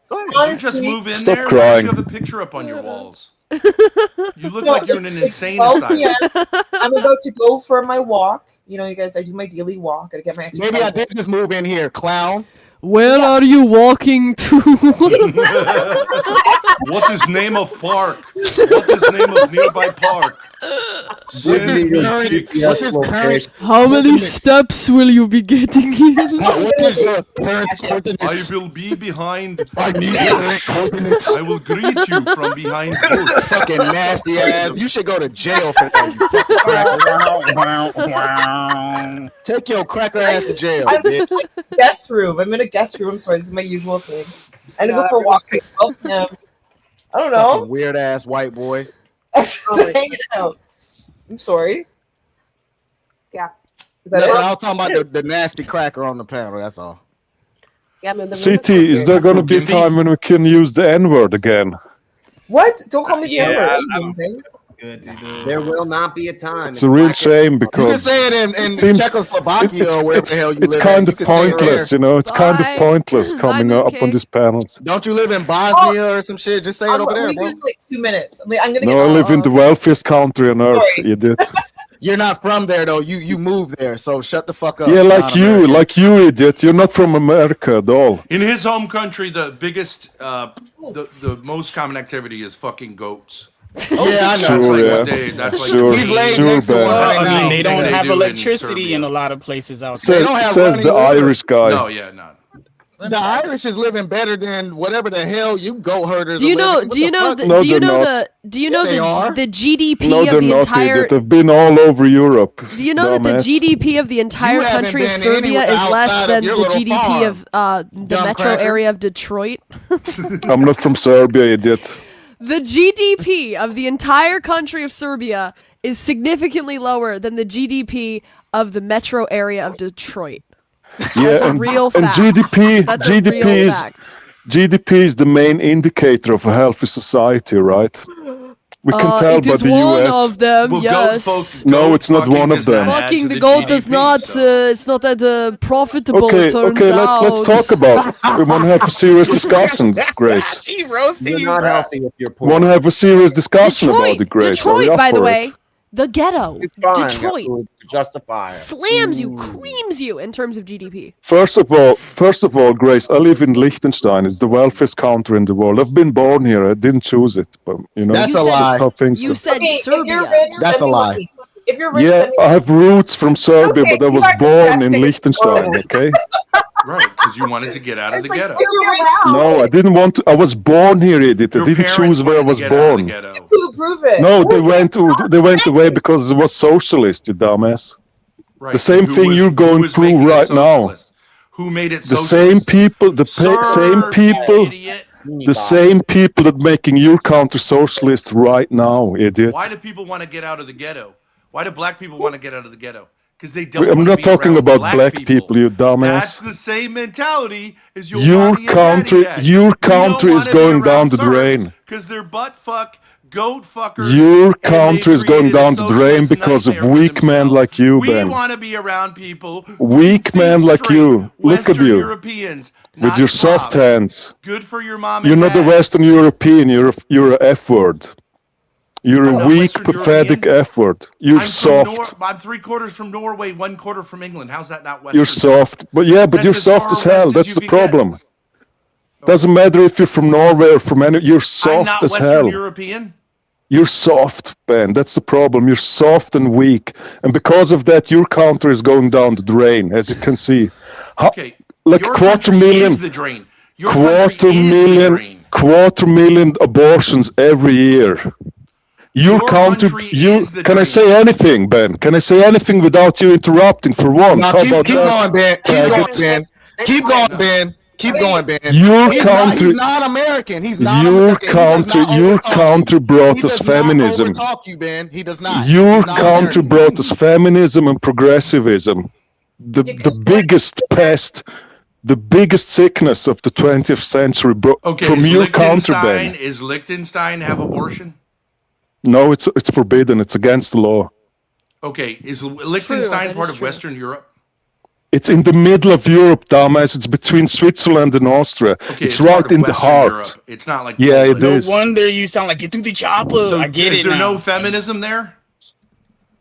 You just move in Stop there. crying. You have a picture up on your walls. You look like you're in an insane 12 asylum. p.m. I'm about to go for my walk. You know, you guys, I do my daily walk. Gotta get my exercise. Maybe I did just move in here, clown. Where are you walking to? What is name of park? What is name of nearby park? Send me pics. How many steps will you be getting in? What is your current I coordinates? will be behind. I need current coordinates. I will greet you from behind. Fucking nasty ass. You should go to jail for that. You fucking cracker. Take your cracker ass to jail. I'm in bitch. a guest room. I'm in a guest room. I'm sorry, this is my usual thing. I'm gonna go for a walk at 12 p.m. I don't know. Weird ass white boy. I'm just hanging out. I'm sorry. Yeah. Is that I it? was talking about the nasty cracker on the panel. That's all. Yeah, man, CT, is there going to be a time when we can use the N-word again? What? Don't call me the Yeah, N-word. There will not be a time. It's a real shame You can because say it in seems- Czechoslovakia or wherever the hell you it's live. kind at. of You can say it there. pointless, you know. It's kind of pointless coming up on these panels. Don't you live in Bosnia or some shit? Just say it I'm over there, leaving bro. in like 2 minutes. I'm gonna No, get. I live in the wealthiest country on earth, Sorry. idiot. You're not from there though. You moved there, so shut the fuck up. Yeah, You're like not you, American. like you, idiot. You're not from America at all. In his home country, the biggest, the most common activity is fucking goats. Yeah, I know. That's Sure, like yeah. what they. That's like Sure, the He's laid sure, next to Ben. one right I now. mean, they don't They have do in electricity Serbia. in a lot of places out there. They don't have Says running the water. Irish guy. No, yeah, no. The Irish is living better than whatever the hell you goat herders. Do you are know? living. Do you know? No, Do you they're know not. the? Do you know Yeah, they are. the GDP No, of they're the not, entire? idiot. They've been all over Europe. Do you know that the dumbass. GDP of the entire You haven't country of been Serbia anywhere is less outside of than your the little GDP farm, of the dumb metro cracker. area of Detroit? I'm not from Serbia, idiot. The GDP of the entire country of Serbia is significantly lower than the GDP of the metro area of Detroit. That's a real fact. And GDP, That's GDP a real is fact. GDP is the main indicator of a healthy society, right? We can tell It by is the one US. of them, yes. No, it's not one of them. Fucking the goat is not. It's not that profitable. Okay, it turns okay, out. let's talk about it. We want to have a serious discussion, Grace. She roasting You're you. not bro. healthy if you're poor. Want to have a serious discussion about it, Grace? Are Detroit, you up by the for way, it? the ghetto. Detroit Justify slams you, creams you in terms of GDP. First of all, Grace, I live in Liechtenstein. It's the wealthiest country in the world. I've been born here. I didn't choose it, but you know That's a lie. how things You go. said Okay, if Serbia. you're rich, That's send a me lie. money. If you're rich, Yeah, send me I have roots from Serbia, Okay, but I you was are born in disgusting. Liechtenstein. Oh. Okay. Right, because you wanted to get out of the ghetto. No, I didn't want to. I was born here, idiot. I didn't choose where I was born. Who prove it? No, they went away because it was socialist, you dumbass. Right, The same who thing was- you're who going was through making it right now. Who made it The socialist? same people, same people, the same people that making your country socialist right now, idiot. Why do people want to get out of the ghetto? Why do black people want to get out of the ghetto? Because they don't. I'm wanna not be talking around about black people, you That's dumbass. the same mentality as Your country is going down the drain. Because they're butt fuck, goat fuckers. Your country is going down the drain because of weak men like you, We Ben. want to be around people. Weak men like you. Look at Western you. Europeans, With not your soft slobs. hands. Good for your mom You're and not a dad. Western European. You're a F word. You're I'm a not weak, Western pathetic European. F word. You're I'm soft. I'm 3/4 from Norway, 1/4 from England. How's that not Western? You're soft. But yeah, but That's you're as soft far as hell. west as That's you the can get. problem. Doesn't matter if you're from Norway or from any. You're I'm soft not as Western hell. European. You're soft, Ben. That's the problem. You're soft and weak, and because of that, your country is going down the drain, as you can see. Okay, Like your quarter country million, is the drain. Your country is the drain. quarter million abortions every year. Your country, can I say anything, Ben? Can I say anything without you interrupting for once? No, How keep about going, that? Ben. Keep going, Ben. Keep going, Ben. Keep going, Ben. Your he's country- not American. He's not Your American. He does not country brought He us does not feminism. overtalk you, Ben. He does not. Your He's not country American. brought us feminism and progressivism. The biggest pest, the biggest sickness of the 20th century Okay, from is your country, Liechtenstein, Ben. is Liechtenstein have abortion? No, it's forbidden. It's against the law. Okay, is Liechtenstein that part is of true. Western Europe? It's in the middle of Europe, dumbass. It's between Switzerland and Austria. Okay, it's part right of in the Western heart. Europe. It's not like Yeah, it Poland. is. No wonder you sound like get through the chopper. So I get is it there now. no feminism there?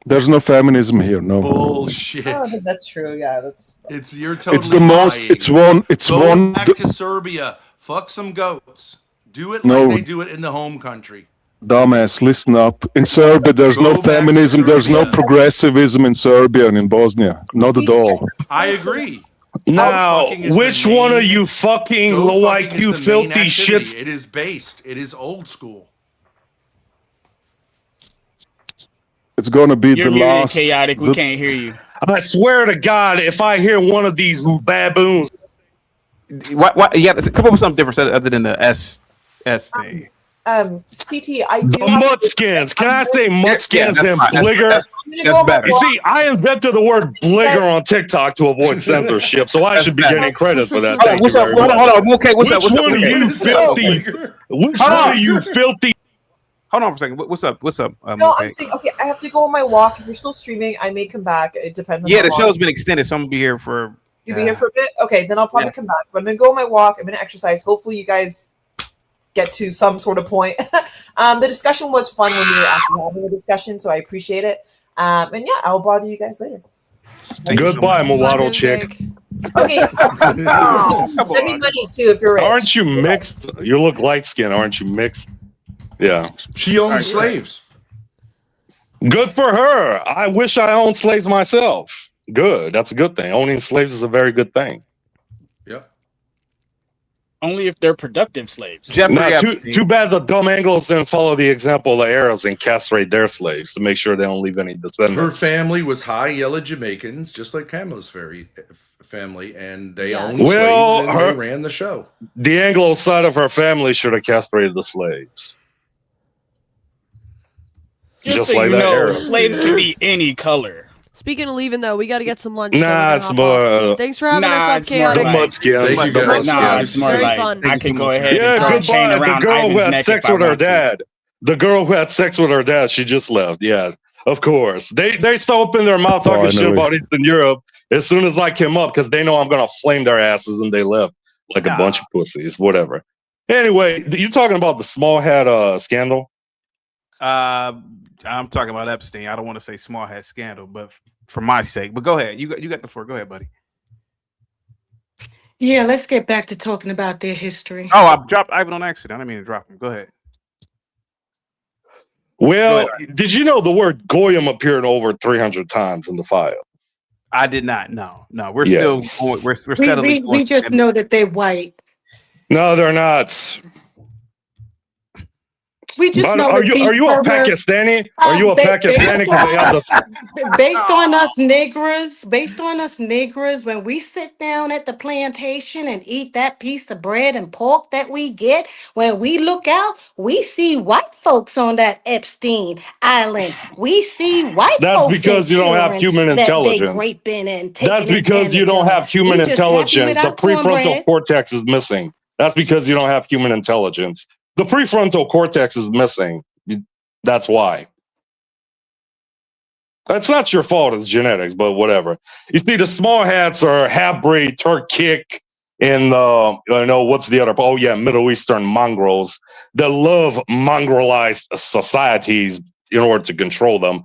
There's no feminism here. No. Bullshit. I don't think that's true. Yeah, that's. You're totally It's the most. lying. It's one. It's Go one. back to Serbia. Fuck some goats. Do it No. like they do it in the home country. Dumbass, listen up. In Serbia, there's no feminism. There's no progressivism in Serbia and in Bosnia. Not at all. I agree. Now, Fucking is the which one main- are you fucking Goat low fucking IQ is the main filthy activity. shits? It is based. It is old school. It's gonna be You're the muted, last. chaotic. We the- can't hear you. I swear to God, if I hear one of these baboons, What? Yeah, come up with something different other than the S thing. CT, I do. the have to- mudskins. Can I say mudskins that's and fine. bligger? That's better. You see, I invented the word bligger on TikTok to avoid censorship, so I should be getting credit for that. Hold on, Thank what's you up? very Hold on, much. hold on. Okay, what's up? Which What's up? one are Okay. you filthy? Which Hold one on. are you filthy? Hold on for a second. What's up? What's up? No, Moke? I'm saying, okay, I have to go on my walk. If you're still streaming, I may come back. It depends on Yeah, how the long. show's been extended, so I'm gonna be here for. You'll be here for a bit? Okay, then I'll probably come back. But I'm going to go on my walk. I'm going to exercise. Hopefully you guys get to some sort of point. The discussion was fun when we were actually having a discussion, so I appreciate it. And yeah, I'll bother you guys later. Goodbye, mulatto chick. Okay. Send me money too if you're rich. Aren't you mixed? You look light skinned, aren't you mixed? Yeah. She owns slaves. Good for her. I wish I owned slaves myself. Good. That's a good thing. Owning slaves is a very good thing. Yep. Only if they're productive slaves. Now, too bad the dumb Anglos didn't follow the example of the Arabs and castrate their slaves to make sure they don't leave any Her descendants. family was high yellow Jamaicans, just like Kamala's family, and they owned Well, slaves and her- they ran the show. The Anglo side of her family should have castrated the slaves. Just so like you that know, Arab. slaves can be any color. Speaking of leaving, though, we got to get some lunch. Nah, so it's more. thanks for having us Nah, up, it's more Chaotic. Good like, Mudskin. Thank you Good guys. nah, Mudskin. it's more Very like fun. I could go ahead Yeah, and throw a chain goodbye. The around girl who Ivan's had neck sex if I with her want to. dad. The girl who had sex with her dad, she just left. Yeah, of course. They still open their mouth talking shit about Eastern Europe as soon as I came up because they know I'm gonna flame their asses when they left like a bunch of pussies, whatever. Anyway, you talking about the small hat scandal? I'm talking about Epstein. I don't want to say small hat scandal, but for my sake. But go ahead. You got the floor. Go ahead, buddy. Yeah, let's get back to talking about their history. Oh, I dropped Ivan on accident. I didn't mean to drop him. Go ahead. Well, did you know the word goyim appeared over 300 times in the file? I did not. No. We're Yeah. still going. We're steadily We just know that they're white. No, they're not. We just But know are that you these a perverts- Pakistani? Are you a Pakistani? 'Cause they have the Based on us niggers, when we sit down at the plantation and eat that piece of bread and pork that we get, when we look out, we see white folks on that Epstein Island. We see white That's folks because you don't have ensuring human that they intelligence. graping and taking That's because you advantage don't of. have human We just happy intelligence. with The our prefrontal cornbread. cortex is missing. That's because you don't have human intelligence. The prefrontal cortex is missing. That's why. That's not your fault. It's genetics, but whatever. You see, the small hats are half breed, Turkic, and what's the other? Oh yeah, Middle Eastern mongrels that love mongrelized societies in order to control them.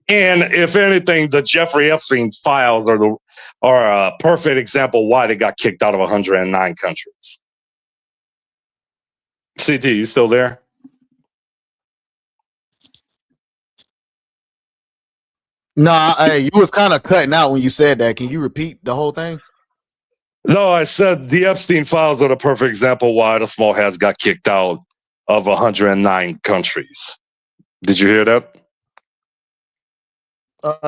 And if anything, the Jeffrey Epstein files are a perfect example why they got kicked out of 109 countries. CT, you still there? Nah, hey, you was kind of cutting out when you said that. Can you repeat the whole thing? No, I said the Epstein files are the perfect example why the small hats got kicked out of 109 countries. Did you hear that?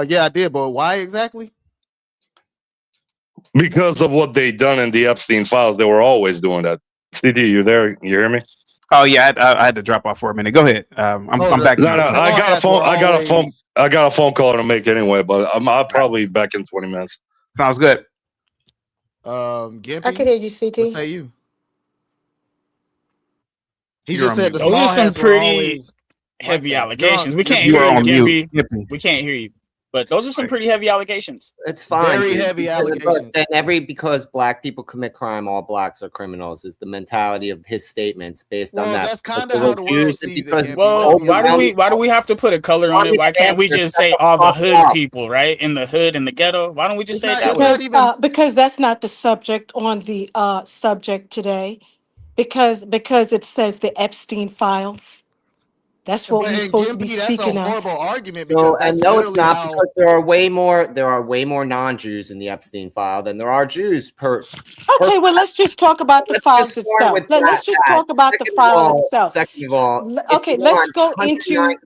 Yeah, I did, but why exactly? Because of what they done in the Epstein files, they were always doing that. CD, you there? You hear me? Oh yeah, I had to drop off for a minute. Go ahead. I'm back. No, I got a phone call to make anyway, but I'll probably be back in 20 minutes. Sounds good. Gimpy, I can hear you, CT. what say you? He You're just on said the mute. small Those are some hats were pretty always heavy like that. allegations. We can't You hear are you, on mute. Gimpy. We can't hear you. But those are some pretty heavy allegations. It's fine. Very dude, heavy because- allegations. And because black people commit crime, all blacks are criminals is the mentality of his statements based on Well, that. that's kind Because of they how were the world Jews, sees it. because Gimpy. Well, Let's why do we have to put a color on it? Why can't we just say all the hood people, right? In the hood, in the ghetto? Why don't we just say it that way? Because that's not the subject on the subject today. Because it says the Epstein files. That's what we're supposed to be Gimpy, that's a speaking horrible of. argument because So, that's and no, it's literally not how. because there are way more non-Jews in the Epstein file than there are Jews per. Okay, well, let's just talk about the files just start itself. with Let's just talk about the file itself. Second of all, Okay, let's go into.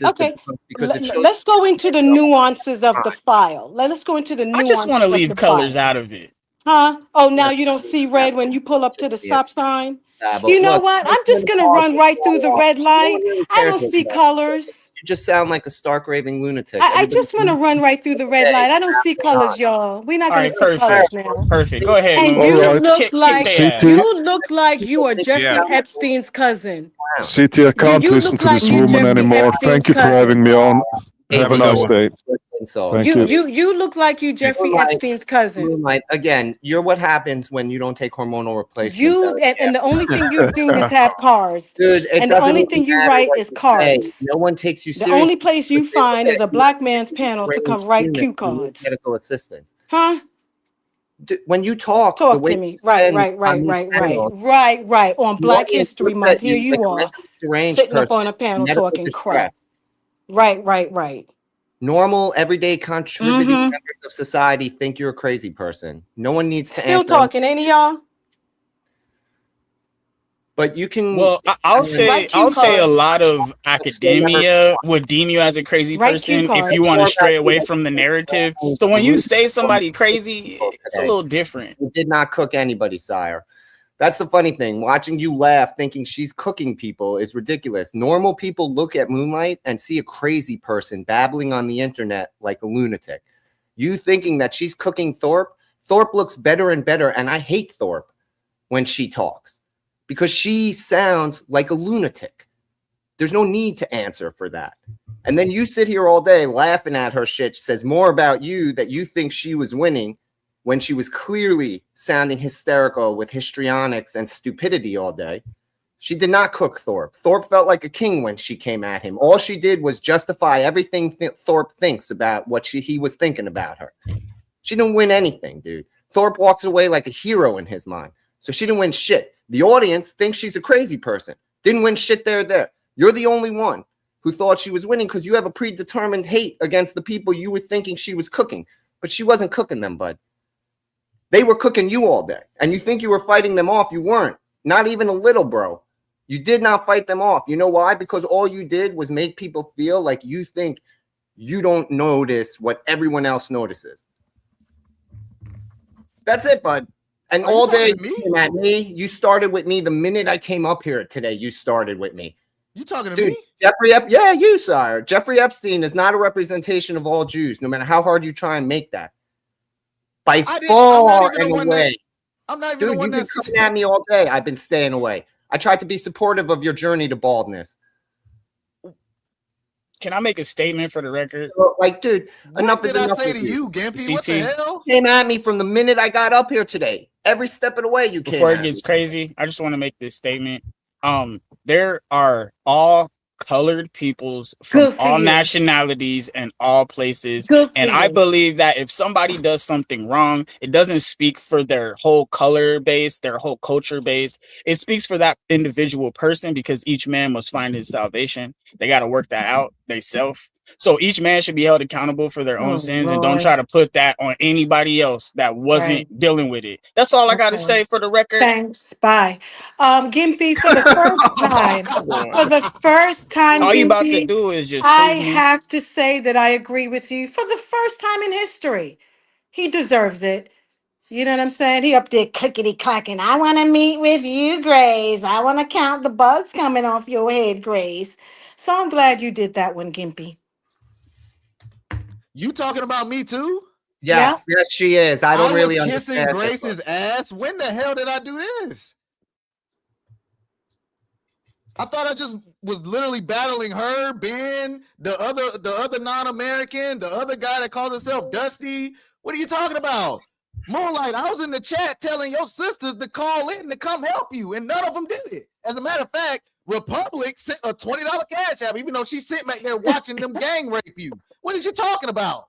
Okay, let's go into the nuances of the file. Let's go into the I nuances. just want to of leave the colors file. out of it. Huh? Oh, now you don't see red when you pull up to the stop sign? but You know look, what? I'm just going to run right through the red light. I don't see colors. You just sound like a stark raving lunatic. I just want to run right through the red light. I don't see colors, y'all. We're not All going right, to see colors now. perfect. Go ahead, And Moon. you Kick look like their ass. you are Jeffrey Epstein's cousin. CT, I can't you listen look to like this you woman Jeffrey anymore. Epstein's Thank you for cousin. having me on. Have a nice day. Thank you. You look like you Jeffrey Epstein's cousin. Moonlight, again, you're what happens when you don't take hormonal replacement. You and the only thing you do is have cars. Dude, and the only thing you write is cards. No one takes you The seriously. only place you find is a black man's panel to come write cue cards. Medical assistance. Huh? When you talk to way me. Right. On Black History Month, here you are sitting up on a panel talking crap. Right. Normal, everyday, contributing members of society think you're a crazy person. No one needs to Still answer. talking, ain't y'all? But you can. Well, I'll say a lot of academia would deem you as a crazy person if you want to stray away from the narrative. So when you say somebody crazy, it's a little different. You did not cook anybody, sire. That's the funny thing. Watching you laugh thinking she's cooking people is ridiculous. Normal people look at Moonlight and see a crazy person babbling on the internet like a lunatic. You thinking that she's cooking Thorpe? Thorpe looks better and better, and I hate Thorpe when she talks because she sounds like a lunatic. There's no need to answer for that. And then you sit here all day laughing at her shit. She says more about you that you think she was winning when she was clearly sounding hysterical with histrionics and stupidity all day. She did not cook Thorpe. Thorpe felt like a king when she came at him. All she did was justify everything Thorpe thinks about what he was thinking about her. She didn't win anything, dude. Thorpe walks away like a hero in his mind. So she didn't win shit. The audience thinks she's a crazy person. Didn't win shit there. You're the only one who thought she was winning because you have a predetermined hate against the people you were thinking she was cooking. But she wasn't cooking them, bud. They were cooking you all day. And you think you were fighting them off. You weren't. Not even a little, bro. You did not fight them off. You know why? Because all you did was make people feel like you think you don't notice what everyone else notices. That's it, bud. And all day you came at me. You started with me the minute I came up here today. You started with me. You talking to Dude, me? Yeah, you, sire. Jeffrey Epstein is not a representation of all Jews, no matter how hard you try and make that. By far and away. I'm not even Dude, the one you've been that's coming at me all day. I've been staying away. I tried to be supportive of your journey to baldness. Can I make a statement for the record? Like, dude, enough is enough. What did I say to you, Gimpy? What the hell? You came at me from the minute I got up here today. Every step of the way you came Before at it gets me. crazy, I just want to make this statement. There are all colored peoples from Good for all you. nationalities and all places. Good for And I you. believe that if somebody does something wrong, it doesn't speak for their whole color base, their whole culture base. It speaks for that individual person because each man must find his salvation. They got to work that out themselves. So each man should be held accountable for their own Oh, sins and Lord. don't try to put that on anybody else that wasn't dealing with it. That's all I got to Okay. say for the record. Thanks. Bye. Gimpy, for the first time, All you about to Gimpy, do is just I prove me. have to say that I agree with you for the first time in history. He deserves it. You know what I'm saying? He up there clickety clacking. I want to meet with you, Grace. I want to count the bugs coming off your head, Grace. So I'm glad you did that one, Gimpy. You talking about me too? Yes, yes, she is. I don't really was kissing understand. Grace's ass. When the hell did I do this? I thought I just was literally battling her, Ben, the other non-American, the other guy that calls himself Dusty. What are you talking about? Moonlight, I was in the chat telling your sisters to call in to come help you, and none of them did it. As a matter of fact, Republic sent a $20 cash app, even though she's sitting back there watching them gang rape you. What is you talking about?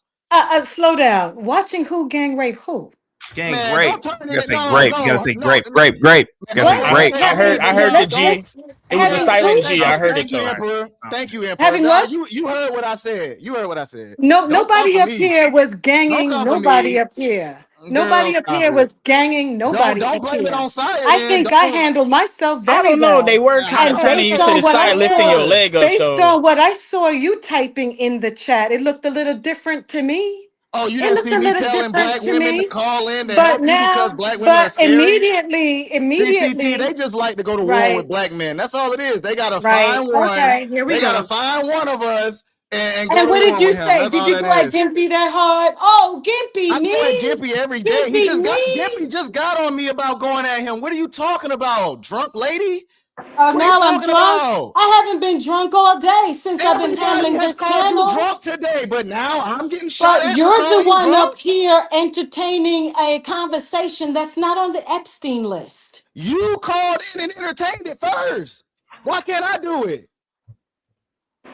Slow down. Watching who gang rape who? Gang Man, grape. don't turn You it- gotta say no, grape. no, You gotta say no, grape. no. Grape. Grape. You gotta say What? grape. I heard the G. It was a silent G. I heard it Thank you, though. Emperor. Thank you, Emperor. Having Nah, what? You heard what I said. You heard what I said. No, Don't nobody come up for me. here was Don't ganging come for nobody me. up here. Girl, Nobody up stop here it. was ganging nobody Don't up blame it here. on Sire I then. think I Don't. handled myself I very don't know. well. They were kind And of turning based you to on the what I side, lifting your saw, leg up based though. on what I saw you typing in the chat, it looked a little different to me. Oh, you It didn't looked see a me little telling different black to women to me. call in to But help you because now, black women are but scary? immediately, CCT, they just like to go to war right, with black men. That's all it is. They gotta right. find one. Okay, here we They gotta go. find one of us and go And to what did war you with him. say? That's Did all you that go at is. Gimpy that hard? Oh, Gimpy, I go at me? Gimpy every day. Gimpy, Gimpy just got on me about going at him. What are you talking about, drunk lady? Oh, What are you now I'm talking drunk. about? I haven't been drunk all day since I've been Everybody handling has this called you channel. drunk today, but now I'm getting shot But at for you're the calling you one up drunk. here entertaining a conversation that's not on the Epstein list. You called in and entertained it first. Why can't I do it?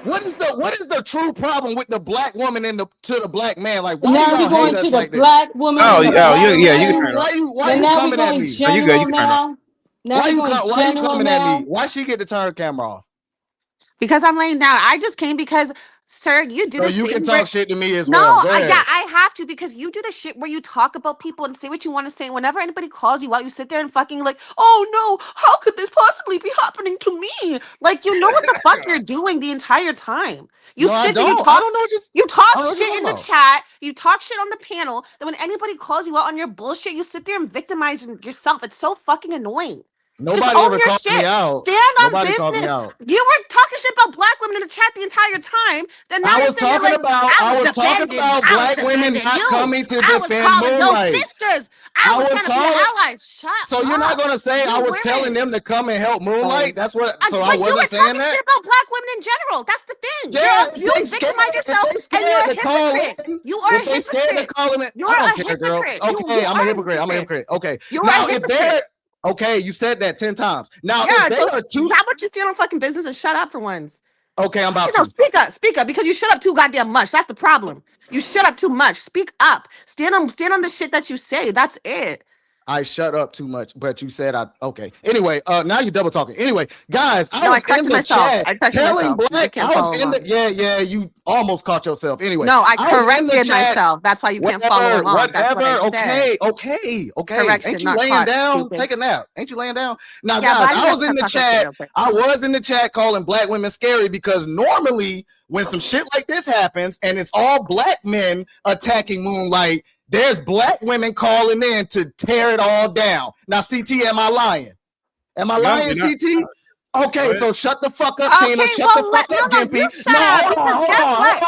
What is the true problem with the black woman and to the black man? Like, why do Now we're y'all hate going to us the like this? black woman Oh, and the oh, black yeah, you can man. turn it off. Why you Now we're coming at going me? Oh, you good. You general can turn it off. now. Now we're going Why you general coming at me? now. Why she get to turn her camera off? Because I'm laying down. I just came because Sir, you do So the you same can talk shit to me as No, well. Go ahead. yeah, I have to because you do the shit where you talk about people and say what you want to say. Whenever anybody calls you out, you sit there and fucking like, oh no, how could this possibly be happening to me? Like, you know what the fuck you're doing the entire time. You No, I sit there, don't. I don't know what you I talk don't know what you're shit in the talking chat, you talk shit on the panel. Then when anybody calls you out on your bullshit, you sit there and victimize yourself. It's so fucking annoying. Just Nobody own ever your called me shit. out. Stand on Nobody called me business. out. You were talking shit about black women in the chat the entire time. Then now I you're was sitting there talking like, about black women not coming to I was defend calling those Moonlight. sisters. I was trying to be an ally. Shut So you're not gonna say I was telling them to come and help Moonlight? That's what. So I But you were wasn't saying talking that. shit about black women in general. That's the thing. Yeah, You victimize yourself and you're a hypocrite. You are a If they scared to hypocrite. call him, You're I a don't care, girl. hypocrite. Okay, You I'm a are hypocrite. I'm a hypocrite. Okay. You're Now, a if they're hypocrite. okay, you said that 10 times. Now, Yeah, if they so are too. how about you stand on fucking business and shut up for once? Okay, I'm about You know, to. speak up, because you shut up too goddamn much. That's the problem. You shut up too much. Speak up. Stand on the shit that you say. That's it. I shut up too much, but you said okay. Anyway, now you're double talking. Anyway, guys, I was in the chat telling Black. I was in the yeah. You almost caught yourself. Anyway, No, I was in the corrected chat. myself. That's why you can't follow along. That's what I said. Okay. Correction, Ain't you not laying caught, down? stupid. Take a nap. Ain't you laying down? Now, Yeah, but guys, I was in the talk about shit chat. real quick. I was in the chat calling black women scary because normally when some shit like this happens and it's all black men attacking Moonlight, there's black women calling in to tear it all down. Now, CT, am I lying? Am I lying, CT? Okay, so shut the fuck up, Tina. Shut the fuck up, Gimpy. No, hold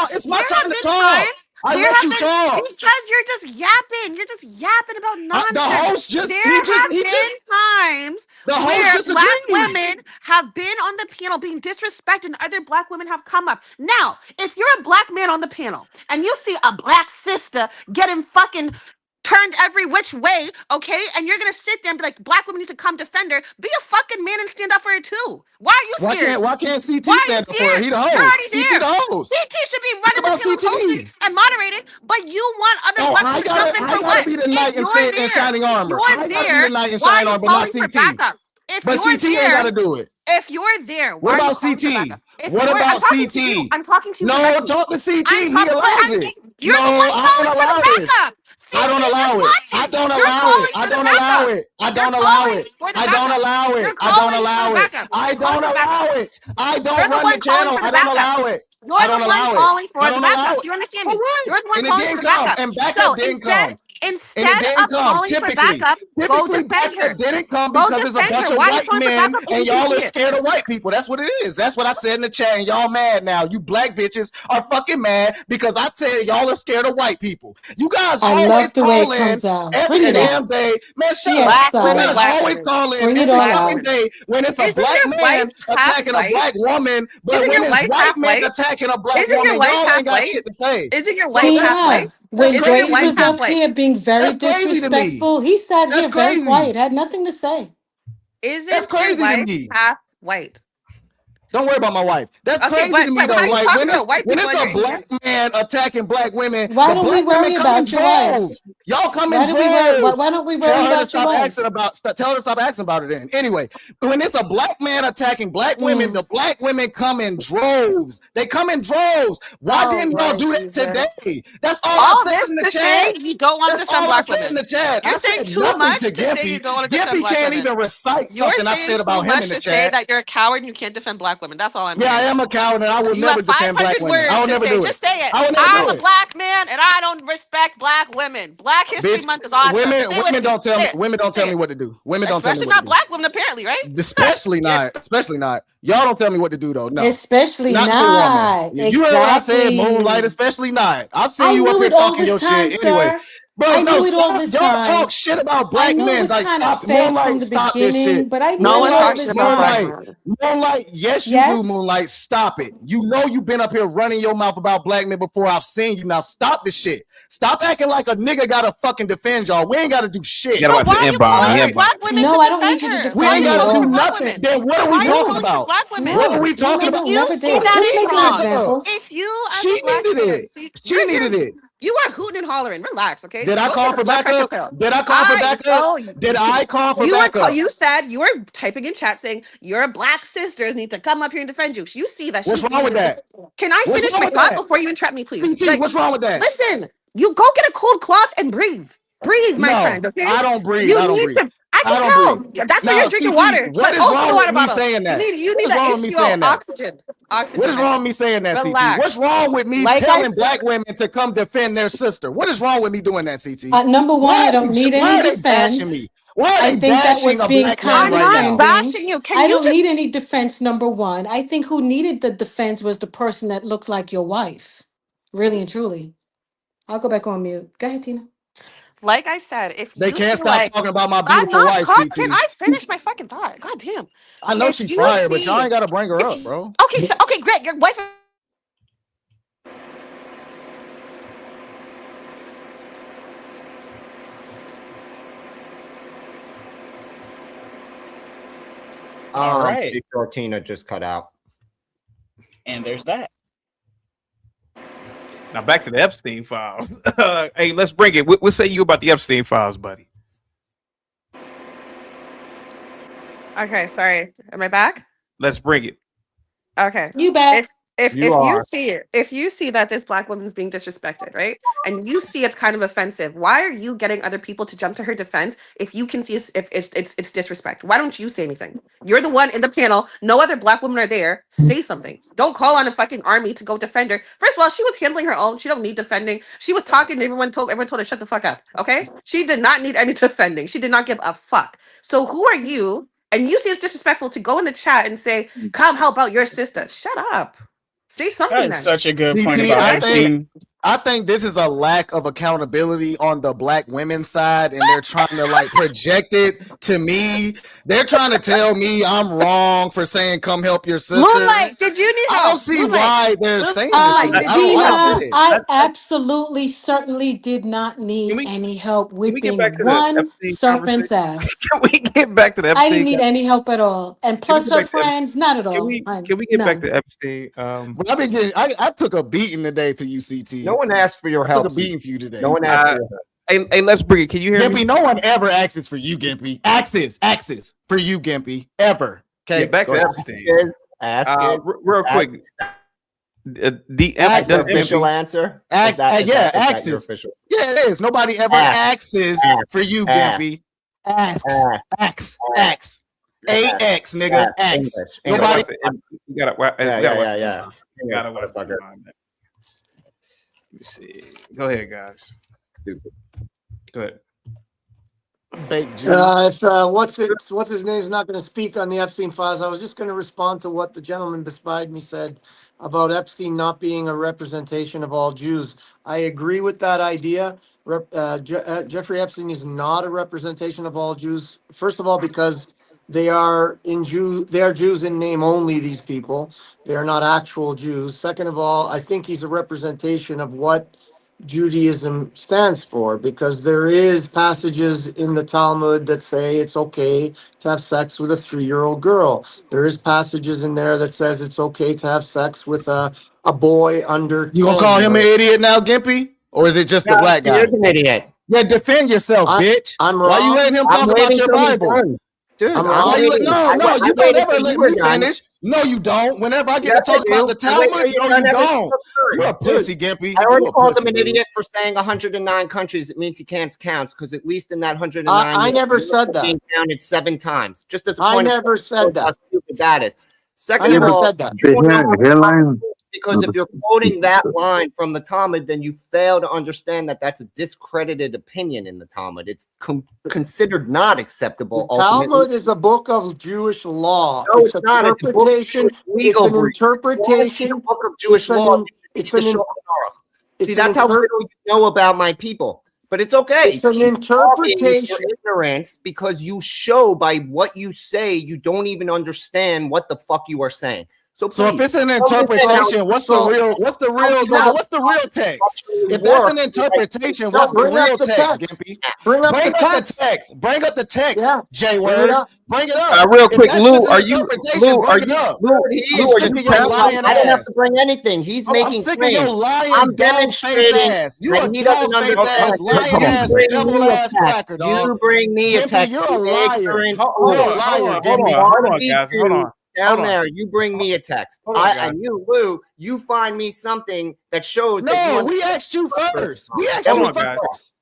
on. It's my turn to talk. I let you talk. Because you're just yapping. You're just yapping about nonsense. The host just there have been times where black women have been on the panel being disrespected and other black women have come up. Now, if you're a black man on the panel and you see a black sister getting fucking turned every which way, okay, and you're gonna sit there and be like, black women need to come defend her. Be a fucking man and stand up for her too. Why are you scared? Why can't CT stand up for her? He the host. You're already CT there. the host. CT should be running the panel, hosting and moderating, but you want other black women to jump in for what? I gotta be the knight in shining armor. You're there. Why are you calling for backup? But CT ain't gotta do it. If you're there, what about CT? What about CT? I'm talking to you. No, talk to CT. He allows it. You're the one calling for the backup. I don't allow it. I don't allow it. I don't allow it. I don't allow it. I don't allow it. I don't allow it. I don't allow it. I don't run the channel. I don't allow it. You're the one calling for the backup. Do you understand me? You're the one calling for backup. And backup didn't come. Instead of calling for backup, go defend her. Didn't come because there's a bunch of white men and y'all are scared of white people. That's what it is. That's what I said in the chat, and y'all mad now. You black bitches are fucking mad because I tell y'all are scared of white people. You guys always call in every damn day. Man, shut up. You guys always call in every fucking day when it's a black man attacking a black woman, but when it's white men attacking a black woman, y'all ain't got shit to say. Isn't your white half white? When Grace was up here being very disrespectful, he sat here very quiet, had nothing to say. That's crazy to me. Half white. Don't worry about my wife. That's crazy to me, though. Like when it's a black man attacking black women, why don't we worry about your wife? Y'all come in droves. Why don't we worry about your wife? Tell her to stop asking about it. Then anyway, when it's a black man attacking black women, the black women come in droves. They come in droves. Why didn't y'all do that today? That's all I said in the chat. You don't want to defend black women in the chat. You're saying too much to say you don't want to defend black women. Gimpy can't even recite something I said about him in the chat. Say that you're a coward and you can't defend black women. That's all I'm saying. Yeah, I am a coward and I will never defend black women. I will never do it. Just say it. I'm a black man and I don't respect black women. Black History Month is awesome. Women don't tell me. Women don't tell me what to do. Women don't tell me. Especially not black women, apparently, right? Especially not. Especially not. Y'all don't tell me what to do though. No. Especially not. Exactly. You heard what I said, Moonlight. Especially not. I've seen you up here talking your shit. Anyway. Bro, no, stop. Y'all talk shit about black men. Like, stop. Moonlight, stop this shit. But I know all this time. Moonlight, yes, you do, Moonlight. Stop it. You know you've been up here running your mouth about black men before. I've seen you. Now stop this shit. Stop acting like a nigga gotta fucking defend y'all. We ain't gotta do shit. No, I don't need you to defend. We ain't gotta do nothing. Then what are we talking about? What are we talking about? If you see that is wrong, if you she needed it. She needed it. You are hooting and hollering. Relax, okay? Did I Go call take a for blood pressure backup? pill. Did I call for backup? Did I call for backup? You said you were typing in chat saying your black sisters need to come up here and defend you. You see that What's she's wrong with being that? Can I What's finish wrong my with thought that? before you interrupt me, please? CT, what's wrong with that? Listen, you go get a cold cloth and breathe. Breathe, my No, friend, okay? I don't breathe. You I don't need breathe. to. I can I don't tell. breathe. That's why Now, you're drinking CT, water. what is Open wrong the with water me bottle. saying that? You What need is that wrong with me H2O saying that? oxygen. What is wrong with me saying that, CT? Relax. What's wrong with me Like I telling said- black women to come defend their sister? What is wrong with me doing that, CT? Number one, I don't need Why any are they bashing defense. me? Why are I they think that bashing was a being black man I'm right not now? bashing you. Can I you don't just need any defense, number one. I think who needed the defense was the person that looked like your wife. Really and truly. I'll go back on mute. Go ahead, Tina. like I said, if They you can't feel stop like talking about my I'm beautiful not wife, talking, CT. I finished my fucking thought. God damn. I know If she's you fire, but y'all see- ain't got to bring her if up, you- bro. Okay, okay, great. Your wife. All right. Before Tina just cut out. And there's that. Now back to the Epstein files. Hey, let's bring it. What say you about the Epstein files, buddy? Okay, sorry. Am I back? Let's bring it. Okay. You back. If You you are. see it, if you see that this black woman's being disrespected, right? And you see it's kind of offensive, why are you getting other people to jump to her defense if you can see if it's disrespect? Why don't you say anything? You're the one in the panel, no other black women are there. Say something. Don't call on a fucking army to go defend her. First of all, she was handling her own. She don't need defending. She was talking, everyone told her to shut the fuck up. Okay? She did not need any defending. She did not give a fuck. So who are you? And you see it's disrespectful to go in the chat and say, come help out your sister. Shut up. Say something That then. is such a good point CT, about I Epstein. think, I think this is a lack of accountability on the black women's side, and they're trying to like project it to me. They're trying to tell me I'm wrong for saying "come help your sister." Moonlight, did you need help? I don't see why they're saying this. Moonlight, To me. did I you need help? don't get it. I absolutely certainly did not need any help whipping one serpent's ass. Can we get back to the Epstein? I didn't need any help at all. And plus her friends, not at all. Can we get back to Epstein? Well, I've been getting. I took a beating today for you, CT. No one asked for your I took help. a beating for you today. No one asked for your help. Hey, let's bring it. Can you hear Gimpy, me? no one ever asks for you, Gimpy. Axis for you, Gimpy. Ever. Okay. Yeah, back Go to ahead. Epstein. Real quick. The That's the does official answer. Yeah, Is that your axis. official? Yeah, it is. Nobody ever axes for you, Gimpy. Ax. AX, nigga. Ax. Nobody. You gotta. Yeah. You gotta watch the mind. Let me see. Go ahead, guys. Stupid. Go ahead. If what's his name's not going to speak on the Epstein files, I was just going to respond to what the gentleman beside me said about Epstein not being a representation of all Jews. I agree with that idea. Jeffrey Epstein is not a representation of all Jews. First of all, because they are Jews in name only. These people, they are not actual Jews. Second of all, I think he's a representation of what Judaism stands for, because there is passages in the Talmud that say it's okay to have sex with a 3-year-old girl. There is passages in there that says it's okay to have sex with a boy under 10. You gonna call him an idiot now, Gimpy? Or is it just the black guy? You're an idiot. Yeah, defend yourself, bitch. I'm Why you wrong. letting him I'm talk about waiting your till he's Bible? done. Dude, I'm I'm waiting. waiting. No, you don't ever let me finish. No, you don't. Whenever I get to Yes, I talk about the do. I wait Talmud, till you're no, done you every don't. single turn. You're a pussy, Gimpy. I already You a called him pussy, an dude. idiot for saying 109 countries. It means he can't count, because at least in that 109, I never said that. being counted 7 times. Just as a I point never said how that. stupid that is. I Second of never all, said that. you don't know how- because if you're quoting that line from the Talmud, then you fail to understand that that's a discredited opinion in the Talmud. It's considered not acceptable. Talmud Ultimately, is a book of Jewish law. no, It's it's not. It's a book of interpretation. Jewish legal It's an brief. If you want to see interpretation. a book of Jewish law, you should It's read the an. Shulchan Aruch. It's See, an that's how inter- little you know about my people. But it's okay. It's an Keep talking interpretation. your ignorance, because you show by what you say you don't even understand what the fuck you are saying. So if it's an interpretation, what's the real text? If that's an interpretation, what's the real text, Gimpy? Bring up the text. Bring up the text, Yeah. J-Word. Bring it up. Real If quick, that's Lou, just an are you interpretation, bring it up. He's Gimpy, your lying I don't have ass. to bring anything. He's I'm making sick of your claims. lying I'm dog-face demonstrating ass. You a that he doesn't dog-face understand. ass, lying You ass, bring devil me a ass text. cracker, dog. You bring me a Gimpy, text. you're a You liar. ignorant You're fool. a liar, If you Gimpy. want me guys. to, Hold on. down there, you bring me a text. Hold on, guys. And you, Lou, you find me something that shows that you No, we asked you first. We asked Hold you on, guys. first.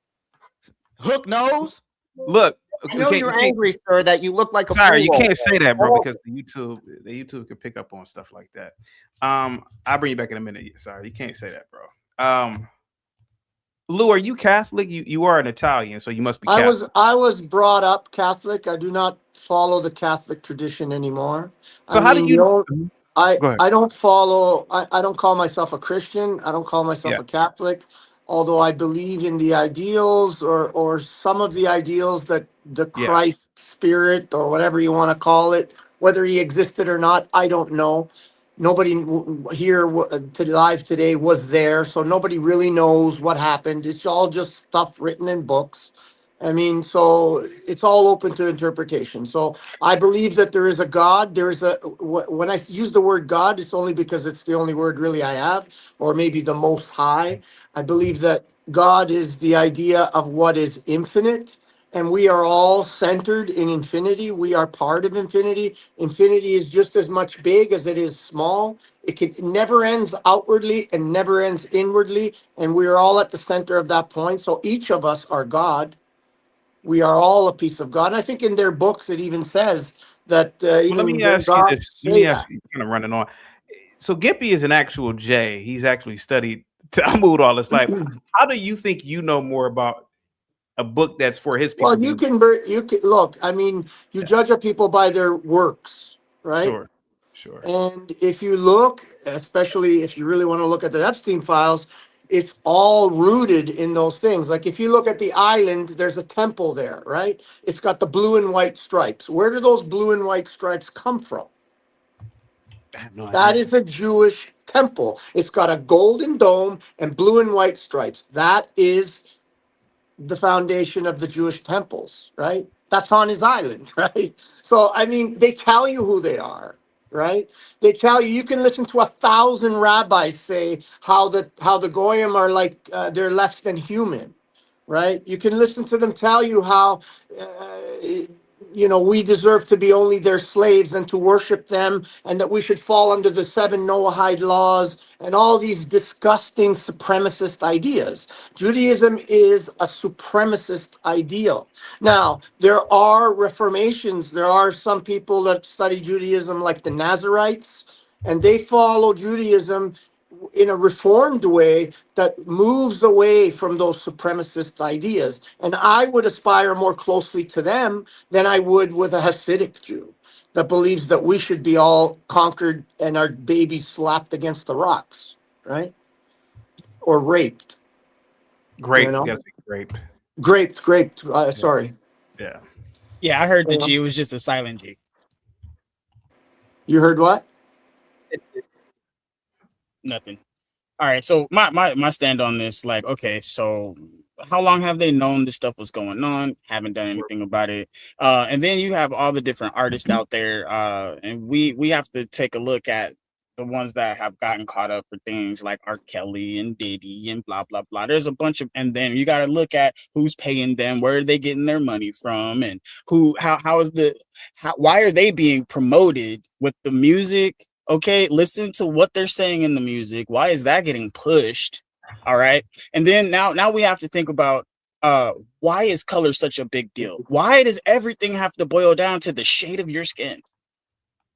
Hook nose. Look, I know you're angry, sir, that you look like a sorry, fool. you can't say that, bro, Oh. because the YouTube can pick up on stuff like that. I'll bring you back in a minute. Sorry, you can't say that, bro. Lou, are you Catholic? You are an Italian, so you must be Catholic. I was brought up Catholic. I do not follow the Catholic tradition anymore. So how do you? I Go ahead. I don't follow. I don't call myself a Christian. I don't call myself Yeah. a Catholic, although I believe in the ideals or some of the ideals that the Yeah. Christ spirit or whatever you want to call it, whether he existed or not, I don't know. Nobody here to live today was there, so nobody really knows what happened. It's all just stuff written in books. I mean, so it's all open to interpretation. So I believe that there is a God. There is when I use the word God, it's only because it's the only word really I have, or maybe the Most High. I believe that God is the idea of what is infinite, and we are all centered in infinity. We are part of infinity. Infinity is just as much big as it is small. It never ends outwardly and never ends inwardly, and we are all at the center of that point. So each of us are God. We are all a piece of God. And I think in their books it even says that even Let me their ask you gods this. say Let me that. ask you, kind of running on. So Gippy is an actual J. He's actually studied Talmud all his life. How do you think you know more about a book that's for his people? Well, you can look. I mean, you judge a people by their works, right? Sure. And if you look, especially if you really want to look at the Epstein files, it's all rooted in those things. Like if you look at the island, there's a temple there, right? It's got the blue and white stripes. Where do those blue and white stripes come from? I have no That idea. is a Jewish temple. It's got a golden dome and blue and white stripes. That is the foundation of the Jewish temples, right? That's on his island, right? So, I mean, they tell you who they are, right? They tell you, you can listen to 1,000 rabbis say how the Goyim are like, they're less than human, right? You can listen to them tell you how, we deserve to be only their slaves and to worship them, and that we should fall under the 7 Noahide laws and all these disgusting supremacist ideas. Judaism is a supremacist ideal. Now, there are reformations. There are some people that study Judaism like the Nazarites, and they follow Judaism in a reformed way that moves away from those supremacist ideas. And I would aspire more closely to them than I would with a Hasidic Jew that believes that we should be all conquered and our babies slapped against the rocks, right? Or raped. Great. You know? Yes, raped. Raped. Sorry. Yeah. Yeah, I heard the G was just a silent G. You heard what? Nothing. All right, so my stand on this, like, okay, so how long have they known this stuff was going on? Haven't done anything about it. And then you have all the different artists out there, and we have to take a look at the ones that have gotten caught up for things like R. Kelly and Diddy and blah blah blah. There's a bunch of, and then you got to look at who's paying them, where are they getting their money from, and why are they being promoted with the music? Okay, listen to what they're saying in the music. Why is that getting pushed? All right. And then now we have to think about why is color such a big deal? Why does everything have to boil down to the shade of your skin?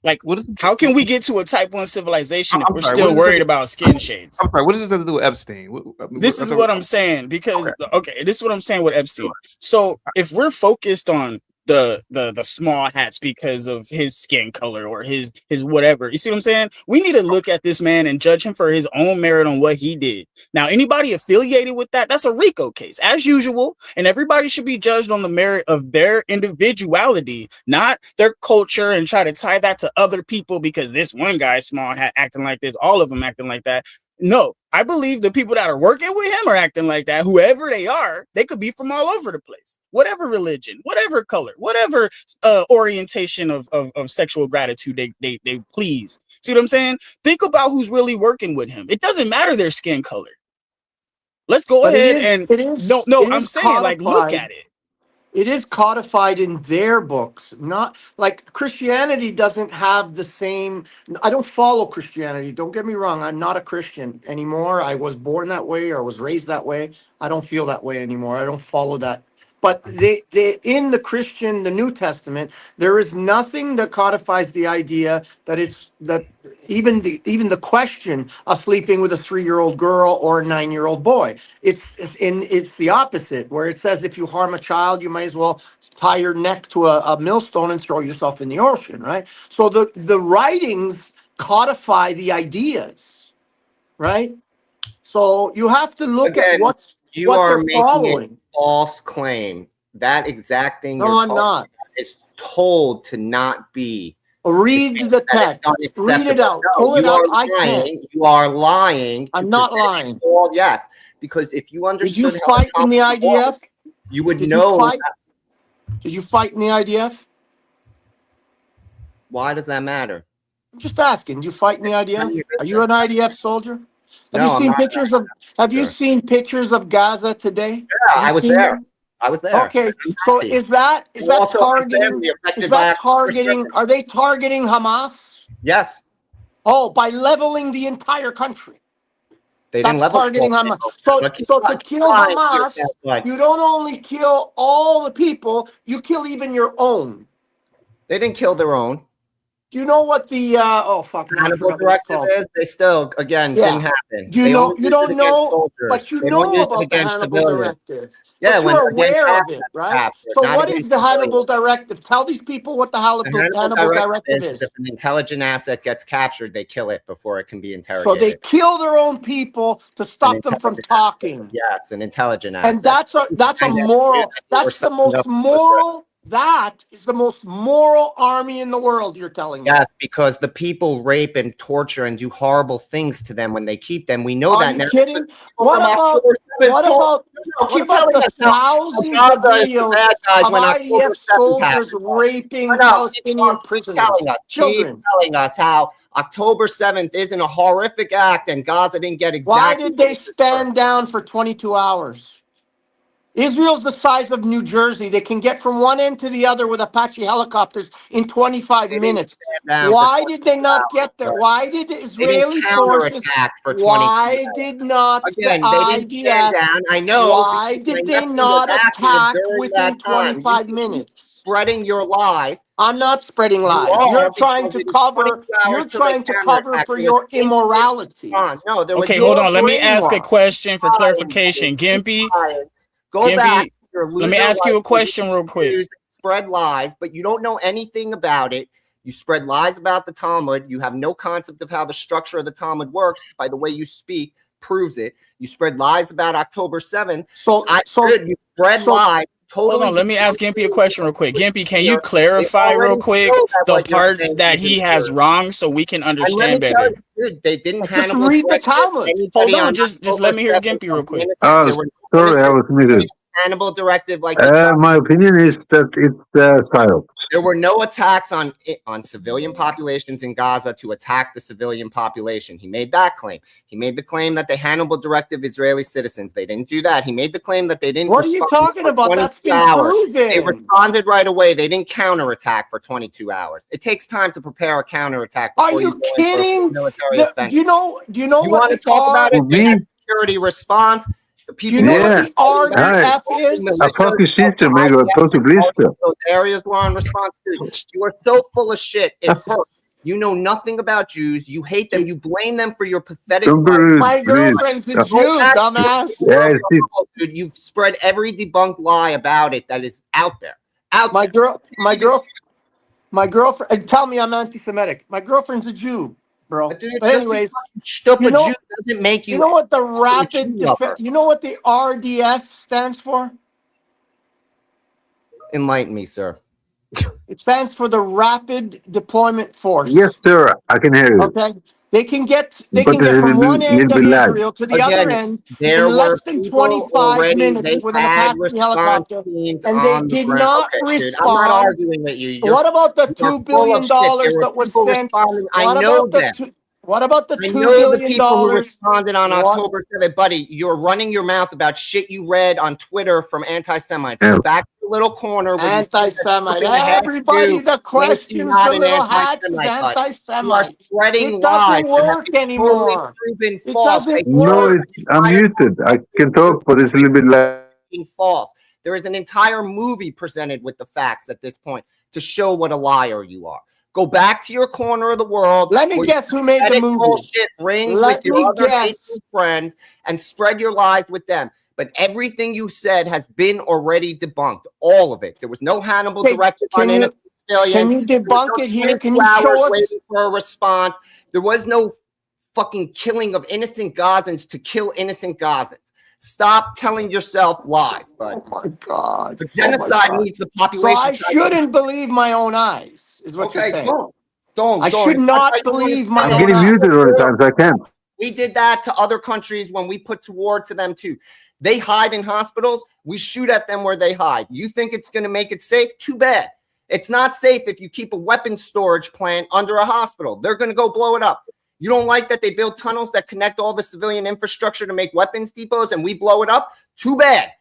Like, how can we get to a type 1 civilization if we're still worried about skin shades? I'm sorry, what does this have to do with Epstein? This is what I'm saying, because okay, this is what I'm saying with Epstein. So if we're focused on the small hats because of his skin color or his whatever. You see what I'm saying? We need to look at this man and judge him for his own merit on what he did. Now, anybody affiliated with that's a RICO case, as usual, and everybody should be judged on the merit of their individuality, not their culture, and try to tie that to other people because this one guy small hat acting like this, all of them acting like that. No, I believe the people that are working with him are acting like that. Whoever they are, they could be from all over the place, whatever religion, whatever color, whatever orientation of sexual gratitude they please. See what I'm saying? Think about who's really working with him. It doesn't matter their skin color. Let's go ahead and I'm saying, like, look at it. It is codified in their books, not like Christianity doesn't have the same. I don't follow Christianity. Don't get me wrong. I'm not a Christian anymore. I was born that way or was raised that way. I don't feel that way anymore. I don't follow that. But they in the New Testament, there is nothing that codifies the idea that even the question of sleeping with a 3-year-old girl or a 9-year-old boy. It's the opposite, where it says if you harm a child, you might as well tie your neck to a millstone and throw yourself in the ocean, right? So the writings codify the ideas, right? So you have to look at what are they're making following. a false claim. That exact thing No, I'm not. is told to not be. Read the text. Read it out. Pull it out. I can't. You are lying. I'm not lying. Yes, because if you understood, did you fight in the IDF? You would know. Did you fight in the IDF? Why does that matter? I'm just asking. Did you fight in the IDF? Are you an IDF soldier? Have No, you seen I'm pictures of? Have you seen pictures of Gaza today? Yeah, I was there. Them? I was there. Okay, so is that targeting? Is that targeting? Are they targeting Hamas? Yes. Oh, by leveling the entire country. They didn't That's level targeting Hamas. So to kill Hamas, you don't only kill all the people, you kill even your own. They didn't kill their own. Do you know what the Hannibal directive is? They still didn't happen. You don't know, but you know about the Hannibal directive. Yeah, but you're aware of it, right? So what is the Hannibal directive? Tell these people what the Hannibal directive is. If an intelligent asset gets captured, they kill it before it can be interrogated. So they kill their own people to stop them from talking. Yes, an intelligent asset. And that's a moral. That's the most moral. That is the most moral army in the world, you're telling me. Yes, because the people rape and torture and do horrible things to them when they keep them. We know that now. Are you kidding? What about the thousands of videos of IDF soldiers raping Palestinian prisoners? Children telling us how October 7th isn't a horrific act and Gaza didn't get exactly. Why did they stand down for 22 hours? Israel's the size of New Jersey. They can get from one end to the other with Apache helicopters in 25 minutes. Why did they not get there? Why did the Israeli forces for 22 Why did not the IDF? I know. Why did they not attack within 25 minutes? Spreading your lies. I'm not spreading lies. You're trying to cover. You're trying to cover for your immorality. No, okay, hold on. Let me ask a question for clarification, Gimpy. Go back. Let me ask you a question real quick. Spread lies, but you don't know anything about it. You spread lies about the Talmud. You have no concept of how the structure of the Talmud works. By the way you speak, proves it. You spread lies about October 7th. You spread lies. Hold on, let me ask Gimpy a question real quick. Gimpy, can you clarify real quick the parts that he has wrong so we can understand better? They didn't read the Talmud. Hold on, just let me hear Gimpy real quick. Sorry, I was muted. Hannibal directive, like my opinion is that it's silent. There were no attacks on civilian populations in Gaza to attack the civilian population. He made that claim. He made the claim that the Hannibal directive Israeli citizens. They didn't do that. He made the claim that they didn't. What are you talking about? That's been proven. They responded right away. They didn't counterattack for 22 hours. It takes time to prepare a counterattack. Are you kidding? Do you know what to talk about it? Security response. You know what the RDF is? A fucking system, amigo. Those areas were on response to. You are so full of shit. It hurts. You know nothing about Jews. You hate them. You blame them for your pathetic. My girlfriend's a Jew, dumbass. Dude, you've spread every debunked lie about it that is out there. Out. My girlfriend. Tell me I'm anti-Semitic. My girlfriend's a Jew, bro. Dude, But just anyways, because you a know, Jew doesn't make you know what the a Jew lover. you know what the RDF stands for? Enlighten me, sir. It stands for the Rapid Deployment Force. Yes, sir. I can hear you. Okay, they can get But from one end of lag. Israel to the other end There in were less than people 25 already. minutes They with an had Apache response helicopter, teams and they on the did ground. not Okay, dude, I'm not respond. arguing with you. What about the You're $2 full of billion shit. There were that was people sent? responding. I What know about the that. What about the I $2 know the billion? people who responded on What? October 7th, buddy. You're running your mouth about shit you read on Twitter from anti-Semites. Go back to the little corner where Anti-Semite. you Everybody that questions the little hats is You are anti-Semite. spreading It lies doesn't that have work been totally anymore. proven It false. doesn't No, work. I'm muted. I can talk, but it's a little bit lag. False. There is an entire movie presented with the facts at this point to show what a liar you are. Go back to your corner of the world. Let me guess who made the movie. Bullshit rings Let with your me other guess. hateful friends and spread your lies with them. But everything you said has been already debunked. All of it. There was no Hannibal Okay, directive on can you- innocent civilians. can you debunk it here? Can you 22 show hours us- waiting for a response? There was no fucking killing of innocent Gazans to kill innocent Gazans. Stop telling yourself lies, bud. Oh my God. The genocide needs the population. So I shouldn't believe my own eyes, is what you're saying. Don't. I should not believe my I'm own getting eyes. muted all the time, so I can't. We did that to other countries when we put toward to them too. They hide in hospitals. We shoot at them where they hide. You think it's going to make it safe? Too bad. It's not safe if you keep a weapons storage plant under a hospital. They're going to go blow it up. You don't like that they build tunnels that connect all the civilian infrastructure to make weapons depots and we blow it up? Too bad.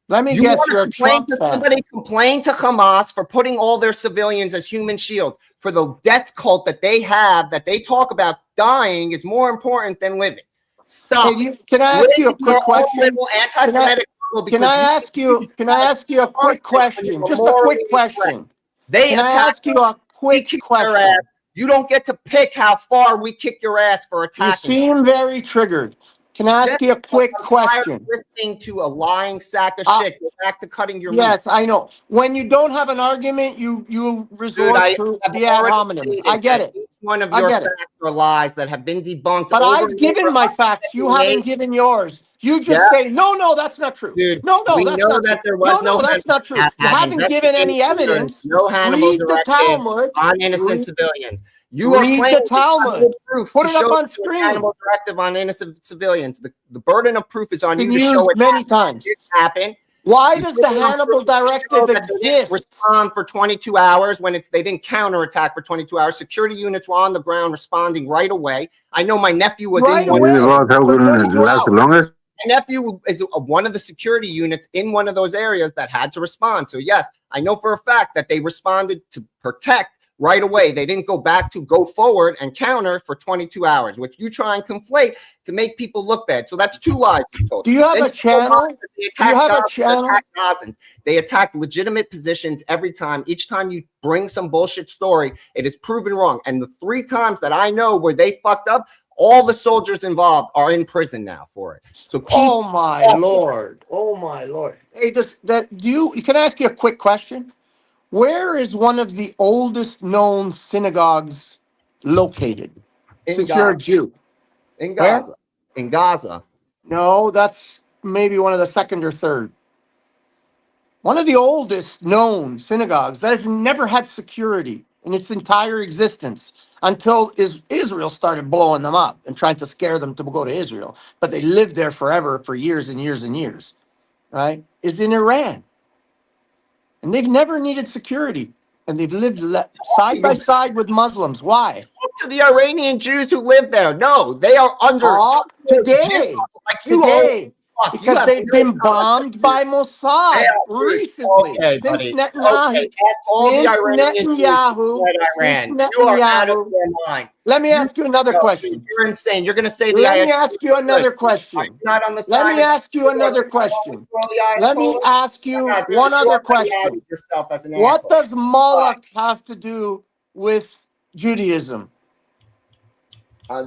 Let me You guess, wanna you're a complain Trump to fan. somebody complain to Hamas for putting all their civilians as human shields, for the death cult that they have, that they talk about dying is more important than living. Stop. Hey, can I ask you a quick question? Anti-Semitic Can I ask you a quick question? Just a quick question. They Can I attack ask you a quick your question? ass. You don't get to pick how far we kick your ass for You attacking. seem very triggered. Can I ask you a quick question? Listening to a lying sack of shit. Go back to cutting your Yes, meat. I know. When you don't have an argument, you resort I to have the ad already hominem. stated I get that it. Each one of I your get it. facts are lies that have been debunked. But over I've and given over my again. facts. You haven't given yours. You just Yeah. say, no, that's not true. Dude, No, we that's know not that true. there was no that's not true. have You haven't given any investigation. There is evidence. No Hannibal Read the directive Talmud. on innocent Read- civilians. You are Read claiming the Talmud. proof Put to it up show on that there was screen. Hannibal directive on innocent civilians. The burden of proof is on Been you to show used it many times. didn't happen. Why does the Hannibal directive That they didn't exist? respond for 22 hours when they didn't counterattack for 22 hours. Security units were on the ground responding right away. I know my nephew was Right in one. This is about how we're going to last the longest. My nephew is one of the security units in one of those areas that had to respond. So yes, I know for a fact that they responded to protect right away. They didn't go forward and counter for 22 hours, which you try and conflate to make people look bad. So that's two lies you told. Do you have Then a channel? They Do you have a attack channel? Gazans. They attack legitimate positions every time. Each time you bring some bullshit story, it is proven wrong. And the 3 times that I know where they fucked up, all the soldiers involved are in prison now for it. So keep. Oh my lord! Oh my lord! Hey, can I ask you a quick question? Where is one of the oldest known synagogues located? In Since you're a Gaza. Jew. In Where? Gaza. In Gaza. No, that's maybe one of the second or third. One of the oldest known synagogues that has never had security in its entire existence until Israel started blowing them up and trying to scare them to go to Israel. But they lived there forever, for years and years and years, right? Is in Iran. And they've never needed security. And they've lived side by side with Muslims. Why? To the Iranian Jews who live there. No, they are under today. Like you Today. Fuck, you Because have they've no been bombed by Mossad Yeah, recently. okay, Since buddy. Netanyahu. Okay, ask all the Since Iranian Jews Netanyahu. who fled Iran. Since You are out of Netanyahu. your mind. Let me ask you another No, question. dude, you're insane. You're going to say the Let me Ayatollahs ask you are another good. question. Are you not on the Let side me of ask you another question. Let me Ayatollahs? ask you Yeah, dude, one you other already question. outed yourself as an What asshole. does Moloch have to do with Judaism?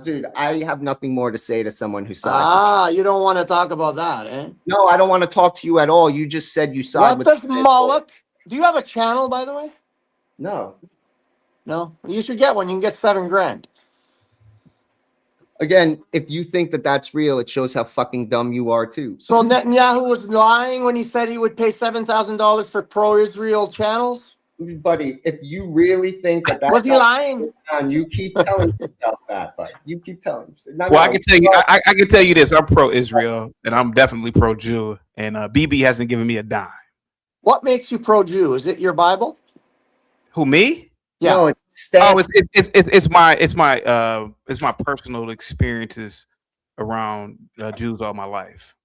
Dude, I have nothing more to say to someone who sides. You don't want to talk about that, eh? No, I don't want to talk to you at all. You just said you side What with does Moloch Do you have a channel, by the way? No. No? You should get one. You can get $7,000. Again, if you think that that's real, it shows how fucking dumb you are too. So Netanyahu was lying when he said he would pay $7,000 for pro-Israel channels? Buddy, if you really think that that's was he lying? You keep telling yourself that, but you keep telling yourself. No, Well, I can tell you, I can tell you this: I'm pro-Israel, and I'm definitely pro-Jew. And BB hasn't given me a dime. What makes you pro-Jew? Is it your Bible? Who, me? Yeah. No, it's my personal experiences around Jews all my life.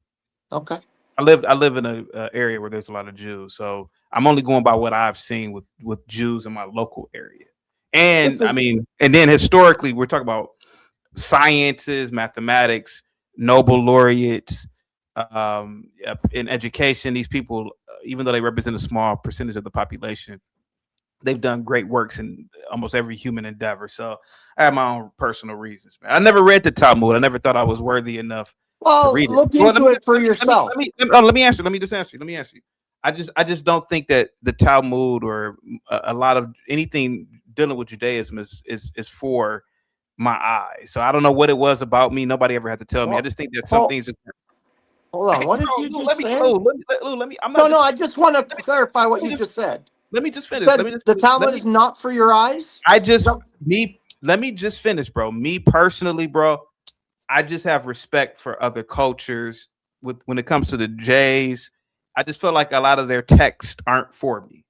Okay. I live in a area where there's a lot of Jews, so I'm only going by what I've seen with Jews in my local area. And I mean, and then historically, we're talking about sciences, mathematics, Nobel laureates, in education. These people, even though they represent a small percentage of the population, they've done great works in almost every human endeavor. So I have my own personal reasons, man. I never read the Talmud. I never thought I was worthy enough to read look it. into it for yourself. Let me answer. Let me just answer you. I just don't think that the Talmud or a lot of anything dealing with Judaism is for my eyes. So I don't know what it was about me. Nobody ever had to tell me. I just think that some things. Hold on. What did you just say? Let me. I just want to clarify what you just said. Let me just finish. The Talmud is not for your eyes? Let me just finish, bro. Me personally, bro, I just have respect for other cultures. When it comes to the Jays, I just feel like a lot of their texts aren't for me.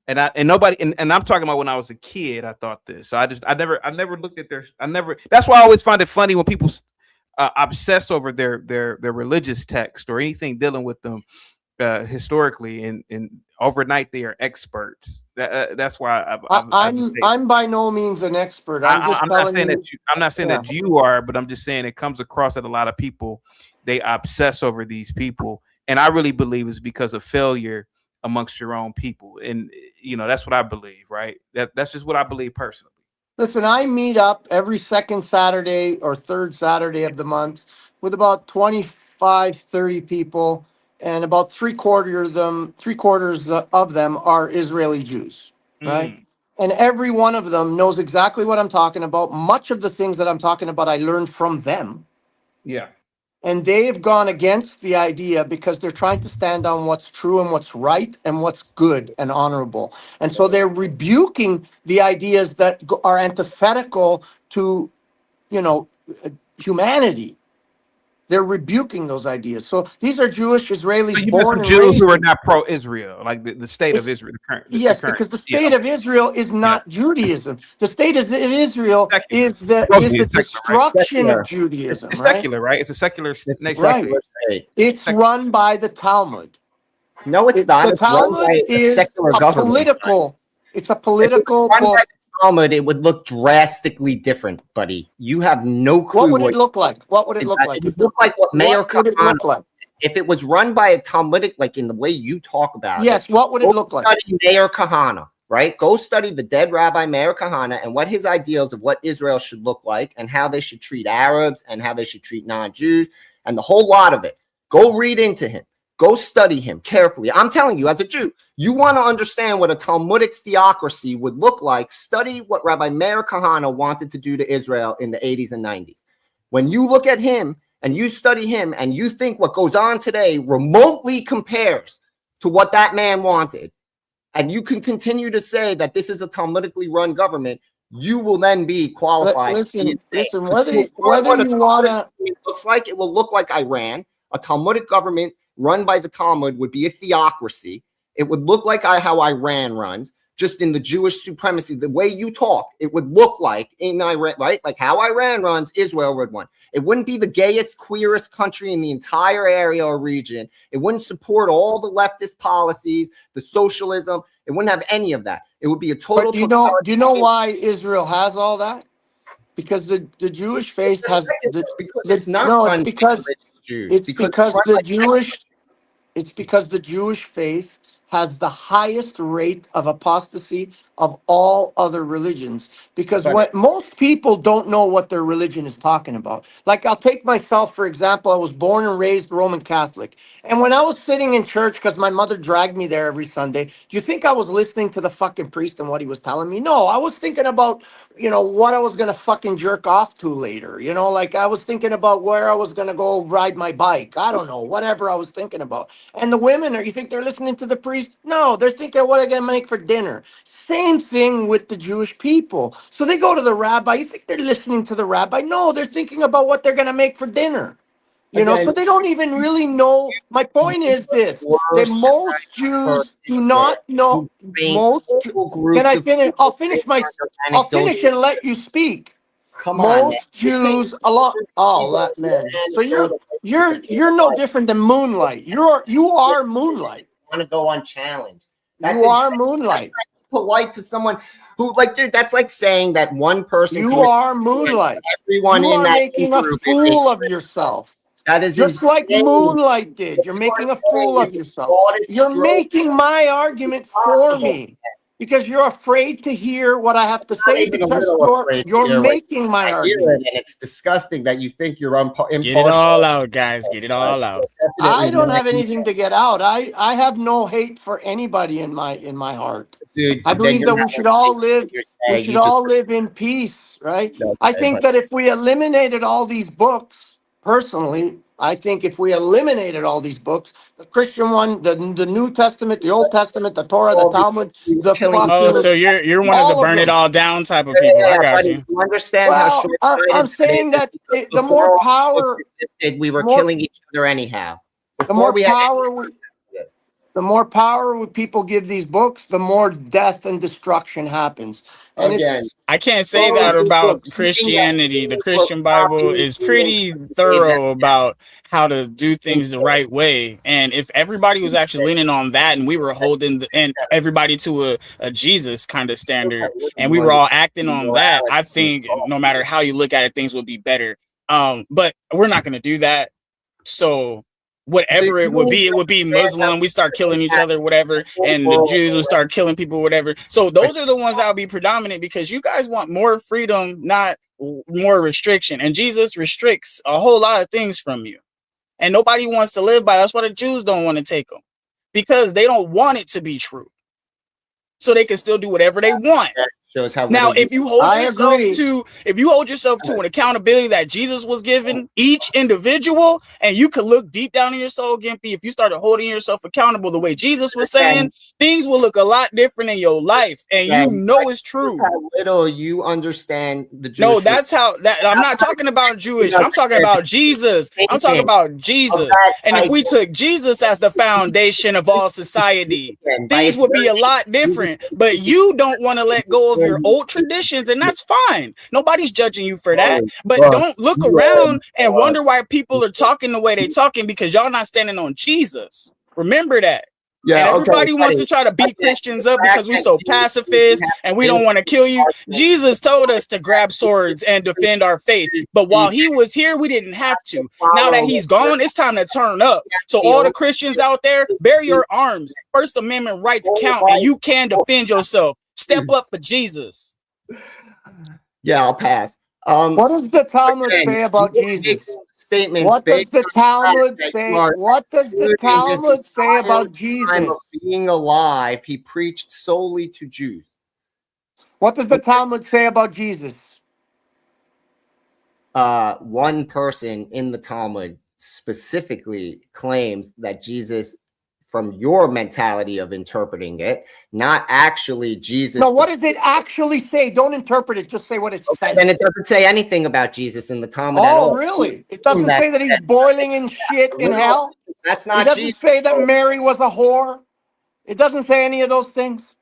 And I'm talking about when I was a kid, I thought this. So I never looked at that's why I always find it funny when people obsess over their religious text or anything dealing with them historically, and overnight they are experts. That's why I'm by no means an expert. I'm not saying that you are, but I'm just saying it comes across that a lot of people, they obsess over these people, and I really believe it's because of failure amongst your own people. And that's what I believe, right? That's just what I believe personally. Listen, I meet up every second Saturday or third Saturday of the month with about 25, 30 people, and about three quarters of them are Israeli Jews, right? And every one of them knows exactly what I'm talking about. Much of the things that I'm talking about, I learned from them. Yeah. And they have gone against the idea because they're trying to stand on what's true and what's right and what's good and honorable. And so they're rebuking the ideas that are antithetical to, humanity. They're rebuking those ideas. So these are Jewish Israelis. So you met some Jews who are not pro-Israel, like the state of Israel. Because the state of Israel is not Judaism. The state of Israel is the destruction of Judaism. It's secular, right? It's a secular state. It's run by the Talmud. No, it's not. The Talmud is a political. It's a political book. Talmud, it would look drastically different, buddy. You have no clue. What would it look like? What would it look like? It would look like what Mayor Kahana. If it was run by a Talmudic, like in the way you talk about it, what would it look like? Study Mayor Kahana, right? Go study the dead Rabbi Mayor Kahana and what his ideals of what Israel should look like and how they should treat Arabs and how they should treat non-Jews and the whole lot of it. Go read into him. Go study him carefully. I'm telling you, as a Jew, you want to understand what a Talmudic theocracy would look like. Study what Rabbi Meir Kahana wanted to do to Israel in the 80s and 90s. When you look at him and you study him and you think what goes on today remotely compares to what that man wanted, and you can continue to say that this is a Talmudically run government, you will then be qualified. Listen, whether you want to... It looks like it will look like Iran, a Talmudic government run by the Talmud would be a theocracy. It would look like how Iran runs, just in the Jewish supremacy. The way you talk, it would look like in Iran, right? Like how Iran runs, Israel would run. It wouldn't be the gayest, queerest country in the entire area or region. It wouldn't support all the leftist policies, the socialism. It wouldn't have any of that. It would be a total. But do you know why Israel has all that? Because the Jewish faith has. It's because the Jewish faith has the highest rate of apostasy of all other religions. because what most people don't know what their religion is talking about. Like I'll take myself for example. I was born and raised Roman Catholic, and when I was sitting in church because my mother dragged me there every Sunday, do you think I was listening to the fucking priest and what he was telling me? No, I was thinking about what I was gonna fucking jerk off to later. Like I was thinking about where I was gonna go ride my bike. I don't know, whatever I was thinking about. And the women, you think they're listening to the priest? No, they're thinking what are they gonna make for dinner. Same thing with the Jewish people. So they go to the rabbi. You think they're listening to the rabbi? No, they're thinking about what they're going to make for dinner. So they don't even really know. My point is this, that most Jews do not know. Can I finish? I'll finish and let you speak. Come on, man. Most Jews, man. So you're no different than Moonlight. You are Moonlight. Want to go unchallenged. You are Moonlight. Polite to someone who, dude, that's like saying that one person. You are Moonlight. Everyone you in are that making a fool of yourself. That is just like insane. Moonlight did. You're making a fool of yourself. You're making my argument for me because you're afraid to hear what I have to say because you're making my argument. And it's disgusting that you think you're impartial. Get it all out, guys. Get it all out. I don't have anything to get out. I have no hate for anybody in my heart. Dude, I believe that we should all live. We should all live in peace, right? I think that if we eliminated all these books, personally, I think if we eliminated all these books, the Christian one, the New Testament, the Old Testament, the Torah, the Talmud, the fucking. So you're one of the burn it all down type of people. I got you. You understand how short-sighted I'm saying that the more power we were killing each other anyhow. The more power people give these books, the more death and destruction happens. And Again, I can't say that about Christianity. The Christian Bible is pretty thorough about how to do things the right way. And if everybody was actually leaning on that and we were holding everybody to a Jesus kind of standard and we were all acting on that, I think no matter how you look at it, things would be better. But we're not going to do that. So whatever it would be Muslim, we start killing each other, whatever, and the Jews will start killing people, whatever. So those are the ones that will be predominant because you guys want more freedom, not more restriction. And Jesus restricts a whole lot of things from you. And nobody wants to live by. That's why the Jews don't want to take them, because they don't want it to be true. So they can still do whatever they want. Shows how now, if you hold yourself to an accountability that Jesus was given each individual, and you could look deep down in your soul, Gimpy, if you started holding yourself accountable the way Jesus was saying, things will look a lot different in your life, and you know it's true. How little you understand the Jewish. No, that's how that. I'm not talking about Jewish. I'm talking about Jesus. I'm talking about Jesus. And if we took Jesus as the foundation of all society, things would be a lot different. But you don't want to let go of your old traditions, and that's fine. Nobody's judging you for that. But don't look around and wonder why people are talking the way they're talking, because y'all not standing on Jesus. Remember that. Yeah, and everybody wants to try to beat Christians up because we're so pacifist and we don't want to kill you. Jesus told us to grab swords and defend our faith. But while he was here, we didn't have to. Now that he's gone, it's time to turn up. So all the Christians out there, bear your arms. First Amendment rights count, and you can defend yourself. Step up for Jesus. Yeah, I'll pass. What does the Talmud say about Jesus? Statements. What does the Talmud say? What does the Talmud say about Jesus? Being alive, he preached solely to Jews. What does the Talmud say about Jesus? One person in the Talmud specifically claims that Jesus, from your mentality of interpreting it, not actually Jesus. No, what does it actually say? Don't interpret it. Just say what it says. And it doesn't say anything about Jesus in the Talmud at all. Oh, really? It doesn't say that he's boiling in shit in hell? That's not Jesus. It doesn't say that Mary was a whore? It doesn't say any of those things?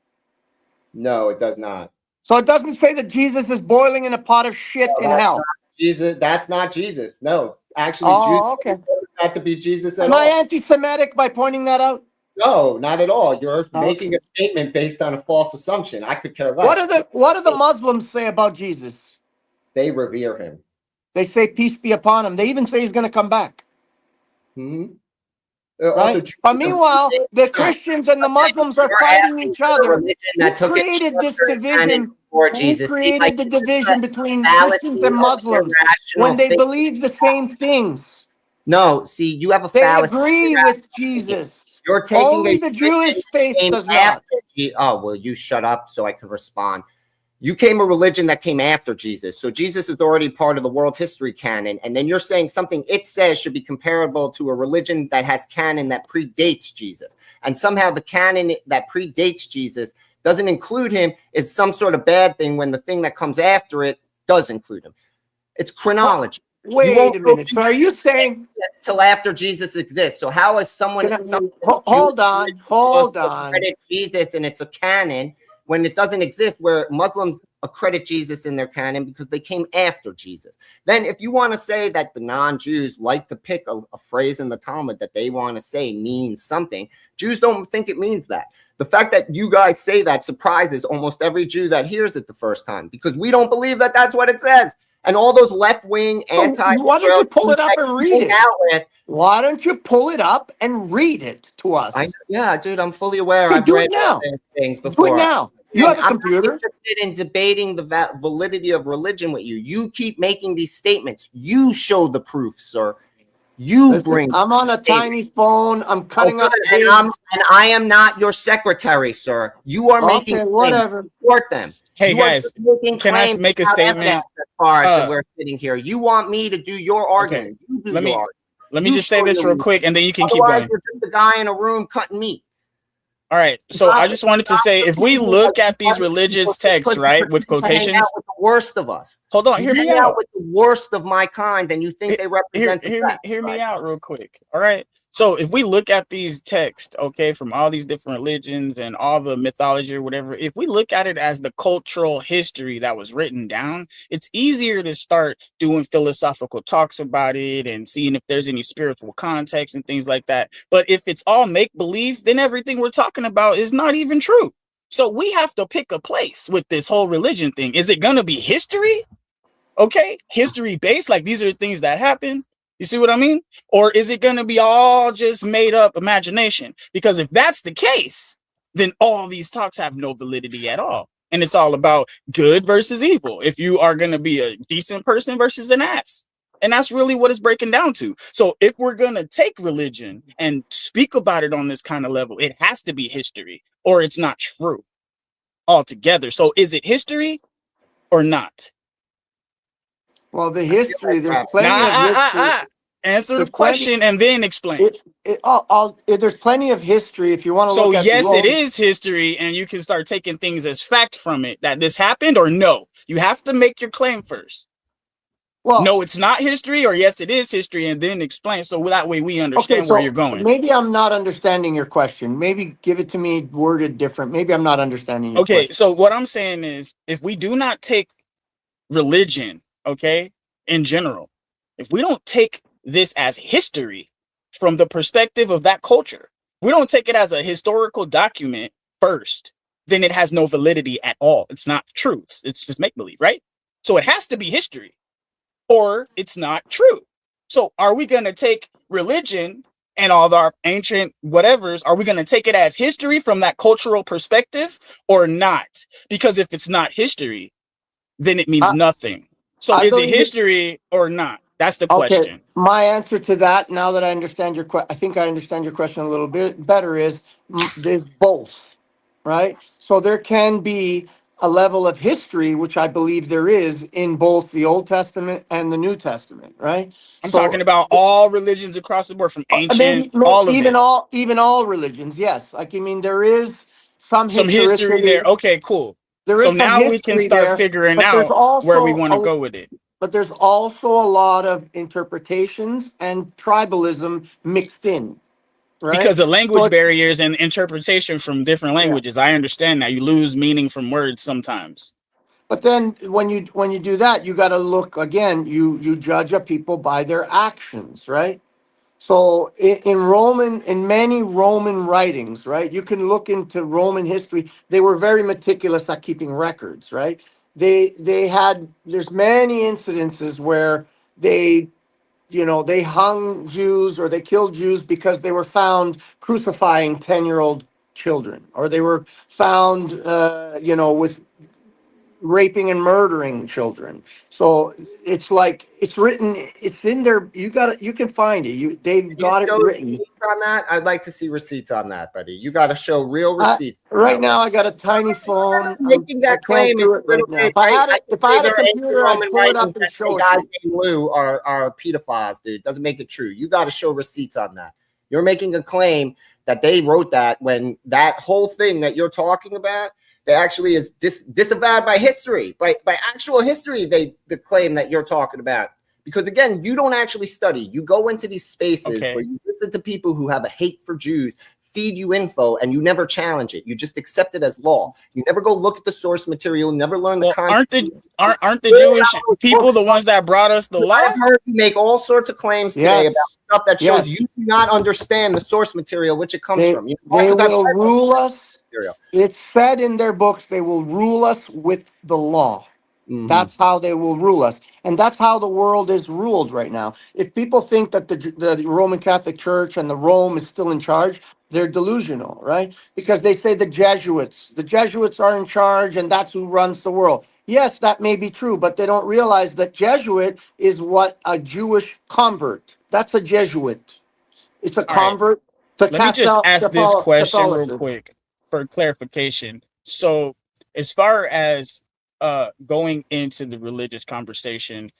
No, it does not. So it doesn't say that Jesus is boiling in a pot of shit in hell? Jesus, that's not Jesus. No, actually, okay. Not to be Jesus at Am all. I anti-Semitic by pointing that out? No, not at all. You're making a statement based on a false assumption. I could care less. What do the Muslims say about Jesus? They revere him. They say peace be upon him. They even say he's going to come back. Mm-hmm. Right? But meanwhile, the Christians and the Muslims are fighting each other. Who created this division? before Who Jesus. See, created like the this is division the between Christians fallacy and of Muslims irrational when they thinking. believe the same things? No, see, you have a They fallacy. agree with Jesus. You're taking Only a the religion Jewish that faith came does not. after oh, well, you shut up so I can respond. You came a religion that came after Jesus. So Jesus is already part of the world history canon. And then you're saying something it says should be comparable to a religion that has canon that predates Jesus. And somehow the canon that predates Jesus doesn't include him is some sort of bad thing when the thing that comes after it does include him. It's chronology. Wait a minute. So are you saying till after Jesus exists? So how is someone hold on, hold on. credit Jesus and it's a canon when it doesn't exist, where Muslims accredit Jesus in their canon because they came after Jesus? Then if you want to say that the non-Jews like to pick a phrase in the Talmud that they want to say means something, Jews don't think it means that. The fact that you guys say that surprises almost every Jew that hears it the first time, because we don't believe that that's what it says. And all those left-wing anti- Why don't you pull it up and read it? With, Why don't you pull it up and read it to us? Yeah, dude, I'm fully aware. Okay, I've do read it now. all these things Do before. it now. You have a computer. I'm not interested in debating the validity of religion with you. You keep making these statements. You show the proof, sir. You Listen, bring. I'm on a tiny phone. I'm cutting up and pigs. I am not your secretary, sir. You are making Okay, claims. whatever. Support them. Hey, you guys, are making can I claims make a without statement? evidence as far as Uh, we're sitting here. You want me to do your argument. You do let your me argument. let me You just say show this your real reason. quick, and then you can keep Otherwise, going. we're just a guy in a room cutting meat. All right. So I just wanted to say, if we look at these religious texts, right, with You hang quotations. out with the worst of us. Hold on, You hear me hang out out. with the worst of my kind, and you think they represent the best. Hear me out real quick. All right. So if we look at these texts, okay, from all these different religions and all the mythology or whatever, if we look at it as the cultural history that was written down, it's easier to start doing philosophical talks about it and seeing if there's any spiritual context and things like that. But if it's all make believe, then everything we're talking about is not even true. So we have to pick a place with this whole religion thing. Is it going to be history? Okay, history based, like these are things that happen. You see what I mean? Or is it going to be all just made up imagination? Because if that's the case, then all these talks have no validity at all. And it's all about good versus evil. If you are going to be a decent person versus an ass. And that's really what it's breaking down to. So if we're going to take religion and speak about it on this kind of level, it has to be history or it's not true altogether. So is it history or not? Well, the history, there's plenty of history. Answer the There's question plenty- and then explain. There's plenty of history if you want to So look at yes, the it is history, and you can start taking things as fact from it that this happened, or no. You have to make your claim first. Well, no, it's not history, or yes, it is history, and then explain. So that way we understand where you're going. Maybe I'm not understanding your question. Maybe give it to me worded different. Maybe I'm not understanding your Okay, question. so what I'm saying is, if we do not take religion, okay, in general, if we don't take this as history from the perspective of that culture, we don't take it as a historical document first, then it has no validity at all. It's not true. It's just make believe, right? So it has to be history or it's not true. So are we going to take religion and all our ancient whatevers, are we going to take it as history from that cultural perspective or not? Because if it's not history, then it means nothing. So I is it believe history or not? That's the question. My answer to that, now that I understand your question, I think I understand your question a little bit better, is there's both, right? So there can be a level of history, which I believe there is in both the Old Testament and the New Testament, right? I'm talking about all religions across the board, from ancient, all of even it. even all religions, yes. Like, I mean, there is some history there. Okay, cool. There So is some now we can history start there, figuring but there's out also where we want to go with it. But there's also a lot of interpretations and tribalism mixed in, right? Because of So language it's- barriers and interpretation from different languages. I understand that. You lose meaning from words sometimes. But then when you do that, you got to look again. You judge a people by their actions, right? So in many Roman writings, right? You can look into Roman history. They were very meticulous at keeping records, right? There's many incidences where they hung Jews or they killed Jews because they were found crucifying 10-year-old children, or they were found with raping and murdering children. So it's like it's written. It's in there. You can find it. They've got it written. Receipts on that? I'd like to see receipts on that, buddy. You got to show real receipts. Right now, I got a tiny phone. Making that claim is do it right now. If I had a computer, I'd pull it up and show it. Guys named Lou are pedophiles, dude. Doesn't make it true. You got to show receipts on that. You're making a claim that they wrote that when that whole thing that you're talking about, they actually is disavowed by history, by actual history. The claim that you're talking about, because again, you don't actually study. You go into these spaces where you listen to people who have a hate for Jews, feed you info, and you never challenge it. You just accept it as law. You never go look at the source material. Never learn the content. Aren't the Jewish people the ones that brought us the law? I've heard you make all sorts of claims today about stuff that shows you do not understand the source material which it comes from. They will rule us. It's said in their books they will rule us with the law. That's how they will rule us. And that's how the world is ruled right now. If people think that the Roman Catholic Church and the Rome is still in charge, they're delusional, right? Because they say the Jesuits are in charge and that's who runs the world. Yes, that may be true, but they don't realize that Jesuit is what a Jewish convert. That's a Jesuit. It's a convert. Let me just ask this question real quick for clarification. So as far as going into the religious conversation,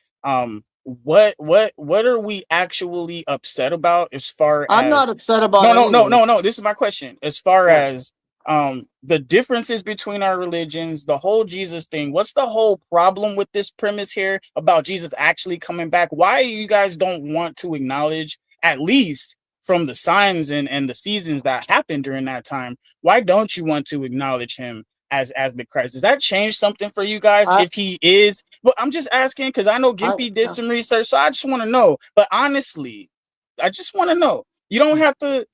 what are we actually upset about as far as I'm not upset about no, this is my question. As far as the differences between our religions, the whole Jesus thing, what's the whole problem with this premise here about Jesus actually coming back? Why you guys don't want to acknowledge, at least from the signs and the seasons that happened during that time, why don't you want to acknowledge him as the Christ? Does that change something for you guys if he is? But I'm just asking because I know Gimpy did some research, so I just want to know. But honestly, I just want to know. You don't have to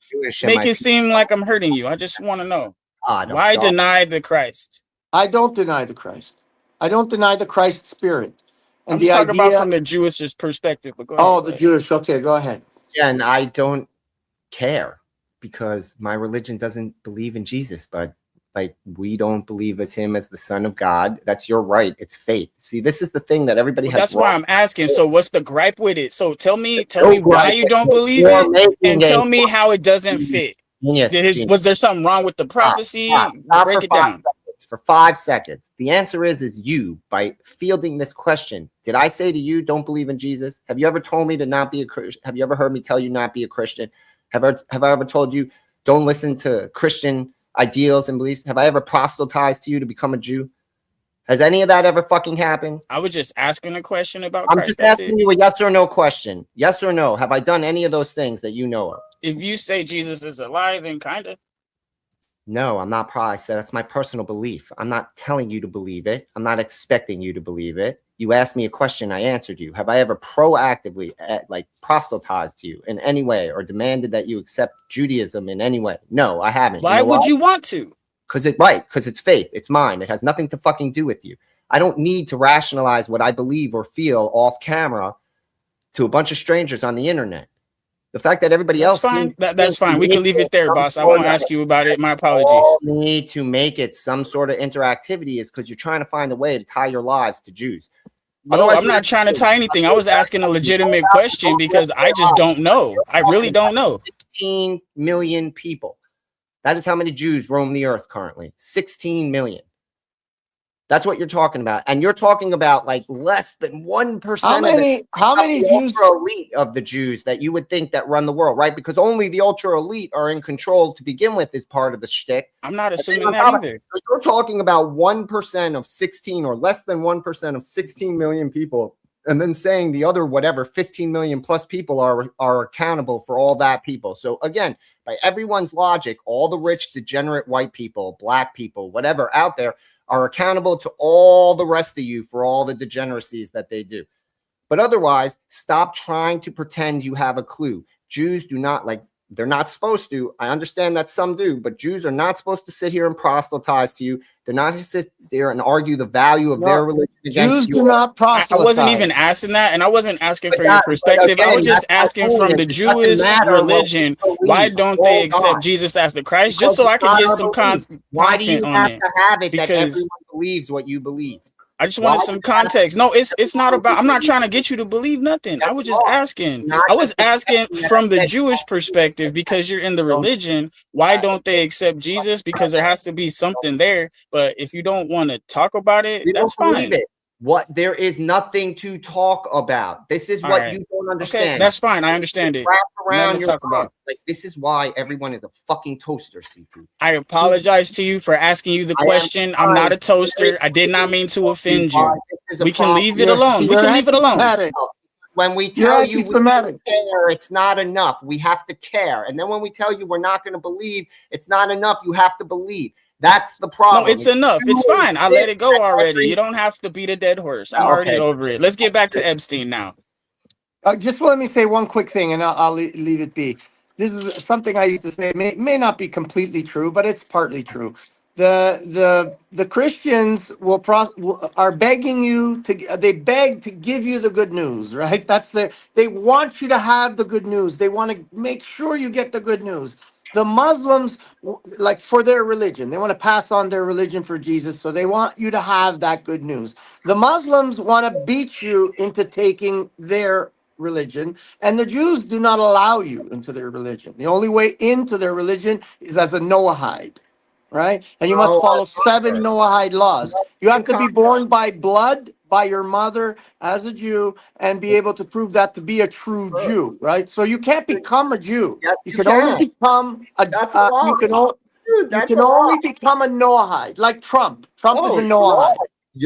make it seem like I'm hurting you. I just want to know. Why deny the Christ? I don't deny the Christ. I don't deny the Christ spirit. And I'm just talking about from the Jewish perspective. But go ahead. The Jewish. Okay, go ahead. Yeah, and I don't care because my religion doesn't believe in Jesus, but like we don't believe as him as the Son of God. That's your right. It's faith. See, this is the thing that everybody has. That's why I'm asking. So what's the gripe with it? So tell me why you don't believe it, and tell me how it doesn't fit. Was there something wrong with the prophecy? Break it down. For 5 seconds. The answer is you, by fielding this question. Did I say to you, don't believe in Jesus? Have you ever told me to not be a Christian? Have you ever heard me tell you not be a Christian? Have I ever told you don't listen to Christian ideals and beliefs? Have I ever proselytized to you to become a Jew? Has any of that ever fucking happened? I was just asking a question about I'm Christ. just asking you a yes or no question. Yes or no. Have I done any of those things that you know of? If you say Jesus is alive, then kind of. No, I'm not probably said that's my personal belief. I'm not telling you to believe it. I'm not expecting you to believe it. You asked me a question, I answered you. Have I ever proactively proselytized to you in any way or demanded that you accept Judaism in any way? No, I haven't. Why would you want to? Because it's faith. It's mine. It has nothing to fucking do with you. I don't need to rationalize what I believe or feel off camera to a bunch of strangers on the internet. The fact that everybody else that's fine. We can leave it there, boss. I won't ask you about it. My apologies. All need to make it some sort of interactivity is because you're trying to find a way to tie your lives to Jews. No, I'm not trying to tie anything. I was asking a legitimate question because I just don't know. I really don't know. 16 million people. That is how many Jews roam the earth currently. 16 million. That's what you're talking about. And you're talking about like less than 1% how many Jews elite of the Jews that you would think that run the world, right? Because only the ultra elite are in control to begin with is part of the shtick. I'm not assuming that either. You're talking about 1% of 16 or less than 1% of 16 million people, and then saying the other whatever 15 million plus people are accountable for all that people. So again, by everyone's logic, all the rich, degenerate white people, black people, whatever out there are accountable to all the rest of you for all the degeneracies that they do. But otherwise, stop trying to pretend you have a clue. Jews do not they're not supposed to. I understand that some do, but Jews are not supposed to sit here and proselytize to you. They're not to sit there and argue the value of their religion against you. Jews do not proselytize. I wasn't even asking that, and I wasn't asking for your perspective. I was just asking from the Jewish religion, why don't they accept Jesus as the Christ? Just so I can get some content on it. Why do you have to have it that everyone believes what you believe? I just wanted some context. No, it's not about. I'm not trying to get you to believe nothing. I was just asking. I was asking from the Jewish perspective because you're in the religion. Why don't they accept Jesus? Because there has to be something there. But if you don't want to talk about it, We that's don't believe fine. it. What there is nothing to talk about. This is All what right. you don't Okay, understand. that's fine. I understand it. Wrap Nothing around to your talk about. like this is why everyone is a fucking toaster, CT. I apologize to you for asking you the I am question. I'm not a toaster. I did not mean to offend you. We can leave it alone. We can leave it alone. When we tell you we don't care, it's not enough. We have to care. And then when we tell you we're not going to believe, it's not enough. You have to believe. That's the problem. No, it's enough. It's fine. I let it go already. You don't have to beat a dead horse. I'm already over it. Let's get back to Epstein now. Just let me say one quick thing, and I'll leave it be. This is something I used to say. May not be completely true, but it's partly true. The Christians are begging you to. They beg to give you the good news, right? They want you to have the good news. They want to make sure you get the good news. The Muslims, like for their religion, they want to pass on their religion for Jesus, so they want you to have that good news. The Muslims want to beat you into taking their religion, and the Jews do not allow you into their religion. The only way into their religion is as a Noahide, right? And you must follow 7 Noahide laws. You have to be born by blood, by your mother as a Jew, and be able to prove that to be a true Jew, right? So you can't become a Jew. You can only become a. You can only become a Noahide, like Trump. Trump is a Noahide.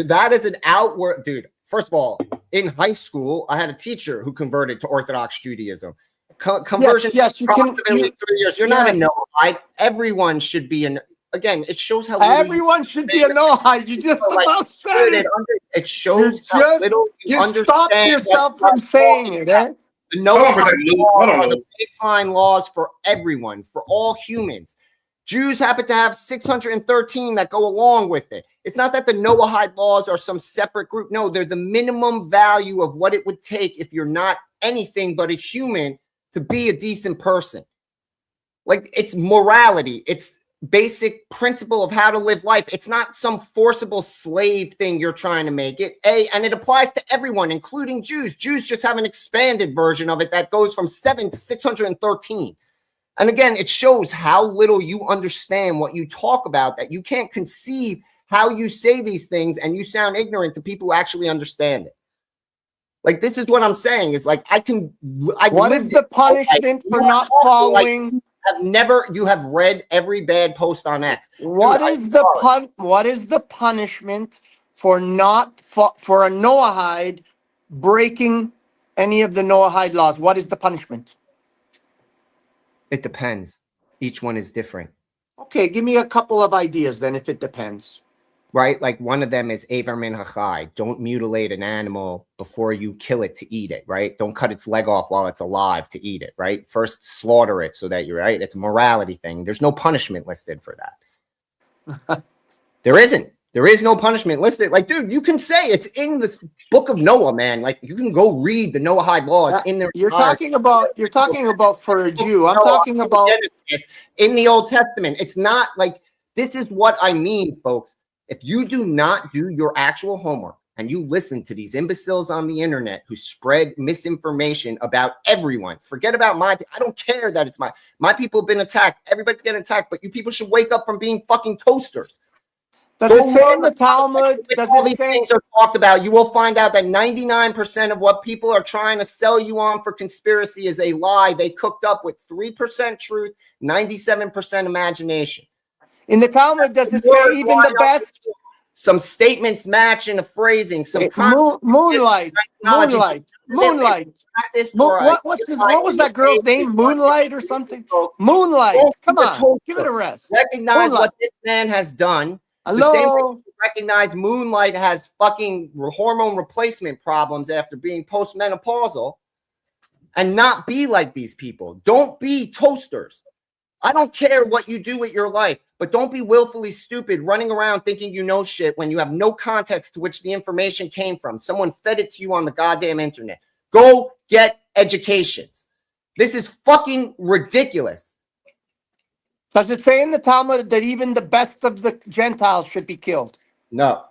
That is an outward, dude. First of all, in high school, I had a teacher who converted to Orthodox Judaism. Conversion yes, took approximately 3 years. You're not a Noahide. Everyone should be an. Again, it shows how little everyone should be a Noahide. You just about said it. It shows how little you understand. Stop yourself from saying it, eh? The Noahide laws are the baseline laws for everyone, for all humans. Jews happen to have 613 that go along with it. It's not that the Noahide laws are some separate group. No, they're the minimum value of what it would take if you're not anything but a human to be a decent person. Like, it's morality. It's basic principle of how to live life. It's not some forcible slave thing you're trying to make it. And it applies to everyone, including Jews. Jews just have an expanded version of it that goes from 7 to 613. And again, it shows how little you understand what you talk about, that you can't conceive how you say these things and you sound ignorant to people who actually understand it. Like, this is what I'm saying. It's like, what is the punishment for not following? You have read every bad post on X. What is the punishment for for a Noahide breaking any of the Noahide laws? What is the punishment? It depends. Each one is different. Okay, give me a couple of ideas then, if it depends. Right? Like, one of them is Aver min hachai. Don't mutilate an animal before you kill it to eat it, right? Don't cut its leg off while it's alive to eat it, right? First, slaughter it so that you're right. It's a morality thing. There's no punishment listed for that. There isn't. There is no punishment listed. Like, dude, you can say it's in the book of Noah, man. Like, you can go read the Noahide laws in there. You're talking about for a Jew. I'm talking about Genesis in the Old Testament. It's not like, this is what I mean, folks. If you do not do your actual homework and you listen to these imbeciles on the internet who spread misinformation about everyone, forget about I don't care that it's my people have been attacked. Everybody's getting attacked, but you people should wake up from being fucking toasters. Does it say in the Talmud? All these things are talked about. You will find out that 99% of what people are trying to sell you on for conspiracy is a lie. They cooked up with 3% truth, 97% imagination. In the Talmud, does it say even the best? Some statements match in a phrasing. Some Moonlight. What was that girl's name? Moonlight or something? Moonlight. Come on, give it a rest. Recognize what this man has done. Hello. The same way you recognize Moonlight has fucking hormone replacement problems after being postmenopausal, and not be like these people. Don't be toasters. I don't care what you do with your life, but don't be willfully stupid running around thinking you know shit when you have no context to which the information came from. Someone fed it to you on the goddamn internet. Go get educations. This is fucking ridiculous. Does it say in the Talmud that even the best of the Gentiles should be killed? No.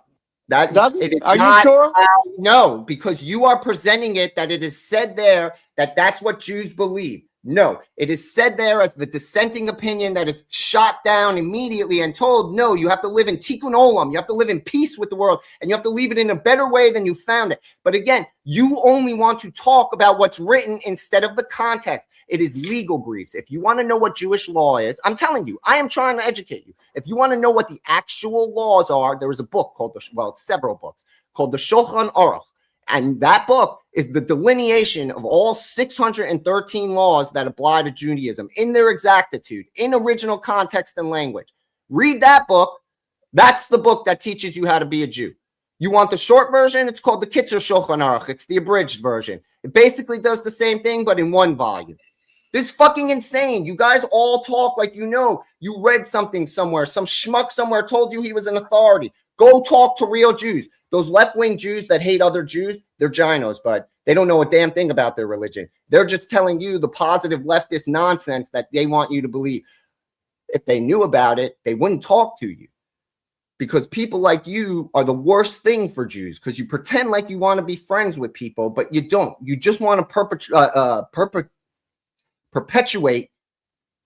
That doesn't. It is Are you not sure? No, because you are presenting it that it is said there that that's what Jews believe. No, it is said there as the dissenting opinion that is shot down immediately and told, no, you have to live in tikkun olam. You have to live in peace with the world, and you have to leave it in a better way than you found it. But again, you only want to talk about what's written instead of the context. It is legal briefs. If you want to know what Jewish law is, I'm telling you, I am trying to educate you. If you want to know what the actual laws are, there is a book called, several books, called the Shulchan Aruch. And that book is the delineation of all 613 laws that apply to Judaism in their exactitude, in original context and language. Read that book. That's the book that teaches you how to be a Jew. You want the short version? It's called the Kitzur Shulchan Aruch. It's the abridged version. It basically does the same thing, but in one volume. This is fucking insane. You guys all talk like you know. You read something somewhere. Some schmuck somewhere told you he was an authority. Go talk to real Jews. Those left-wing Jews that hate other Jews, they're ginos, but they don't know a damn thing about their religion. They're just telling you the positive leftist nonsense that they want you to believe. If they knew about it, they wouldn't talk to you. Because people like you are the worst thing for Jews, because you pretend like you want to be friends with people, but you don't. You just want to perpetuate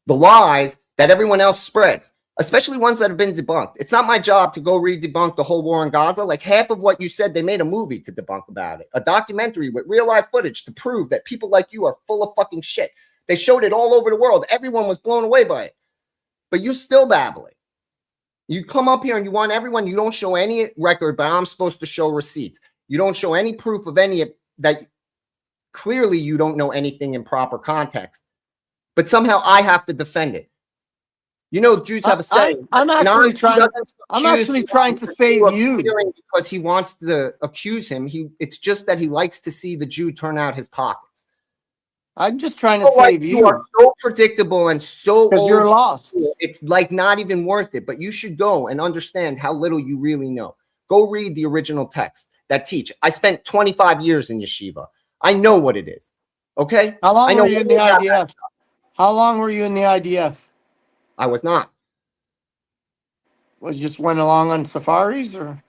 the lies that everyone else spreads, especially ones that have been debunked. It's not my job to go re-debunk the whole war in Gaza. Like half of what you said, they made a movie to debunk about it, a documentary with real life footage to prove that people like you are full of fucking shit. They showed it all over the world. Everyone was blown away by it, but you're still babbling. You come up here and you want everyone, you don't show any record, but I'm supposed to show receipts. You don't show any proof of any of that. Clearly you don't know anything in proper context, but somehow I have to defend it. You know, Jews have a saying. I'm actually trying to save you because he wants to accuse him. It's just that he likes to see the Jew turn out his pockets. I'm just trying to save you. You are so predictable and so because you're lost. It's like not even worth it. But you should go and understand how little you really know. Go read the original text that teach. I spent 25 years in yeshiva. I know what it is. Okay. How long were you in the IDF? How long were you in the IDF? I was not. Was just went along on safaris or?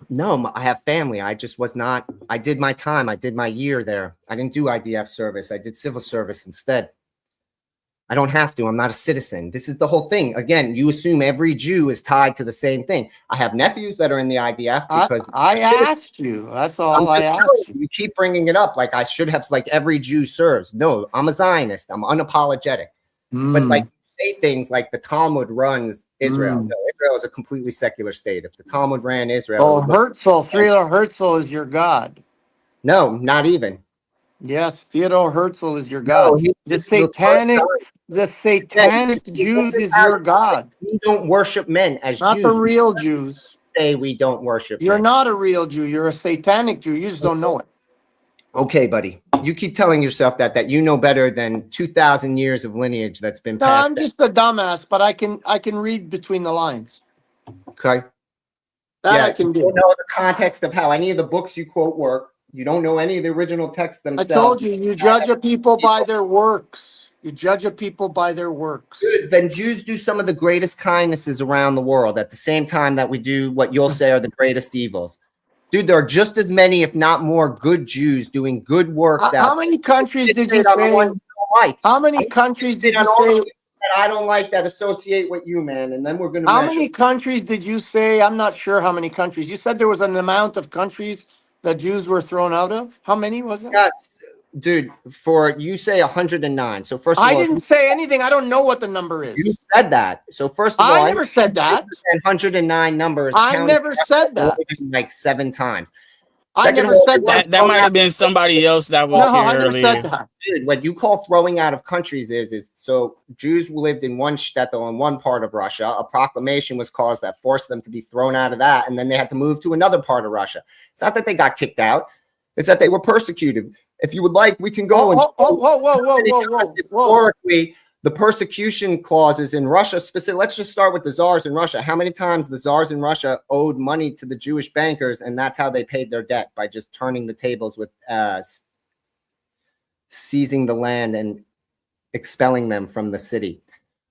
No, I have family. I just was not. I did my time. I did my year there. I didn't do IDF service. I did civil service instead. I don't have to. I'm not a citizen. This is the whole thing. Again, you assume every Jew is tied to the same thing. I have nephews that are in the IDF because I asked you. That's all I asked you. You keep bringing it up like I should have. Like every Jew serves. No, I'm a Zionist. I'm unapologetic. But like. Say things like the Talmud runs Israel. No, Israel is a completely secular state. If the Talmud ran Israel, oh, Theodore Herzl is your god. No, not even. Yes, Theodore Herzl is your god. No, the satanic Jews is your god. We don't worship men as not Jews. Not the real Jews. Say we don't worship. You're not a real Jew. You're a satanic Jew. You just don't know it. Okay, buddy. You keep telling yourself that you know better than 2,000 years of lineage that's been passed. I'm just a dumbass, but I can read between the lines. Okay. I can do. You don't know the context of how any of the books you quote work. You don't know any of the original texts themselves. I told you, you judge a people by their works. You judge a people by their works. Good. Then Jews do some of the greatest kindnesses around the world at the same time that we do what you'll say are the greatest evils. Dude, there are just as many, if not more, good Jews doing good works. How many countries did you say? How many countries did you say that I don't like that associate with you, man? And then we're going to. How many countries did you say? I'm not sure how many countries. You said there was an amount of countries that Jews were thrown out of. How many was it? Yes, dude. For you say 109. So first of all, I didn't say anything. I don't know what the number is. You said that. So first of all, I never said that. 109 numbers. I never said that. Like 7 times. I never said that. That might have been somebody else that was here earlier. Dude, what you call throwing out of countries is so Jews lived in one shtetl in one part of Russia. A proclamation was caused that forced them to be thrown out of that, and then they had to move to another part of Russia. It's not that they got kicked out; it's that they were persecuted. If you would like, we can go whoa. Historically, the persecution clauses in Russia, specifically, let's just start with the czars in Russia. How many times the czars in Russia owed money to the Jewish bankers, and that's how they paid their debt, by just turning the tables with seizing the land and expelling them from the city.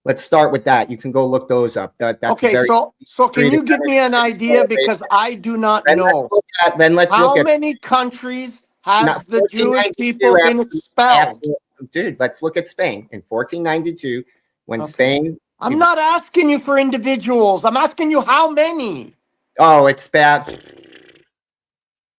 Let's start with that. You can go look those up. That's okay. very So can you give me an idea, because I do not know. Then let's How look at many countries have the Jewish 1492 people been expelled? Dude, let's look at Spain in 1492 when Spain. I'm not asking you for individuals. I'm asking you how many. Oh, it's bad.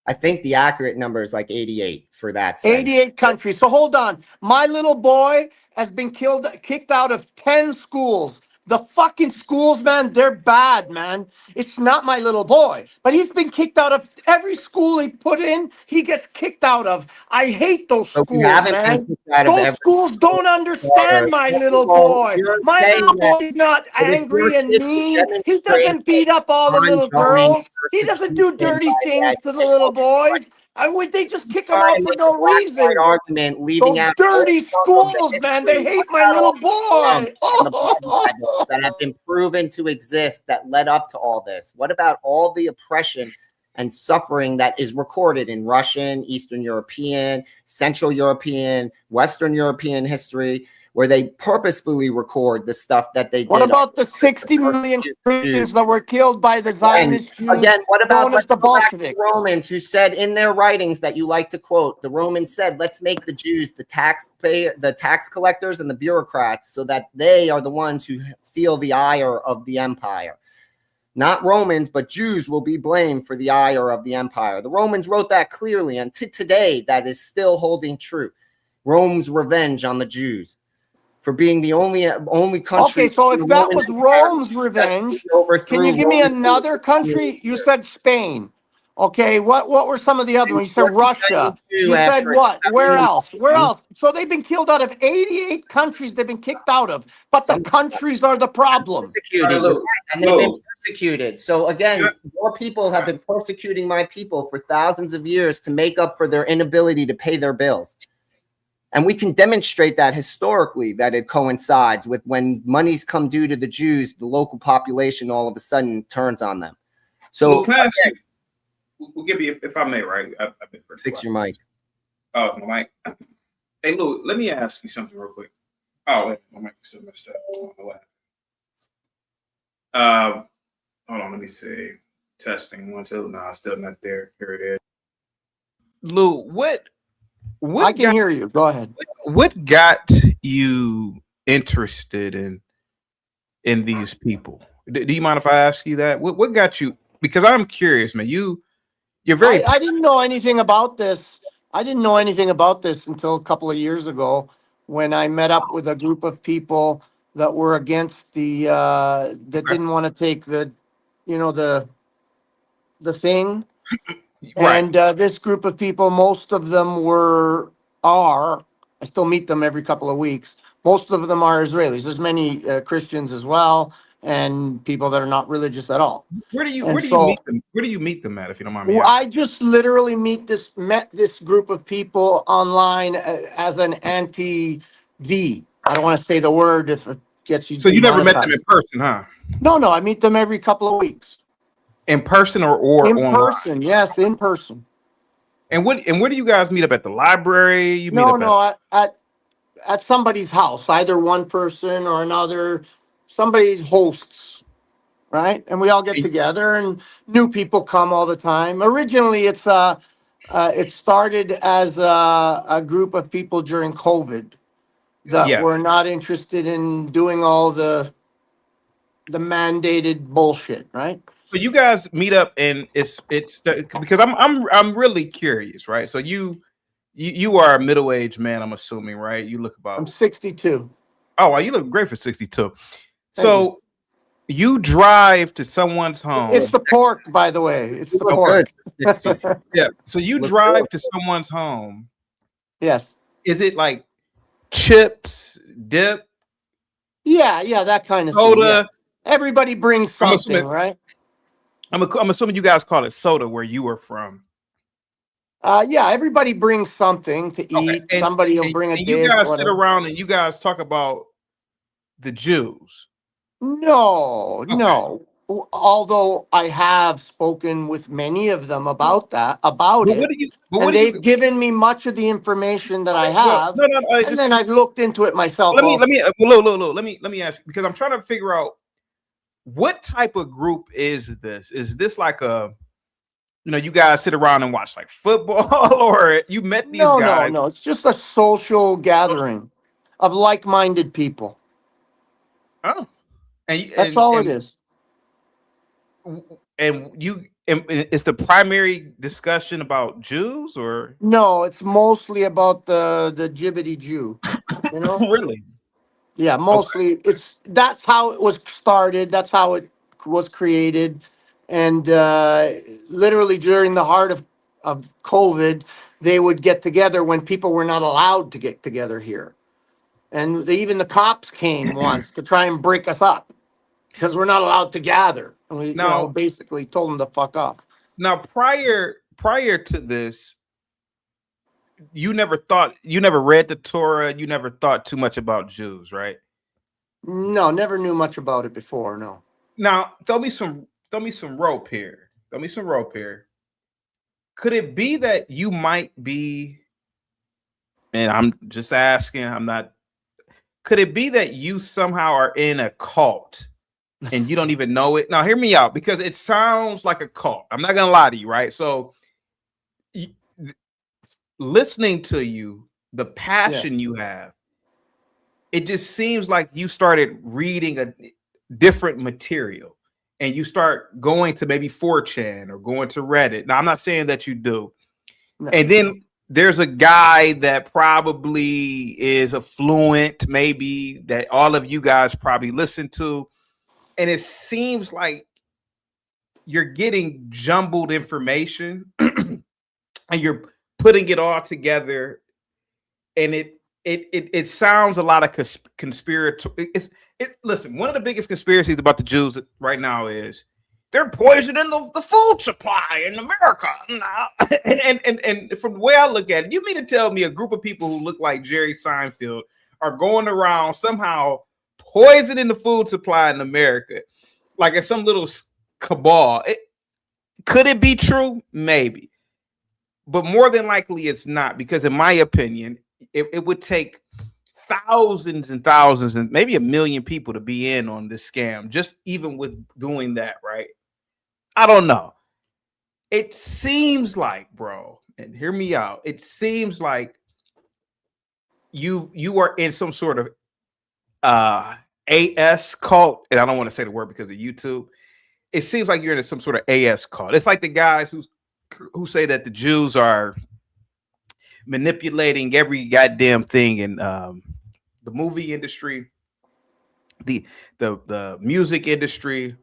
I think the accurate number is like 88 for that. 88 countries. So hold on. My little boy has been kicked out of 10 schools. The fucking schools, man, they're bad, man. It's not my little boy, but he's been kicked out of every school he put in. He gets kicked out of. I hate those So we schools, haven't been man. kicked out of Those every schools don't understand my little boy. My little boy's not angry and mean. He doesn't beat up all the little girls. He doesn't do dirty things to the little boys. Would they just kick him out for no reason? Argument leaving Those out dirty schools, man. They hate my little boy. that have been proven to exist that led up to all this. What about all the oppression and suffering that is recorded in Russian, Eastern European, Central European, Western European history, where they purposefully record the stuff that they did? What about the 60 million Christians that were killed by the Zionist Jews? Again, what about the Bolsheviks? Romans who said in their writings that you like to quote? The Romans said, "Let's make the Jews the tax collectors, and the bureaucrats, so that they are the ones who feel the ire of the empire." Not Romans, but Jews will be blamed for the ire of the empire. The Romans wrote that clearly, and to today, that is still holding true. Rome's revenge on the Jews for being the only country. Okay, so if that was Rome's revenge, can you give me another country? You said Spain. Okay, what were some of the other ones? You said Russia. You said what? Where else? Where else? So they've been killed out of 88 countries they've been kicked out of, but the countries are the problem. And they've been persecuted. So again, more people have been persecuting my people for thousands of years to make up for their inability to pay their bills. And we can demonstrate that historically, that it coincides with when monies come due to the Jews, the local population all of a sudden turns on them. So, Well, can I ask you, we'll give you, if I may, right? I've been fix your mic. Oh, my mic. Hey, Lou, let me ask you something real quick. Oh, wait, my mic is still messed up. I don't know what. Hold on, let me see. Testing 1, 2. No, still not there. Here it is. Lou, what I can hear you. Go ahead. What got you interested in these people? Do you mind if I ask you that? What got you? Because I'm curious, man. You're very. I didn't know anything about this. I didn't know anything about this until a couple of years ago when I met up with a group of people that were against the that didn't want to take the thing. Right. And this group of people, most of them I still meet them every couple of weeks. Most of them are Israelis. There's many Christians as well, and people that are not religious at all. Where do you And meet them? Where do you meet them at, if you don't mind me asking? I just literally met this group of people online as an anti-V. I don't want to say the word if it gets you. So you never met them in person, huh? No, I meet them every couple of weeks. In person or in online? person? Yes, in person. And where do you guys meet up at the library? You meet at somebody's house, either one person or another. Somebody's hosts, right? And we all get together, and new people come all the time. Originally, it started as a group of people during COVID that were not interested in doing all the mandated bullshit, right? So you guys meet up, and it's because I'm really curious, right? So you are a middle-aged man, I'm assuming, right? You look about. I'm 62. Oh, well, you look great for 62. So you drive to someone's home. It's the pork, by the way. It's the pork. Yeah. So you drive to someone's home. Yes. Is it like chips, dip? Yeah, that kind of soda. thing. Yeah. Everybody brings something, right? I'm assuming you guys call it soda where you are from. Yeah, everybody brings something to eat. Somebody will bring a dish. You guys sit around and you guys talk about the Jews. No. although I have spoken with many of them about But it, and they've given me much of the information that I have, and then I've looked into it myself. Let me ask you, because I'm trying to figure out what type of group is this? Is this like a, you guys sit around and watch like football, or you met these guys? No. It's just a social gathering of like-minded people. Oh, That's all it is. And is the primary discussion about Jews, or no? It's mostly about the Jibbity Jew. Really? Yeah, mostly. That's how it was started. That's how it was created, and literally during the heart of COVID, they would get together when people were not allowed to get together here, and even the cops came once to try and break us up because we're not allowed to gather, and we basically told them to fuck off. Now, prior to this, you never read the Torah, you never thought too much about Jews, right? No, never knew much about it before. No. Now, throw me some rope here. Could it be that you might be, and I'm just asking, could it be that you somehow are in a cult and you don't even know it? Now, hear me out, because it sounds like a cult. I'm not gonna lie to you, right? So listening to you, the passion you have, it just seems like you started reading a different material, and you start going to maybe 4chan or going to Reddit. Now, I'm not saying that you do. No. And then there's a guy that probably is affluent, maybe, that all of you guys probably listen to. And it seems like you're getting jumbled information and you're putting it all together. And it sounds a lot of conspiratorial. Listen, one of the biggest conspiracies about the Jews right now is they're poisoning the food supply in America. And from the way I look at it, you mean to tell me a group of people who look like Jerry Seinfeld are going around somehow poisoning the food supply in America, like it's some little cabal? Could it be true? Maybe. But more than likely it's not, because in my opinion, it would take thousands and thousands and maybe 1 million people to be in on this scam, just even with doing that, right? I don't know. It seems like, bro, and hear me out, it seems like you are in some sort of AS cult, and I don't want to say the word because of YouTube. It seems like you're in some sort of AS cult. It's like the guys who say that the Jews are manipulating every goddamn thing in the movie industry, the music industry.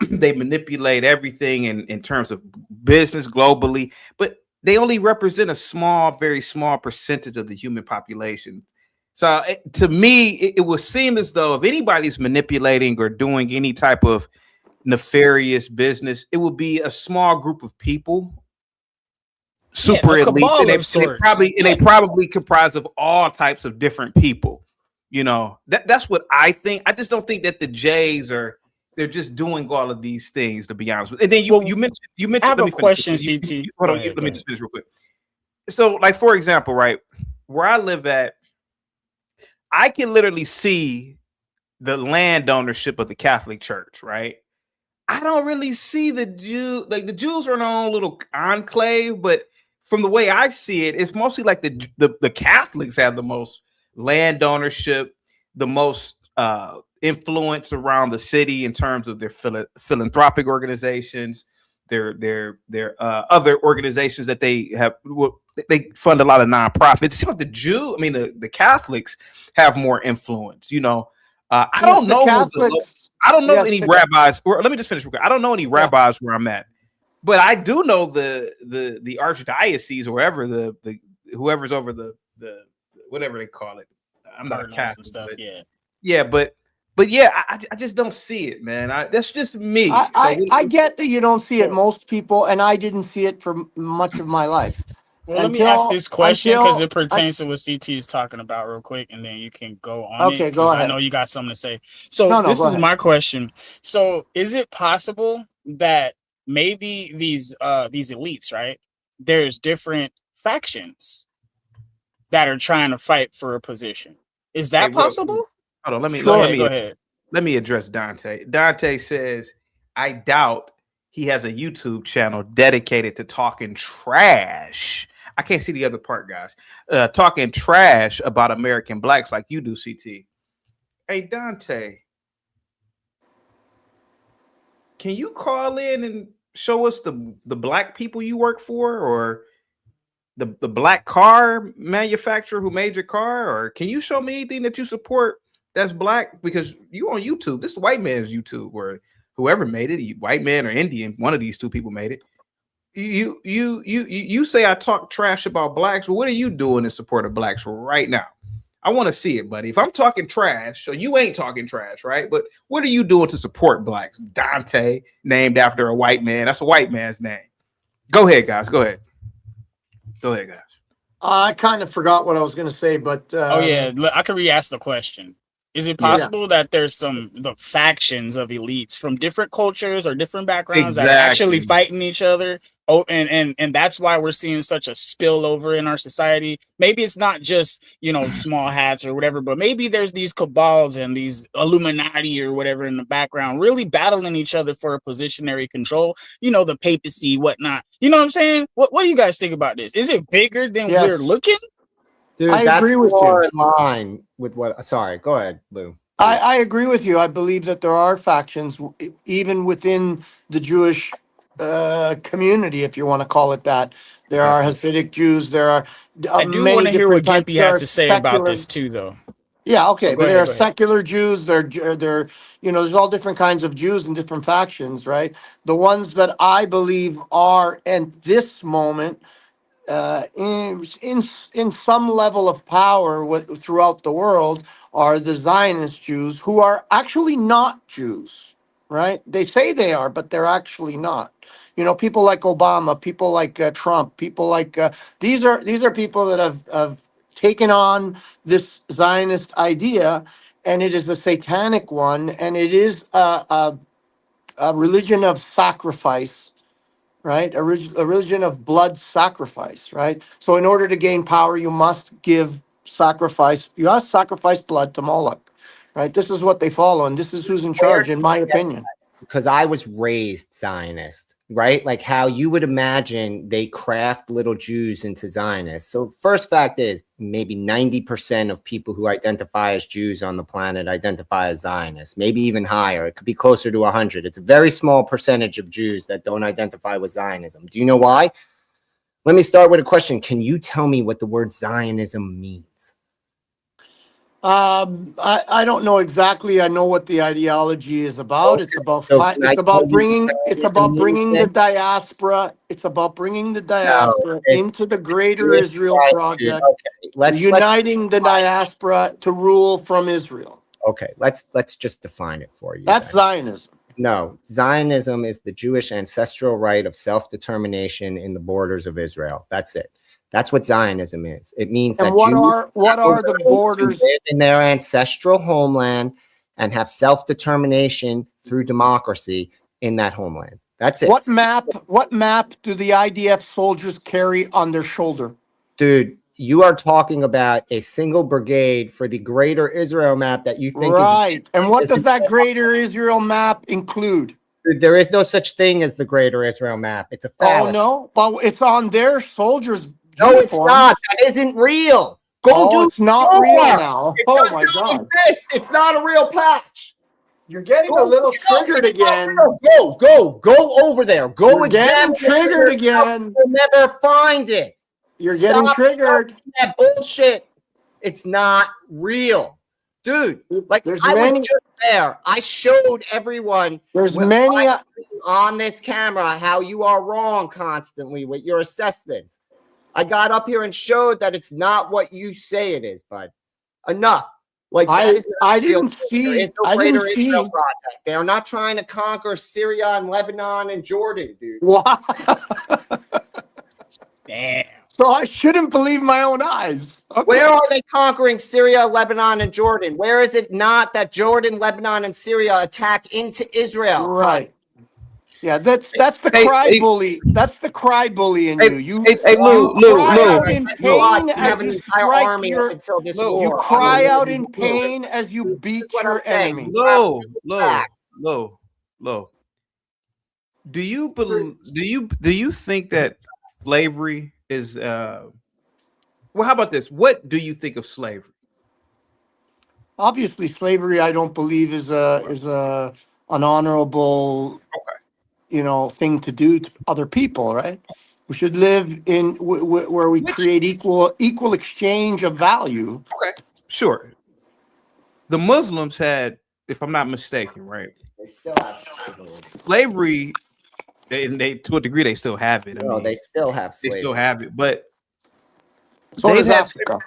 They manipulate everything in terms of business globally, but they only represent a very small percentage of the human population. So to me, it would seem as though if anybody's manipulating or doing any type of nefarious business, it would be a small group of people, super elites, and they probably comprise of all types of different people. That's what I think. I just don't think that the Jays they're just doing all of these things, to be honest with you. And then you mentioned I have a question, CT. Hold on, let me just finish real quick. So, like, for example, right, where I live at, I can literally see the land ownership of the Catholic Church, right? I don't really see the Jews. Like, the Jews are in their own little enclave, but from the way I see it, it's mostly like the Catholics have the most land ownership, the most influence around the city in terms of their philanthropic organizations, their other organizations that they have. They fund a lot of nonprofits. It seems like the Catholics have more influence. I don't know. I don't know any rabbis. Or let me just finish real quick. I don't know any rabbis where I'm at, but I do know the archdiocese or wherever whoever's over the whatever they call it. I'm not a Catholic stuff. But yeah, I just don't see it, man. That's just me. I get that you don't see it, most people, and I didn't see it for much of my life. Well, let me ask this question because it pertains to what CT is talking about real quick, and then you can go on it. Okay, go Because I ahead. know you got something to say. So No, this go is ahead. my question. So is it possible that maybe these elites, right? There's different factions that are trying to fight for a position. Is that possible? Hold on, Go ahead. Let me address Dante. Dante says, I doubt he has a YouTube channel dedicated to talking trash. I can't see the other part, guys. Talking trash about American blacks like you do, CT. Hey, Dante, can you call in and show us the black people you work for, or the black car manufacturer who made your car, or can you show me anything that you support that's black? Because you on YouTube, this is white man's YouTube, or whoever made it, white man or Indian, one of these two people made it. You say I talk trash about blacks. Well, what are you doing in support of blacks right now? I want to see it, buddy. If I'm talking trash, so you ain't talking trash, right? But what are you doing to support blacks? Dante, named after a white man. That's a white man's name. Go ahead, guys. Go ahead, guys. I kind of forgot what I was going to say, but Oh yeah, I can re-ask the question. Is it possible that there's the factions of elites from different cultures or different backgrounds that are actually fighting each other? Oh, and that's why we're seeing such a spillover in our society. Maybe it's not just, small hats or whatever, but maybe there's these cabals and these Illuminati or whatever in the background really battling each other for a positionary control. The papacy, whatnot. You know what I'm saying? What do you guys think about this? Is it bigger than we're looking? Dude, I that's agree with more you. in line with what. Sorry, go ahead, Lou. I agree with you. I believe that there are factions, even within the Jewish community, if you want to call it that. There are Hasidic Jews. There are I do many want to hear what different Gimpy types. has to say about this too, though. Yeah, okay, So go but there ahead, are go ahead. secular Jews. They're there's all different kinds of Jews and different factions, right? The ones that I believe are at this moment in some level of power throughout the world are the Zionist Jews, who are actually not Jews, right? They say they are, but they're actually not. People like Obama, people like Trump, people like these are people that have taken on this Zionist idea, and it is a satanic one, and it is a religion of sacrifice, right? A religion of blood sacrifice, right? So in order to gain power, you must give sacrifice. You must sacrifice blood to Moloch, right? This is what they follow, and this is who's in charge, in my opinion. Because I was raised Zionist, right? Like how you would imagine they craft little Jews into Zionists. So first fact is maybe 90% of people who identify as Jews on the planet identify as Zionists, maybe even higher. It could be closer to 100. It's a very small percentage of Jews that don't identify with Zionism. Do you know why? Let me start with a question. Can you tell me what the word Zionism means? I don't know exactly. I know what the ideology is about. It's about bringing the diaspora. It's about bringing the diaspora into the greater Israel project, uniting the diaspora to rule from Israel. Okay, let's just define it for you. That's Zionism. No, Zionism is the Jewish ancestral right of self-determination in the borders of Israel. That's it. That's what Zionism is. It means that what are the borders live in their ancestral homeland and have self-determination through democracy in that homeland. That's it. What map do the IDF soldiers carry on their shoulder? Dude, you are talking about a single brigade for the greater Israel map that you think is and what does that greater Israel map include? Dude, there is no such thing as the greater Israel map. It's a fallacy. Oh no, but it's on their soldiers. No, it's not. That isn't real. It's not real now. Oh my God. Exist. It's not a real patch. You're getting a little triggered again. Go over there. Go examine. Triggered again. You'll never find it. You're getting triggered. That bullshit. It's not real, dude. Like was just there. I showed everyone. There's many on this camera how you are wrong constantly with your assessments. I got up here and showed that it's not what you say it is, bud. Enough. Like I didn't see. Israel project. They are not trying to conquer Syria and Lebanon and Jordan, dude. What? Damn. So I shouldn't believe my own eyes. Okay. Where are they conquering Syria, Lebanon, and Jordan? Where is it not that Jordan, Lebanon, and Syria attack into Israel? Right. Yeah, that's the cry bully. That's the cry bully in you. You cry out in pain as you strike your. You cry out in pain as you beat your enemy. Low. Do you think that slavery is well, how about this? What do you think of slavery? Obviously, slavery I don't believe is an honorable thing to do to other people, right? We should live in where we create equal exchange of value. Okay, sure. The Muslims had, if I'm not mistaken, right? They still have slavery. They to a degree they still have it. I mean, they still have slavery. They still have it, but so does Africa.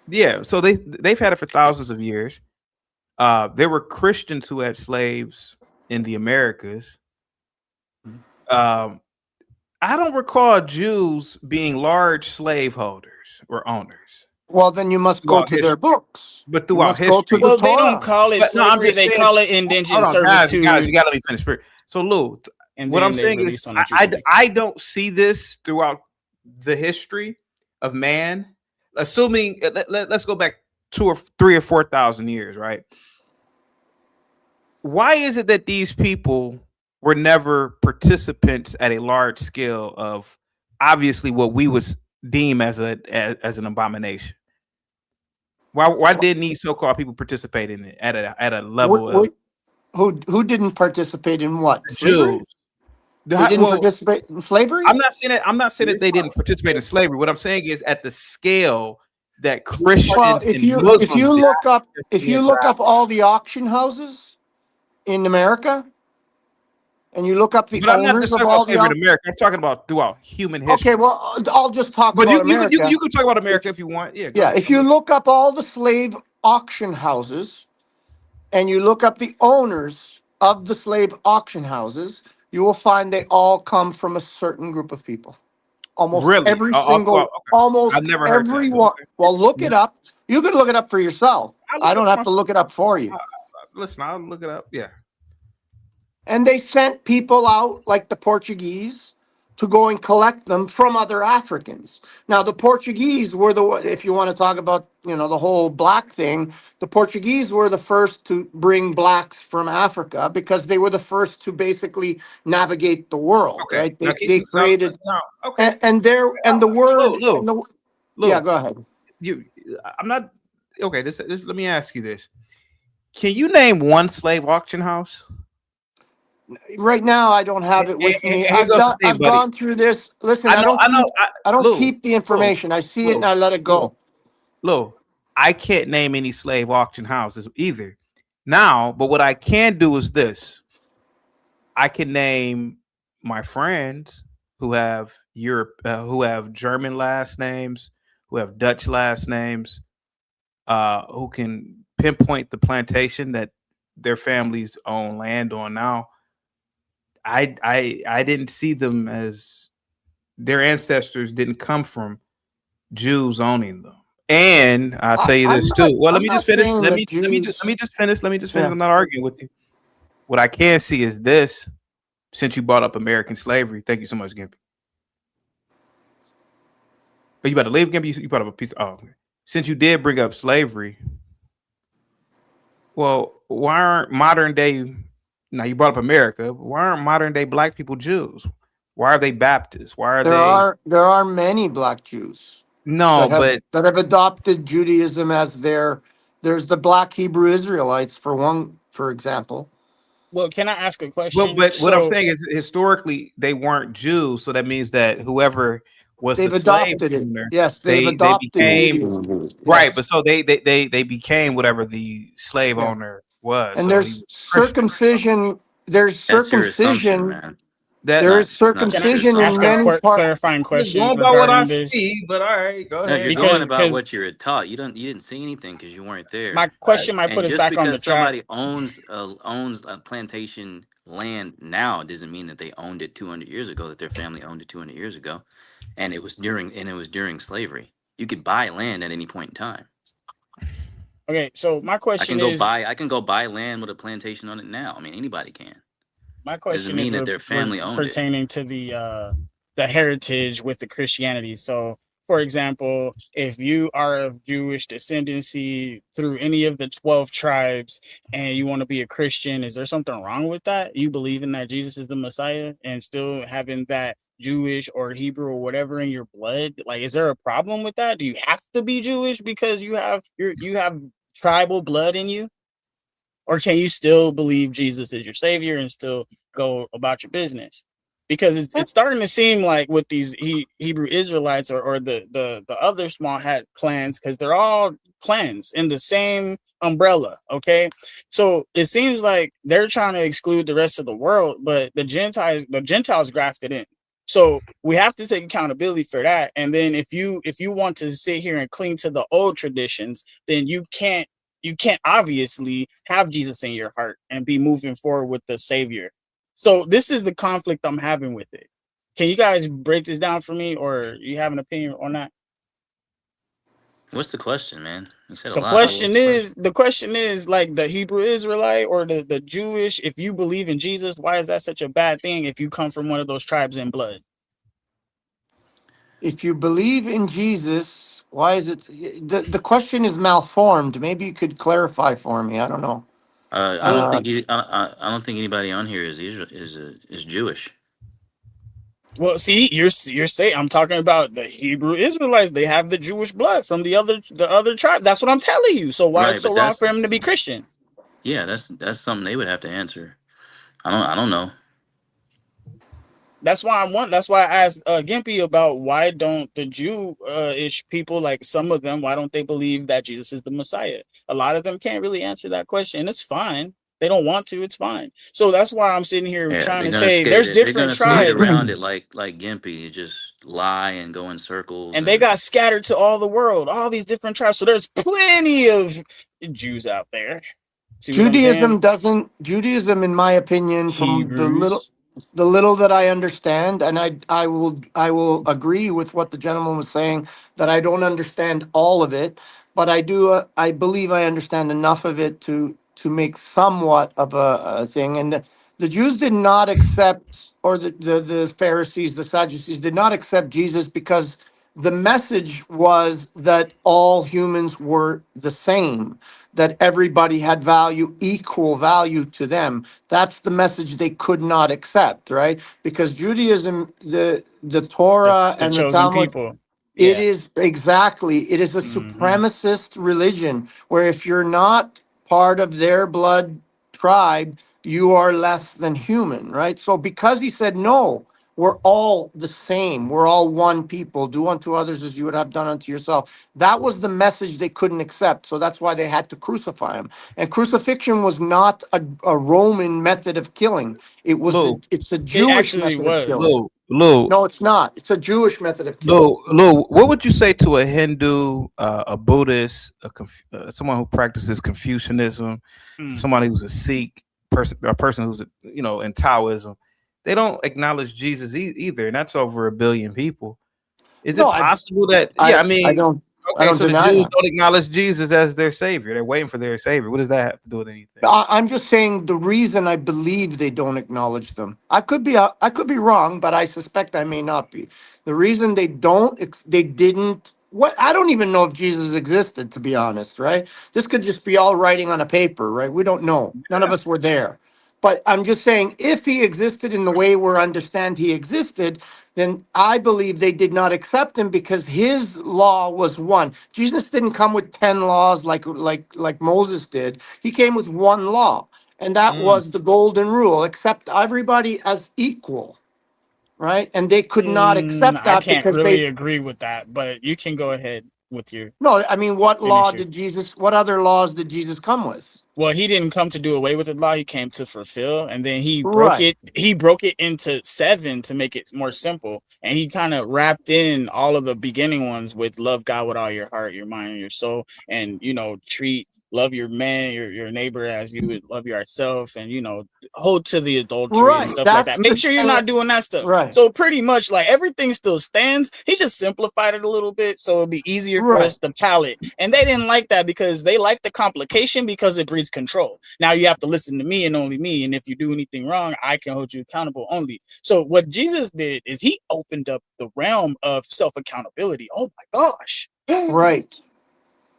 Yeah, so they've had it for thousands of years. There were Christians who had slaves in the Americas. I don't recall Jews being large slaveholders or owners. Well, then you must go to their books. But throughout history, well, they don't call it slavery; they call it indentured servitude. Guys, you gotta let me finish. So, Lou, what I'm saying is, I don't see this throughout the history of man. Assuming, let's go back 2 or 3 or 4,000 years, right? Why is it that these people were never participants at a large scale of obviously what we would deem as an abomination? Why didn't these so-called people participate in it at a level of who didn't participate in what? Jews? They didn't participate in slavery? I'm not saying that they didn't participate in slavery. What I'm saying is at the scale that Christians if you look up all the auction houses in America, and you look up the owners of all the in America, I'm talking about throughout human history. Okay, well, I'll just talk about America. You can talk about America if you want. Yeah. Yeah. If you look up all the slave auction houses, and you look up the owners of the slave auction houses, you will find they all come from a certain group of people. Almost every single, almost I've never heard everyone. Well, look it up. You can look it up for yourself. I don't have to look it up for you. Listen, I'll look it up. Yeah. And they sent people out like the Portuguese to go and collect them from other Africans. Now, the Portuguese were if you want to talk about, the whole black thing, the Portuguese were the first to bring blacks from Africa because they were the first to basically navigate the world, right? They created, and the word, yeah, go ahead. I'm not, okay, this, let me ask you this. Can you name one slave auction house? Right now, I don't have it with me. I've gone through this. Listen, I don't keep the information. I see it and I let it go. Lou, I can't name any slave auction houses either. Now, but what I can do is this. I can name my friends who have who have German last names, who have Dutch last names, who can pinpoint the plantation that their families own land on now. I didn't see them as their ancestors didn't come from Jews owning them. And I'll tell you this too. Well, let me just finish. Let me just finish. Yeah. I'm not arguing with you. What I can see is this. Since you brought up American slavery, thank you so much, Gimpy. Are you about to leave, Gimpy? You brought up a piece. Since you did bring up slavery, well, why aren't modern day? Now you brought up America. Why aren't modern day black people Jews? Why are they Baptists? Why are there are many black Jews? No, that have adopted Judaism as there's the black Hebrew Israelites for example. Well, can I ask a question? But what I'm saying is historically they weren't Jews, so that means that whoever was they've adopted it. Yes, they've adopted it. Right, but so they became whatever the slave owner was. And so there's circumcision. There's circumcision. There is circumcision in many parts. Clarifying question. Going by what I see, but all right, go ahead. No, you're going about what you're taught. You didn't see anything because you weren't there. My question might put us back on the track. Just because somebody owns a plantation land now doesn't mean that they owned it 200 years ago. That their family owned it 200 years ago. and it was during slavery. You could buy land at any point in time. Okay, so my question is, I can go buy land with a plantation on it now. I mean, anybody can. my Doesn't question is mean that their family owned it. pertaining to the heritage with the Christianity. So, for example, if you are of Jewish descendancy through any of the 12 tribes and you want to be a Christian, is there something wrong with that? You believing that Jesus is the Messiah and still having that Jewish or Hebrew or whatever in your blood? Like, is there a problem with that? Do you have to be Jewish because you have tribal blood in you? Or can you still believe Jesus is your savior and still go about your business? Because it's starting to seem like with these Hebrew Israelites or the other small hat clans, because they're all clans in the same umbrella. Okay, so it seems like they're trying to exclude the rest of the world, but the Gentiles grafted in. So we have to take accountability for that. And then if you want to sit here and cling to the old traditions, then you can't obviously have Jesus in your heart and be moving forward with the Savior. So this is the conflict I'm having with it. Can you guys break this down for me, or you have an opinion on that? What's the question, man? You said a The lot. question is like the Hebrew Israelite or the Jewish, if you believe in Jesus, why is that such a bad thing if you come from one of those tribes in blood? If you believe in Jesus, why is it the question is malformed? Maybe you could clarify for me. I don't know. I don't think I don't think anybody on here is Jewish. Well, see, you're saying I'm talking about the Hebrew Israelites. They have the Jewish blood from the other tribe. That's what I'm telling you. So why is it so wrong for him to be Christian? Yeah, that's something they would have to answer. I don't know. That's why I asked Gimpy about why don't the Jewish people, like some of them, why don't they believe that Jesus is the Messiah? A lot of them can't really answer that question. It's fine. They don't want to. It's fine. So that's why I'm sitting here trying to say there's different tribes. They're gonna skate around it like Gimpy. You just lie and go in circles. And they got scattered to all the world, all these different tribes. So there's plenty of Jews out there. See what I'm saying? Judaism, in my opinion, from the little that I understand, and I will agree with what the gentleman was saying, that I don't understand all of it, but I believe I understand enough of it to make somewhat of a thing. And the Jews did not accept, or the Pharisees, the Sadducees did not accept Jesus because the message was that all humans were the same, that everybody had value, equal value to them. That's the message they could not accept, right? Because Judaism, the Torah the and the chosen Talmud, people. it is a supremacist religion where if you're not part of their blood tribe, you are less than human, right? So because he said, no, we're all the same, we're all one people, do unto others as you would have done unto yourself. That was the message they couldn't accept. So that's why they had to crucify him. And crucifixion was not a Roman method of killing. It was it's a Jewish method of killing. No, it's not. It's a Jewish method of killing. Lou, what would you say to a Hindu, a Buddhist, someone who practices Confucianism, somebody who's a Sikh a person who's in Taoism? They don't acknowledge Jesus either, and that's over 1 billion people. Is it possible that? I don't. Okay, so the Jews don't acknowledge Jesus as their savior. They're waiting for their savior. What does that have to do with anything? I'm just saying the reason I believe they don't acknowledge them. I could be wrong, but I suspect I may not be. The reason they didn't. I don't even know if Jesus existed, to be honest, right? This could just be all writing on a paper, right? We don't know. None of us were there. But I'm just saying, if he existed in the way we understand he existed, then I believe they did not accept him because his law was one. Jesus didn't come with 10 laws like Moses did. He came with one law, and that was the golden rule: accept everybody as equal, right? And they could not accept that I can't because really agree with that, but you can go ahead with your. No, I mean, what other laws did Jesus come with? Well, he didn't come to do away with the law. He came to fulfill, and then he Right. broke it into 7 to make it more simple. And he kind of wrapped in all of the beginning ones with love God with all your heart, your mind, and your soul, and treat love your man, your neighbor as you would love yourself, and hold to the adultery and Right. stuff like That's that. Make the sure you're thing. not doing that stuff. Right. So pretty much like everything still stands. He just simplified it a little bit so it'll be easier for Right. us to palate. And they didn't like that because they like the complication because it breeds control. Now you have to listen to me and only me. And if you do anything wrong, I can hold you accountable only. So what Jesus did is he opened up the realm of self-accountability. Oh my gosh. Right.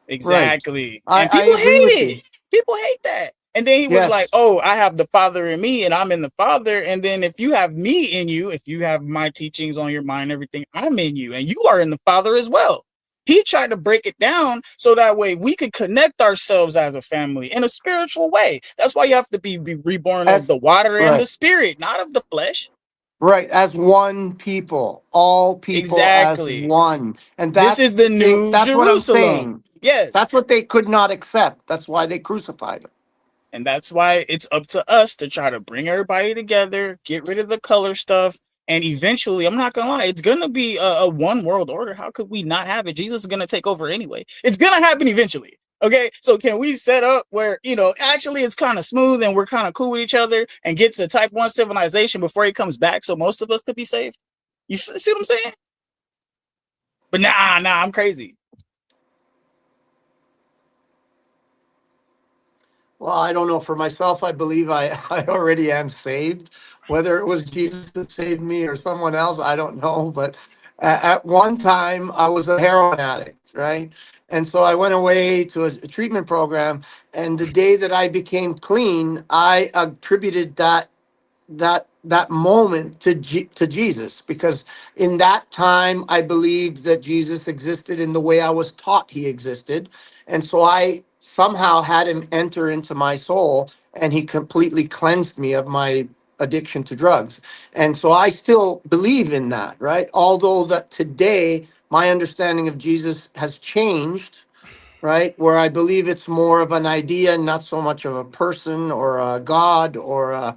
Exactly. Right. And I people agree hate with it. you. People hate that. And then he was like, Yes. oh, I have the Father in me and I'm in the Father. And then if you have me in you, if you have my teachings on your mind, everything, I'm in you and you are in the Father as well. He tried to break it down so that way we could connect ourselves as a family in a spiritual way. That's why you have to be reborn of the water and the Right. spirit, not of the flesh. Right, as one people, all people as Exactly. one, and This is the new that's what I'm Jerusalem. saying. Yes. That's what they could not accept. That's why they crucified him. And that's why it's up to us to try to bring everybody together, get rid of the color stuff. And eventually, I'm not going to lie, it's going to be a one world order. How could we not have it? Jesus is going to take over anyway. It's going to happen eventually. Okay. So can we set up where, actually it's kind of smooth and we're kind of cool with each other and get to type 1 civilization before he comes back so most of us could be saved? You see what I'm saying? But nah, I'm crazy. Well, I don't know. For myself, I believe I already am saved. Whether it was Jesus that saved me or someone else, I don't know. But at one time, I was a heroin addict, right? And so I went away to a treatment program. And the day that I became clean, I attributed that moment to Jesus, because in that time I believed that Jesus existed in the way I was taught he existed, and so I somehow had him enter into my soul, and he completely cleansed me of my addiction to drugs. And so I still believe in that, right? Although that today my understanding of Jesus has changed, right? Where I believe it's more of an idea, not so much of a person or a God or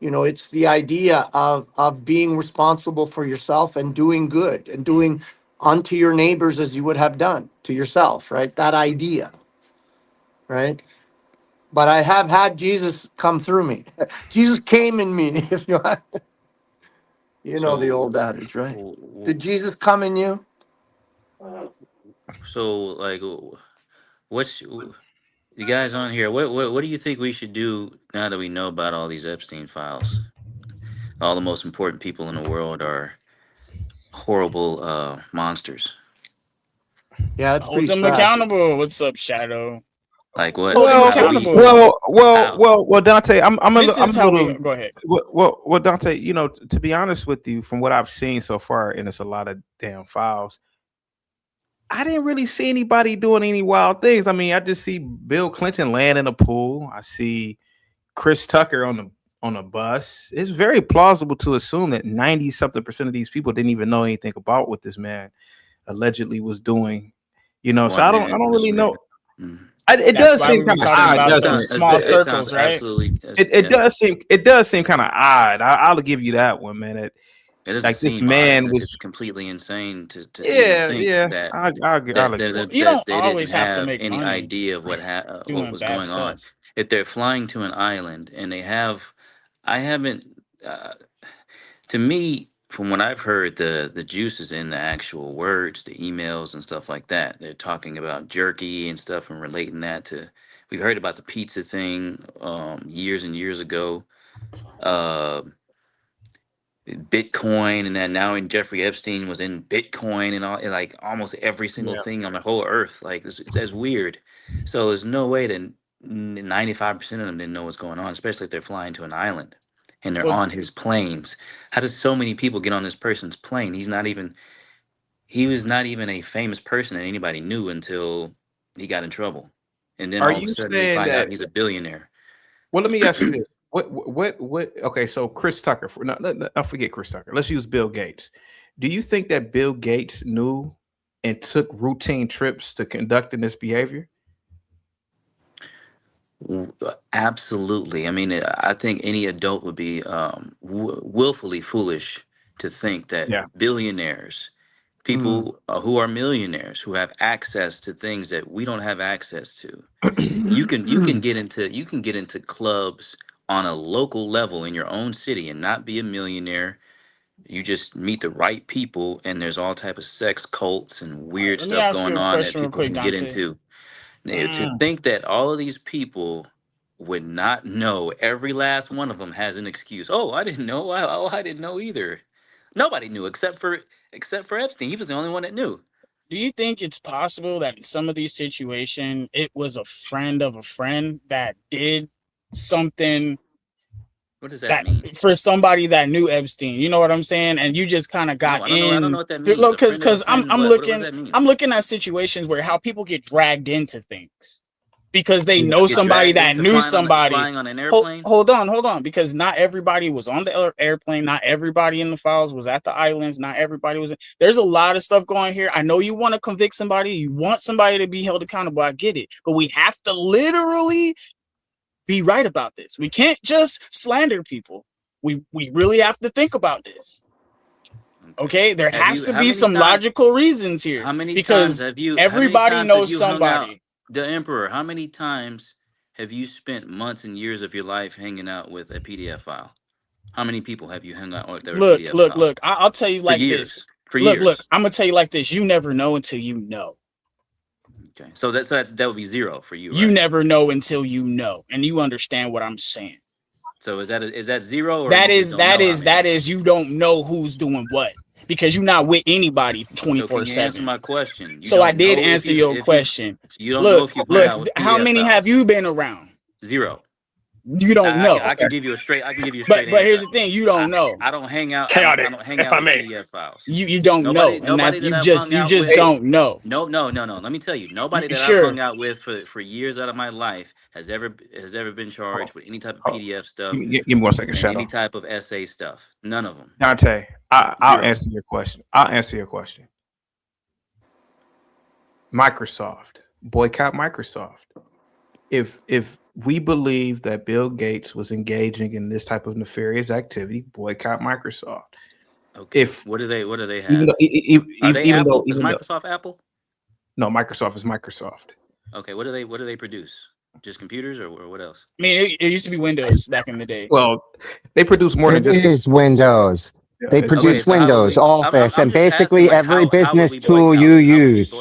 it's the idea of being responsible for yourself and doing good and doing unto your neighbors as you would have done to yourself, right? That idea, right? But I have had Jesus come through me. Jesus came in me, if you want. You know the old adage, right? Did Jesus come in you? So, like, what's you guys on here? What do you think we should do now that we know about all these Epstein files? All the most important people in the world are horrible monsters. Yeah, that's Hold pretty them sad. accountable. What's up, Shadow? Like what? Hold them Well, accountable. well, Dante, I'm a This is little, how we go ahead. well, Dante, to be honest with you, from what I've seen so far, and it's a lot of damn files, I didn't really see anybody doing any wild things. I mean, I just see Bill Clinton laying in a pool. I see Chris Tucker on a bus. It's very plausible to assume that 90-something% of these people didn't even know anything about what this man allegedly was doing. So I don't really know. It does seem kind of odd, doesn't it? Small circles, right? Absolutely. It does seem kind of odd. I'll give you that one, man. It doesn't like this seem man odd. was It's completely insane to Yeah, even think yeah. that I'll that agree. You don't they always didn't have to have make any money idea of what doing was bad going on. stuff. If they're flying to an island and they have, I haven't. To me, from what I've heard, the juice is in the actual words, the emails and stuff like that. They're talking about jerky and stuff and relating that to. We've heard about the pizza thing years and years ago. Bitcoin and that now in Jeffrey Epstein was in Bitcoin and all, and like almost every single Yeah. thing on the whole earth. Like it's as weird. So there's no way that 95% of them didn't know what's going on, especially if they're flying to an island and they're Well, on his planes. How does so many people get on this person's plane? He was not even a famous person that anybody knew until he got in trouble. And then Are all of a you sudden they saying find out that? he's a billionaire. Well, let me ask you this. What? Okay, so Chris Tucker. I'll forget Chris Tucker. Let's use Bill Gates. Do you think that Bill Gates knew and took routine trips to conducting this behavior? Absolutely. I mean, I think any adult would be willfully foolish to think that Yeah. billionaires people who are millionaires who have access to things that we don't have access to. You can get into clubs on a local level in your own city and not be a millionaire. You just meet the right people, and there's all type of sex cults and weird Let me stuff ask you going a on that question real people quick, can get Dante. into. To think that all of these people would not know, every last one of them has an excuse. Oh, I didn't know. I didn't know either. Nobody knew except for Epstein. He was the only one that knew. Do you think it's possible that in some of these situations, it was a friend of a friend that did something What does that mean? for somebody that knew Epstein? You know what I'm saying? And you just kind of No, got I don't know. I don't know in. what that means. Look, A friend of a because friend. I'm What does that mean? looking at situations where how people get dragged into things because they know Get somebody dragged that into knew flying somebody. on an airplane. Hold on, because not everybody was on the airplane. Not everybody in the files was at the islands. Not everybody was. There's a lot of stuff going here. I know you want to convict somebody. You want somebody to be held accountable. I get it, but we have to literally be right about this. We can't just slander people. We really have to think about this. Okay, there has to be some logical reasons here. How many because times have you? everybody knows somebody. The Emperor. How many times have you spent months and years of your life hanging out with a PDF file? How many people have you hung out with their PDF files? Look. I'll tell you like this. For years. Look. I'm gonna tell you like this. You never know until you know. Okay, so that would be zero for you. Right? You never know until you know, and you understand what I'm saying. So is that zero? Or that is you don't know who's doing what because you're not with anybody 24/7. Answer my question. So I did answer your question. You don't know if you hung out with how PDF many files. have you been around? Zero. You don't know. I can give you a straight. But here's the thing: you don't know. I don't hang out. Chaotic, I don't hang out with PDF files. You don't know, and that's you just don't know. No. Let me tell you, nobody that I've hung out with for years out of my life has ever been charged with any type of PDF stuff. Give me 1 second, and Shadow. any type of essay stuff. None of them. Dante, I'll answer your question. Microsoft, boycott Microsoft. If we believe that Bill Gates was engaging in this type of nefarious activity, boycott Microsoft. Okay. What do they have? Even though Is Microsoft Apple? No, Microsoft is Microsoft. Okay. What do they produce? Just computers or what else? I mean, it used to be Windows back in the day. Well, they produce more than just. It is Windows. They produce Windows, Office, and basically every business tool you use.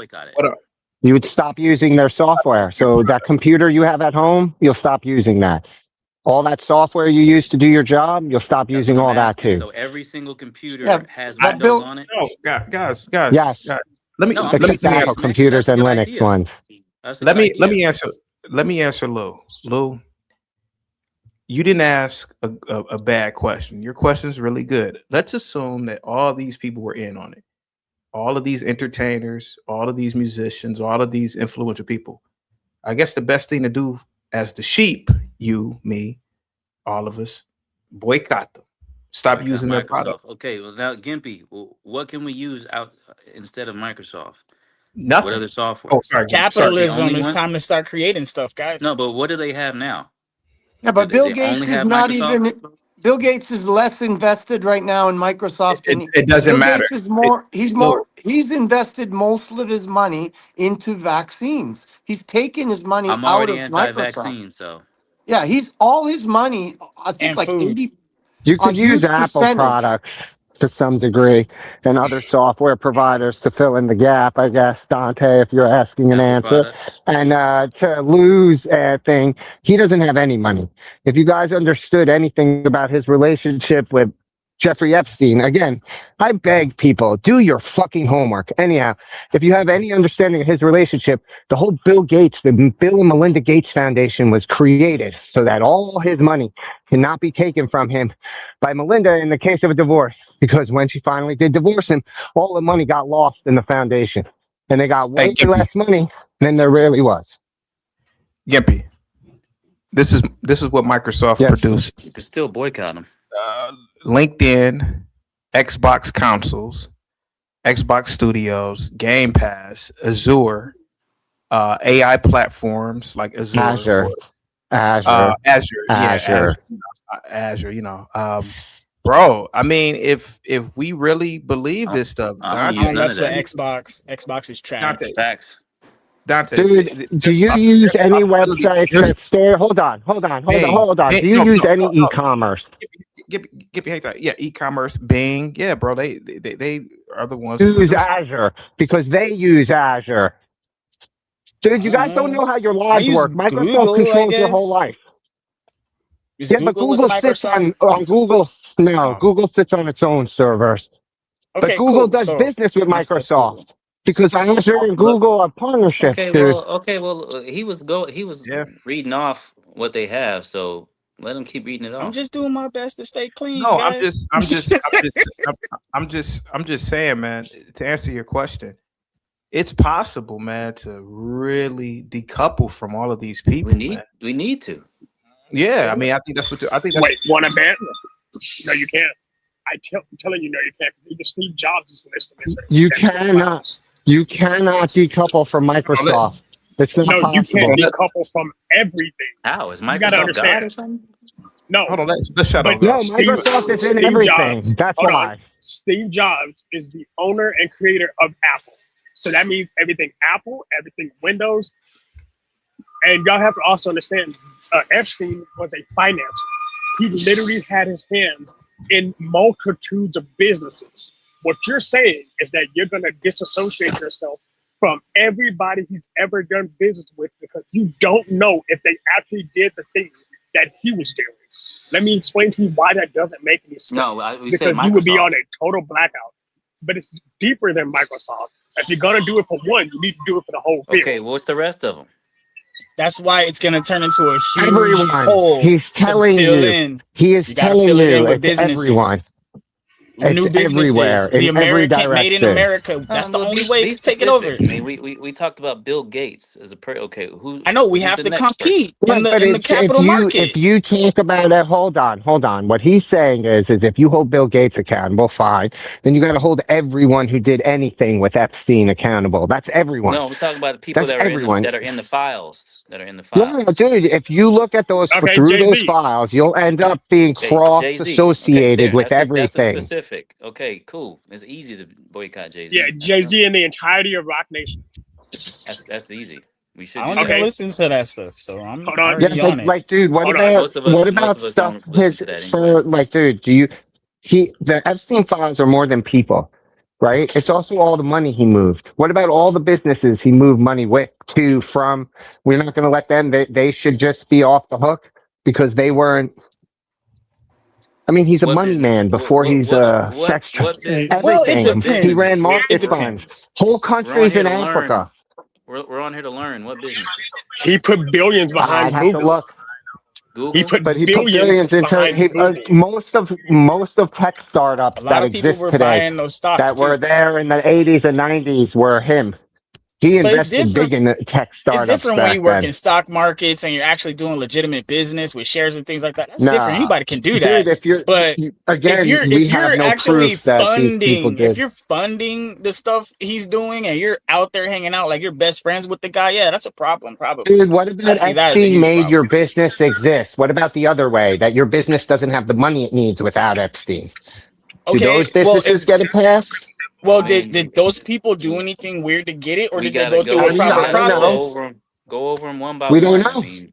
You would stop using their software. So that computer you have at home, you'll stop using that. All that software you use to do your job, you'll stop using all that too. So every single computer has Windows on it. No, guys. Yes. Let me Except Apple computers and Linux ones. Let me answer Lou. Lou, you didn't ask a bad question. Your question is really good. Let's assume that all these people were in on it. All of these entertainers, all of these musicians, all of these influential people. I guess the best thing to do as the sheep, you, me, all of us, boycott them. Stop using their product. Okay, well now, Gimpy, what can we use out instead of Microsoft? Nothing. What other software? Oh, sorry. Capitalism. It's time to start creating stuff, guys. No, but what do they have now? Yeah, but Bill Gates only is have not Microsoft? even. Bill Gates is less invested right now in Microsoft. It doesn't Bill matter. Gates is more. He's invested most of his money into vaccines. He's taken his money I'm out already of anti-vaccine, Microsoft. so Yeah, he's all his money. I think And like food. 80. You A could use huge Apple percentage. products to some degree and other software providers to fill in the gap, I guess, Dante, if you're asking an answer. products. And to lose a thing, he doesn't have any money. If you guys understood anything about his relationship with Jeffrey Epstein, again, I beg people, do your fucking homework. Anyhow, if you have any understanding of his relationship, the whole Bill and Melinda Gates Foundation was created so that all his money cannot be taken from him by Melinda in the case of a divorce. Because when she finally did divorce him, all the money got lost in the foundation. And they got way less money than there really was. Gimpy, this is what Microsoft produced. You can still boycott them. LinkedIn, Xbox consoles, Xbox Studios, Game Pass, Azure, AI platforms like Azure, Azure. Azure. You know, Bro, I mean, if we really believe this stuff, I don't use I don't none of mess with that. Xbox. Xbox is trash. Dante, Facts. Dante, Dude, do you use any websites that stay? Hold on. Do you use any e-commerce? Get yeah, e-commerce, Bing, yeah, bro. They are the ones Use who produce it. Azure because they use Azure. Dude, you guys don't know how your I lives use work. Microsoft Google, I controls your whole guess. life. Is Yeah, but Google with Google sits Microsoft? on Google. No, Google sits on its own servers. But Okay, Google cool. does So business with that's Google. Microsoft because Azure and Google are partnerships, dude. He was reading off what they have, so let him keep reading it I'm off. just doing my best to stay clean, No, guys. I'm just saying, man, to answer your question, it's possible, man, to really decouple from all of these people. We need to. Yeah, I mean, I think that's what I think. That's, Wait, want to bet? No, you can't. I'm telling you, no, you can't. Even Steve Jobs is listed. You cannot decouple from Microsoft. It's not No, possible. you can't decouple from everything. How is You gotta Microsoft understand. God or something? No, hold on, let's shut up. No, Microsoft is in everything. That's hold why. on. Steve Jobs is the owner and creator of Apple. So that means everything Apple, everything Windows. And y'all have to also understand, Epstein was a financer. He literally had his hands in multitudes of businesses. What you're saying is that you're going to disassociate yourself from everybody he's ever done business with because you don't know if they actually did the things that he was doing. Let me explain to you why that doesn't make any sense. No, we said because you would be Microsoft. on a total blackout. But it's deeper than Microsoft. If you're going to do it for one, you need to do it for the whole field. Okay, what's the rest of them? That's why it's gonna turn into a huge Everyone. hole. He's telling to fill you. in. He is You gotta telling fill it you. in with It's businesses. everyone. New It's businesses. everywhere. The In every American made in direction. America. That's the Well, only be- way be to take it over. specific. I mean, we talked about Bill Gates as a okay. Who? I know we who's have the to next compete Right, in but the it's, capital market. if you talk about it, hold on. What he's saying is if you hold Bill Gates accountable, fine. Then you got to hold everyone who did anything with Epstein accountable. That's everyone. No, we're talking about the people That's that are everyone. in the files. That are in the files. Yeah, dude. If you look at those Okay, through those Jay-Z. files, you'll end up being Jay-Z. cross-associated with That's a everything. specific. Okay, cool. It's easy to boycott Jay-Z. Yeah, Jay-Z and the entirety of Rock Nation. That's easy. We should I do don't that. even listen to that stuff, so I'm Hold on. already Yeah, on it. like, dude, what Hold on. about Most of us stuff don't listen his to that for like, dude? The Epstein files are more than people, right? It's also all the money he moved. What about all the businesses he moved money from? We're not going to let them. They should just be off the hook because they weren't. I mean, he's a money man before he's a sex trafficker. Well, it Everything. depends. He ran It market depends. funds, whole We're on countries here in to learn. Africa. We're on here to learn what businesses. He put billions I'd behind have to Google. look. Google. He put But he put billions billions into behind Google. most of tech startups A lot that of people exist were today buying those stocks that were too. there in the 80s and 90s were him. He But it's invested big different. in the tech It's startups different when back you work then. in stock markets and you're actually doing legitimate business with shares and things like that. That's different. Nah, Anybody can do dude. that. If you're But again, if we have you're no actually proof that these people funding, if did. you're funding the stuff he's doing and you're out there hanging out like you're best friends with the guy, yeah, that's a problem. Probably. Dude, what I about see that as a Epstein huge made problem. your business exist? What about the other way, that your business doesn't have the money it needs without Epstein? Do Okay, those businesses get a pass? well, did those people do anything weird to get it, or We did they gotta go through a we proper gotta process? go over them one by We don't one. I know. mean,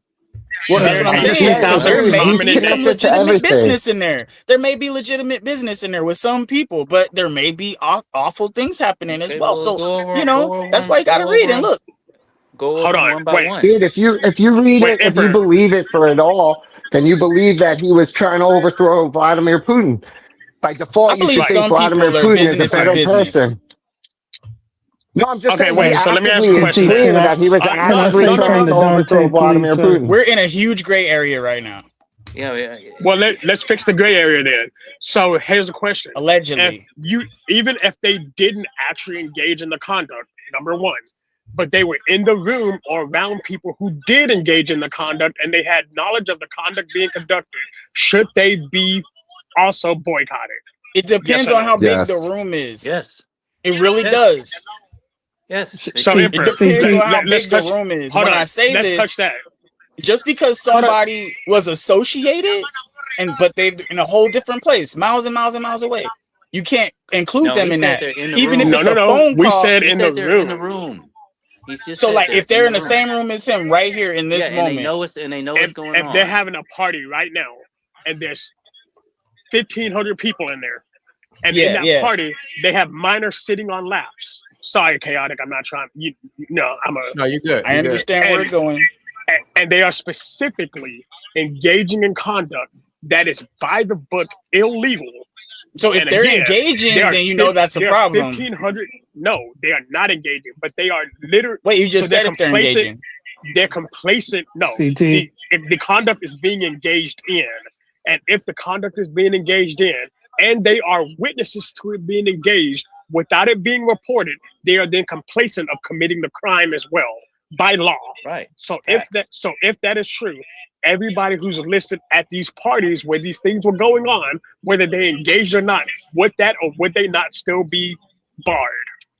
Well, that's what I'm I'm just saying. saying, Because there dude, may he's be some connected to legitimate everything. business in there. There may be legitimate business in there with some people, but there may be awful things happening as okay, well. well, So, go over that's why you got to read and look. Go Hold over on. one by Wait. one. Dude, if you read Wait, it, if you Emperor. believe it for it all, then you believe that he was trying to overthrow Vladimir Putin. By I default, you believe should think some Vladimir people are Putin is a business is better business. person. No, I'm just Okay, saying wait. he So let me ask you a actively, it's question. clear that he was No, actively no, no, trying to no. overthrow Vladimir Putin. We're in a huge gray area right now. Yeah. Well, let's fix the gray area then. So here's the question. Allegedly. Even if they didn't actually engage in the conduct, number one, but they were in the room or around people who did engage in the conduct and they had knowledge of the conduct being conducted, should they be also boycotted? It depends Yes or on no? how big Yes. the room is. Yes. It really Yes. does. Yes. So It Emperor, depends on how let's big the touch. room is. Hold When on. I say Let's this, touch that. just because somebody was associated but they're in a whole different place, miles and miles and miles away. You can't include No, them he in said that, they're in the even if room. it's a phone We call. said He in said the they're in the room. room. He's just So said like, if they're in the room. same room as him right here in this Yeah, and they moment, know what's going If they're on. having a party right now, and there's 1,500 people in there, and in yeah, that yeah. party they have minors sitting on laps. Sorry, chaotic. I'm not trying. I'm a. No, you're good. I understand where And, it's going. and they are specifically engaging in conduct that is by the book illegal. So if And they're again, engaging, there are then you know that's a problem. 1,500. No, they are not engaging, but they are literally. Wait, you just so said if they're engaging. They're complacent. No, CT. if the conduct is being engaged in, and if the conduct is being engaged in, and they are witnesses to it being engaged without it being reported, they are then complacent of committing the crime as well by law. Right. So if that is true, everybody who's listed at these parties where these things were going on, whether they engaged or not, would they not still be barred?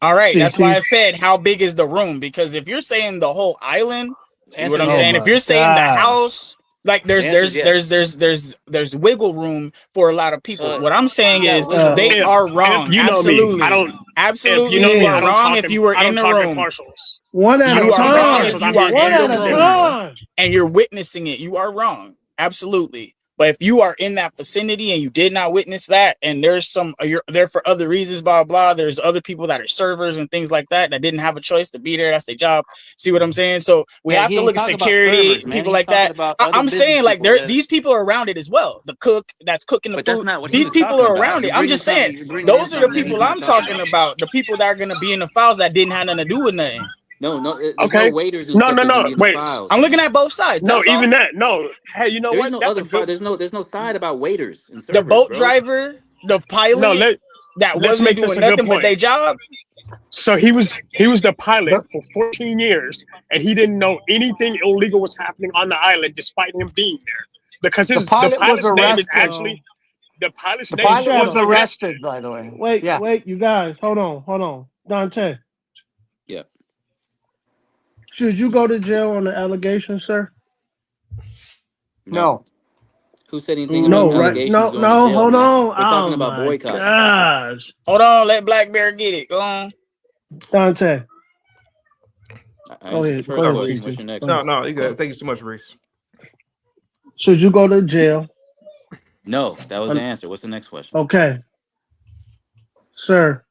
All right, that's why I said how big is the room, because if you're saying the whole island, see what I'm saying? If you're saying the house, like there's wiggle room for a lot of people. What I'm saying is they are wrong. You know absolutely. me. Absolutely, you know you me, are wrong if you were in the room. Partials. One at You a are wrong if time. you are One in at the a room time. and you're witnessing it. You are wrong. Absolutely. But if you are in that vicinity and you did not witness that, and there's you're there for other reasons, blah, blah, there's other people that are servers and things like that didn't have a choice to be there. That's their job. See what I'm saying? So we have to look at security, people like that. I'm saying like these people are around it as well. The cook that's cooking the food. These people are around it. I'm just saying those are the people I'm talking about. The people that are going to be in the files that didn't have nothing to do with nothing. No, there's Okay. no waiters. And No, stuff no, that no. can be in the Wait. files. I'm looking at both sides. No, That's even all. that. No. Hey, you know There what? is no That's other file. There's no side about waiters and servers, The boat bro. driver, the pilot that let's wasn't make this doing a good nothing but point. their job. So he was the pilot for 14 years, and he didn't know anything illegal was happening on the island, despite him being there. Because The pilot was pilot's name is arrested. actually the pilot's The name pilot was Shadow. arrested, by the way. Wait, you guys, hold on. Dante. Yeah. Should you go to jail on the allegation, sir? No. Who said anything No, about right? allegations No, going to jail, hold man? on. We're talking Oh about my boycotting. gosh. Hold on, let Black Bear get it. Go on. Dante. I Go answered ahead. the first Go ahead, question. Reese. What's your next Go one? No, you good. Thank you so much, Reese. Should you go to jail? No, that was the answer. What's the next question? Okay. Sir,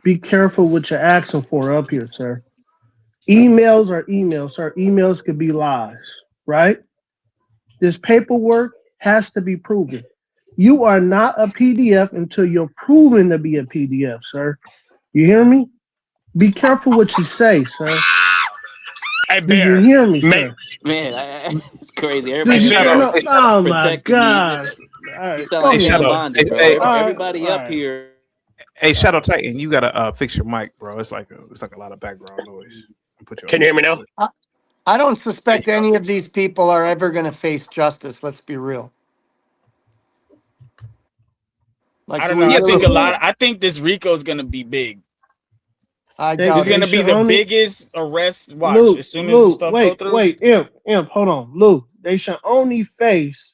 be careful what you're asking for up here, sir. Emails are emails, sir. Emails could be lies, right? This paperwork has to be proven. You are not a PDF until you're proven to be a PDF, sir. You hear me? Be careful what you say, sir. Hey, Do you hear me, sir? Man, it's crazy. Everybody Oh my protecting God. me. All right. You sound like Hey, Pam Shadow. Bondi, bro. Hey, Everybody up here. Hey, Shadow Titan, you gotta fix your mic, bro. It's like a lot of background noise. Can you hear me now? I don't suspect any of these people are ever going to face justice. Let's be real. Like, I don't do know. we I think really- I think this Rico is gonna be big. I They- doubt It's it. gonna be should the only- biggest arrest. Watch Luke, as soon as the stuff go through. Wait, Imp, hold on. Luke, they should only face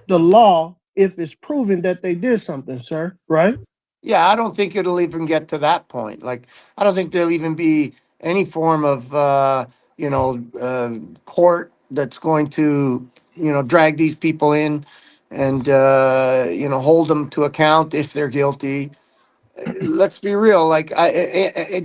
the law if it's proven that they did something, sir, right? Yeah, I don't think it'll even get to that point. Like, I don't think there'll even be any form of, court that's going to, drag these people in and, hold them to account if they're guilty. Let's be real. Like,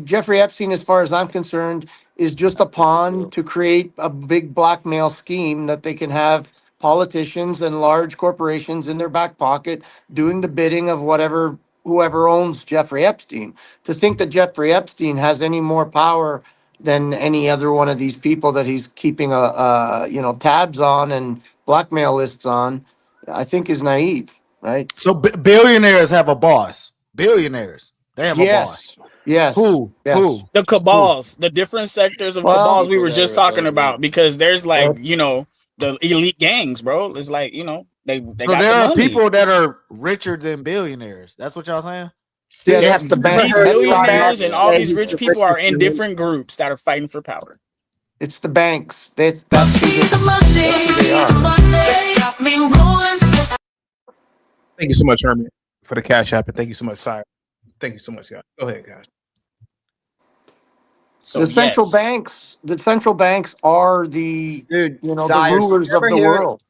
Jeffrey Epstein, as far as I'm concerned, is just a pawn to create a big blackmail scheme that they can have politicians and large corporations in their back pocket doing the bidding of whoever owns Jeffrey Epstein. To think that Jeffrey Epstein has any more power than any other one of these people that he's keeping tabs on and blackmail lists on, I think is naive, right? So billionaires have a boss. Billionaires, they have a boss. Yes. Who? Yes. Who? The cabals, the different sectors of cabals we were just talking about, because there's like, the elite gangs, bro. It's like, they So got there the are money. people that are richer than billionaires. That's what y'all saying? Yeah, that's the These billionaires and all these rich people are in different groups that are fighting for power. It's the banks. That's who they are. Thank you so much, Herman, for the cash app, and thank you so much, Sire. Thank you so much, guys. Go ahead, guys. So The central yes, banks are the Dude, the Sire, rulers of the world.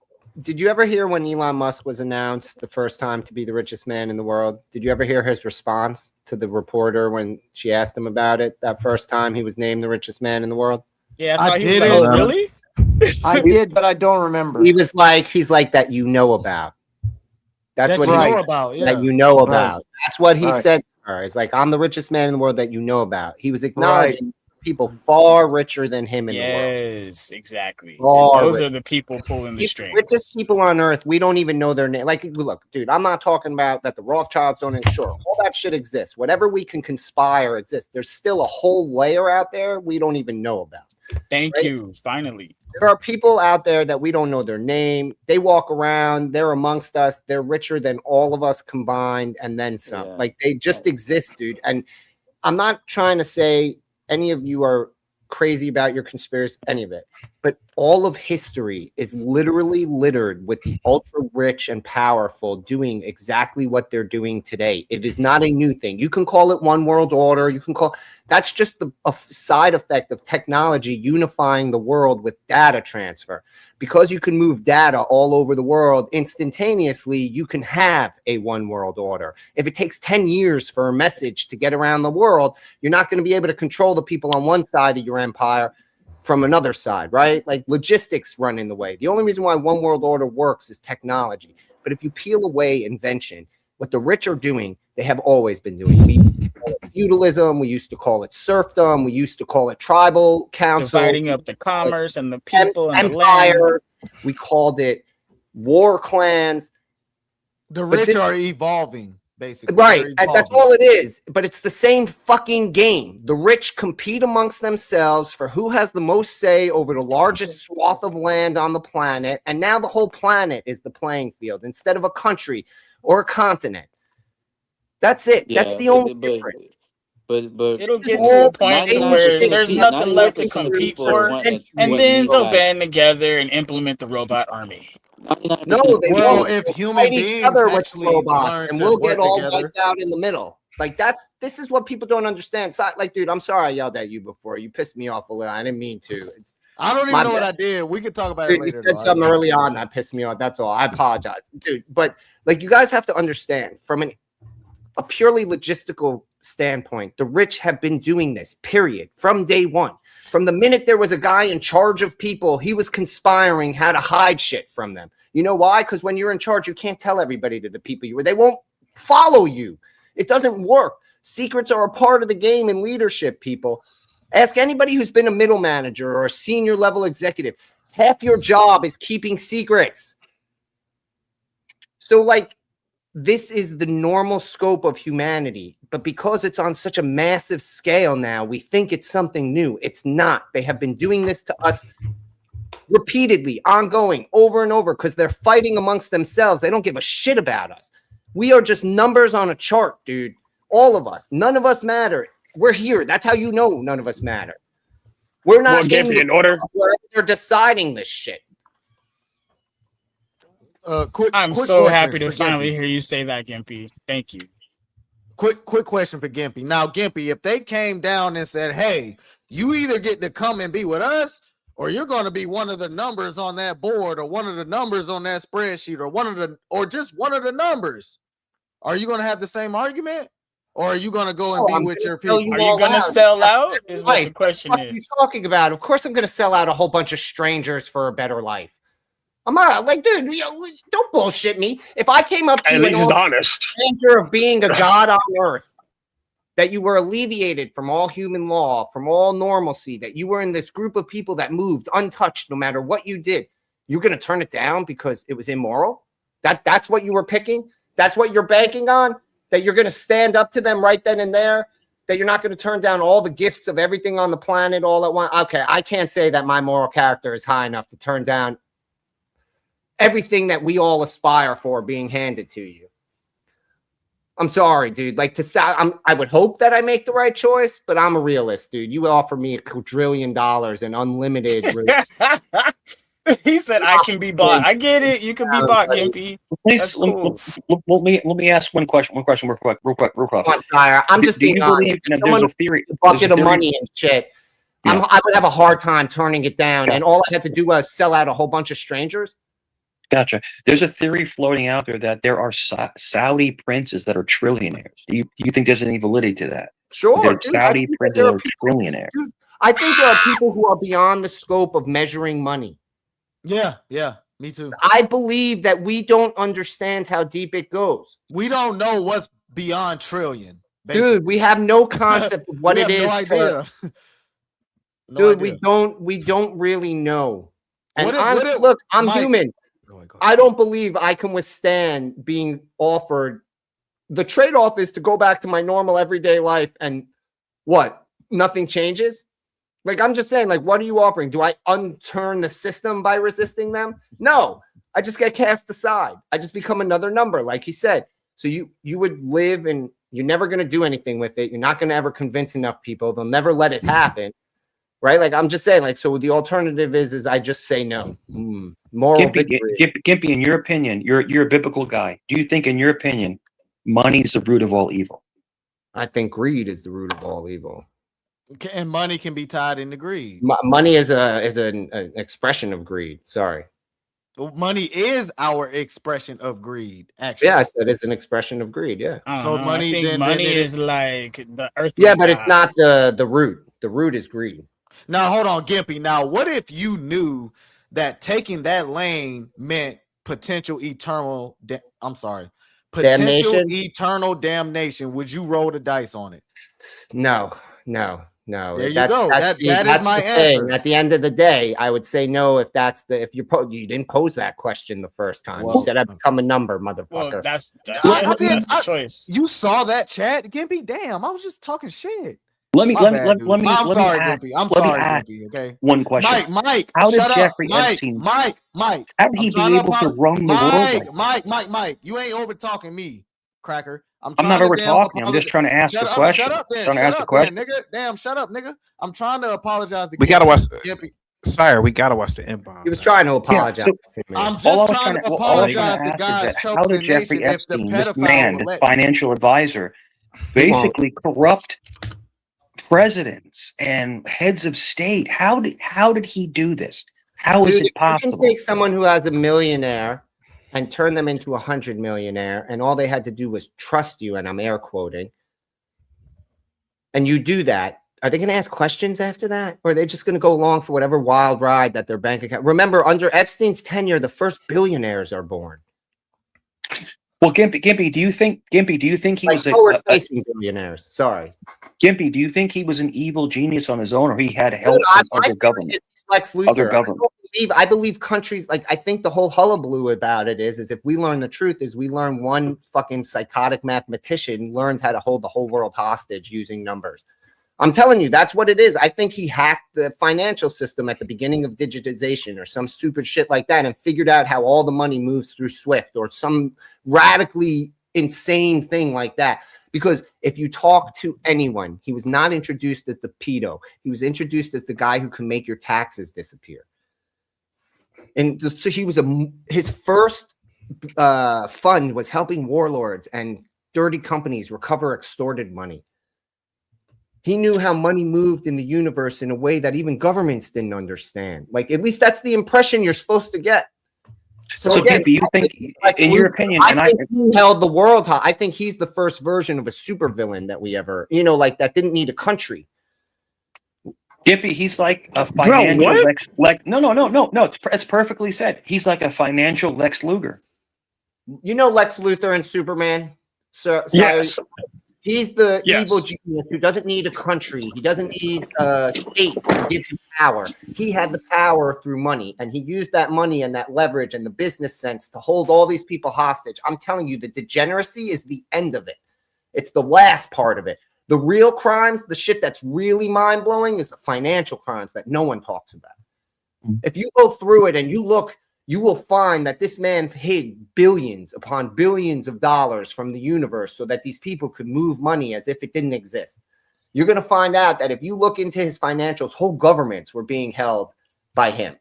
Did you ever hear when Elon Musk was announced the first time to be the richest man in the world? Did you ever hear his response to the reporter when she asked him about it that first time he was named the richest man in the world? yeah, I I thought he was did like, it. oh, really? I did, but I don't remember. He's like that you know about. That's That what you he know said, about, yeah. that you know Right. about. That's what he Right. said to her. He's like, I'm the richest man in the world that you know about. He was Right. acknowledging people far richer than him in the world. Yes, exactly. And Far those richer. are the people pulling the The strings. richest people on earth, we don't even know their name. Like, look, dude, I'm not talking about that the Rothschilds don't insure. All that shit exists. Whatever we can conspire exists. There's still a whole layer out there we don't even know about. Thank right? you. Finally. There are people out there that we don't know their name. They walk around, they're amongst us, they're richer than all of us combined, and then some. Yeah. Like, they just exist, dude. And I'm not trying to say any of you are crazy about your conspiracy, any of it, but all of history is literally littered with the ultra rich and powerful doing exactly what they're doing today. It is not a new thing. You can call it one world order. You can call that's just a side effect of technology unifying the world with data transfer. Because you can move data all over the world instantaneously, you can have a one world order. If it takes 10 years for a message to get around the world, you're not going to be able to control the people on one side of your empire from another side, right? Like, logistics run in the way. The only reason why one world order works is technology. But if you peel away invention, what the rich are doing, they have always been doing. We used to call it feudalism, we used to call it serfdom, we used to call it tribal council, Dividing up the commerce and the people and the land. empires. We called it war clans. The But rich this- are evolving, basically. Right, They're and that's evolving. all it is. But it's the same fucking game. The rich compete amongst themselves for who has the most say over the largest swath of land on the planet, and now the whole planet is the playing field instead of a country or a continent. That's it. That's Yeah, the only but difference. but It'll get all to a point to 99% where of there's people, nothing left to 99% of compete people for, want and what then these they'll guys. band together and implement the robot army. 99% No, of they people. won't. If They'll human fight each beings other with actually robots, learn and to we'll get work all together. wiped out in the middle. Like, this is what people don't understand. So, like, dude, I'm sorry I yelled at you before. You pissed me off a little. I didn't mean to. I don't My even know what bad. I did. We could talk about it Dude, you later. said though. I something don't know. early on that pissed me off. That's all. I apologize, dude. But, like, you guys have to understand, from a purely logistical standpoint, the rich have been doing this, period, from day one. From the minute there was a guy in charge of people, he was conspiring how to hide shit from them. You know why? Because when you're in charge, you can't tell everybody to the people you were. They won't follow you. It doesn't work. Secrets are a part of the game in leadership, people. Ask anybody who's been a middle manager or a senior level executive. Half your job is keeping secrets. So, like, this is the normal scope of humanity, but because it's on such a massive scale now, we think it's something new. It's not. They have been doing this to us repeatedly, ongoing, over and over, because they're fighting amongst themselves. They don't give a shit about us. We are just numbers on a chart, dude. All of us. None of us matter. We're here. That's how you know none of us matter. We're not Well, Gimpy, in order. They're deciding this shit. I'm quick so question happy to for finally Gimpy. hear you say that, Gimpy. Thank you. Quick question for Gimpy. Now, Gimpy, if they came down and said, "Hey, you either get to come and be with us, or you're going to be one of the numbers on that board, or one of the numbers on that spreadsheet, or just one of the numbers," are you going to have the same argument, or are you going to go and be with your people? Are you going to sell out? Is what the question What are you is. talking about? Of course, I'm going to sell out a whole bunch of strangers for a better life. I'm not like, dude, don't bullshit me. If I came up to At you least and it's offered honest. the danger of being a god on earth, that you were alleviated from all human law, from all normalcy, that you were in this group of people that moved untouched no matter what you did, you're going to turn it down because it was immoral? That's what you were picking? That's what you're banking on? That you're going to stand up to them right then and there? That you're not going to turn down all the gifts of everything on the planet all at once? Okay, I can't say that my moral character is high enough to turn down everything that we all aspire for being handed to you. I'm sorry, dude. Like I would hope that I make the right choice, but I'm a realist, dude. You offer me $1 quadrillion and unlimited. He said, "I can be bought." I get it. You can be bought, Gimpy. That's cool. Let me ask one question. Real quick. Come on, sire. I'm just being honest. There's a theory. A bucket of money and shit. Yeah. I would have a hard time turning it down, and all I had to do was sell out a whole bunch of strangers. Gotcha. There's a theory floating out there that there are Saudi princes that are trillionaires. Do you think there's any validity to that? Sure, dude, Saudi princes are trillionaires. Dude, I think there are people who are beyond the scope of measuring money. Yeah, me too. I believe that we don't understand how deep it goes. We don't know what's beyond trillion. Basically. Dude, we have no concept of what it is. No idea. Dude, we don't really know. And honestly, look, I'm human. I don't believe I can withstand being offered. The trade-off is to go back to my normal everyday life and what? Nothing changes? Like, I'm just saying, like, what are you offering? Do I unturn the system by resisting them? No, I just get cast aside. I just become another number, like he said. So you would live and you're never going to do anything with it. You're not going to ever convince enough people. They'll never let it happen. Right? Like, I'm just saying, like, so the alternative is I just say no. Moral victory. Gimpy, in your opinion, you're a biblical guy. Do you think, in your opinion, money is the root of all evil? I think greed is the root of all evil. And money can be tied into greed. Money is an expression of greed. Sorry. Money is our expression of greed, actually. Yeah, I said it's an expression of greed. Yeah. So money is like the earth. Yeah, but it's not the root. The root is greed. Now, hold on, Gimpy. Now, what if you knew that taking that lane meant potential eternal eternal damnation? Would you roll the dice on it? No. There you go. That is my answer. At the end of the day, I would say no if you didn't pose that question the first time. You said I'd become a number, motherfucker. Well, that's the choice. You saw that chat, Gimpy? Damn, I was just talking shit. I'm sorry, Gimpy. I'm sorry, Gimpy. Okay. One question. Mike. How did shut Jeffrey up. Epstein? Mike. How did he be able to run the world? Mike. You ain't over talking me, cracker. I'm not over talking. I'm just trying to ask the question. Shut up, then. Nigga. Damn, shut up, nigga. I'm trying to apologize to We gotta watch. Gimpy. Sire, we gotta watch the inbound. He was trying to apologize to me. I'm just trying to apologize to guys. How did Jeffrey Epstein, this man, the financial advisor, basically corrupt presidents and heads of state? How did he do this? How is it possible? You can take someone who has a millionaire and turn them into 100 millionaire, and all they had to do was trust you, and I'm air quoting, and you do that. Are they going to ask questions after that? Or are they just going to go along for whatever wild ride that their bank account? Remember, under Epstein's tenure, the first billionaires are born. Well, Gimpy, do you think he was forward-facing billionaires? Sorry, Gimpy, do you think he was an evil genius on his own, or he had help from other government? Lex Luthor. Other government. I believe countries, like, I think the whole hullabaloo about it is if we learn the truth, is we learn one fucking psychotic mathematician learned how to hold the whole world hostage using numbers. I'm telling you, that's what it is. I think he hacked the financial system at the beginning of digitization or some stupid shit like that and figured out how all the money moves through SWIFT or some radically insane thing like that. Because if you talk to anyone, he was not introduced as the pedo. He was introduced as the guy who can make your taxes disappear. And so he was his first fund was helping warlords and dirty companies recover extorted money. He knew how money moved in the universe in a way that even governments didn't understand. Like, at least that's the impression you're supposed to get. So again, do you think, in your opinion, I think he held the world high. I think he's the first version of a supervillain that we ever, like, that didn't need a country. Gimpy, he's like a financial No. It's perfectly said. He's like a financial Lex Luger. You know Lex Luthor and Superman? So yes. He's the evil genius who doesn't need a country. He doesn't need a state to give him power. He had the power through money, and he used that money and that leverage and the business sense to hold all these people hostage. I'm telling you, the degeneracy is the end of it. It's the last part of it. The real crimes, the shit that's really mind-blowing, is the financial crimes that no one talks about. If you go through it and you look you will find that this man hid billions upon billions of dollars from the universe so that these people could move money as if it didn't exist. You're going to find out that if you look into his financials, whole governments were being held by him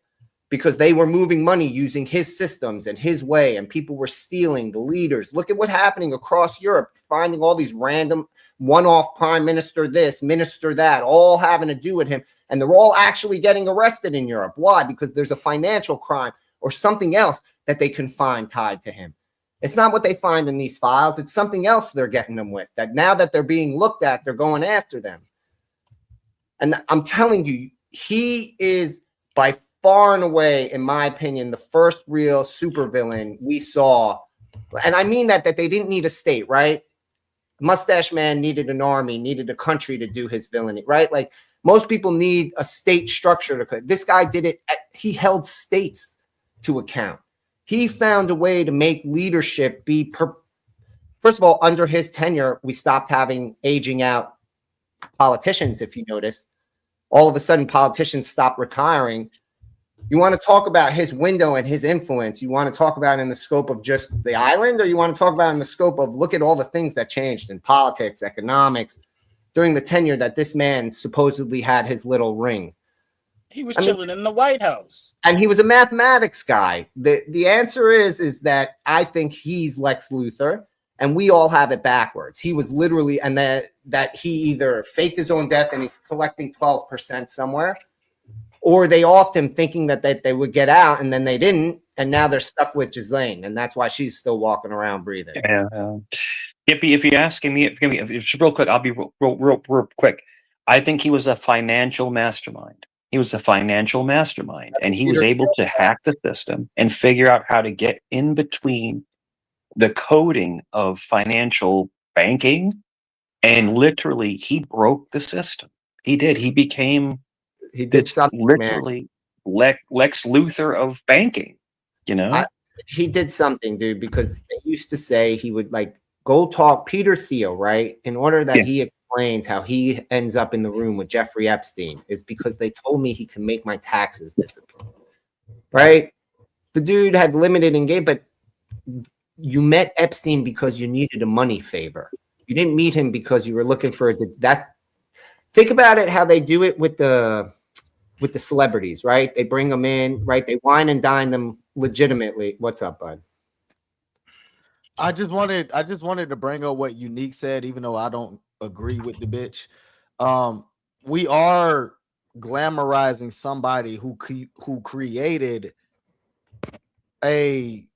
because they were moving money using his systems and his way, and people were stealing the leaders. Look at what's happening across Europe, finding all these random one-off prime minister this, minister that, all having to do with him, and they're all actually getting arrested in Europe. Why? Because there's a financial crime or something else that they can find tied to him. It's not what they find in these files. It's something else they're getting them with, that now that they're being looked at, they're going after them. And I'm telling you, he is by far and away, in my opinion, the first real supervillain we saw. And I mean that they didn't need a state, right? Mustache Man needed an army, needed a country to do his villainy, right? Like most people need a state structure to. This guy did it. He held states to account. He found a way to make leadership be. First of all, under his tenure, we stopped having aging out politicians. If you notice, all of a sudden, politicians stopped retiring. You want to talk about his window and his influence? You want to talk about in the scope of just the island, or you want to talk about in the scope of look at all the things that changed in politics, economics during the tenure that this man supposedly had his little ring? He was chilling in the White House. And he was a mathematics guy. The answer is that I think he's Lex Luthor, and we all have it backwards. He was literally, and that he either faked his own death and he's collecting 12% somewhere, or they offed him thinking that they would get out, and then they didn't, and now they're stuck with Ghislaine, and that's why she's still walking around breathing. Yeah. If you're asking me, if real quick, I'll be real quick. I think he was a financial mastermind. He was a financial mastermind, and he was able to hack the system and figure out how to get in between the coding of financial banking, and literally he broke the system. He did. He became literally Lex Luthor of banking. You know, he did something, dude, because they used to say he would like go talk Peter Thiel, right? In order that he explains how he ends up in the room with Jeffrey Epstein is because they told me he can make my taxes disappear, right? The dude had limited engagement, but you met Epstein because you needed a money favor. You didn't meet him because you were looking for that. Think about it, how they do it with the celebrities, right? They bring them in, right? They wine and dine them legitimately. What's up, bud? I just wanted to bring up what Unique said, even though I don't agree with the bitch. We are glamorizing somebody who created an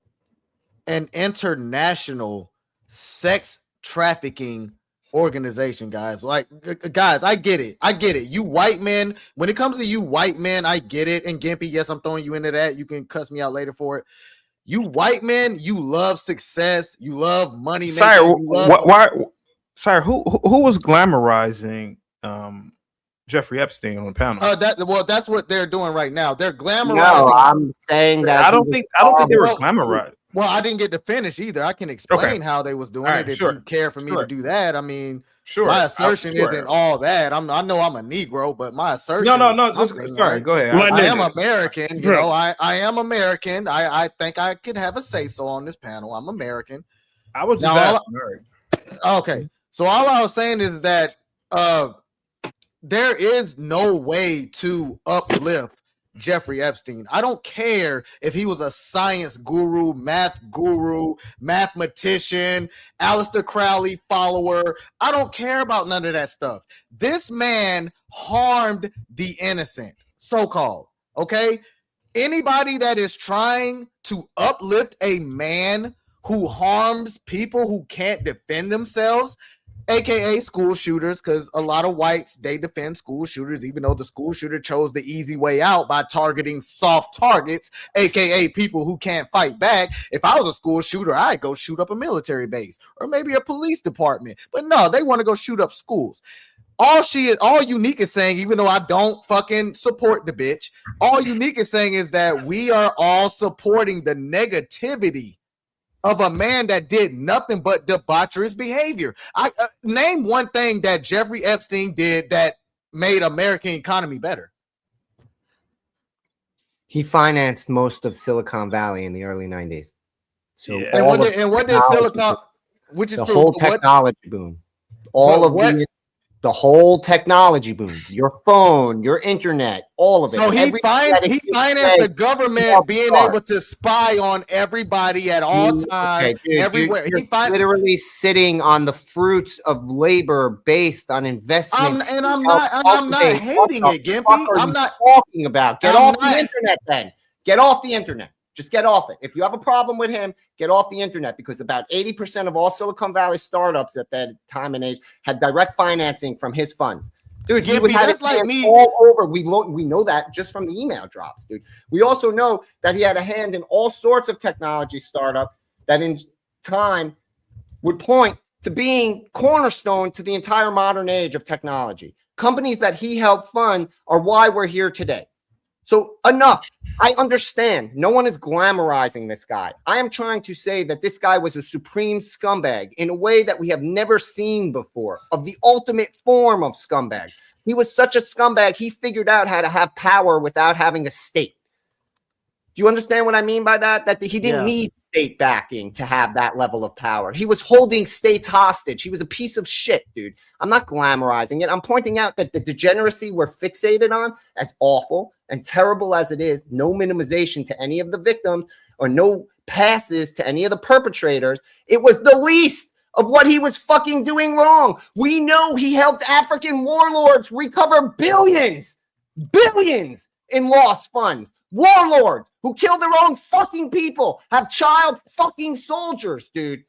international sex trafficking organization, guys. Like, guys, I get it. You white men, when it comes to you white men, I get it. And Gimpy, yes, I'm throwing you into that. You can cuss me out later for it. You white men, you love success, you love money making. Sire, who was glamorizing Jeffrey Epstein on the panel? That's what they're doing right now. They're glamorizing. No, I'm saying that I don't think they were glamorized. Well, I didn't get to finish either. I can explain how they was doing it if you care for me to do that. I mean, my assertion isn't all that. I know I'm a Negro, but my assertion. No. Sorry, go ahead. I am American. You know, I am American. I think I could have a say so on this panel. I'm American. I was just okay. So all I was saying is that there is no way to uplift Jeffrey Epstein. I don't care if he was a science guru, mathematician, Aleister Crowley follower. I don't care about none of that stuff. This man harmed the innocent, so-called, okay? Anybody that is trying to uplift a man who harms people who can't defend themselves, AKA school shooters, because a lot of whites, they defend school shooters, even though the school shooter chose the easy way out by targeting soft targets, AKA people who can't fight back. If I was a school shooter, I'd go shoot up a military base or maybe a police department. But no, they want to go shoot up schools. All Unique is saying, even though I don't fucking support the bitch, all Unique is saying is that we are all supporting the negativity of a man that did nothing but debaucherous behavior. I name one thing that Jeffrey Epstein did that made American economy better. He financed most of Silicon Valley in the early 90s. So Yeah. all And of what did Silicon, which is the true, whole but what, technology boom, all but of what, the whole technology boom, your phone, your internet, all of it. so he Everything that he exists financed today, the government helped being start. able to spy on everybody at all times, Okay, dude, everywhere. You're He literally sitting on the fruits of labor based on investments. I'm not hating it, Gimpy. What are I'm you not talking about? Get I'm off the not. internet then. Get off the internet. Just get off it. If you have a problem with him, get off the internet, because about 80% of all Silicon Valley startups at that time and age had direct financing from his funds. Dude, he Gimpy, had that's his like hands me. all over. We know that just from the email drops, dude. We also know that he had a hand in all sorts of technology startup that in time would point to being cornerstone to the entire modern age of technology. Companies that he helped fund are why we're here today. So enough. I understand. No one is glamorizing this guy. I am trying to say that this guy was a supreme scumbag in a way that we have never seen before, of the ultimate form of scumbags. He was such a scumbag, he figured out how to have power without having a state. Do you understand what I mean by that? That he didn't need state backing to have that level of power. He was holding states hostage. He was a piece of shit, dude. I'm not glamorizing it. I'm pointing out that the degeneracy we're fixated on, as awful and terrible as it is, no minimization to any of the victims or no passes to any of the perpetrators, it was the least of what he was fucking doing wrong. We know he helped African warlords recover billions in lost funds. Warlords who kill their own fucking people, have child fucking soldiers, dude.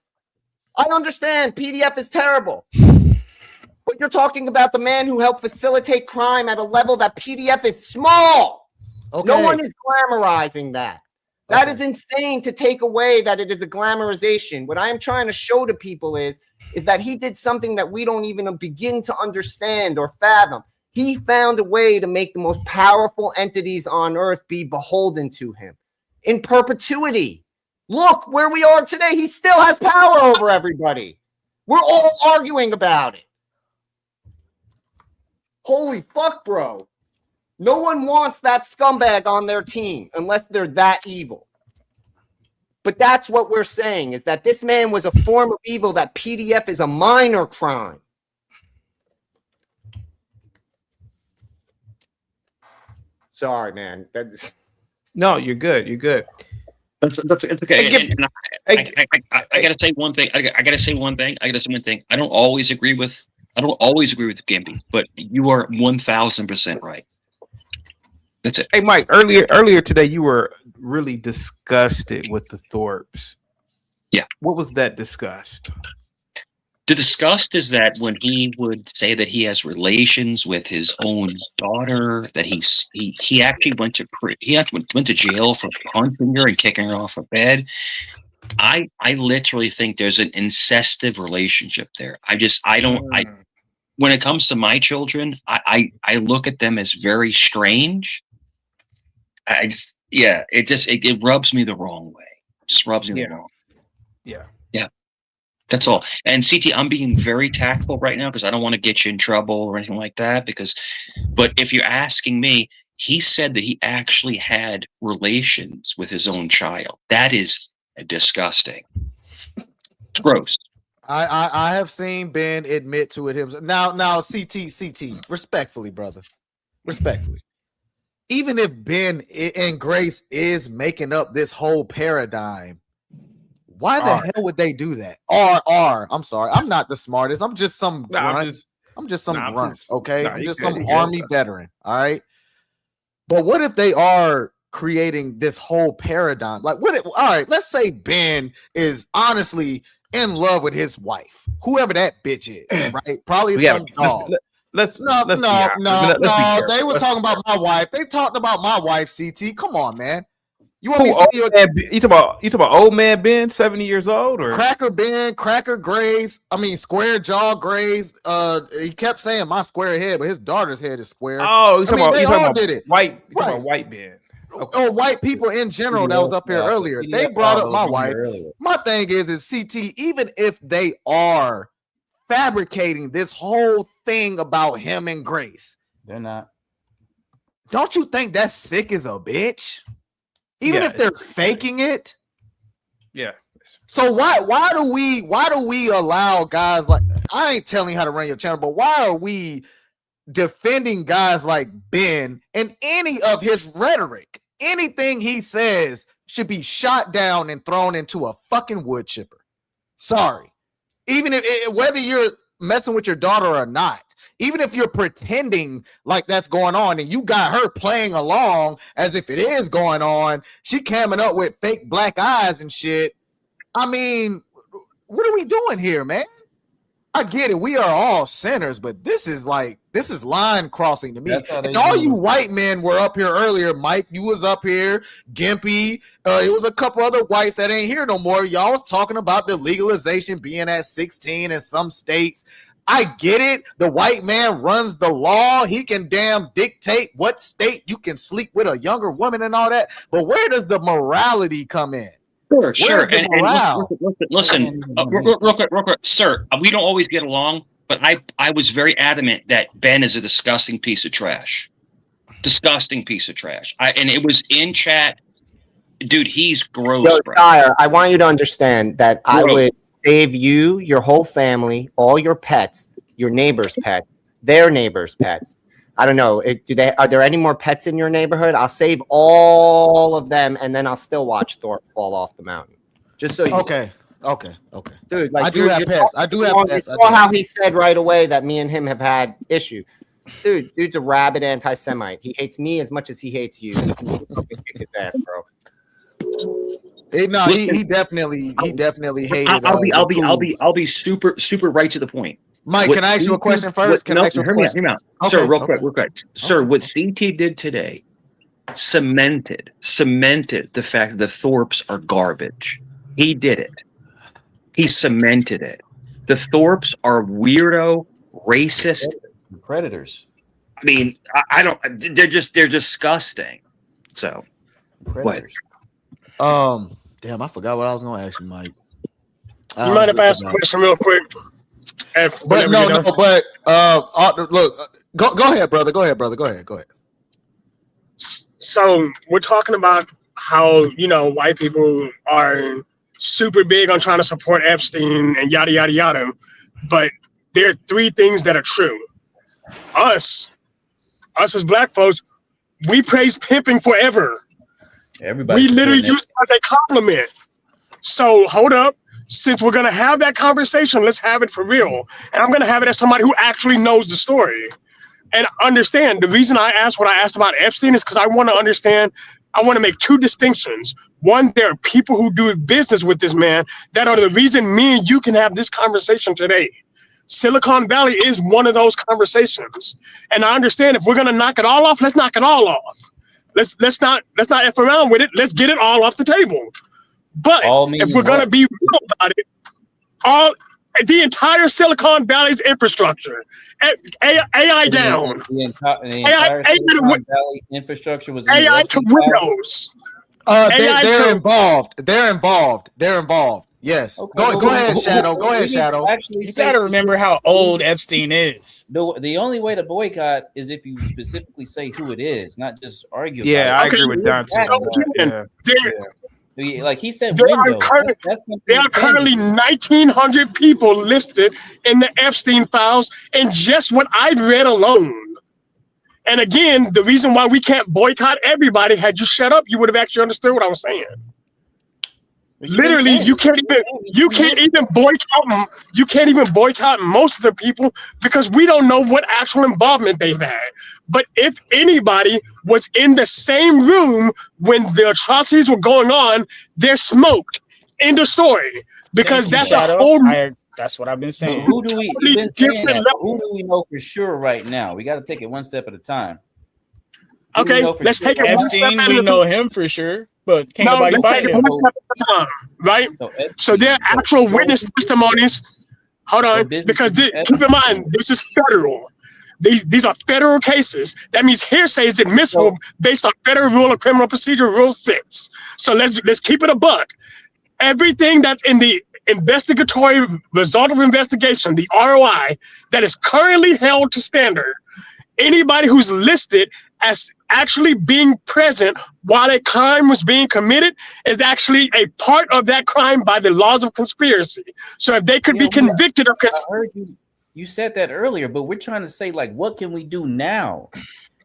I understand PDF is terrible, but you're talking about the man who helped facilitate crime at a level that PDF is small. Okay. No one is glamorizing that. That is insane to take away that it is a glamorization. What I am trying to show to people is that he did something that we don't even begin to understand or fathom. He found a way to make the most powerful entities on earth be beholden to him in perpetuity. Look where we are today. He still has power over everybody. We're all arguing about it. Holy fuck, bro. No one wants that scumbag on their team unless they're that evil. But that's what we're saying, is that this man was a form of evil, that PDF is a minor crime. Sorry, man. No, you're good. You're good. That's it's okay. And I gotta say one thing. I gotta say one thing. I don't always agree with Gimpy, but you are 1000% right. That's it. Hey, Mike. Earlier today, you were really disgusted with the Thorpes. Yeah. What was that disgust? The disgust is that when he would say that he has relations with his own daughter, that he actually went to jail for punching her and kicking her off a bed. I literally think there's an incestive relationship there. When it comes to my children, I look at them as very strange. It rubs me the wrong way. Just rubs me the wrong. Yeah. Yeah. That's all. And CT, I'm being very tactful right now because I don't want to get you in trouble or anything like that. But if you're asking me, he said that he actually had relations with his own child. That is disgusting. It's gross. I have seen Ben admit to it himself. Now, CT, respectfully, brother, respectfully. Even if Ben and Grace is making up this whole paradigm, why the hell would they do that? I'm sorry. I'm not the smartest. I'm just some grunt. I'm just some grunt, okay? I'm just some army veteran, all right? But what if they are creating this whole paradigm? Like, all right, let's say Ben is honestly in love with his wife, whoever that bitch is, right? Probably some dog. No. They were talking about my wife. They talked about my wife, CT. Come on, man. You want me to see you talking about old man Ben, 70 years old, or Cracker Ben, Cracker Grace? I mean, Square Jaw Grace. He kept saying my square head, but his daughter's head is square. Oh, they all did it. White, you talking about white Ben? Okay. Or white people in general that was up here earlier. They brought up my wife. My thing is CT. Even if they are fabricating this whole thing about him and Grace, they're not. Don't you think that's sick as a bitch? Even if they're faking it. Yeah. So why do we allow guys like, I ain't telling you how to run your channel, but why are we defending guys like Ben and any of his rhetoric? Anything he says should be shot down and thrown into a fucking wood chipper. Sorry. Even if whether you're messing with your daughter or not, even if you're pretending like that's going on and you got her playing along as if it is going on, she coming up with fake black eyes and shit. I mean, what are we doing here, man? I get it. We are all sinners, but this is line crossing to me. And all you white men were up here earlier. Mike, you was up here. Gimpy. It was a couple other whites that ain't here no more. Y'all was talking about the legalization being at 16 in some states. I get it. The white man runs the law. He can damn dictate what state you can sleep with a younger woman and all that. But where does the morality come in? Sure. And listen, real quick, sir. We don't always get along, but I was very adamant that Ben is a disgusting piece of trash. Disgusting piece of trash. And it was in chat, dude. He's gross, Yo, bro. Sire, I want you to understand that I would save you, your whole family, all your pets, your neighbors' pets, their neighbors' pets. I don't know. Are there any more pets in your neighborhood? I'll save all of them, and then I'll still watch Thorpe fall off the mountain. Just so you Okay. Dude, like I do have pets. I do have pets. You saw how he said right away that me and him have had issue. Dude's a rabid anti-Semite. He hates me as much as he hates you. He can kick his ass, bro. He definitely hated. I'll be super right to the point. Mike, can I ask you a question first? Hear me out. Sir, real quick. Sir, what CT did today cemented the fact that the Thorpes are garbage. He did it. He cemented it. The Thorpes are weirdo, racist predators. I mean, I don't. They're disgusting. So, predators. What? Damn, I forgot what I was going to ask you, Mike. You mind if I ask a question real quick? But look, go ahead, brother. Go ahead. So we're talking about how, white people are super big on trying to support Epstein and yada, yada, yada. But there are three things that are true. Us as black folks, we praise pimping forever. Everybody. We literally use it as a compliment. So hold up. Since we're going to have that conversation, let's have it for real. And I'm going to have it as somebody who actually knows the story. And understand, the reason I asked what I asked about Epstein is because I want to understand, I want to make two distinctions. One, there are people who do business with this man that are the reason me and you can have this conversation today. Silicon Valley is one of those conversations. And I understand if we're going to knock it all off, let's knock it all off. Let's not F around with it. Let's get it all off the table. But if we're going to be real about it, the entire Silicon Valley's infrastructure, AI down, the entire Silicon Valley infrastructure was AI to Windows. They're involved. Yes. Okay. Go ahead, Shadow. Go ahead, Shadow. You got to remember how old Epstein is. The only way to boycott is if you specifically say who it is, not just argue. Yeah, I agree with Dante. Like he said, Windows. There are currently 1,900 people listed in the Epstein files, and just what I've read alone. And again, the reason why we can't boycott everybody, had you shut up, you would have actually understood what I was saying. Literally, you can't even boycott most of the people because we don't know what actual involvement they've had. But if anybody was in the same room when the atrocities were going on, they're smoked. End of story. Because that's a whole. That's what I've been saying. Who do we know for sure right now? We got to take it one step at a time. Okay, let's take it one step at a time. We know him for sure, but can't nobody fight him. One step at a time, right? So there are actual witness testimonies. Hold on, because keep in mind, this is federal. These are federal cases. That means hearsay is admissible based on Federal Rule of Criminal Procedure, Rule 6. So let's keep it a buck. Everything that's in the investigatory result of investigation, the ROI, that is currently held to standard, anybody who's listed as actually being present while a crime was being committed is actually a part of that crime by the laws of conspiracy. So if they could be convicted of I heard you said that earlier, but we're trying to say, like, what can we do now?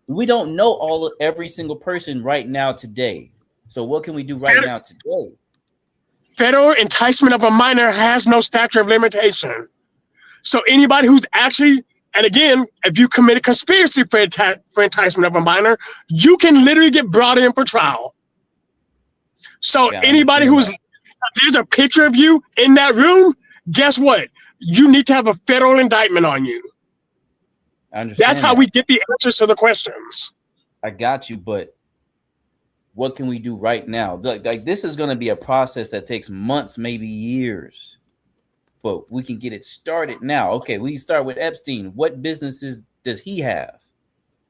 We don't know every single person right now today. So what can we do right now today? Federal enticement of a minor has no statute of limitation. So anybody who's actually, and again, if you commit a conspiracy for enticement of a minor, you can literally get brought in for trial. So anybody who's, if there's a picture of you in that room, guess what? You need to have a federal indictment on you. I understand. That's how we get the answers to the questions. I got you, but what can we do right now? Like this is going to be a process that takes months, maybe years, but we can get it started now. Okay, we start with Epstein. What businesses does he have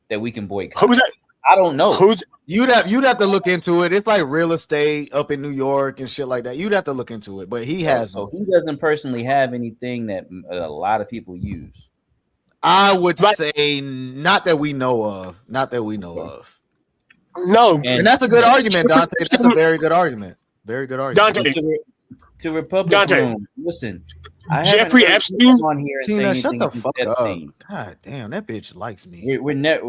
that we can boycott? Who's that? I don't know. You'd have to look into it. It's like real estate up in New York and shit like that. You'd have to look into it, but he has. So he doesn't personally have anything that a lot of people use. I would say not that we know of. Not that we know of. No, and that's a good argument, Dante. That's a very good argument. Very good argument. Dante. To Republic Room, listen. Jeffrey Epstein on here and Tina, say shut anything the fuck up. Epstein. God damn, that bitch likes me. We're not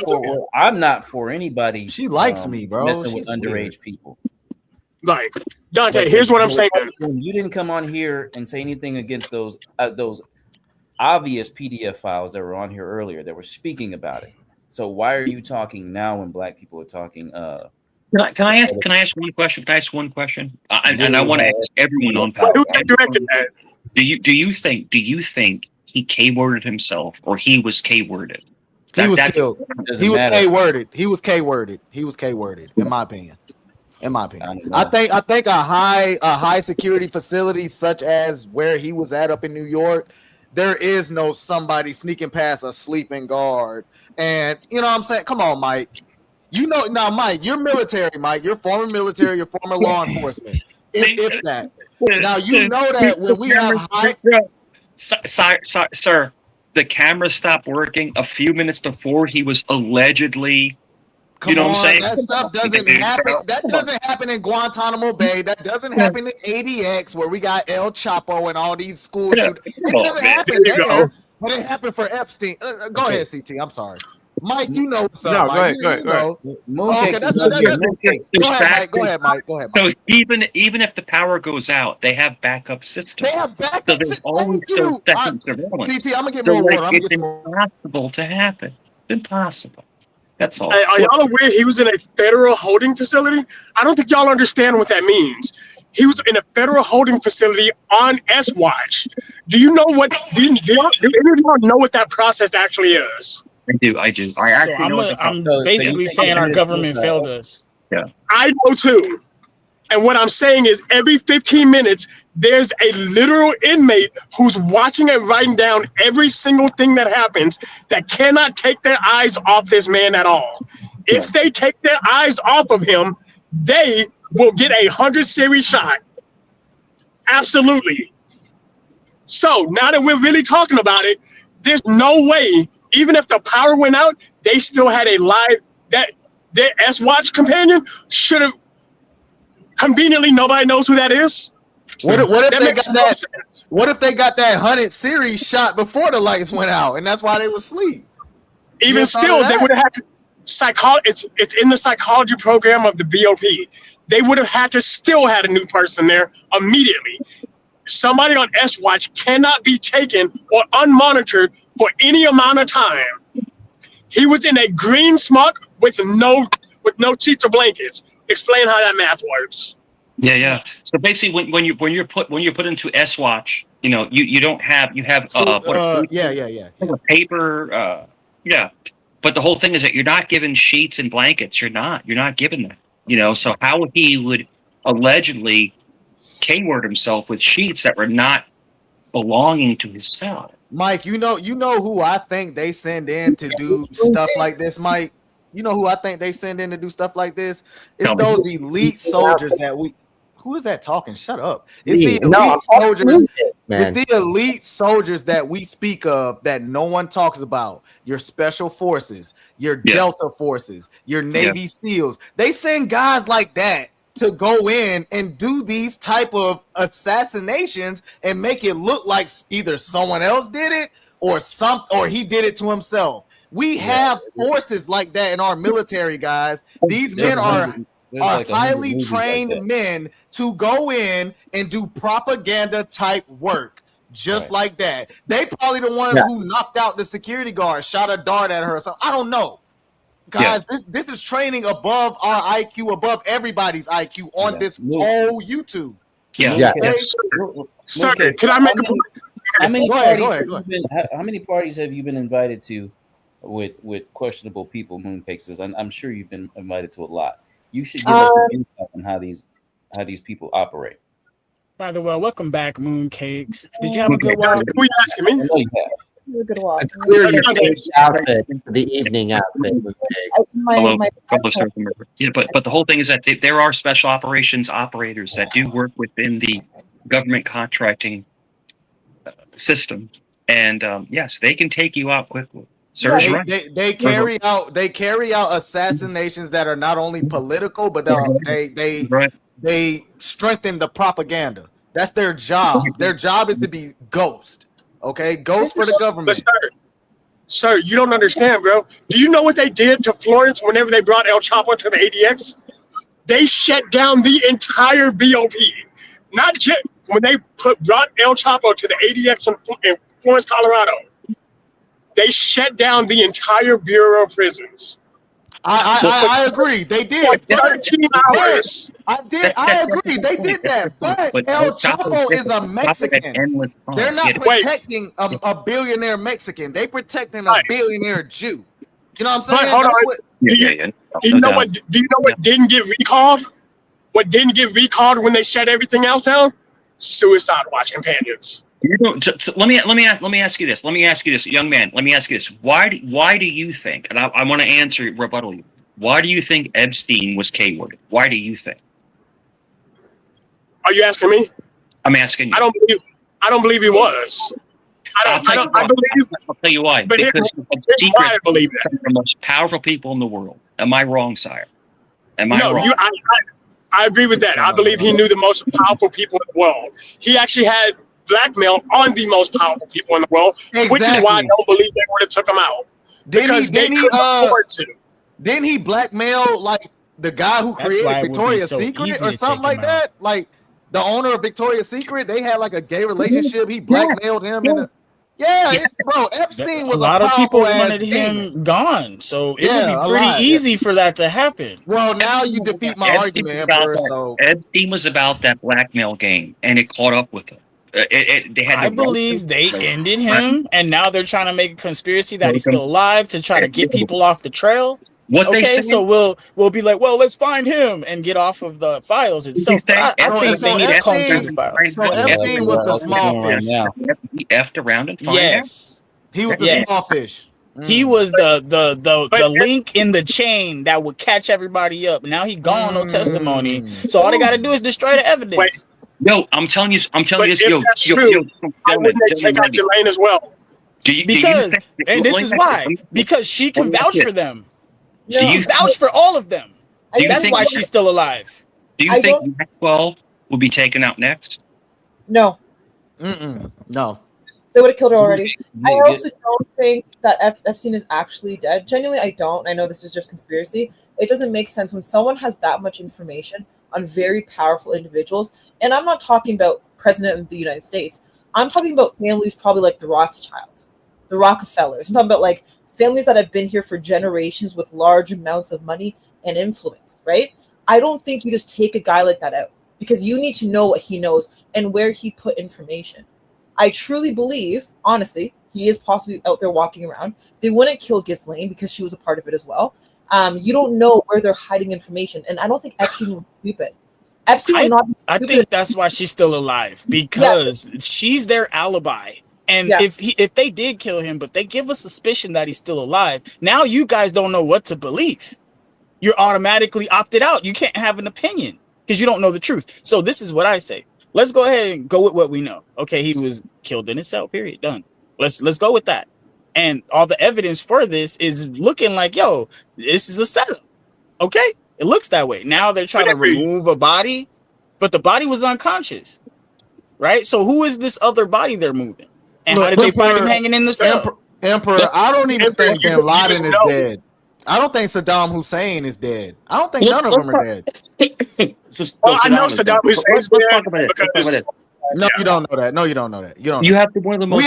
for. I'm not for anybody. She likes me, bro. Messing She's with underage weird. people. Like Dante, here's what I'm saying. You didn't come on here and say anything against those obvious PDF files that were on here earlier that were speaking about it. So why are you talking now when black people are talking? Can I ask one question? Can I ask one question? And I want to ask everyone on panel. Do you think he K-worded himself or he was K-worded? He was K-worded. He was K-worded. He was K-worded. In my opinion. I think a high security facility such as where he was at up in New York, there is no somebody sneaking past a sleeping guard. And you know what I'm saying? Come on, Mike. You know now, Mike, you're military, Mike. You're former military, you're former law enforcement. If that. Now you know that when we have high Sir, the camera stopped working a few minutes before he was allegedly. You know what I'm saying? That stuff doesn't happen. That doesn't happen in Guantanamo Bay. That doesn't happen in ADX where we got El Chapo and all these school shootings. It doesn't happen there, but it happened for Epstein. Go ahead, CT. I'm sorry. Mike, you know what's up, Mike. Go ahead. Go ahead, Mike. So even if the power goes out, they have backup systems. They have backup so there's always those second surveillance. CT, I'm gonna get more water. It's impossible to happen. It's impossible. That's all. Are y'all aware he was in a federal holding facility? I don't think y'all understand what that means. He was in a federal holding facility on S-Watch. Do you know what? Do any of y'all know what that process actually is? I do. I actually know. I'm basically saying our government failed us. Yeah. I know too. And what I'm saying is every 15 minutes, there's a literal inmate who's watching and writing down every single thing that happens that cannot take their eyes off this man at all. If they take their eyes off of him, they will get a 100 series shot. Absolutely. So now that we're really talking about it, there's no way, even if the power went out, they still had a live, that their S-Watch companion should have, conveniently, nobody knows who that is. What if they got that 100 series shot before the lights went out, and that's why they were asleep? Even still, they would have had to it's in the psychology program of the BOP. They would have had to still had a new person there immediately. Somebody on S-Watch cannot be taken or unmonitored for any amount of time. He was in a green smock with no sheets or blankets. Explain how that math works. Yeah. So basically, when you're put into S-Watch, you don't have a paper. But the whole thing is that you're not given sheets and blankets. You're not given that. So how he would allegedly K-word himself with sheets that were not belonging to his cell. Mike, you know who I think they send in to do stuff like this, Mike? You know who I think they send in to do stuff like this? It's those elite soldiers that who is that talking? Shut up. Me. It's the No, elite I'm talking soldiers. to you, man. It's the elite soldiers that we speak of that no one talks about. Your special forces, your Delta forces, your Navy SEALs. They send guys like that to go in and do these type of assassinations and make it look like either someone else did it or he did it to himself. We have forces like that in our military, guys. These men are highly trained men to go in and do propaganda type work. Just like that. They probably the ones who knocked out the security guard, shot a dart at her or something. I don't know. Guys, this is training above our IQ, above everybody's IQ on this whole YouTube. Sir, can I make how many Go parties ahead. have you been? How many parties have you been invited to with questionable people, Mooncakes? I'm sure you've been invited to a lot. You should give us some insight on how these people operate. By the way, welcome back, Mooncakes. Did you have a good walk? Who are you asking me? I know you have. A good walk. It's clear you changed outfit into the evening outfit. Hello, yeah, but the whole thing is that there are special operations operators that do work within the government contracting system, and yes, they can take you out quickly. Sir's right. They carry out assassinations that are not only political, but they strengthen the propaganda. That's their job. Their job is to be ghost. Okay, ghost for the government. Sir, you don't understand, bro. Do you know what they did to Florence whenever they brought El Chapo to the ADX? They shut down the entire BOP. Not just when they brought El Chapo to the ADX in Florence, Colorado. They shut down the entire Bureau of Prisons. I agree. They did. 13 hours. I agree. They did that. But El Chapo is a Mexican. They're not protecting a billionaire Mexican. They protecting a billionaire Jew. You know what I'm saying? Hold on. Do you know what didn't get recalled? What didn't get recalled when they shut everything else down? Suicide watch companions. Let me ask you this, young man. Let me ask you this. Why do you think? And I want to answer it rebuttally. Why do you think Epstein was K-worded? Why do you think? Are you asking me? I'm asking you. I don't believe he was. I'll tell you why. But because here's why I believe that. Some of the most powerful people in the world. Am I wrong, sire? Am I wrong? I agree with that. I believe he knew the most powerful people in the world. He actually had blackmail on the most powerful people in the world, which is why I don't believe they would have took him out. Didn't he blackmail like the guy who created Victoria's Secret or something like that? Like the owner of Victoria's Secret, they had like a gay relationship. He blackmailed him. Bro, Epstein was a lot of people wanted demon. him gone, so it would be pretty easy for that to happen. Well, now you defeat my argument, Emperor. So Epstein was about that blackmail game, and it caught up with him. I believe they ended him, and now they're trying to make a conspiracy that he's still alive to try to get people off the trail. So we'll be like, well, let's find him and get off of the files itself. I think they need to comb through the files. So Epstein was the small fish. He effed around and found he was the small fish. He was the link in the chain that would catch everybody up. Now he gone, no testimony. So all they got to do is destroy the evidence. Yo, I'm telling you this. That's true. Why wouldn't they take out Jelaine as well? Because this is why. Because she can vouch for them. She can vouch for all of them. That's why she's still alive. Do you think Maxwell will be taken out next? No. No. They would have killed her already. I also don't think that Epstein is actually dead. Genuinely, I don't. I know this is just conspiracy. It doesn't make sense when someone has that much information on very powerful individuals. And I'm not talking about President of the United States. I'm talking about families probably like the Rothschilds, the Rockefellers. I'm talking about like families that have been here for generations with large amounts of money and influence, right? I don't think you just take a guy like that out because you need to know what he knows and where he put information. I truly believe, honestly, he is possibly out there walking around. They wouldn't kill Ghislaine because she was a part of it as well. You don't know where they're hiding information. And I don't think Epstein was stupid. Epstein would not be stupid. I think that's why she's still alive because she's their alibi. And if they did kill him, but they give a suspicion that he's still alive, now you guys don't know what to believe. You're automatically opted out. You can't have an opinion. because you don't know the truth. So this is what I say. Let's go ahead and go with what we know. Okay, he was killed in his cell. Period. Done. Let's go with that. And all the evidence for this is looking like, yo, this is a setup. Okay, it looks that way. Now they're trying to remove a body, but the body was unconscious, right? So who is this other body they're moving? And how did they find him hanging in the cell? Emperor, I don't even think Bin Laden is dead. I don't think Saddam Hussein is dead. I don't think none of them are dead. I know Saddam Hussein's dead because. No, you don't know that. No, you don't know that. You don't. You have to, one of the most.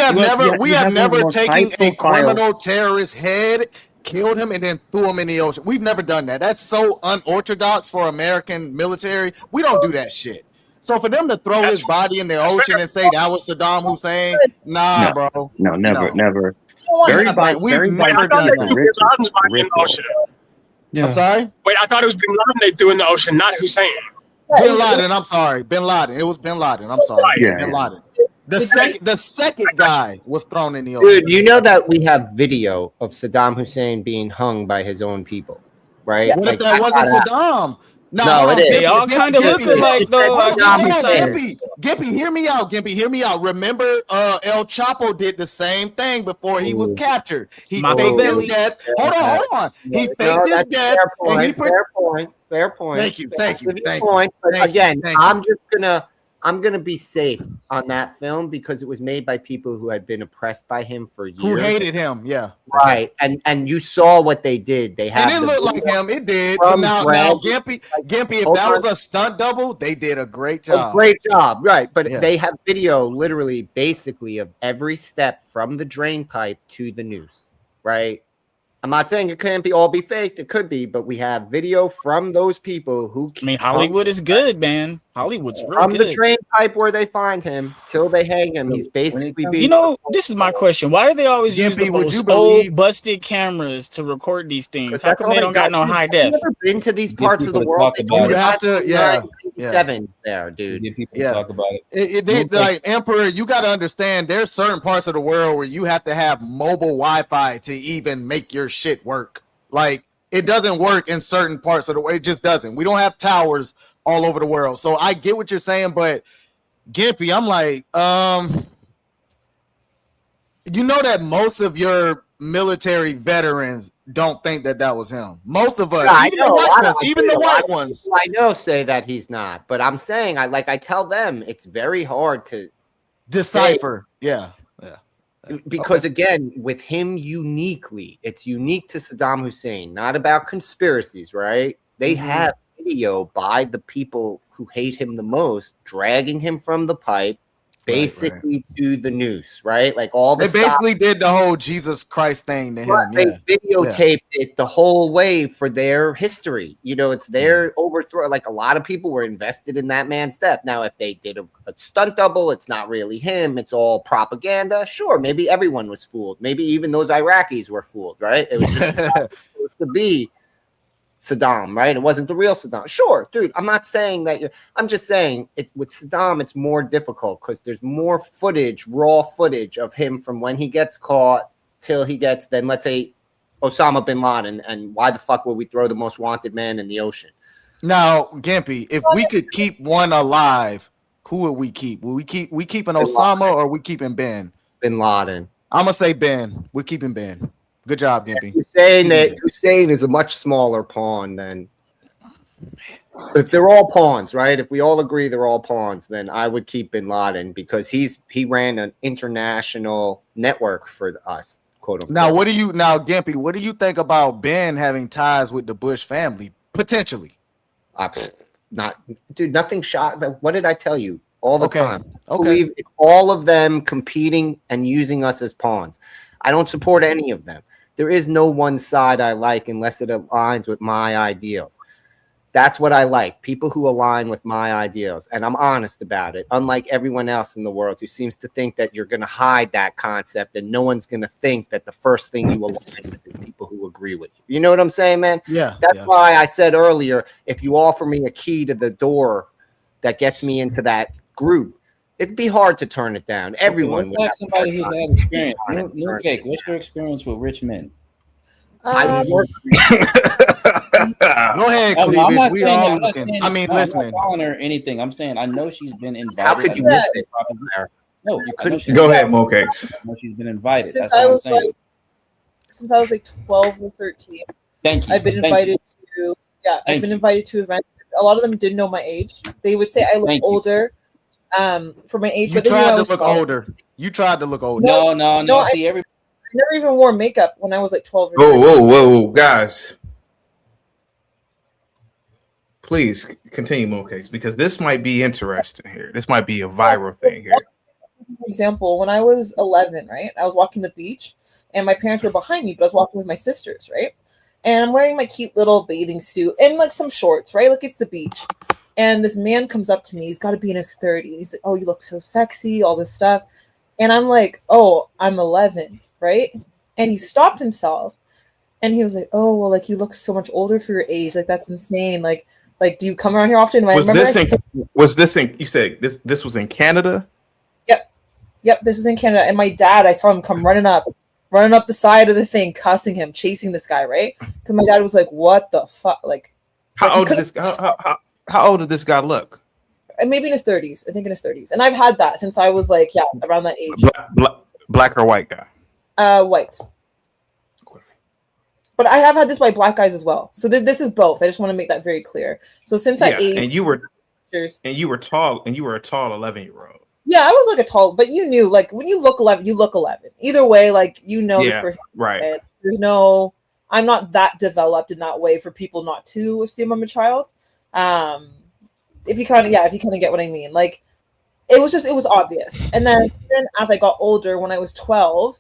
We have never taken a criminal terrorist head, killed him, and then threw him in the ocean. We've never done that. That's so unorthodox for American military. We don't do that shit. So for them to throw his body in the ocean and say that was Saddam Hussein, nah, bro. No, never. We've never done that. I'm sorry? Wait, I thought it was Bin Laden they threw in the ocean, not Hussein. Bin Laden, I'm sorry. Bin Laden. It was Bin Laden. I'm sorry. Yeah. Bin Laden. The second guy was thrown in the ocean. Dude, you know that we have video of Saddam Hussein being hung by his own people, right? What if that wasn't Saddam? No, it is. They all kind of look alike, though. Gimpy, hear me out. Gimpy, hear me out. Remember, El Chapo did the same thing before he was captured. He faked his death. Hold on. He faked his death. Fair point. Thank you. But again, I'm gonna be safe on that film because it was made by people who had been oppressed by him for years. Who hated him, yeah. Right. And you saw what they did. They had it didn't look like him. It did. But now Gimpy, if that was a stunt double, they did a great job. Right. But they have video literally basically of every step from the drain pipe to the noose, right? I'm not saying it can't all be faked. It could be, but we have video from those people who. I mean, Hollywood is good, man. Hollywood's real from good. the drain pipe where they find him till they hang him. He's basically being. You know, this is my question. Why do they always use the Gimpy, would most you believe- old, busted cameras to record these things? How That's come all they don't got no high def? You've never been to these parts of the people to world. talk about You have to, yeah. 7 there, dude. Get people Yeah. to talk about it. Like Emperor, you got to understand. There's certain parts of the world where you have to have mobile Wi-Fi to even make your shit work. Like it doesn't work in certain parts of the world. It just doesn't. We don't have towers all over the world. So I get what you're saying, but Gimpy, I'm like, you know that most of your military veterans don't think that was him. Most of us, Yeah, even the white ones. I know say that he's not, but I'm saying I tell them it's very hard to decipher. Yeah. Because again, with him uniquely, it's unique to Saddam Hussein, not about conspiracies, right? They have video by the people who hate him the most, dragging him from the pipe, basically to the noose, right? Like all the They basically did the whole Jesus Christ thing to him. They Yeah. videotaped it the whole way for their history. You know, it's their overthrow. Like a lot of people were invested in that man's death. Now, if they did a stunt double, it's not really him. It's all propaganda. Sure, maybe everyone was fooled. Maybe even those Iraqis were fooled, right? It was just supposed to be Saddam, right? It wasn't the real Saddam. Sure, dude. I'm not saying that. I'm just saying it's with Saddam, it's more difficult because there's more footage, raw footage of him from when he gets caught till he gets. Then let's say Osama bin Laden, and why the fuck would we throw the most wanted man in the ocean? Now, Gimpy, if we could keep one alive, who would we keep? Will we keeping Osama or we keeping Ben? Bin Laden. I'm gonna say Ben. We're keeping Ben. Good job, Gimpy. Hussein is a much smaller pawn than. If they're all pawns, right? If we all agree they're all pawns, then I would keep Bin Laden because he ran an international network for us, quote unquote. Now, Gimpy, what do you think about Ben having ties with the Bush family potentially? Nothing shot. What did I tell you all the time? Okay. Believe it's all of them competing and using us as pawns. I don't support any of them. There is no one side I like unless it aligns with my ideals. That's what I like. People who align with my ideals. And I'm honest about it. Unlike everyone else in the world who seems to think that you're going to hide that concept and no one's going to think that the first thing you align with is people who agree with you. You know what I'm saying, man? Yeah. That's why I said earlier, if you offer me a key to the door that gets me into that group, it'd be hard to turn it down. Everyone Let's ask somebody who's had experience. New Cake, what's your experience with rich men? I work. Go ahead, I'm not Cleavage. We saying all I'm not looking. saying I mean, no, I'm listening. not calling her anything. I'm saying I know she's been invited. How could I you know miss she's it? proposition. No, You I know couldn't. she's Go been ahead, invited. Mo-Cakes. I know she's been invited. Since That's I all I'm was saying. like, since I was like 12 or 13, Thank you. I've been Thank you. invited to, yeah, I've Thank been you. invited to events. A lot of them didn't know my age. They would say I look Thank you. older, for my age, You but they knew tried I to was look 12. older. You tried to look older. No, I See, every never even wore makeup when I was like 12 or Whoa, 13. whoa, guys. Please continue, Mo-Cakes, because this might be interesting here. This might be a viral thing here. For example, when I was 11, right, I was walking the beach and my parents were behind me, but I was walking with my sisters, right? And I'm wearing my cute little bathing suit and like some shorts, right? Like it's the beach. And this man comes up to me. He's got to be in his 30s. He's like, "Oh, you look so sexy," all this stuff. And I'm like, "Oh, I'm 11, right?" And he stopped himself and he was like, "Oh, well, like you look so much older for your age. Like that's insane. Like do you come around here often?" And I remember Was this in you said this was in Canada? Yep, this is in Canada. And my dad, I saw him come running up the side of the thing, cussing him, chasing this guy, right? Because my dad was like, "What the fuck?" Like, How old did this how old did this guy look? maybe in his 30s. I think in his 30s. And I've had that since I was like, around that age. Black or white guy? White. But I have had this by black guys as well. So this is both. I just want to make that very clear. So since that age, and you were tall, and you were a tall 11-year-old. yeah, I was like a tall, but you knew, like when you look 11, you look 11. Either way, like this person. Right. There's no, I'm not that developed in that way for people not to assume I'm a child. If you kind of get what I mean, like it was obvious. And then as I got older, when I was 12,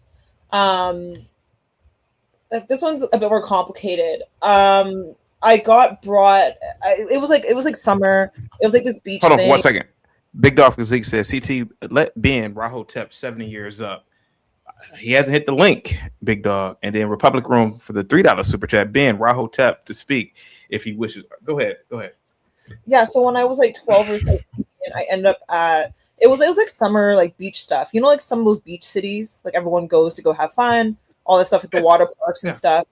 this one's a bit more complicated. I got brought. It was like summer. It was like this beach. Hold on thing. for 1 second. Big Dog Zeke says, CT, let Ben Rahotep 70 years up. He hasn't hit the link, Big Dog. And then Republic Room for the $3 super chat. Ben Rahotep to speak if he wishes. Go ahead. Yeah. So when I was like 12 or 13, I ended up at it was like summer like beach stuff. You know, like some of those beach cities, like everyone goes to go have fun, all this stuff at the water parks and stuff.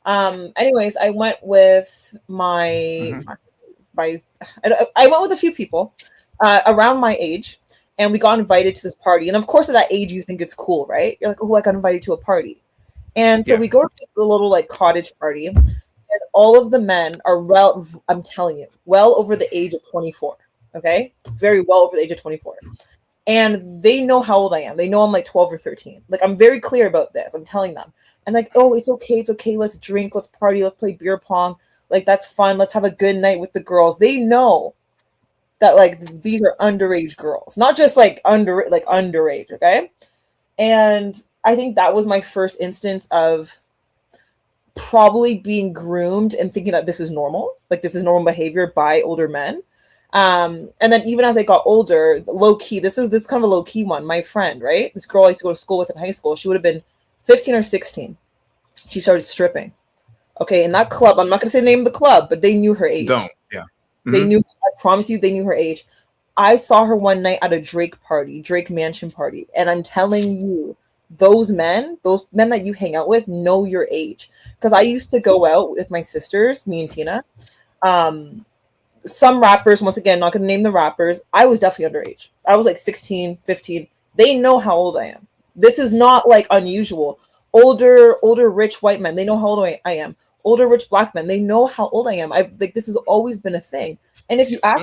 Anyways, I went with I went with a few people around my age, and we got invited to this party. And of course, at that age, you think it's cool, right? You're like, "Oh, I got invited to a party." And so we go to this little like cottage party, and all of the men are I'm telling you, well over the age of 24. Okay, very well over the age of 24. And they know how old I am. They know I'm like 12 or 13. Like, I'm very clear about this. I'm telling them. And like, "Oh, it's okay. Let's drink. Let's party. Let's play beer pong. Like, that's fun. Let's have a good night with the girls." They know that like these are underage girls, not just like underage. Okay. And I think that was my first instance of probably being groomed and thinking that this is normal. Like, this is normal behavior by older men. And then even as I got older, low key, this kind of a low key one. My friend, right? This girl I used to go to school with in high school, she would have been 15 or 16. She started stripping. Okay, in that club, I'm not gonna say the name of the club, but they knew her age. They knew, I promise you, they knew her age. I saw her one night at a Drake Mansion party. And I'm telling you, those men that you hang out with know your age. Because I used to go out with my sisters, me and Tina. Some rappers, once again, not going to name the rappers, I was definitely underage. I was like 16, 15. They know how old I am. This is not like unusual. Older rich white men, they know how old I am. Older rich black men, they know how old I am. This has always been a thing. And if you ask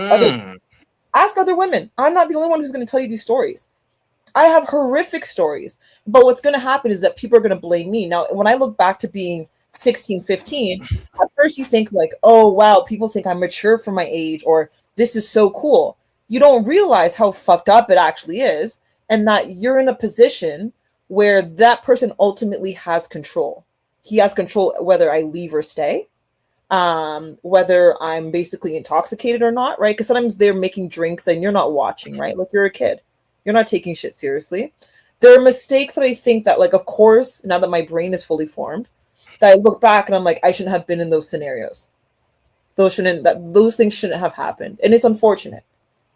other women, I'm not the only one who's going to tell you these stories. I have horrific stories. But what's going to happen is that people are going to blame me. Now, when I look back to being 16, 15, at first you think like, "Oh, wow, people think I'm mature for my age," or "This is so cool." You don't realize how fucked up it actually is, and that you're in a position where that person ultimately has control. He has control whether I leave or stay, whether I'm basically intoxicated or not, right? Because sometimes they're making drinks and you're not watching, right? Like, you're a kid. You're not taking shit seriously. There are mistakes that I think that, like, of course, now that my brain is fully formed, that I look back and I'm like, I shouldn't have been in those scenarios. Those things shouldn't have happened. And it's unfortunate,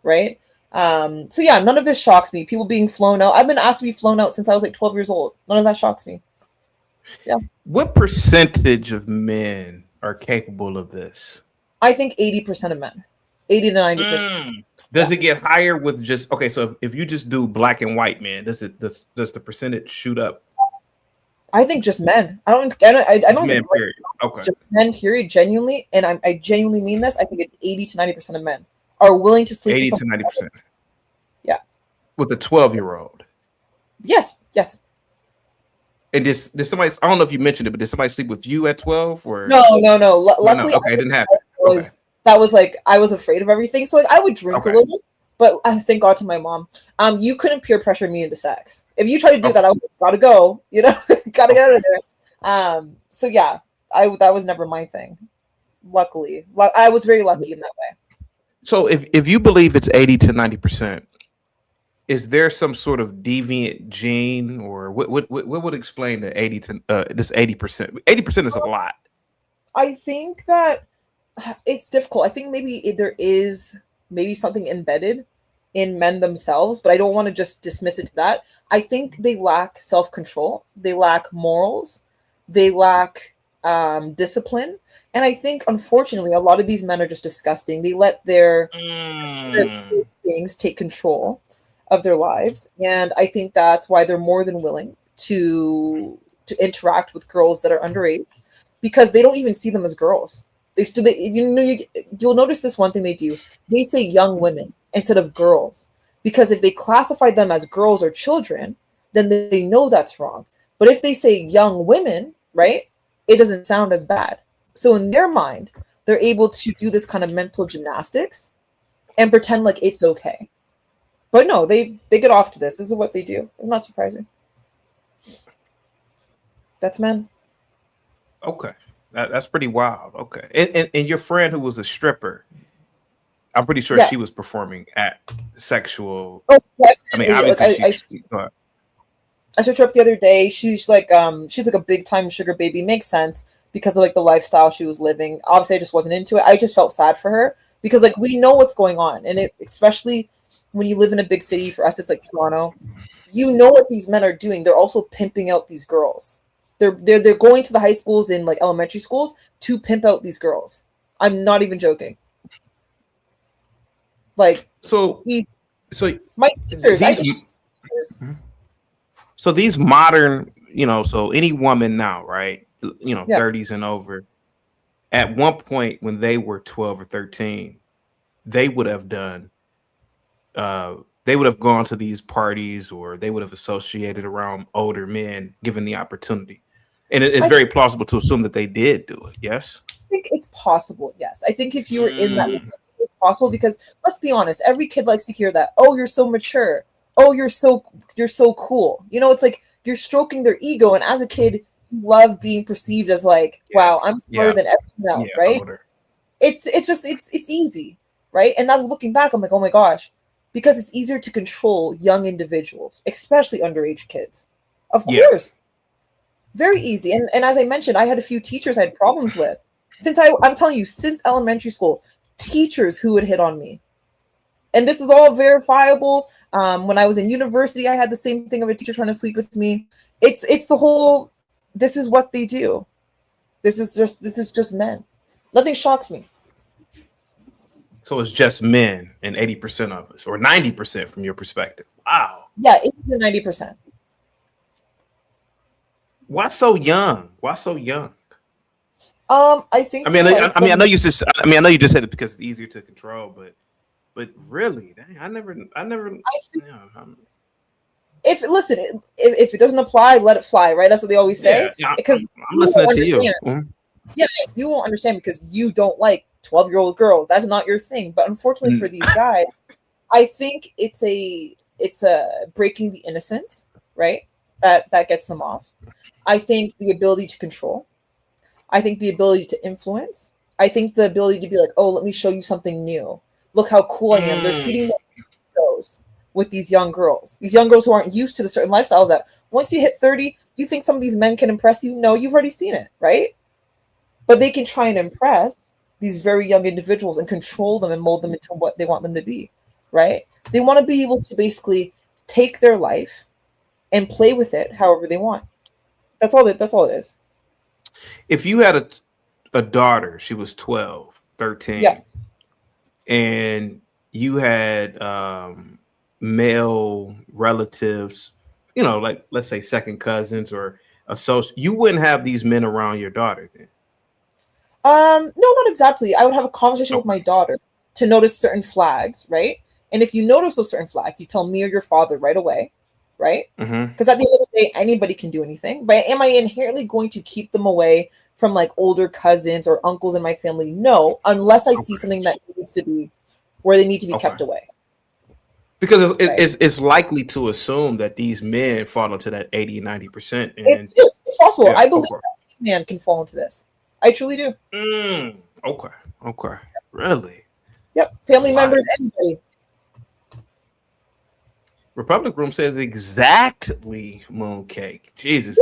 right? So yeah, none of this shocks me. People being flown out. I've been asked to be flown out since I was like 12 years old. None of that shocks me. Yeah. What percentage of men are capable of this? I think 80% of men, 80 to 90%. Does it get higher with just okay? So if you just do black and white men, does the percentage shoot up? I think just men. I don't Men, think period. Okay. just men, period, genuinely, and I genuinely mean this. I think it's 80 to 90% of men are willing to sleep 80 with to someone. 90%. Yeah. With a 12-year-old. Yes. And did somebody? I don't know if you mentioned it, but did somebody sleep with you at 12 or No. Luckily, Okay, it didn't happen. That was like I was afraid of everything. So like I would drink a little bit, but I thank God to my mom. You couldn't peer pressure me into sex. If you try to do that, I was like, gotta go. Gotta get out of there. So yeah, that was never my thing. Luckily, I was very lucky in that way. So if you believe it's 80 to 90%, is there some sort of deviant gene, or what would explain the 80 to this 80%? 80% is a lot. I think that it's difficult. I think maybe there is maybe something embedded in men themselves, but I don't want to just dismiss it to that. I think they lack self-control, they lack morals, they lack discipline, and I think unfortunately a lot of these men are just disgusting. They let their things take control of their lives, and I think that's why they're more than willing to interact with girls that are underage, because they don't even see them as girls. You'll notice this one thing they do. They say young women instead of girls, because if they classify them as girls or children, then they know that's wrong. But if they say young women, right, it doesn't sound as bad. So in their mind, they're able to do this kind of mental gymnastics and pretend like it's okay. But no, they get off to this. This is what they do. It's not surprising. That's men. Okay. That's pretty wild. Okay. And your friend who was a stripper, I'm pretty sure she was performing at sexual. Oh, I mean, obviously, I searched her up the other day. She's like a big time sugar baby. Makes sense because of like the lifestyle she was living. Obviously, I just wasn't into it. I just felt sad for her because like we know what's going on, and especially when you live in a big city. For us, it's like Toronto. You know what these men are doing. They're also pimping out these girls. They're going to the high schools and like elementary schools to pimp out these girls. I'm not even joking. Like my teachers. So these modern, so any woman now, right? 30s and over. At one point when they were 12 or 13, they would have done. They would have gone to these parties, or they would have associated around older men, given the opportunity. And it's very plausible to assume that they did do it. Yes, I think it's possible. Yes, I think if you were in that vicinity, it's possible, because let's be honest, every kid likes to hear that. Oh, you're so mature. Oh, you're so cool. It's like you're stroking their ego, and as a kid, you love being perceived as like, wow, I'm smarter than everyone else, right? Older. It's easy, right? And now looking back, I'm like, oh my gosh, because it's easier to control young individuals, especially underage kids. Of course. Very easy. And as I mentioned, I had a few teachers I had problems with. I'm telling you, since elementary school, teachers who would hit on me. And this is all verifiable. When I was in university, I had the same thing of a teacher trying to sleep with me. It's the whole, this is what they do. This is just men. Nothing shocks me. So it's just men, and 80% of us, or 90% from your perspective. Wow. Yeah, 80 to 90%. Why so young? Why so young? I think. I know you just said it because it's easier to control, but really, dang, I never. If it doesn't apply, let it fly. Right? That's what they always say. Yeah, because I'm listening to you. Mm-hmm. Yeah, you won't understand because you don't like 12-year-old girls. That's not your thing. But unfortunately for these guys, I think it's a breaking the innocence, right? That gets them off. I think the ability to control. I think the ability to influence. I think the ability to be like, oh, let me show you something new. Look how cool I am. They're feeding those with these young girls. These young girls who aren't used to the certain lifestyles that once you hit 30, you think some of these men can impress you? No, you've already seen it, right? But they can try and impress these very young individuals and control them and mold them into what they want them to be, right? They want to be able to basically take their life and play with it however they want. That's all it is. If you had a daughter, she was 12, 13, Yeah. and you had male relatives, you know, like let's say second cousins or associates, you wouldn't have these men around your daughter then. No, not exactly. I would have a conversation with my daughter to notice certain flags, right? And if you notice those certain flags, you tell me or your father right away, right? Because at the end of the day, anybody can do anything. But am I inherently going to keep them away from like older cousins or uncles in my family? No, unless I see something that needs to be where they need to be kept away. Because it's likely to assume that these men fall into that 80-90%. And It's possible. Yeah, I believe okay. that any man can fall into this. I truly do. Okay. Really? Yep. Family members, anybody. Republic Room says exactly Mooncake. Jesus.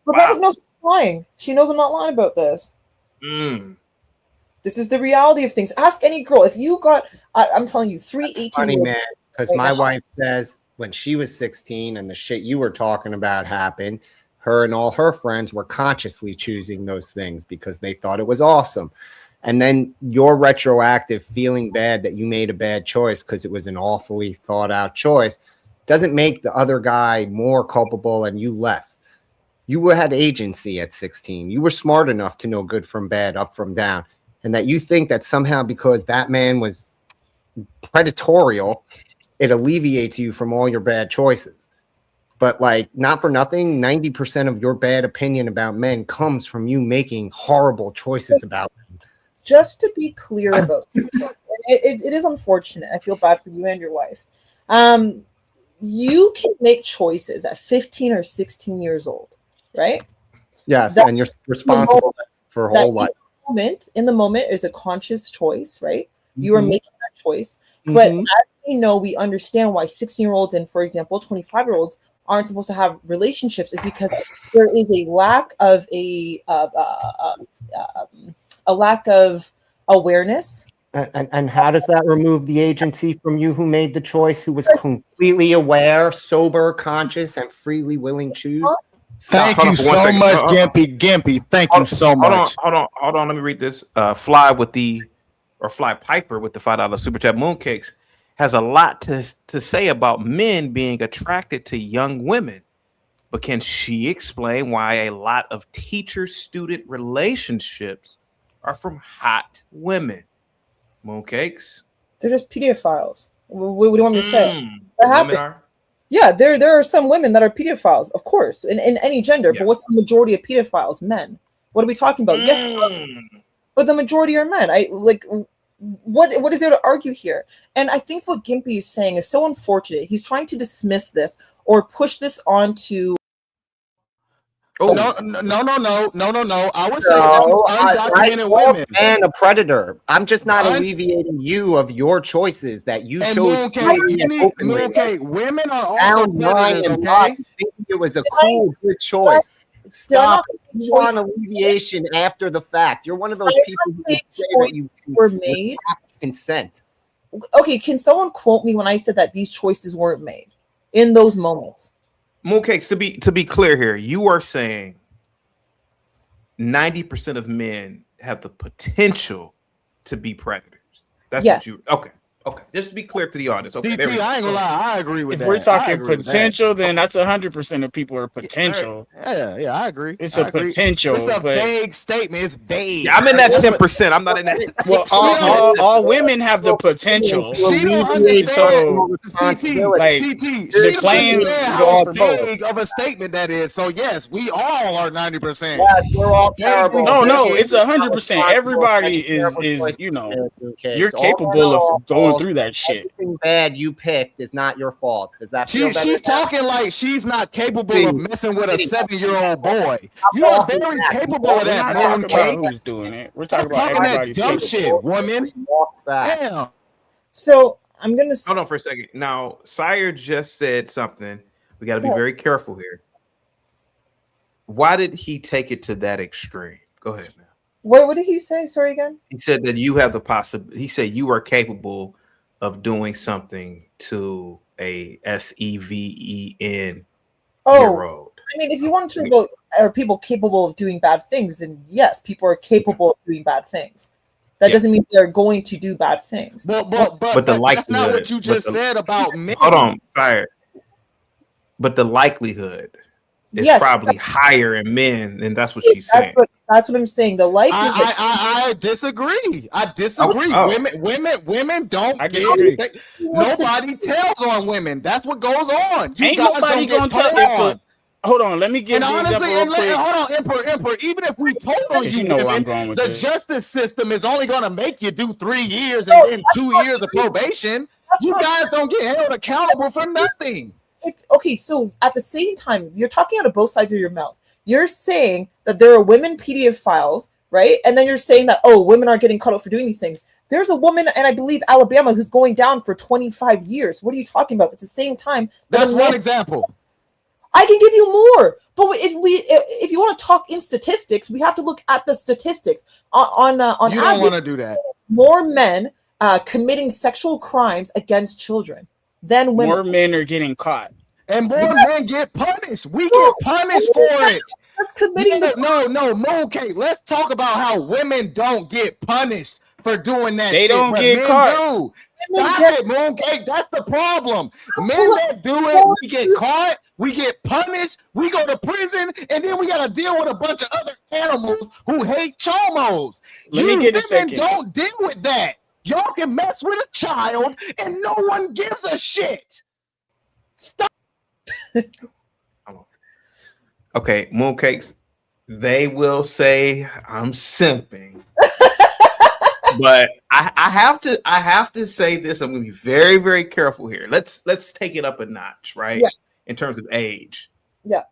Republic knows I'm lying. She knows I'm not lying about this. This is the reality of things. Ask any girl. If you got, I'm telling you, 18 Funny, man, because right my now. wife says when she was 16 and the shit you were talking about happened, her and all her friends were consciously choosing those things because they thought it was awesome. And then you're retroactive feeling bad that you made a bad choice because it was an awfully thought out choice doesn't make the other guy more culpable and you less. You had agency at 16. You were smart enough to know good from bad, up from down. And that you think that somehow because that man was predatorial, it alleviates you from all your bad choices. But like, not for nothing, 90% of your bad opinion about men comes from you making horrible choices about them. Just to be clear about it is unfortunate. I feel bad for you and your wife. You can make choices at 15 or 16 years old, right? Yes, and you're responsible for whole life. In the moment is a conscious choice, right? You are making that choice. But as we know, we understand why 16-year-olds and, for example, 25-year-olds aren't supposed to have relationships is because there is a lack of a lack of awareness. And how does that remove the agency from you who made the choice, who was completely aware, sober, conscious, and freely willing to choose? Thank you so much, Gimpy. Thank you so much. Hold on. Let me read this. Fly Piper with the $5 super chat. Mooncakes has a lot to say about men being attracted to young women, but can she explain why a lot of teacher-student relationships are from hot women? Mooncakes. They're just pedophiles. What do you want me to say? That Women happens. are? Yeah, there are some women that are pedophiles, of course, in any gender. But what's the majority of pedophiles? Men. What are we talking about? Yes, but the majority are men. What is there to argue here? And I think what Gimpy is saying is so unfortunate. He's trying to dismiss this or push this onto. No. I would say undocumented women. And a predator. I'm just not alleviating you of your choices that you chose. Women are also predators, okay? Thinking it was a cool, good choice. Stop. You want alleviation after the fact. You're one of those people who say that you were made consent. Okay, can someone quote me when I said that these choices weren't made in those moments? Mooncakes, to be clear here, you are saying 90% of men have the potential to be predators. That's what you okay. Just to be clear to the audience. Okay, DT, I ain't gonna lie, I agree with that. If we're talking potential, then that's 100% of people are potential. Yeah, I agree. It's a potential. It's a vague statement. It's vague. Yeah, I'm in that 10%. I'm not in that. Well, all women have the potential. She don't understand. CT, the claim how vague of a statement that is. So yes, we all are 90%. Yeah, we're all terrible. No, it's 100%. Everybody is you're capable of going through that shit. Everything bad you picked is not your fault. Does that feel better? She's talking like she's not capable of messing with a 7-year-old boy. You are very capable of that. We're not talking about who's doing it. We're talking about everybody's that dumb shit, woman. Damn. So I'm gonna hold on for a second. Now, Sire just said something. We got to be very careful here. Why did he take it to that extreme? Go ahead, man. What did he say? Sorry again. He said that you have the possibility. He said you are capable of doing something to a SEVEN year old. I mean, if you want to go, are people capable of doing bad things? Then yes, people are capable of doing bad things. That doesn't mean they're going to do bad things. But that's not what you just said about men. Hold on, sorry. But the likelihood is probably higher in men, and that's what she's saying. That's what I'm saying. The likelihood. I disagree. I disagree. Oh. Women don't get. Nobody tells on women. That's what goes on. Ain't nobody gonna tell. Hold on, let me give and the honestly, example real quick. hold on, Emperor. Even if we told on you, know where I'm women, going with the this. justice system is only going to make you do 3 years and then 2 years of probation. You guys don't get held accountable for nothing. Okay, so at the same time, you're talking out of both sides of your mouth. You're saying that there are women pedophiles, right? And then you're saying that, oh, women aren't getting caught up for doing these things. There's a woman, and I believe Alabama, who's going down for 25 years. What are you talking about? At the same time, that's one example. I can give you more, but if you want to talk in statistics, we have to look at the statistics. On you average, don't want to do that. More men committing sexual crimes against children than women. More men are getting caught, and more men get punished. We get punished for it. That's committing no, Mooncake. Let's talk about how women don't get punished for doing that. They shit, don't but get men caught. Do. Stop it, Mooncake. That's the problem. Men that do it, we get caught, we get punished, we go to prison, and then we got to deal with a bunch of other animals who hate chomos. Let me get a women second. Don't deal with that. Y'all can mess with a child, and no one gives a shit. Stop. Okay, Mooncakes, they will say I'm simping. But I have to say this. I'm going to be very, very careful here. Let's take it up a notch, right? Yeah. In terms of age. Yeah.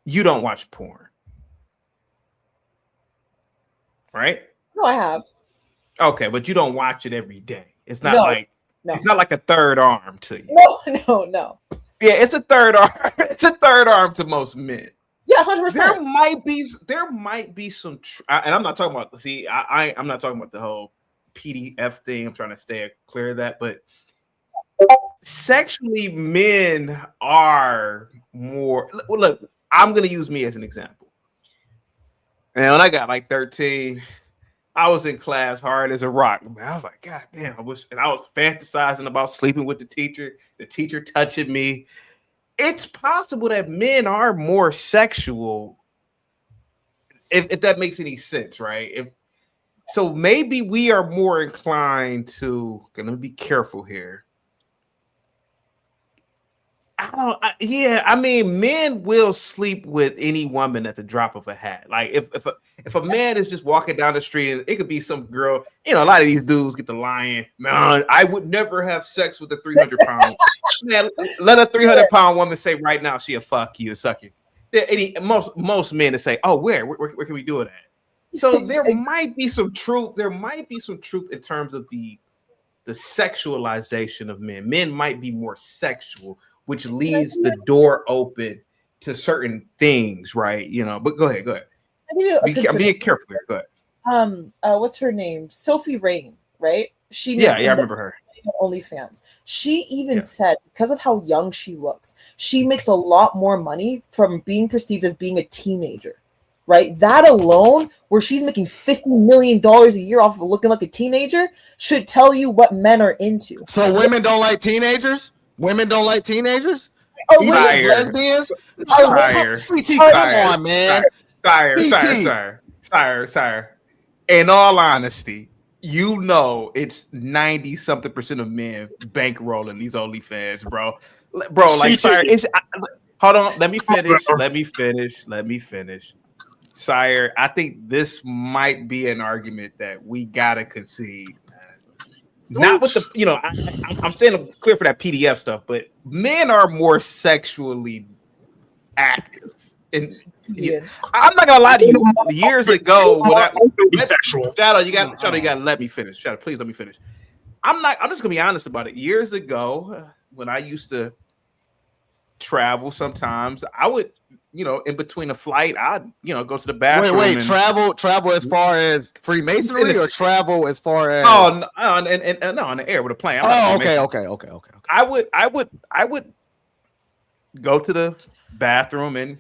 You don't watch porn, right? No, I have. Okay, but you don't watch it every day. It's not it's not like a third arm to you. No. Yeah, it's a third arm. It's a third arm to most men. Yeah, 100%. There might be some, and I'm not talking about. See, I'm not talking about the whole PDF thing. I'm trying to stay clear of that. But sexually, men are more. Look, I'm gonna use me as an example. And when I got like 13, I was in class hard as a rock. Man, I was like, God damn, I was fantasizing about sleeping with the teacher touching me. It's possible that men are more sexual, if that makes any sense, right? So maybe we are more inclined to. Let me be careful here. I mean, men will sleep with any woman at the drop of a hat. Like if a man is just walking down the street, and it could be some girl. You know, a lot of these dudes get the lying. Man, I would never have sex with a 300-pound. Man, let a 300-pound woman say right now she'll fuck you, suck you. Most men to say, oh, where can we do it at? So there might be some truth. There might be some truth in terms of the sexualization of men. Men might be more sexual, which leaves the door open to certain things, right? You know, but go ahead. I'm being careful here. Go ahead. What's her name? Sophie Rain, right? I remember her. OnlyFans. She even said, because of how young she looks, she makes a lot more money from being perceived as being a teenager, right? That alone, where she's making $50 million a year off of looking like a teenager, should tell you what men are into. So women don't like teenagers? Women don't like teenagers? Even lesbians? CT, come on, man. Sire. In all honesty, you know it's 90-something% of men bankrolling these OnlyFans, bro. Like, Sire, hold on. Let me finish. Sire, I think this might be an argument that we gotta concede. Not with the, you know, I'm staying clear for that PDF stuff, but men are more sexually active. And I'm not gonna lie to you. Years ago, Shadow, you gotta let me finish. Shadow, please let me finish. I'm just gonna be honest about it. Years ago, when I used to travel, sometimes I would, you know, in between a flight, I'd, you know, go to the bathroom. Wait, travel as far as Freemasonry or travel as far as? Oh, no, in the air with a plane. Okay. I would go to the bathroom and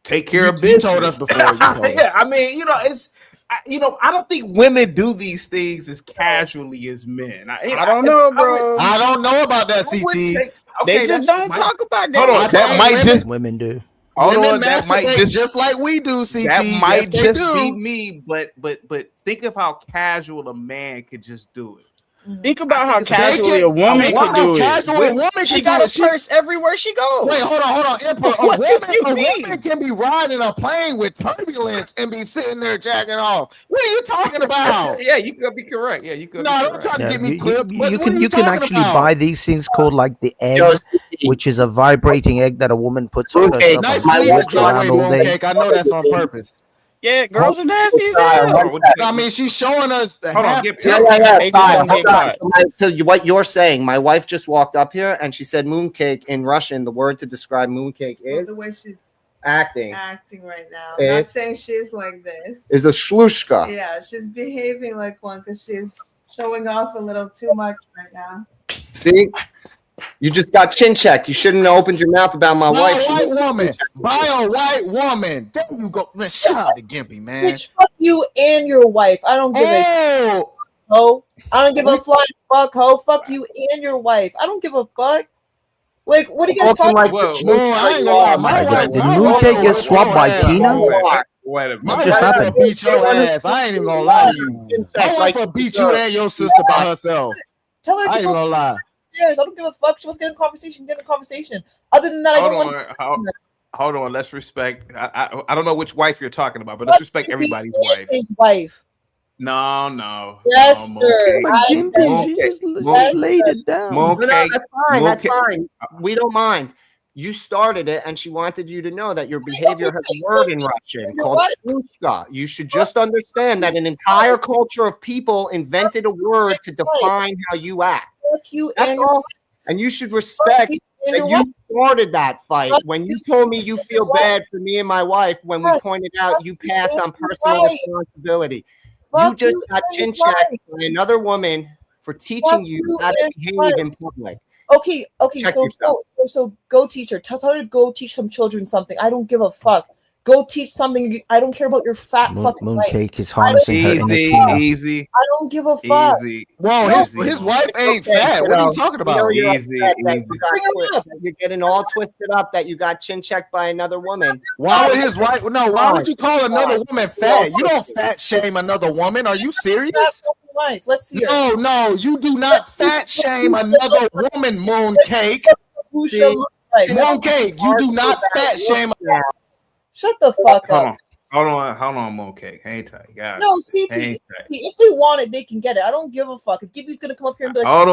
take care of business. You told us before. You told us. Yeah, I mean, I don't think women do these things as casually as men. I don't know, bro. I don't know about that, CT. They just don't talk about that. Hold on, that might just women do. Women masturbate just like we do, CT. That might yes, just be me, but think of how casual a man could just do it. Think about how casually a woman could do it. She got a purse everywhere she goes. Wait, hold on. Emperor, a woman can be riding a plane with turbulence and be sitting there jacking off. What are you talking about? Yeah, you could be correct. Yeah, you could. No, don't try to get me clipped. You can actually buy these things called like the egg, which is a vibrating egg that a woman puts on herself. Nice and walks around all day. Mooncake. I know that's on purpose. Yeah, girls are nasty as hell. I mean, she's showing us. Hold on, So what you're saying, my wife just walked up here and she said mooncake in Russian. The word to describe mooncake is the way she's acting right now. It Not saying she's like this. is a shlushka. Yeah, she's behaving like one because she's showing off a little too much right now. See? You just got chin checked. You shouldn't have opened your mouth about my wife. By a white woman. There you go. Man, shout out to Gimpy, man. Bitch, fuck you and your wife. I don't give a ho. I don't give a flying fuck, ho. Fuck you and your wife. I don't give a fuck. Like, what are you guys talking about? Did Mooncake get swapped by Tina? Wait a minute. My wife will beat your ass. I ain't even gonna lie to you. My wife will beat you and your sister by herself. Tell her I to ain't go gonna lie. upstairs. I don't give a fuck. She wants to get in the conversation. Get in the conversation. Other than that, I don't want. Hold on. Let's respect. I don't know which wife you're talking about, but let's respect everybody's wife. His wife. No. Yes, sir. Mooncake. Just laid it down. No, that's fine. That's fine. We don't mind. You started it, and she wanted you to know that your behavior has a word in Russian called shlushka. You should just understand that an entire culture of people invented a word to define how you act. That's all. And you should respect that you started that fight. When you told me you feel bad for me and my wife, when we pointed out you pass on personal responsibility. You just got chin checked by another woman for teaching you how to behave in public. Okay. Check So go teach her. Tell her to go teach some children something. I don't give a fuck. Go teach something. I don't care about your fat fucking life. Mooncake is harnessing her inner Tina. Easy. I don't give a fuck. Whoa, his wife ain't fat. What are you talking about? Easy. You're getting all twisted up that you got chin checked by another woman. Why would his wife? No, why would you call another woman fat? You don't fat shame another woman. Are you serious? Let's see her. No, you do not fat shame another woman, Mooncake. Mooncake, you do not fat shame. Shut the fuck up. Hold on, Mooncake. Hang tight, guys. No, CT. If they want it, they can get it. I don't give a fuck. If Gibby's gonna come up here and be like, hold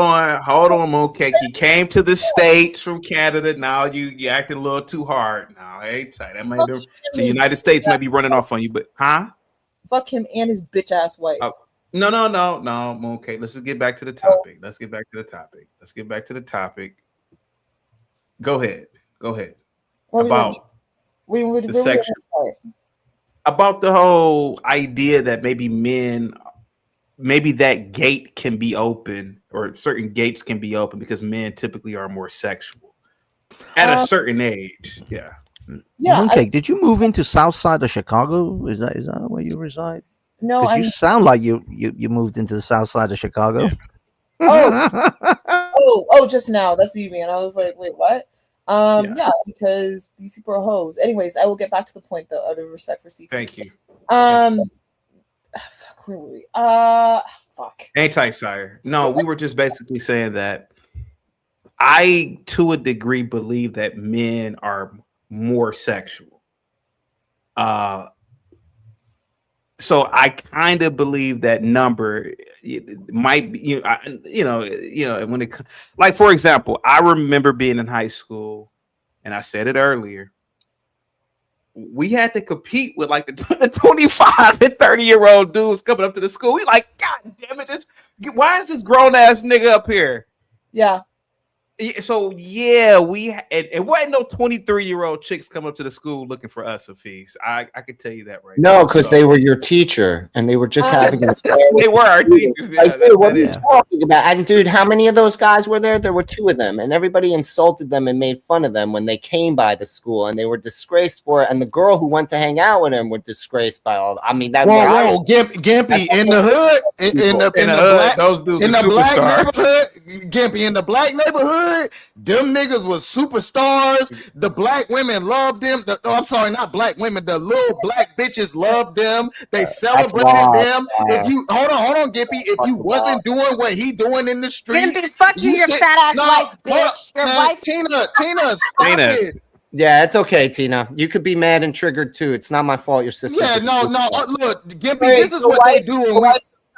on, Mooncake. He came to the States from Canada. Now you acting a little too hard. Now, hang tight. That might be, the United States may be running off on you, but fuck him and his bitch ass wife. No, Mooncake. Let's just get back to the topic. Let's get back to the topic. Go ahead. About the section. About the whole idea that maybe that gate can be open, or certain gates can be open because men typically are more sexual at a certain age. Yeah. Mooncake, did you move into South Side of Chicago? Is that where you reside? No, you sound like you moved into the South Side of Chicago. Oh, just now. That's what you mean. I was like, wait, what? Yeah, because these people are hoes. Anyways, I will get back to the point though, out of respect for CT. Thank you. Fuck, where were we? Fuck. Anti-sire. No, we were just basically saying that I, to a degree, believe that men are more sexual. So I kind of believe that number might be, when it, like, for example, I remember being in high school, and I said it earlier, we had to compete with like the 25 and 30-year-old dudes coming up to the school. We like, God damn it, why is this grown ass nigga up here? Yeah. So yeah, it wasn't no 23-year-old chicks come up to the school looking for us, Hafiz. I can tell you that right No, now. because they were your teacher and they were just having an affair. They were our teachers. Yeah, like, dude, what are you talking about? And dude, how many of those guys were there? There were 2 of them, and everybody insulted them and made fun of them when they came by the school, and they were disgraced for it. And the girl who went to hang out with him were disgraced by all. I mean, that. Whoa, Gimpy in the hood, in the black, those dudes in are the black superstars. neighborhood, Gimpy in the black neighborhood, them niggas was superstars. The black women loved them. I'm sorry, not black women. The little black bitches loved them. They celebrated them. If you hold on, Gimpy. If you wasn't doing what he doing in the streets, Gimpy, fuck you, your fat ass wife, bitch. Your wife, Tina, stop it. Yeah, it's okay, Tina. You could be mad and triggered too. It's not my fault. Your sister. Yeah, no. Look, Gimpy, this is what they do. When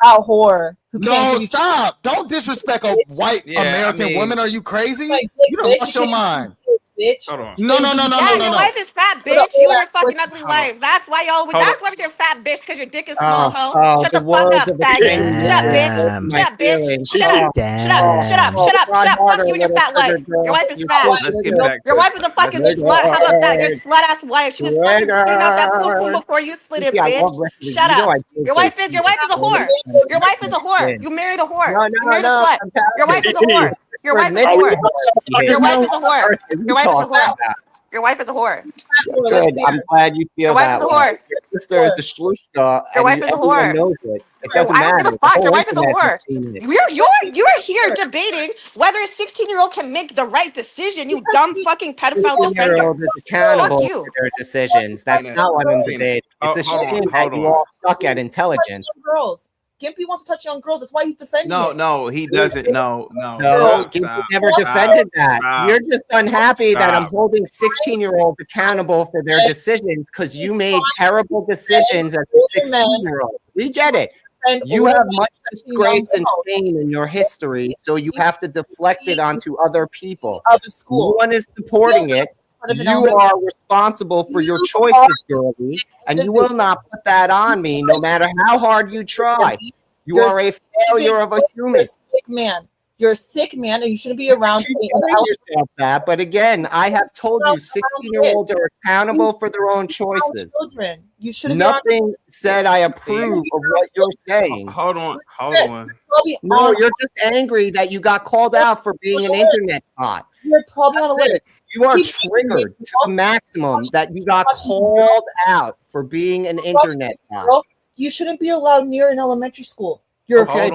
out whore. No, stop! Don't disrespect a white American woman. Are you crazy? Like, You don't lost your mind. Bitch. Hold on. No. Your wife is fat, bitch. You are a fucking ugly wife. That's why y'all. That's why you're fat, bitch. Because your dick is small, hoe. Shut the fuck up, faggot. Shut up, bitch. Shut up, bitch. Shut up. Shut up. Fuck you and your fat wife. Your wife is fat. Let's get back. Your wife is a fucking slut. How about that? Your slut ass wife. She was fucking spitting out that poo before you slid it, bitch. Shut up. Your wife is a whore. Your wife is a whore. You married a whore. You married a slut. Your wife is a whore. Your wife is a whore. Your wife is a whore. Your wife is a whore. Your wife is a whore. Good. I'm glad you feel Your wife that is a way. whore. Your sister is a shlushka. Your wife is a whore. Knows it. It doesn't I don't matter. give a fuck. The Your whole wife is a internet whore. has seen it. You're here debating whether a 16-year-old can make the right decision. You dumb fucking pedophile defender. 16-year-olds is accountable Fuck you. for their decisions. That's not what I'm debating. It's a shame that you all suck at intelligence. Girls. Gimpy wants to touch young girls. That's why he's defending it. No, he doesn't. No. Gimpy never defended that. You're just unhappy that I'm holding 16-year-olds accountable for their decisions because you made terrible decisions as a 16-year-old. We get it. You have much disgrace and shame in your history, so you have to deflect it onto other people. No one is supporting it. You are responsible for your choices, girlie, and you will not put that on me no matter how hard you try. You are a failure of a human. You're a sick man, and you shouldn't be around me. Yourself that, but again, I have told you 16-year-olds are accountable for their own choices. Children, you shouldn't. Nothing said I approve of what you're saying. Hold on. No, you're just angry that you got called out for being an internet bot. You're probably not That's it. You are triggered to the maximum that you got called out for being an internet bot. You shouldn't be allowed near an elementary school. You're Okay,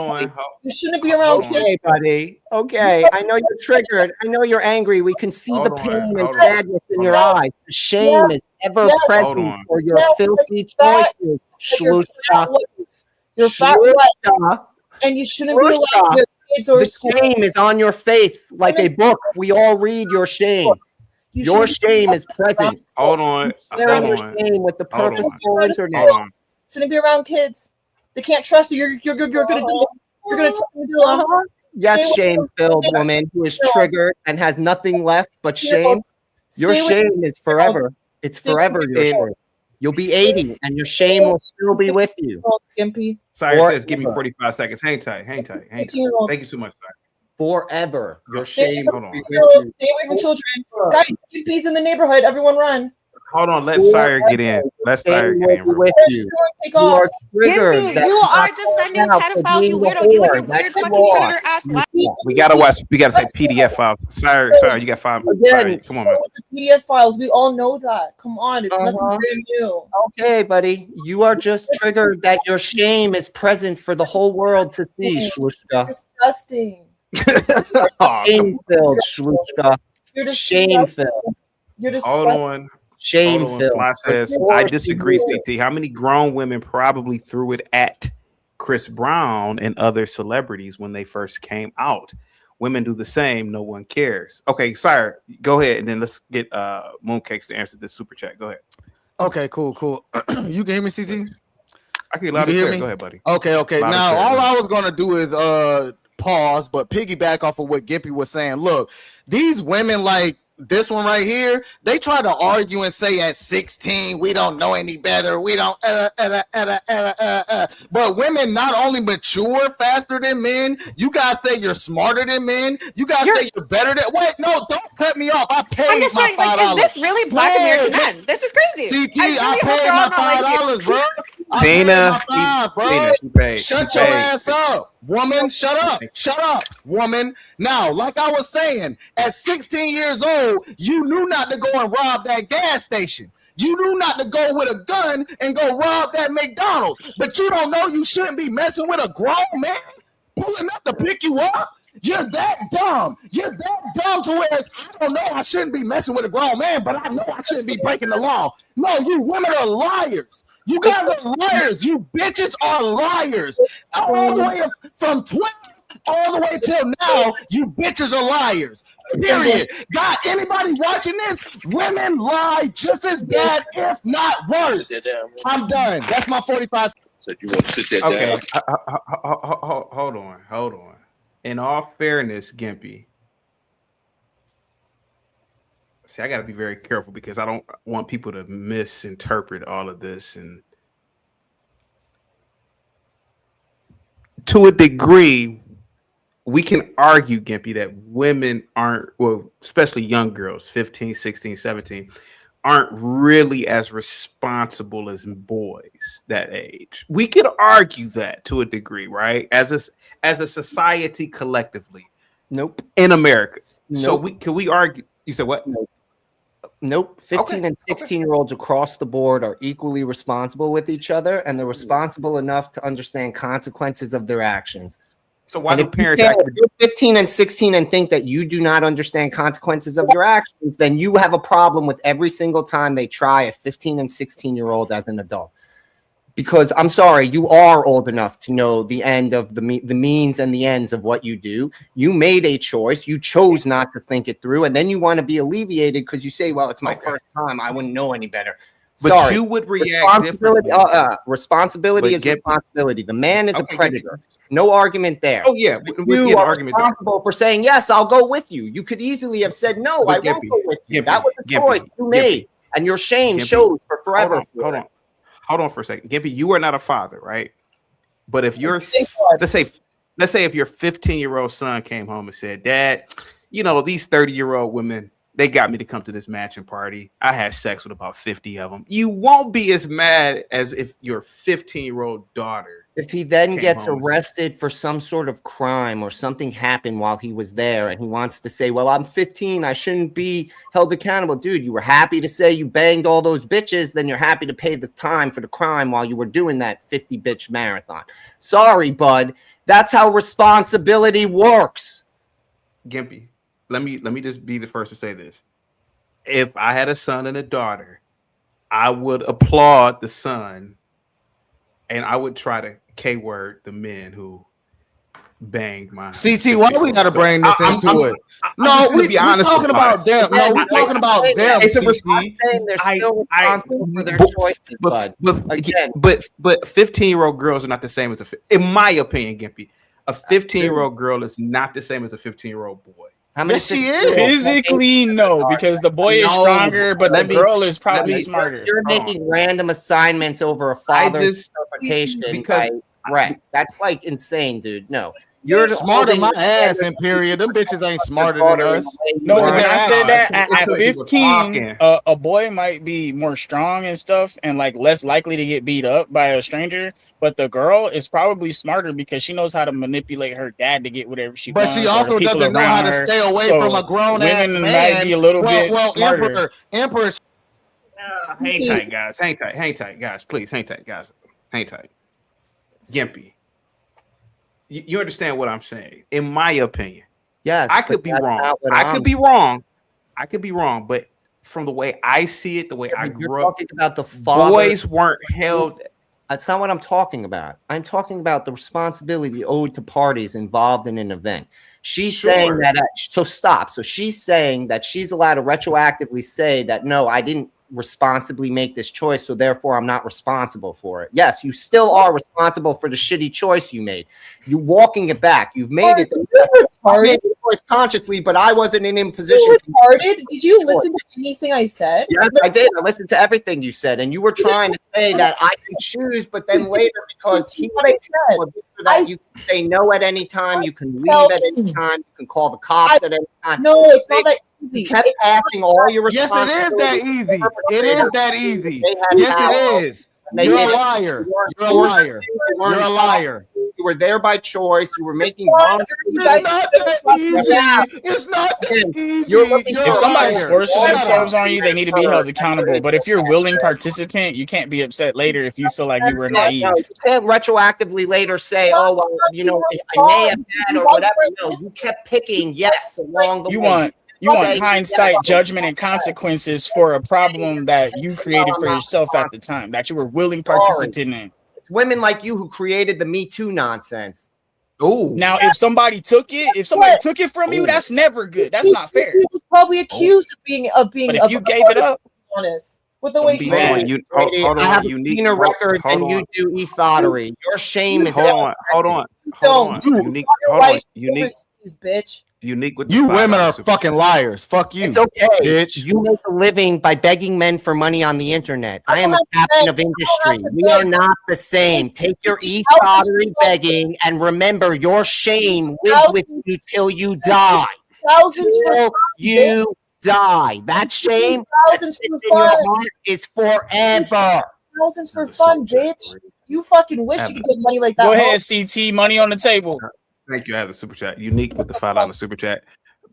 You shouldn't be around kids. Okay, buddy. Okay, I know you're triggered. I know you're angry. We can see the pain and sadness in your eyes. The shame is ever present for your filthy choices, Shlushka. You're fat, and you shouldn't be allowed your kids or the school. shame is on your face like a book. We all read your shame. Your shame is present. Hold on. Sharing your shame with the purposeful internet. Shouldn't be around kids. They can't trust you. You're gonna do it. You're gonna trust them to do it. Yes, shame-filled woman who is triggered and has nothing left but shame. Your shame is forever. It's forever your shame. You'll be 80 and your shame will still be with you. Sire says, give me 45 seconds. Hang tight. Thank you so much, Sire. Forever. Your shame will be with you. Stay away from children. Guys, keep peace in the neighborhood. Everyone run. Hold on, let Sire get in. Let Sire get in. With you. You are triggered. Gimpy, you are defending pedophiles, you weirdo. You and your weird fucking trigger ass wife. We gotta say PDF files. Sire, you got 5 minutes. Sorry, come on, man. The PDF files, we all know that. Come on, it's nothing brand new. Okay, buddy. You are just triggered that your shame is present for the whole world to see, Shlushka. Disgusting. Shame-filled, Shlushka. You're just Shame-filled. You're disgusting. Hold on. Shame-filled. Fly says, I disagree, CT. How many grown women probably threw it at Chris Brown and other celebrities when they first came out? Women do the same. No one cares. Okay, Sire, go ahead, and then let's get Mooncakes to answer this super chat. Go ahead. Okay, cool. You can hear me, CT? I can loud and clear. Go ahead, buddy. Okay. Loud Now, and clear, all I was gonna do is pause, but piggyback off of what Gimpy was saying. Look, these women, like, this one right here, they try to argue and say at 16 we don't know any better. We don't. But women not only mature faster than men. You guys say you're smarter than men. You guys say you're better than. Wait, no, don't cut me off. I paid I'm just my saying, like, $5. is this really Black American men? This is crazy. CT, I paid my $5, bro. Dana, bro. Shut your ass up, woman. Shut up, woman. Now, like I was saying, at 16 years old, you knew not to go and rob that gas station. You knew not to go with a gun and go rob that McDonald's. But you don't know you shouldn't be messing with a grown man pulling up to pick you up. You're that dumb. You're that dumb to where I don't know I shouldn't be messing with a grown man, but I know I shouldn't be breaking the law. No, you women are liars. You guys are liars. You bitches are liars. All the way from 12 all the way till now, you bitches are liars. Period. God, anybody watching this? Women lie just as bad, if not worse. I'm done. That's my 45 seconds. Said you want to sit there down. Hold on. In all fairness, Gimpy. See, I got to be very careful because I don't want people to misinterpret all of this. And to a degree, we can argue, Gimpy, that women aren't, well, especially young girls, 15, 16, 17, aren't really as responsible as boys that age. We could argue that to a degree, right? As a society collectively. Nope. In America. Nope. So can we argue? You said what? Nope. 15 and 16-year-olds across the board are equally responsible with each other, and they're responsible enough to understand consequences of their actions. So why do parents if you're 15 and 16 and think that you do not understand consequences of your actions, then you have a problem with every single time they try a 15 and 16-year-old as an adult. Because I'm sorry, you are old enough to know the end of the means and the ends of what you do. You made a choice. You chose not to think it through. And then you want to be alleviated because you say, well, it's my first time. I wouldn't know any better. But sorry. you would react differently. Responsibility is responsibility. The man is a predator. No argument there. Oh, yeah. You are responsible for saying, yes, I'll go with you. You could easily have said, no, I won't go with you. That was a choice you made. And your shame shows for forever. Hold on for a second. Gimpy, you are not a father, right? But if you're, let's say if your 15-year-old son came home and said, Dad, you know, these 30-year-old women, they got me to come to this matching party. I had sex with about 50 of them. You won't be as mad as if your 15-year-old daughter. If he then gets arrested for some sort of crime or something happened while he was there and he wants to say, well, I'm 15, I shouldn't be held accountable. Dude, you were happy to say you banged all those bitches, then you're happy to pay the time for the crime while you were doing that 50 bitch marathon. Sorry, bud. That's how responsibility works. Gimpy, let me just be the first to say this. If I had a son and a daughter, I would applaud the son and I would try to K-word the men who banged my CT. Why we gotta bring this into it? No, we talking about them. No, we're talking about them. It's a they're still responsible for their choices, bud. But 15-year-old girls are not the same as in my opinion, Gimpy. A 15-year-old girl is not the same as a 15-year-old boy. How many she is? Physically, no, because the boy is stronger, but the girl is probably smarter. You're making random assignments over a father's interpretation. Right. That's like insane, dude. No. You're smarter than my ass in period. Them bitches ain't smarter than us. No, when I said that at 15, a boy might be more strong and stuff and like less likely to get beat up by a stranger, but the girl is probably smarter because she knows how to manipulate her dad to get whatever she wants. But she also doesn't know how to stay away from a grown ass man. Might be a little bit smarter. Emperor. Hang tight, guys. Hang tight, guys. Please, hang tight, guys. Hang tight. Gimpy. You understand what I'm saying? In my opinion, yes, I could be wrong. I could be wrong, but from the way I see it, the way I grew up, talking about the father, boys weren't held. That's not what I'm talking about. I'm talking about the responsibility owed to parties involved in an event. She's saying that. So stop. So she's saying that she's allowed to retroactively say that no, I didn't responsibly make this choice, so therefore I'm not responsible for it. Yes, you still are responsible for the shitty choice you made. You're walking it back. You've made it. choice consciously, but I wasn't in position. You retarded? Did you listen to anything I said? Yes, I did. I listened to everything you said, and you were trying to say that I can choose, but then later, because what I said, that you can say no at any time, you can leave at any time, you can call the cops at any time. No, it's not that easy. You kept passing all your Yes, it is that easy. It is that easy. Yes, Yes, it is. You're a liar. You're a liar. You're a liar. You were there by choice. You were making It's not that easy. It's not that easy. If somebody's forcing themselves on you, they need to be held accountable. But if you're a willing participant, you can't be upset later if you feel like you were naive. No, you can't retroactively later say, "Oh, well, you know, I may have had or whatever." No, you kept picking yes along the way. You want hindsight, judgment, and consequences for a problem that you created for yourself at the time, that you were willing participant in. It's women like you who created the Me Too nonsense. Oh, now if somebody took it from you, that's never good. That's not fair. He was probably accused of being. But if you gave it up, honest with the way he I have a cleaner record than you do, ethottery. Your shame is. Hold on. Unique. Bitch. Unique with you women are fucking liars. Fuck you. It's okay. Bitch. You make a living by begging men for money on the internet. I am a captain of industry. We are not the same. Take your ethottery begging and remember your shame lives with you till you die. Till you die. That shame Thousands in for your fun. heart is forever. Thousands for fun, bitch. You fucking wish you could get money like that. go ahead, CT. Money on the table. Thank you. I have the super chat. Unique with the $5 super chat.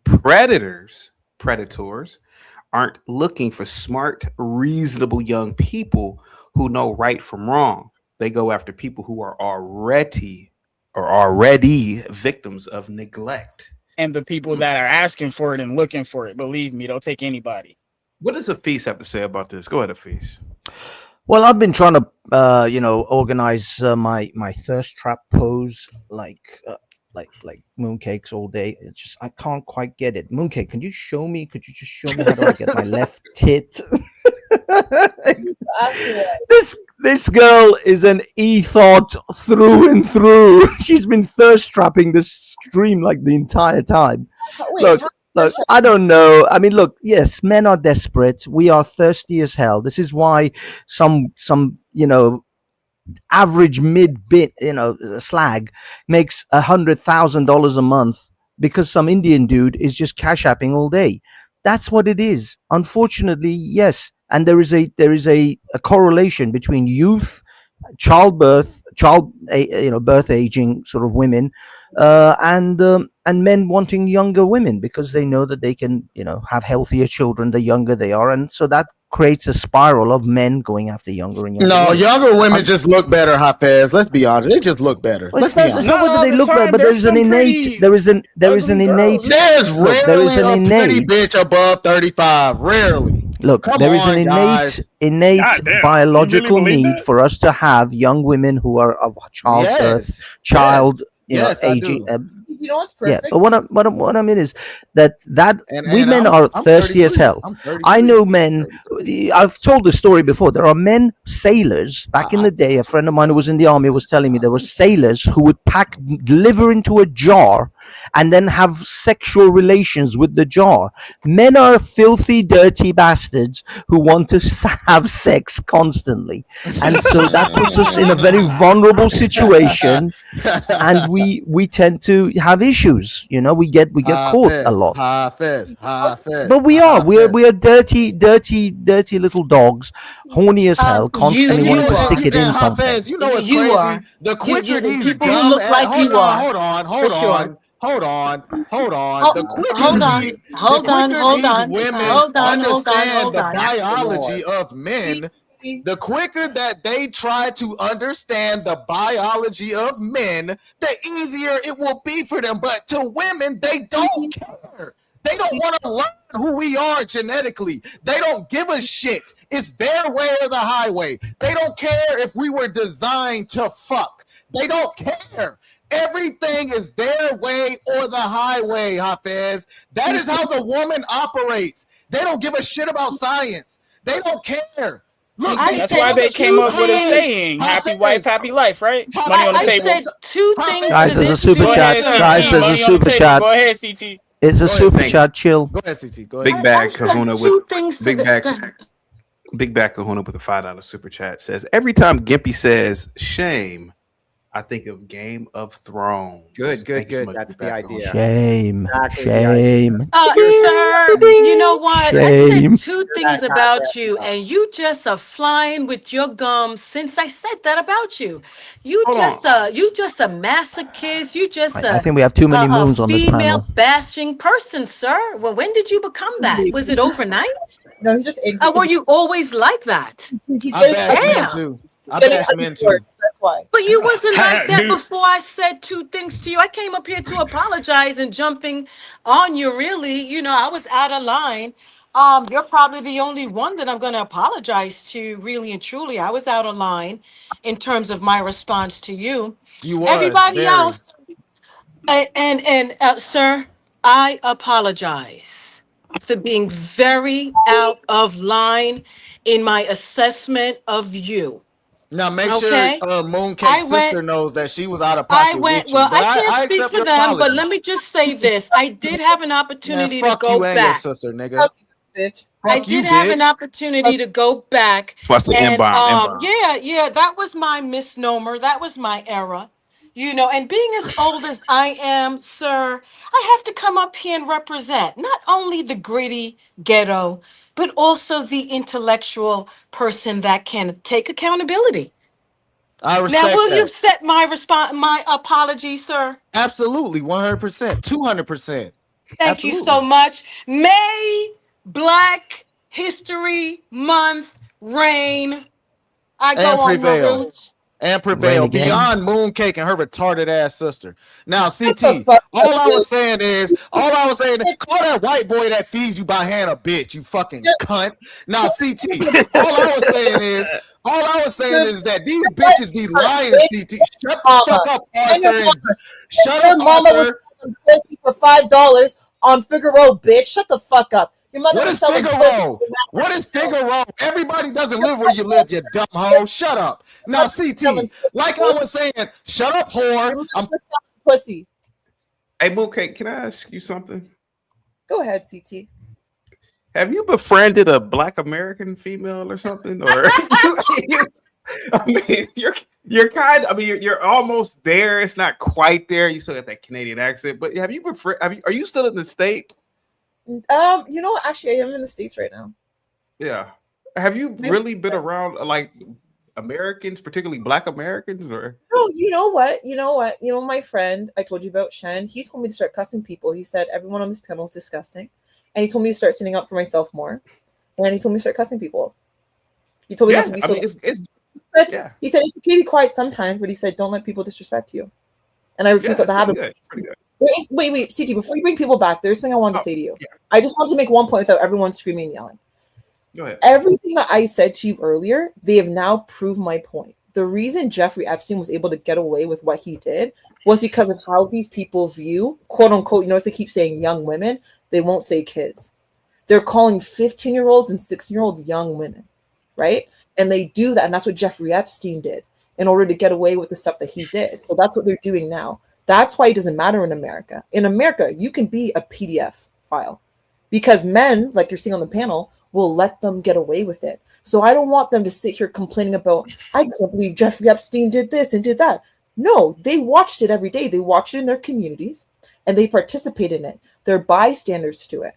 Predators aren't looking for smart, reasonable young people who know right from wrong. They go after people who are already victims of neglect. And the people that are asking for it and looking for it, believe me, they'll take anybody. What does Afis have to say about this? Go ahead, Afis. Well, I've been trying to, organize my thirst trap pose like mooncakes all day. It's just I can't quite get it. Mooncake, can you show me? Could you just show me how do I get my left tit? This girl is an e-thought through and through. She's been thirst trapping this stream like the entire time. Look, I don't know. I mean, look, yes, men are desperate. We are thirsty as hell. This is why some average mid-bit, slag makes $100,000 a month because some Indian dude is just cash apping all day. That's what it is. Unfortunately, yes. And there is a correlation between youth, childbirth, birth aging sort of women, and men wanting younger women because they know that they can, have healthier children the younger they are, and so that creates a spiral of men going after younger and younger. No, women. younger women just look better, Hafez. Let's be honest. They just look better. Well, Let's be honest. it's not whether they look better, but there is an innate. There's There's rarely a pretty bitch above 35. Rarely. Look, Come there is on, an guys. innate Goddamn, biological you really believe need that? for us to have young women who are of childbirth, Yes, I aging. You know what's Yeah, perfect? but what I mean is that And women I'm are thirsty as 33. hell. I'm 33. I know men. I've told the story before. There are men, sailors. Back in the day, a friend of mine who was in the army was telling me there were sailors who would pack liver into a jar and then have sexual relations with the jar. Men are filthy, dirty bastards who want to have sex constantly, and so that puts us in a very vulnerable situation, and we tend to have issues. We get caught a lot. But we are dirty little dogs, horny as hell, constantly wanting to stick it in something. Hafez, you know what's You crazy? are. The quicker these people who dumb look ass- like hold you on, are. Hold For on. sure. Hold on. The quicker Hold on. these- Hold the on. quicker Hold these on. women Hold on. Hold on. understand Hold the on. biology of men, the quicker that they try to understand the biology of men, the easier it will be for them. But to women, they don't care. They don't want to learn who we are genetically. They don't give a shit. It's their way or the highway. They don't care if we were designed to fuck. They don't care. Everything is their way or the highway, Hafez. That is how the woman operates. They don't give a shit about science. They don't care. That's why they came up with a saying, happy wife, happy life, right? Money on the table. I said two things. Guys, there's a super Go chat. ahead, Guys, CT. there's a Money on the super table. chat. Go ahead, CT. It's a super chat. Chill. Go ahead, CT. Go Big ahead. Bag said Kahuna two with things to Big the- Bag. go ahead. Big Bag Kahuna with a $5 super chat says, every time Gimpy says shame, I think of Game of Thrones. Good. Thank you so much, That's Big the Bag idea. Shame. Exactly Shame. Sir, you know what? I Shame. said two things about you, and you just are flying with your gums since I said that about you. You just a masochist. You just I think we have too many a moons on this female panel. bashing person, sir. Well, when did you become that? Was it overnight? No, he's just angry. Were you always like that? He's I getting bash men Damn. too. He's I getting bash men too. divorced. That's why. But you wasn't like that Dude. before I said two things to you. I came up here to apologize and jumping on you. Really, I was out of line. You're probably the only one that I'm going to apologize to. Really and truly, I was out of line in terms of my response to you. You was Everybody very. else, sir, I apologize for being very out of line in my assessment of you. Now make Okay. sure Mooncake's I went- sister knows that she was out of pocket with you. Well, But I can't speak accept for your them, but apology. let me just say this. I did have an Man, opportunity to fuck go you and back. your sister, nigga. Fuck you, bitch. I Fuck you, did have an bitch. opportunity to go back. Watch the And inbound. yeah, that was my misnomer. That was my error. And being as old as I am, sir, I have to come up here and represent not only the gritty ghetto, but also the intellectual person that can take accountability. I respect Now, will that. you accept my apology, sir? Absolutely, 100%, 200%. Thank you so much. May Black History Month reign. I go And on my prevail. roots. And prevail again. beyond Mooncake and her retarded ass sister. Now, the CT, fuck all up, I was bitch. saying is, call that white boy that feeds you by hand a bitch, you fucking cunt. Now, CT, all I was saying is that these bitches be lying, CT. Shut the fuck up, And your Arthur. mama. Shut Your up, mama was Arthur. selling pussy for $5 on Figaro, bitch. Shut the fuck up. Your mother What was is selling Figaro? pussy. What is Figaro? Everybody doesn't live where you live, you dumb hoe. Shut up. Now, CT, like I was saying, shut up, whore. Your mother was selling pussy. Hey, Mooncake, can I ask you something? Go ahead, CT. Have you befriended a Black American female or something? Or I mean, you're kind. I mean, you're almost there. It's not quite there. You still got that Canadian accent. But have you are you still in the States? Actually, I am in the States right now. Yeah. Have you really been around like Americans, particularly Black Americans, or? No, you know what? My friend I told you about, Shen, he told me to start cussing people. He said everyone on this panel is disgusting. And he told me to start standing up for myself more. And he told me to start cussing people. He told me not to be so. He said it's okay to be quiet sometimes, but he said don't let people disrespect you. And I refuse that to happen. Wait, CT, before you bring people back, there's something I wanted to say to you. I just want to make one point without everyone screaming and yelling. Go ahead. Everything that I said to you earlier, they have now proved my point. The reason Jeffrey Epstein was able to get away with what he did was because of how these people view, quote unquote, notice they keep saying young women, they won't say kids. They're calling 15-year-olds and 16-year-olds young women, right? And they do that, and that's what Jeffrey Epstein did in order to get away with the stuff that he did. So that's what they're doing now. That's why it doesn't matter in America. In America, you can be a PDF file because men, like you're seeing on the panel, will let them get away with it. So I don't want them to sit here complaining about, I can't believe Jeffrey Epstein did this and did that. No, they watched it every day. They watched it in their communities and they participate in it. They're bystanders to it.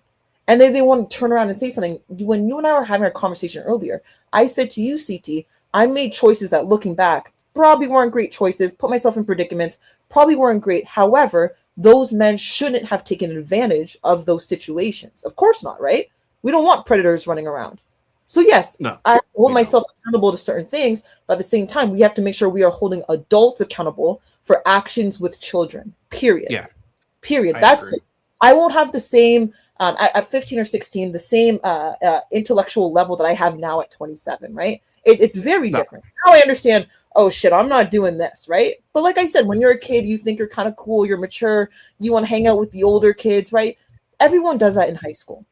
And then they want to turn around and say something. When you and I were having a conversation earlier, I said to you, CT, I made choices that looking back probably weren't great choices, put myself in predicaments, probably weren't great. However, those men shouldn't have taken advantage of those situations. Of course not, right? We don't want predators running around. So yes, I hold myself accountable to certain things, but at the same time, we have to make sure we are holding adults accountable for actions with children, period. Yeah. Period. That's it. I won't have the same, at 15 or 16, the same intellectual level that I have now at 27, right? It's very different. Now I understand, oh shit, I'm not doing this, right? But like I said, when you're a kid, you think you're kind of cool, you're mature, you want to hang out with the older kids, right? Everyone does that in high school.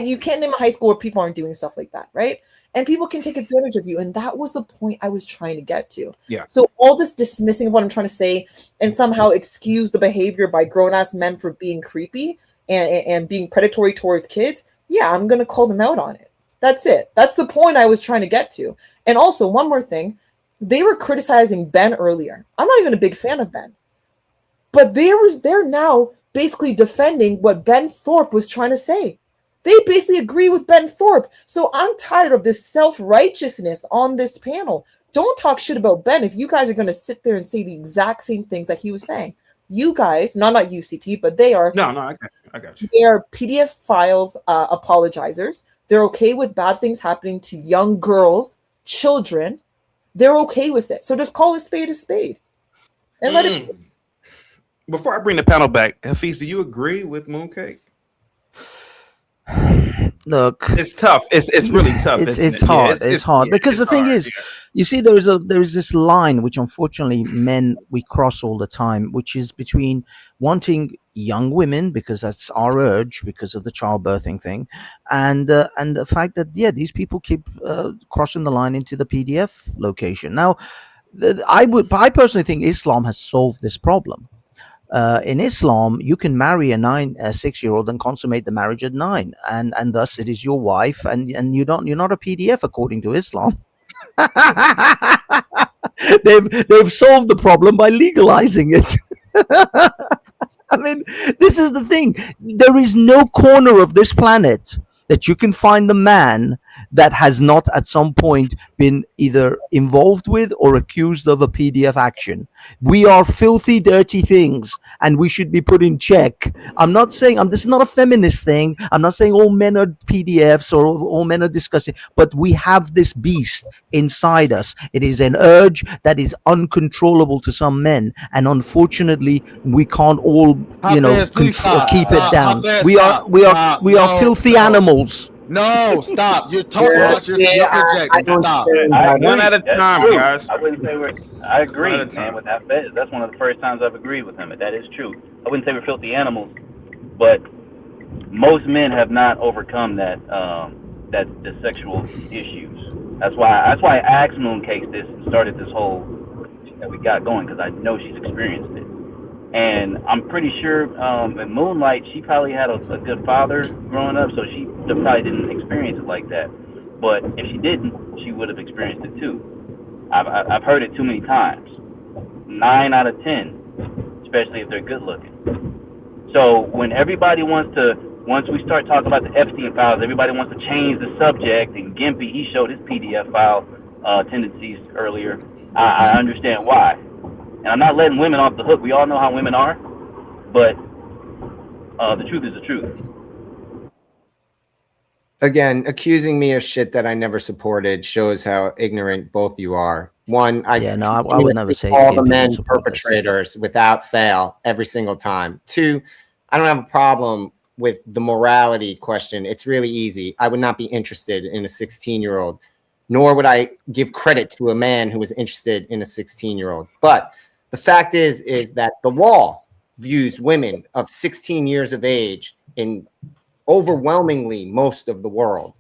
You can't name a high school where people aren't doing stuff like that, right? And people can take advantage of you. And that was the point I was trying to get to. Yeah. So all this dismissing of what I'm trying to say and somehow excuse the behavior by grown-ass men for being creepy and being predatory towards kids, yeah, I'm going to call them out on it. That's it. That's the point I was trying to get to. And also, one more thing. They were criticizing Ben earlier. I'm not even a big fan of Ben. But they're now basically defending what Ben Thorpe was trying to say. They basically agree with Ben Thorpe. So I'm tired of this self-righteousness on this panel. Don't talk shit about Ben if you guys are going to sit there and say the exact same things that he was saying. You guys, not UCT, but they are. No, I got you. They are PDF files apologizers. They're okay with bad things happening to young girls, children. They're okay with it. So just call a spade and let it. Before I bring the panel back, Hafiz, do you agree with Mooncake? Look, it's tough. It's really tough. It's hard. It's hard because the thing is, you see, there is this line which unfortunately we cross all the time, which is between wanting young women because that's our urge because of the childbirthing thing, and the fact that these people keep crossing the line into the PDF location. Now, I personally think Islam has solved this problem. In Islam, you can marry a 6-year-old and consummate the marriage at 9, and thus it is your wife, and you're not a PDF according to Islam. they've solved the problem by legalizing it. I mean, this is the thing. There is no corner of this planet that you can find the man that has not at some point been either involved with or accused of a PDF action. We are filthy, dirty things, and we should be put in check. I'm not saying this is not a feminist thing. I'm not saying all men are PDFs or all men are disgusting, but we have this beast inside us. It is an urge that is uncontrollable to some men, and unfortunately, we can't all, keep it down. We are filthy animals. No, stop. You're talking about your project. Stop. One at a time, guys. I wouldn't say I agree, man, with that. That's one of the first times I've agreed with him. That is true. I wouldn't say we're filthy animals, but most men have not overcome the sexual issues. That's why I asked Mooncake this and started this whole that we got going, because I know she's experienced it. And I'm pretty sure in Moonlight, she probably had a good father growing up, so she probably didn't experience it like that. But if she didn't, she would have experienced it too. I've heard it too many times. 9 out of 10, especially if they're good looking. So when everybody once we start talking about the Epstein files, everybody wants to change the subject. And Gimpy, he showed his PDF file tendencies earlier. I understand why. And I'm not letting women off the hook. We all know how women are, but the truth is the truth. Again, accusing me of shit that I never supported shows how ignorant both you are. One, I would never say all the men perpetrators without fail every single time. Two, I don't have a problem with the morality question. It's really easy. I would not be interested in a 16-year-old, nor would I give credit to a man who was interested in a 16-year-old. But the fact is that the law views women of 16 years of age in overwhelmingly most of the world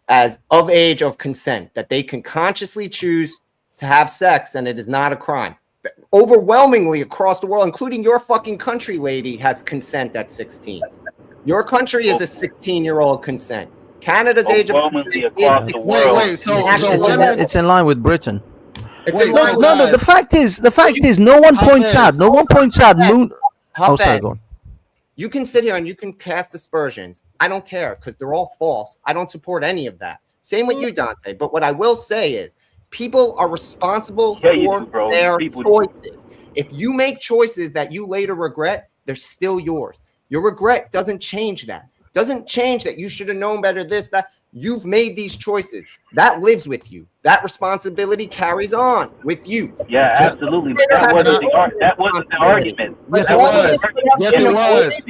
as of age of consent, that they can consciously choose to have sex and it is not a crime. Overwhelmingly across the world, including your fucking country, lady, has consent at 16. Your country is a 16-year-old consent. Canada's age of consent is it's in line with Britain. No. The fact is, no one points out. Oh, sorry, go on. You can sit here and you can cast aspersions. I don't care because they're all false. I don't support any of that. Same with you, Dante. But what I will say is, people are responsible for their choices. If you make choices that you later regret, they're still yours. Your regret doesn't change that. Doesn't change that you should have known better this, that. You've made these choices. That lives with you. That responsibility carries on with you. Yeah, absolutely. But that wasn't the argument. Yes, it was. Yes, it was.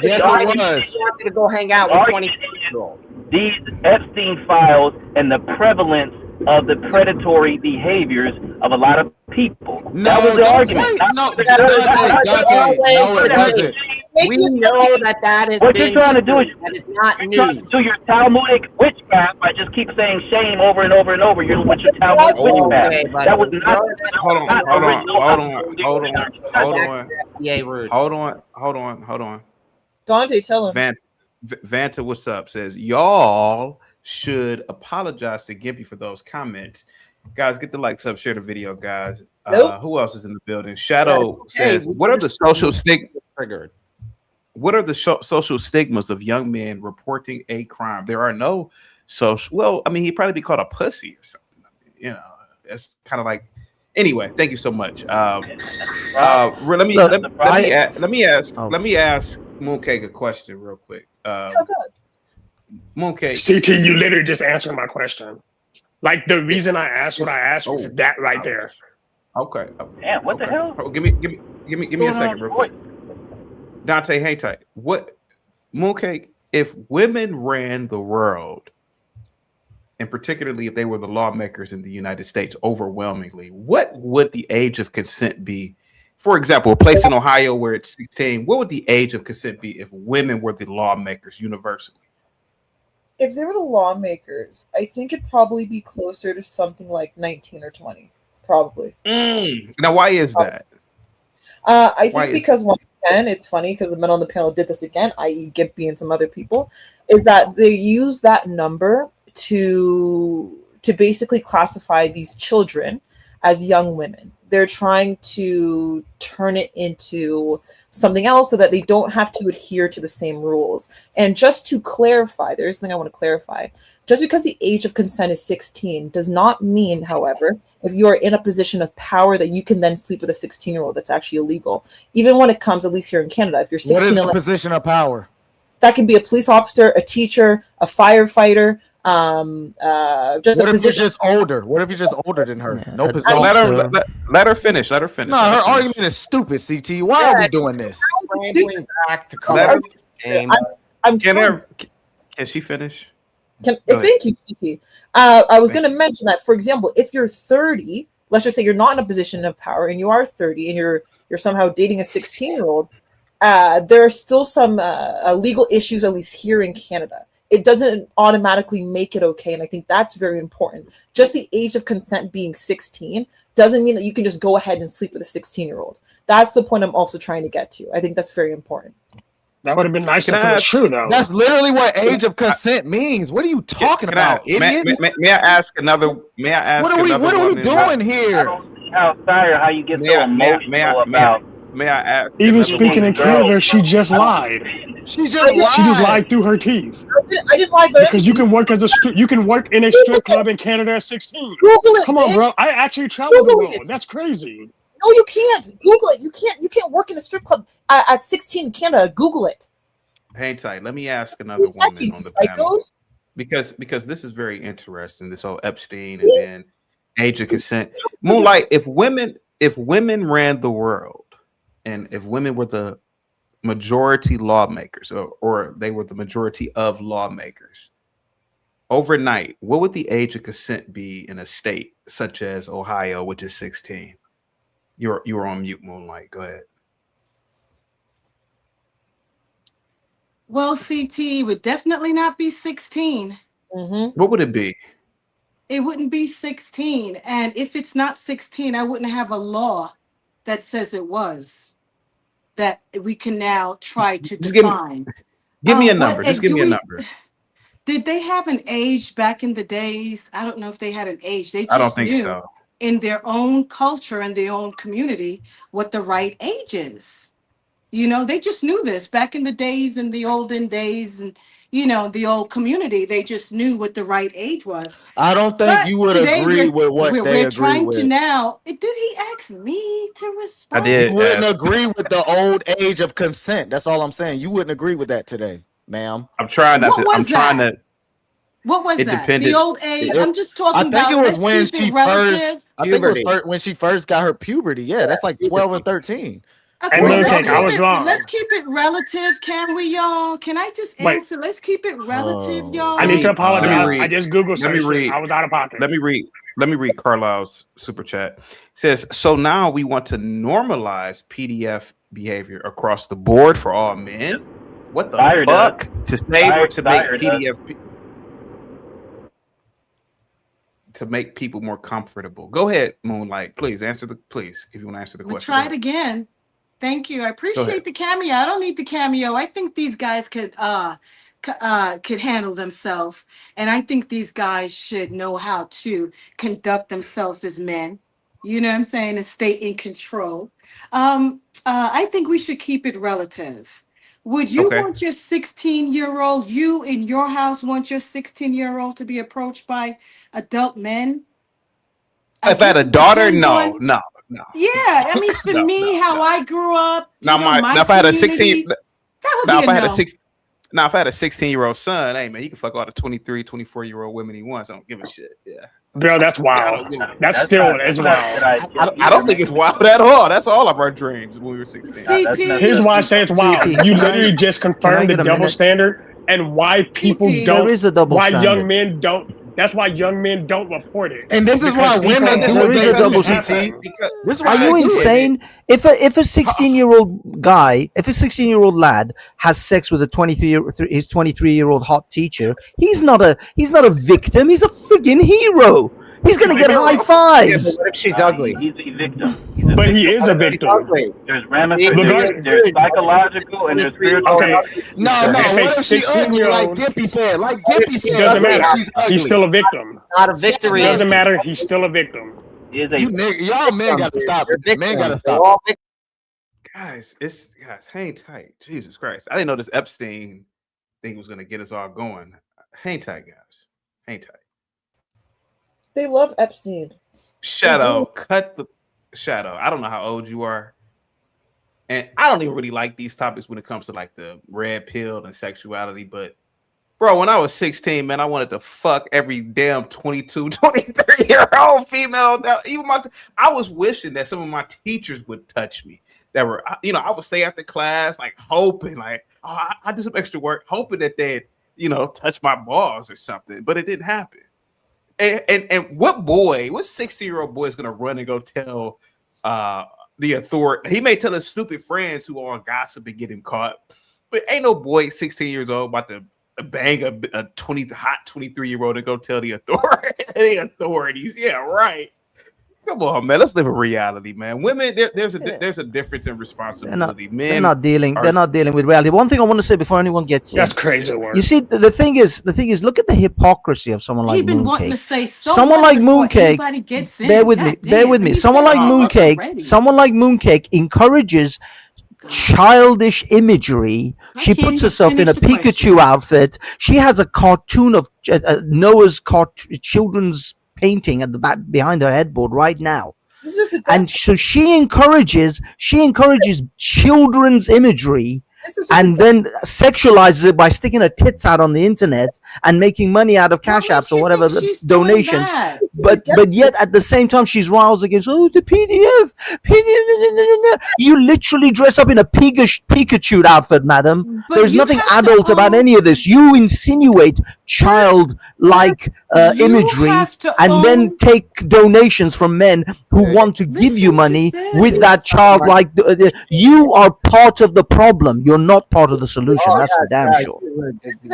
Yes, it was. You wanted to go hang out with 20-year-olds. These Epstein files and the prevalence of the predatory behaviors of a lot of people. That was the argument. Dante, no, it wasn't. We know that is What you're trying to do is that is not you're trying news. to do your Talmudic witchcraft by just keep saying shame over and over and over. You're with your Talmudic witchcraft. That was not. Hold on. Dante, tell him. Vanta, what's up? Says y'all should apologize to Gimpy for those comments. Guys, get the likes up, share the video, guys. Who else is in the building? Shadow says, "What are the social stigmas? What are the social stigmas of young men reporting a crime? There are no social. Well, I mean, he'd probably be called a pussy or something. You know, it's kind of like. Anyway, thank you so much. Let me ask Mooncake a question real quick. Mooncake, CT, you literally just answered my question. Like the reason I asked what I asked was that right there. Okay. Damn, what the hell? Give me a second, real quick. Dante, hang tight. What, Mooncake? If women ran the world, and particularly if they were the lawmakers in the United States, overwhelmingly, what would the age of consent be? For example, a place in Ohio where it's 16. What would the age of consent be if women were the lawmakers universally? If they were the lawmakers, I think it'd probably be closer to something like 19 or 20, probably. Now, why is that? I think because once again, it's funny because the men on the panel did this again, i.e. Gimpy and some other people, is that they use that number to basically classify these children as young women. They're trying to turn it into something else so that they don't have to adhere to the same rules. And just to clarify, there's something I want to clarify. Just because the age of consent is 16 does not mean, however, if you are in a position of power that you can then sleep with a 16-year-old. That's actually illegal. Even when it comes, at least here in Canada, if you're 16, what is the position of power? That can be a police officer, a teacher, a firefighter, just what a if position. you're just older? What if you're just older than her? No position. Let her finish. Let her finish. No, her argument is stupid. CT, why are we doing this? Scrambling back to Can she finish? Thank you, CT. I was going to mention that, for example, if you're 30, let's just say you're not in a position of power and you are 30 and you're somehow dating a 16-year-old, there are still some legal issues, at least here in Canada. It doesn't automatically make it okay, and I think that's very important. Just the age of consent being 16 doesn't mean that you can just go ahead and sleep with a 16-year-old. That's the point I'm also trying to get to. I think that's very important. That would have been nice if it was true, though. That's literally what age of consent means. What are you talking about, idiots? May I ask another? May I ask? What are we doing here? I don't see how you get so emotional about. May I ask? Even speaking in Canada, she just lied. She just lied through her teeth. I didn't lie, but because you can work in a strip club in Canada at 16. Google it, Come on, bitch. bro. I actually traveled Google abroad. it. That's crazy. No, you can't. Google it. You can't work in a strip club at 16 in Canada. Google it. Hang tight. Let me ask another woman on the panel, because this is very interesting. This whole Epstein and then age of consent. Moonlight. If women ran the world, and if women were the majority lawmakers, or they were the majority of lawmakers, overnight, what would the age of consent be in a state such as Ohio, which is 16? You're on mute, Moonlight. Go ahead. Well, CT would definitely not be 16. What would it be? It wouldn't be 16. And if it's not 16, I wouldn't have a law that says it was, that we can now try to define. Give me a number. Just give me a number. Did they have an age back in the days? I don't know if they had an age. They just I don't think knew so. in their own culture and their own community what the right age is. You know, they just knew this back in the days, in the olden days, and the old community. They just knew what the right age was. I don't think you would agree with what they we're agree trying with. to now. Did he ask me to respond? I did. You wouldn't agree with the old age of consent. That's all I'm saying. You wouldn't agree with that today, ma'am. I'm trying not to. I'm trying to. What was It that? depended- The old age? I'm just talking I think about. it was let's when keep it she relative. first. I think it was when she first got her puberty. Yeah, that's like 12 and 13. Okay, And well, Mooncake, I was wrong. Let's keep it relative, can we, y'all? Can I just Wait. answer? Let's keep it relative, y'all. I need to apologize. read. I just Google Let me searched read. it. I was out of pocket. Let me read Carlisle's super chat. It says, so now we want to normalize PDF behavior across the board for all men. What the Dyer fuck? does. To save or to make Dyer does. PDF to make people more comfortable. Go ahead, Moonlight. Please answer if you want to answer the We'll question. try it again. Thank you. I appreciate the cameo. I don't need the cameo. I think these guys could handle themselves, and I think these guys should know how to conduct themselves as men. You know what I'm saying? And stay in control. I think we should keep it relative. Would you want your 16-year-old, you in your house want your 16-year-old to be approached by adult men? If I had a daughter, no. Yeah, I mean, for me, how I grew up, Now, if I had a 16, that would be a no. Now, if I had a 16-year-old son, hey man, he can fuck all the 23, 24-year-old women he wants. I don't give a shit. Yeah. Girl, that's wild. That's still wild. I don't think it's wild at all. That's all of our dreams when we were 16. Here's why I say it's wild. You literally just confirmed the double standard and why people don't. There is a double standard. Young men don't. That's why young men don't report it. And this is why women do there is a double standard. Are you insane? If a 16-year-old guy, if a 16-year-old lad has sex with his 23-year-old hot teacher, he's not a victim. He's a friggin' hero. He's gonna get high fives. Yeah, but what if she's ugly? He's a victim. But he is a victim. There's ramifications. There's psychological and there's spiritual. No. What if she's ugly? Like Dippy said. It doesn't matter. She's ugly. He's still a victim. Not a victory. It doesn't matter. He's still a victim. Y'all men gotta stop it. Men gotta stop. Guys, hang tight. Jesus Christ. I didn't know this Epstein thing was gonna get us all going. Hang tight, guys. Hang tight. They love Epstein. Shadow, cut the Shadow. I don't know how old you are. And I don't even really like these topics when it comes to like the red pill and sexuality. But bro, when I was 16, man, I wanted to fuck every damn 22, 23-year-old female. Even I was wishing that some of my teachers would touch me. That were, I would stay after class, like hoping, like, oh, I do some extra work, hoping that they'd, touch my balls or something. But it didn't happen. And what 60-year-old boy is gonna run and go tell the authority? He may tell his stupid friends who all gossip and get him caught, but ain't no boy 16 years old about to bang a hot 23-year-old and go tell the authorities. Yeah, right. Come on, man. Let's live in reality, man. Women, there's a difference in responsibility. They're not dealing with reality. One thing I want to say before anyone gets in. That's crazy work. You see, the thing is, look at the hypocrisy of someone like He's been wanting to say someone like Mooncake. Bear with me. Someone like Mooncake encourages childish imagery. She puts herself in a Pikachu outfit. She has a cartoon of Noah's children's painting at the back behind her headboard right now, and so she encourages children's imagery and then sexualizes it by sticking her tits out on the internet and making money out of cash apps or whatever donations. But yet at the same time she's roused against the PDF. You literally dress up in a Pikachu outfit, madam. There's nothing adult about any of this. You insinuate childlike imagery and then take donations from men who want to give you money with that childlike. You are part of the problem. You're not part of the solution. That's for damn sure.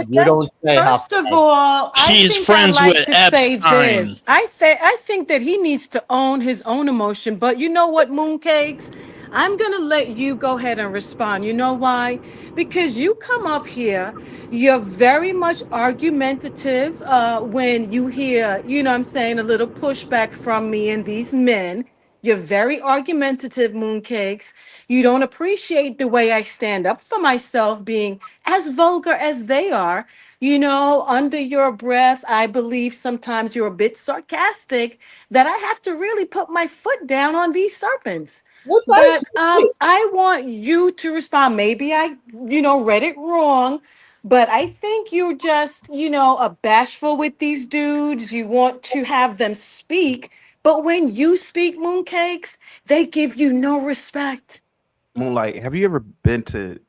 You don't say First of all, she's friends with Epstein. I think that he needs to own his own emotion. But you know what, Mooncakes? I'm going to let you go ahead and respond. You know why? Because you come up here, you're very much argumentative when you hear, a little pushback from me and these men. You're very argumentative, Mooncakes. You don't appreciate the way I stand up for myself being as vulgar as they are. Under your breath, I believe sometimes you're a bit sarcastic that I have to really put my foot down on these serpents. But I want you to respond. Maybe I, read it wrong, but I think you're just, bashful with these dudes. You want to have them speak, but when you speak, Mooncakes, they give you no respect. Moonlight, have you ever been to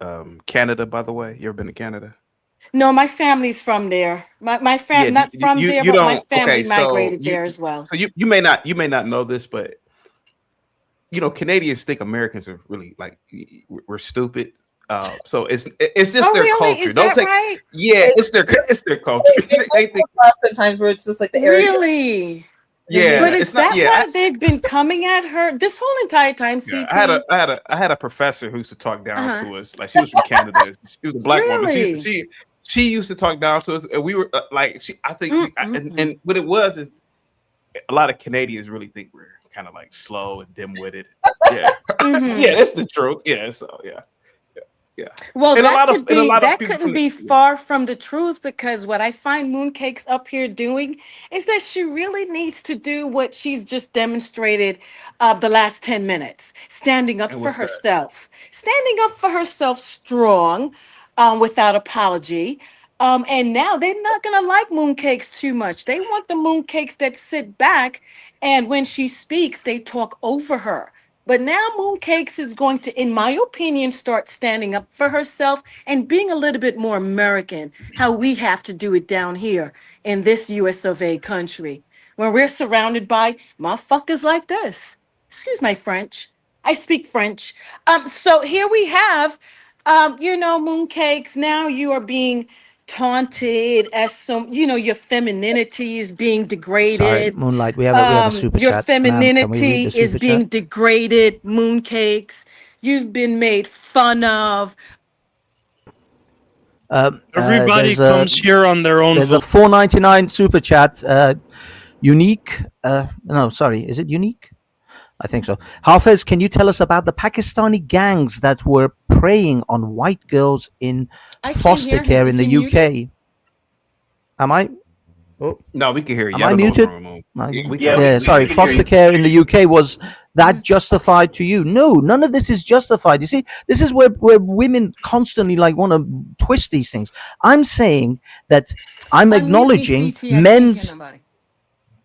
Canada, by the way? You ever been to Canada? No, my family's from there. My family, not from there, but my family migrated there as well. So you may not know this, but Canadians think Americans are really like we're stupid. So it's just their really? culture. Is Don't that take right? Yeah, it's their culture. They think sometimes where it's just like the area. Really? yeah, But is it's not that yeah. why they've been coming at her this whole entire time, Yeah, CT? I had a professor who used to talk down to us. Like she was from Canada. She was a black woman. Really? She used to talk down to us, and we were and what it was is a lot of Canadians really think we're kind of like slow and dim-witted. Yeah, yeah, that's the truth. Yeah, so yeah. Well, And that could be that couldn't be far from the truth, because what I find Mooncakes up here doing is that she really needs to do what she's just demonstrated the last 10 minutes, standing up And for what's that? herself, strong, without apology. And now they're not gonna like Mooncakes too much. They want the Mooncakes that sit back, and when she speaks, they talk over her. But now Mooncakes is going to, in my opinion, start standing up for herself and being a little bit more American, how we have to do it down here in this US of A country, when we're surrounded by motherfuckers like this. Excuse my French. I speak French. So here we have, Mooncakes, now you are being taunted as some, your femininity is being Sorry, degraded. Moonlight. We have a super Your chat. Ma'am, can we femininity read the is super being chat? degraded, Mooncakes. You've been made fun of. Everybody There's a- comes here on their own. There's a 4.99 super chat. Unique. No, sorry. Is it unique? I think so. Hafez, can you tell us about the Pakistani gangs that were preying on white girls in I can't foster hear him. care Is in the he UK? Am I? Oh, No, we can hear you. am I muted? Yeah, Sorry. Foster care in the UK, was that justified to you? No, none of this is justified. You see, this is where women constantly like want to twist these things. I'm saying that I'm Unmute me, acknowledging CT. I can't hear men's. nobody.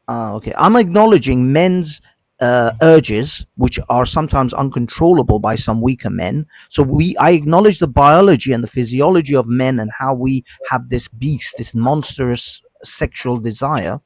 Okay, I'm acknowledging men's urges, which are sometimes uncontrollable by some weaker men. So I acknowledge the biology and the physiology of men and how we have this beast, this monstrous sexual desire.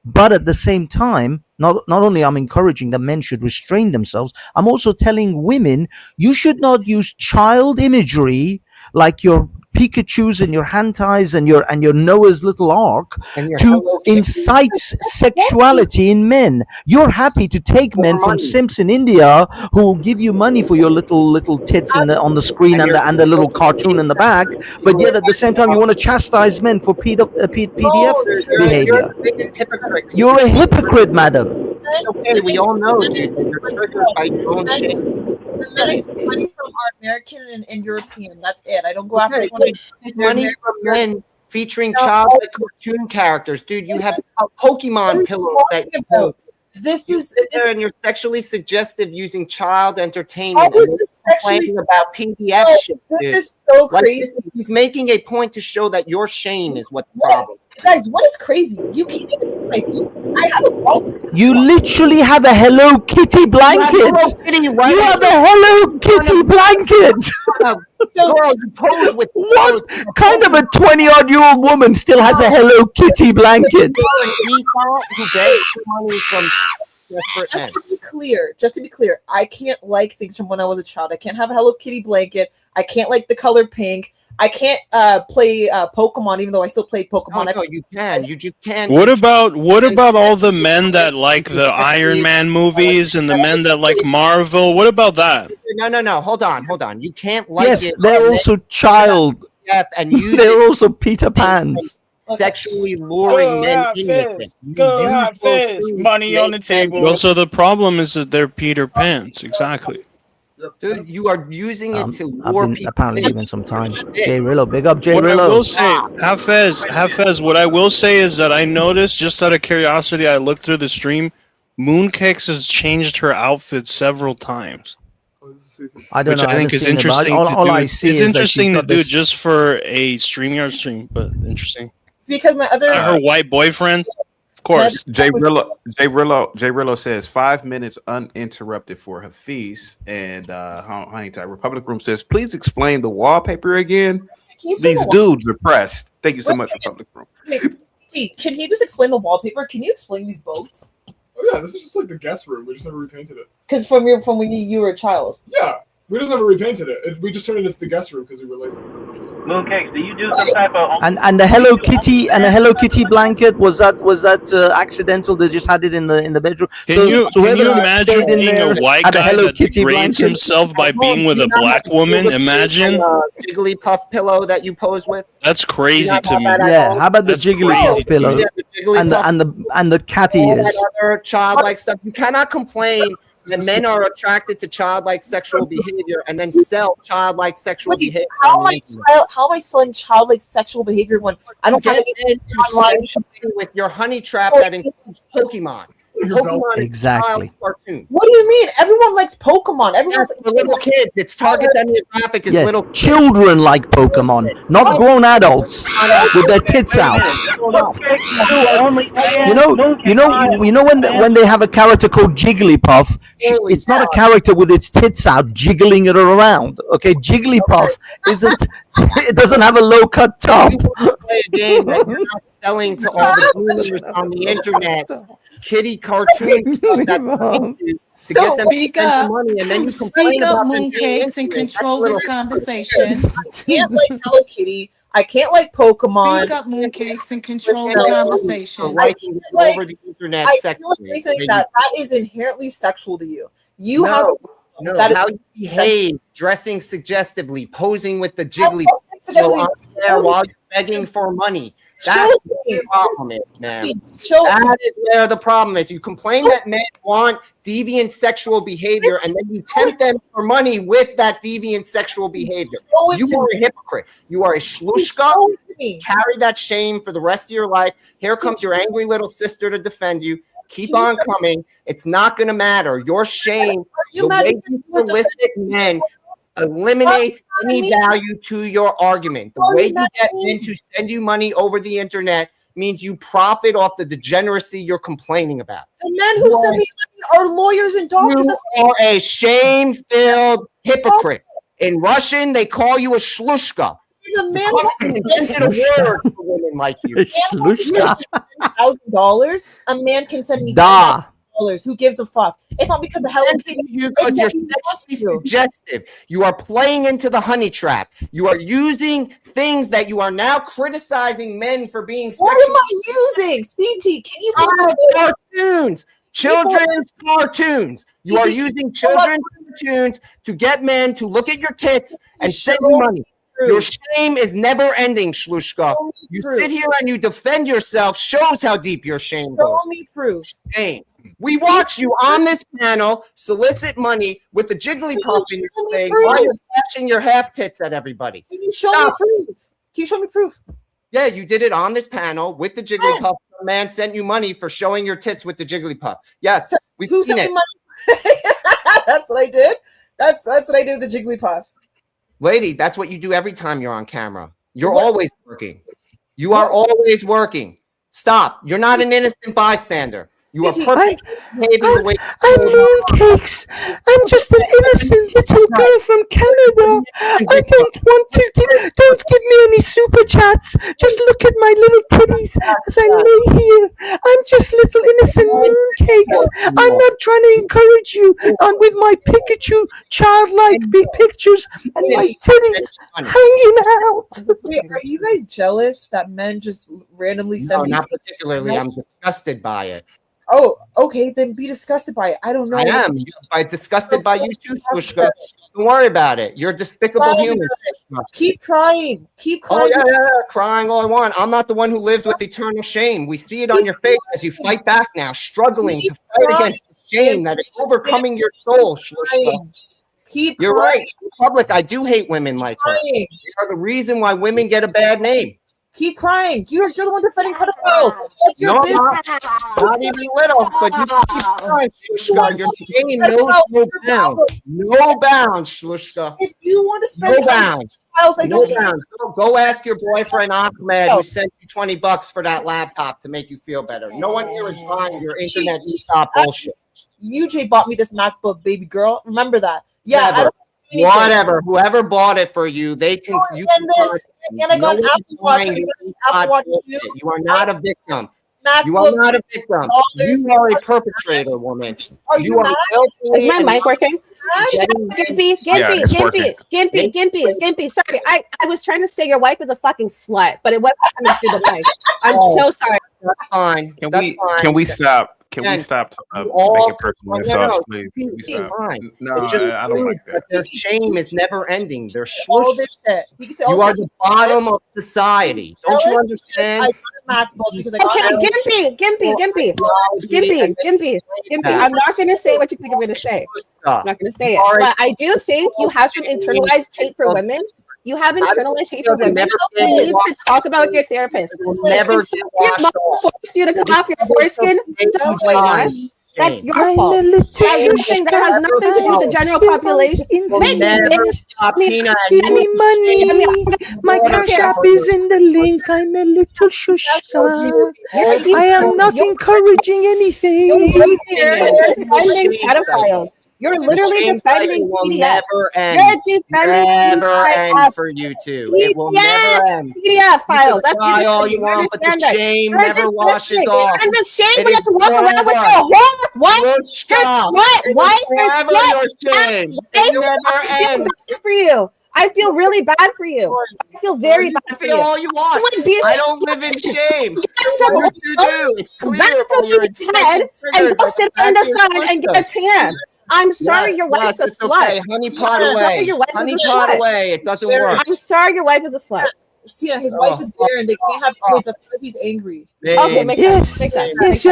But at the same time, not only I'm encouraging that men should restrain themselves, I'm also telling women you should not use child imagery like your Pikachus and your hentais and your Noah's little ark to incite sexuality in men. You're happy to take men from simps in India who will give you money for your little tits on the screen and the little cartoon in the back, but yet at the same time you want to chastise men for PDF behavior. You're a hypocrite, madam. It's okay, we all know, dude. You're triggered by your own shit. The men I take money from are American and European. That's it. I don't go after Okay, anyone. take money from men featuring childlike cartoon characters, dude. You have Pokemon pillows that you post. This You is sit there and you're sexually suggestive using child entertainment. How is this and sexually complaining about PDF No, shit. this dude. is so Like, crazy. he's making a point to show that your shame is what the What? problem. Guys, what is crazy? You can't even see my boobs. I have a long sleeve. You literally have a Hello Kitty blanket. You have a Hello Kitty blanket. So, Girl, you pose with What kind of a 20-odd-year-old woman still has a Hello Kitty blanket? who begs for money from desperate men. just to be clear, I can't like things from when I was a child. I can't have a Hello Kitty blanket. I can't like the color pink. I can't play Pokemon, even though I still play Pokemon. No, you can. You just can't. What about all the men that like the Iron Man movies and the men that like Marvel? What about that? No. Hold on. You can't like Yes, it. they're also child. And use They're it also Peter Pans. sexually luring men in with it. Go have Fizz. Money on the table. Well, so the problem is that they're Peter Pans, exactly. Dude, you are using it to I've lure been people. apparently given some time. Jay Rillo, big up Jay What I Rillo. will say, Hafez, what I will say is that I noticed, just out of curiosity, I looked through the stream, Mooncakes has changed her outfit several times. I don't which know. I think is interesting all to do. I see It's is that interesting she's to got do this- just for a StreamYard stream, but interesting. Because my other Her white boyfriend, of course. Jay Rillo says 5 minutes uninterrupted for Hafiz, and Hang Time Republic Room says, please explain the wallpaper again. These dudes are pressed. Thank you so much, Republic Room. Wait, T, can he just explain the wallpaper? Can you explain these boats? Oh yeah, this is just like the guest room. We just never repainted it. Because from when you were a child. Yeah, we just never repainted it. We just turned it into the guest room because we were lazy. Mooncakes, do you do some type of And the Hello Kitty blanket, was that accidental? They just had it in the bedroom. Can you whoever imagine stayed in being there a white had a guy Hello that Kitty degrades blanket? himself by being with a black woman? Imagine. Jigglypuff pillow that you pose with. That's crazy to me. Yeah, how about the That's Jigglypuff crazy. pillow Yeah, the Jigglypuff, and the cat all ears? that other childlike stuff. You cannot complain that men are attracted to childlike sexual behavior and then sell childlike sexual behavior. How am I selling childlike sexual behavior when I don't get have any into online something with your honey trap that includes Pokemon? Pokemon is Exactly. a child cartoon. What do you mean? Everyone likes Pokemon. Everyone's For little kids. Its target demographic is Yeah, little children like Pokemon, not grown adults with their tits out. You know when they have a character called Jigglypuff, it's not a character with its tits out jiggling it around. Okay, Jigglypuff isn't. It doesn't have a low cut top. Play a game that you're not selling to all the boomers on the internet. Kitty cartoon stuff that to get them to Speak spend up. money, and then you Speak complain up, about them being Mooncakes, and into it. control That's this little- conversation. I can't like Hello Kitty. I can't like Pokemon. Speak up, Mooncakes, and control the For conversation. liking like- over the internet I feel sexually. like anything that is inherently sexual to you. You No, have No, that is how you behave, dressing suggestively, posing with the jiggly suggestively. out there while you're begging for money. That's Show where me. the problem is, man. Show That is where the problem is. You complain that men want deviant sexual behavior, and then you tempt them for money with that deviant sexual behavior. Show it You to are me. a hypocrite. You are a shlushka. Show it to me. Carry that shame for the rest of your life. Here comes your angry little sister to defend you. Keep Can you on show- coming. It's not going to matter. Your shame, you the mad way because you you were solicit men, eliminates Why are you any mad at me? value to your argument. The Why are way you you mad get at me? men to send you money over the internet means you profit off the degeneracy you're complaining about. The men who You send me money are lawyers and doctors. You are a shame-filled hypocrite. In Russian, they call you a shlushka. The man They invented a word for women like you. $1,000. A man can send me Da. $10,000. Who gives a fuck? It's not because of Hello Kitty. Because It's you're what he wants sexually to. suggestive. You are playing into the honey trap. You are using things that you are now criticizing men for being What sexual. am I using? CT, can you Cartoons. Children's cartoons. You are CT, using pull up- children's cartoons to get men to look at your tits and send you money. Your shame is never ending, Shlushka. You sit here and you defend yourself, shows how deep your shame goes. Show me proof. Shame. We watch you on this panel solicit money with the Jigglypuff in your show me thing proof? while you're flashing your half tits at everybody. Can you show Stop. me proof? Can you show me proof? Yeah, you did it on this panel with the Jigglypuff. A man sent you money for showing your tits with the Jigglypuff. Yes, we've Who seen sent it. me money? That's what I did. That's what I did with the Jigglypuff. Lady, that's what you do every time you're on camera. You're always working. You are always working. Stop. You're not an innocent bystander. You are perfectly behaving the way I'm Mooncakes. I'm just an innocent little girl from Canada. I don't give me any super chats. Just look at my little titties as I lay here. I'm just little innocent Mooncakes. I'm not trying to encourage you with my Pikachu childlike big pictures and my titties hanging out. Wait, are you guys jealous that men just randomly send No, me? not particularly. I'm disgusted by it. Oh, okay, then be disgusted by it. I don't know. I am. I'm disgusted by you too, Shlushka. Don't worry about it. You're a despicable human. Shlushka. Keep crying. Keep Oh, crying. yeah, crying all I want. I'm not the one who lives with eternal shame. We see it on your face as you fight back now, struggling to fight against the shame that is overcoming your soul, Shlushka. Keep You're crying. right. In public, I do hate women like her. Crying. They are the reason why women get a bad name. Keep crying. You're the one defending pedophiles. That's your No, business. Not even little, but you keep crying, Shlushka. Your shame knows no bounds. No bounds, Shlushka. If you want to spend No bounds. pedophiles, I No don't bounds. Go ask your boyfriend Ahmed who sent you $20 for that laptop to make you feel better. No one here is buying your internet e-shop bullshit. UJ bought me this MacBook, baby girl. Remember that. Yeah, I Never. don't anything. Whatever. Whoever bought it for you, they can. You and this, and I got an Apple Watch. I got an Apple Watch too. You are not a victim. You are not a victim. You are a perpetrator, woman. You are willfully. Is my mic working? Getting- Gimpy, Yeah, Gimpy, it's Gimpy, working. Gimpy. Sorry, I was trying to say your wife is a fucking slut, but it wasn't coming through the mic. I'm so sorry. That's fine. That's fine. Can we stop? Can we Again, stop all- making personal no, insults, no, please? it's Can we stop? fine. No, It's just I don't like that. Their shame is never ending. They're all smushed. this shit. He can say You all are this the bottom of society. Don't you understand? I got a MacBook because I got Okay, Gimpy. I'm not going to say what you think I'm going to say. I'm not going to say it. But I do think you have some internalized hate for women. You have internalized hate for women. You need to talk about with your therapist. Never If your mom forced you to cut off your foreskin, don't blame us. That's your fault. That's something that has nothing to do with the general population. Make Give me money. My cash app is in the link. I'm a little shushka. I am not encouraging anything. Defending pedophiles. You're literally defending PDFs. You're defending never end for you two. It will never end. PDF files. You can cry all you want, but the shame never washes off. And the shame It we have is to walk around with the forever. whole what? Rushka. What? It is Why? forever your shame. It never I feel ends. bad for you. I feel really bad for you. I feel very bad for you. Feel all you want. I don't live in shame. What you do? It's clear from your head and go sit in the sun and get a tan. I'm sorry your wife's a it's slut. okay. Honey pot I'm sorry away. your wife Honey is a pot slut. away. It doesn't work. I'm sorry your wife is a slut. Tina, his wife is there and they can't have kids. That's why he's angry. Okay, makes sense. Makes sense. Yes,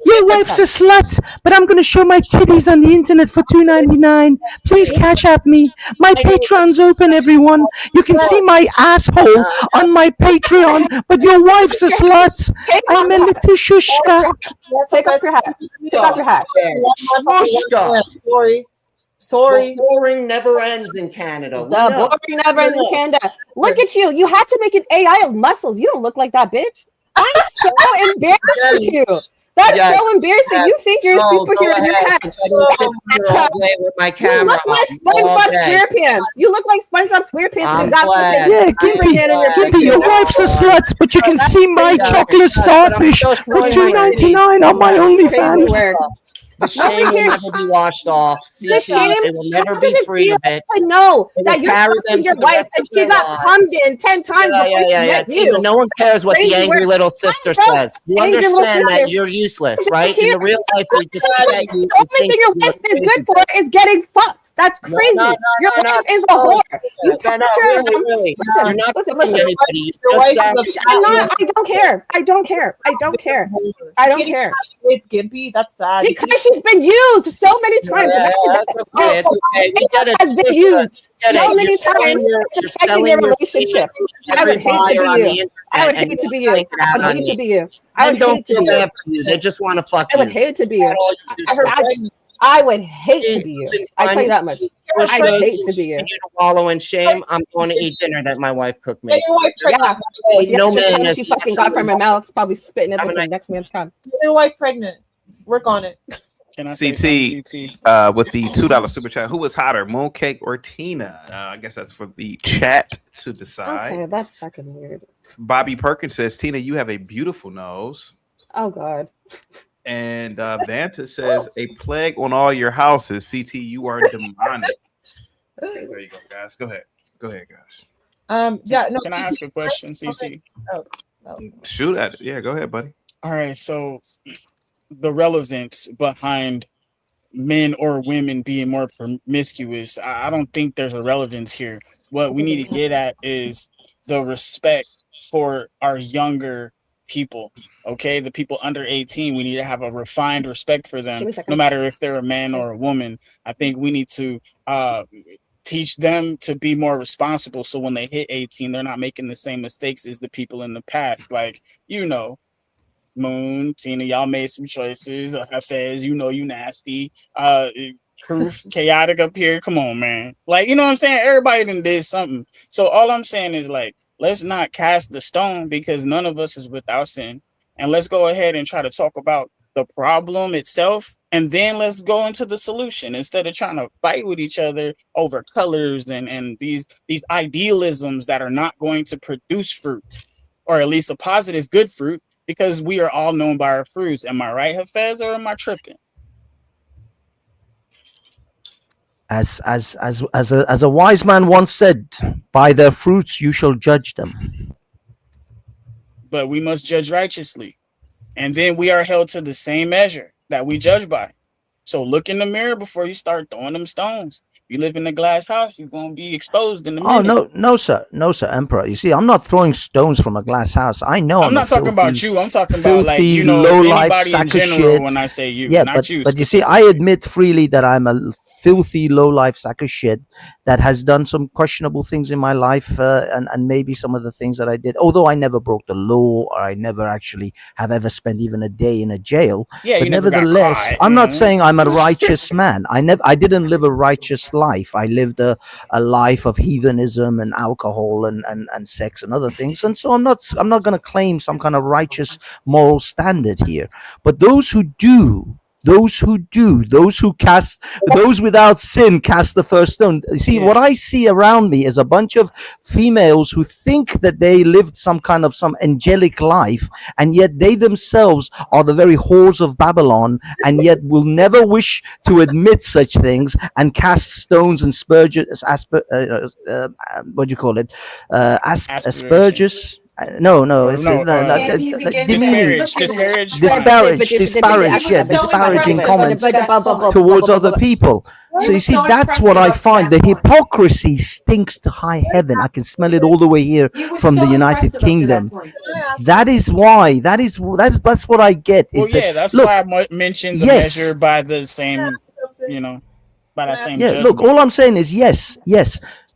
your wife's a slut, but I'm gonna show my titties on the internet for $2.99. Please cash at me. My Patreon's open, everyone. You can see my asshole on my Patreon, but your wife's a slut. I'm a little shushka. Take off your hat. Take off your hat. Smushka. Sorry. The boring never ends in Canada. The boring never ends in Canada. Look at you. You had to make an AI of muscles. You don't look like that, bitch. I'm so embarrassed for you. That's so embarrassing. You think you're a superhero in your head. I don't sit here all day with my You camera look like all SpongeBob day. SquarePants. You look like SpongeBob SquarePants. I'm You got glad. Yeah, Gimpy, Gimpy, your wife's a slut, but you can see my chocolate starfish for $2.99 on my OnlyFans. The shame will never be washed off. The shame. They will never How be does it free feel of it. to know It that will you're carry them fucking your for the wife rest and of she their got lives. cummed in 10 times before she met Tina, you? no one cares what the Crazy angry work. little sister I know. says. You Angry little understand that sister. you're useless, I don't right? In care. the real life, we just The look at you only and thing think your you're wife is good for is getting fucked. That's crazy. Your wife is a whore. You really. You're not fucking anybody. I'm not. I don't care. I don't care. I don't care. I don't care. It's Gimpy. That's sad. Because she's been used so many times. Yeah, that's okay. It's okay. We get it. Has been used Get so it. many You're selling times. your- It's you're affecting selling your your relationship. feelings I would every hate to buyer on be the you. internet, I would and hate to be you you. take it out I would on hate to me. be you. I Men would don't hate to feel be you. bad for you. They just want to fuck I would you. hate to be you. I would hate to be you. I tell you that much. I would hate to be you. Continue to wallow in shame. I'm going to eat dinner that my wife cooked me. Yeah. No That's man what is- she fucking got from her mouth. Probably spitting it in the next man's cum. Get your wife pregnant. Work on it. Can I say something, CT with the $2 super chat. Who was hotter, Mooncake or Tina? I guess that's for the chat to decide. Okay, that's fucking weird. Bobby Perkins says, Tina, you have a beautiful nose. Oh God. And Vanta says, a plague on all your houses. CT, you are demonic. There you go, guys. Go ahead. Go ahead, guys. Yeah. No. Can I ask a question, CT? Oh, no. Shoot at it. Yeah, go ahead, buddy. All right, so the relevance behind men or women being more promiscuous, I don't think there's a relevance here. What we need to get at is the respect for our younger people. Okay, the people under 18, we need to have a refined respect for them, no matter if they're a man or a woman. I think we need to teach them to be more responsible, so when they hit 18, they're not making the same mistakes as the people in the past. Like, you know, Moon, Tina, y'all made some choices. Hafez, you know you nasty. Truth, chaotic up here. Come on, man. Like, you know what I'm saying? Everybody done did something. So all I'm saying is, like, let's not cast the stone, because none of us is without sin. And let's go ahead and try to talk about the problem itself, and then let's go into the solution instead of trying to fight with each other over colors and these idealisms that are not going to produce fruit, or at least a positive good fruit, because we are all known by our fruits. Am I right, Hafez, or am I tripping? As a wise man once said, by their fruits you shall judge them. But we must judge righteously. And then we are held to the same measure that we judge by. So look in the mirror before you start throwing them stones. You live in a glass house, you're going to be exposed in a minute. Oh, no, sir, Emperor. You see, I'm not throwing stones from a glass house. I know I'm not talking about you. I'm talking about, like, you know, anybody in general when I say you, yeah, not you. But you see, I admit freely that I'm a filthy, low-life sack of shit that has done some questionable things in my life, and maybe some of the things that I did, although I never broke the law, or I never actually have ever spent even a day in a jail. Yeah, but you never got nevertheless, caught, I'm not saying I'm a righteous man. I didn't live a righteous life. I lived a life of heathenism and alcohol and sex and other things. And so I'm not going to claim some kind of righteous moral standard here. But those who without sin cast the first stone. You see, what I see around me is a bunch of females who think that they lived some angelic life, and yet they themselves are the very whores of Babylon, and yet will never wish to admit such things and cast stones and asperges. What do you call it? Asperges. Disparaging comments towards other people. So you see, that's what I find. The hypocrisy stinks to high heaven. I can smell it all the way here from the United Kingdom. That's what I get. Well, yeah, that's why I mentioned the measure by the same, by that same. Yeah, look, all I'm saying is yes,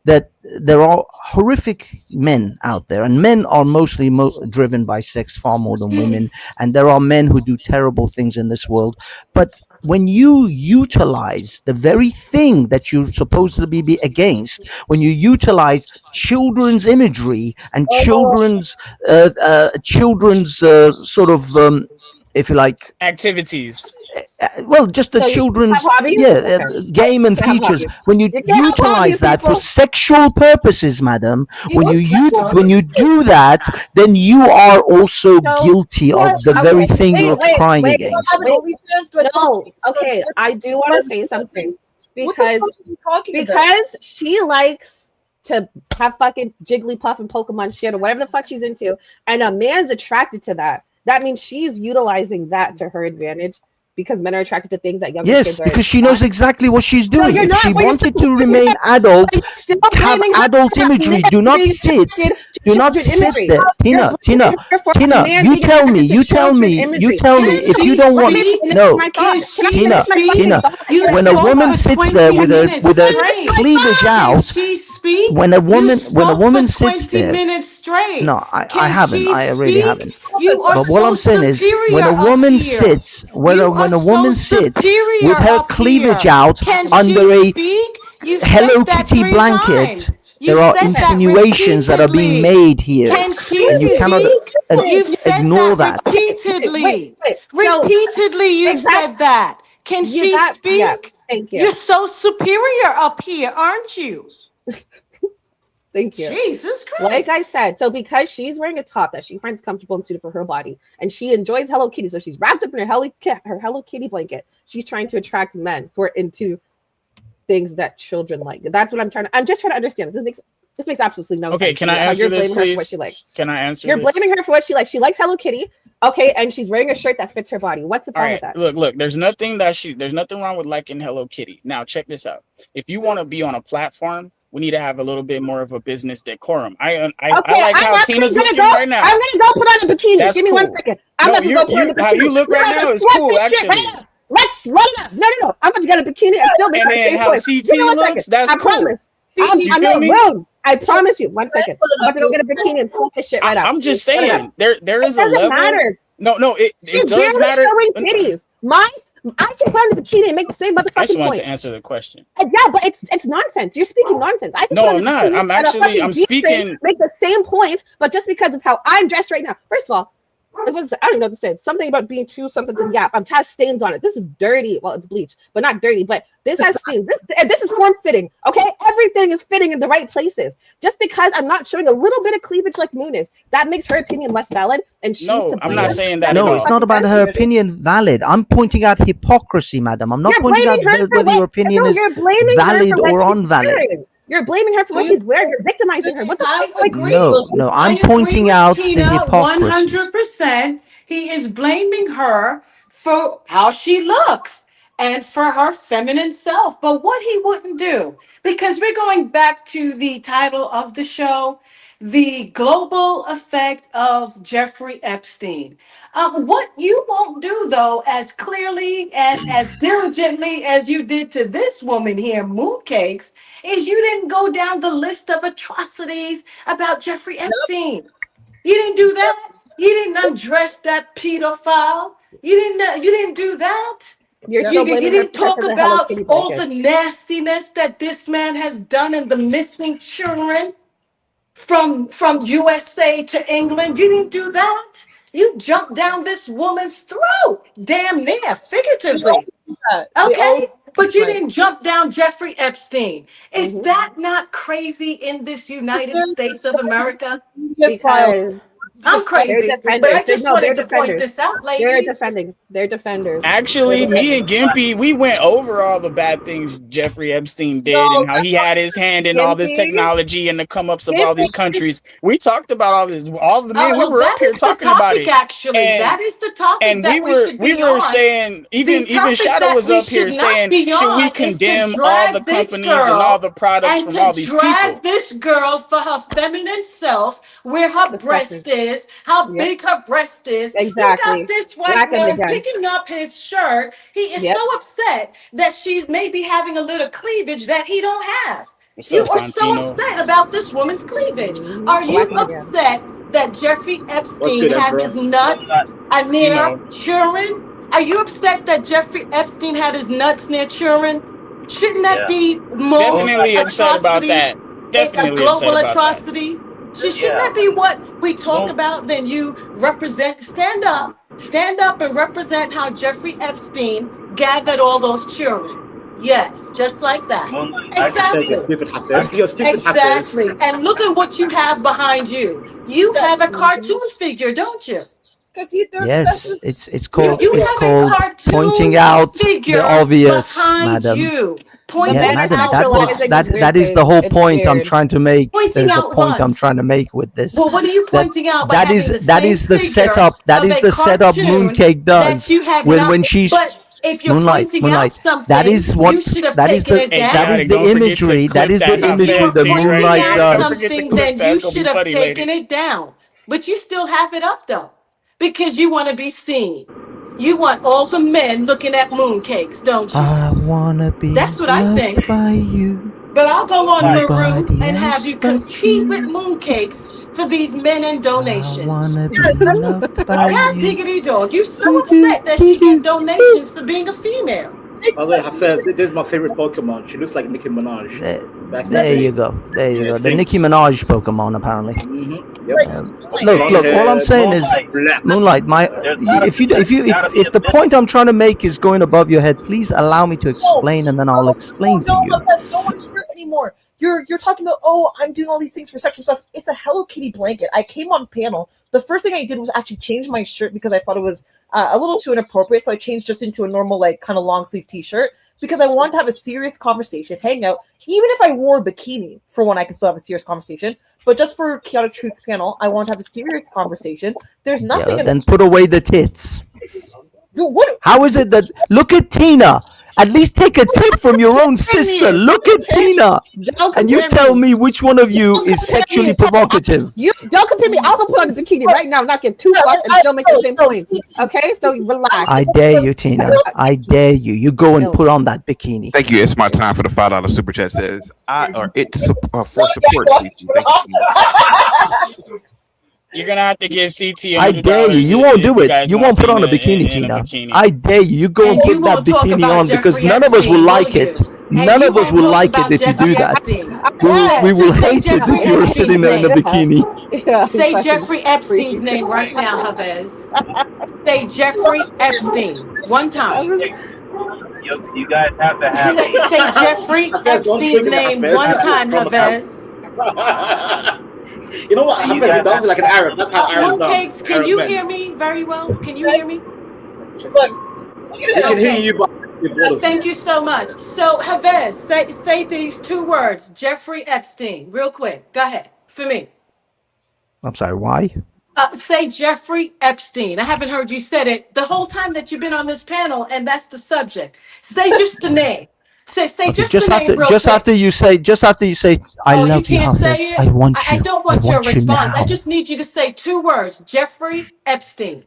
that there are horrific men out there, and men are mostly driven by sex far more than women, and there are men who do terrible things in this world. But when you utilize the very thing that you're supposed to be against, when you utilize children's imagery and children's sort of if you like, activities. Well, just the children's game and features. When you utilize that for sexual purposes, madam, when you do that, then you are also guilty of the very thing you're crying against. No, okay, I do want to say something because she likes to have fucking Jigglypuff and Pokemon shit or whatever the fuck she's into, and a man's attracted to that. That means she's utilizing that to her advantage because men are attracted to things that young kids are. Because she knows exactly what she's doing. If she wanted to remain adult, have adult imagery. Do not sit there. Tina, you tell me if you don't want. No, Tina, when a woman sits there with her cleavage out, when a woman sits there, no, I haven't. I really haven't. But what I'm saying is, when a woman sits, when a woman sits with her cleavage out under a Hello Kitty blanket, there are insinuations that are being made here, and you cannot ignore that. Repeatedly, you said that. Can she speak? Yeah, thank you. You're so superior up here, aren't you? Thank you. Jesus Christ. Like I said, so because she's wearing a top that she finds comfortable and suited for her body, and she enjoys Hello Kitty, so she's wrapped up in her Hello Kitty blanket. She's trying to attract men who are into things that children like. That's what I'm just trying to understand. This makes absolutely no sense. Okay, can I answer this, please? Can I answer? You're blaming her for what she likes. She likes Hello Kitty. Okay, and she's wearing a shirt that fits her body. What's the problem with that? Look. There's nothing wrong with liking Hello Kitty. Now check this out. If you want to be on a platform, we need to have a little bit more of a business decorum. I like how Tina's looking right now. I'm gonna go put on a bikini. That's Give me cool. 1 second. I'm about to go put on a bikini. How you look right now is cool, actually. Let's run it up. No. I'm about to get a bikini and still make And the then same how point. CT Give me 1 looks, second. that's I cool. promise. You I'm feel not me? rude. I promise you. 1 second. I'm about to go get a bikini and slap this shit right up. I'm just saying there is a level. It doesn't matter. No, it does matter. Showing titties. Mine, I can put on the bikini and make the same motherfucking point. I just wanted to answer the question. Yeah, but it's nonsense. You're speaking nonsense. I can No, put on I'm the not. bikini I'm and a actually- fucking I'm G-string, speaking- make the same point, but just because of how I'm dressed right now. First of all, It was, I don't even know what to say. Something about being too something to yap. It has stains on it. This is dirty. Well, it's bleach, but not dirty. But this has stains. This is form fitting. Okay, everything is fitting in the right places. Just because I'm not showing a little bit of cleavage like Moon is, that makes her opinion less valid. And she's No, to I'm blame. not saying that. No, it's not about her opinion valid. I'm pointing out hypocrisy, madam. I'm not You're pointing out blaming her for whether your opinion is you're blaming her valid for what or she's unvalid. wearing. You're blaming her for what she's wearing. You're victimizing her. What the fuck? Like, No, I'm pointing out the Tina, hypocrisy. 100%. He is blaming her for how she looks and for her feminine self. But what he wouldn't do, because we're going back to the title of the show, The Global Effect of Jeffrey Epstein. What you won't do, though, as clearly and as diligently as you did to this woman here, Mooncakes, is you didn't go down the list of atrocities about Jeffrey Epstein. You didn't do that. You didn't undress that pedophile. You didn't do that. You're You, still you blaming her didn't for talk the Hello about Kitty all the blanket. nastiness that this man has done and the missing children from USA to England. You didn't do that. You jumped down this woman's throat, damn near, figuratively. Okay? But you didn't jump down Jeffrey Epstein. Is that not crazy in this United States of America? Because I'm crazy, they're defenders. but I just They're wanted to point defenders. this out, They're ladies. defending. They're defenders. Actually, me and Gimpy, we went over all the bad things Jeffrey Epstein did and how he had his hand in all this Gimpy? technology and the come ups of all these countries. We talked about all this. All the men, we Oh, were up that here is the talking about topic, it. actually. And- That is the topic And that we should be on. saying, The even topic Shadow that was we up here should not saying, be should we on is to condemn all drag the this companies and all the products and from to all these drag people? this girl for her feminine self, where her breast is, how big her breast is. You Exactly. got this white Whack him man again. picking up his shirt. He is Yep. so upset that she's maybe having a little cleavage that he don't have. What's You up, are so Fantino? upset about this woman's cleavage. Are you Whack him again. upset that Jeffrey Epstein good, had Ezra? his nuts near You know. children? Are you upset that Jeffrey Epstein had his nuts near children? Shouldn't that be more Definitely upset about atrocity? that. A Definitely global upset about that. atrocity? Shouldn't that be what we talk about? Then you represent, stand up and represent how Jeffrey Epstein gathered all those children. Yes, just like that. Exactly. You're stupid, Exactly. And look at what you have behind you. You have a cartoon figure, don't you? Yes, it's called You it's have a called cartoon pointing out figure the obvious, behind madam. you. Pointing Yeah, out madam, what? that is the whole It's point I'm weird. trying to make. Pointing There's a out point I'm what? trying to make with this. Well, what are you pointing out by That having is the that same is the figure setup. That of is a the setup cartoon Mooncake does that you have when not- she's But if you're pointing out something, That is what you should have that is taken the it that down. is the imagery. That is the imagery the Moonlight Out does. something, then you should have taken it down. But you still have it up though, because you want to be seen. You want all the men looking at mooncakes, don't you? I wanna be That's what I loved think. by you. But I'll go on Maru Nobody and have else you but compete with mooncakes for these men and donations. Wanna be loved by God you. diggity dog, you so upset that she get donations for being a female. By the way, Hafez, this is my favorite Pokemon. She looks like Nicki Minaj. Back in the There day. you go. There you go. The thanks. Nicki Minaj Pokemon, apparently. Yep. Look. All I'm saying is, Moonlight. If the point I'm trying to make is going above your head, please allow me to explain, and then I'll explain to you. No one's hurt anymore. You're talking about, oh, I'm doing all these things for sexual stuff. It's a Hello Kitty blanket. I came on panel. The first thing I did was actually change my shirt because I thought it was a little too inappropriate. So I changed just into a normal, like, kind of long sleeve t-shirt because I wanted to have a serious conversation, hang out. Even if I wore a bikini, for one, I could still have a serious conversation. But just for Chaotic Truth panel, I want to have a serious conversation. There's nothing. Yeah, then put away the tits. What? How is it that? Look at Tina. At least take a tip from your own sister. Look at Tina, and you tell me which one of you is sexually provocative. You don't compare me. I'll go put on a bikini right now, not get too fucked and still make the same points. Okay, so relax. I dare you, Tina. I dare you. You go and put on that bikini. Thank you. It's my time for the $5 super chat. Says for support. Thank you. You're gonna have to give CT. I dare you. You won't do it. You won't put on a bikini, in a Tina. bikini. I dare you. You go and And you put that won't talk bikini about on because Jeffrey none of us will Epstein, like will it. you? None you of us won't will talk like it about if you Jeffrey do that. Epstein. We will Say hate it Jeffrey if you are sitting Epstein's there in a name. bikini. Say Jeffrey Epstein's name right now, Javez. Say Jeffrey Epstein one time. You guys have to have Say Jeffrey Hafez, don't Epstein's trigger me, name Hafez. one That is time, from an Arab. Javez. You know what, You Hafez, he guys does it like an Arab. That's how Arab dance. Mooncakes, can Arab you men. hear me very well? Can you hear me? We can hear you, but Yes, thank you so much. So, Javez, say these two words, Jeffrey Epstein, real quick. Go ahead, for me. I'm sorry, why? Say Jeffrey Epstein. I haven't heard you said it the whole time that you've been on this panel, and that's the subject. Say just the name. Say Okay, just the name real just quick. after you say, I Oh, you love you, can't say Hafiz. it? I want I you. don't I want your want you response. I now. just need you to say two words, Jeffrey Epstein.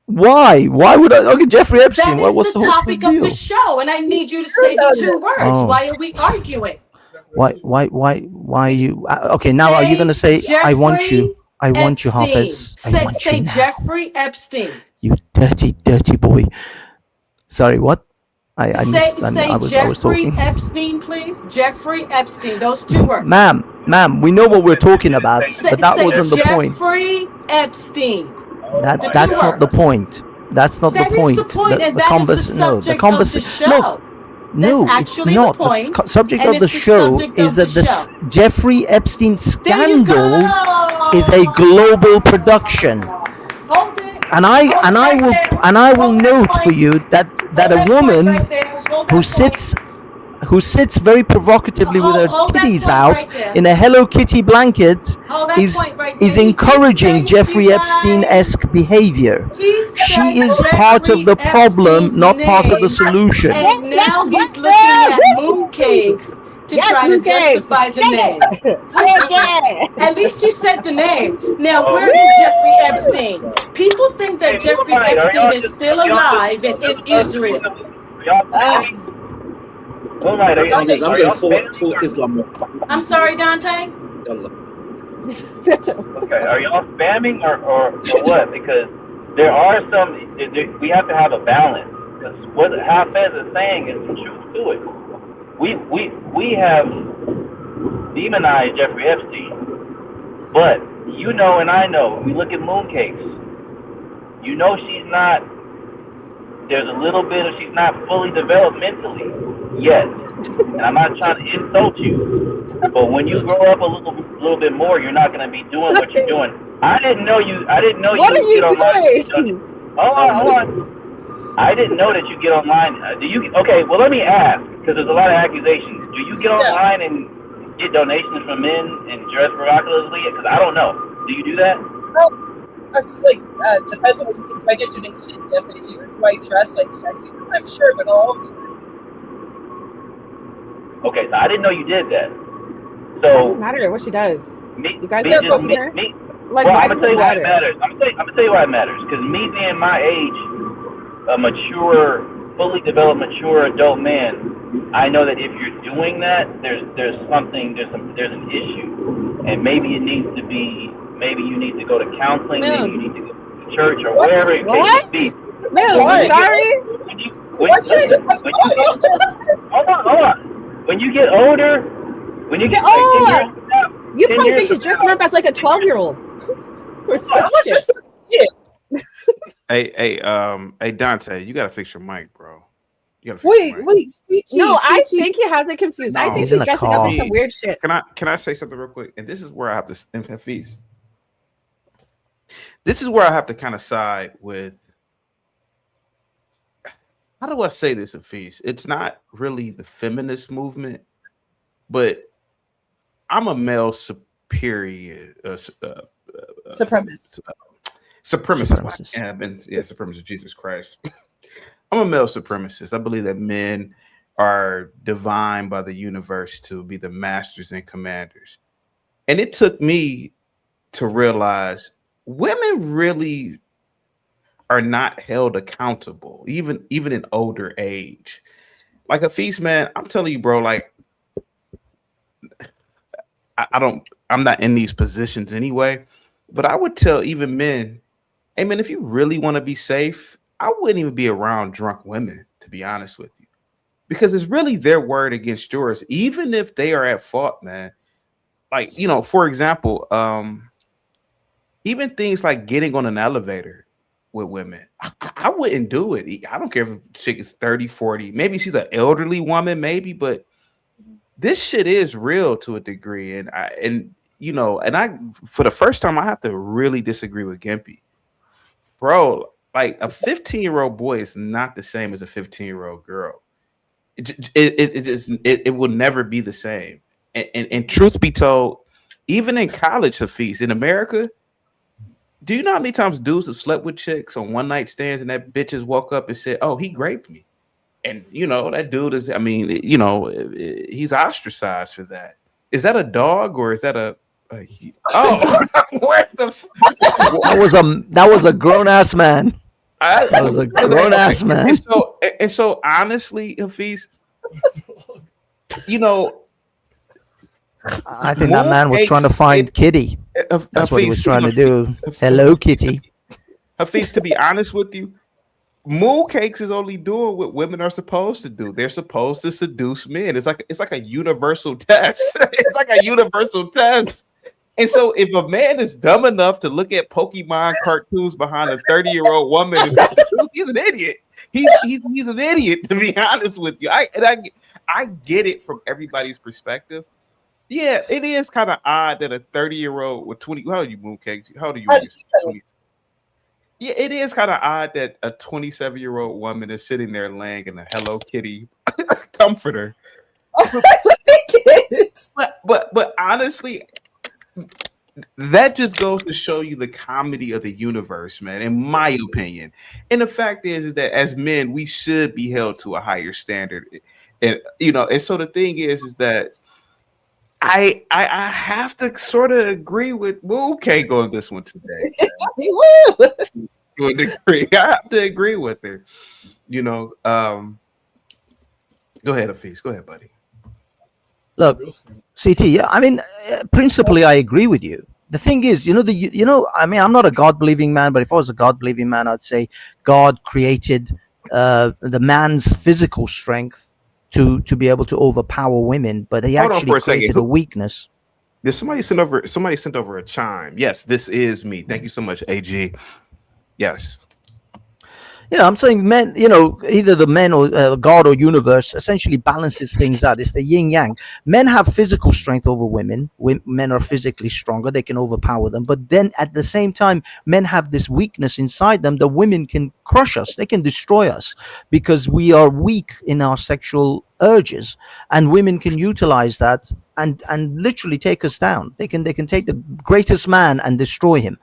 Why? Why would I? Okay, Jeffrey Epstein. That is What's the the topic of the deal? show, and I need you to say the two words. Oh. Why are we arguing? Why you? Okay, now are you gonna say I want you? Jeffrey I want you, Epstein. Hafiz. I want Say you now. Jeffrey Epstein. You dirty boy. Sorry, what? I missed. I was Jeffrey talking. Epstein, please. Jeffrey Epstein. Those two words. Ma'am, we know what we're talking about, but that Say wasn't the point. Jeffrey Epstein. That's not the point. That's not the That is point. the point, and that is the subject of the show. No, That's it's actually not. the point, The subject and of the it's the show subject is of that the show. Jeffrey Epstein There you scandal go. is a global production. Hold it. And I will note for you that a woman who sits very provocatively with her titties out in a Hello Kitty blanket is encouraging Jeffrey Epstein-esque behavior. She is part of the problem, not part of the solution. And now he's looking at mooncakes to try to justify the name. At least you said the name. Now, where is Jeffrey Epstein? People think that Jeffrey Epstein is still alive and in Israel. I'm going full Islam. I'm sorry, Dante? Okay, are y'all spamming or what? Because there are some, we have to have a balance. Because what Hafez is saying is the truth to it. We have demonized Jeffrey Epstein, but you know and I know, when we look at mooncakes, you know she's not, there's a little bit of, she's not fully developed mentally yet. And I'm not trying to insult you, but when you grow up a little bit more, you're not going to be doing what you're doing. I didn't know you What would are you get online. doing? Hold on. I didn't know that you get online. Okay, well, let me ask, because there's a lot of accusations. Do you get online and get donations from men and dress provocatively? Because I don't know. Do you do that? Depends on what you mean. Do I get donations? Yes, I do. Do I dress like sexy sometimes? Sure, but not all the time. Okay, so I didn't know you did that. It So doesn't matter what she does. You guys are helping her. Like, well, why I'm does gonna tell it you why it matter? matters. I'm gonna tell you why it matters. Because me being my age, a mature, fully developed, mature adult man, I know that if you're doing that, there's an issue, and maybe it needs to be. Maybe you need to go to counseling. Maybe you need to go to church or wherever it may be. Sorry? Hold on. When you get older, when you get like 10 years from now, You 10 probably years think she's from dressing up as like a 12-year-old. Or some shit. Hey, Dante, you gotta fix your mic, bro. You gotta fix your mic. Wait, CT. No, I think he has it confused. I No. think she's dressing up in some weird shit. Can I say something real quick? And this is where I have to Hafiz. This is where I have to kind of side with. How do I say this, Hafiz? It's not really the feminist movement, but I'm a male superior Supremacist. Supremacist. Supremacist. Jesus Christ. I'm a male supremacist. I believe that men are divine by the universe to be the masters and commanders. And it took me to realize women really are not held accountable, even in older age. Like Hafiz, man, I'm telling you, bro, like I'm not in these positions anyway, but I would tell even men, hey man, if you really want to be safe, I wouldn't even be around drunk women, to be honest with you. because it's really their word against yours, even if they are at fault, man. Like, for example, even things like getting on an elevator with women, I wouldn't do it. I don't care if a chick is 30, 40, maybe she's an elderly woman, maybe, but this shit is real to a degree. And I for the first time, I have to really disagree with Gimpy. Bro, like a 15-year-old boy is not the same as a 15-year-old girl. It will never be the same. And truth be told, even in college, Hafiz, in America, do you know how many times dudes have slept with chicks on one night stands and that bitches woke up and said, "Oh, he raped me," and that dude is, he's ostracized for that. Is that a dog or is that a oh? Where the? That was a grown ass man. That was a grown ass man. And so honestly, Hafiz, I think that man was trying to find Kitty. That's what he was trying to do. Hello, Kitty. Hafiz, to be honest with you, Mooncakes is only doing what women are supposed to do. They're supposed to seduce men. It's like a universal test. It's like a universal test. And so if a man is dumb enough to look at Pokemon cartoons behind a 30-year-old woman, he's an idiot. He's an idiot, to be honest with you. I get it from everybody's perspective. Yeah, it is kind of odd that a 30-year-old with 20. How old are you, Mooncakes? How old are you? 20. Yeah, it is kind of odd that a 27-year-old woman is sitting there laying in a Hello Kitty comforter. But honestly, that just goes to show you the comedy of the universe, man, in my opinion. And the fact is that as men, we should be held to a higher standard. And and so the thing is that I have to sort of agree with Mooncake on this one today. He will. To a degree. I have to agree with her. Go ahead, Hafiz. Go ahead, buddy. Look, CT. Yeah, principally, I agree with you. The thing is, I'm not a God-believing man, but if I was a God-believing man, I'd say God created the man's physical strength to be able to overpower women, but he actually created a weakness. Did somebody sent over a chime? Yes, this is me. Thank you so much, AG. Yes. Yeah, I'm saying men, either the men or God or universe essentially balances things out. It's the yin yang. Men have physical strength over women. Men are physically stronger. They can overpower them. But then at the same time, men have this weakness inside them that women can crush us. They can destroy us because we are weak in our sexual urges, and women can utilize that and literally take us down. They can take the greatest man and destroy him.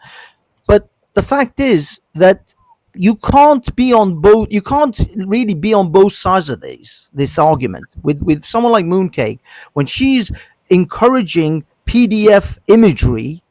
But the fact is that you can't really be on both sides of this argument with someone like Mooncake when she's encouraging PDF imagery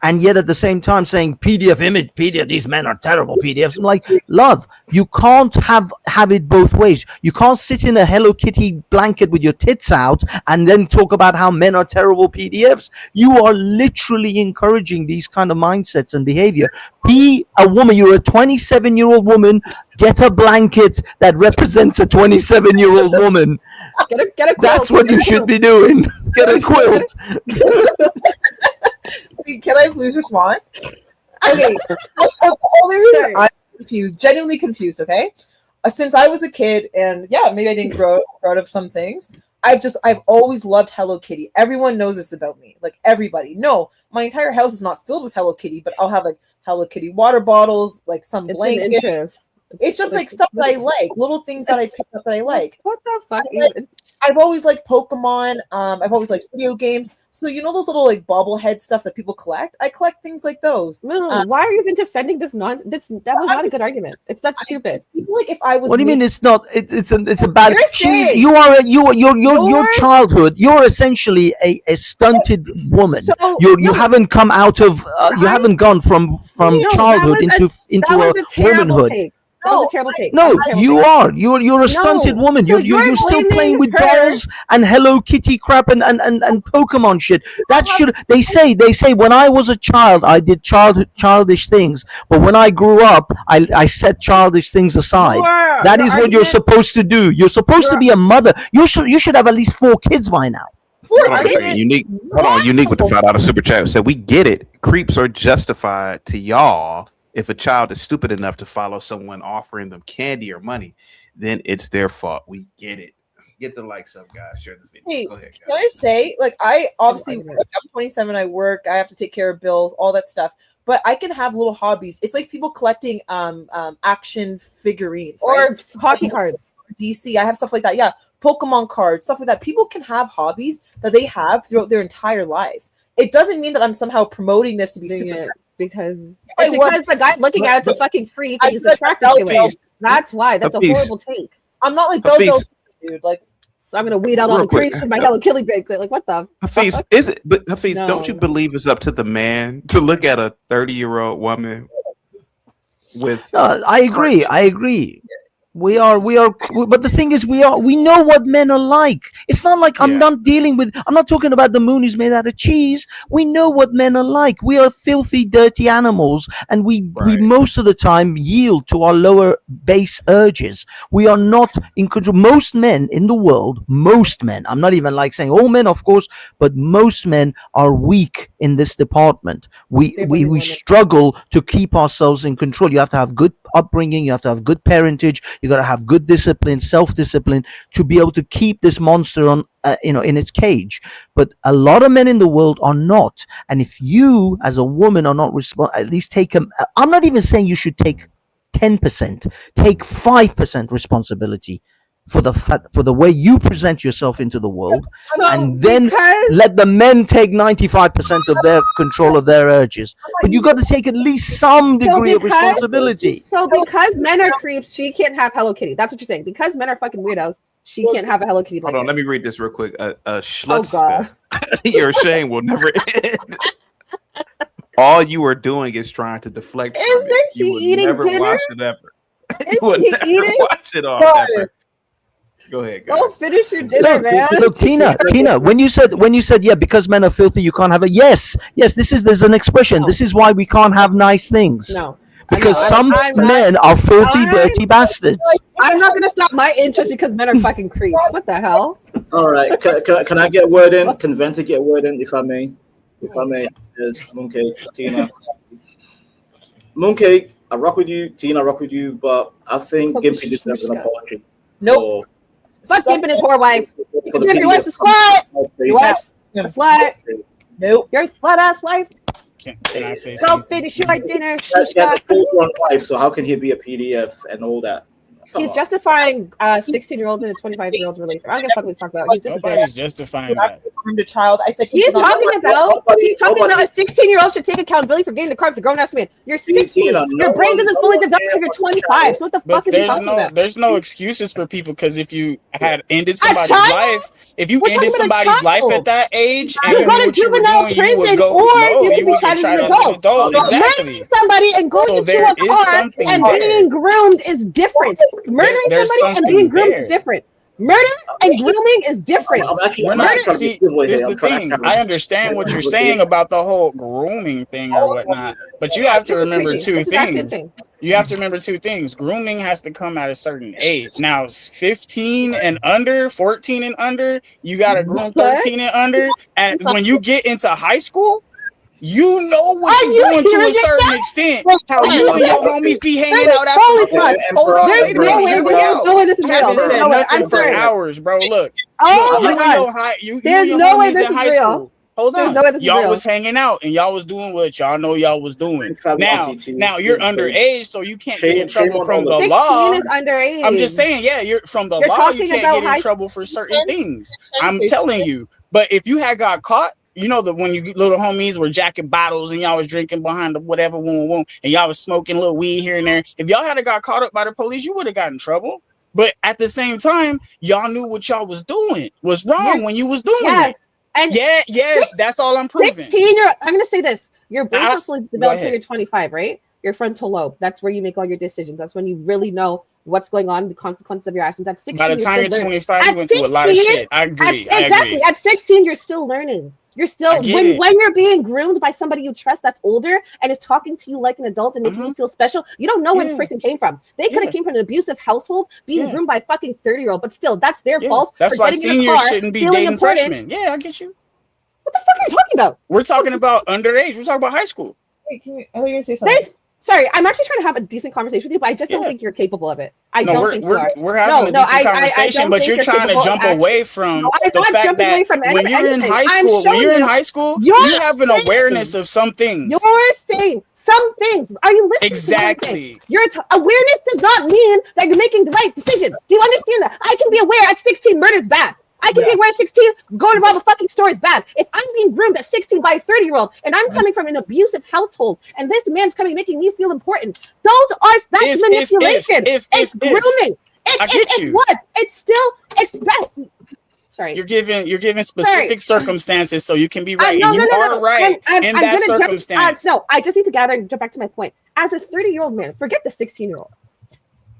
and yet at the same time saying PDF, these men are terrible PDFs. I'm like, love, you can't have it both ways. You can't sit in a Hello Kitty blanket with your tits out and then talk about how men are terrible PDFs. You are literally encouraging these kind of mindsets and behavior. Be a woman. You're a 27-year-old woman. Get a blanket that represents a 27-year-old woman. Get a quilt. That's what you should be doing. Get a quilt. Can I please respond? Okay. The only reason I'm confused, genuinely confused, okay? Since I was a kid, and yeah, maybe I didn't grow out of some things, I've always loved Hello Kitty. Everyone knows this about me. Like everybody. No, my entire house is not filled with Hello Kitty, but I'll have like Hello Kitty water bottles, like some blankets. It's just like stuff that I like, little things that I pick up that I like. What the fuck? I've always liked Pokemon. I've always liked video games. So those little like bobblehead stuff that people collect. I collect things like those. No, why are you even defending this nonsense? That was not a good argument. That's stupid. I feel like if I was. What do you mean? It's not. It's a bad. Your childhood. You're essentially a stunted woman. So, you haven't come out of. You haven't gone from childhood into a womanhood. That was a terrible take. No, That was a terrible you take. are. You're a stunted No. woman. So You're still playing blaming with her. dolls and Hello Kitty crap and Pokemon shit. That should they say when I was a child I did childish things, but when I grew up I set childish things aside. That is what you're supposed to do. You're supposed to be a mother. You should have at least 4 kids by now. Hold on a second. Unique. Hold on. Unique with the $5 super chat said, "We get it. Creeps are justified to y'all. If a child is stupid enough to follow someone offering them candy or money, then it's their fault. We get it." Get the likes up, guys. Share the video. Hey, Go ahead, guys. can I say, like, I obviously, like, I'm 27, I work, I have to take care of bills, all that stuff. But I can have little hobbies. It's like people collecting action figurines Or right? hockey cards. DC, I have stuff like that. Yeah, Pokemon cards, stuff like that. People can have hobbies that they have throughout their entire lives. It doesn't mean that I'm somehow promoting this to be super because the guy looking at it's a fucking freak and he's attracted to it. That's why. That's a horrible take. I'm not like Belgium, dude. Like, so I'm gonna weed out all the creeps with my Hello Kitty bake. Like, what the? Hafiz, is it? But Hafiz, No. don't you believe it's up to the man to look at a 30-year-old woman with? I agree. We are, but the thing is, we know what men are like. It's not like I'm not talking about the moon is made out of cheese. We know what men are like. We are filthy, dirty animals, and we most of the time yield to our lower base urges. We are not in control. Most men in the world, I'm not even like saying all men, of course, but most men are weak in this department. We struggle to keep ourselves in control. You have to have good upbringing. You have to have good parentage. You got to have good discipline, self-discipline to be able to keep this monster on, in its cage. But a lot of men in the world are not. And if you, as a woman, are not at least take I'm not even saying you should take 10%. Take 5% responsibility for the way you present yourself into the world, and then let the men take 95% of their control of their urges. But you got to take at least some degree of responsibility. So because men are creeps, she can't have Hello Kitty. That's what you're saying. Because men are fucking weirdos, she can't have a Hello Kitty. Hold on, let me read this real quick. Schlutska, your shame will never end. All you are doing is trying to deflect. Isn't he eating never dinner? Watch it ever. Isn't he eating? Watch it all ever. Go ahead, guys. Go finish your dinner, man. Look, Tina, when you said yeah, because men are filthy, you can't have it. Yes, there's an expression. This is why we can't have nice things. No. Because some men are filthy, dirty bastards. I'm not gonna stop my interest because men are fucking creeps. What the hell? All right, can I get word in? Can Venta get word in, if I may? If I may, says Mooncake, Tina. Mooncake, I rock with you. Tina, I rock with you, but I think Gimpy deserves an apology. Nope. Fuck Gimpy and his whore wife. If your wife's a slut, your wife's a slut. Nope. Your slut ass wife. Can I say Go something? finish your dinner. He has a full-grown wife, so how can he be a PDF and all that? He's justifying 16-year-olds and a 25-year-old relationship. I don't give a fuck what he's talking about. He's Nobody's justifying that. The child. I said He's talking about a 16-year-old should take accountability for getting the car of the grown-ass man. You're 16. Your brain doesn't fully develop until you're 25. So what the fuck is he talking about? There's no excuses for people, because if you had ended somebody's life, if you ended somebody's life at that age, and you go to juvenile prison, or you can be tried as an adult. Exactly. Murdering somebody and going into a car and being groomed is different. Murdering somebody and being groomed is different. Murder and grooming is different. See, this is the thing. I understand what you're saying about the whole grooming thing or whatnot, but you have to remember two things. You have to remember two things. Grooming has to come at a certain age. Now, 15 and under, 14 and under, you got to groom 13 and under. And when you get into high school, you know what you're doing to a certain extent. How you and your homies be hanging out after school. Hold on, wait a minute. No way this is real. Haven't said nothing for hours, bro. Look. Oh my God. There's no way this is real. Hold on. No way this is y'all real. was hanging out and y'all was doing what y'all know y'all was doing. Now you're underage, so you can't get in trouble from the law. 16 is underage. I'm just saying, yeah, you're from the law. You can't get in trouble for certain things. I'm telling you. But if you had got caught, you know that when you little homies were jacking bottles and y'all was drinking behind the whatever and y'all was smoking a little weed here and there. If y'all had got caught up by the police, you would have got in trouble. But at the same time, y'all knew what y'all was doing was wrong when you was doing it. And yes, that's all I'm proving. 16 I'm gonna say this. Your brain will fully develop until you're 25, right? your frontal lobe. That's where you make all your decisions. That's when you really know what's going on, the consequences of your actions. At 16, By the time you're still 25, learning. you went through a lot of shit. I agree. Exactly. At 16, you're still learning. You're still when you're being groomed by somebody you trust that's older and is talking to you like an adult and making you feel special. You don't know where this person came from. They could have came from an abusive household, being groomed by a fucking 30-year-old. But still, that's their fault. That's for why getting in a seniors car, shouldn't be feeling dating important. freshmen. Yeah, I get you. What the fuck are you talking about? We're talking about underage. We're talking about high school. Wait, can we? I thought you were gonna say something. Sorry, I'm actually trying to have a decent conversation with you, but I just don't think you're capable of it. I don't think you are. We're having a decent conversation, but you're trying to jump away from the fact that when you're in high school, you have an awareness of some things. You're saying some things. Are you listening? Exactly. Awareness does not mean that you're making the right decisions. Do you understand that? I can be aware at 16 murder is bad. I can be aware at 16 going to rob a fucking store is bad. If I'm being groomed at 16 by a 30-year-old and I'm coming from an abusive household and this man's coming making me feel important, that's manipulation. It's grooming. It's what? It's still sorry. You're giving specific circumstances so you can be right. And you are right in that circumstance. No, I just need to gather and jump back to my point. As a 30-year-old man, forget the 16-year-old.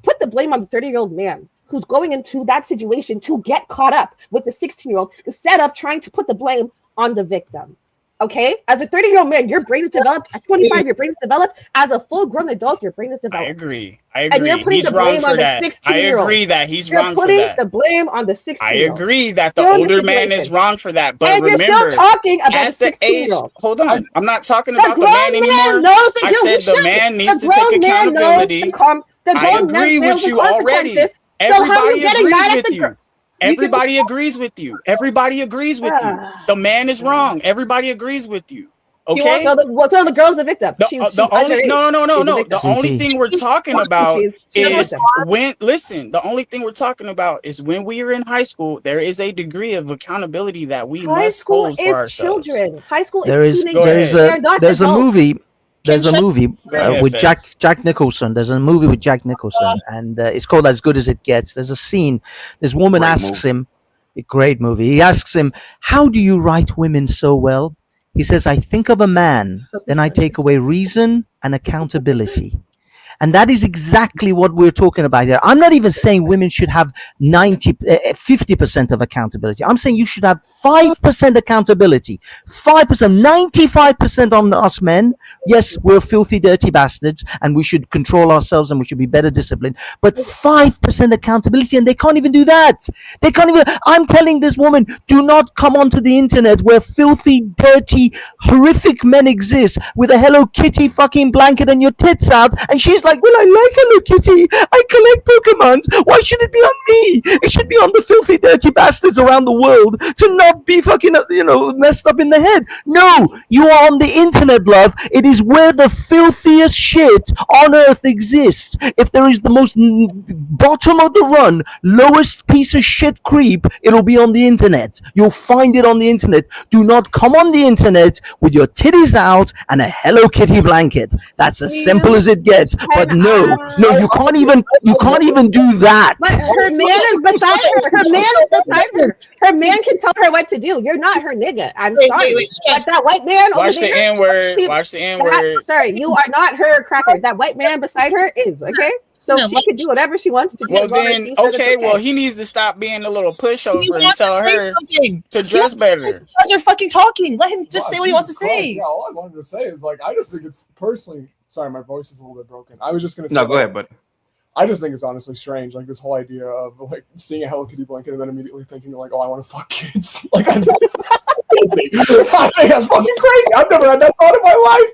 Put the blame on the 30-year-old man who's going into that situation to get caught up with the 16-year-old instead of trying to put the blame on the victim. Okay? As a 30-year-old man, your brain is developed. At 25, your brain is developed. As a full-grown adult, your brain is developed. I agree. And you're putting the blame on the 16-year-old. I agree that he's wrong for that. You're putting the blame on the 16-year-old. I agree that the older man is wrong for that. But and remember, you're still talking about at the the age, 16-year-old. hold on. I'm not talking about the man anymore. I said the man needs to take accountability. I agree with you already. Everybody agrees with you. Everybody agrees with you. Everybody agrees with you. The man is wrong. Everybody agrees with you. Okay. So the girl's a victim. No. The only thing we're talking about is when. Listen, the only thing we're talking about is when we are in high school. There is a degree of accountability that we must hold for ourselves. Children. High school is teenagers. There's a movie. There's a movie with Jack Nicholson. There's a movie with Jack Nicholson, and it's called As Good as It Gets. There's a scene. This woman asks him, a great movie. He asks him, "How do you write women so well?" He says, "I think of a man, then I take away reason and accountability." And that is exactly what we're talking about here. I'm not even saying women should have 50% of accountability. I'm saying you should have 5% accountability. 5%, 95% on us men. Yes, we're filthy, dirty bastards, and we should control ourselves and we should be better disciplined. But 5% accountability, and they can't even do that. They can't even. I'm telling this woman, do not come onto the internet where filthy, dirty, horrific men exist with a Hello Kitty fucking blanket and your tits out, and she's like, "Well, I like Hello Kitty. I collect Pokemons. Why should it be on me? It should be on the filthy, dirty bastards around the world to not be fucking, messed up in the head." No, you are on the internet, love. It is where the filthiest shit on earth exists. If there is the most bottom of the run, lowest piece of shit creep, it'll be on the internet. You'll find it on the internet. Do not come on the internet with your titties out and a Hello Kitty blanket. That's as simple as it gets. But no, you can't even do that. But her man is beside her. Her man is beside her. Her man can tell her what to do. You're not her nigga. I'm sorry. But that white man over there. Watch the N-word. Sorry, you are not her cracker. That white man beside her is, okay? So she can do whatever she wants to do. Well then, well he needs to stop being a little pushover and tell her to dress better. They're fucking talking. Let him just say what he wants to say. Yeah, all I wanted to say is I just think it's personally. Sorry, my voice is a little bit broken. I was just gonna say. No, go ahead, buddy. I just think it's honestly strange, this whole idea of seeing a Hello Kitty blanket and then immediately thinking oh, I want to fuck kids. I think I'm fucking crazy. I've never had that thought in my life.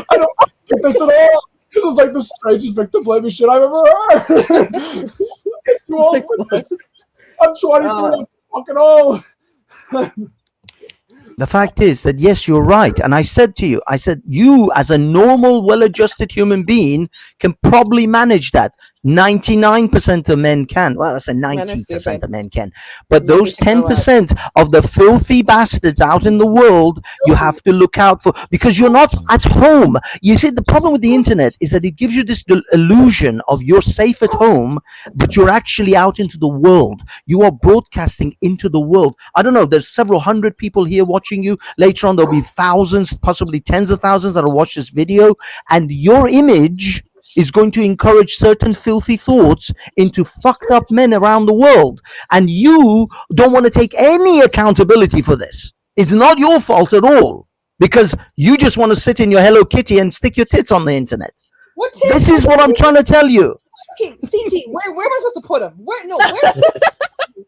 I don't get this at all. This is the strangest victim blaming shit I've ever heard. I'm too old for this. I'm 23. I'm fucking old. The fact is that, yes, you're right. And I said to you, you as a normal, well-adjusted human being can probably manage that. 99% of men can. Well, I say Men are 90% stupid. of men can. But Men those need to grow up. 10% of the filthy bastards out in the world, you have to look out for, because you're not at home. You see, the problem with the internet is that it gives you this illusion of you're safe at home, but you're actually out into the world. You are broadcasting into the world. I don't know, there's several hundred people here watching you. Later on, there'll be thousands, possibly tens of thousands that'll watch this video, and your image is going to encourage certain filthy thoughts into fucked up men around the world. And you don't want to take any accountability for this. It's not your fault at all, because you just want to sit in your Hello Kitty and stick your tits on the internet. What This is what I'm trying to tell you. Okay, CT, where am I supposed to put him? Where am I supposed to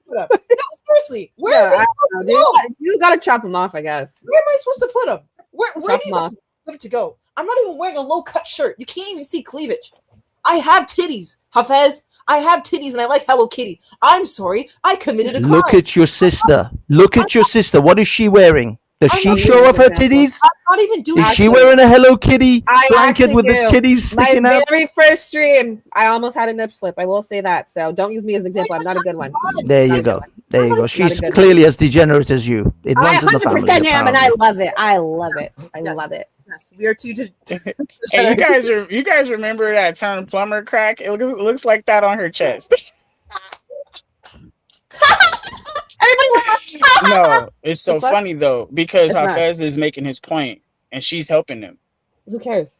put him? No, seriously, where am I supposed to go? You gotta chop him off, I guess. Where am I supposed to put him? Where Chop do him you off. want him to go? I'm not even wearing a low cut shirt. You can't even see cleavage. I have titties, Hafez. I have titties and I like Hello Kitty. I'm sorry, I committed a crime. Look at your sister. Look at your sister. What is she wearing? Does she show off her titties? I'm not even doing Is she wearing a Hello Kitty blanket with the titties sticking My out? very first stream, I almost had a nip slip. I will say that. So don't use me as an example. I'm not a good one. There you go. There you go. She's clearly as degenerate as you. It I runs in the family. 100% am, and I apparently. love it. I love it. I love it. Yes, we are two. Hey, you guys remember that term plumber crack? It looks like that on her chest. No, it's so It's what? funny though, because It's not. Hafez is making his point and she's helping him. Who cares?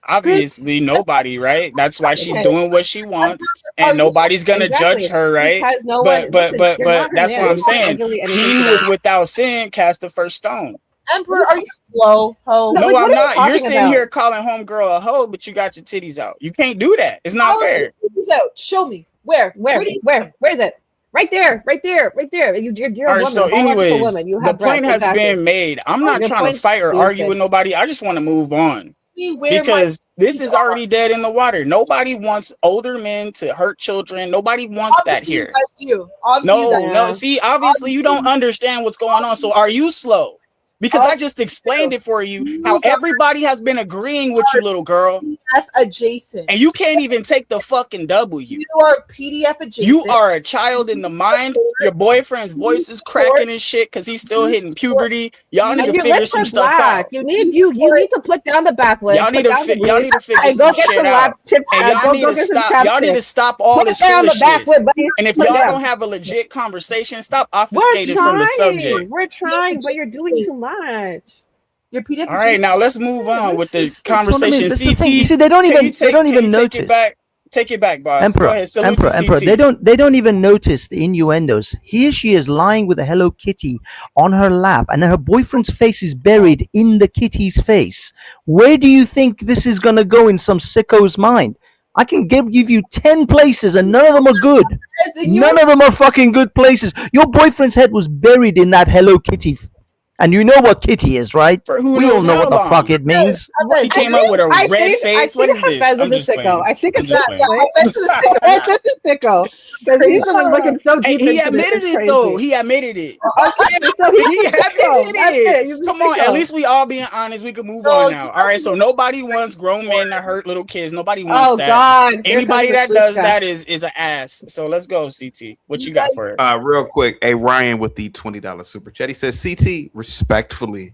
Obviously, nobody, right? That's why she's Okay. doing what she wants, and nobody's gonna Exactly. judge her, right? Because no but one- but listen, but you're but not her that's man. what I'm You're not saying. really anything He to was that. without sin, cast the first stone. Emperor, are you slow, ho? No, like, what I'm are you not. You're talking sitting about? here calling homegirl a hoe, but you got your titties out. You can't do that. It's not fair. Out. Show me where. Where? do you Where is it? Right there. Right there. Right there. You're a All right, woman. so biological anyways, woman. You the have point breasts, has exactly. been made. I'm not Your trying to point's fight or argue stupid. with nobody. I just want to move on. See where Because my this is already dead in the water. Nobody wants older men to hurt children. Nobody wants that Obviously, here. You guys do. Obviously, you No, guys no. See, obviously you don't understand what's going on. So are you slow? Because I just explained it for you how everybody has been agreeing with you, little girl, PDF adjacent. and you can't even take the fucking W. You are PDF adjacent. You are a child in the mind. Your boyfriend's voice is cracking and shit because he's still hitting puberty. Y'all need And to your figure lips some are stuff black. out. You need to put down the backwoods. Y'all need to figure and some go get shit some out. lap chips. And y'all go need to get some stop. Y'all need to chapsticks. stop all Put this down the foolishness. backwood, buddy. And if Put y'all it down. don't have a legit conversation, stop We're obfuscating from the trying. subject. We're trying, but you're doing too much. Your PDF. All right, now let's move on with the That's what I mean. conversation. That's the CT, thing. You see, they don't can even you take notice. it back. Take it back, boss. Emperor, Go ahead. Salute Emperor, to Emperor. CT. They don't even notice the innuendos. Here she is lying with a Hello Kitty on her lap, and her boyfriend's face is buried in the kitty's face. Where do you think this is gonna go in some sicko's mind? I can give you 10 places, and none of them are good. None of them are fucking good places. Your boyfriend's head was buried in that Hello Kitty. And you know what kitty is, right? Who We all knows know how what the long? fuck it means. He came up with a red face. What is this? I'm just playing. I think I'm it's just that. playing. It's just a sicko. Because he's the one looking so Hey, deep he into admitted this. it though. He admitted it. Okay, so he's He a sicko. admitted That's it. He's a Come on, sicko. at least we all being honest. We can move on now. All right, so nobody wants grown men to hurt little kids. Nobody wants Oh, that. God. Here Anybody comes that the does pushback. that is an ass. So let's go, CT. What you got for us? Real quick, Ryan with the $20 super chat. He says, "CT, respectfully,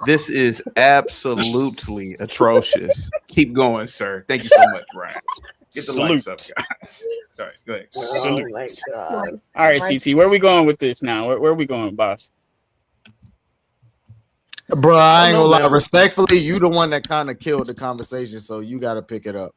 this is absolutely atrocious. Keep going, sir. Thank you so much, Ryan. Get the lights up, guys. All right, go ahead. Salute. Oh, my God. All right, CT, where are we going with this now? Where are we going, boss? Bro, I ain't Oh, no, gonna lie. man. Respectfully, you the one that kind of killed the conversation, so you got to pick it up.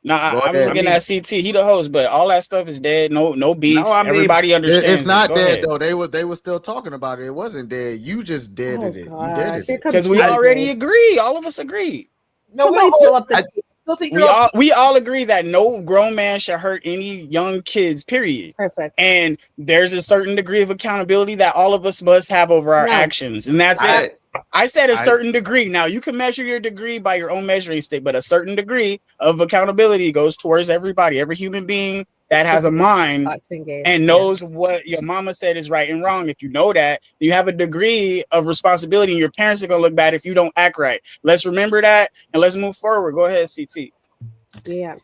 Nah, Go I'm ahead. looking at CT. He the host, but all that stuff is dead. No beef. No, I mean, Everybody understands. It's not Go dead ahead. though. They were still talking about it. It wasn't dead. You just deaded it. You deaded it. Because we already agree. All of us agree. No, we don't pull up the. Still think We all agree that no grown man should hurt any young kids, period. Perfect. And there's a certain degree of accountability that all of us must have over our No. actions. And that's it. I said a certain degree. Now you can measure your degree by your own measuring stick, but a certain degree of accountability goes towards everybody, every human being that has a mind and knows what your mama said is right and wrong. If you know that, you have a degree of responsibility, and your parents are gonna look bad if you don't act right. Let's remember that and let's move forward. Go ahead, CT. Yeah.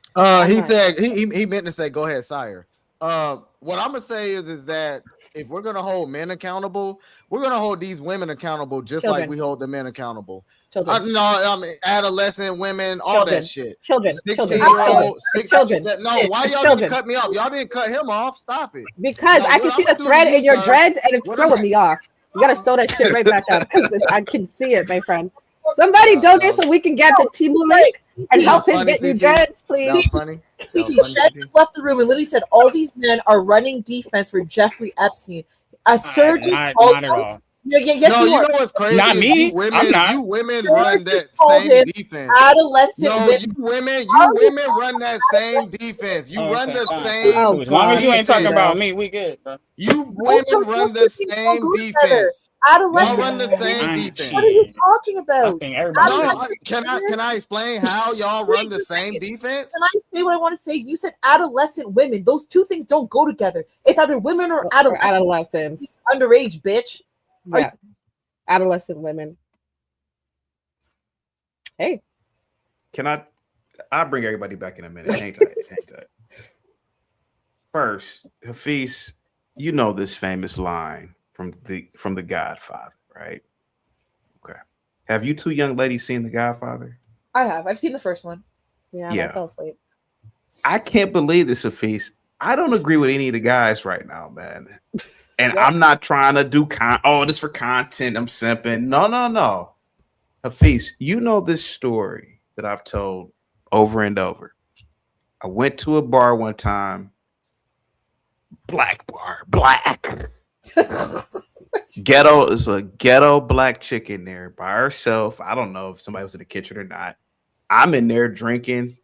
He said he meant to say, "Go ahead, sire." What I'm gonna say is that if we're gonna hold men accountable, we're gonna hold these women accountable just like we hold the men accountable. I mean, adolescent women, all that shit. Children. 16-year-old, 16. No, why y'all children. didn't cut me off? Y'all didn't cut him off. Stop it. Because No, I can see the thread in your dreads and it's throwing me off. You gotta sew that shit right back up because I can see it, my friend. Somebody donate so we can get the Timu link and help him get new dreads, please. CT Shed just left the room and literally said all these men are running defense for Jeffrey Epstein. A surge is not at all. Yes, no, you you are. know what's crazy? Not me. You women, I'm not. You women George run that called same him defense. adolescent No, women. you women run that same defense. You run the same. As long as you ain't talking about me, we good, bro. You women run the same defense. Adolescent. Y'all run the same defense. What are you talking about? No, can I explain how y'all run the same defense? Can I say what I want to say? You said adolescent women. Those two things don't go together. It's either women or adolescents. Underage, bitch. Yeah. Adolescent women. Hey. I'll bring everybody back in a minute. Hang tight. First, Hafiz, you know this famous line from the Godfather, right? Okay. Have you two young ladies seen The Godfather? I have. I've seen the first one. Yeah. I fell asleep. I can't believe this, Hafiz. I don't agree with any of the guys right now, man. And I'm not trying to do this for content. I'm simping. No. Hafiz, you know this story that I've told over and over. I went to a bar one time. Black bar. Ghetto is a ghetto black chick in there by herself. I don't know if somebody was in the kitchen or not. I'm in there drinking.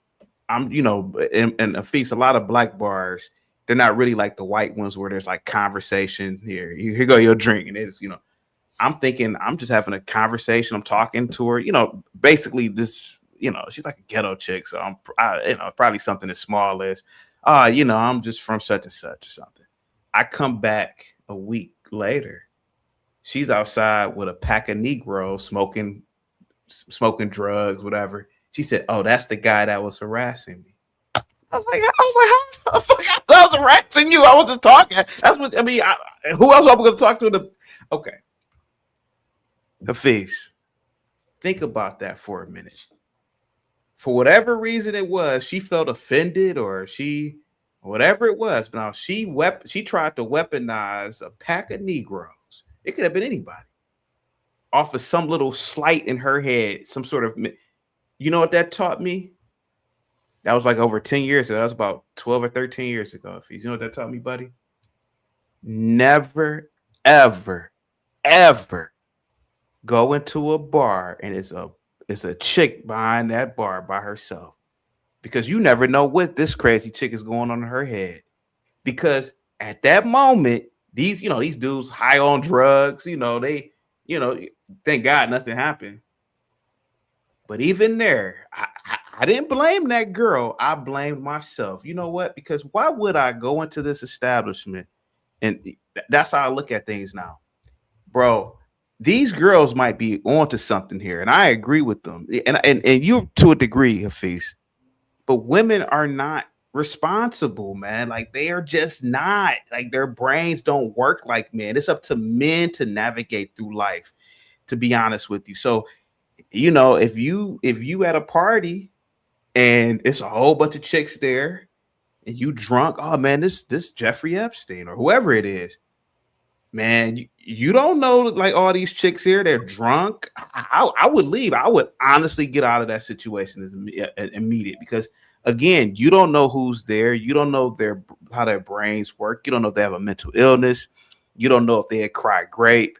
I'm, in Hafiz, a lot of black bars, they're not really like the white ones where there's like conversation. Here go your drink. And it's, I'm thinking I'm just having a conversation. I'm talking to her, basically this, she's like a ghetto chick. So I'm, probably something as small as, I'm just from such and such or something. I come back a week later. She's outside with a pack of Negroes smoking drugs, whatever. She said, "Oh, that's the guy that was harassing me." I was like, how the fuck I was harassing you? I wasn't talking. That's what I mean. Who else am I going to talk to? Okay, Hafiz, think about that for a minute. For whatever reason it was, she felt offended, or whatever it was. Now she tried to weaponize a pack of Negroes. It could have been anybody. Off of some little slight in her head, some sort of. You know what that taught me? That was like over 10 years ago. That was about 12 or 13 years ago. You know what that taught me, buddy? Never, ever, ever go into a bar and it's a chick behind that bar by herself. Because you never know what this crazy chick is going on in her head. Because at that moment, these dudes high on drugs, they, thank God nothing happened. But even there, I didn't blame that girl. I blamed myself. You know what? Because why would I go into this establishment? And that's how I look at things now. Bro, these girls might be onto something here. And I agree with them. And you to a degree, Hafiz. But women are not responsible, man. Like they are just not. Like their brains don't work like men. It's up to men to navigate through life, to be honest with you. So if you at a party and it's a whole bunch of chicks there and you drunk, oh man, this Jeffrey Epstein or whoever it is, man, you don't know like all these chicks here, they're drunk. I would leave. I would honestly get out of that situation as immediate because again, you don't know who's there. You don't know how their brains work. You don't know if they have a mental illness. You don't know if they had cried grape.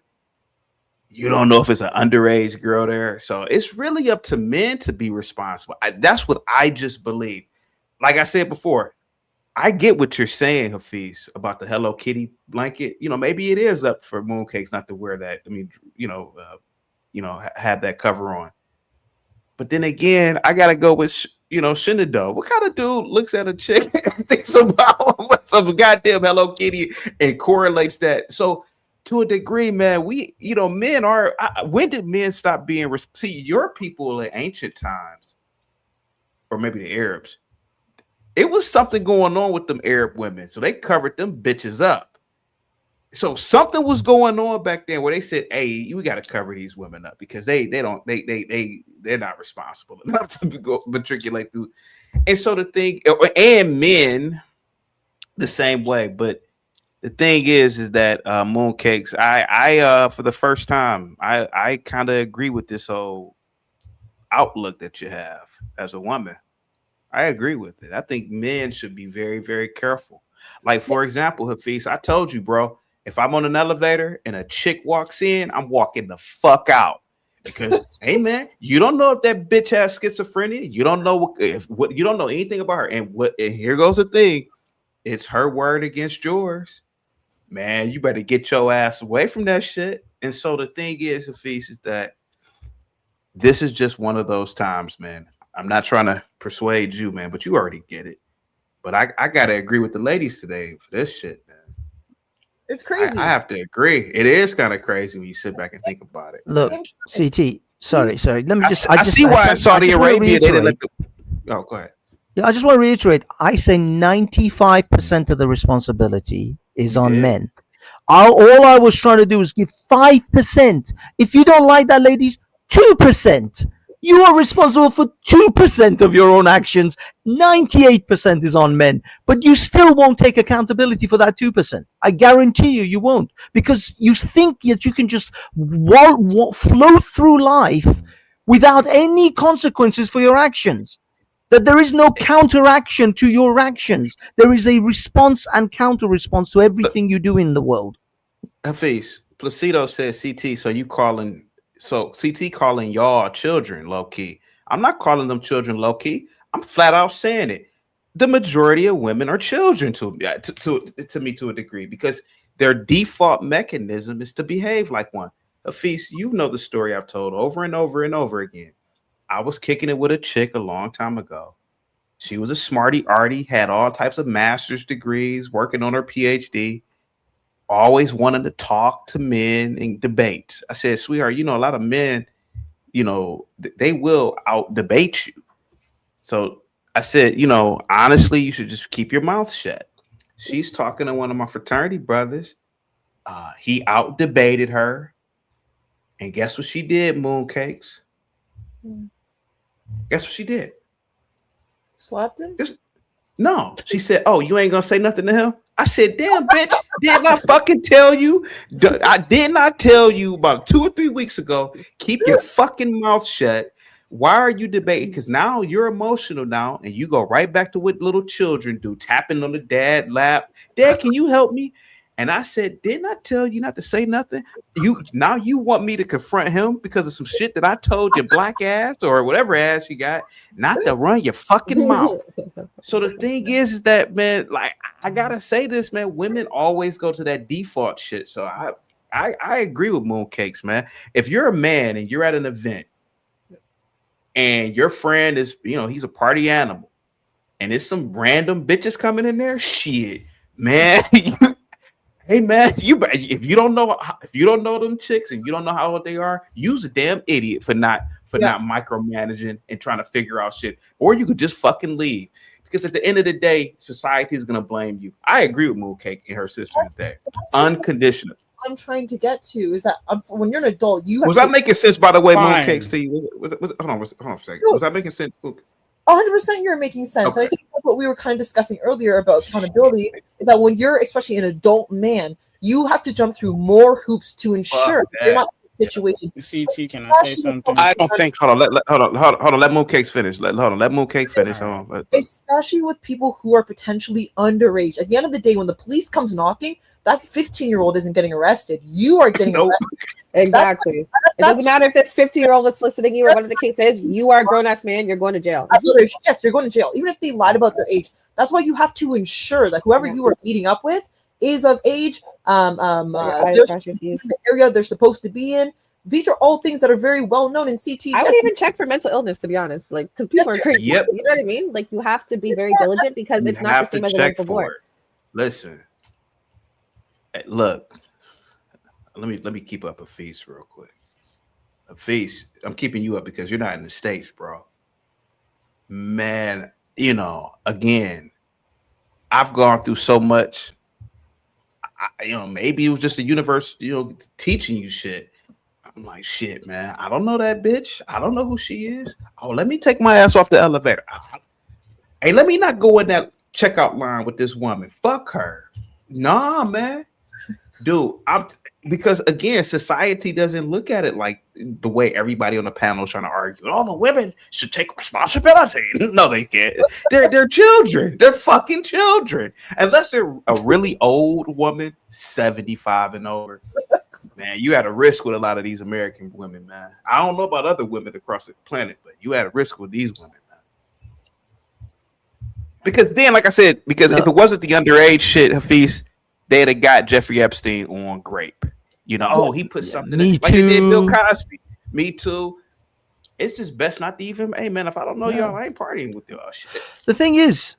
You don't know if it's an underage girl there. So it's really up to men to be responsible. That's what I just believe. Like I said before, I get what you're saying, Hafiz, about the Hello Kitty blanket. Maybe it is up for mooncakes not to wear that. I mean, have that cover on. But then again, I got to go with, Shenandoah. What kind of dude looks at a chick and thinks about some goddamn Hello Kitty and correlates that? So, to a degree, man, men are. When did men stop being? See, your people in ancient times, or maybe the Arabs, it was something going on with them Arab women, so they covered them bitches up. So something was going on back then where they said, "Hey, we got to cover these women up because they're not responsible enough to go matriculate through." And so the thing, and men the same way, but the thing is that Mooncakes, I for the first time, I kind of agree with this whole outlook that you have as a woman. I agree with it. I think men should be very, very careful. Like, for example, Hafiz, I told you, bro, if I'm on an elevator and a chick walks in, I'm walking the fuck out. Because, hey man, you don't know if that bitch has schizophrenia. You don't know what you don't know anything about her. And here goes the thing. It's her word against yours. Man, you better get your ass away from that shit. And so the thing is, Hafiz, is that this is just one of those times, man. I'm not trying to persuade you, man, but you already get it. But I gotta agree with the ladies today for this shit, man. It's crazy. I have to agree. It is kind of crazy when you sit back and think about it. Look, CT. Sorry. Let me just. I see why in Saudi Arabia they didn't let the. Oh, go ahead. Yeah, I just want to reiterate. I say 95% of the responsibility is on men. All I was trying to do is give 5%. If you don't like that, ladies, 2%. You are responsible for 2% of your own actions. 98% is on men, but you still won't take accountability for that 2%. I guarantee you won't, because you think that you can just float through life without any consequences for your actions. That there is no counteraction to your actions. There is a response and counter response to everything you do in the world. Hafiz, Placido says, CT, so CT calling y'all children low key. I'm not calling them children low key. I'm flat out saying it. The majority of women are children to me to a degree, because their default mechanism is to behave like one. Hafiz, you know the story I've told over and over and over again. I was kicking it with a chick a long time ago. She was a smarty arty, had all types of master's degrees, working on her PhD. Always wanted to talk to men and debate. I said, sweetheart, a lot of men, they will out debate you. So I said, honestly, you should just keep your mouth shut. She's talking to one of my fraternity brothers. He out debated her. And guess what she did, Mooncakes? Guess what she did? Slapped him? No. She said, oh, you ain't going to say nothing to him? I said, damn, bitch, didn't I fucking tell you? I did not tell you about 2 or 3 weeks ago, keep your fucking mouth shut. Why are you debating? Because now you're emotional now, and you go right back to what little children do, tapping on the dad's lap. Dad, can you help me? And I said, didn't I tell you not to say nothing? Now you want me to confront him because of some shit that I told your black ass or whatever ass you got, not to run your fucking mouth. So the thing is that, man, like, I gotta say this, man, women always go to that default shit. So I agree with Mooncakes, man. If you're a man and you're at an event and your friend is, he's a party animal and it's some random bitches coming in there, shit, man. Hey man, if you don't know them chicks and you don't know how old they are, use a damn idiot for not micromanaging and trying to figure out shit. Or you could just fucking leave. Because at the end of the day, society is gonna blame you. I agree with Mooncake and her sister today. Unconditional. I'm trying to get to is that when you're an adult, you have was I making sense, by the way, Fine. Mooncakes to you? Hold on a second. Was I making sense? 100% you're making sense. Okay. And I think that's what we were kind of discussing earlier about accountability, is that when you're especially an adult man, you have to jump through more hoops to ensure that you're not in a situation. CT, can I say something? I don't think. Hold on. Let Mooncakes finish. Let Mooncake finish. Hold on. Especially with people who are potentially underage. At the end of the day, when the police comes knocking, that 15-year-old isn't getting arrested. You are getting arrested. Exactly. It doesn't matter if this 50-year-old is soliciting you or whatever the case is. You are a grown-ass man. You're going to jail. Yes, you're going to jail. Even if they lied about their age. That's why you have to ensure that whoever you are meeting up with is of age. There's the area they're supposed to be in. These are all things that are very well known in CT. I would even check for mental illness, to be honest, because people are crazy. Yep. You know what I mean? Like, you have to be very diligent because it's not the same as a local board. Listen, look, let me keep up a feast real quick. A feast. I'm keeping you up because you're not in the States, bro. Man, again, I've gone through so much. Maybe it was just the universe, teaching you shit. I'm like, shit, man. I don't know that bitch. I don't know who she is. Oh, let me take my ass off the elevator. Hey, let me not go in that checkout line with this woman. Fuck her. Nah, man. Dude, because again, society doesn't look at it like the way everybody on the panel is trying to argue. All the women should take responsibility. No, they can't. They're children. They're fucking children. Unless they're a really old woman, 75 and over. Man, you had a risk with a lot of these American women, man. I don't know about other women across the planet, but you had a risk with these women, man. Because then, like I said, if it wasn't the underage shit, Hafiz, they'd have got Jeffrey Epstein on grape. He put something in, like they did Bill Cosby. Me too. It's just best not to even, hey man, if I don't know y'all, I ain't partying with y'all shit. The thing is,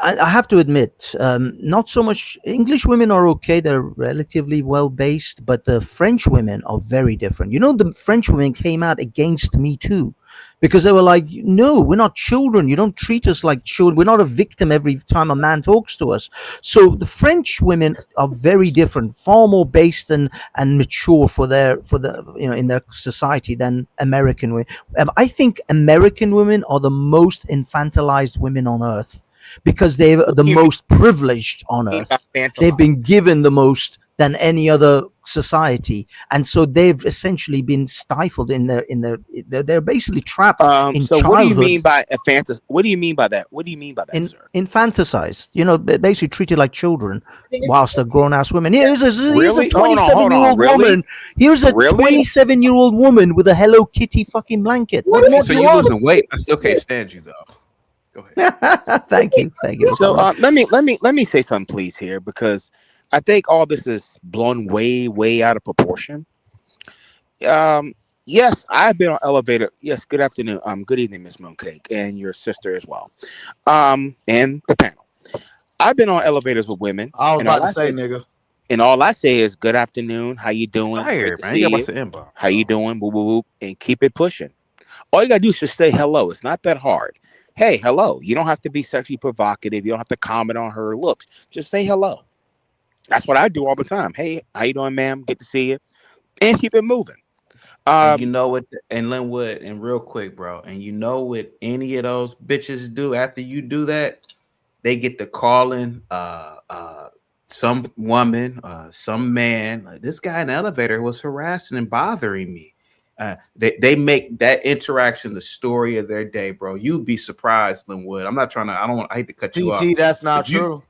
I have to admit, not so much English women are okay. They're relatively well-based, but the French women are very different. The French women came out against Me Too because they were like, no, we're not children. You don't treat us like children. We're not a victim every time a man talks to us. So the French women are very different, far more based and mature in their society than American women. I think American women are the most infantilized women on earth. Because they're the most privileged on earth. They've been given the most than any other society, and so they've essentially been stifled they're basically trapped in so childhood. What do you mean by What do you mean by that? Infanticized, basically treated like children whilst they're grown-ass women. Here's a 27-year-old woman. Here's a 27-year-old woman with a Hello Kitty fucking blanket. So you losing weight? I still can't stand you though. Thank you. So let me say something, please, here, because I think all this is blown way out of proportion. Yes, I've been on elevator. Yes, good afternoon. Good evening, Miss Mooncake, and your sister as well. And the panel. I've been on elevators with women. I was about to say, nigga. And all I say is, good afternoon. How you doing? Tired, man. You got the inbox. How you doing? Whoop, whoop, whoop, and keep it pushing. All you gotta do is just say hello. It's not that hard. Hey, hello. You don't have to be sexually provocative. You don't have to comment on her looks. Just say hello. That's what I do all the time. Hey, how you doing, ma'am? Good to see you. And keep it moving. And you know what? And Linwood, and real quick, bro. And you know what any of those bitches do after you do that? They get to calling some woman, some man. Like, this guy in the elevator was harassing and bothering me. They make that interaction the story of their day, bro. You'd be surprised, Linwood. I'm not trying to. I hate to cut you off. That's not true.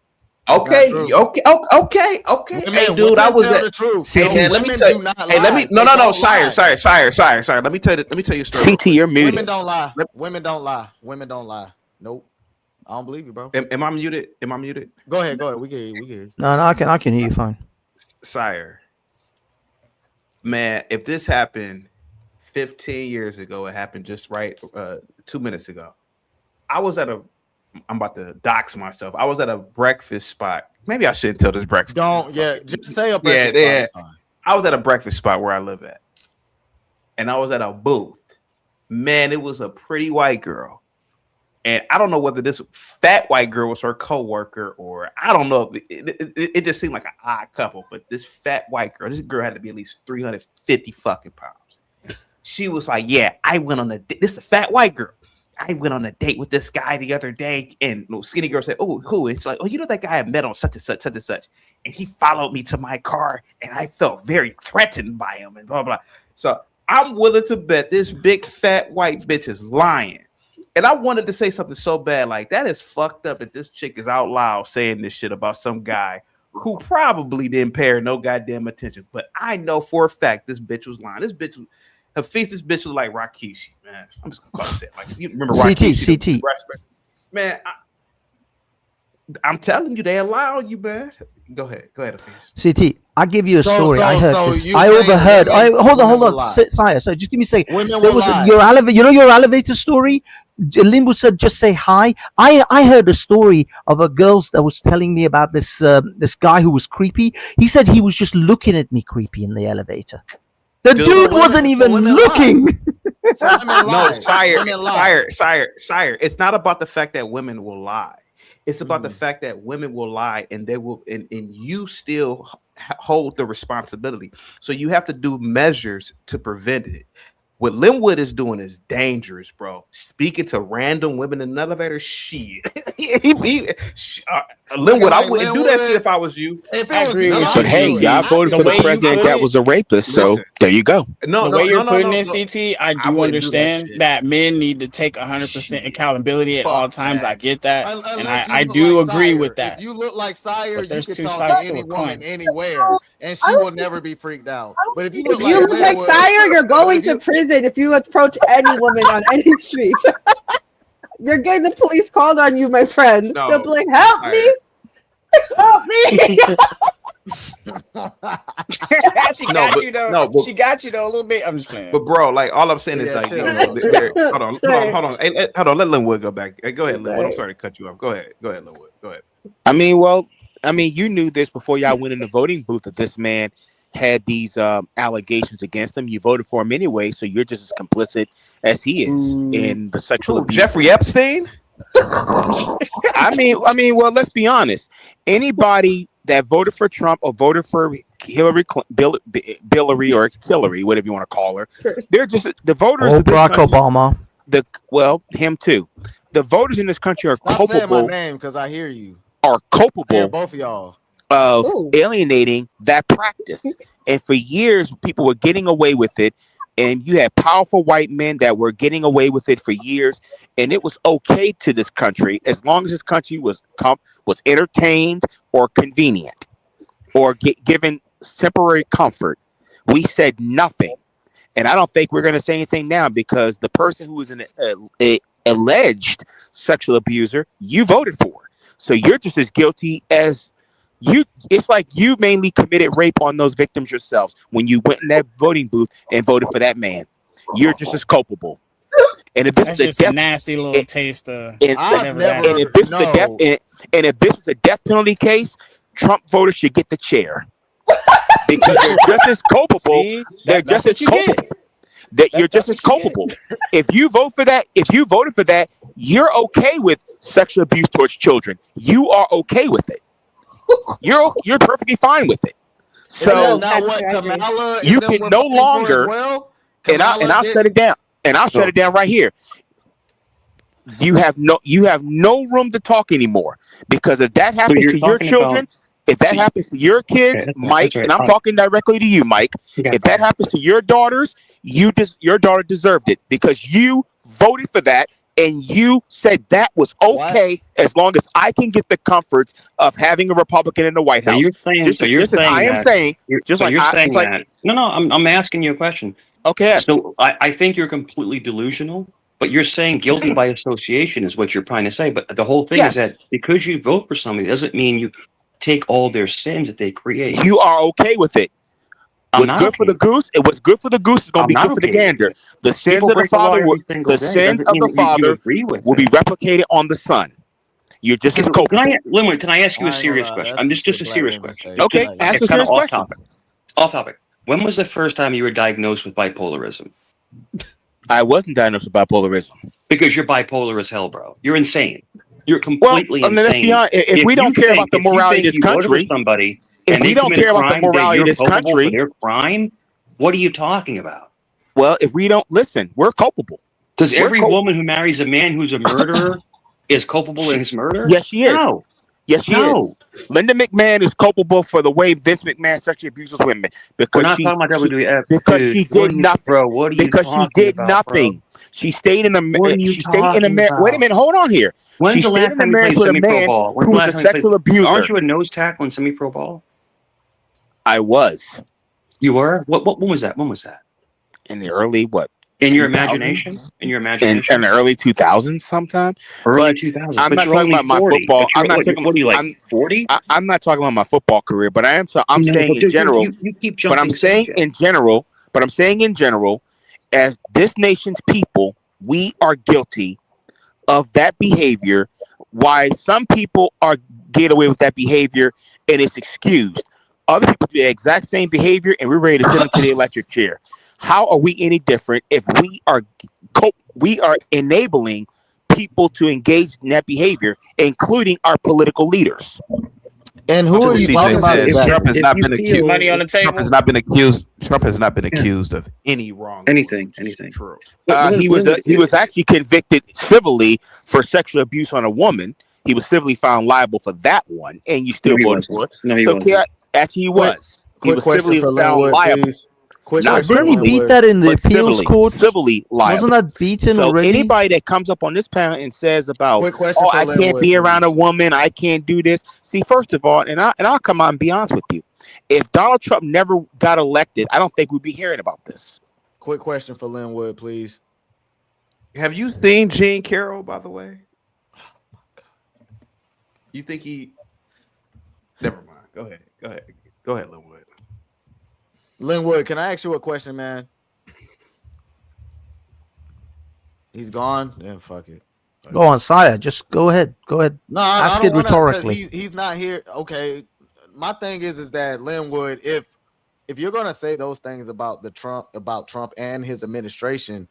Okay. Hey, dude, I was at the truth. Hey, man, let me tell you. Hey, let me. No. Sire. Let me tell you a story. CT, you're muted. Women don't lie. Women don't lie. Nope. I don't believe you, bro. Am I muted? Go ahead. We get you. No, I can hear you fine. Sire, man, if this happened 15 years ago, it happened just right 2 minutes ago. I'm about to dox myself. I was at a breakfast spot. Maybe I shouldn't tell this breakfast. Just say a breakfast spot. I was at a breakfast spot where I live at. And I was at a booth. Man, it was a pretty white girl. And I don't know whether this fat white girl was her coworker or I don't know. It just seemed like an odd couple. But this fat white girl, this girl had to be at least 350 fucking pounds. She was like, yeah, I went on a date. This is a fat white girl. I went on a date with this guy the other day, and the skinny girl said, oh, who? And she's like, oh, you know that guy I met on such and such. And he followed me to my car, and I felt very threatened by him, and blah, blah. So I'm willing to bet this big fat white bitch is lying. And I wanted to say something so bad, like that is fucked up that this chick is out loud saying this shit about some guy who probably didn't pay her no goddamn attention. But I know for a fact this bitch was lying. This bitch was like Rakishi, man. I'm just gonna call it. Like, you remember Rakishi? CT. Man, I'm telling you, they allow you, man. Go ahead, Hafiz. CT, I'll give you a story. I heard this. I overheard. Hold on. Sire, just give me a second. There was your elevator. You know your elevator story. Limbo said, "Just say hi." I heard a story of a girl that was telling me about this guy who was creepy. He said he was just looking at me creepy in the elevator. The dude wasn't even looking. No, sire. It's not about the fact that women will lie. It's about the fact that women will lie and they will, and you still hold the responsibility. So you have to do measures to prevent it. What Linwood is doing is dangerous, bro. Speaking to random women in an elevator, shit. Linwood, I wouldn't do that shit if I was you. I agree with you. But hey, y'all voted for the president that was a rapist, so there you go. The way you're putting it, CT, I do understand that men need to take 100% accountability at all times. I get that, and I do agree with that. If you look like Sire, But there's you two can talk sides to to any a woman coin. anywhere, and she will never be freaked out. But if you If look you look like Sire, you're going to prison if you approach any woman on any street. You're getting the police called on you, my friend. No, They'll be like, help me! Help me! She got you though. She got you though a little bit. I'm just playing. But bro, like all I'm saying is like, chill, hold on. Hey, hold on. Let Linwood go back. Hey, go ahead, Linwood. I'm sorry to cut you off. Go ahead, Linwood. Go ahead. I mean, you knew this before y'all went in the voting booth that this man had these allegations against him. You voted for him anyway, so you're just as complicit as he is in the sexual abuse. Jeffrey Epstein? I mean, well, let's be honest. Anybody that voted for Trump or voted for Hillary or Hillary, whatever you want to call her, they're just the voters. Or Barack Obama. Him too. The voters in this country are Stop saying my culpable. name because I hear you. Are I hear culpable both of y'all. of alienating that practice. And for years, people were getting away with it. And you had powerful white men that were getting away with it for years. And it was okay to this country as long as this country was entertained or convenient or given temporary comfort. We said nothing. And I don't think we're going to say anything now because the person who is an alleged sexual abuser, you voted for. So you're just as guilty as you. It's like you mainly committed rape on those victims yourselves when you went in that voting booth and voted for that man. You're just as culpable. And if this That's was just a nasty little taste of and if this was a death penalty case, Trump voters should get the chair because they're just as culpable. They're just as culpable. That you're just as culpable. If you voted for that, you're okay with sexual abuse towards children. You are okay with it. You're perfectly fine with it. So you can no longer. And I'll shut it down. And I'll shut it down right here. You have no room to talk anymore because if that happens to your children. If that happens to your kids, Mike, and I'm talking directly to you, Mike. If that happens to your daughters, your daughter deserved it because you voted for that and you said that was okay as long as I can get the comforts of having a Republican in the White House. I'm asking you a question. Okay. So I think you're completely delusional, but you're saying guilty by association is what you're trying to say. But the whole thing is that because you vote for somebody doesn't mean you take all their sins that they create. You are okay with it. What's good for the goose? It was good for the goose is going to be good for the gander. The sins of the father, will be replicated on the son. You're just as culpable. Can I ask you a serious question? I'm just a serious question. Okay, ask a serious question. Off topic. When was the first time you were diagnosed with bipolarism? I wasn't diagnosed with bipolarism. Because you're bipolar as hell, bro. You're insane. You're completely insane. Let's be honest. If we don't care about the morality of this country, if we don't care about the morality of this country, their crime, what are you talking about? Well, if we don't listen, we're culpable. Does every woman who marries a man who's a murderer is culpable in his murder? Yes, she is. No. Yes, she is. Linda McMahon is culpable for the way Vince McMahon sexually abuses women because she did nothing. Bro, what are you she did nothing. She stayed in a marriage. Wait a minute, hold on here. When's the last time you played semi-pro ball? Who was a sexual abuser. Aren't you a nose tackle in semi-pro ball? I was. You were? When was that? When was that? In the early what? In your imagination? In your imagination? In the early 2000s sometime. Early 2000s. I'm not talking about my football. I'm not talking about, what are you, like, 40? I'm not talking about my football career, but I'm saying in general. You keep jumping. But I'm saying in general, as this nation's people, we are guilty of that behavior. Why some people get away with that behavior and it's excused. Other people do the exact same behavior and we're ready to send them to the electric chair. How are we any different if we are enabling people to engage in that behavior, including our political leaders. And who are you talking about? Trump has not been accused. money on the table. Trump has not been accused. Trump has not been accused of any wrong. Anything. True. He was actually convicted civilly for sexual abuse on a woman. He was civilly found liable for that one, and you still voted for it. No, he so wasn't. actually, he was. He was civilly found Linwood, liable. please. Quick Not question, Didn't he criminally, beat that in the but appeals court? civilly liable. Wasn't that beaten So already? anybody that comes up on this panel and says about, Quick question oh, for I can't Linwood, be around a please. woman, I can't do this. See, first of all, and I'll come out and be honest with you. If Donald Trump never got elected, I don't think we'd be hearing about this. Quick question for Linwood, please. Have you seen Gene Carroll, by the way? You think he? Never mind. Go ahead, Linwood. Linwood, can I ask you a question, man? He's gone. Yeah, fuck it. Go on, Sire. Just go ahead. Go ahead. No, Ask I don't it rhetorically. He's not here. Okay. My thing is that Linwood, if you're gonna say those things about Trump and his administration,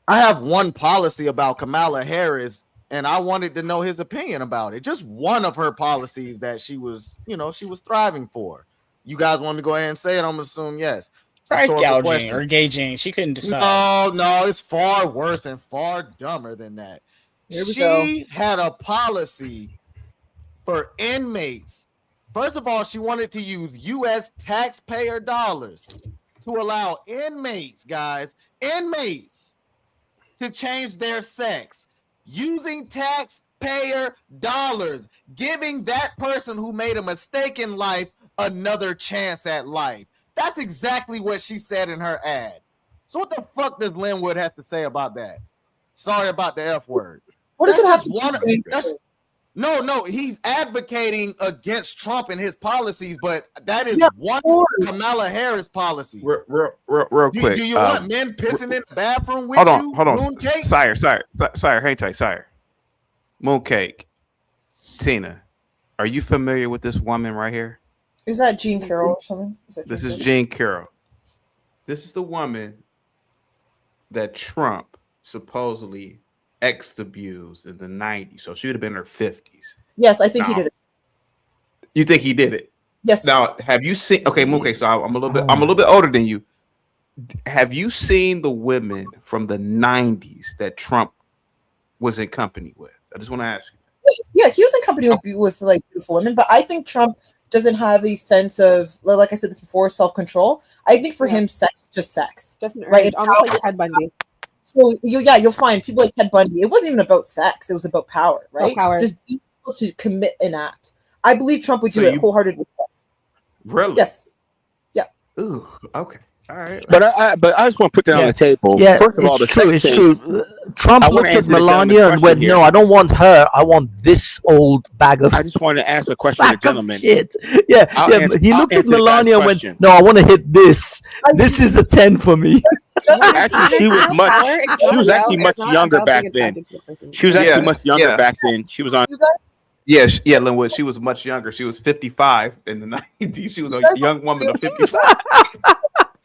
I have one policy about Kamala Harris, and I wanted to know his opinion about it. Just one of her policies that she was thriving for. You guys want to go ahead and say it? I'm gonna assume yes. Price Rhetorical gouging question. or gauging. She couldn't decide. No, it's far worse and far dumber than that. She had a policy for inmates. First of all, she wanted to use U.S. taxpayer dollars to allow inmates to change their sex using taxpayer dollars, giving that person who made a mistake in life another chance at life. That's exactly what she said in her ad. So what the fuck does Linwood have to say about that? Sorry about the F word. What does it have to do? No, he's advocating against Trump and his policies, but that is one Kamala Harris policy. Real quick. Do you want men pissing in the bathroom with hold you? on. Mooncake? Sire, hang tight, Sire. Mooncake. Tina, are you familiar with this woman right here? Is that Gene Carroll or something? This is Gene Carroll. This is the woman that Trump supposedly abused in the 90s. So she would have been in her 50s. Yes, I think he did it. You think he did it? Yes. Now, have you seen? Okay, so I'm a little bit older than you. Have you seen the women from the 90s that Trump was in company with? I just want to ask you. Yeah, he was in company with like beautiful women, but I think Trump doesn't have a sense of, like I said this before, self-control. I think for him, sex is just sex. Just an urge, right? almost like Ted Bundy. So you'll find people like Ted Bundy. It wasn't even about sex; it was about power, right? Power. Just being able to commit an act. I believe Trump would do it wholeheartedly. Really? Yes. Yeah. Ooh. Okay. All right. But I just want to put that on the table. Yeah, First of all, it's true. It's true. Trump I wanna looked at answer the Melania gentleman's and went, question "No, here. I don't want her. I want this old bag of." I just want to ask a question to the sack of gentleman. shit. Yeah, I'll yeah. answer- He I'll looked at answer the guy's Melania and went, question. "No, I want to hit this. This is a 10 for me." Actually, she was actually much younger back then. She was actually much younger back then. She was on. Yes, Linwood. She was much younger. She was 55 in the 90s. She was a young woman of 55.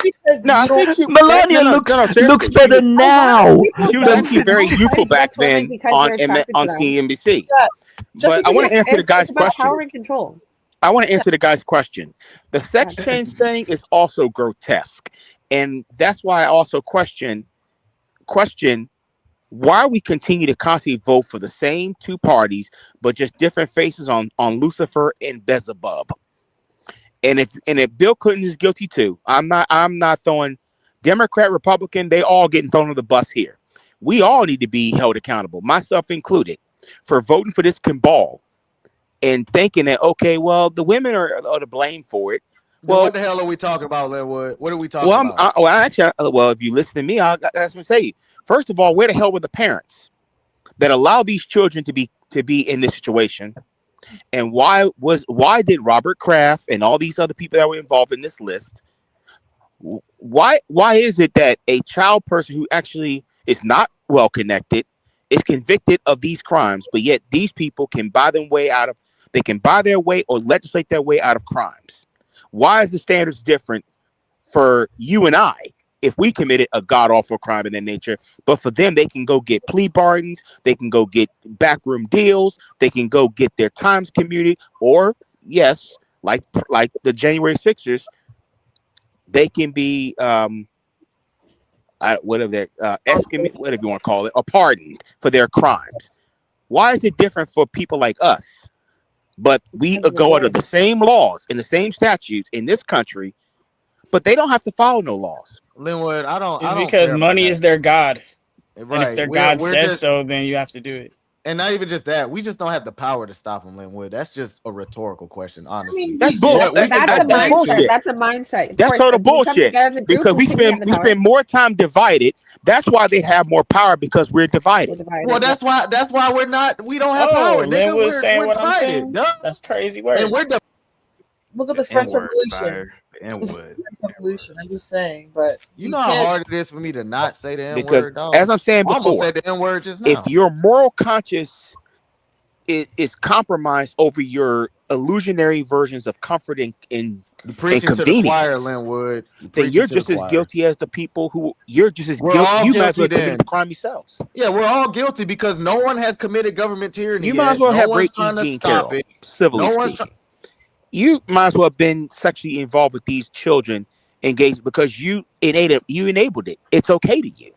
I think Melania looks better now. She was actually very youthful back then on CNBC. But I want to answer the guy's question. Power and control. I want to answer the guy's question. The sex change thing is also grotesque, and that's why I also question why we continue to constantly vote for the same two parties, but just different faces on Lucifer and Beelzebub. And if Bill Clinton is guilty too, I'm not throwing Democrat, Republican, they all getting thrown on the bus here. We all need to be held accountable, myself included, for voting for this cabal and thinking that, okay, well, the women are to blame for it. Well, what the hell are we talking about, Linwood? What are we talking about? If you listen to me, that's what I'm saying. First of all, where the hell were the parents that allowed these children to be in this situation? And why did Robert Kraft and all these other people that were involved in this list? Why is it that a child person who actually is not well connected is convicted of these crimes, but yet these people can buy their way or legislate their way out of crimes? Why is the standards different for you and I if we committed a god awful crime in that nature. But for them, they can go get plea pardons, they can go get backroom deals, they can go get their times commuted, or yes, like the January 6ers, they can be whatever whatever you want to call it, or pardoned for their crimes. Why is it different for people like us? But we go under the same laws and the same statutes in this country, but they don't have to follow no laws. Linwood, I don't. It's I don't because care money about is their god, that. and if their god says so, then you have to do it. And not even just that, we just don't have the power to stop them, Linwood. That's just a rhetorical question, honestly. I mean, That's bullshit. that's a mindset. Bullshit. That's a mindset. Of That's course, total if we come bullshit. together as a group, Because we can have spend the we power. spend more time divided. That's why they have more power, because we're divided. Well, that's why we're not. We don't have power. Nigga. Linwood's saying We're what I'm divided. saying. Duh. That's crazy word. And we're Look at the French N-word, Revolution. N-word. French Revolution. I'm just saying, but You know how hard it is for me to not say the N-word, Because dog? as I'm saying I almost before, said the N-word just now. if your moral conscience is compromised over your illusionary versions of comfort and You're preaching to the convenience, choir, Linwood. then you're just as guilty as the people who you're just as We're guilty. all You might as well guilty commit then. the crime yourselves. Yeah, we're all guilty because no one has committed government tyranny. You might as well no have one's raped trying to Jean stop Carroll, it. civilly No one's speaking. You might as well have been sexually involved with these children, engaged, because you enabled it. It's okay to you.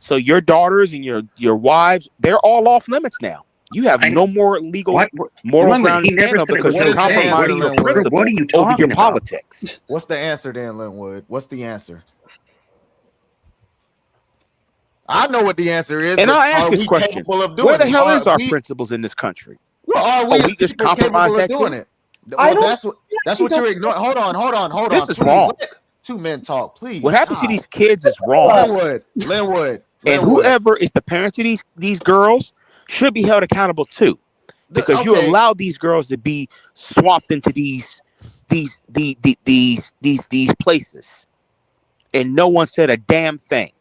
So your daughters and your wives, they're all off limits now. You have no more legal moral ground to stand on because you're compromising your principle over your politics. What's the answer then, Linwood? What's the answer? I know what the answer is. And but I'll ask are this we question: capable of doing where the it? hell is Are our we- principles in this country? Well, are we Oh, as we just people compromise capable that of doing too? it? Well, that's what you're ignoring. Hold on. This is please. wrong. Let two men talk, please. What happens to God. these kids is wrong. Linwood. And whoever is the parents of these girls should be held accountable too, because you okay. allow these girls to be swapped into these places, and no one said a damn thing.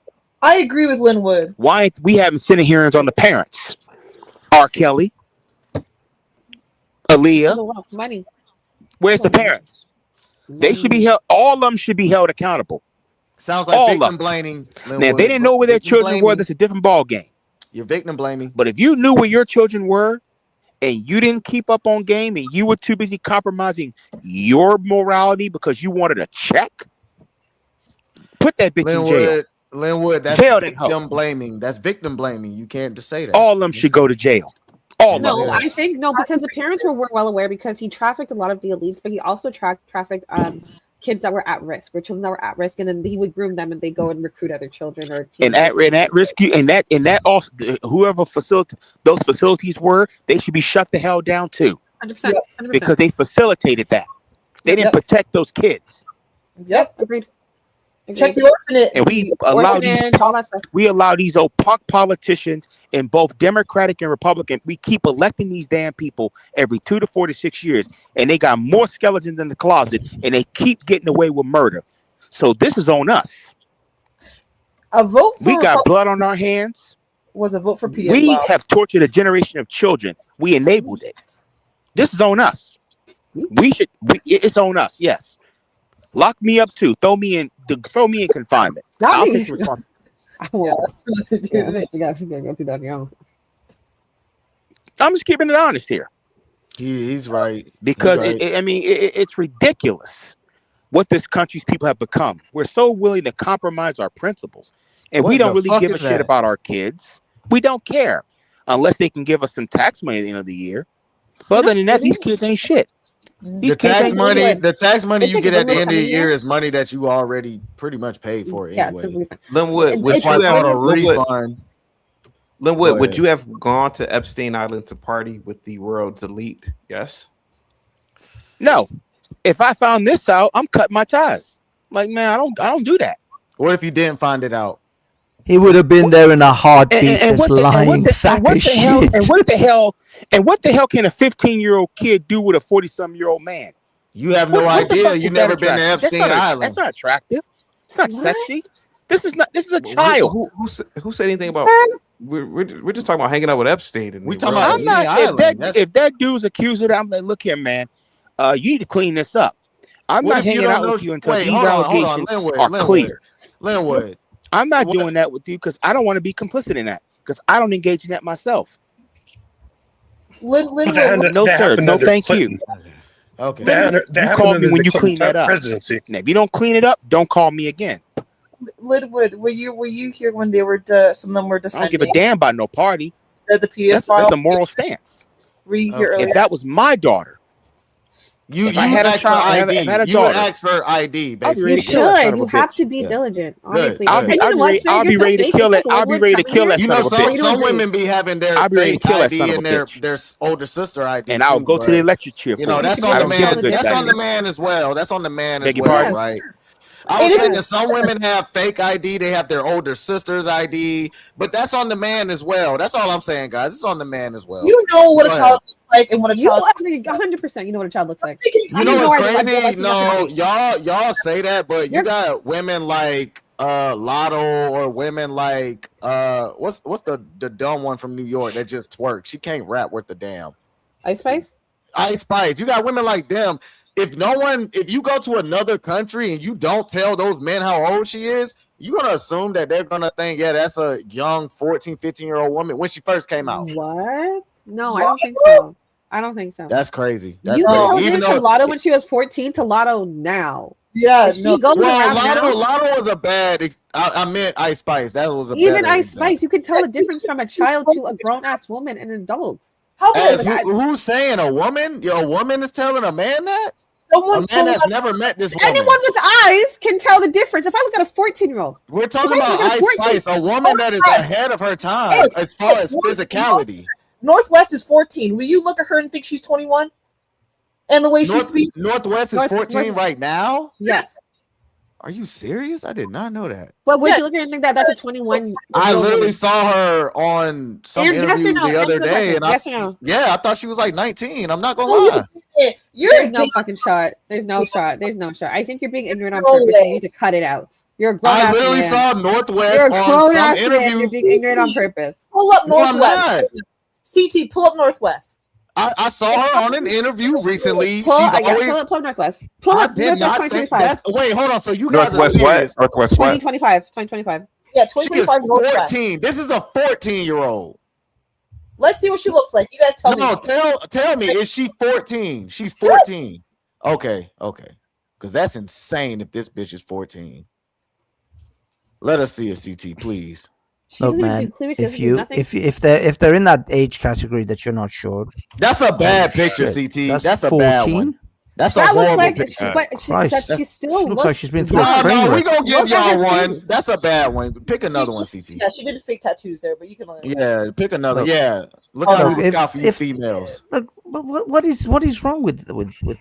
I agree with Linwood. Why ain't we having Senate hearings on the parents? R. Kelly, Aaliyah, Money. where's the parents? They should be held. All of them should be held accountable. Sounds like all victim of them. blaming. Now, if they didn't know where their children were, that's a different ball game. You're victim blaming. But if you knew where your children were and you didn't keep up on game and you were too busy compromising your morality because you wanted a check, put that bitch in jail. Linwood, that's Jail that victim blaming. That's victim blaming. You can't just say that. All of them should go to jail. All of No, them. I think no, because the parents were well aware because he trafficked a lot of the elites, but he also trafficked kids that were at risk, or children that were at risk, and then he would groom them and they go and recruit other children or And at risk, and that also, whoever those facilities were, they should be shut the hell down too. 100%. Because they facilitated that. They didn't protect those kids. Yep. Agreed. Check the orphanage. And we allow these old punk politicians in both Democratic and Republican. We keep electing these damn people every 2 to 4 to 6 years, and they got more skeletons in the closet, and they keep getting away with murder. So this is on us. A vote for we got blood on our hands. Was a vote for PA. We have tortured a generation of children. We enabled it. This is on us. It's on us. Yes. Lock me up too. Throw me in confinement. I'll take the responsibility. You gotta go through that on your own. I'm just keeping it honest here. He's right. Because He's right. It's ridiculous what this country's people have become. We're so willing to compromise our principles, and we don't really give a shit about our kids. We don't care unless they can give us some tax money at the end of the year. But other than that, these kids ain't shit. The tax money you get at the end of the year is money that you already pretty much paid for anyway. Linwood, Which is called a refund. Linwood, would you have gone to Epstein Island to party with the world's elite? Yes. No. If I found this out, I'm cutting my ties. Like, man, I don't do that. What if you didn't find it out? He would have been there in a heartbeat. This lying sack of shit. And what the hell can a 15-year-old kid do with a 40-some-year-old man? You have no idea. You've never been to Epstein Island. That's not attractive. It's not sexy. This is a child. Who said anything about? We're just talking about hanging out with Epstein. And we talking about Epstein Island. If that dude's accused of that, I'm like, look here, man. You need to clean this up. I'm not hanging out with you until these allegations are clear. Linwood. I'm not doing that with you because I don't want to be complicit in that because I don't engage in that myself. Linwood, No, sir. No, thank you. Okay. You call me when you clean that up. Presidency. And if you don't clean it up, don't call me again. Linwood, were you here when they were some of them were I defending? don't give a damn about no party. The PDF file. That's a moral stance. Were you here earlier? If that was my daughter, you I had a child, ID. if I had a You would daughter, ask for ID. Basically. You should. You have to be diligent. Honestly, I'll be ready to kill it. I'll be ready to kill that You son know, of a bitch. some women be having their I'll be ready to fake kill that son ID of and a their older sister ID, and I'll too, go to the electric chair. You know, that's on the man. That's on the man as well. That's on the man as well, right? I was saying that some women have fake ID. They have their older sister's ID, but that's on the man as well. That's all I'm saying, guys. It's on the man as well. You know what a child looks like and what a child. 100%. You know what a child looks like. You know what's crazy? No, y'all say that, but you got women like Lotto or women like what's the dumb one from New York that just twerks? She can't rap worth the damn. Ice Spice. Ice Spice. You got women like them. If you go to another country and you don't tell those men how old she is, you're going to assume that they're going to think, yeah, that's a young 14, 15-year-old woman when she first came out. What? No, I don't think so. I don't think so. That's crazy. That's you can crazy. Even from Lotto when she was 14 to Lotto now. Yeah, she goes around now. Lotto was a bad. I meant Ice Spice. That was a even better Ice example. Spice. You can tell the difference from a child to a grown-ass woman and an adult. Who's saying a woman? A woman is telling a man that? Someone a man that's never met this woman. Anyone with eyes can tell the difference. If I look at a 14-year-old, we're talking about Ice Spice, a woman that is ahead of her time as far as physicality. Northwest is 14. Will you look at her and think she's 21? And the way she speaks. Northwest is 14 right now? Yes. Are you serious? I did not know that. But would you look at her and think that that's a 21? I literally saw her on some interview the other day, and I thought she was like 19. I'm not gonna lie. There's no fucking shot. There's no shot. There's no shot. I think you're being ignorant on purpose. You need to cut it out. You're a grown I literally saw Northwest on some interview. You're being ignorant on purpose. Pull up Northwest. CT, pull up Northwest. I saw her on an interview recently. Pull up Northwest. Pull up Northwest 2025. Wait, hold on. So you guys Northwest are what? Northwest what? 2025. Yeah, She is 2025 Northwest. 14. This is a 14-year-old. Let's see what she looks like. You guys tell me. No, tell me, is she 14? She's 14. Okay. Because that's insane if this bitch is 14. Let us see a CT, please. Look, man, if they're in that age category that you're not sure, that's a bad picture, CT. That's a 14? Bad one. That's a horrible picture. She still looks like she's been through a train No, wreck. we gonna give y'all one. That's a bad one. Pick another one, CT. Yeah, she did fake tattoos there, but you can learn. Yeah, pick another. Look. Yeah, look how we look out for you females. Look, what is wrong with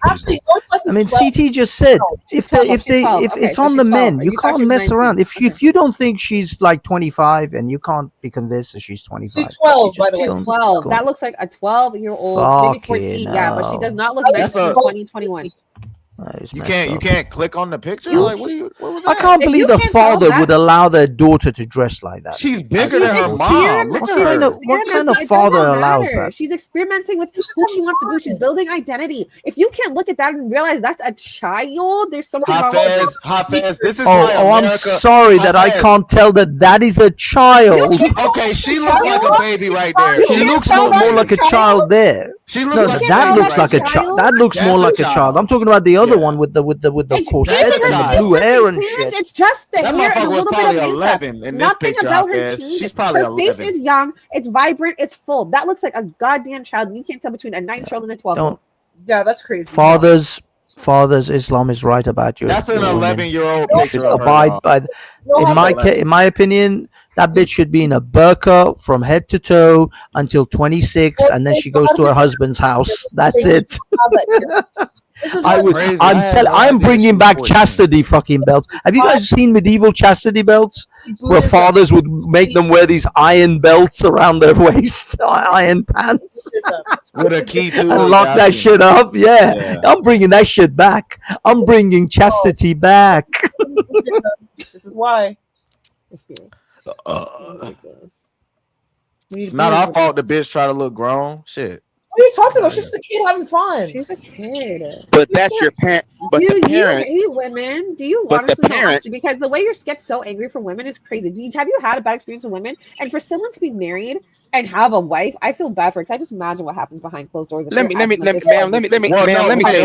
Actually, people? Northwest is I mean, 12. CT just said if it's on the men, you You thought can't she was mess 19. around. If you don't think she's like 25 and you can't be convinced that she's 25, She's 12, by the way. She's 12. That looks like a 12-year-old, maybe 14. Yeah, but she does not look like 2021. You can't click on the picture. Like, what was that? I can't believe the father would allow their daughter to dress like that. She's bigger than her mom. Look at her. What kind of father allows that? She's experimenting with who she wants to be. She's building identity. If you can't look at that and realize that's a child, there's something wrong with it. Hafez, this is I'm sorry that I can't tell that is a child. Okay, she looks like a baby right there. She looks more like a child there. She looks like that looks like a child. That looks more like a child. I'm talking about the other one with the corset and the blue hair and shit. It's just the That hair and a motherfucker was little bit probably of 11 makeup. in this Nothing picture, about her Hafez. teeth. She's probably her 11. face is young. It's vibrant. It's full. That looks like a goddamn child. You can't tell between a 9-year-old and a 12-year-old. Yeah, that's crazy. Fathers, Islam is right about you. That's an 11-year-old You picture. should of her, abide though. by. In my opinion, that bitch should be in a burqa from head to toe until 26, and then she goes to her husband's house. That's it. I'm bringing back chastity fucking belts. Have you guys seen medieval chastity belts where fathers would make them wear these iron belts around their waist, iron pants, with a key to and lock that shit up? Yeah, I'm bringing that shit back. I'm bringing chastity back. This is why. It's not our fault the bitch try to look grown. Shit. are you talking about? She's just a kid having fun. She's a kid. But that's your parent. But the parent. Do you hate women? Do you But the honestly know, parent- honestly? Because the way you get so angry for women is crazy. Have you had a bad experience with women? And for someone to be married and have a wife, I feel bad for it. 'Cause I just imagine what happens behind closed doors. Let me Well, say no,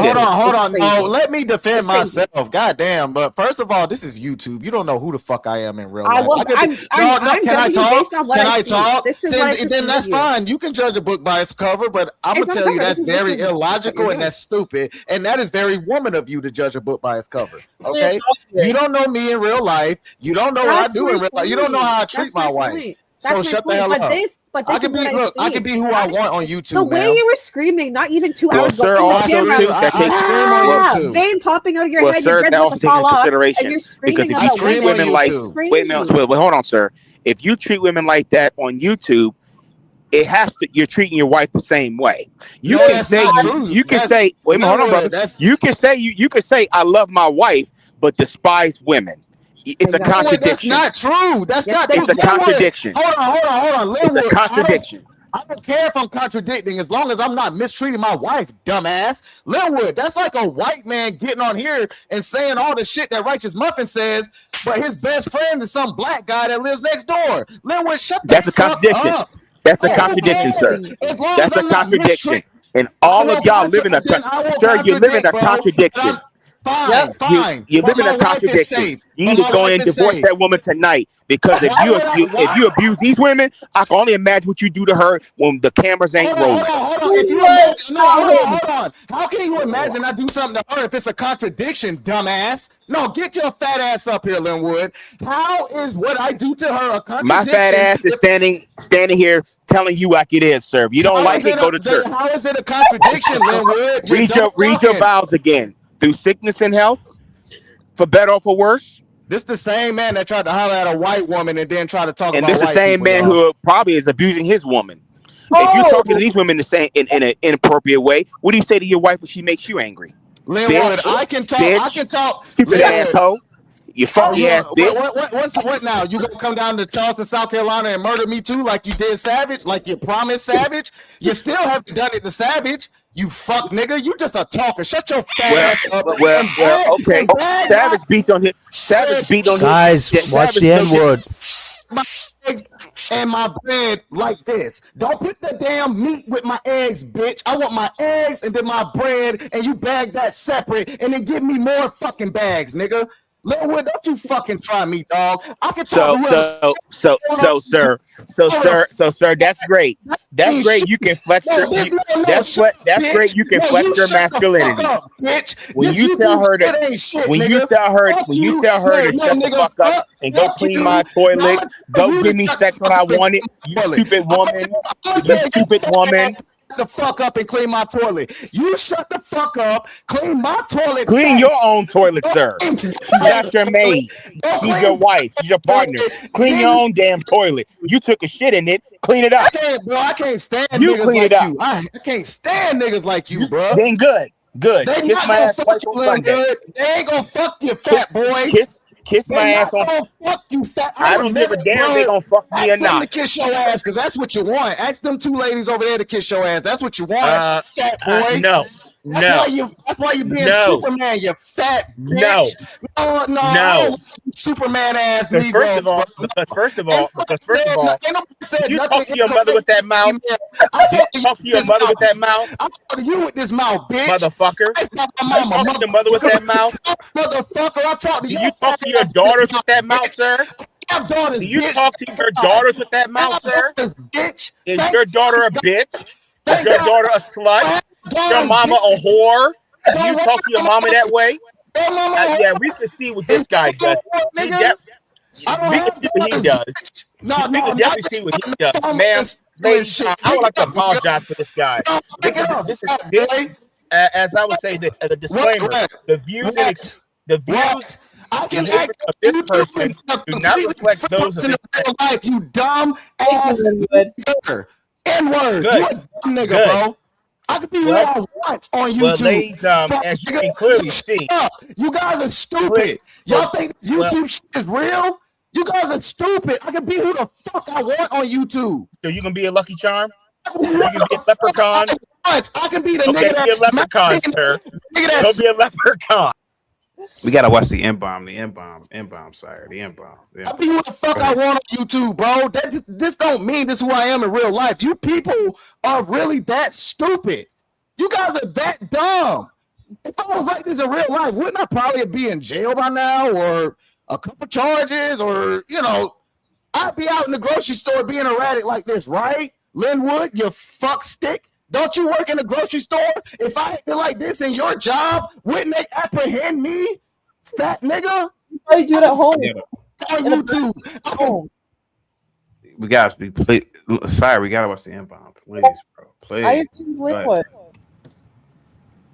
this. hold on. No, let me defend It's crazy. myself. Goddamn. But first of all, this is YouTube. You don't know who the fuck I am in real life. I'm Can I judging you talk? based on what Can I I see. talk? This is what I Then perceive that's you. fine. You can judge a book by its cover, but I'm It's gonna not tell you cover. that's This is very what you're illogical and doing. that's stupid. And that is very woman of you to judge a book by its cover. Okay? Yes. You don't know me in real life. You don't know what I That's do in my real life. You don't know point. how I treat That's my my wife. point. So That's my shut the point. hell But up. this I can is be what I look. I see. can be who I want on YouTube. The way ma'am. you were screaming, not even 2 Well, hours ago, sir, in the also camera, too, that takes scream on YouTube. vein popping out of your Well, head, your sir, dreads that about also to take fall into off, and consideration you're because screaming if you about treat women. women like Crazy. wait a minute, well, hold on, sir. If you treat women like that on YouTube, it has to. You're treating your wife the same way. You No, can that's say not you. true. You can That's say wait a minute, hold on, brother. That's You can say you can say I love my wife, but despise women. It's a Linwood, that's contradiction. not true. That's not true. It's a contradiction. Hold on. It's a Linwood, contradiction. I don't care if I'm contradicting as long as I'm not mistreating my wife, dumbass. Linwood, that's like a white man getting on here and saying all the shit that Righteous Muffin says, but his best friend is some black guy that lives next door. Linwood, shut the That's a fuck contradiction. up. That's a contradiction, sir. As long That's as a I'm not contradiction. mistreating. And all of y'all live in a sir. You live in a contradiction. Fine. You live But in my a wife is contradiction. safe. You But need to my go wife in and is divorce safe. that woman tonight. Because if you abuse these women, I can only imagine what you do to her when the cameras ain't rolling. Hold on. If you imagine, hold on. How can you imagine I do something to her if it's a contradiction, dumbass? No, get your fat ass up here, Linwood. How is what I do to her a contradiction? My fat ass is standing here telling you like it is, sir. If you don't like it, go to church. How is it a contradiction, Linwood? Read your vows again. Through sickness and health, for better or for worse. This the same man that tried to holler at a white woman and then try to talk And about this is the white same people, man y'all. who probably is abusing his woman. If you're talking to these women the same in an inappropriate way, what do you say to your wife when she makes you angry? Linwood, Bitch, I can talk. bitch, I can talk. stupid asshole. You funky ass bitch. What now? You gonna come down to Charleston, South Carolina, and murder me too, like you did Savage, like you promised Savage? You still haven't done it to Savage. You fuck nigga. You just a talker. Shut your fat ass up. Okay. Savage beat on him. Savage beat on him. Guys, watch the N word. My eggs and my bread like this. Don't put the damn meat with my eggs, bitch. I want my eggs and then my bread, and you bag that separate, and then give me more fucking bags, nigga. Linwood, don't you fucking try me, dog. I can talk sir, that's great. That's great. You can flex your that's great. You can flex your masculinity. When you tell her to shut the fuck up and go clean my toilet, go give me sex when I want it, you stupid woman. You stupid woman. The fuck up and clean my toilet. You shut the fuck up, clean my toilet. Clean your own toilet, sir. She's not your maid. She's your wife. She's your partner. Clean your own damn toilet. You took a shit in it. Clean it up. I can't stand you niggas clean like it up. you. I can't stand niggas like you, bro. Then good. They Kiss not my gonna ass fuck twice you, on Sunday. Linwood. They ain't gonna fuck you, fat boy. Kiss my ass on. Fuck you, fat. I don't give a damn they gonna fuck me or Ask them not. to kiss your ass, cause that's what you want. Ask them two ladies over there to kiss your ass. That's what you want, fat boy. No. That's why you being Superman, you fat bitch. No. I don't Superman ass Negro. First of all, you talk to your mother with that mouth. You talk to your mother with that mouth. I'm talking to you with this mouth, bitch. Motherfucker. My You talk to your mother with that mouth. Motherfucker, I talk to you. You talk to your daughters with that mouth, sir. Daughters, do you talk to your daughters with that mouth, sir? Bitch. Is your daughter a bitch? Is your daughter a slut? Is your mama a whore? Do you talk to your mama that way? Yeah, we can see what this guy does. We can see what he does. We can definitely see what he does, ma'am. Ladies, I would like to apologize for this guy. This is as I would say this as a disclaimer. The views behavior of this person do not reflect those of this life. You dumb ass nigger. N-word. You a dumb nigga, bro. I could be who I want on YouTube. Well, ladies, as you can clearly see, you guys are stupid. Y'all think YouTube shit is real? You guys are stupid. I can be who the fuck I want on YouTube. So you gonna be a Lucky Charm? You can be a leprechaun? what? I can be the Okay, nigga be a that's leprechaun, sir. Go be a leprechaun. We gotta watch the N-bomb, sire, the N-bomb. I be who the fuck I want on YouTube, bro. This don't mean this is who I am in real life. You people are really that stupid. You guys are that dumb. If I was like this in real life, wouldn't I probably be in jail by now, or a couple charges, or I'd be out in the grocery store being erratic like this, right? Linwood, you fuck stick. Don't you work in the grocery store? If I acted like this in your job, wouldn't they apprehend me? Fat nigga? Why you do it at home? On YouTube. We gotta be sire. We gotta watch the N-bomb, please, bro. Please. I agree with Linwood.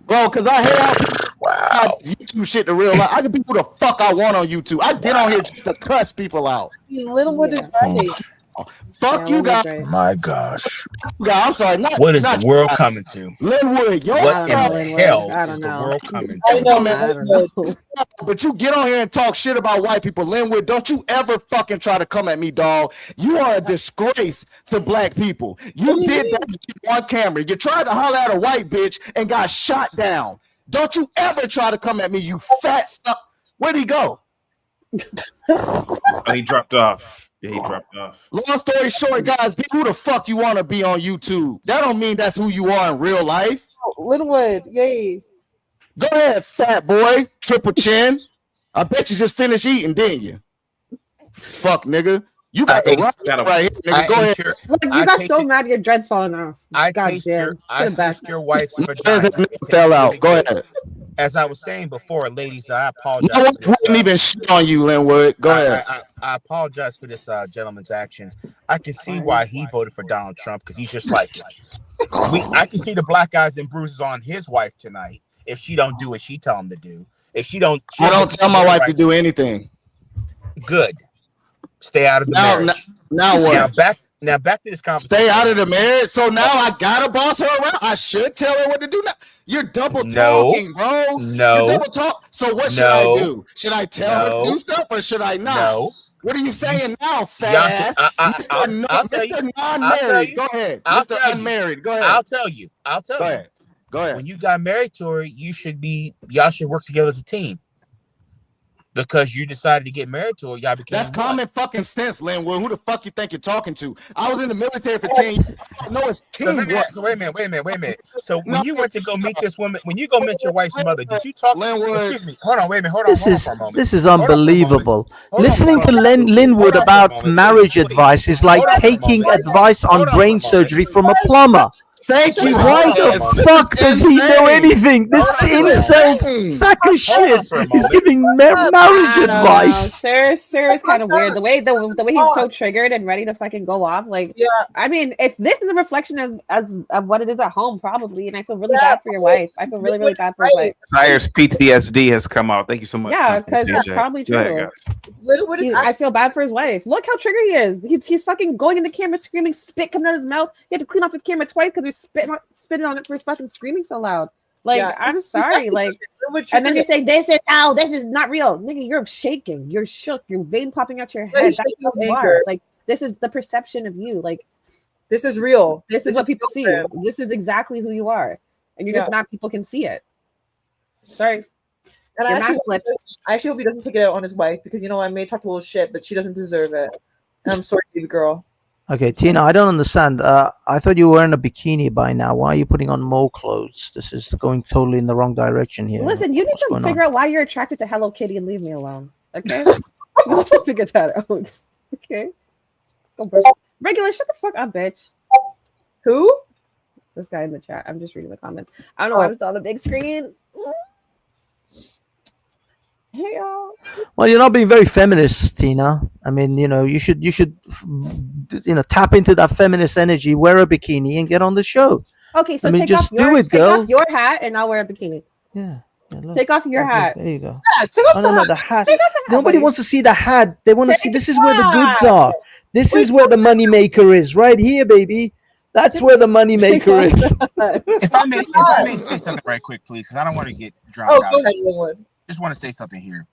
Bro, because I hate out YouTube shit in real life. I can be who the fuck I want on YouTube. I get on here just to cuss people out. Linwood is right. Fuck you guys. My gosh. I'm sorry. What is the world coming to? Linwood, what in the hell is the world coming to? I know, man. I don't know. But you get on here and talk shit about white people. Linwood, don't you ever fucking try to come at me, dog. You are a disgrace to black people. You did that shit on camera. You tried to holler at a white bitch and got shot down. Don't you ever try to come at me, you fat stuff. Where'd he go? He dropped off. Yeah, he dropped off. Long story short, guys, be who the fuck you want to be on YouTube. That don't mean that's who you are in real life. Linwood, yay. Go ahead, fat boy. Triple chin. I bet you just finished eating, didn't you? Fuck, nigga. You got the right here, nigga. Go ahead. Look, you got so mad your dreads falling off. I God damn. taste your wife's vagina. Fell out. Go ahead. As I was saying before, ladies, I apologize. No one wouldn't even shit on you, Linwood. Go ahead. I apologize for this gentleman's actions. I can see why he voted for Donald Trump, because he's just like him. I can see the black eyes and bruises on his wife tonight if she don't do what she tell him to do. If she don't, I don't tell my wife to do anything. Good. Stay out of the marriage. Now what? Now back to this conversation. Stay out of the marriage. So now I gotta boss her around. I should tell her what to do now. You're double talking, bro. No. You're double talk. So what should I do? Should I tell her to do stuff or should I not? No. What are you saying now, fat ass? Mr. Non-married. Go ahead. Mr. Unmarried. Go ahead. I'll tell you. Go ahead. Go ahead. When you got married to her, y'all should work together as a team. Because you decided to get married to her, y'all became. That's common fucking sense, Linwood. Who the fuck you think you're talking to? I was in the military for 10 years. No, it's teamwork. So wait a minute. So when you went to go meet this woman, when you go meet your wife's mother, did you talk? Linwood. Excuse me. Hold on for a moment. This is unbelievable. Listening to Linwood about marriage advice is like taking advice on brain surgery from a plumber. Thank you. Why the fuck does he know anything? This incel sack of shit is giving marriage advice. Sir is kind of weird. The way he's so triggered and ready to fucking go off. Like, yeah. I mean, if this is a reflection of what it is at home, probably, and I feel really bad for your wife. I feel really, really bad for his wife. Sire's PTSD has come out. Thank you so much. Yeah, because that's probably true. Ahead, I feel bad for his wife. Look how triggered he is. He's fucking going in the camera, screaming, spit coming out of his mouth. He had to clean off his camera twice because there's spitting on it for his fucking screaming so loud. Like, yeah, I'm sorry. Like, and then you say this is not real. Nigga, you're shaking. You're shook. Your vein popping out your head. That's who you are. Like, this is the perception of you. Like, this is real. This is what people see. This is exactly who you are, and you're just not. People can see it. Sorry. And I actually hope he doesn't take it out on his wife, because I may talk a little shit, but she doesn't deserve it. And I'm sorry, baby girl. Okay, Tina, I don't understand. I thought you were wearing a bikini by now. Why are you putting on more clothes? This is going totally in the wrong direction here. Listen, you need to figure out why you're attracted to Hello Kitty and leave me alone. Okay? You need to figure that out. Okay? Regular, shut the fuck up, bitch. Who? This guy in the chat. I'm just reading the comments. I don't know why I'm still on the big screen. Hey y'all. Well, you're not being very feminist, Tina. I mean, you should tap into that feminist energy, wear a bikini, and get on the show. Okay, so take off your hat, and I'll wear a bikini. Yeah. Take off your hat. There you go. Yeah, take off the hat. Take off the hat. Nobody wants to see the hat. They want to see. This is where the goods are. This is where the money maker is, right here, baby. That's where the money maker is. If I may say something right quick, please, because I don't want to get drowned out. Go ahead, Linwood. Just want to say something here.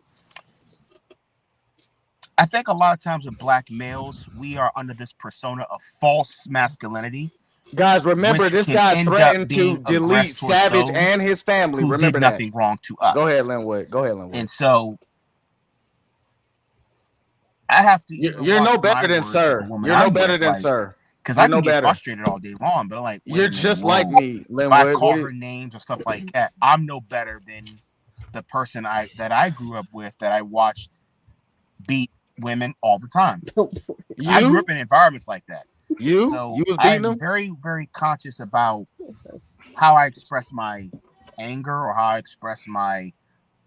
I think a lot of times with black males, we are under this persona of false masculinity, Guys, remember which this can guy end up threatened to being delete aggressed towards Savage those and his family. who Remember did that. nothing wrong to us. Go ahead, Linwood. Go ahead, Linwood. And so I have to. You're no better than sir. You're no better than sir. Because You're I can no get better. frustrated all day long, but I'm like, You're just like me, If Linwood. I call What do her you- names or stuff like that, I'm no better than the person that I grew up with that I watched beat women all the time. I grew up in environments like that. You was beating them? I'm very, very conscious about how I express my anger or how I express my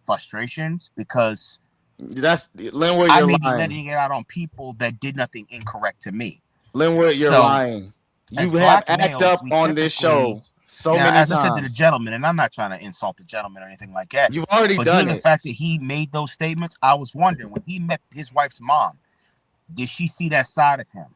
frustrations, because that's Linwood. I You're may be lying. letting it out on people that did nothing incorrect to me. Linwood, you're So, lying. as You have black act males, up we on this typically- show so Now, many as times. I said to the gentleman, and I'm not trying to insult the gentleman or anything like that. You've already but done due to it. the fact that he made those statements, I was wondering, when he met his wife's mom, did she see that side of him?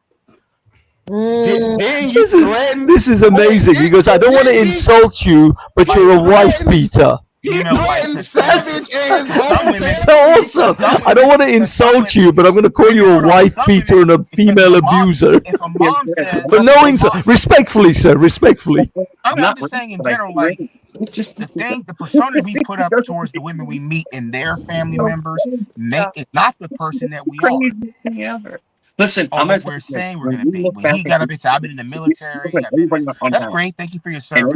Didn't you threaten? This is amazing. He goes, I don't want to insult you, but you're a wife beater. He threatened Savage and his whole So awesome. I don't want to insult you, but I'm going to call you a wife beater and a female abuser. If a mom says, But no insult. Respectfully, sir. Respectfully. I'm just saying in general, like, it's just the persona we put up towards the women we meet and their family members it's not the person that we are. Listen, I'm what we're saying we're gonna be. When he got up and said, I've been in the military, I've been this, that's great, thank you for your service.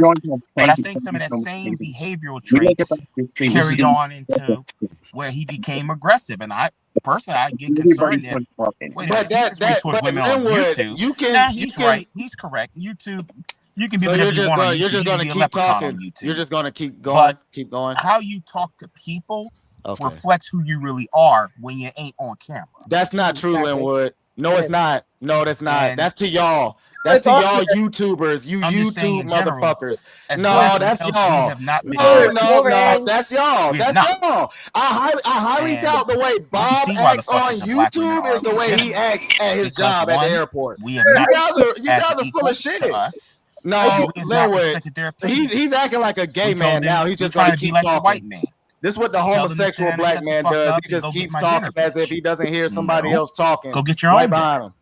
But I think some of that same behavioral traits carried on into where he became aggressive. And I personally, I get concerned that towards women on YouTube. You can, nah, he's right, he's correct. YouTube, you can be So whatever you're you want on YouTube. you're just You gonna can be a keep leprechaun on talking. YouTube. You're just gonna keep going. But how you talk to people reflects who you really are when you ain't on camera. That's not true, Linwood. No, it's not. No, that's not. And that's to y'all. That's to y'all YouTubers. You I'm just saying YouTube in general, motherfuckers. as No, black that's males, y'all. we have not been- No, that's y'all. We have That's not. y'all. I highly And doubt the way Bob see why the acts on fuckers of black women YouTube are is the way he legitimate. acts at his Because job at one, the airport. we have You not guys as are full equal of shit. to us. No, We have not Linwood. respected their opinions. He's acting like a gay We man told them now. we He's just trying gonna to be keep like the talking. white man. This is what the Tell them to homosexual sit down and black shut the man fuck does. up He and just go get keeps my talking dinner, as if bitch. he doesn't hear somebody No. else talking. Go get your right own behind him.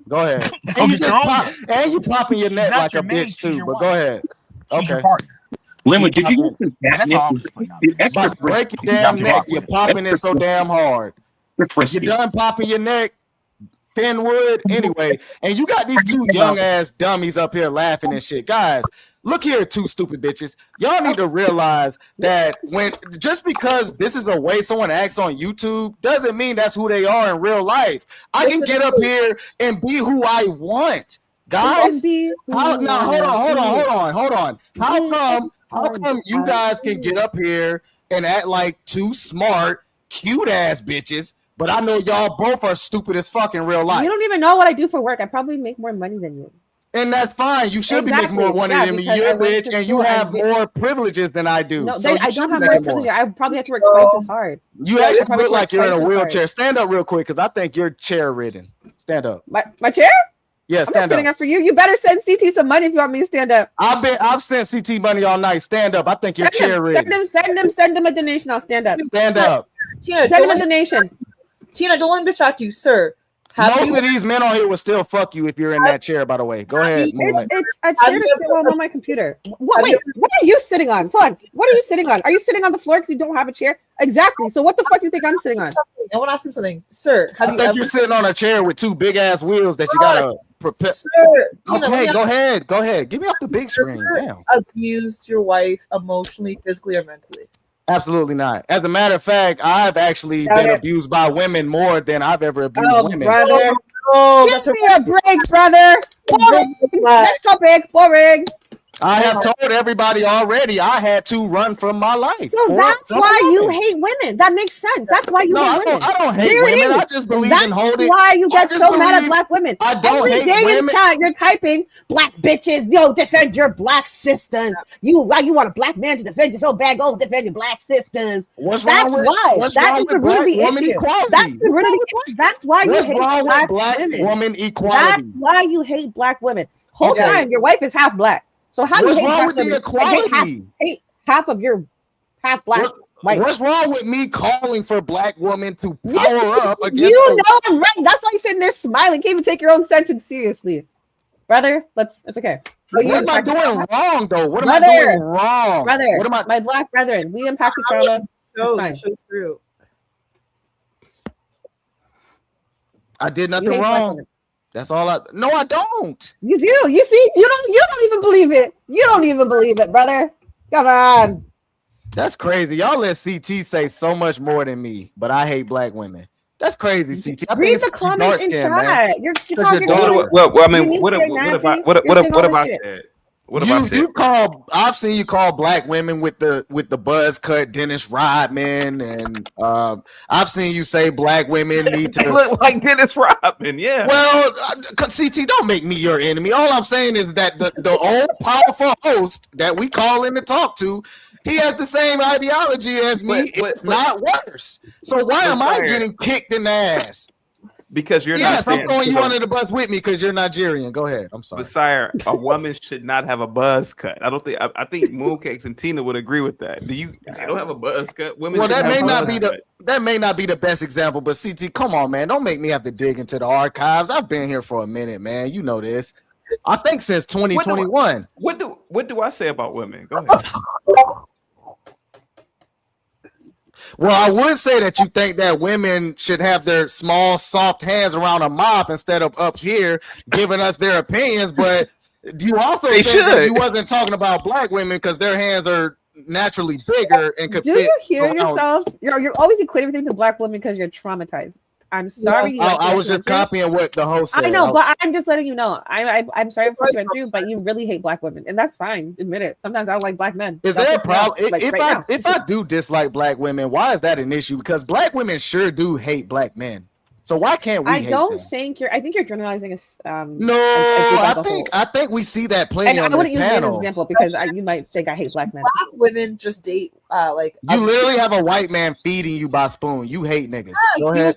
Go ahead. Go get your own dinner. And you popping your She's neck not like your a maid, bitch she's too. your But wife. go ahead. She's your Okay. partner. Linwood, did you popping- mention And that's all I catnip was is putting out you're there. extra About to break your frisky. damn You're neck. extra You're popping it so damn hard. frisky. You're done popping your neck, Fenwood. Anyway, and you got these two young ass dummies up here laughing and shit. Guys, look here, two stupid bitches. Y'all need to realize that when just because this is a way someone acts on YouTube doesn't mean that's who they are in real life. I can get up here and be who I want. Guys, hold on. How come you guys can get up here and act like two smart, cute ass bitches, but I know y'all both are stupid as fuck in real life? You don't even know what I do for work. I probably make more money than you. And that's fine. You should be making more money than me. because You're I a went bitch, to and you school have more privileges than I do. No, So I you don't should have be more making privilege. more. I probably have to work twice as hard. You I actually probably look like work you're in a twice as wheelchair. hard. Stand up real quick, because I think you're chair ridden. Stand up. My chair? Yeah, I'm not stand standing up. up for you. You better send CT some money if you want me to stand up. I've sent CT money all night. Stand up. I think you're chair ridden. Send them a donation. I'll stand up. Stand up. Tina, Send them a donation. Tina, don't let me distract you, sir. Most of these men on here will still fuck you if you're in that chair, by the way. Go ahead. Movement. It's a chair to sit on my computer. Wait, what are you sitting on? Hold on. What are you sitting on? Are you sitting on the floor because you don't have a chair? Exactly. So what the fuck do you think I'm sitting on? I want to ask him something, sir. Have I you think ever you're sitting on a chair with two big ass wheels that you gotta prepare. Sir, Tina, let Okay, me go ask- ahead. Go ahead. Get me off the big screen. Damn. abused your wife emotionally, physically, or mentally? Absolutely not. As a matter of fact, I've actually Got been it. abused by women more than I've ever abused women. Brother. Oh, Give me a break, brother. Boring. Next topic. Boring. I have told everybody already I had to run from my life. So that's why you hate women. That makes sense. That's why you No, hate I women. don't hate There it women. I is. just believe in That's holding- why you I get just so mad at believe- black women. I don't Every hate day in women. chat, you're typing black bitches. Yo, defend your black sisters. You want a black man to defend you so bad. Go defend your black sisters. What's That's wrong with- why. what's That wrong is with the root of the black woman issue. equality? That's the root of the. That's why you What's hate wrong with black black women. woman equality? That's why you hate black women. Whole Okay. time your wife is half black. So how do you What's hate wrong black with the women? equality? Hate half of your half black. What's wrong with me calling for black women to power up against? You know I'm right. That's why you're sitting there smiling. Can't even take your own sentence seriously. brother. It's okay. What am I doing wrong though? What am I Brother, doing wrong? brother, What am I? my black brethren, we unpack the trauma. It's fine. Shows through. I did You nothing hate black wrong. women. That's all I. No, I don't. You do. You see, you don't even believe it. You don't even believe it, brother. Come on. That's crazy. Y'all let CT say so much more than me, but I hate black women. That's crazy, CT. I think Read it's the 'cause you comments in dark-skinned, man. chat. You're 'Cause talking. you're dark. Well, I mean, you what you're have I nasty. what You're saying all have this I shit. said? What have I said? You call. I've seen you call black women with the buzz cut Dennis Rodman, and I've seen you say black women need They to look like Dennis Rodman. Yeah. Well, CT, don't make me your enemy. All I'm saying is that the old powerful host that we call in to talk to, he has the same ideology as me, if not worse. So why am I getting kicked in the ass? Because you're yes, not I'm throwing you under the bus with me because you're Nigerian. Go ahead. I'm sorry. Sire, a woman should not have a buzz cut. I don't think. I think Mooncakes and Tina would agree with that. They don't have a buzz cut. Women. Well, that shouldn't may have a not buzz be cut. that may not be the best example, but CT, come on, man, don't make me have to dig into the archives. I've been here for a minute, man. You know this. I think since 2021. What do I say about women? Go ahead. Well, I would say that you think that women should have their small, soft hands around a mop instead of up here giving us their opinions. But you also said that you wasn't talking about black women because their hands are naturally bigger and could Do fit you hear around. yourself? You're always equating everything to black women because you're traumatized. I'm sorry. I was just copying what the host said. I know, but I'm just letting you know. I'm sorry for what you went through, but you really hate black women, and that's fine. Admit it. Sometimes I don't like black men. Is Don't there a piss me off, problem? like, If I do dislike black women, why is that an issue? Because black women sure do hate black men. So why can't we? I hate don't them? think you're. I think you're generalizing us. No, I think we see that plenty And I on wouldn't this use me as an panel. example because you might think I hate black men. Black women just date like You literally have a white man feeding you by spoon. You hate niggas. Go ahead.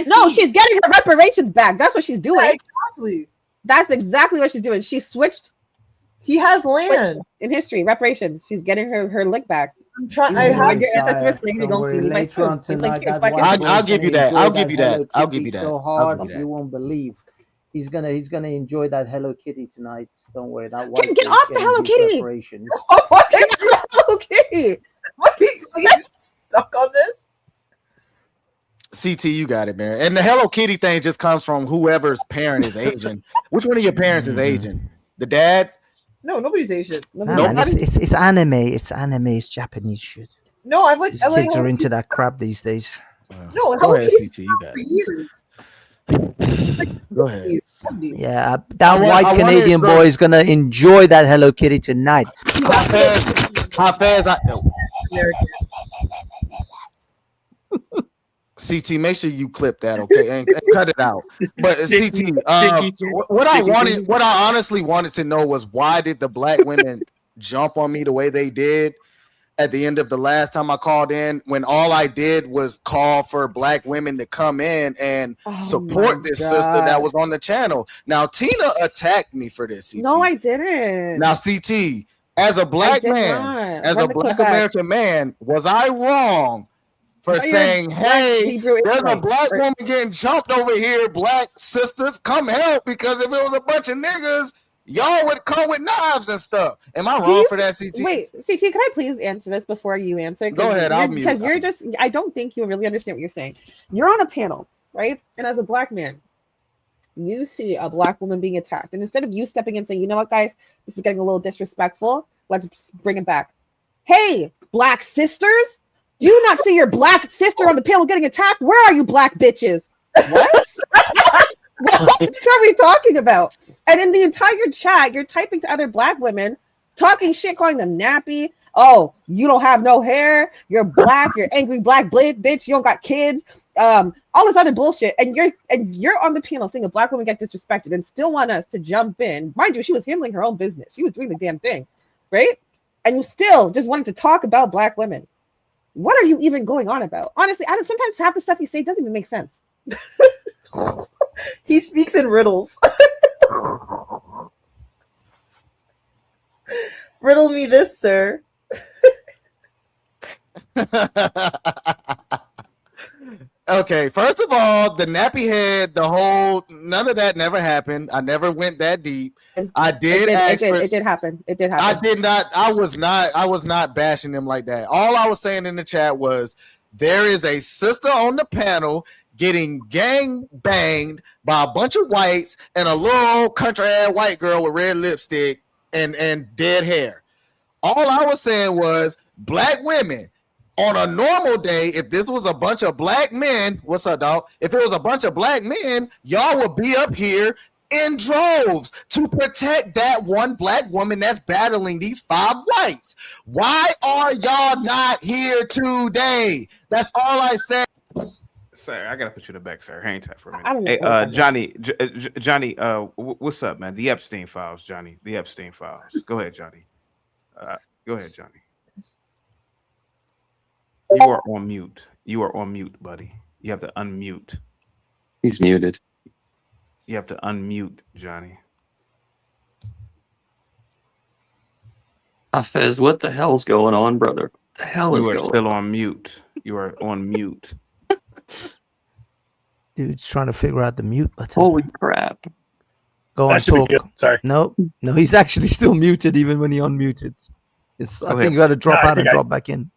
No, she's getting her reparations back. That's what she's doing. Yeah, exactly. That's exactly what she's doing. She switched. He has land in history. Reparations. She's getting her lick back. I'm trying. I have your ancestors. Maybe Don't gonna worry, feed me my later on spoon. tonight, that Like, white I'll boy's give you gonna that. I'll enjoy give you that. Hello I'll give you Kitty that. so I'll hard give you you that. won't believe. He's gonna enjoy that Hello Kitty tonight. Don't worry. That white Get boy's off the getting Hello his Kitty. reparations. Hello Kitty. Stuck on this. CT, you got it, man. And the Hello Kitty thing just comes from whoever's parent is Asian. Which one of your parents is Asian? The dad? No, nobody's Asian. Nah, man, it's anime. It's anime. It's Japanese shit. No, I've liked These LA. kids are into that crap these days. No, Go Hello ahead, Kitty's CT, you got for it. years. Go ahead. Yeah, that I white wanted Canadian to- boy is gonna enjoy that Hello Kitty tonight. How fast CT, make sure you clip that, okay, and cut it out. But CT, what I honestly wanted to know was why did the black women jump on me the way they did at the end of the last time I called in, when all I did was call for black women to come in and support this sister that was on the channel. Now Tina attacked me for this. CT. No, I didn't. Now CT, as a black did man, not. as Run a the black clip back. American man, was I wrong for Oh, you're saying, black hey, Hebrew there's a Israelite. black woman getting jumped over here, black sisters, come help, because if it was a bunch of niggas, y'all would come with knives and stuff. Am I wrong for that, CT? Wait, CT, can I please answer this before you answer? Go ahead, I'll mute. Because you're just, I don't think you really understand what you're saying. You're on a panel, right? And as a black man, you see a black woman being attacked. And instead of you stepping in and saying, you know what, guys, this is getting a little disrespectful, let's bring it back. Hey, black sisters, do you not see your black sister on the panel getting attacked? Where are you, black bitches? What? What are we talking about? And in the entire chat, you're typing to other black women, talking shit, calling them nappy. Oh, you don't have no hair. You're black. You're angry black bitch. You don't got kids. All this other bullshit. And you're on the panel seeing a black woman get disrespected and still want us to jump in. Mind you, she was handling her own business. She was doing the damn thing, right? And you still just wanted to talk about black women. What are you even going on about? Honestly, sometimes half the stuff you say doesn't even make sense. He speaks in riddles. Riddle me this, sir. Okay, first of all, the nappy head, the whole none of that never happened. I never went that deep. I did ask for. It did happen. It did happen. I did not. I was not bashing them like that. All I was saying in the chat was there is a sister on the panel getting gang banged by a bunch of whites and a little old country ass white girl with red lipstick and dead hair. All I was saying was black women on a normal day, if this was a bunch of black men, what's up, dog? If it was a bunch of black men, y'all would be up here in droves to protect that one black woman that's battling these 5 whites. Why are y'all not here today? That's all I said. Sir, I gotta put you in the back, sir. Hang tight for a minute. I don't Hey, know. Johnny, what's up, man? The Epstein files, Johnny. The Epstein files. Go ahead, Johnny. Go ahead, Johnny. You are on mute. You are on mute, buddy. You have to unmute. He's muted. You have to unmute, Johnny. Hafez, what the hell's going on, brother? What the hell is You are going still on? on mute. You are on mute. Dude's trying to figure out the mute button. Holy crap. Go on, That should be talk. good. Sorry. No, he's actually still muted even when he unmuted. I think you got to drop out and drop back in.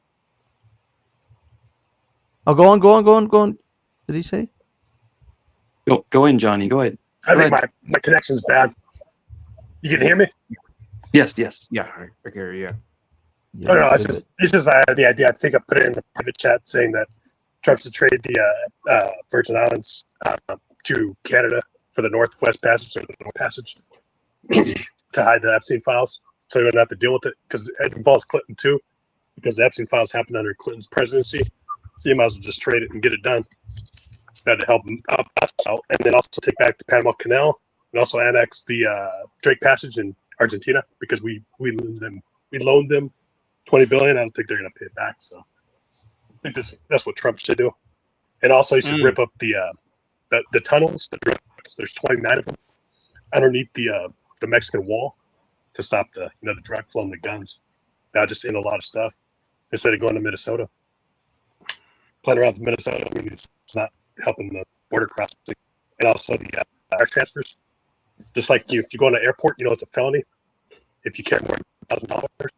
Oh, go on. Did he say? Go in, Johnny. Go ahead. I think my connection's bad. You can hear me? Yes. Yeah, I hear you. Oh, no, it's just the idea. I think I put it in the private chat saying that Trump's to trade the Virgin Islands to Canada for the Northwest Passage or the North Passage to hide the Epstein files, so you don't have to deal with it because it involves Clinton too, because the Epstein files happened under Clinton's presidency. So you might as well just trade it and get it done. That to help us out, and then also take back the Panama Canal and also annex the Drake Passage in Argentina because we loaned them $20 billion. I don't think they're going to pay it back. So I think that's what Trump should do. And also, he should rip up the tunnels. There's 29 of them underneath the Mexican wall to stop the drug flow and the guns. That just in a lot of stuff instead of going to Minnesota. Playing around with Minnesota, I mean, it's not helping the border crossing. And also the air transfers. Just like if you go on an airport, it's a felony if you carry more than $1,000.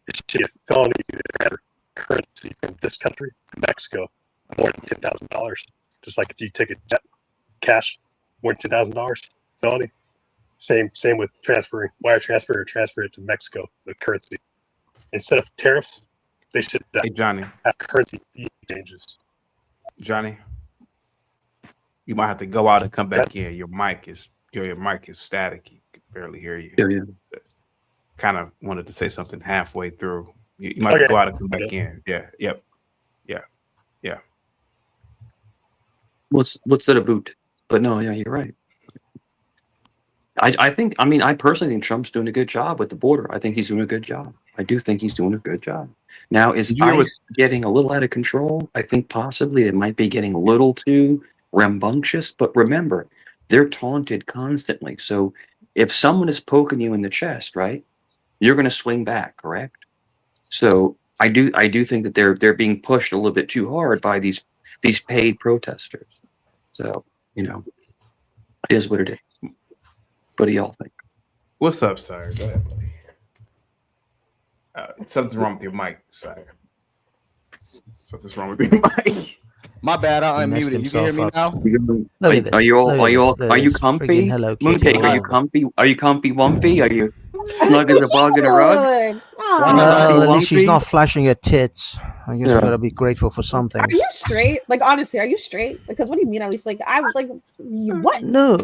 It should be a felony to have currency from this country to Mexico more than $10,000. Just like if you take a jet cash more than $10,000, felony. Same with wire transfer or transfer it to Mexico, the currency. Instead of tariffs, they should Johnny, have currency fee changes. Johnny, you might have to go out and come back in. Your mic is static. You can barely hear you. Yeah. Kind of wanted to say something halfway through. You might have to go out and come back in. Yeah. Yep. Yeah. What's that about? But no, yeah, you're right. I personally think Trump's doing a good job with the border. I think he's doing a good job. I do think he's doing a good job. Now, is ICE getting a little out of control? I think possibly it might be getting a little too rambunctious. But remember, they're taunted constantly. So if someone is poking you in the chest, right, you're going to swing back, correct? So I do think that they're being pushed a little bit too hard by these paid protesters. So it is what it is. What do y'all think? What's up, sir? Go ahead, buddy. Something's wrong with your mic, sir. Something's wrong with your mic. My bad. I unmuted. You can hear me now? Are you comfy? Mooncake, are you comfy? Are you comfy, wumpy? Are you snug as a bug in a rug? At least she's not flashing her tits. I guess we gotta be grateful for something. Are you straight? Like, honestly, are you straight? Because what do you mean? At least, like, I was like, what? No,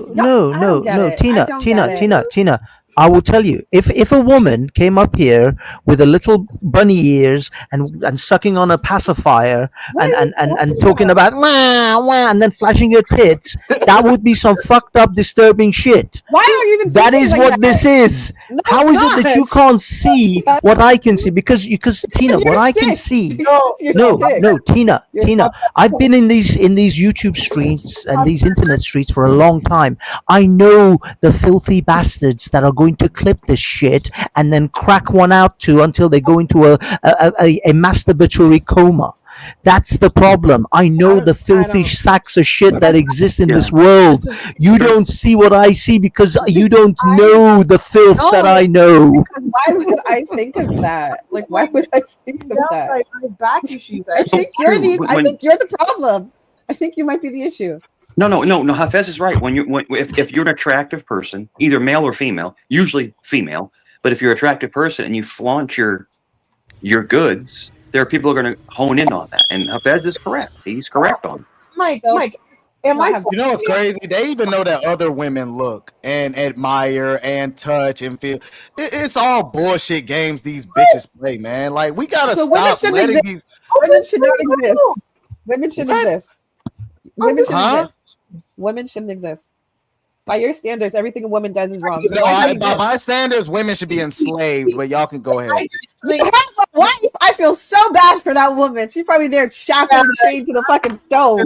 get it. Tina. I will tell you, if a woman came up here with a little bunny ears and sucking on a pacifier and talking about wah, wah, and then flashing her tits, that would be some fucked up, disturbing shit. Why are you even? That is like what that? this is. No, How is it's it that not. you can't see what I can see? Because Tina, what I can see. No, Tina. I've been in these YouTube streets and these internet streets for a long time. I know the filthy bastards that are going to clip this shit and then crack one out too until they go into a masturbatory coma. That's the problem. I know the filthy sacks of shit that exist in this world. You don't see what I see because you don't know the filth that I know. Because why would I think of that? Like, why would I think of that? I back issues. I think you're the problem. I think you might be the issue. No. Hafez is right. If you're an attractive person, either male or female, usually female, but if you're an attractive person and you flaunt your goods, there are people who are going to hone in on that. And Hafez is correct. He's correct on it. Mike, am I? You know what's crazy? They even know that other women look and admire and touch and feel. It's all bullshit games these bitches play, man. Like, we gotta stop letting these. Women should not exist. Women shouldn't exist. Women shouldn't exist. Women shouldn't exist. By your standards, everything a woman does is wrong. By my standards, women should be enslaved, but y'all can go ahead. I feel so bad for that woman. She's probably there shackled and chained to the fucking stove.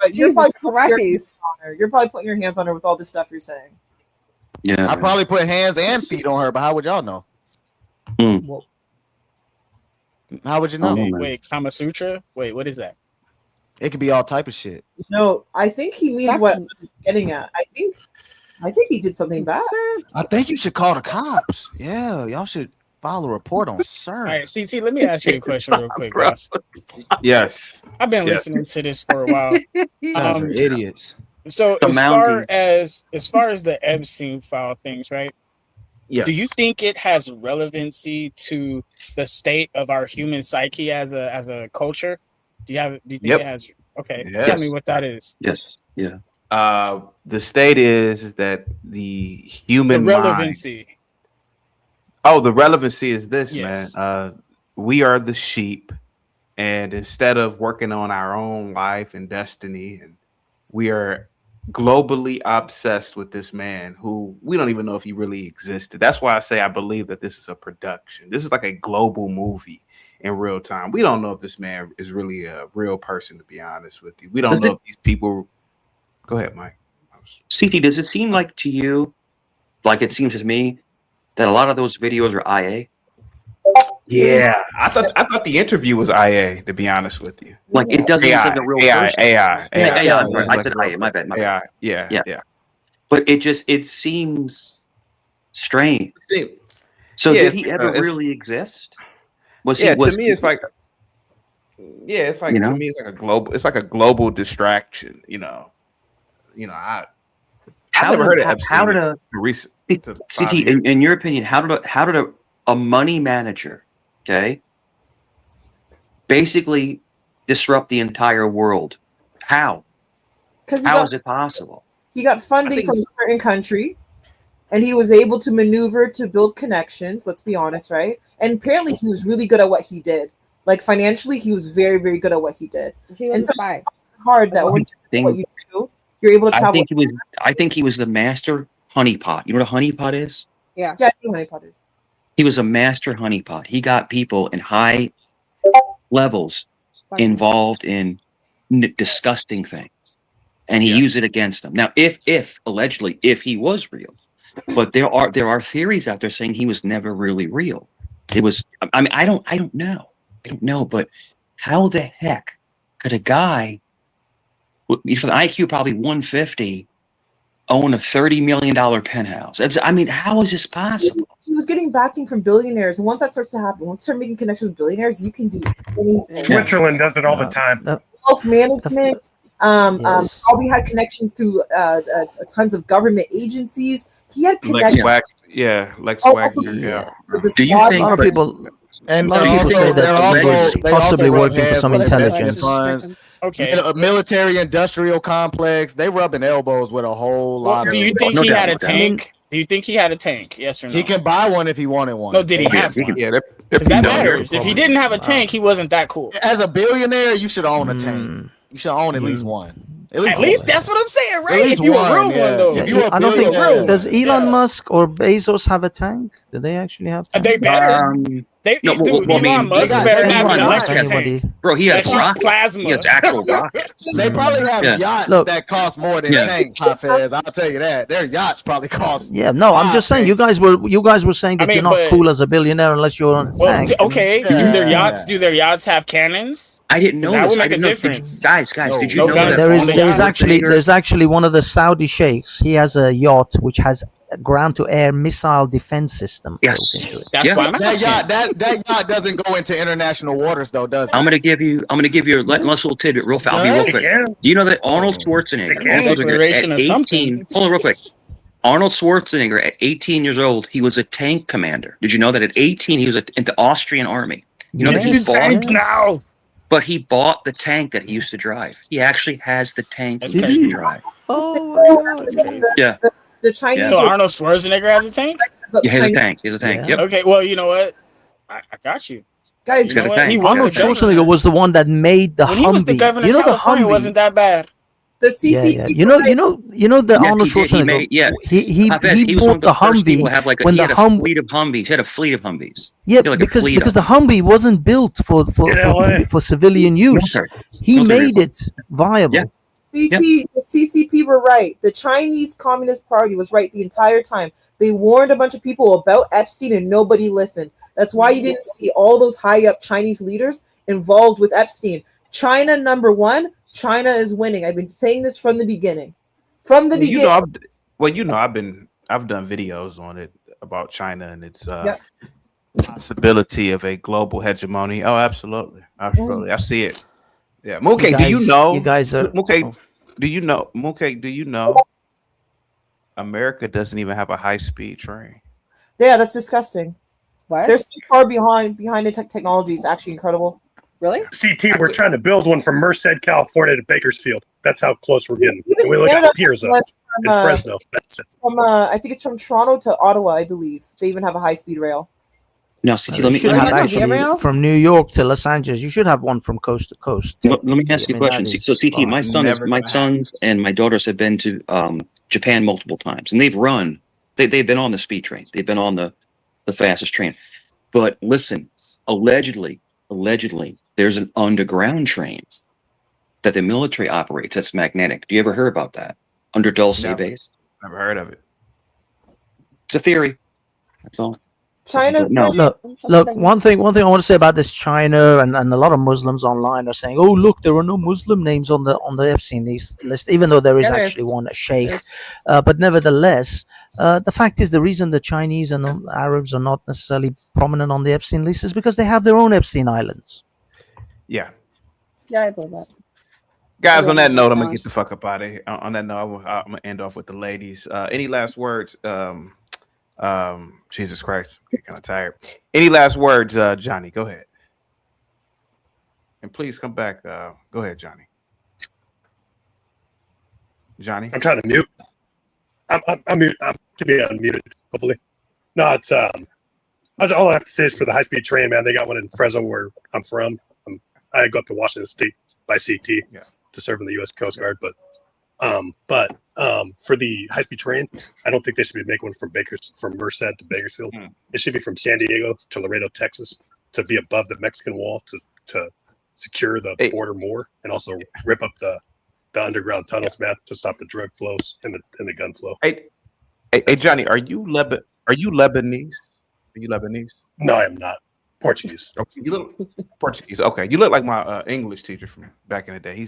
Jesus Christ. You're probably putting your hands on her with all this stuff you're saying. Yeah. I probably put hands and feet on her, but how would y'all know? How would you know? Wait, Kama Sutra? Wait, what is that? It could be all type of shit. No, I think he means what I'm getting at. I think he did something bad. I think you should call the cops. Yeah, y'all should file a report on sir. All right, CT, let me ask you a question real quick, Ross. Yes. I've been listening to this for a while. Guys are idiots. So as far as the Epstein file things, right? Yes. Do you think it has relevancy to the state of our human psyche as a culture? Do you think it has? Okay, tell me what that is. Yes. Yeah. The state is that the human relevancy. The relevancy is this, man. We are the sheep, and instead of working on our own life and destiny, and we are globally obsessed with this man who we don't even know if he really existed. That's why I say I believe that this is a production. This is like a global movie in real time. We don't know if this man is really a real person, to be honest with you. We don't know if these people. Go ahead, Mike. CT, does it seem like to you, like it seems to me, that a lot of those videos are IA? Yeah, I thought the interview was IA, to be honest with you. Like it doesn't look like a real person. AI. I said IA. My bad. AI. Yeah. But it seems strange. So did he ever really exist? To me, it's like to me, it's like a global. It's like a global distraction. I've never heard of Epstein. CT, in your opinion, how did a money manager, okay, basically disrupt the entire world? How? How is it possible? He got funding from a certain country, and he was able to maneuver to build connections. Let's be honest, right? And apparently, he was really good at what he did. Like financially, he was very, very good at what he did. He was hard that once you do what you do, you're able to travel. I think he was the master honeypot. You know what a honeypot is? Yeah, I know what honeypot is. He was a master honeypot. He got people in high levels involved in disgusting things, and he used it against them. Now, if allegedly, if he was real, but there are theories out there saying he was never really real. It was. I mean, I don't know, but how the heck could a guy with an IQ probably 150 own a $30 million penthouse? I mean, how is this possible? He was getting backing from billionaires, and once that starts to happen, once you start making connections with billionaires, you can do anything. Switzerland does it all the time. Wealth management. Probably had connections through tons of government agencies. He had connections. Lex Wagner. Yeah. Do you think a lot of people? And a lot of people say that he was possibly working for some intelligence. Okay. A military industrial complex. They rubbing elbows with a whole lot of. Do you think he had a tank? Do you think he had a tank? Yes or no? He can buy one if he wanted one. No, did he have one? Yeah, because that matters. If he didn't have a tank, he wasn't that cool. As a billionaire, you should own a tank. You should own at least one. At least that's what I'm saying, right? If you a real one, though. I don't think. Does Elon Musk or Bezos have a tank? Do they actually have? They better. Elon Musk better have an electric tank. Bro, he has That's just rockets. plasma. He has actual rockets. They probably have yachts Look. that cost more than Yeah. tanks, Hafez. I'll tell you that. Their yachts probably cost. Yeah, no, I'm just saying. You guys were saying that you're not but- cool as a billionaire unless you're on a tank. Okay, do their yachts have cannons? I didn't know That this. would I make a didn't know. difference. Guys, did you No know guns. that There's actually one of the Saudi sheikhs. He has a yacht which has a ground-to-air missile defense system built into it. That's why I'm asking. That yacht doesn't go into international waters though, does it? I'm gonna give you a little tidbit real fast. I'll be real quick. Do you know that Arnold Schwarzenegger Declaration at of 18, something. hold on real quick. Arnold Schwarzenegger at 18 years old, he was a tank commander. Did you know that at 18 he was in the Austrian army? You know that he bought now. But he bought the tank that he used to drive. He actually has the tank he used to drive. Yeah. The Chinese. So Arnold Schwarzenegger has a tank? Yeah, he has a tank. He has a tank. Yep. Okay, well, you know what? I got you. Guys, You know what? He was Arnold the governor. Schwarzenegger was the one that made the When Humvee. he was the governor You know of the California, Humvee. wasn't that bad. The Yeah, CCP. yeah. You know the Yeah, Arnold he did. He Schwarzenegger. made- yeah. He I bet he was one bought of the first people Humvee to have like when he the had a Humvee. fleet of Humvees. He had a fleet of Humvees. Yeah, He had like a because fleet because of the Humvee wasn't built for civilian use. Military. He Military made it viable. Yeah. The CCP were right. The Chinese Communist Party was right the entire time. They warned a bunch of people about Epstein and nobody listened. That's why you didn't see all those high up Chinese leaders involved with Epstein. China number one. China is winning. I've been saying this from the beginning. From the beginning. I've done videos on it about China and its possibility of a global hegemony. Oh, absolutely. I see it. Yeah, Mooncake, do you know? You guys are Mooncake, do you know? Mooncake, do you know? America doesn't even have a high-speed train. Yeah, that's disgusting. What? They're so far behind the technology. It's actually incredible. Really? CT, we're trying to build one from Merced, California to Bakersfield. That's how close we're getting. And we look Canada at Piers up in Fresno. That's it. I think it's from Toronto to Ottawa, I believe. They even have a high-speed rail. Now, CT, You let me should have actually from New York to Los Angeles. You should have one from coast to coast. let me ask you a question. So, CT, my sons and my daughters have been to Japan multiple times, and they've run. They've been on the speed train. They've been on the fastest train. But listen, allegedly, there's an underground train that the military operates that's magnetic. Do you ever hear about that? Under Dulce Base? Never heard of it. It's a theory. That's all. China. No. Look. One thing I want to say about this China and a lot of Muslims online are saying, "Oh, look, there are no Muslim names on the Epstein list," even though there is actually one, a sheikh. But nevertheless, the fact is, the reason the Chinese and the Arabs are not necessarily prominent on the Epstein list is because they have their own Epstein Islands. Yeah. Yeah, I believe that. Guys, on that note, I'm gonna get the fuck up out of here. On that note, I'm gonna end off with the ladies. Any last words? Jesus Christ, I'm kind of tired. Any last words, Johnny? Go ahead, and please come back. Go ahead, Johnny. Johnny, I'm trying to mute. I'm to be unmuted. Hopefully, no. It's all I have to say is for the high-speed train, man. They got one in Fresno, where I'm from. I go up to Washington State by CT to serve in the U.S. Coast Guard, but for the high-speed train, I don't think they should be making one from Merced to Bakersfield. It should be from San Diego to Laredo, Texas, to be above the Mexican wall to secure the border more, and also rip up the underground tunnels, man, to stop the drug flows and the gun flow. Hey, Johnny, are you Lebanese? Are you Lebanese? No, I am not. Portuguese. Okay, you look Portuguese. Okay, you look like my English teacher from back in the day. He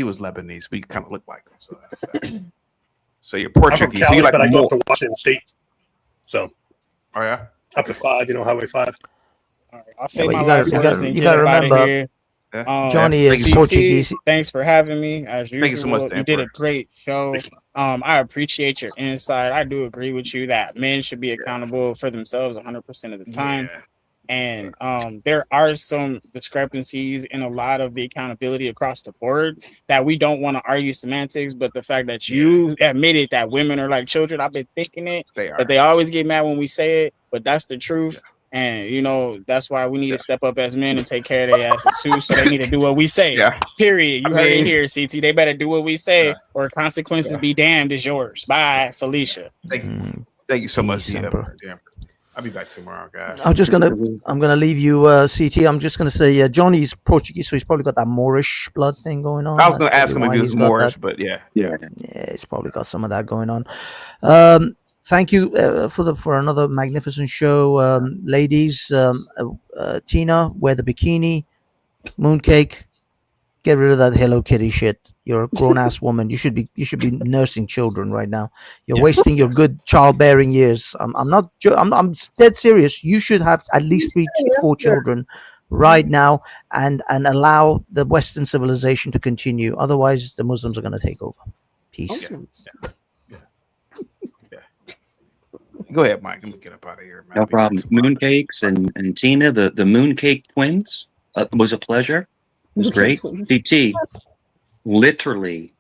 was Lebanese, but you kind of look like him. So you're Portuguese. I'm from Cali, so you're like but I go up to Washington State. So, oh yeah, up to 5. Highway 5. All right, I'll say my last words and get out of here. Johnny is CT, Portuguese. Thanks for having me. As usual, you so much, you did a great show. I appreciate your insight. I do agree with you that men should be accountable for themselves 100% of the time. And there are some discrepancies in a lot of the accountability across the board that we don't want to argue semantics, but the fact that you admitted that women are like children, I've been thinking it, but they always get mad when we say it, but that's the truth. And, that's why we need to step up as men and take care of their asses too. So they need to do what we say. Period. You heard it here, CT. They better do what we say or consequences be damned is yours. Bye, Felicia. Thank you so much, I'll be back tomorrow, guys. I'm gonna leave you, CT. I'm just gonna say, Johnny's Portuguese, so he's probably got that Moorish blood thing going on. I was gonna That's ask him probably if he why was he's got Moorish, that. but yeah. Yeah, he's probably got some of that going on. Thank you for another magnificent show, ladies. Tina, wear the bikini. Mooncake, get rid of that Hello Kitty shit. You're a grown ass woman. You should be nursing children right now. You're wasting your good childbearing years. I'm dead serious. You should have at least 4 children right now, and allow the Western civilization to continue. Otherwise, the Muslims are going to take over. Peace. Go ahead, Mike. I'm gonna get up out of here, man. No problem. Mooncakes and Tina, the Mooncake twins, was a pleasure. It was great. CT, literally,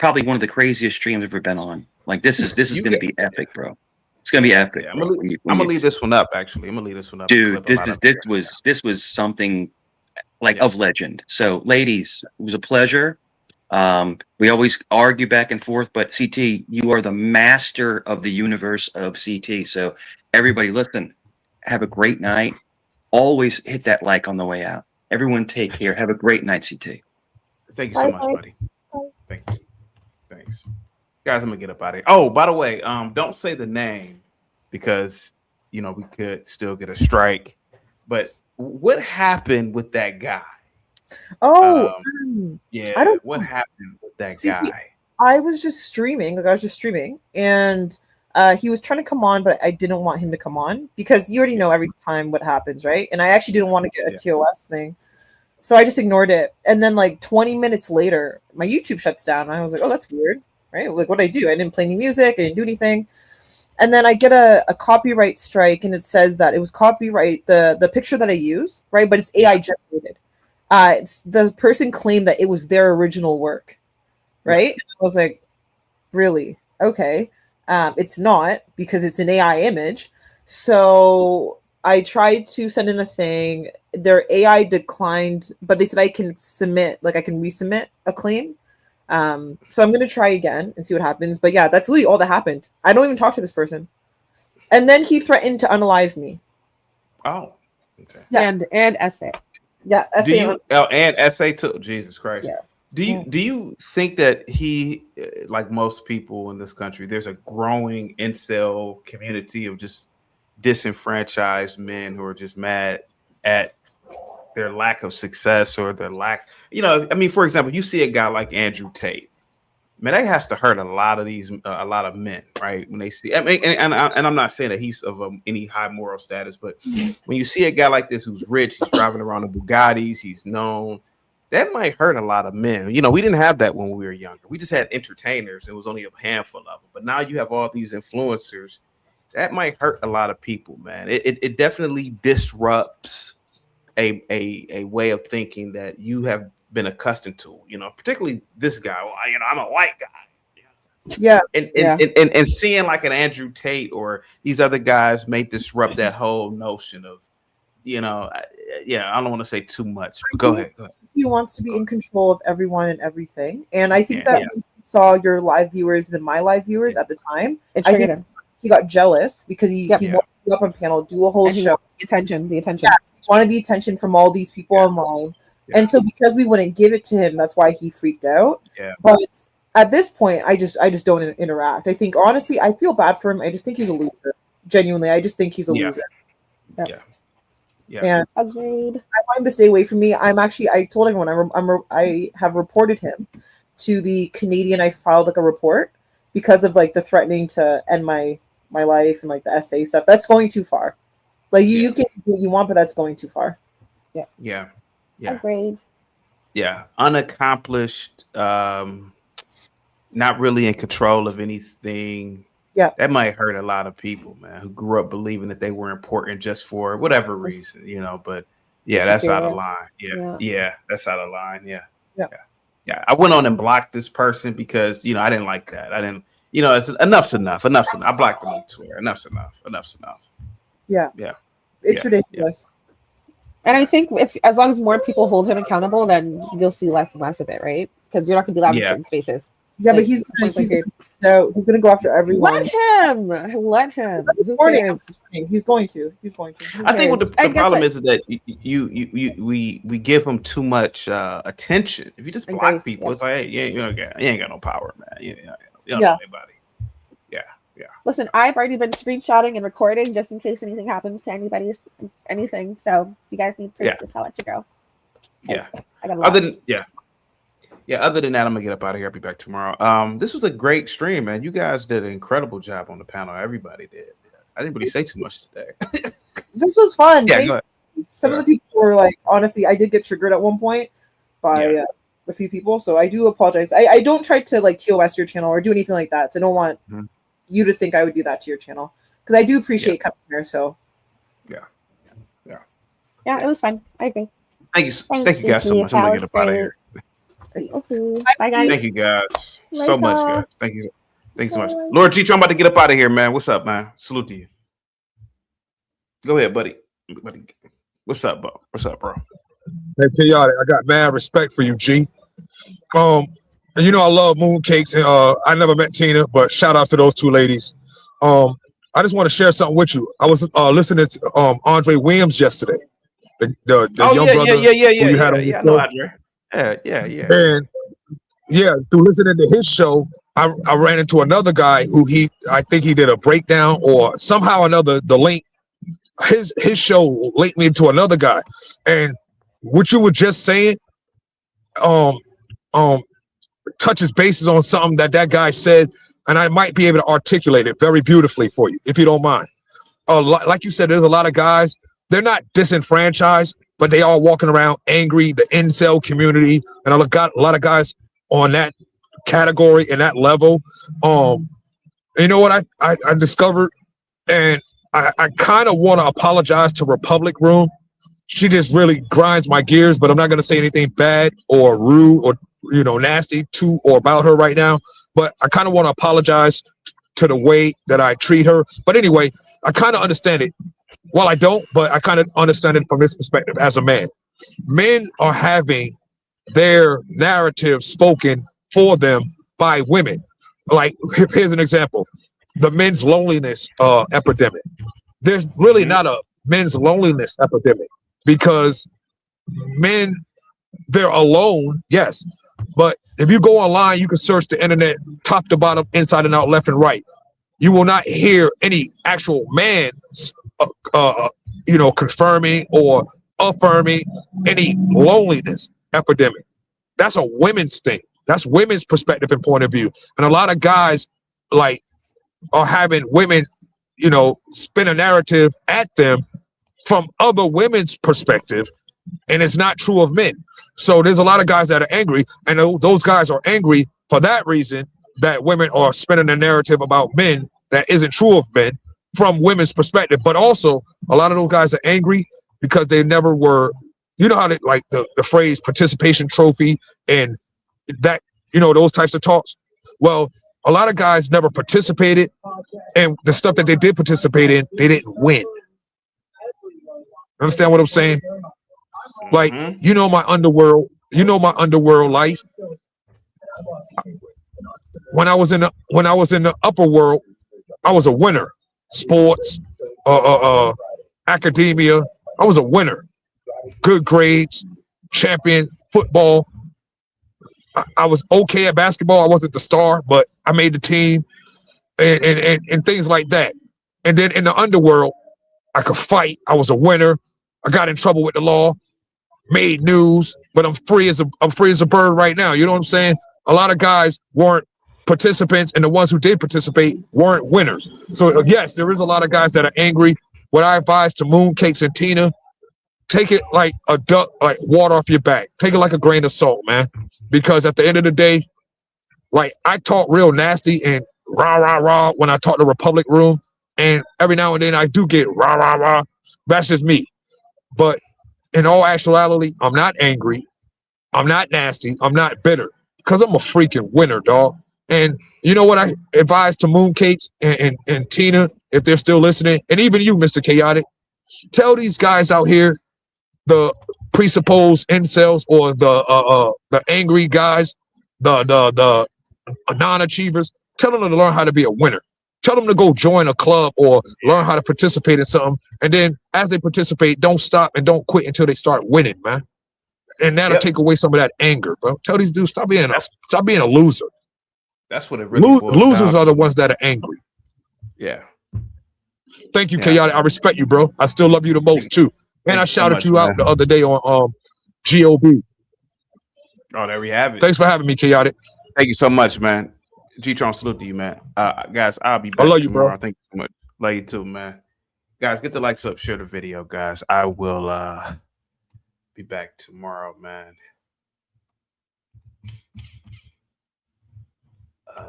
probably one of the craziest streams I've ever been on. Like this is going to be epic, bro. It's going to be epic. Yeah, I'm gonna leave this one up. Actually, I'm gonna leave this one up. Dude, this was something like of legend. So, ladies, it was a pleasure. We always argue back and forth, but CT, you are the master of the universe of CT. So everybody listen, have a great night. Always hit that like on the way out. Everyone take care. Have a great night, CT. Thank you so much, buddy. Thank you. Thanks. Guys, I'm gonna get up out of here. Oh, by the way, don't say the name because we could still get a strike. But what happened with that guy? Oh, yeah. What happened with that guy? I was just streaming. And he was trying to come on, but I didn't want him to come on because you already know every time what happens, right? And I actually didn't want to get a TOS thing, so I just ignored it. And then like 20 minutes later, my YouTube shuts down. And I was like, oh, that's weird, right? Like, what did I do? I didn't play any music. I didn't do anything. And then I get a copyright strike, and it says that it was copyright the picture that I use, right? But it's AI generated. The person claimed that it was their original work, right? And I was like, really? Okay. It's not, because it's an AI image. So I tried to send in a thing. Their AI declined, but they said I can resubmit a claim. So I'm going to try again and see what happens. But yeah, that's literally all that happened. I don't even talk to this person. And then he threatened to unalive me. Oh. Okay. Yeah. And essay. Yeah, and essay too. Jesus Christ. Yeah. Do you think that he, like most people in this country, there's a growing incel community of just disenfranchised men who are just mad at their lack of success or their lack, for example, you see a guy like Andrew Tate, man, that has to hurt a lot of men, right? When they see, and I'm not saying that he's of any high moral status, but when you see a guy like this who's rich, he's driving around in Bugattis, he's known, that might hurt a lot of men. We didn't have that when we were younger. We just had entertainers. It was only a handful of them. But now you have all these influencers. That might hurt a lot of people, man. It definitely disrupts a way of thinking that you have been accustomed to. Particularly this guy. Well, I'm a white guy. Yeah. And seeing like an Andrew Tate or these other guys may disrupt that whole notion of, I don't want to say too much. Go ahead. He wants to be in control of everyone and everything. And I think when you saw your live viewers than my live viewers at the time, I think he got jealous because he wanted to go up on panel, do a whole show. The attention. Yeah, he wanted the attention from all these people online. Yeah. And so because we wouldn't give it to him, that's why he freaked out. Yeah. But at this point, I just don't interact. I think, honestly, I feel bad for him. I just think he's a loser. Genuinely, I just think he's a loser. Yeah. And agreed. I want him to stay away from me. I told everyone I have reported him to the Canadian. I filed like a report because of like the threatening to end my life and like the essay stuff. That's going too far. Like you can do what you want, but that's going too far. Yeah. Agreed. Yeah. Unaccomplished, not really in control of anything. Yeah, that might hurt a lot of people, man, who grew up believing that they were important just for whatever reason, But that's out of line. Yeah, that's out of line. Yeah. I went on and blocked this person because I didn't like that. I didn't. It's enough's enough. I blocked them on Twitter. Enough's enough. Yeah. It's ridiculous. And I think as long as more people hold him accountable, then you'll see less and less of it, right? Because you're not going to be allowed in certain spaces. Yeah, but he's gonna go after everyone. Let him. Let him. Who cares? He's going to. He's going to. I think what the problem is that we give him too much attention. If you just block people, it's like, hey, you ain't got no power, man. You don't know anybody. Yeah. Listen, I've already been screenshotting and recording just in case anything happens to anything. So you guys need proof. Just I'll let you go. Yeah. I got Other than that, I'm gonna get up out of here. I'll be back tomorrow. This was a great stream, man. You guys did an incredible job on the panel. Everybody did. I didn't really say too much today. This was fun. Yeah, go ahead. Some of the people were like, honestly, I did get triggered at one point by a few people, so I do apologize. I don't try to like TOS your channel or do anything like that. So I don't want you to think I would do that to your channel because I do appreciate coming here. So yeah, it was fun. I agree. Thank you guys so much. I'm gonna get up out of here. Okay. Bye, guys. Thank you guys so much, guys. Thank you so much. Lord G, I'm about to get up out of here, man. What's up, man? Salute to you. Go ahead, buddy. What's up, bro? Hey, Chaotic, I got mad respect for you, G. And you know I love mooncakes, and I never met Tina, but shout out to those two ladies. I just want to share something with you. I was listening to Andre Williams yesterday, the young brother who you had on the I know Andre. Yeah. And through listening to his show, I ran into another guy who I think he did a breakdown or somehow another the link. His show linked me to another guy, and what you were just saying, touches bases on something that guy said, and I might be able to articulate it very beautifully for you, if you don't mind. Like you said, there's a lot of guys, they're not disenfranchised, but they are walking around angry, the incel community, and I got a lot of guys on that category and that level. You know what I discovered, and I kind of want to apologize to Republic Room. She just really grinds my gears, but I'm not going to say anything bad or rude or nasty to or about her right now. But I kind of want to apologize to the way that I treat her. But anyway, I kind of understand it. Well, I don't, but I kind of understand it from this perspective as a man. Men are having their narrative spoken for them by women. Like, here's an example. The men's loneliness epidemic. There's really not a men's loneliness epidemic because men, they're alone, yes. But if you go online, you can search the internet top to bottom, inside and out, left and right. You will not hear any actual man confirming or affirming any loneliness epidemic. That's a women's thing. That's women's perspective and point of view. And a lot of guys are having women, spin a narrative at them from other women's perspective, and it's not true of men. So there's a lot of guys that are angry, and those guys are angry for that reason, that women are spinning a narrative about men that isn't true of men from women's perspective. But also, a lot of those guys are angry because they never were, how they like the phrase participation trophy and that, those types of talks. Well, a lot of guys never participated, and the stuff that they did participate in, they didn't win. Understand what I'm saying? Like, my underworld life. When I was in the upper world, I was a winner. Sports, academia, I was a winner. Good grades, champion, football. I was okay at basketball. I wasn't the star, but I made the team and things like that. And then in the underworld, I could fight. I was a winner. I got in trouble with the law, made news, but I'm free as a bird right now. You know what I'm saying? A lot of guys weren't participants, and the ones who did participate weren't winners. So yes, there is a lot of guys that are angry. What I advise to Mooncakes and Tina, take it like a duck, like water off your back. Take it like a grain of salt, man. Because at the end of the day, like, I talk real nasty and rah, rah, rah when I talk to Republic Room. And every now and then I do get rah, rah, rah. That's just me. But in all actuality, I'm not angry. I'm not nasty. I'm not bitter. Because I'm a freaking winner, dog. And you know what I advise to Mooncakes and Tina, if they're still listening, and even you, Mr. Chaotic, tell these guys out here, the presupposed incels or the angry guys, the non-achievers, tell them to learn how to be a winner. Tell them to go join a club or learn how to participate in something. And then as they participate, don't stop and don't quit until they start winning, man. And that'll take away some of that anger, bro. Tell these dudes, stop being a loser. That's what it really boils down Losers are the to. ones that are angry. Yeah. Thank you, Chaotic. I respect you, bro. I still love you the most, too. And I shouted you out the other day on GOB. Oh, there we have it. Thanks for having me, Chaotic. Thank you so much, man. G-Tron, salute to you, man. Guys, I'll be back I love you, tomorrow. bro. Thank you so much. Love you too, man. Guys, get the likes up, share the video, guys. I will be back tomorrow, man.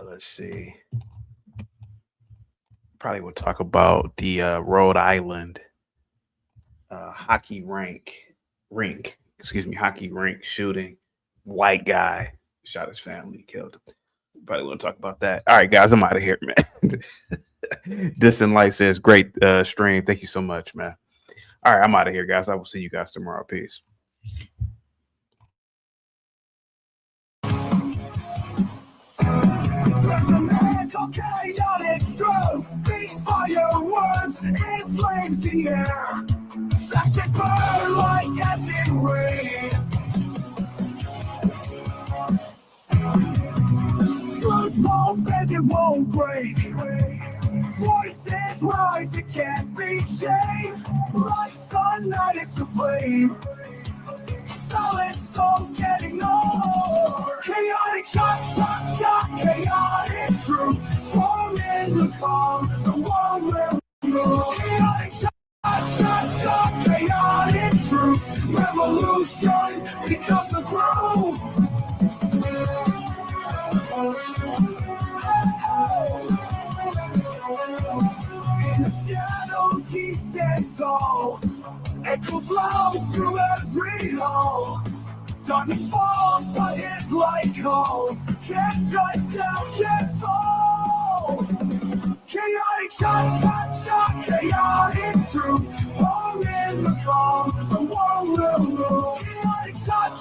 Let's see. Probably will talk about the Rhode Island hockey rink shooting. White guy shot his family, killed him. Probably want to talk about that. All right, guys, I'm out of here, man. Distant Light says, great stream. Thank you so much, man. All right, I'm out of here, guys. I will see you guys tomorrow. Peace. Chaotic truth, these fireworks inflames the air. Flash and burn like acid rain. Truth won't bend, it won't break. Voices rise, it can't be changed. Like sunlight, it's a flame. Solid souls get ignored. Chaotic shot, chaotic truth. Storm in the calm, the world will move. Chaotic shot, chaotic truth. Revolution becomes the groove. In the shadows he stands tall. Echoes loud through every hall. Darkness falls, but his light calls. Can't shut down, can't fall. Chaotic shot, chaotic truth. Storm in the calm, the world will move. Chaotic shot,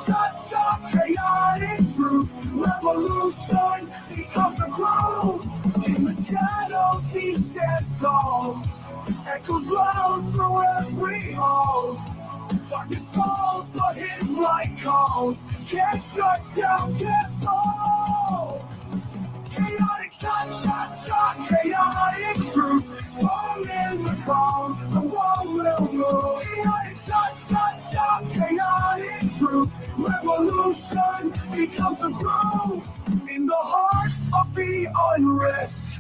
chaotic truth. Revolution becomes a groove. In the shadows he stands tall. Echoes loud through every hall. Darkness falls, but his light calls. Can't shut down, can't fall. Chaotic shot, chaotic truth. Storm in the calm, the world will move. Chaotic shot, chaotic truth. Revolution becomes a groove. In the heart of the unrest,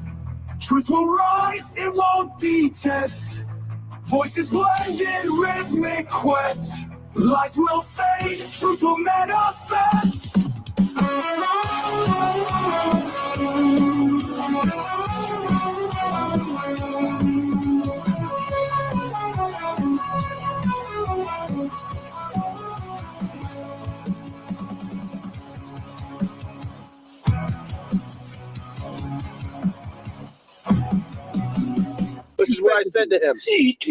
truth will rise, it won't detest. Voices blend in rhythmic quest. Lies will fade, truth will manifest. Which is what I said to him. CT.